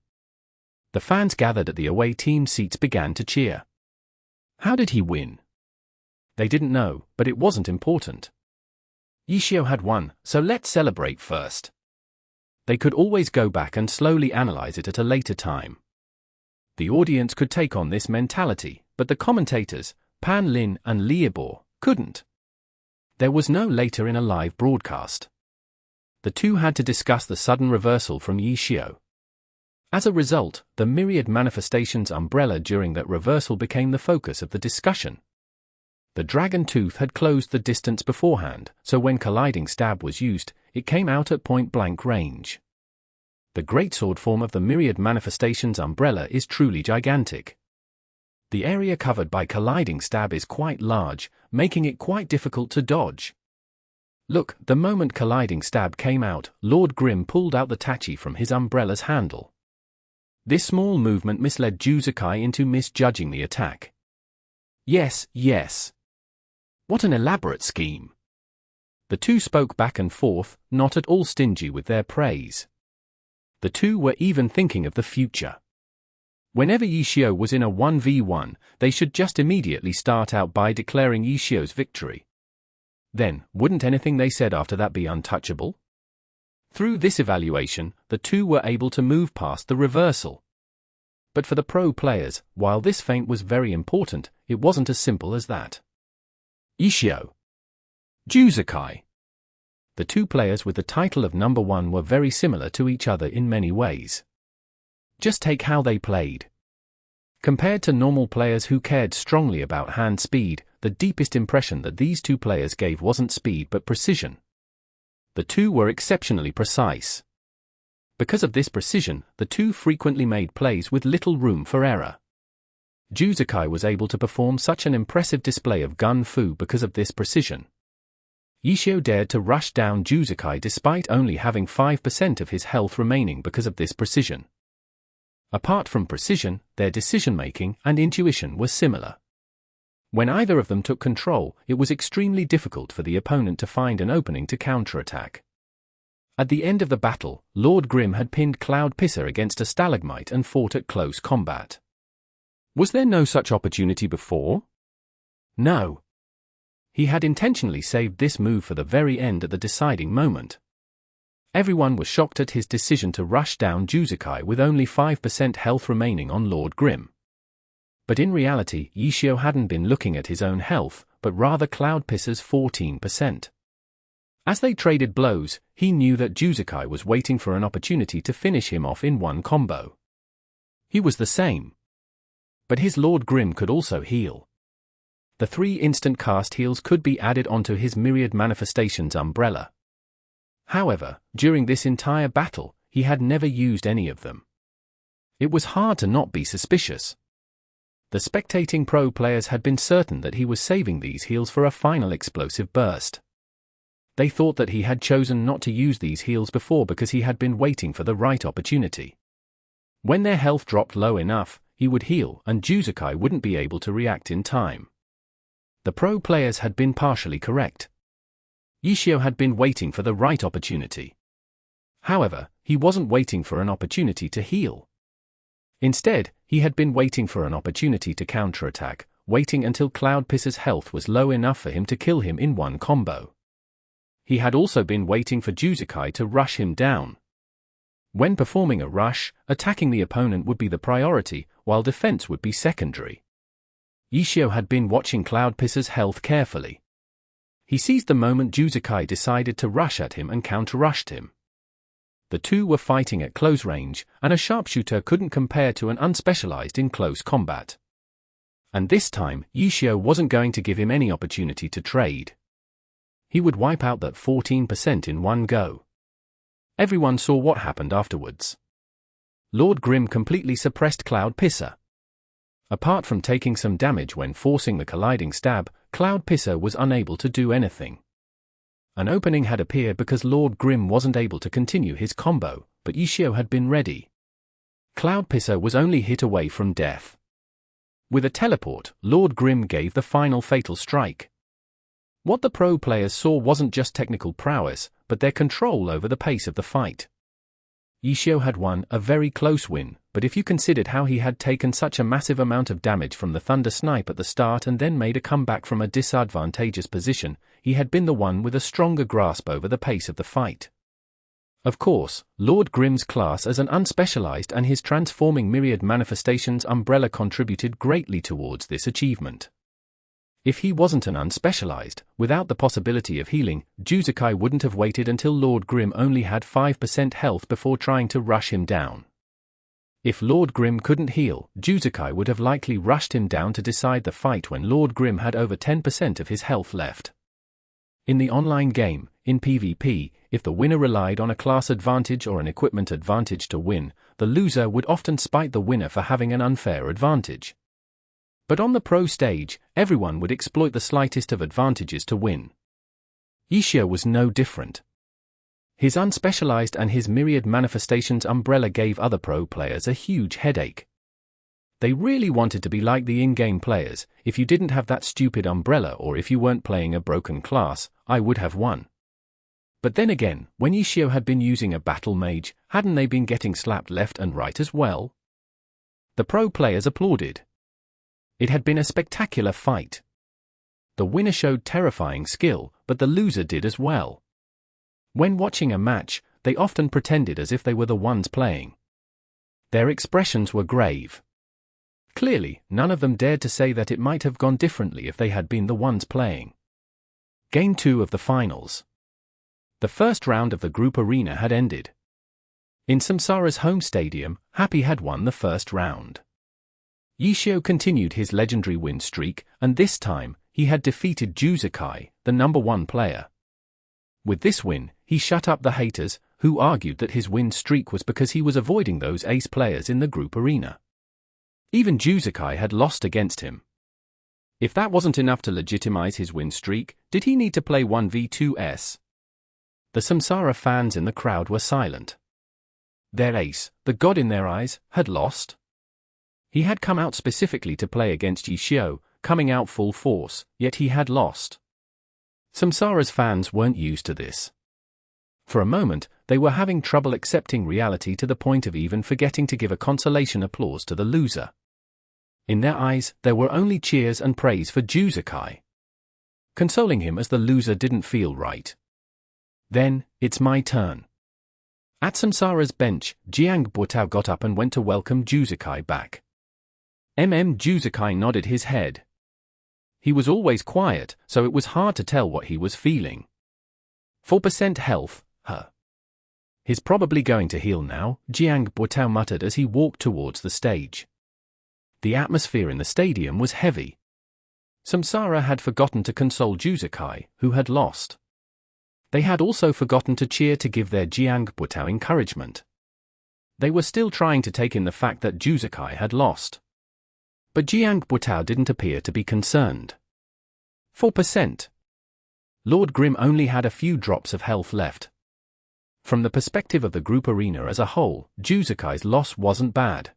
The fans gathered at the away team seats began to cheer. How did he win? They didn't know, but it wasn't important. Yi Xiu had won, so let's celebrate first. They could always go back and slowly analyze it at a later time. The audience could take on this mentality, but the commentators, Pan Lin and Liebor, couldn't. There was no later in a live broadcast. The two had to discuss the sudden reversal from Yi Xiu. As a result, the myriad manifestations umbrella during that reversal became the focus of the discussion. The dragon tooth had closed the distance beforehand, so when colliding stab was used, it came out at point-blank range. The greatsword form of the myriad manifestations umbrella is truly gigantic. The area covered by colliding stab is quite large, making it quite difficult to dodge. Look, the moment colliding stab came out, Lord Grimm pulled out the tachi from his umbrella's handle. This small movement misled Juzukai into misjudging the attack. Yes, yes. What an elaborate scheme. The two spoke back and forth, not at all stingy with their praise. The two were even thinking of the future. Whenever Yi Xiu was in a 1v1, they should just immediately start out by declaring Yi Xiu's victory. Then, wouldn't anything they said after that be untouchable? Through this evaluation, the two were able to move past the reversal. But for the pro players, while this feint was very important, it wasn't as simple as that. Yi Xiu. Juzukai. The two players with the title of number 1 were very similar to each other in many ways. Just take how they played. Compared to normal players who cared strongly about hand speed, the deepest impression that these two players gave wasn't speed but precision. The two were exceptionally precise. Because of this precision, the two frequently made plays with little room for error. Juzukai was able to perform such an impressive display of gun fu because of this precision. Yi Xiu dared to rush down Juzukai despite only having 5% of his health remaining because of this precision. Apart from precision, their decision-making and intuition were similar. When either of them took control, it was extremely difficult for the opponent to find an opening to counterattack. At the end of the battle, Lord Grimm had pinned Cloud Pisser against a stalagmite and fought at close combat. Was there no such opportunity before? No. He had intentionally saved this move for the very end at the deciding moment. Everyone was shocked at his decision to rush down Juzukai with only 5% health remaining on Lord Grimm. But in reality, Yi Xiu hadn't been looking at his own health, but rather Cloud Pisser's 14%. As they traded blows, he knew that Juzukai was waiting for an opportunity to finish him off in one combo. He was the same. But his Lord Grimm could also heal. The 3 instant cast heals could be added onto his myriad manifestations umbrella. However, during this entire battle, he had never used any of them. It was hard to not be suspicious. The spectating pro players had been certain that he was saving these heals for a final explosive burst. They thought that he had chosen not to use these heals before because he had been waiting for the right opportunity. When their health dropped low enough, he would heal and Juzukai wouldn't be able to react in time. The pro players had been partially correct. Yishio had been waiting for the right opportunity. However, he wasn't waiting for an opportunity to heal. Instead, he had been waiting for an opportunity to counterattack, waiting until Cloudpisser's health was low enough for him to kill him in one combo. He had also been waiting for Juzukai to rush him down. When performing a rush, attacking the opponent would be the priority, while defense would be secondary. Yishio had been watching Cloudpisser's health carefully. He seized the moment Juzukai decided to rush at him and counter-rushed him. The two were fighting at close range, and a sharpshooter couldn't compare to an unspecialized in close combat. And this time, Yishio wasn't going to give him any opportunity to trade. He would wipe out that 14% in one go. Everyone saw what happened afterwards. Lord Grimm completely suppressed Cloudpisser. Apart from taking some damage when forcing the colliding stab, Cloudpisser was unable to do anything. An opening had appeared because Lord Grimm wasn't able to continue his combo, but Yishio had been ready. Cloudpisser was only hit away from death. With a teleport, Lord Grimm gave the final fatal strike. What the pro players saw wasn't just technical prowess, but their control over the pace of the fight. Yishio had won a very close win, but if you considered how he had taken such a massive amount of damage from the Thunder Snipe at the start and then made a comeback from a disadvantageous position, he had been the one with a stronger grasp over the pace of the fight. Of course, Lord Grimm's class as an unspecialized and his transforming myriad manifestations umbrella contributed greatly towards this achievement. If he wasn't an unspecialized, without the possibility of healing, Juzukai wouldn't have waited until Lord Grimm only had 5% health before trying to rush him down. If Lord Grimm couldn't heal, Juzukai would have likely rushed him down to decide the fight when Lord Grimm had over 10% of his health left. In the online game, in PvP, if the winner relied on a class advantage or an equipment advantage to win, the loser would often spite the winner for having an unfair advantage. But on the pro stage, everyone would exploit the slightest of advantages to win. Yishio was no different. His unspecialized and his myriad manifestations umbrella gave other pro players a huge headache. They really wanted to be like the in-game players. If you didn't have that stupid umbrella or if you weren't playing a broken class, I would have won. But then again, when Yishio had been using a battle mage, hadn't they been getting slapped left and right as well? The pro players applauded. It had been a spectacular fight. The winner showed terrifying skill, but the loser did as well. When watching a match, they often pretended as if they were the ones playing. Their expressions were grave. Clearly, none of them dared to say that it might have gone differently if they had been the ones playing. Game 2 of the finals. The first round of the group arena had ended. In Samsara's home stadium, Happy had won the first round. Yishio continued his legendary win streak, and this time, he had defeated Juzukai, the number 1 player. With this win, he shut up the haters, who argued that his win streak was because he was avoiding those ace players in the group arena. Even Juzukai had lost against him. If that wasn't enough to legitimize his win streak, did he need to play 1v2s? The Samsara fans in the crowd were silent. Their ace, the god in their eyes, had lost. He had come out specifically to play against Yishio, coming out full force, yet he had lost. Samsara's fans weren't used to this. For a moment, they were having trouble accepting reality to the point of even forgetting to give a consolation applause to the loser. In their eyes, there were only cheers and praise for Juzukai. Consoling him as the loser didn't feel right. Then, it's my turn. At Samsara's bench, Jiang Buotao got up and went to welcome Juzukai back. Juzukai nodded his head. He was always quiet, so it was hard to tell what he was feeling. 4% health, huh? He's probably going to heal now, Jiang Buotao muttered as he walked towards the stage. The atmosphere in the stadium was heavy. Samsara had forgotten to console Juzukai, who had lost. They had also forgotten to cheer to give their Jiang Buotao encouragement. They were still trying to take in the fact that Juzukai had lost. But Jiang Buotao didn't appear to be concerned. 4%. Lord Grim only had a few drops of health left. From the perspective of the group arena as a whole, Juzukai's loss wasn't bad.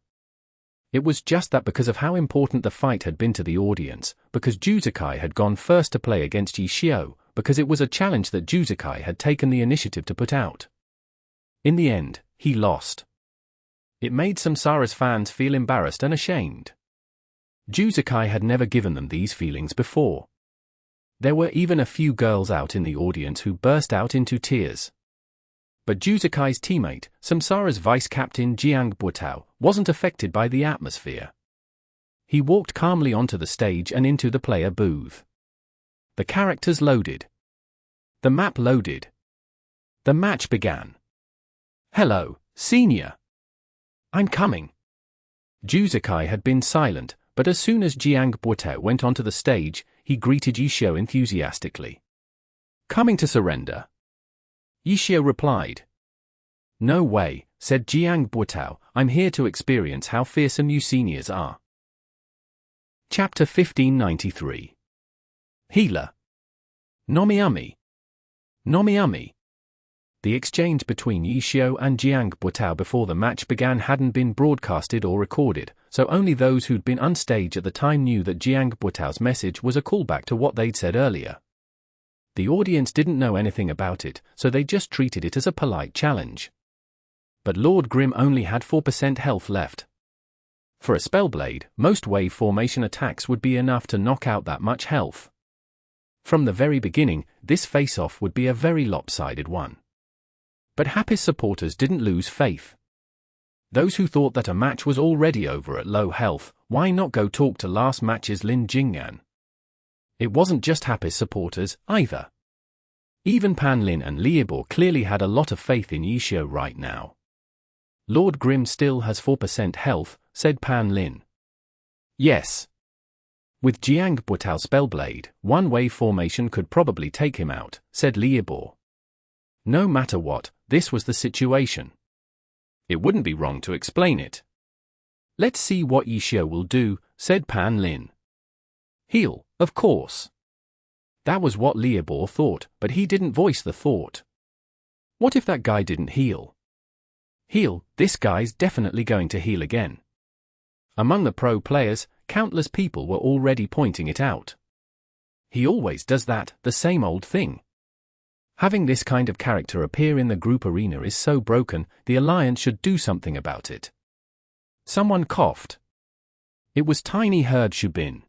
It was just that because of how important the fight had been to the audience, because Juzukai had gone first to play against Yishio, because it was a challenge that Juzukai had taken the initiative to put out. In the end, he lost. It made Samsara's fans feel embarrassed and ashamed. Juzukai had never given them these feelings before. There were even a few girls out in the audience who burst out into tears. But Juzukai's teammate, Samsara's vice-captain Jiang Buotao, wasn't affected by the atmosphere. He walked calmly onto the stage and into the player booth. The characters loaded. The map loaded. The match began. "Hello, senior. I'm coming." Juzukai had been silent, but as soon as Jiang Buotao went onto the stage, he greeted Yishio enthusiastically. "Coming to surrender?" Yishio replied. "No way," said Jiang Buotao, "I'm here to experience how fearsome you seniors are." Chapter 1593. Healer. Nomiami. Nomiami. The exchange between Yishio and Jiang Buotao before the match began hadn't been broadcasted or recorded, so only those who'd been on stage at the time knew that Jiang Buotao's message was a callback to what they'd said earlier. The audience didn't know anything about it, so they just treated it as a polite challenge. But Lord Grim only had 4% health left. For a Spellblade, most wave formation attacks would be enough to knock out that much health. From the very beginning, this face-off would be a very lopsided one. But Happy's supporters didn't lose faith. Those who thought that a match was already over at low health, why not go talk to last match's Lin Jingyan? It wasn't just Happy's supporters, either. Even Pan Lin and Liebor clearly had a lot of faith in Yishio right now. "Lord Grim still has 4% health," said Pan Lin. "Yes. With Jiang Buotao's Spellblade, one wave formation could probably take him out," said Liebor. No matter what, this was the situation. It wouldn't be wrong to explain it. "Let's see what Yishio will do," said Pan Lin. "Heal, of course." That was what Liebor thought, but he didn't voice the thought. What if that guy didn't heal? Heal, this guy's definitely going to heal again. Among the pro players, countless people were already pointing it out. He always does that, the same old thing. Having this kind of character appear in the group arena is so broken, the Alliance should do something about it. Someone coughed. It was Tiny Herd Shubin.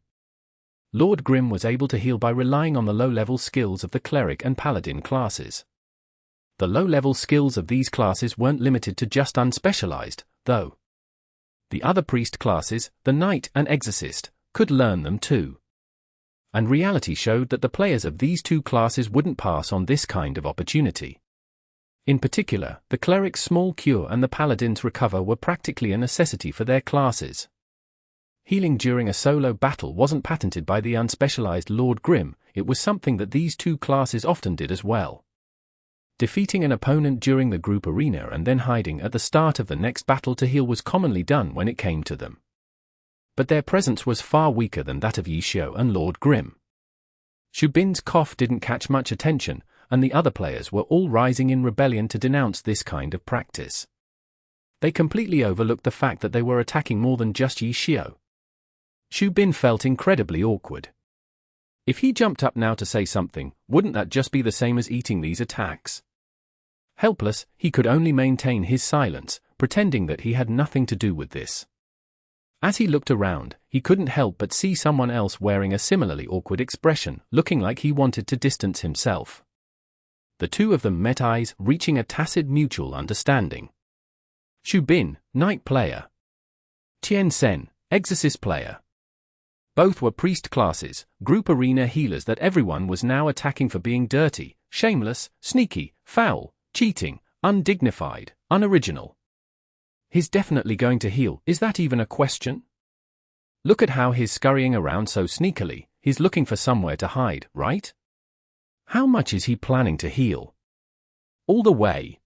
Lord Grim was able to heal by relying on the low-level skills of the Cleric and Paladin classes. The low-level skills of these classes weren't limited to just unspecialized, though. The other priest classes, the Knight and Exorcist, could learn them too. And reality showed that the players of these two classes wouldn't pass on this kind of opportunity. In particular, the Cleric's small cure and the Paladin's recover were practically a necessity for their classes. Healing during a solo battle wasn't patented by the unspecialized Lord Grim, it was something that these two classes often did as well. Defeating an opponent during the group arena and then hiding at the start of the next battle to heal was commonly done when it came to them. But their presence was far weaker than that of Yishio and Lord Grim. Shubin's cough didn't catch much attention, and the other players were all rising in rebellion to denounce this kind of practice. They completely overlooked the fact that they were attacking more than just Yishio. Shubin felt incredibly awkward. If he jumped up now to say something, wouldn't that just be the same as eating these attacks? Helpless, he could only maintain his silence, pretending that he had nothing to do with this. As he looked around, he couldn't help but see someone else wearing a similarly awkward expression, looking like he wanted to distance himself. The two of them met eyes, reaching a tacit mutual understanding. Shubin, Knight player. Tien Sen, Exorcist player. Both were priest classes, group arena healers that everyone was now attacking for being dirty, shameless, sneaky, foul, cheating, undignified, unoriginal. He's definitely going to heal, is that even a question? Look at how he's scurrying around so sneakily, he's looking for somewhere to hide, right? How much is he planning to heal? All the way.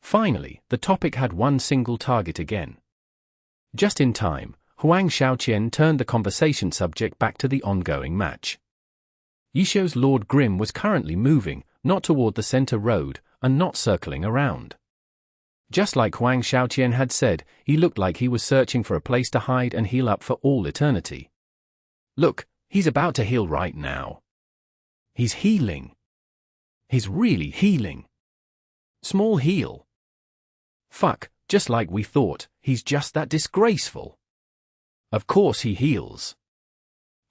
Finally, the topic had one single target again. Just in time, Huang Xiaoqian turned the conversation subject back to the ongoing match. Yishio's Lord Grim was currently moving, not toward the center road, and not circling around. Just like Huang Xiaoqian had said, he looked like he was searching for a place to hide and heal up for all eternity. Look, he's about to heal right now. He's healing. He's really healing. Small heal. Fuck, just like we thought, he's just that disgraceful. Of course he heals.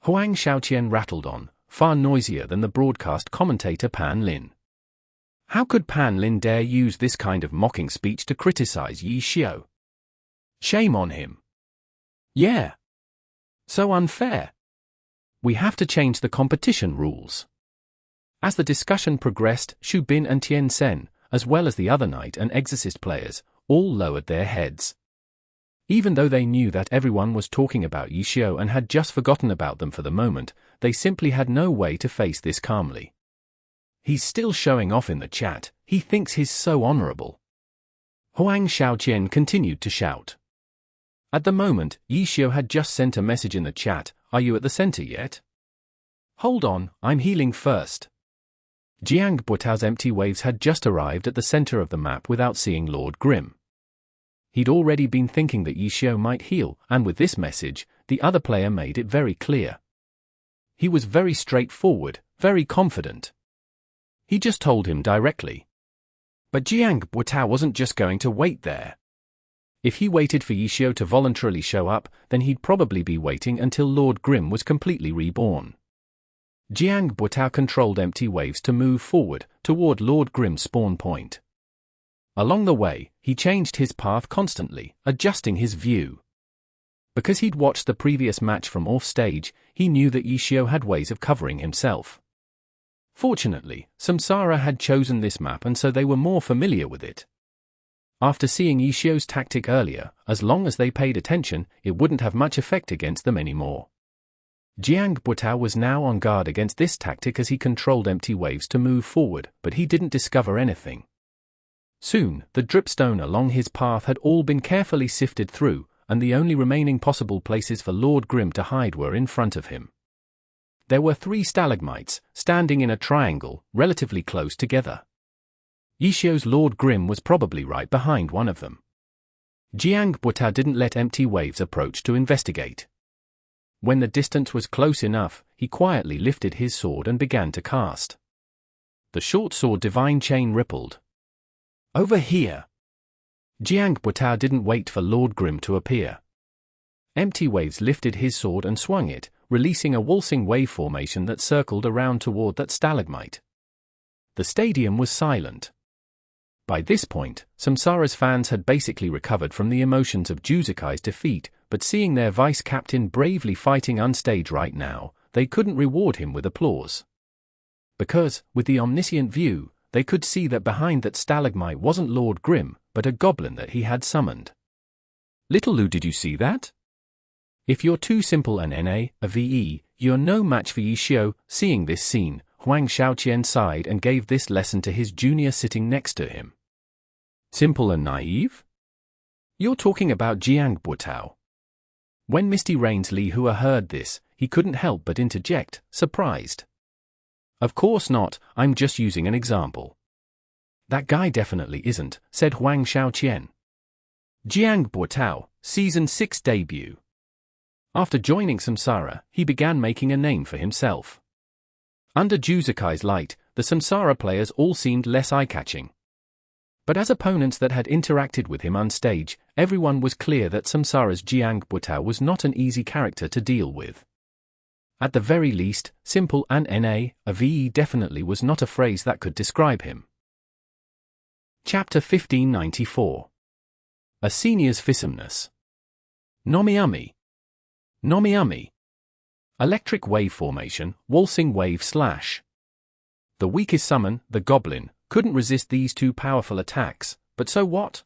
Huang Xiaoqian rattled on, far noisier than the broadcast commentator Pan Lin. How could Pan Lin dare use this kind of mocking speech to criticize Yi Xiao? Shame on him. Yeah. So unfair. We have to change the competition rules. As the discussion progressed, Xu Bin and Tian Sen, as well as the other Knight and Exorcist players, all lowered their heads. Even though they knew that everyone was talking about Yi Xiao and had just forgotten about them for the moment, they simply had no way to face this calmly. He's still showing off in the chat, he thinks he's so honorable. Huang Xiaoqian continued to shout. At the moment, Yi Xiao had just sent a message in the chat, "Are you at the center yet?" "Hold on, I'm healing first." Jiang Buotao's empty waves had just arrived at the center of the map without seeing Lord Grim. He'd already been thinking that Yi Xiao might heal, and with this message, the other player made it very clear. He was very straightforward, very confident. He just told him directly. But Jiang Buotao wasn't just going to wait there. If he waited for Yi Xiao to voluntarily show up, then he'd probably be waiting until Lord Grim was completely reborn. Jiang Buotao controlled empty waves to move forward, toward Lord Grim's spawn point. Along the way, he changed his path constantly, adjusting his view. Because he'd watched the previous match from off-stage, he knew that Yi Xiao had ways of covering himself. Fortunately, Samsara had chosen this map and so they were more familiar with it. After seeing Yi Xiao's tactic earlier, as long as they paid attention, it wouldn't have much effect against them anymore. Jiang Buotao was now on guard against this tactic as he controlled empty waves to move forward, but he didn't discover anything. Soon, the dripstone along his path had all been carefully sifted through, and the only remaining possible places for Lord Grim to hide were in front of him. There were 3 stalagmites, standing in a triangle, relatively close together. Yi Xiao's Lord Grim was probably right behind one of them. Jiang Buotao didn't let empty waves approach to investigate. When the distance was close enough, he quietly lifted his sword and began to cast. The short sword divine chain rippled. Over here! Jiang Buotao didn't wait for Lord Grim to appear. Empty waves lifted his sword and swung it, releasing a waltzing wave formation that circled around toward that stalagmite. The stadium was silent. By this point, Samsara's fans had basically recovered from the emotions of Juzukai's defeat, but seeing their vice-captain bravely fighting unstage right now, they couldn't reward him with applause. Because, with the omniscient view, they could see that behind that stalagmite wasn't Lord Grim, but a goblin that he had summoned. Little Lou, did you see that? If you're too simple an NA, a VE, you're no match for Yi Xiao. Seeing this scene, Huang Xiaoqian sighed and gave this lesson to his junior sitting next to him. Simple and naive? You're talking about Jiang Buotao. When Misty Rain's Li Hua heard this, he couldn't help but interject, surprised. Of course not, I'm just using an example. That guy definitely isn't, said Huang Xiaoqian. Jiang Buotao, Season 6 debut. After joining Samsara, he began making a name for himself. Under Juzukai's light, the Samsara players all seemed less eye-catching. But as opponents that had interacted with him on stage, everyone was clear that Samsara's Jiang Buotao was not an easy character to deal with. At the very least, simple and NA, a VE definitely was not a phrase that could describe him. Chapter 1594. A Senior's Fearsomeness. Nomiami. Nomiami. Electric wave formation, waltzing wave slash. The weakest summon, the goblin, couldn't resist these 2 powerful attacks, but so what?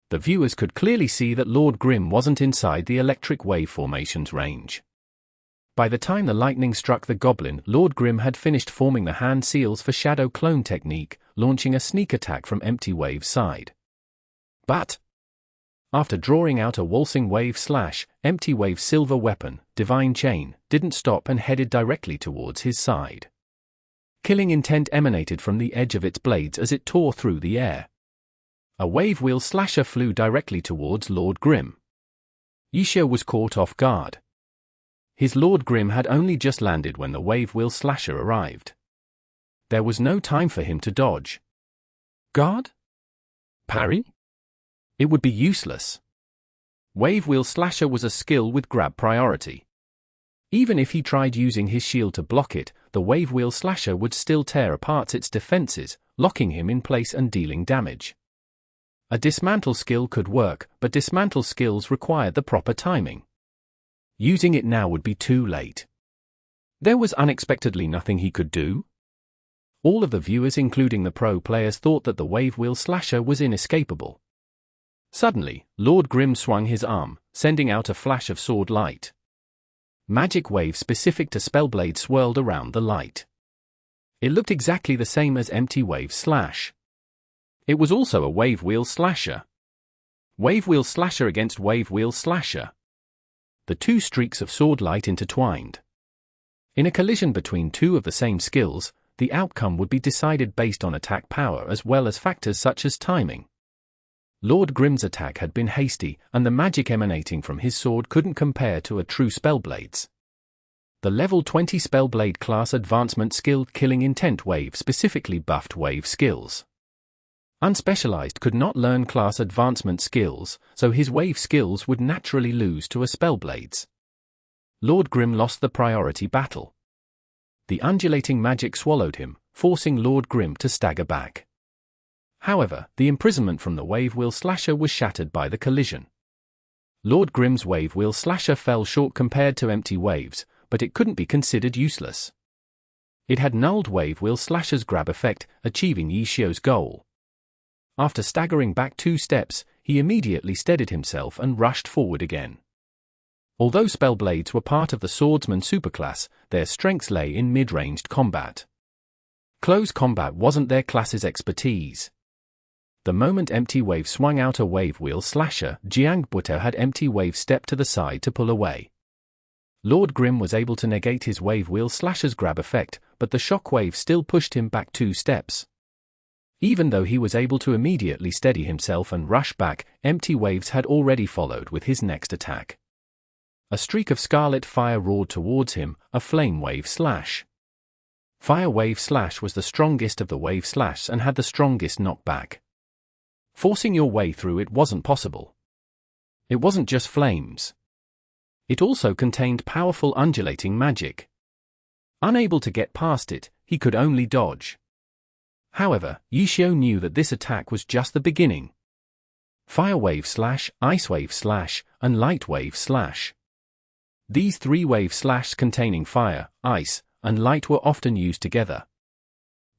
The viewers could clearly see that Lord Grim wasn't inside the electric wave formation's range. By the time the lightning struck the goblin, Lord Grim had finished forming the hand seals for Shadow Clone technique, launching a sneak attack from Empty Wave's side. But After drawing out a waltzing wave slash, empty wave silver weapon, Divine Chain, didn't stop and headed directly towards his side. Killing intent emanated from the edge of its blades as it tore through the air. A wave wheel slasher flew directly towards Lord Grim. Yishio was caught off guard. His Lord Grim had only just landed when the wave wheel slasher arrived. There was no time for him to dodge. Guard? Parry? It would be useless. Wave wheel slasher was a skill with grab priority. Even if he tried using his shield to block it, the wave wheel slasher would still tear apart its defenses, locking him in place and dealing damage. A dismantle skill could work, but dismantle skills required the proper timing. Using it now would be too late. There was unexpectedly nothing he could do. All of the viewers, including the pro players, thought that the wave wheel slasher was inescapable. Suddenly, Lord Grim swung his arm, sending out a flash of sword light. Magic wave specific to Spellblade swirled around the light. It looked exactly the same as empty wave slash. It was also a wave wheel slasher. Wave wheel slasher against wave wheel slasher. The two streaks of sword light intertwined. In a collision between two of the same skills, the outcome would be decided based on attack power as well as factors such as timing. Lord Grim's attack had been hasty, and the magic emanating from his sword couldn't compare to a true Spellblade's. The level 20 Spellblade class advancement skill Killing Intent wave specifically buffed wave skills. Unspecialized could not learn class advancement skills, so his wave skills would naturally lose to a Spellblade's. Lord Grim lost the priority battle. The undulating magic swallowed him, forcing Lord Grim to stagger back. However, the imprisonment from the wave wheel slasher was shattered by the collision. Lord Grim's wave wheel slasher fell short compared to empty waves, but it couldn't be considered useless. It had nulled wave wheel slasher's grab effect, achieving Yishio's goal. After staggering back 2 steps, he immediately steadied himself and rushed forward again. Although Spellblades were part of the Swordsman superclass, their strengths lay in mid-ranged combat. Close combat wasn't their class's expertise. The moment Empty Wave swung out a wave wheel slasher, Jiangbutter had Empty Wave step to the side to pull away. Lord Grim was able to negate his wave wheel slasher's grab effect, but the shockwave still pushed him back 2 steps. Even though he was able to immediately steady himself and rush back, Empty Waves had already followed with his next attack. A streak of scarlet fire roared towards him, a flame wave slash. Fire wave slash was the strongest of the wave slash and had the strongest knockback. Forcing your way through it wasn't possible. It wasn't just flames. It also contained powerful undulating magic. Unable to get past it, he could only dodge. However, Yishio knew that this attack was just the beginning. Fire wave slash, ice wave slash, and light wave slash. These 3 wave slash containing fire, ice, and light were often used together.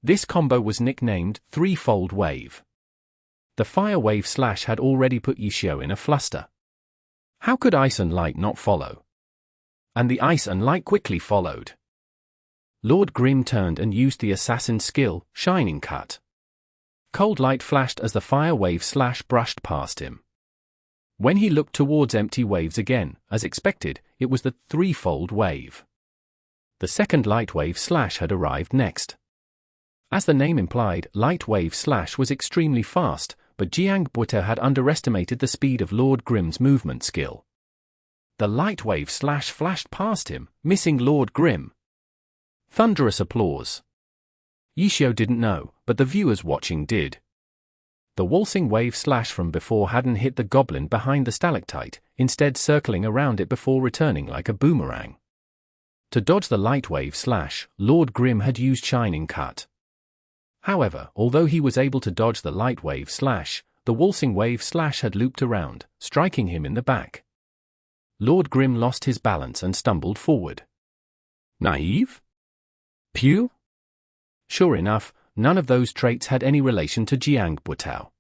This combo was nicknamed Threefold Wave. The fire wave slash had already put Yishio in a fluster. How could ice and light not follow? And the ice and light quickly followed. Lord Grim turned and used the assassin skill, Shining Cut. Cold light flashed as the fire wave slash brushed past him. When he looked towards Empty Waves again, as expected, it was the Threefold Wave. The second light wave slash had arrived next. As the name implied, light wave slash was extremely fast, but Jiangbutter had underestimated the speed of Lord Grim's movement skill. The light wave slash flashed past him, missing Lord Grim. Thunderous applause. Yishio didn't know, but the viewers watching did. The waltzing wave slash from before hadn't hit the goblin behind the stalactite, instead circling around it before returning like a boomerang. To dodge the light wave slash, Lord Grim had used Shining Cut. However, although he was able to dodge the light wave slash, the waltzing wave slash had looped around, striking him in the back. Lord Grim lost his balance and stumbled forward. Naive? Pure? Sure enough, none of those traits had any relation to Jiangbutter.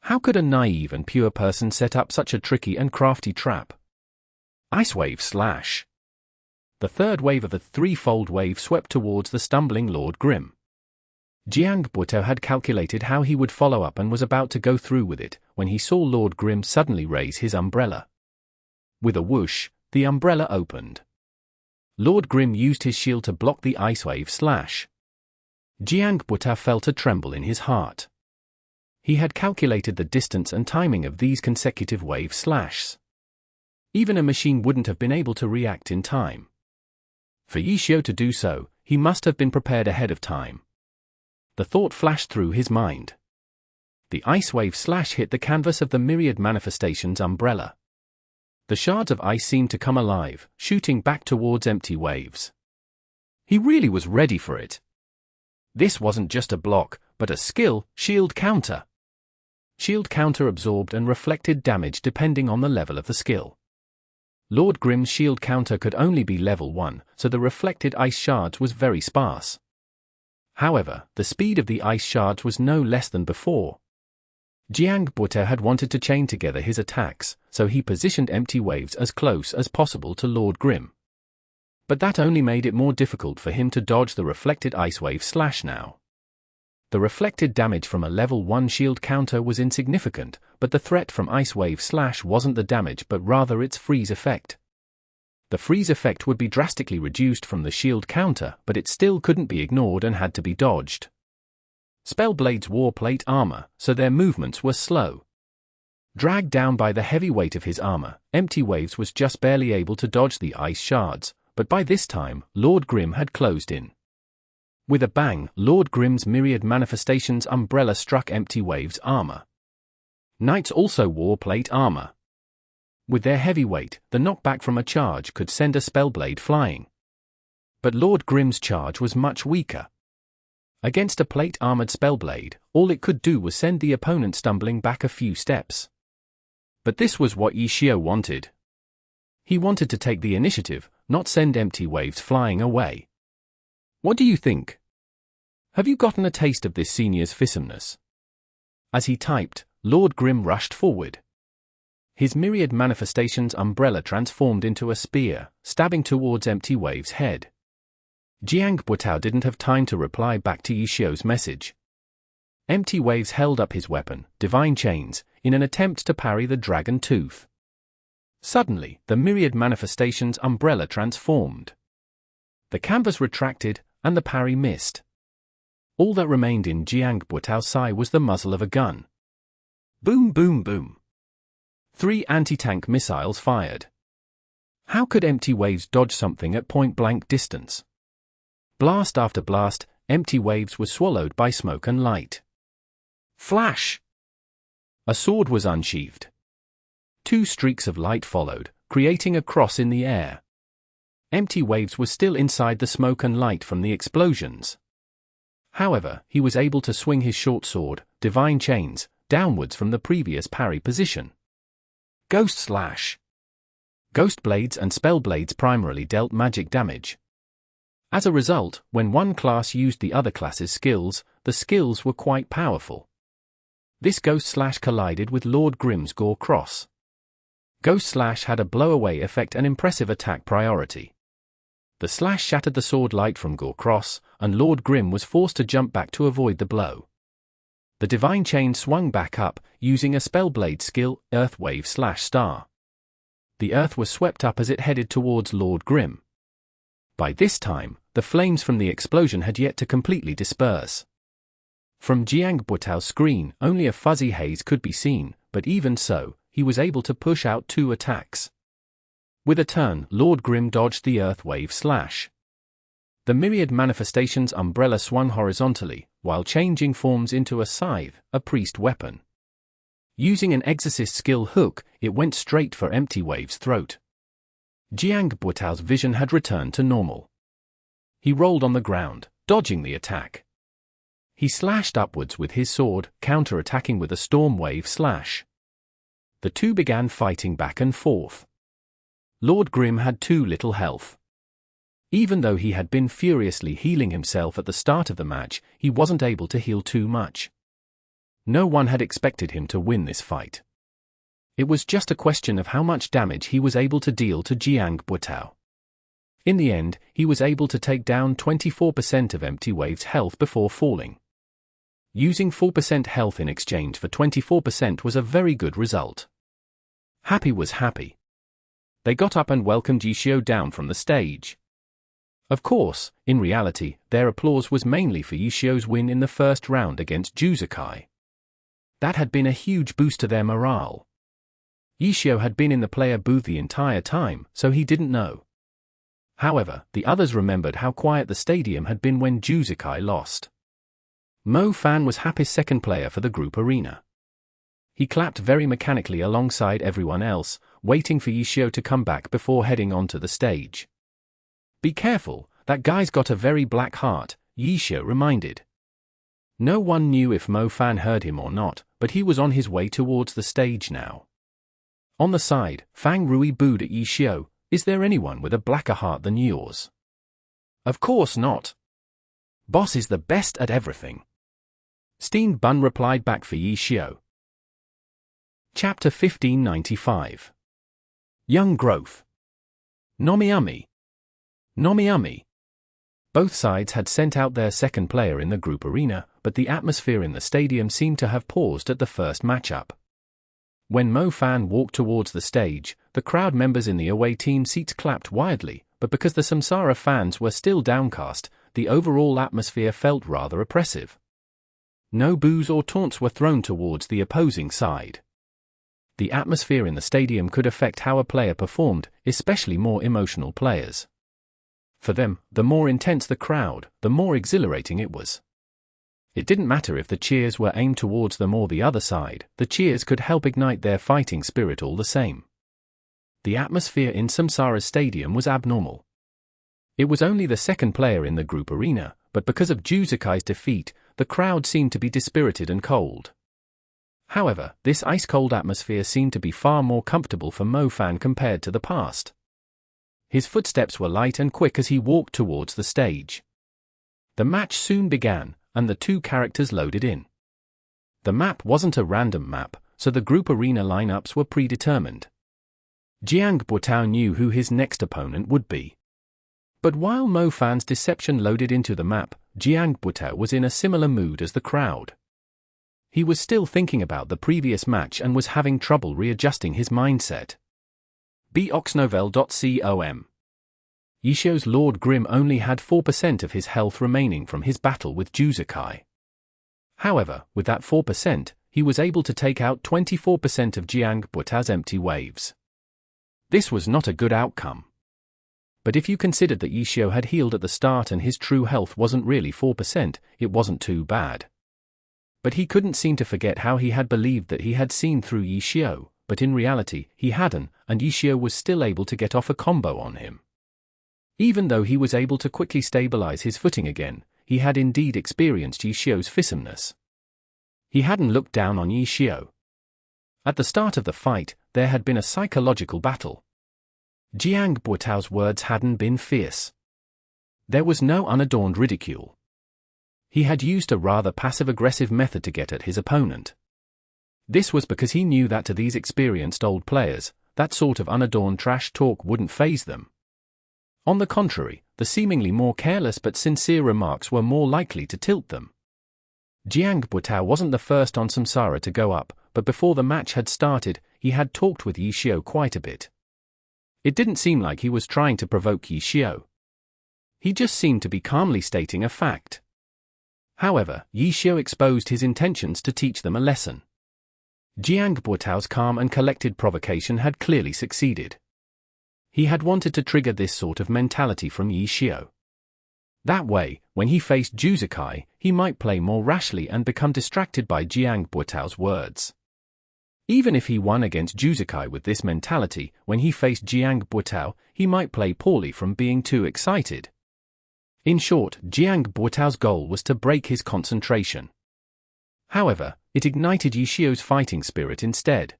How could a naive and pure person set up such a tricky and crafty trap? Ice wave slash. The third wave of the Threefold Wave swept towards the stumbling Lord Grim. Jiang Buoto had calculated how he would follow up and was about to go through with it, when he saw Lord Grim suddenly raise his umbrella. With a whoosh, the umbrella opened. Lord Grim used his shield to block the ice wave slash. Jiang Buoto felt a tremble in his heart. He had calculated the distance and timing of these consecutive wave slashes. Even a machine wouldn't have been able to react in time. For Yishio to do so, he must have been prepared ahead of time. The thought flashed through his mind. The ice wave slash hit the canvas of the myriad manifestations umbrella. The shards of ice seemed to come alive, shooting back towards empty waves. He really was ready for it. This wasn't just a block, but a skill, shield counter. Shield counter absorbed and reflected damage depending on the level of the skill. Lord Grim's shield counter could only be level 1, so the reflected ice shards was very sparse. However, the speed of the ice shards was no less than before. Jiang Buoto had wanted to chain together his attacks, so he positioned empty waves as close as possible to Lord Grim. But that only made it more difficult for him to dodge the reflected ice wave slash now. The reflected damage from a level 1 shield counter was insignificant, but the threat from ice wave slash wasn't the damage but rather its freeze effect. The freeze effect would be drastically reduced from the shield counter, but it still couldn't be ignored and had to be dodged. Spellblades wore plate armor, so their movements were slow. Dragged down by the heavy weight of his armor, Empty Waves was just barely able to dodge the ice shards, but by this time, Lord Grim had closed in. With a bang, Lord Grim's myriad manifestations umbrella struck Empty Waves' armor. Knights also wore plate armor. With their heavy weight, the knockback from a charge could send a spellblade flying. But Lord Grim's charge was much weaker. Against a plate-armored spellblade, all it could do was send the opponent stumbling back a few steps. But this was what Yishio wanted. He wanted to take the initiative, not send Empty Waves flying away. What do you think? Have you gotten a taste of this senior's fearsomeness? As he typed, Lord Grim rushed forward. His myriad manifestations umbrella transformed into a spear, stabbing towards Empty Waves' head. Jiang Buoto didn't have time to reply back to Yishio's message. Empty Waves held up his weapon, Divine Chains, in an attempt to parry the Dragon Tooth. Suddenly, the myriad manifestations umbrella transformed. The canvas retracted, and the parry missed. All that remained in Jiang Buoto's sai was the muzzle of a gun. Boom boom boom. 3 anti-tank missiles fired. How could Empty Waves dodge something at point-blank distance? Blast after blast, Empty Waves was swallowed by smoke and light. Flash! A sword was unsheathed. 2 streaks of light followed, creating a cross in the air. Empty Waves was still inside the smoke and light from the explosions. However, he was able to swing his short sword, Divine Chains, downwards from the previous parry position. Ghost Slash. Ghost Blades and Spellblades primarily dealt magic damage. As a result, when one class used the other class's skills, the skills were quite powerful. This Ghost Slash collided with Lord Grim's Gore Cross. Ghost Slash had a blow-away effect and impressive attack priority. The slash shattered the sword light from Gore Cross, and Lord Grim was forced to jump back to avoid the blow. The Divine Chain swung back up, using a Spellblade skill, Earth Wave /Star. The earth was swept up as it headed towards Lord Grim. By this time, the flames from the explosion had yet to completely disperse. From Jiang Buoto's screen, only a fuzzy haze could be seen, but even so, he was able to push out 2 attacks. With a turn, Lord Grim dodged the Earth Wave /. The myriad manifestations umbrella swung horizontally, while changing forms into a scythe, a priest weapon. Using an exorcist skill hook, it went straight for Empty Wave's throat. Jiang Buoto's vision had returned to normal. He rolled on the ground, dodging the attack. He slashed upwards with his sword, counter-attacking with a storm wave /. The two began fighting back and forth. Lord Grim had too little health. Even though he had been furiously healing himself at the start of the match, he wasn't able to heal too much. No one had expected him to win this fight. It was just a question of how much damage he was able to deal to Jiang Buoto. In the end, he was able to take down 24% of Empty Wave's health before falling. Using 4% health in exchange for 24% was a very good result. Happy was happy. They got up and welcomed Yishio down from the stage. Of course, in reality, their applause was mainly for Yishio's win in the first round against Juzukai. That had been a huge boost to their morale. Yishio had been in the player booth the entire time, so he didn't know. However, the others remembered how quiet the stadium had been when Juzukai lost. Mo Fan was Happy's second player for the group arena. He clapped very mechanically alongside everyone else, waiting for Yishio to come back before heading onto the stage. Be careful, that guy's got a very black heart, Yishio reminded. No one knew if Mo Fan heard him or not, but he was on his way towards the stage now. On the side, Fang Rui booed at Yishio. Is there anyone with a blacker heart than yours? Of course not. Boss is the best at everything. Steen Bun replied back for Yishio. Chapter 1595. Young Growth. Nomiami. Nomiami. Both sides had sent out their second player in the group arena, but the atmosphere in the stadium seemed to have paused at the first matchup. When Mo Fan walked towards the stage, the crowd members in the away team seats clapped wildly, but because the Samsara fans were still downcast, the overall atmosphere felt rather oppressive. No boos or taunts were thrown towards the opposing side. The atmosphere in the stadium could affect how a player performed, especially more emotional players. For them, the more intense the crowd, the more exhilarating it was. It didn't matter if the cheers were aimed towards them or the other side, the cheers could help ignite their fighting spirit all the same. The atmosphere in Samsara's stadium was abnormal. It was only the second player in the group arena, but because of Juzukai's defeat, the crowd seemed to be dispirited and cold. However, this ice-cold atmosphere seemed to be far more comfortable for Mo Fan compared to the past. His footsteps were light and quick as he walked towards the stage. The match soon began, and the two characters loaded in. The map wasn't a random map, so the group arena lineups were predetermined. Jiang Buotao knew who his next opponent would be. But while Mo Fan's deception loaded into the map, Jiang Buotao was in a similar mood as the crowd. He was still thinking about the previous match and was having trouble readjusting his mindset. boxnovel.com. Yishio's Lord Grim only had 4% of his health remaining from his battle with Juzukai. However, with that 4%, he was able to take out 24% of Jiang Buotao's empty waves. This was not a good outcome. But if you considered that Yishio had healed at the start and his true health wasn't really 4%, it wasn't too bad. But he couldn't seem to forget how he had believed that he had seen through Yishio, but in reality, he hadn't, and Yishio was still able to get off a combo on him. Even though he was able to quickly stabilize his footing again, he had indeed experienced Yishio's fearsomeness. He hadn't looked down on Yishio. At the start of the fight, there had been a psychological battle. Jiang Buotao's words hadn't been fierce. There was no unadorned ridicule. He had used a rather passive-aggressive method to get at his opponent. This was because he knew that to these experienced old players, that sort of unadorned trash talk wouldn't faze them. On the contrary, the seemingly more careless but sincere remarks were more likely to tilt them. Jiang Buotao wasn't the first on Samsara to go up, but before the match had started, he had talked with Yishio quite a bit. It didn't seem like he was trying to provoke Yishio. He just seemed to be calmly stating a fact. However, Yishio exposed his intentions to teach them a lesson. Jiang Buotao's calm and collected provocation had clearly succeeded. He had wanted to trigger this sort of mentality from Yishio. That way, when he faced Juzukai, he might play more rashly and become distracted by Jiang Buotao's words. Even if he won against Juzukai with this mentality, when he faced Jiang Buotao, he might play poorly from being too excited. In short, Jiang Buotao's goal was to break his concentration. However, it ignited Yishio's fighting spirit instead.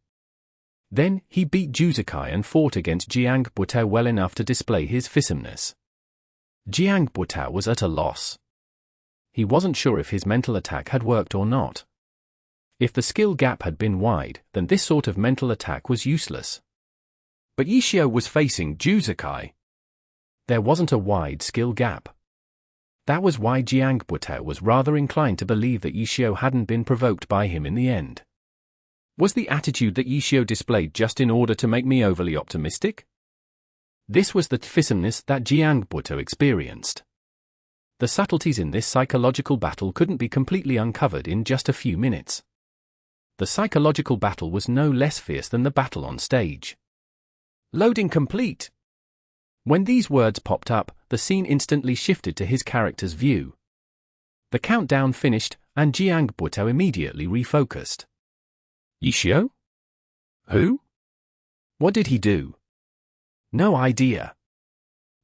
Then, he beat Juzukai and fought against Jiang Buotao well enough to display his fearsomeness. Jiang Buotao was at a loss. He wasn't sure if his mental attack had worked or not. If the skill gap had been wide, then this sort of mental attack was useless. But Yishio was facing Juzukai. There wasn't a wide skill gap. That was why Jiang Buetao was rather inclined to believe that Yishio hadn't been provoked by him in the end. Was the attitude that Yishio displayed just in order to make me overly optimistic? This was the Fearsomeness that Jiang Buetao experienced. The subtleties in this psychological battle couldn't be completely uncovered in just a few minutes. The psychological battle was no less fierce than the battle on stage. Loading complete. When these words popped up, the scene instantly shifted to his character's view. The countdown finished, and Jiang Buetao immediately refocused. Yishio? Who? What did he do? No idea.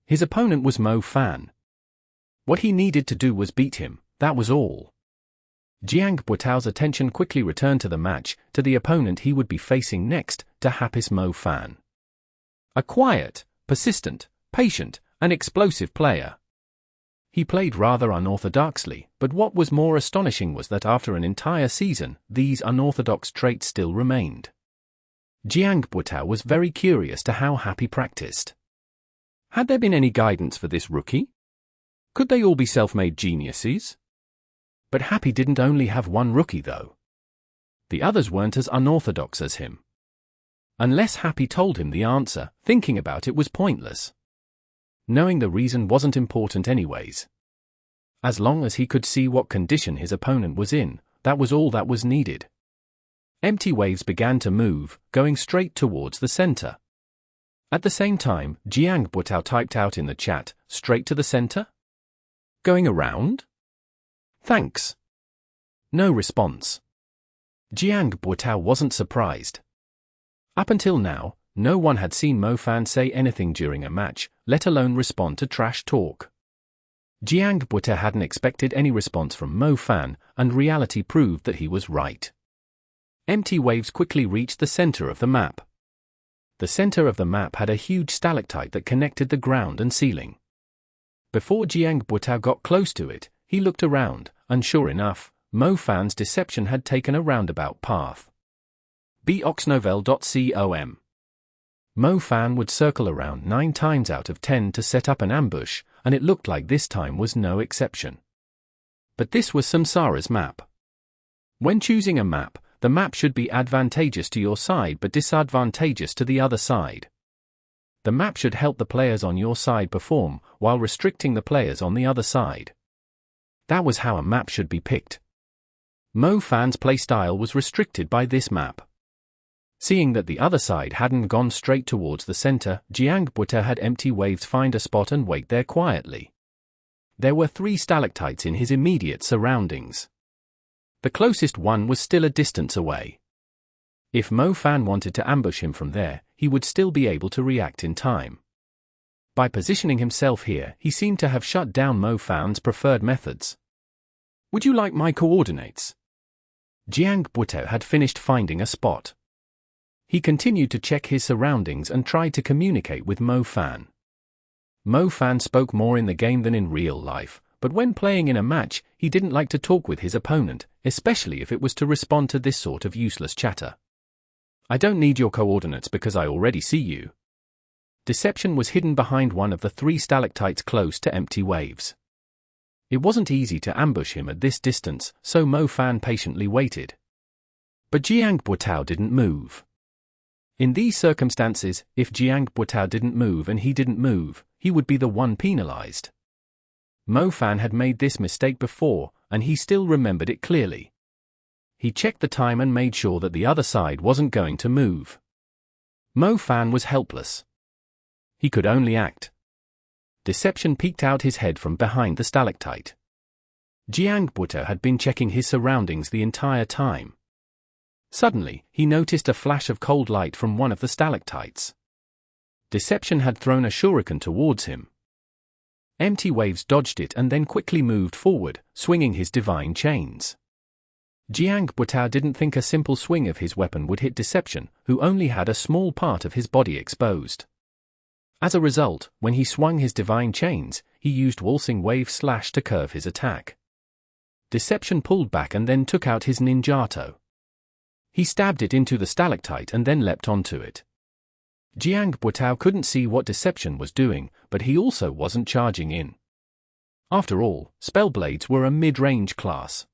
His opponent was Mo Fan. What he needed to do was beat him, that was all. Jiang Buetao's attention quickly returned to the match, to the opponent he would be facing next, to Happis Mo Fan. A quiet, persistent, patient, and explosive player. He played rather unorthodoxly, but what was more astonishing was that after an entire season, these unorthodox traits still remained. Jiang Buetao was very curious to how Happy practiced. Had there been any guidance for this rookie? Could they all be self-made geniuses? But Happy didn't only have one rookie though. The others weren't as unorthodox as him. Unless Happy told him the answer, thinking about it was pointless. Knowing the reason wasn't important anyways. As long as he could see what condition his opponent was in, that was all that was needed. Empty waves began to move, going straight towards the center. At the same time, Jiang Buetao typed out in the chat, straight to the center? Going around? Thanks. No response. Jiang Buetao wasn't surprised. Up until now, no one had seen Mo Fan say anything during a match, let alone respond to trash talk. Jiang Buetao hadn't expected any response from Mo Fan, and reality proved that he was right. Empty waves quickly reached the center of the map. The center of the map had a huge stalactite that connected the ground and ceiling. Before Jiang Buetao got close to it, he looked around, and sure enough, Mo Fan's deception had taken a roundabout path. boxnovel.com. Mo Fan would circle around 9 times out of 10 to set up an ambush, and it looked like this time was no exception. But this was Samsara's map. When choosing a map, the map should be advantageous to your side but disadvantageous to the other side. The map should help the players on your side perform, while restricting the players on the other side. That was how a map should be picked. Mo Fan's playstyle was restricted by this map. Seeing that the other side hadn't gone straight towards the center, Jiang Buetao had Empty Waves find a spot and wait there quietly. There were 3 stalactites in his immediate surroundings. The closest one was still a distance away. If Mo Fan wanted to ambush him from there, he would still be able to react in time. By positioning himself here, he seemed to have shut down Mo Fan's preferred methods. Would you like my coordinates? Jiang Buetao had finished finding a spot. He continued to check his surroundings and tried to communicate with Mo Fan. Mo Fan spoke more in the game than in real life, but when playing in a match, he didn't like to talk with his opponent, especially if it was to respond to this sort of useless chatter. I don't need your coordinates because I already see you. Deception was hidden behind one of the 3 stalactites close to Empty Waves. It wasn't easy to ambush him at this distance, so Mo Fan patiently waited. But Jiang Buetao didn't move. In these circumstances, if Jiang Buetao didn't move and he didn't move, he would be the one penalized. Mo Fan had made this mistake before, and he still remembered it clearly. He checked the time and made sure that the other side wasn't going to move. Mo Fan was helpless. He could only act. Deception peeked out his head from behind the stalactite. Jiang Buetao had been checking his surroundings the entire time. Suddenly, he noticed a flash of cold light from one of the stalactites. Deception had thrown a shuriken towards him. Empty Waves dodged it and then quickly moved forward, swinging his divine chains. Jiang Buetao didn't think a simple swing of his weapon would hit Deception, who only had a small part of his body exposed. As a result, when he swung his divine chains, he used Waltzing Wave Slash to curve his attack. Deception pulled back and then took out his ninjato. He stabbed it into the stalactite and then leapt onto it. Jiang Buetao couldn't see what Deception was doing, but he also wasn't charging in. After all, Spellblades were a mid-range class.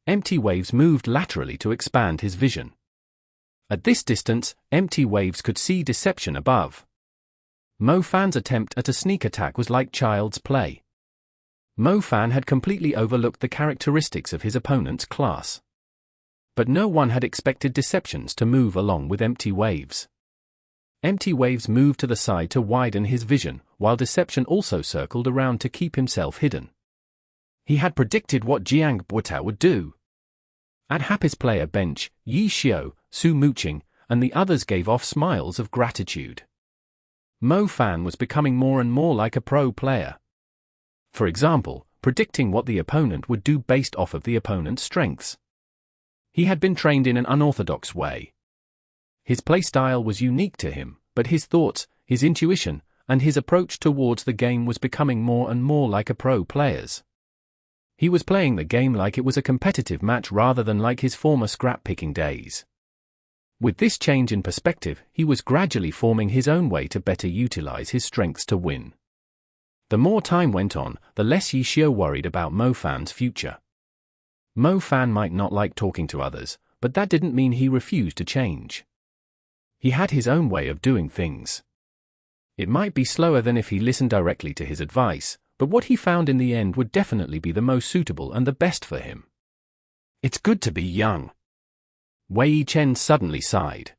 Empty Waves moved laterally to expand his vision. At this distance, Empty Waves could see Deception above. Mo-Fan's attempt at a sneak attack was like child's play. Mo-Fan had completely overlooked the characteristics of his opponent's class. But no one had expected Deceptions to move along with Empty Waves. Empty Waves moved to the side to widen his vision, while Deception also circled around to keep himself hidden. He had predicted what Jiang Buotao would do. At Happy's player bench, Yi Xiao, Su Muqing, and the others gave off smiles of gratitude. Mo-Fan was becoming more and more like a pro player. For example, predicting what the opponent would do based off of the opponent's strengths. He had been trained in an unorthodox way. His playstyle was unique to him, but his thoughts, his intuition, and his approach towards the game was becoming more and more like a pro player's. He was playing the game like it was a competitive match rather than like his former scrap-picking days. With this change in perspective, he was gradually forming his own way to better utilize his strengths to win. The more time went on, the less Yi Xiao worried about Mo-Fan's future. Mo-Fan might not like talking to others, but that didn't mean he refused to change. He had his own way of doing things. It might be slower than if he listened directly to his advice, but what he found in the end would definitely be the most suitable and the best for him. It's good to be young. Wei Chen suddenly sighed.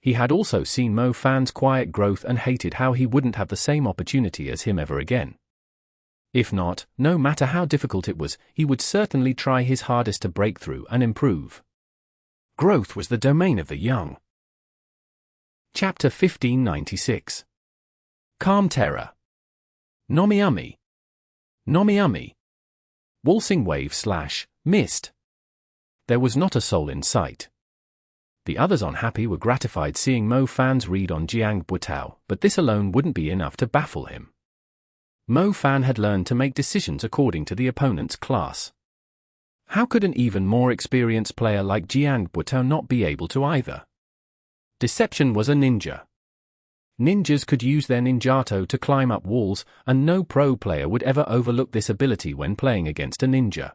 He had also seen Mo-Fan's quiet growth and hated how he wouldn't have the same opportunity as him ever again. If not, no matter how difficult it was, he would certainly try his hardest to break through and improve. Growth was the domain of the young. Chapter 1596. Calm Terror. Nomiami. Nomiami. Waltzing Wave / Mist. There was not a soul in sight. The others unhappy were gratified seeing Mo-Fan's read on Jiang Buotao, but this alone wouldn't be enough to baffle him. Mo-Fan had learned to make decisions according to the opponent's class. How could an even more experienced player like Jiang Buotao not be able to either? Deception was a ninja. Ninjas could use their ninjato to climb up walls, and no pro player would ever overlook this ability when playing against a ninja.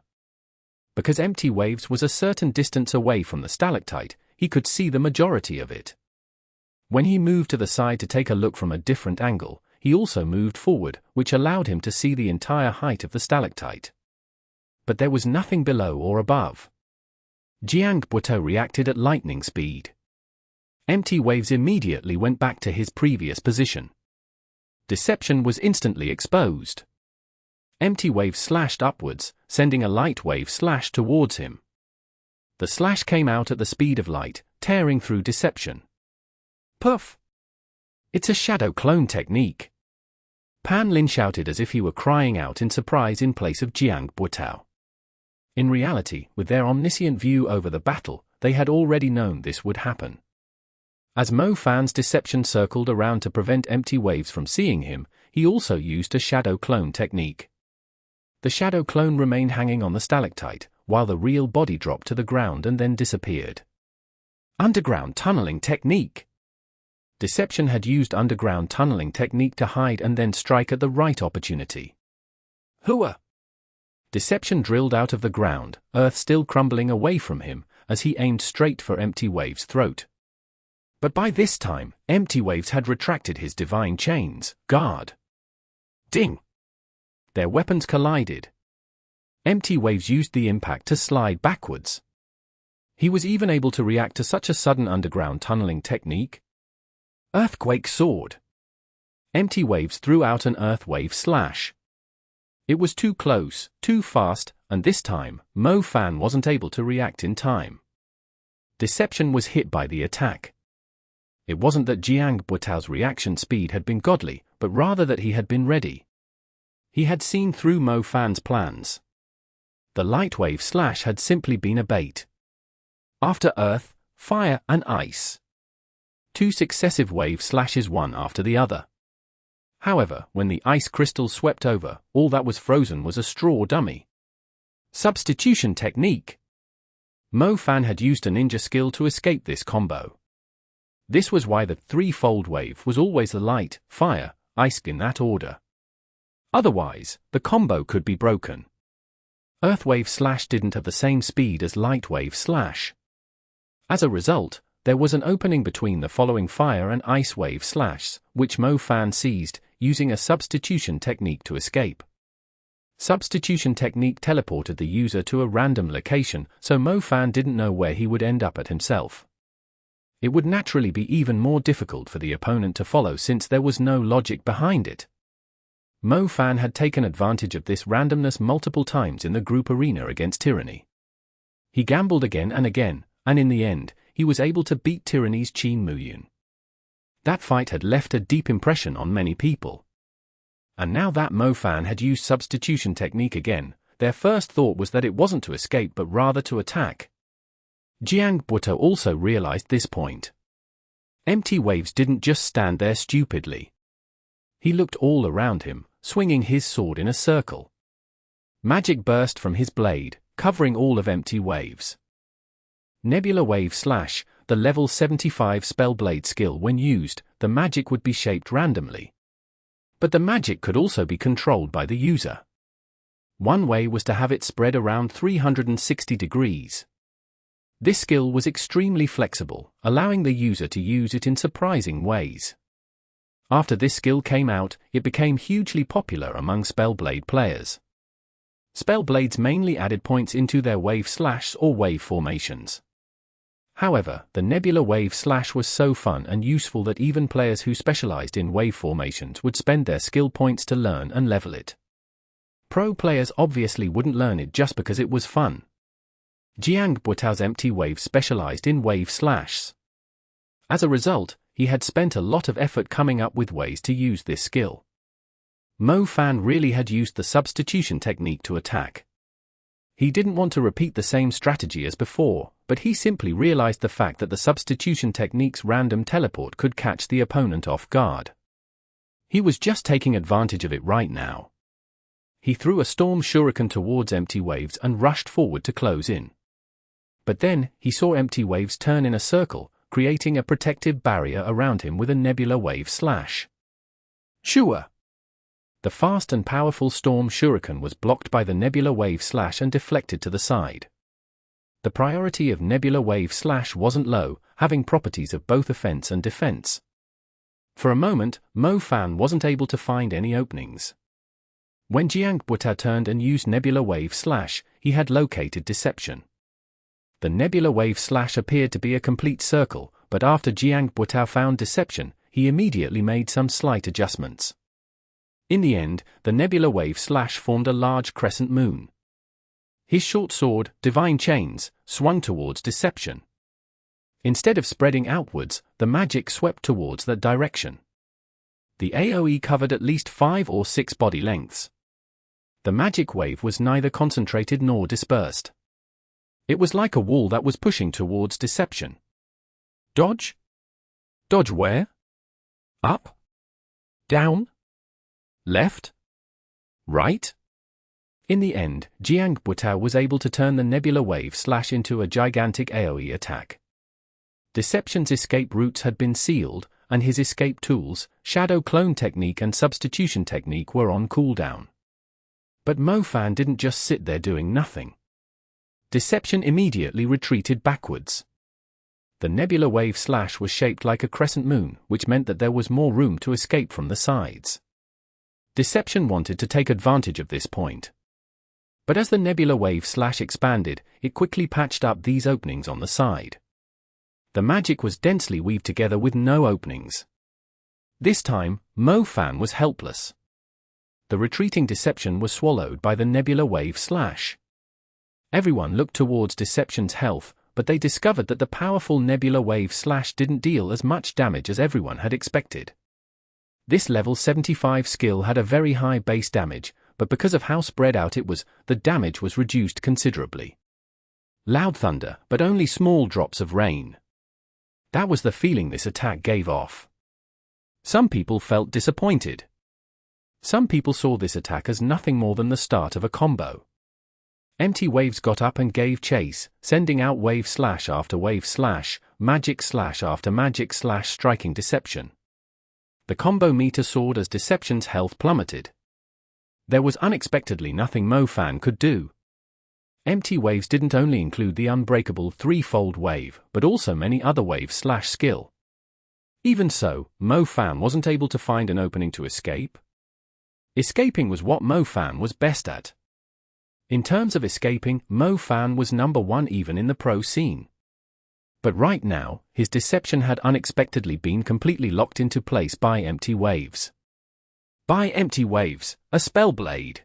Because Empty Waves was a certain distance away from the stalactite, he could see the majority of it. When he moved to the side to take a look from a different angle, he also moved forward, which allowed him to see the entire height of the stalactite. But there was nothing below or above. Jiang Buotao reacted at lightning speed. Empty Waves immediately went back to his previous position. Deception was instantly exposed. Empty Wave slashed upwards, sending a light wave slash towards him. The slash came out at the speed of light, tearing through Deception. Puff! It's a shadow clone technique. Pan Lin shouted as if he were crying out in surprise in place of Jiang Buotao. In reality, with their omniscient view over the battle, they had already known this would happen. As Mo-Fan's Deception circled around to prevent Empty Waves from seeing him, he also used a shadow clone technique. The shadow clone remained hanging on the stalactite, while the real body dropped to the ground and then disappeared. Underground tunneling technique. Deception had used underground tunneling technique to hide and then strike at the right opportunity. Hooah! Deception drilled out of the ground, earth still crumbling away from him, as he aimed straight for Empty Waves' throat. But by this time, Empty Waves had retracted his divine chains, guard. Ding! Their weapons collided. Empty Waves used the impact to slide backwards. He was even able to react to such a sudden underground tunneling technique. Earthquake Sword. Empty Waves threw out an earth wave slash. It was too close, too fast, and this time, Mo-Fan wasn't able to react in time. Deception was hit by the attack. It wasn't that Jiang Buotao's reaction speed had been godly, but rather that he had been ready. He had seen through Mo-Fan's plans. The light wave slash had simply been a bait. After earth, fire, and ice. 2 successive wave slashes one after the other. However, when the ice crystal swept over, all that was frozen was a straw dummy. Substitution technique. Mo-Fan had used a ninja skill to escape this combo. This was why the threefold wave was always the light, fire, ice in that order. Otherwise, the combo could be broken. Earthwave Slash didn't have the same speed as Lightwave Slash. As a result, there was an opening between the following Fire and Ice Wave Slash, which Mo Fan seized, using a substitution technique to escape. Substitution technique teleported the user to a random location, so Mo Fan didn't know where he would end up at himself. It would naturally be even more difficult for the opponent to follow since there was no logic behind it. Mo Fan had taken advantage of this randomness multiple times in the group arena against Tyranny. He gambled again and again, and in the end, he was able to beat Tyranny's Qin Muyun. That fight had left a deep impression on many people. And now that Mo Fan had used substitution technique again, their first thought was that it wasn't to escape but rather to attack. Jiang Buoto also realized this point. Empty Waves didn't just stand there stupidly. He looked all around him, swinging his sword in a circle. Magic burst from his blade, covering all of Empty Waves. Nebula Wave Slash, the level 75 Spellblade skill. When used, the magic would be shaped randomly. But the magic could also be controlled by the user. One way was to have it spread around 360 degrees. This skill was extremely flexible, allowing the user to use it in surprising ways. After this skill came out, it became hugely popular among Spellblade players. Spellblades mainly added points into their wave slash or wave formations. However, the Nebula Wave Slash was so fun and useful that even players who specialized in wave formations would spend their skill points to learn and level it. Pro players obviously wouldn't learn it just because it was fun. Jiang Buotao's Empty Wave specialized in wave slashes. As a result, he had spent a lot of effort coming up with ways to use this skill. Mo Fan really had used the substitution technique to attack. He didn't want to repeat the same strategy as before, but he simply realized the fact that the substitution technique's random teleport could catch the opponent off guard. He was just taking advantage of it right now. He threw a Storm Shuriken towards Empty Waves and rushed forward to close in. But then, he saw Empty Waves turn in a circle, creating a protective barrier around him with a Nebula Wave Slash. Shua! The fast and powerful Storm Shuriken was blocked by the Nebula Wave Slash and deflected to the side. The priority of Nebula Wave Slash wasn't low, having properties of both offense and defense. For a moment, Mo Fan wasn't able to find any openings. When Jiang Buotao turned and used Nebula Wave Slash, he had located Deception. The Nebula Wave Slash appeared to be a complete circle, but after Jiang Buotao found Deception, he immediately made some slight adjustments. In the end, the Nebula Wave Slash formed a large crescent moon. His short sword, Divine Chains, swung towards Deception. Instead of spreading outwards, the magic swept towards that direction. The AoE covered at least 5 or 6 body lengths. The magic wave was neither concentrated nor dispersed. It was like a wall that was pushing towards Deception. Dodge? Dodge where? Up? Down? Left? Right? In the end, Jiang Buotao was able to turn the Nebula Wave Slash into a gigantic AoE attack. Deception's escape routes had been sealed, and his escape tools, Shadow Clone Technique and Substitution Technique, were on cooldown. But Mo Fan didn't just sit there doing nothing. Deception immediately retreated backwards. The Nebula Wave Slash was shaped like a crescent moon, which meant that there was more room to escape from the sides. Deception wanted to take advantage of this point. But as the Nebula Wave Slash expanded, it quickly patched up these openings on the side. The magic was densely weaved together with no openings. This time, Mo Fan was helpless. The retreating Deception was swallowed by the Nebula Wave Slash. Everyone looked towards Deception's health, but they discovered that the powerful Nebula Wave Slash didn't deal as much damage as everyone had expected. This level 75 skill had a very high base damage, but because of how spread out it was, the damage was reduced considerably. Loud thunder, but only small drops of rain. That was the feeling this attack gave off. Some people felt disappointed. Some people saw this attack as nothing more than the start of a combo. Empty Waves got up and gave chase, sending out wave slash after wave slash, magic slash after magic slash, striking Deception. The combo meter soared as Deception's health plummeted. There was unexpectedly nothing Mo-Fan could do. Empty waves didn't only include the unbreakable threefold wave, but also many other wave/skill. Even so, Mo-Fan wasn't able to find an opening to escape. Escaping was what Mo-Fan was best at. In terms of escaping, Mo-Fan was number one even in the pro scene. But right now, his deception had unexpectedly been completely locked into place by empty waves. By empty waves, a Spellblade.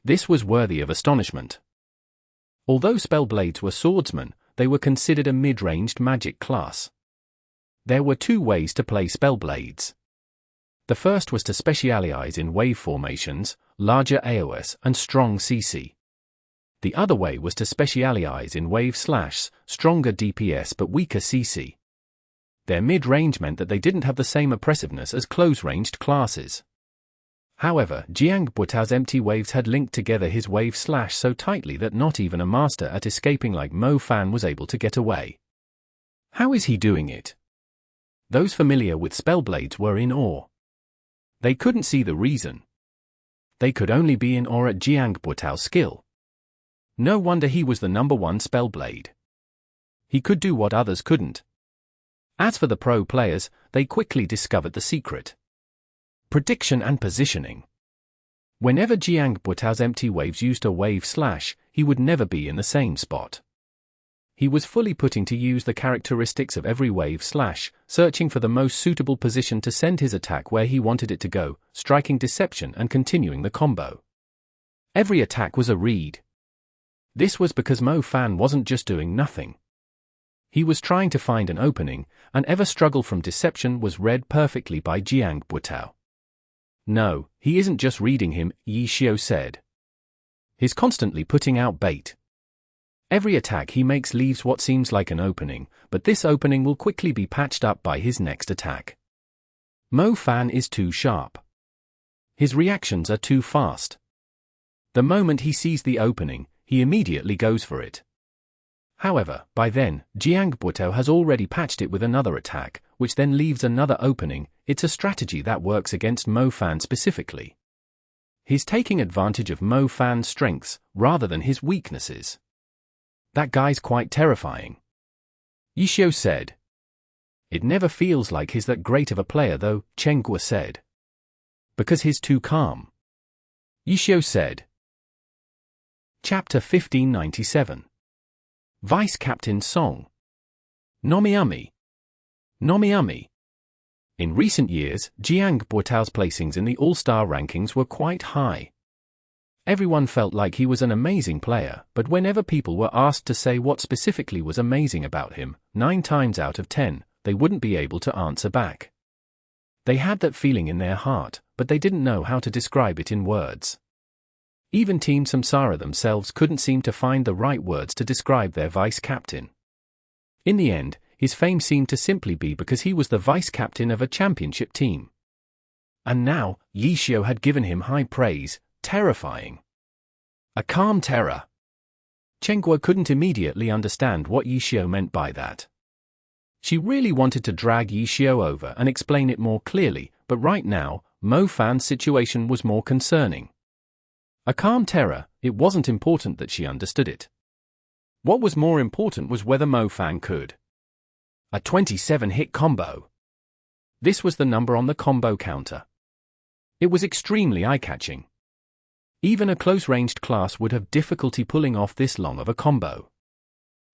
This was worthy of astonishment. Although Spellblades were swordsmen, they were considered a mid-ranged magic class. There were two ways to play Spellblades. The first was to specialize in wave formations, larger AOS, and strong CC. The other way was to specialize in wave/stronger DPS but weaker CC. Their mid-range meant that they didn't have the same oppressiveness as close-ranged classes. However, Jiang Buitao's empty waves had linked together his wave/ so tightly that not even a master at escaping like Mo-Fan was able to get away. How is he doing it? Those familiar with Spellblades were in awe. They couldn't see the reason. They could only be in awe at Jiang Buitao's skill. No wonder he was the number one Spellblade. He could do what others couldn't. As for the pro players, they quickly discovered the secret. Prediction and positioning. Whenever Jiang Buitao's empty waves used a wave/, he would never be in the same spot. He was fully putting to use the characteristics of every wave/, searching for the most suitable position to send his attack where he wanted it to go, striking deception and continuing the combo. Every attack was a read. This was because Mo-Fan wasn't just doing nothing. He was trying to find an opening, and every struggle from deception was read perfectly by Jiang Buitao. No, he isn't just reading him, Yi Xiao said. He's constantly putting out bait. Every attack he makes leaves what seems like an opening, but this opening will quickly be patched up by his next attack. Mo-Fan is too sharp. His reactions are too fast. The moment he sees the opening, he immediately goes for it. However, by then, Jiang Buitao has already patched it with another attack, which then leaves another opening. It's a strategy that works against Mo-Fan specifically. He's taking advantage of Mo-Fan's strengths, rather than his weaknesses. That guy's quite terrifying. Yi Xiao said. It never feels like he's that great of a player though, Chen Guo said. Because he's too calm. Yi Xiao said. Chapter 1597. Vice Captain Song. Nomiami. Nomiami. In recent years, Jiang Buitao's placings in the All-Star rankings were quite high. Everyone felt like he was an amazing player, but whenever people were asked to say what specifically was amazing about him, 9 times out of 10, they wouldn't be able to answer back. They had that feeling in their heart, but they didn't know how to describe it in words. Even Team Samsara themselves couldn't seem to find the right words to describe their vice-captain. In the end, his fame seemed to simply be because he was the vice-captain of a championship team. And now, Yi Xiao had given him high praise. Terrifying. A calm terror. Chen Guo couldn't immediately understand what Yi Xiao meant by that. She really wanted to drag Yi Xiao over and explain it more clearly, but right now, Mo-Fan's situation was more concerning. A calm terror, it wasn't important that she understood it. What was more important was whether Mo-Fan could. A 27-hit combo. This was the number on the combo counter. It was extremely eye-catching. Even a close-ranged class would have difficulty pulling off this long of a combo.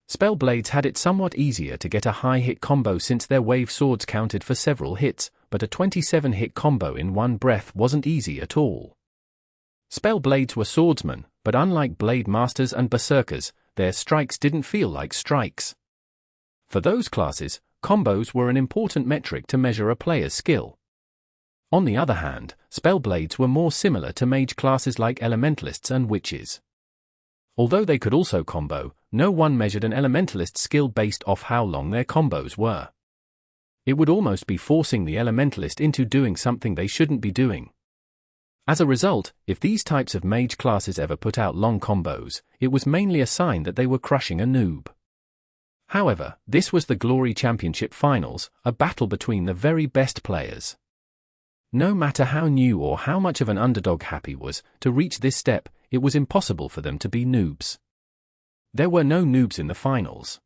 Spellblades had it somewhat easier to get a high-hit combo since their wave swords counted for several hits, but a 27-hit combo in one breath wasn't easy at all. Spellblades were swordsmen, but unlike Blade Masters and Berserkers, their strikes didn't feel like strikes. For those classes, combos were an important metric to measure a player's skill. On the other hand, Spellblades were more similar to mage classes like Elementalists and Witches. Although they could also combo, no one measured an Elementalist's skill based off how long their combos were. It would almost be forcing the Elementalist into doing something they shouldn't be doing. As a result, if these types of mage classes ever put out long combos, it was mainly a sign that they were crushing a noob. However, this was the Glory Championship Finals, a battle between the very best players. No matter how new or how much of an underdog Happy was, to reach this step, it was impossible for them to be noobs. There were no noobs in the finals.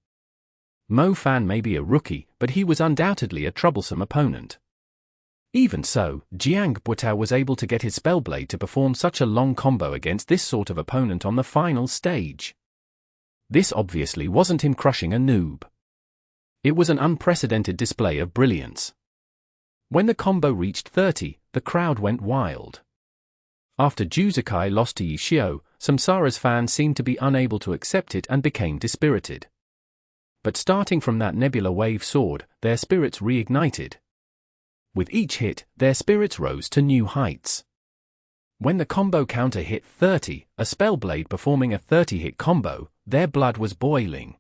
Mo Fan may be a rookie, but he was undoubtedly a troublesome opponent. Even so, Jiang Buitao was able to get his Spellblade to perform such a long combo against this sort of opponent on the final stage. This obviously wasn't him crushing a noob. It was an unprecedented display of brilliance. When the combo reached 30, the crowd went wild. After Juzakai lost to Yishio, Samsara's fans seemed to be unable to accept it and became dispirited. But starting from that Nebula Wave sword, their spirits reignited. With each hit, their spirits rose to new heights. When the combo counter hit 30, a Spellblade performing a 30-hit combo, their blood was boiling.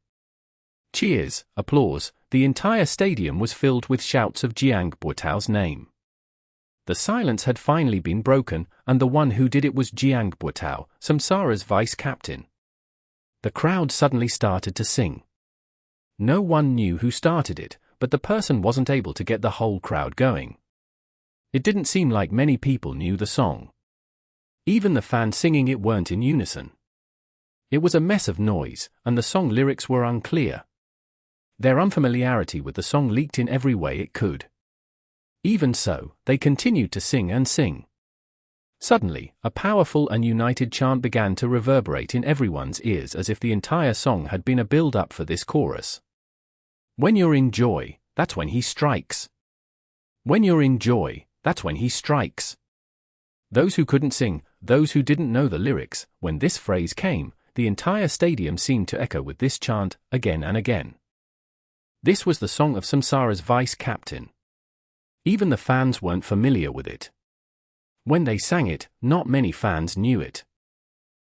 Cheers, applause, the entire stadium was filled with shouts of Jiang Buitao's name. The silence had finally been broken, and the one who did it was Jiang Buitao, Samsara's vice-captain. The crowd suddenly started to sing. No one knew who started it, but the person wasn't able to get the whole crowd going. It didn't seem like many people knew the song. Even the fans singing it weren't in unison. It was a mess of noise, and the song lyrics were unclear. Their unfamiliarity with the song leaked in every way it could. Even so, they continued to sing and sing. Suddenly, a powerful and united chant began to reverberate in everyone's ears as if the entire song had been a build-up for this chorus. When you're in joy, that's when he strikes. When you're in joy, that's when he strikes. Those who couldn't sing, those who didn't know the lyrics, when this phrase came, the entire stadium seemed to echo with this chant, again and again. This was the song of Samsara's vice-captain. Even the fans weren't familiar with it. When they sang it, not many fans knew it.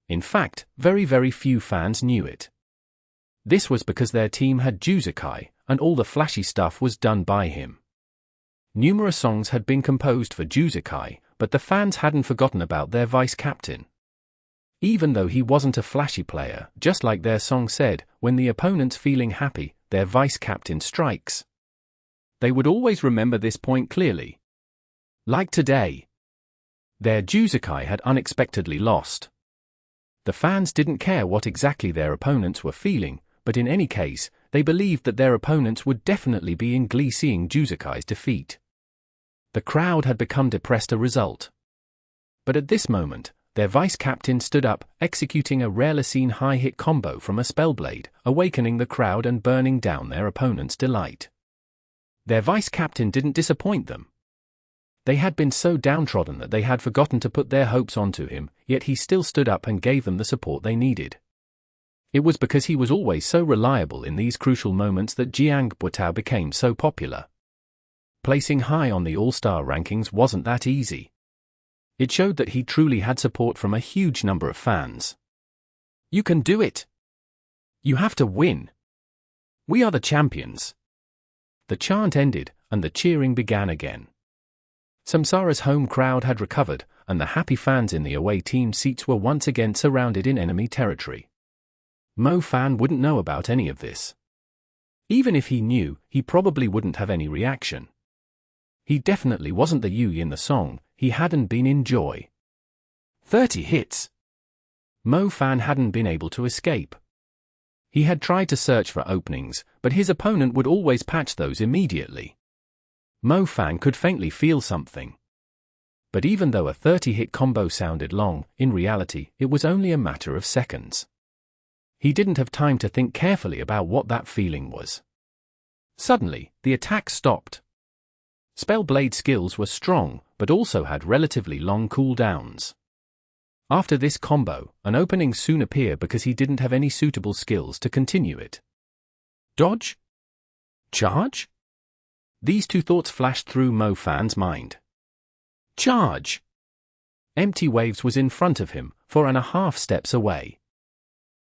In fact, very few fans knew it. This was because their team had Juzakai, and all the flashy stuff was done by him. Numerous songs had been composed for Juzakai, but the fans hadn't forgotten about their vice-captain. Even though he wasn't a flashy player, just like their song said, when the opponent's feeling happy, their vice-captain strikes. They would always remember this point clearly. Like today. Their Juzakai had unexpectedly lost. The fans didn't care what exactly their opponents were feeling, but in any case, they believed that their opponents would definitely be in glee seeing Juzakai's defeat. The crowd had become depressed as a result. But at this moment, their vice-captain stood up, executing a rarely seen high-hit combo from a Spellblade, awakening the crowd and burning down their opponent's delight. Their vice-captain didn't disappoint them. They had been so downtrodden that they had forgotten to put their hopes onto him, yet he still stood up and gave them the support they needed. It was because he was always so reliable in these crucial moments that Jiang Buitao became so popular. Placing high on the All-Star rankings wasn't that easy. It showed that he truly had support from a huge number of fans. You can do it! You have to win! We are the champions! The chant ended, and the cheering began again. Samsara's home crowd had recovered, and the happy fans in the away team seats were once again surrounded in enemy territory. Mo Fan wouldn't know about any of this. Even if he knew, he probably wouldn't have any reaction. He definitely wasn't the Yu in the song, he hadn't been in joy. 30 hits! Mo Fan hadn't been able to escape. He had tried to search for openings, but his opponent would always patch those immediately. Mo Fan could faintly feel something. But even though a 30-hit combo sounded long, in reality, it was only a matter of seconds. He didn't have time to think carefully about what that feeling was. Suddenly, the attack stopped. Spellblade skills were strong, but also had relatively long cooldowns. After this combo, an opening soon appeared because he didn't have any suitable skills to continue it. Dodge? Charge? These two thoughts flashed through Mo Fan's mind. Charge! Empty Waves was in front of him, 4.5 steps away.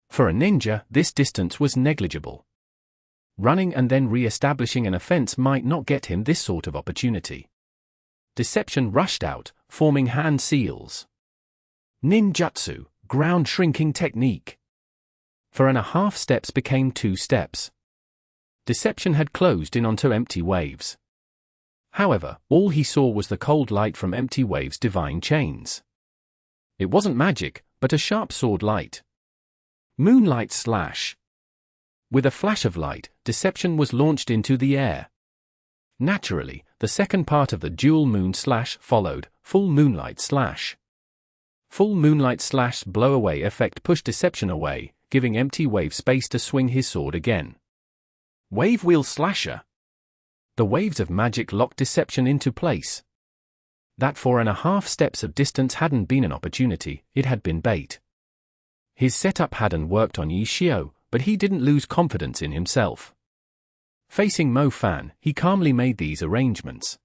For a ninja, this distance was negligible. Running and then re-establishing an offense might not get him this sort of opportunity. Deception rushed out, forming hand seals. Ninjutsu, ground shrinking technique. 4.5 steps became 2 steps. Deception had closed in onto Empty Waves. However, all he saw was the cold light from Empty Wave's divine chains. It wasn't magic, but a sharp sword light. Moonlight slash. With a flash of light, Deception was launched into the air. Naturally, the second part of the dual moon slash followed, Full Moonlight slash. Full Moonlight slash blow-away effect pushed Deception away, giving Empty Wave space to swing his sword again. Wave Wheel Slasher. The waves of magic locked Deception into place. That 4.5 steps of distance hadn't been an opportunity, it had been bait. His setup hadn't worked on Yi Xiao, but he didn't lose confidence in himself. Facing Mo Fan, he calmly made these arrangements.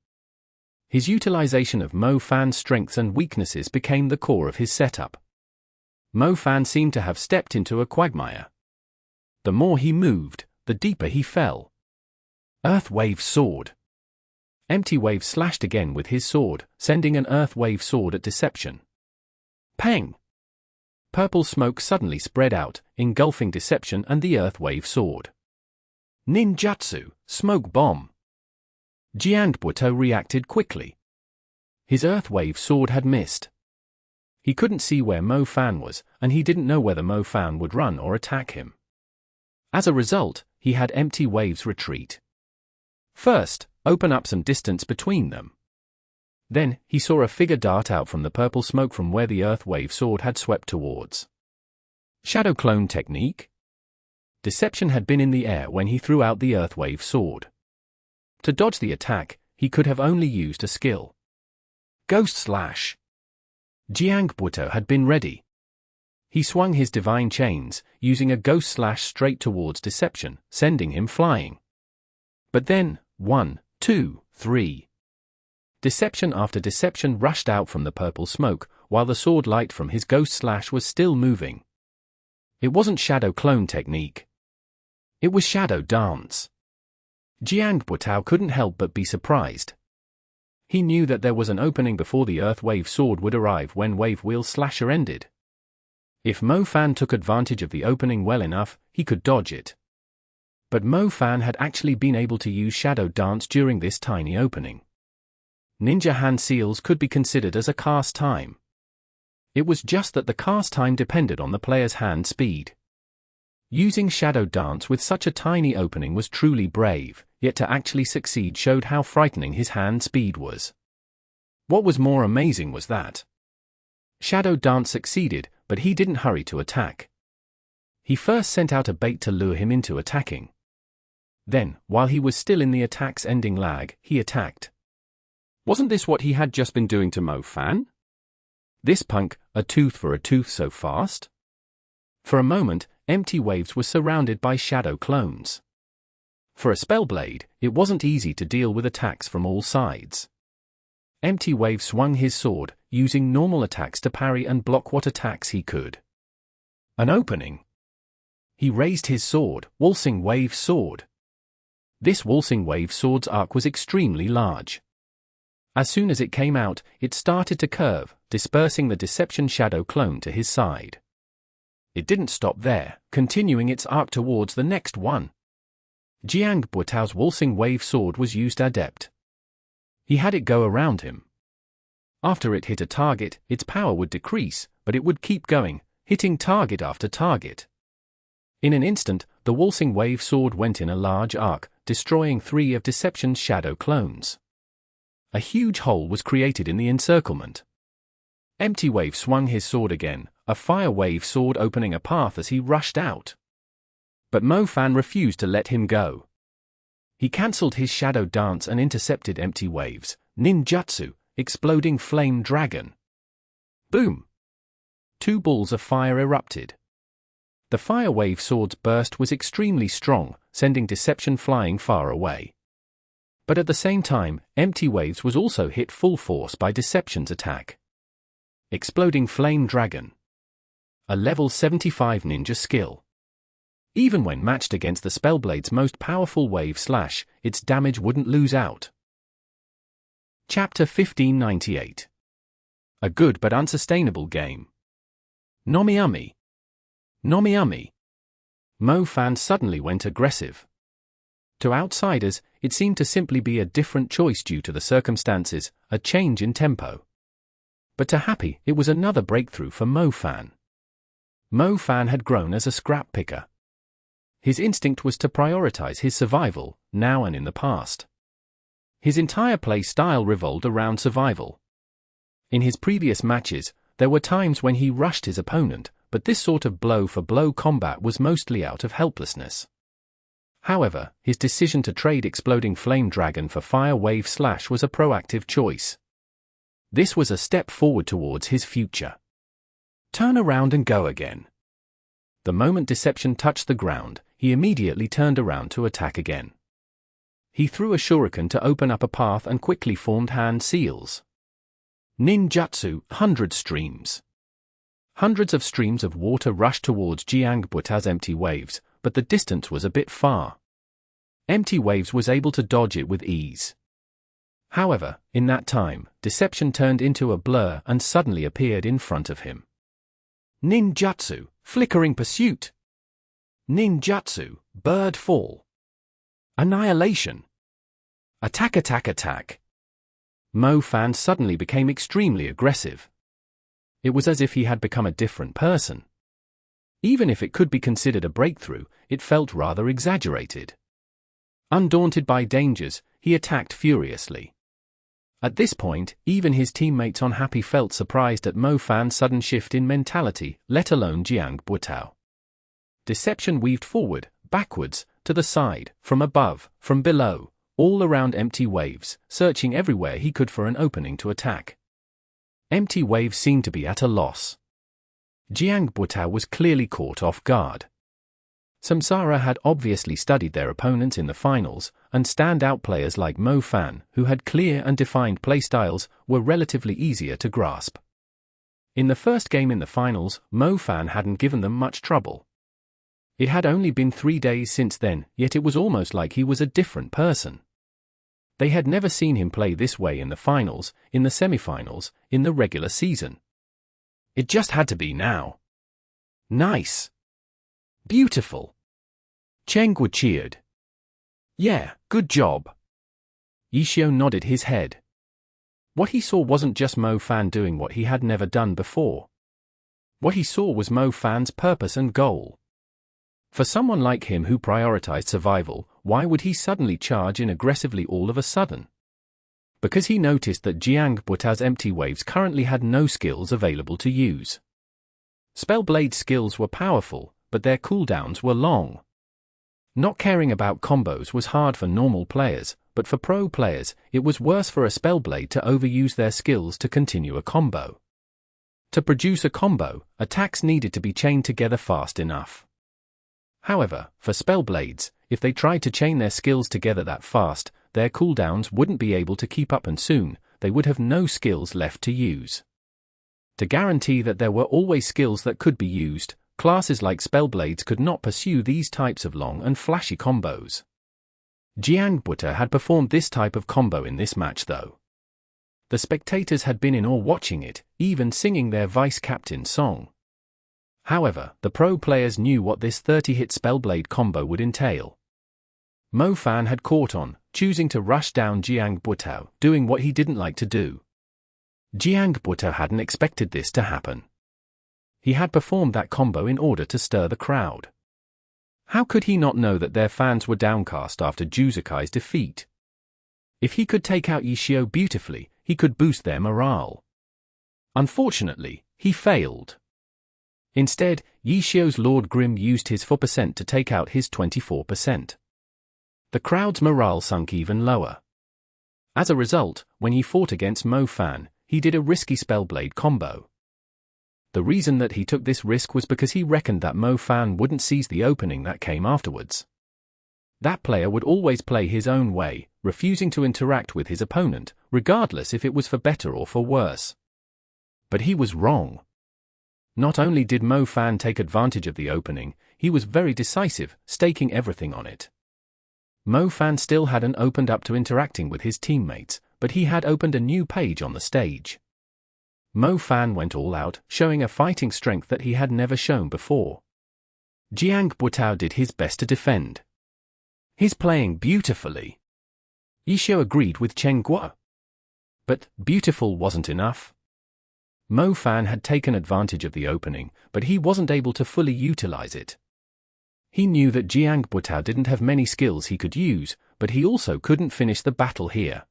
His utilization of Mo Fan's strengths and weaknesses became the core of his setup. Mo Fan seemed to have stepped into a quagmire. The more he moved, the deeper he fell. Earth Wave Sword. Empty Wave slashed again with his sword, sending an Earth Wave Sword at Deception. Pang! Purple smoke suddenly spread out, engulfing Deception and the Earth Wave Sword. Ninjutsu, Smoke Bomb. Jiangbuotou reacted quickly. His Earth Wave Sword had missed. He couldn't see where Mo Fan was, and he didn't know whether Mo Fan would run or attack him. As a result, he had Empty Wave's retreat. First, open up some distance between them. Then, he saw a figure dart out from the purple smoke from where the Earth Wave Sword had swept towards. Shadow Clone Technique? Deception had been in the air when he threw out the Earth Wave Sword. To dodge the attack, he could have only used a skill. Ghost Slash. Jiangbuotou had been ready. He swung his divine chains, using a Ghost Slash straight towards Deception, sending him flying. But then, 1, 2, 3. Deception after Deception rushed out from the purple smoke, while the sword light from his Ghost Slash was still moving. It wasn't Shadow Clone Technique. It was Shadow Dance. Jiangbuotou couldn't help but be surprised. He knew that there was an opening before the Earth Wave Sword would arrive when Wave Wheel Slasher ended. If Mo Fan took advantage of the opening well enough, he could dodge it. But Mo Fan had actually been able to use Shadow Dance during this tiny opening. Ninja hand seals could be considered as a cast time. It was just that the cast time depended on the player's hand speed. Using Shadow Dance with such a tiny opening was truly brave, yet to actually succeed showed how frightening his hand speed was. What was more amazing was that Shadow Dance succeeded, but he didn't hurry to attack. He first sent out a bait to lure him into attacking. Then, while he was still in the attack's ending lag, he attacked. Wasn't this what he had just been doing to Mo Fan? This punk, a tooth for a tooth so fast? For a moment, Empty Waves was surrounded by shadow clones. For a Spellblade, it wasn't easy to deal with attacks from all sides. Empty Wave swung his sword, using normal attacks to parry and block what attacks he could. An opening. He raised his sword, Waltzing Wave Sword. This Waltzing Wave Sword's arc was extremely large. As soon as it came out, it started to curve, dispersing the Deception Shadow clone to his side. It didn't stop there, continuing its arc towards the next one. Jiangbuotou's Waltzing Wave Sword was used adept. He had it go around him. After it hit a target, its power would decrease, but it would keep going, hitting target after target. In an instant, the Waltzing Wave Sword went in a large arc, destroying 3 of Deception's shadow clones. A huge hole was created in the encirclement. Empty Wave swung his sword again, a Fire Wave Sword opening a path as he rushed out. But Mo Fan refused to let him go. He cancelled his Shadow Dance and intercepted Empty Wave's Ninjutsu, Exploding Flame Dragon. Boom! 2 balls of fire erupted. The Fire Wave Sword's burst was extremely strong, sending Deception flying far away. But at the same time, Empty Waves was also hit full force by Deception's attack. Exploding Flame Dragon. A level 75 ninja skill. Even when matched against the Spellblade's most powerful Wave Slash, its damage wouldn't lose out. Chapter 1598. A good but unsustainable game. Nomiumi. Nomiumi. Mo Fan suddenly went aggressive. To outsiders, it seemed to simply be a different choice due to the circumstances, a change in tempo. But to Happy, it was another breakthrough for Mo Fan. Mo Fan had grown as a scrap picker. His instinct was to prioritize his survival, now and in the past. His entire play style revolved around survival. In his previous matches, there were times when he rushed his opponent, but this sort of blow-for-blow combat was mostly out of helplessness. However, his decision to trade Exploding Flame Dragon for Fire Wave Slash was a proactive choice. This was a step forward towards his future. Turn around and go again. The moment Deception touched the ground, he immediately turned around to attack again. He threw a shuriken to open up a path and quickly formed hand seals. Ninjutsu, 100 streams. Hundreds of streams of water rushed towards Jiangbuta's empty waves, but the distance was a bit far. Empty Waves was able to dodge it with ease. However, in that time, Deception turned into a blur and suddenly appeared in front of him. Ninjutsu, Flickering Pursuit. Ninjutsu, Bird Fall. Annihilation. Attack, attack, attack. Mo Fan suddenly became extremely aggressive. It was as if he had become a different person. Even if it could be considered a breakthrough, it felt rather exaggerated. Undaunted by dangers, he attacked furiously. At this point, even his teammates on Happy felt surprised at Mo Fan's sudden shift in mentality, let alone Jiangbutao. Deception weaved forward, backwards, to the side, from above, from below, all around Empty Waves, searching everywhere he could for an opening to attack. Empty Waves seemed to be at a loss. Jiangbutao was clearly caught off guard. Samsara had obviously studied their opponents in the finals, and standout players like Mo Fan, who had clear and defined playstyles, were relatively easier to grasp. In the first game in the finals, Mo Fan hadn't given them much trouble. It had only been 3 days since then, yet it was almost like he was a different person. They had never seen him play this way in the finals, in the semifinals, in the regular season. It just had to be now. Nice. Beautiful. Chengwu cheered. Yeah, good job. Yishio nodded his head. What he saw wasn't just Mo Fan doing what he had never done before. What he saw was Mo Fan's purpose and goal. For someone like him who prioritized survival, why would he suddenly charge in aggressively all of a sudden? Because he noticed that Jiangbuta's Empty Waves currently had no skills available to use. Spellblade skills were powerful, but their cooldowns were long. Not caring about combos was hard for normal players, but for pro players, it was worse for a Spellblade to overuse their skills to continue a combo. To produce a combo, attacks needed to be chained together fast enough. However, for Spellblades, if they tried to chain their skills together that fast, their cooldowns wouldn't be able to keep up and soon, they would have no skills left to use. To guarantee that there were always skills that could be used, classes like Spellblades could not pursue these types of long and flashy combos. Jiangbuta had performed this type of combo in this match though. The spectators had been in awe watching it, even singing their vice-captain song. However, the pro players knew what this 30-hit Spellblade combo would entail. Mo Fan had caught on, choosing to rush down Jiangbutao, doing what he didn't like to do. Jiangbutao hadn't expected this to happen. He had performed that combo in order to stir the crowd. How could he not know that their fans were downcast after Juzukai's defeat? If he could take out Yishio beautifully, he could boost their morale. Unfortunately, he failed. Instead, Yishio's Lord Grim used his 4% to take out his 24%. The crowd's morale sunk even lower. As a result, when he fought against Mo Fan, he did a risky Spellblade combo. The reason that he took this risk was because he reckoned that Mo Fan wouldn't seize the opening that came afterwards. That player would always play his own way, refusing to interact with his opponent, regardless if it was for better or for worse. But he was wrong. Not only did Mo Fan take advantage of the opening, he was very decisive, staking everything on it. Mo Fan still hadn't opened up to interacting with his teammates, but he had opened a new page on the stage. Mo Fan went all out, showing a fighting strength that he had never shown before. Jiangbutao did his best to defend. He's playing beautifully. Yishio agreed with Chen Guo. But beautiful wasn't enough. Mo Fan had taken advantage of the opening, but he wasn't able to fully utilize it. He knew that Jiang Butao didn't have many skills he could use, but he also couldn't finish the battle here.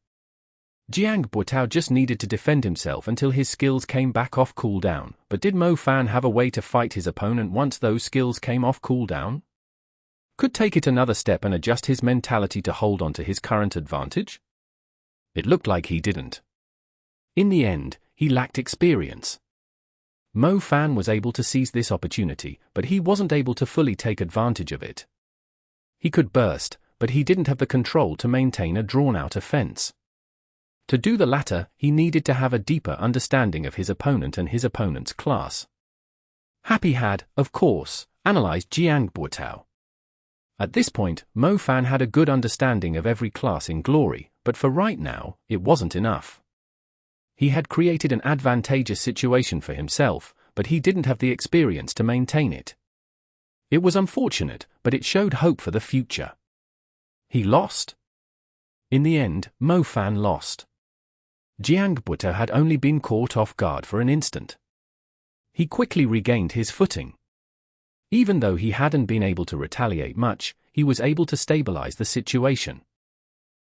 Jiang Butao just needed to defend himself until his skills came back off cooldown, but did Mo Fan have a way to fight his opponent once those skills came off cooldown? Could take it another step and adjust his mentality to hold on to his current advantage? It looked like he didn't. In the end, he lacked experience. Mo Fan was able to seize this opportunity, but he wasn't able to fully take advantage of it. He could burst, but he didn't have the control to maintain a drawn-out offense. To do the latter, he needed to have a deeper understanding of his opponent and his opponent's class. Happy had, of course, analyzed Jiang Butao. At this point, Mo Fan had a good understanding of every class in Glory, but for right now, it wasn't enough. He had created an advantageous situation for himself, but he didn't have the experience to maintain it. It was unfortunate, but it showed hope for the future. He lost. In the end, Mo Fan lost. Jiang Butao had only been caught off guard for an instant. He quickly regained his footing. Even though he hadn't been able to retaliate much, he was able to stabilize the situation.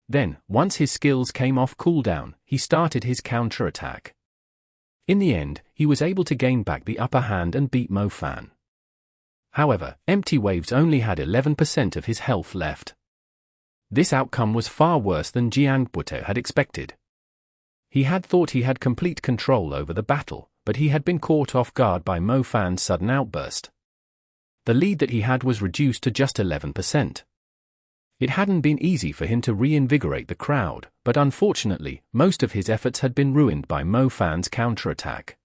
Then, once his skills came off cooldown, he started his counterattack. In the end, he was able to gain back the upper hand and beat Mo Fan. However, Empty Waves only had 11% of his health left. This outcome was far worse than Jiang Butao had expected. He had thought he had complete control over the battle, but he had been caught off guard by Mo Fan's sudden outburst. The lead that he had was reduced to just 11%. It hadn't been easy for him to reinvigorate the crowd, but unfortunately, most of his efforts had been ruined by Mo Fan's counterattack.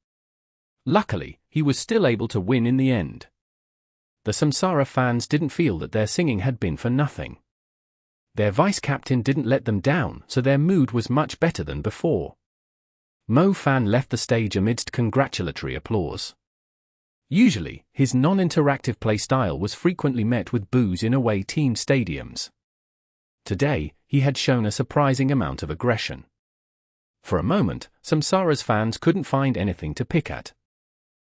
Luckily, he was still able to win in the end. The Samsara fans didn't feel that their singing had been for nothing. Their vice-captain didn't let them down, so their mood was much better than before. Mo Fan left the stage amidst congratulatory applause. Usually, his non-interactive play style was frequently met with boos in away team stadiums. Today, he had shown a surprising amount of aggression. For a moment, Samsara's fans couldn't find anything to pick at.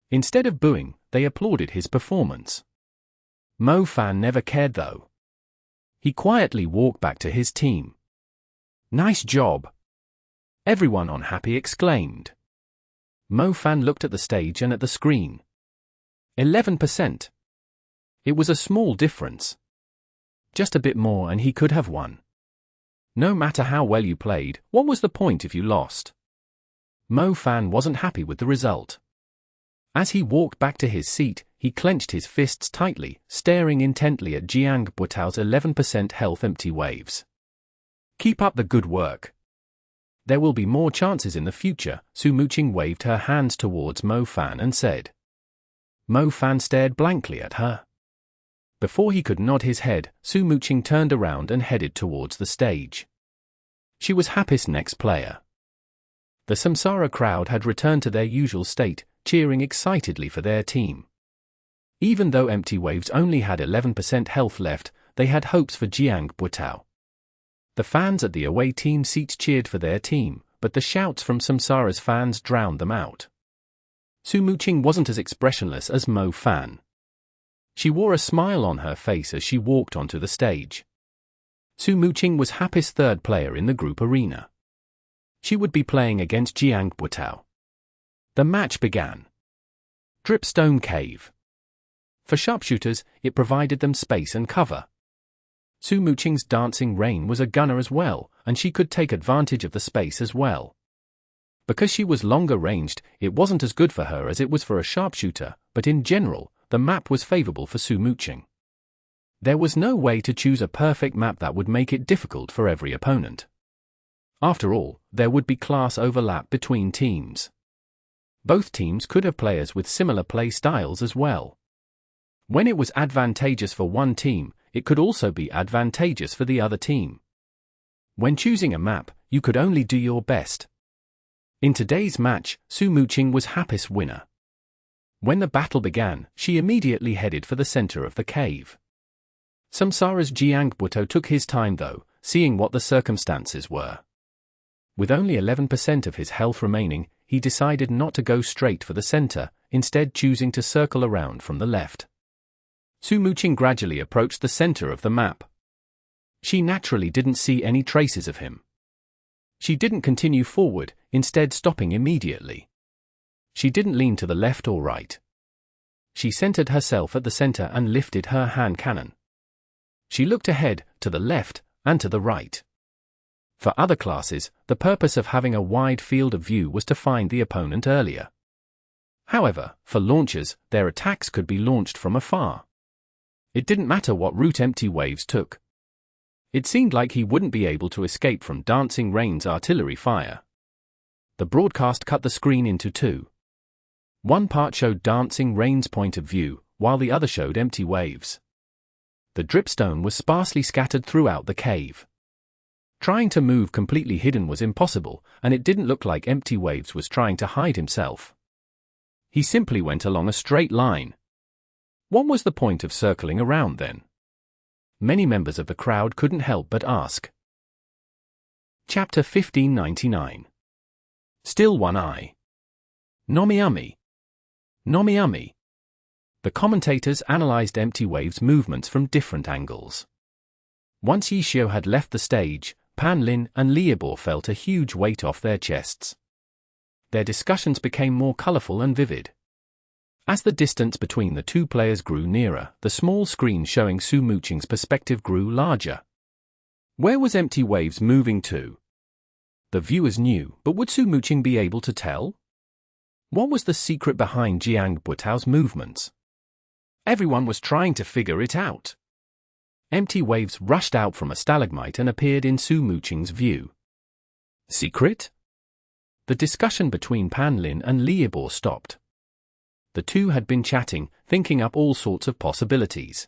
Instead of booing, they applauded his performance. Mo Fan never cared though. He quietly walked back to his team. "Nice job!" Everyone on Happy exclaimed. Mo Fan looked at the stage and at the screen. 11%. It was a small difference. Just a bit more and he could have won. No matter how well you played, what was the point if you lost? Mo Fan wasn't happy with the result. As he walked back to his seat, he clenched his fists tightly, staring intently at Jiang Butao's 11% health Empty Waves. "Keep up the good work. There will be more chances in the future." Su Muqing waved her hands towards Mo Fan and said. Mo Fan stared blankly at her. Before he could nod his head, Su Muqing turned around and headed towards the stage. She was Happy's next player. The Samsara crowd had returned to their usual state, cheering excitedly for their team. Even though Empty Waves only had 11% health left, they had hopes for Jiang Butao. The fans at the away team seats cheered for their team, but the shouts from Samsara's fans drowned them out. Su Muqing wasn't as expressionless as Mo Fan. She wore a smile on her face as she walked onto the stage. Su Muqing was Happy's third player in the group arena. She would be playing against Jiang Butao. The match began. Dripstone Cave. For sharpshooters, it provided them space and cover. Su Muqing's Dancing Rain was a gunner as well, and she could take advantage of the space as well. Because she was longer ranged, it wasn't as good for her as it was for a sharpshooter, but in general, the map was favorable for Su Muqing. There was no way to choose a perfect map that would make it difficult for every opponent. After all, there would be class overlap between teams. Both teams could have players with similar play styles as well. When it was advantageous for one team, it could also be advantageous for the other team. When choosing a map, you could only do your best. In today's match, Su Muqing was Happy's winner. When the battle began, she immediately headed for the center of the cave. Samsara's Jingyan took his time though, seeing what the circumstances were. With only 11% of his health remaining, he decided not to go straight for the center, instead choosing to circle around from the left. Su Muqing gradually approached the center of the map. She naturally didn't see any traces of him. She didn't continue forward, instead stopping immediately. She didn't lean to the left or right. She centered herself at the center and lifted her hand cannon. She looked ahead, to the left, and to the right. For other classes, the purpose of having a wide field of view was to find the opponent earlier. However, for launchers, their attacks could be launched from afar. It didn't matter what route Empty Waves took. It seemed like he wouldn't be able to escape from Dancing Rain's artillery fire. The broadcast cut the screen into two. One part showed Dancing Rain's point of view, while the other showed Empty Waves. The dripstone was sparsely scattered throughout the cave. Trying to move completely hidden was impossible, and it didn't look like Empty Waves was trying to hide himself. He simply went along a straight line. What was the point of circling around then? Many members of the crowd couldn't help but ask. Chapter 1599. Still One Eye. Nomiami. Nomiami. The commentators analyzed Empty Waves' movements from different angles. Once Yishio had left the stage, Pan Lin and Liebor felt a huge weight off their chests. Their discussions became more colorful and vivid. As the distance between the two players grew nearer, the small screen showing Su Muqing's perspective grew larger. Where was Empty Waves moving to? The viewers knew, but would Su Muqing be able to tell? What was the secret behind Jiang Buitao's movements? Everyone was trying to figure it out. Empty Waves rushed out from a stalagmite and appeared in Su Muqing's view. Secret? The discussion between Pan Lin and Liebor stopped. The two had been chatting, thinking up all sorts of possibilities.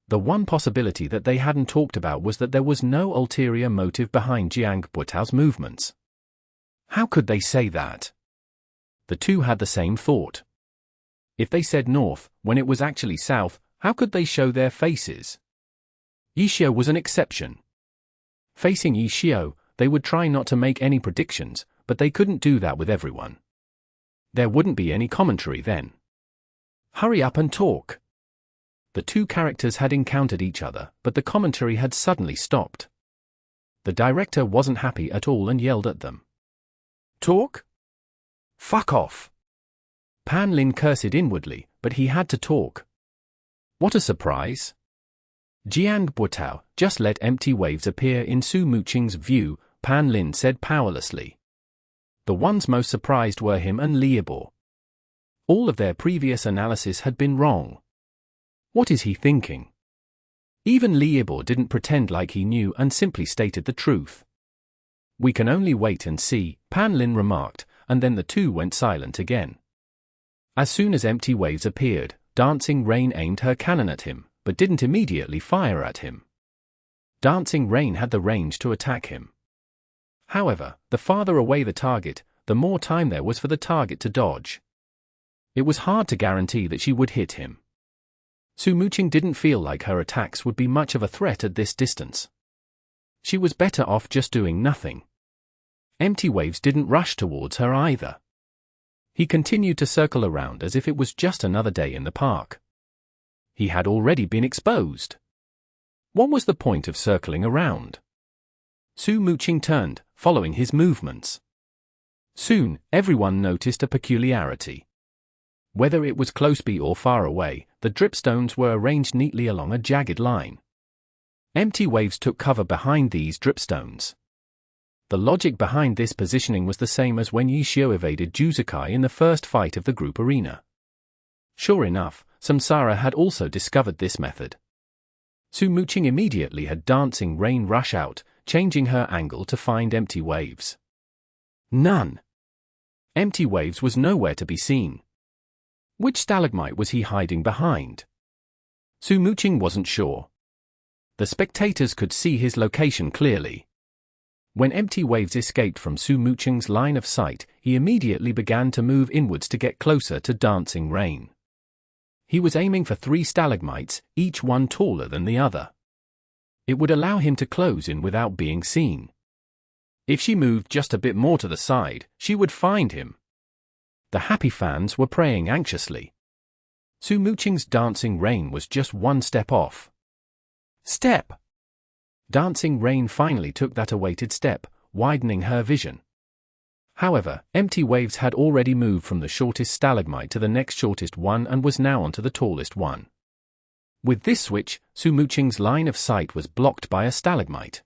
The one possibility that they hadn't talked about was that there was no ulterior motive behind Jiang Buitao's movements. How could they say that? The two had the same thought. If they said north, when it was actually south, how could they show their faces? Yishio was an exception. Facing Yishio, they would try not to make any predictions, but they couldn't do that with everyone. There wouldn't be any commentary then. Hurry up and talk. The two characters had encountered each other, but the commentary had suddenly stopped. The director wasn't happy at all and yelled at them. Talk? Fuck off. Pan Lin cursed inwardly, but he had to talk. What a surprise. Jiang Buitao, just let Empty Waves appear in Su Muqing's view, Pan Lin said powerlessly. The ones most surprised were him and Liebor. All of their previous analysis had been wrong. What is he thinking? Even Liebor didn't pretend like he knew and simply stated the truth. We can only wait and see, Pan Lin remarked, and then the two went silent again. As soon as Empty Waves appeared, Dancing Rain aimed her cannon at him, but didn't immediately fire at him. Dancing Rain had the range to attack him. However, the farther away the target, the more time there was for the target to dodge. It was hard to guarantee that she would hit him. Su Muqing didn't feel like her attacks would be much of a threat at this distance. She was better off just doing nothing. Empty Waves didn't rush towards her either. He continued to circle around as if it was just another day in the park. He had already been exposed. What was the point of circling around? Su Muqing turned, following his movements. Soon, everyone noticed a peculiarity. Whether it was close by or far away, the dripstones were arranged neatly along a jagged line. Empty Waves took cover behind these dripstones. The logic behind this positioning was the same as when Yishio evaded Juzukai in the first fight of the group arena. Sure enough, Samsara had also discovered this method. Su Muqing immediately had Dancing Rain rush out, changing her angle to find Empty Waves. None. Empty Waves was nowhere to be seen. Which stalagmite was he hiding behind? Su Muqing wasn't sure. The spectators could see his location clearly. When Empty Waves escaped from Su Muqing's line of sight, he immediately began to move inwards to get closer to Dancing Rain. He was aiming for 3 stalagmites, each one taller than the other. It would allow him to close in without being seen. If she moved just a bit more to the side, she would find him. The happy fans were praying anxiously. Su Muqing's dancing rain was just 1 step off. Step! Dancing rain finally took that awaited step, widening her vision. However, empty waves had already moved from the shortest stalagmite to the next shortest one and was now onto the tallest one. With this switch, Su Muqing's line of sight was blocked by a stalagmite.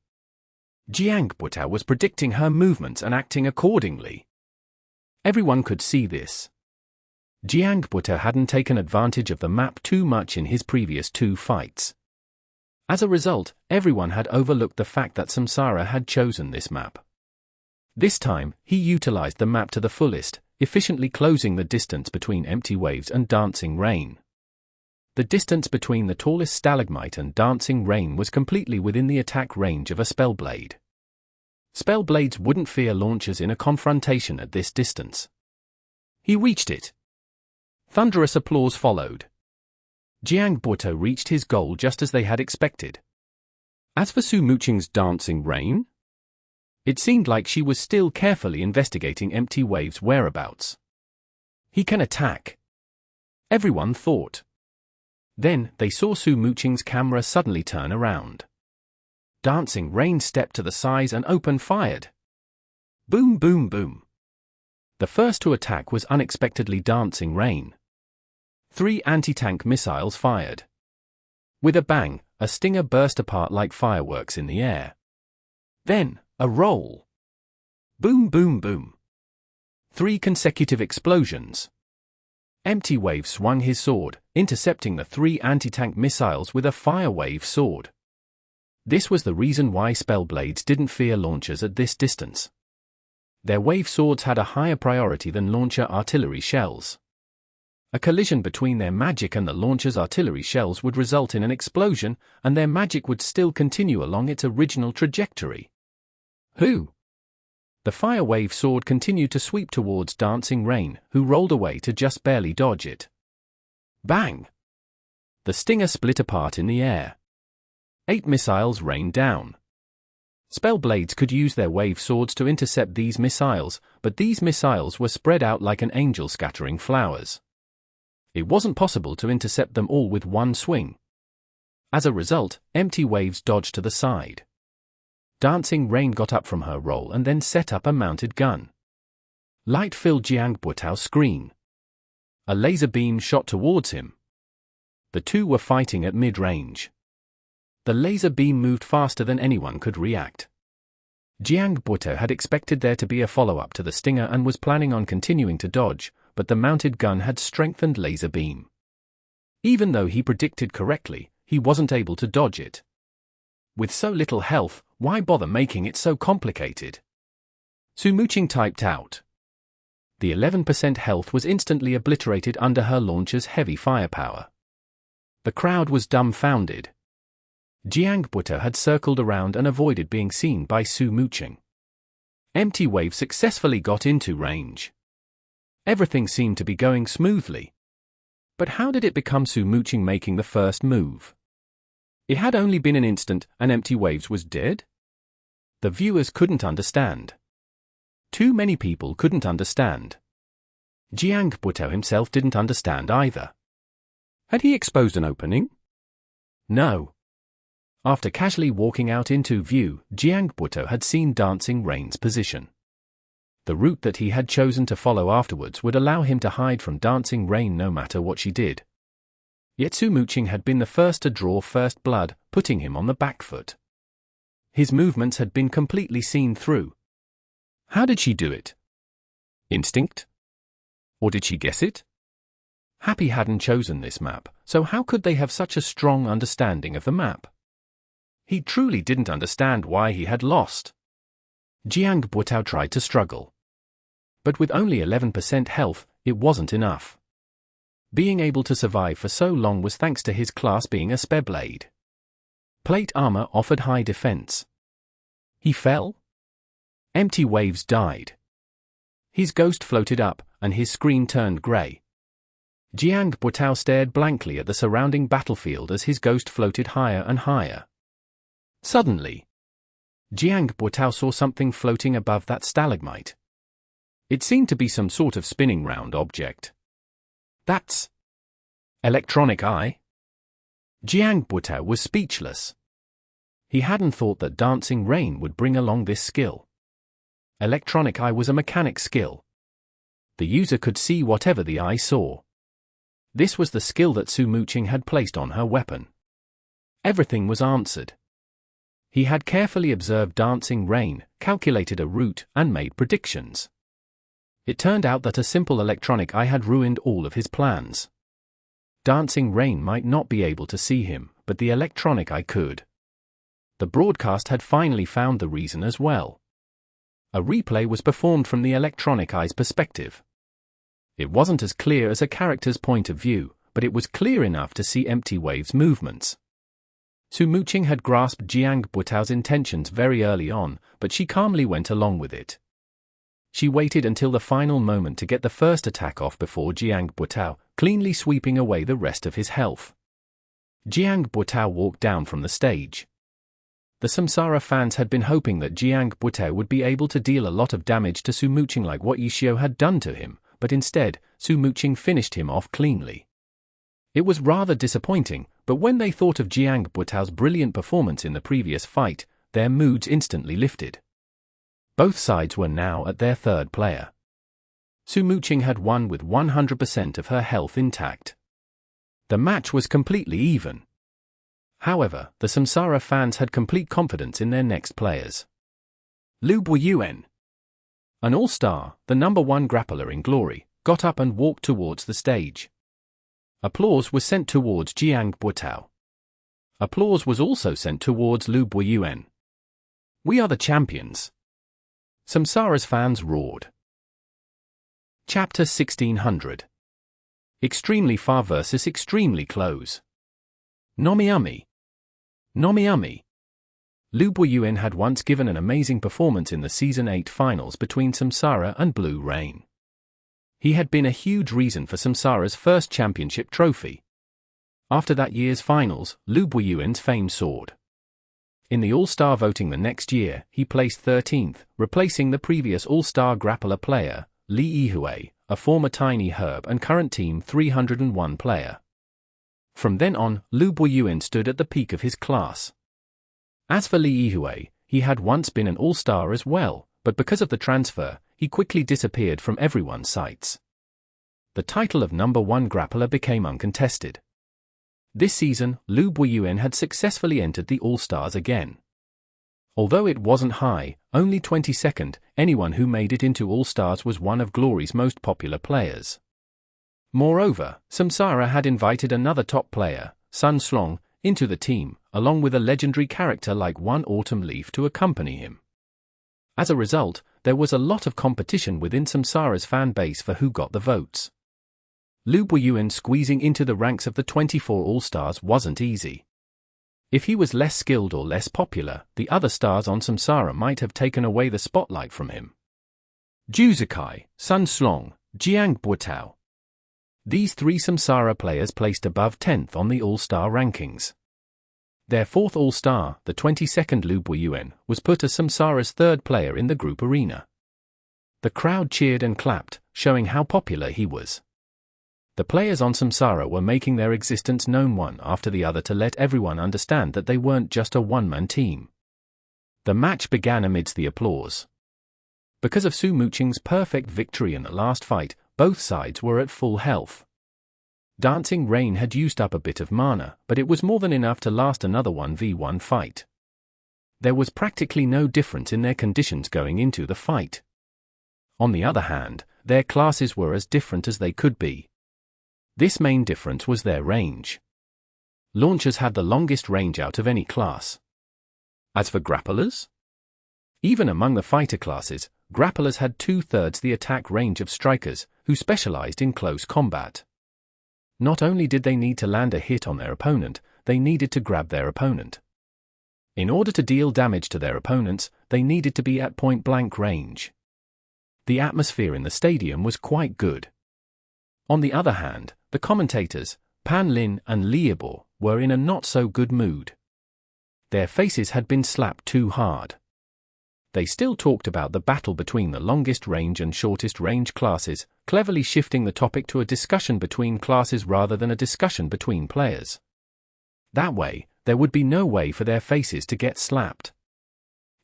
Jiang was predicting her movements and acting accordingly. Everyone could see this. Jiang hadn't taken advantage of the map too much in his previous 2 fights. As a result, everyone had overlooked the fact that Samsara had chosen this map. This time, he utilized the map to the fullest, efficiently closing the distance between empty waves and dancing rain. The distance between the tallest stalagmite and dancing rain was completely within the attack range of a spellblade. Spellblades wouldn't fear launchers in a confrontation at this distance. He reached it. Thunderous applause followed. Jiang reached his goal just as they had expected. As for Su Muqing's dancing rain, it seemed like she was still carefully investigating empty waves' whereabouts. He can attack, everyone thought. Then, they saw Su Muqing's camera suddenly turn around. Dancing rain stepped to the side and fired. Boom boom boom. The first to attack was unexpectedly dancing rain. 3 anti-tank missiles fired. With a bang, a stinger burst apart like fireworks in the air. Then, a roll. Boom boom boom. 3 consecutive explosions. Empty Wave swung his sword, intercepting the 3 anti-tank missiles with a fire wave sword. This was the reason why spellblades didn't fear launchers at this distance. Their wave swords had a higher priority than launcher artillery shells. A collision between their magic and the launcher's artillery shells would result in an explosion, and their magic would still continue along its original trajectory. Who? The fire wave sword continued to sweep towards dancing rain, who rolled away to just barely dodge it. Bang! The stinger split apart in the air. 8 missiles rained down. Spellblades could use their wave swords to intercept these missiles, but these missiles were spread out like an angel scattering flowers. It wasn't possible to intercept them all with one swing. As a result, empty waves dodged to the side. Dancing rain got up from her roll and then set up a mounted gun. Light filled Jiang Buotao's screen. A laser beam shot towards him. The 2 were fighting at mid-range. The laser beam moved faster than anyone could react. Jiang Buotao had expected there to be a follow-up to the stinger and was planning on continuing to dodge, but the mounted gun had strengthened laser beam. Even though he predicted correctly, he wasn't able to dodge it. With so little health, why bother making it so complicated? Su Muqing typed out. The 11% health was instantly obliterated under her launcher's heavy firepower. The crowd was dumbfounded. Jiang Buotao had circled around and avoided being seen by Su Muqing. Empty Wave successfully got into range. Everything seemed to be going smoothly. But how did it become Su Muqing making the first move? It had only been an instant and Empty Waves was dead? The viewers couldn't understand. Too many people couldn't understand. Jiang Buotao himself didn't understand either. Had he exposed an opening? No. After casually walking out into view, Jiang Buotao had seen Dancing Rain's position. The route that he had chosen to follow afterwards would allow him to hide from Dancing Rain no matter what she did. Yet Su Muqing had been the first to draw first blood, putting him on the back foot. His movements had been completely seen through. How did she do it? Instinct? Or did she guess it? Happy hadn't chosen this map, so how could they have such a strong understanding of the map? He truly didn't understand why he had lost. Jiang Buotao tried to struggle. But with only 11% health, it wasn't enough. Being able to survive for so long was thanks to his class being a spellblade. Plate armor offered high defense. He fell. Empty Waves died. His ghost floated up, and his screen turned grey. Jiang Buotao stared blankly at the surrounding battlefield as his ghost floated higher and higher. Suddenly, Jiang Buotao saw something floating above that stalagmite. It seemed to be some sort of spinning round object. That's electronic eye? Jiang Buotao was speechless. He hadn't thought that dancing rain would bring along this skill. Electronic eye was a mechanic skill. The user could see whatever the eye saw. This was the skill that Su Muqing had placed on her weapon. Everything was answered. He had carefully observed dancing rain, calculated a route, and made predictions. It turned out that a simple electronic eye had ruined all of his plans. Dancing rain might not be able to see him, but the electronic eye could. The broadcast had finally found the reason as well. A replay was performed from the electronic eye's perspective. It wasn't as clear as a character's point of view, but it was clear enough to see Empty Wave's movements. Su Muqing had grasped Jiang Buotao's intentions very early on, but she calmly went along with it. She waited until the final moment to get the first attack off before Jiang Buotao, cleanly sweeping away the rest of his health. Jiang Buotao walked down from the stage. The Samsara fans had been hoping that Jiang Buotao would be able to deal a lot of damage to Su Muqing like what Yishio had done to him, but instead, Su Muqing finished him off cleanly. It was rather disappointing, but when they thought of Jiang Buotao's brilliant performance in the previous fight, their moods instantly lifted. Both sides were now at their third player. Su Muqing had won with 100% of her health intact. The match was completely even. However, the Samsara fans had complete confidence in their next players. Lu Buoyuan, an all-star, the #1 grappler in Glory, got up and walked towards the stage. Applause was sent towards Jiang Buotao. Applause was also sent towards Lu Buoyuan. "We are the champions!" Samsara's fans roared. Chapter 1600. Extremely Far vs. Extremely Close. Nomiumi. Nomiumi. Lu Buoyuan had once given an amazing performance in the Season 8 finals between Samsara and Blue Rain. He had been a huge reason for Samsara's first championship trophy. After that year's finals, Lu Buoyuan's fame soared. In the All-Star voting the next year, he placed 13th, replacing the previous All-Star grappler player, Li Yihui, a former Tiny Herb and current Team 301 player. From then on, Lu Buoyuan stood at the peak of his class. As for Li Yihui, he had once been an All-Star as well, but because of the transfer, he quickly disappeared from everyone's sights. The title of #1 grappler became uncontested. This season, Lu Buoyuan had successfully entered the All-Stars again. Although it wasn't high, only 22nd, anyone who made it into All-Stars was one of Glory's most popular players. Moreover, Samsara had invited another top player, Sun Slong, into the team, along with a legendary character like One Autumn Leaf to accompany him. As a result, there was a lot of competition within Samsara's fan base for who got the votes. Lu Buoyuan squeezing into the ranks of the 24 All-Stars wasn't easy. If he was less skilled or less popular, the other stars on Samsara might have taken away the spotlight from him. Juzakai, Sun Slong, Jiang Buotao. These three Samsara players placed above 10th on the All-Star rankings. Their fourth All-Star, the 22nd Lu Buoyuan, was put as Samsara's third player in the group arena. The crowd cheered and clapped, showing how popular he was. The players on Samsara were making their existence known one after the other to let everyone understand that they weren't just a one-man team. The match began amidst the applause. Because of Su Muqing's perfect victory in the last fight, both sides were at full health. Dancing Rain had used up a bit of mana, but it was more than enough to last another 1v1 fight. There was practically no difference in their conditions going into the fight. On the other hand, their classes were as different as they could be. This main difference was their range. Launchers had the longest range out of any class. As for grapplers? Even among the fighter classes, grapplers had 2/3 the attack range of strikers, who specialized in close combat. Not only did they need to land a hit on their opponent, they needed to grab their opponent. In order to deal damage to their opponents, they needed to be at point-blank range. The atmosphere in the stadium was quite good. On the other hand, the commentators, Pan Lin and Liebor, were in a not-so-good mood. Their faces had been slapped too hard. They still talked about the battle between the longest range and shortest range classes, cleverly shifting the topic to a discussion between classes rather than a discussion between players. That way, there would be no way for their faces to get slapped.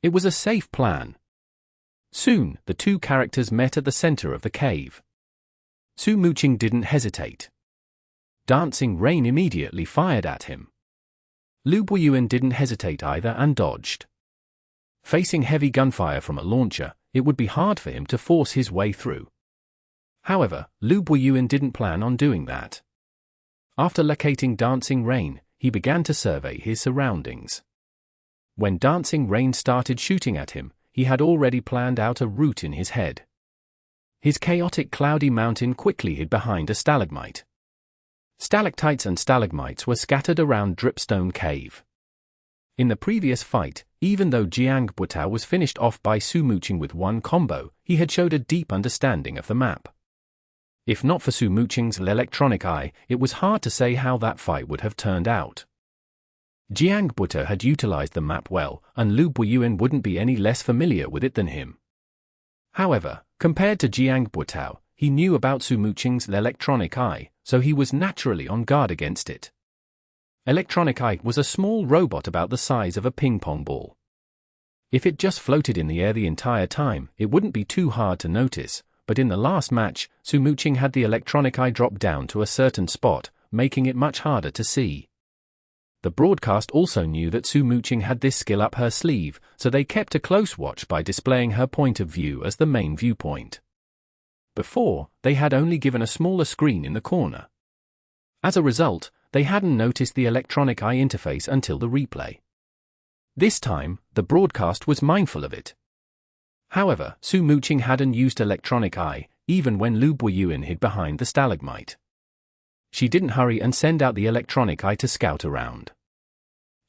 It was a safe plan. Soon, the two characters met at the center of the cave. Su Muqing didn't hesitate. Dancing Rain immediately fired at him. Lu Buiyuan didn't hesitate either and dodged. Facing heavy gunfire from a launcher, it would be hard for him to force his way through. However, Lu Buiyuan didn't plan on doing that. After locating Dancing Rain, he began to survey his surroundings. When Dancing Rain started shooting at him, he had already planned out a route in his head. His chaotic cloudy mountain quickly hid behind a stalagmite. Stalactites and stalagmites were scattered around Dripstone Cave. In the previous fight, even though Jiang Butao was finished off by Su Muqing with one combo, he had showed a deep understanding of the map. If not for Su Muqing's electronic eye, it was hard to say how that fight would have turned out. Jiang Butao had utilized the map well, and Lu Buiyuan wouldn't be any less familiar with it than him. However, compared to Jiang Butao, he knew about Su Muqing's electronic eye, so he was naturally on guard against it. Electronic Eye was a small robot about the size of a ping-pong ball. If it just floated in the air the entire time, it wouldn't be too hard to notice, but in the last match, Su Muqing had the Electronic Eye drop down to a certain spot, making it much harder to see. The broadcast also knew that Su Muqing had this skill up her sleeve, so they kept a close watch by displaying her point of view as the main viewpoint. Before, they had only given a smaller screen in the corner. As a result, they hadn't noticed the Electronic Eye interface until the replay. This time, the broadcast was mindful of it. However, Su Muqing hadn't used Electronic Eye, even when Lu Buiyuan hid behind the stalagmite. She didn't hurry and send out the Electronic Eye to scout around.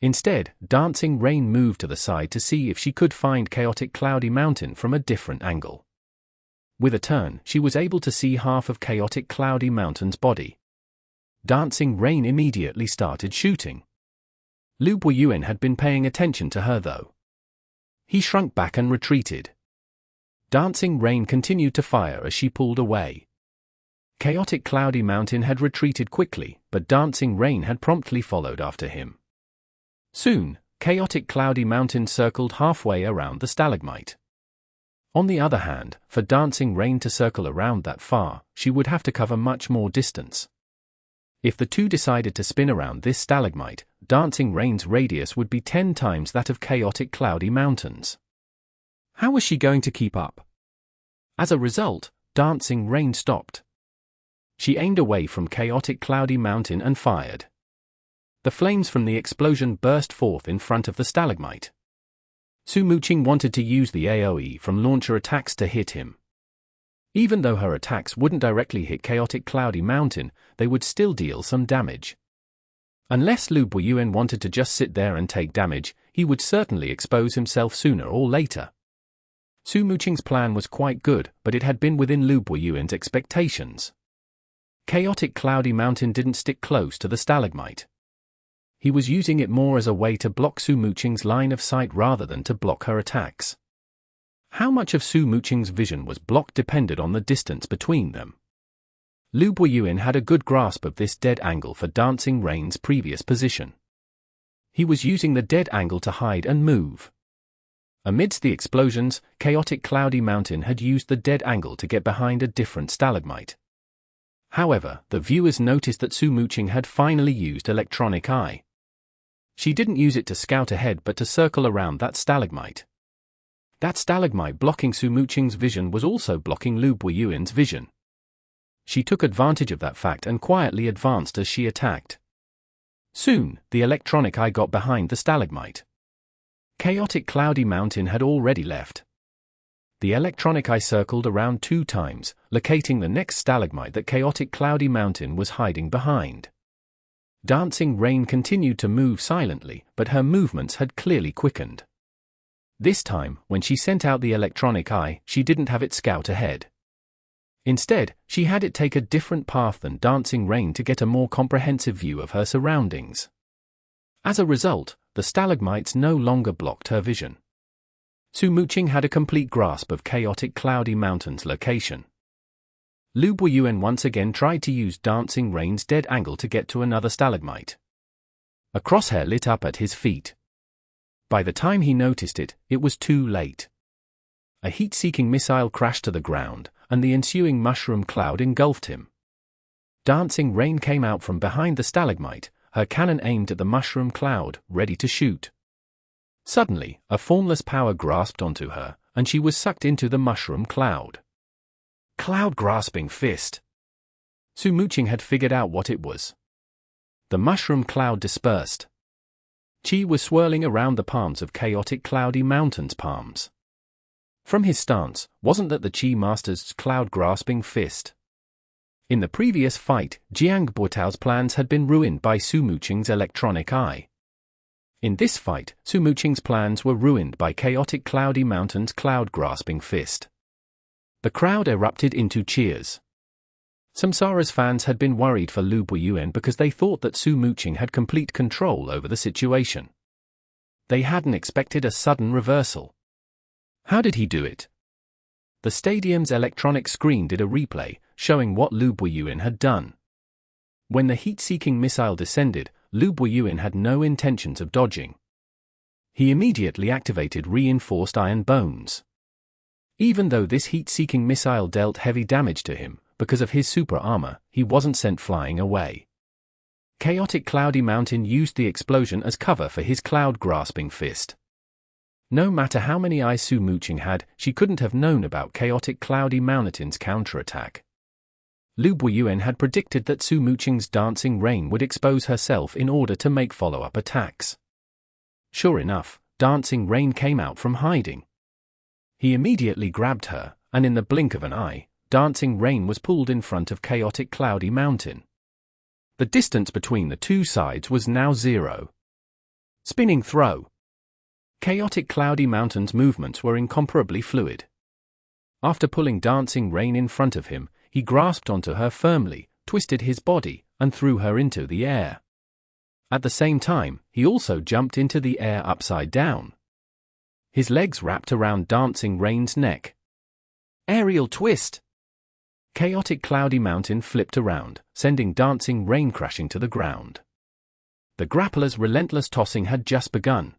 Instead, Dancing Rain moved to the side to see if she could find Chaotic Cloudy Mountain from a different angle. With a turn, she was able to see half of Chaotic Cloudy Mountain's body. Dancing Rain immediately started shooting. Lu Buiyuan had been paying attention to her though. He shrunk back and retreated. Dancing Rain continued to fire as she pulled away. Chaotic Cloudy Mountain had retreated quickly, but Dancing Rain had promptly followed after him. Soon, Chaotic Cloudy Mountain circled halfway around the stalagmite. On the other hand, for Dancing Rain to circle around that far, she would have to cover much more distance. If the two decided to spin around this stalagmite, Dancing Rain's radius would be 10 times that of Chaotic Cloudy Mountain's. How was she going to keep up? As a result, Dancing Rain stopped. She aimed away from Chaotic Cloudy Mountain and fired. The flames from the explosion burst forth in front of the stalagmite. Su Muqing wanted to use the AoE from launcher attacks to hit him. Even though her attacks wouldn't directly hit Chaotic Cloudy Mountain, they would still deal some damage. Unless Lu Buiyuan wanted to just sit there and take damage, he would certainly expose himself sooner or later. Su Muqing's plan was quite good, but it had been within Lu Buiyuan's expectations. Chaotic Cloudy Mountain didn't stick close to the stalagmite. He was using it more as a way to block Su Muqing's line of sight rather than to block her attacks. How much of Su Muqing's vision was blocked depended on the distance between them. Lu Buiyuan had a good grasp of this dead angle for Dancing Rain's previous position. He was using the dead angle to hide and move. Amidst the explosions, Chaotic Cloudy Mountain had used the dead angle to get behind a different stalagmite. However, the viewers noticed that Su Muqing had finally used Electronic Eye. She didn't use it to scout ahead but to circle around that stalagmite. That stalagmite blocking Su Muqing's vision was also blocking Lu Buiyuan's vision. She took advantage of that fact and quietly advanced as she attacked. Soon, the Electronic Eye got behind the stalagmite. Chaotic Cloudy Mountain had already left. The Electronic Eye circled around 2 times, locating the next stalagmite that Chaotic Cloudy Mountain was hiding behind. Dancing Rain continued to move silently, but her movements had clearly quickened. This time, when she sent out the Electronic Eye, she didn't have it scout ahead. Instead, she had it take a different path than Dancing Rain to get a more comprehensive view of her surroundings. As a result, the stalagmites no longer blocked her vision. Su Muqing had a complete grasp of Chaotic Cloudy Mountain's location. Lu Buiyuan once again tried to use Dancing Rain's dead angle to get to another stalagmite. A crosshair lit up at his feet. By the time he noticed it, it was too late. A heat-seeking missile crashed to the ground, and the ensuing mushroom cloud engulfed him. Dancing Rain came out from behind the stalagmite, her cannon aimed at the mushroom cloud, ready to shoot. Suddenly, a formless power grasped onto her, and she was sucked into the mushroom cloud. Cloud-grasping fist. Su Muqing had figured out what it was. The mushroom cloud dispersed. Qi was swirling around the palms of Chaotic Cloudy Mountain's palms. From his stance, wasn't that the Qi master's cloud-grasping fist? In the previous fight, Jiang Buotao's plans had been ruined by Su Muqing's electronic eye. In this fight, Su Muqing's plans were ruined by Chaotic Cloudy Mountain's cloud-grasping fist. The crowd erupted into cheers. Samsara's fans had been worried for Lu Buiyuan because they thought that Su Muqing had complete control over the situation. They hadn't expected a sudden reversal. How did he do it? The stadium's electronic screen did a replay, showing what Lu Buiyuan had done. When the heat-seeking missile descended, Lu Buiyuan had no intentions of dodging. He immediately activated reinforced iron bones. Even though this heat-seeking missile dealt heavy damage to him, because of his super armor, he wasn't sent flying away. Chaotic Cloudy Mountain used the explosion as cover for his cloud-grasping fist. No matter how many eyes Su Muqing had, she couldn't have known about Chaotic Cloudy Mountain's counterattack. Lu Buiyuan had predicted that Su Muqing's Dancing Rain would expose herself in order to make follow-up attacks. Sure enough, Dancing Rain came out from hiding. He immediately grabbed her, and in the blink of an eye, Dancing Rain was pulled in front of Chaotic Cloudy Mountain. The distance between the two sides was now 0. Spinning throw. Chaotic Cloudy Mountain's movements were incomparably fluid. After pulling Dancing Rain in front of him, he grasped onto her firmly, twisted his body, and threw her into the air. At the same time, he also jumped into the air upside down. His legs wrapped around Dancing Rain's neck. Aerial twist! Chaotic Cloudy Mountain flipped around, sending Dancing Rain crashing to the ground. The grappler's relentless tossing had just begun.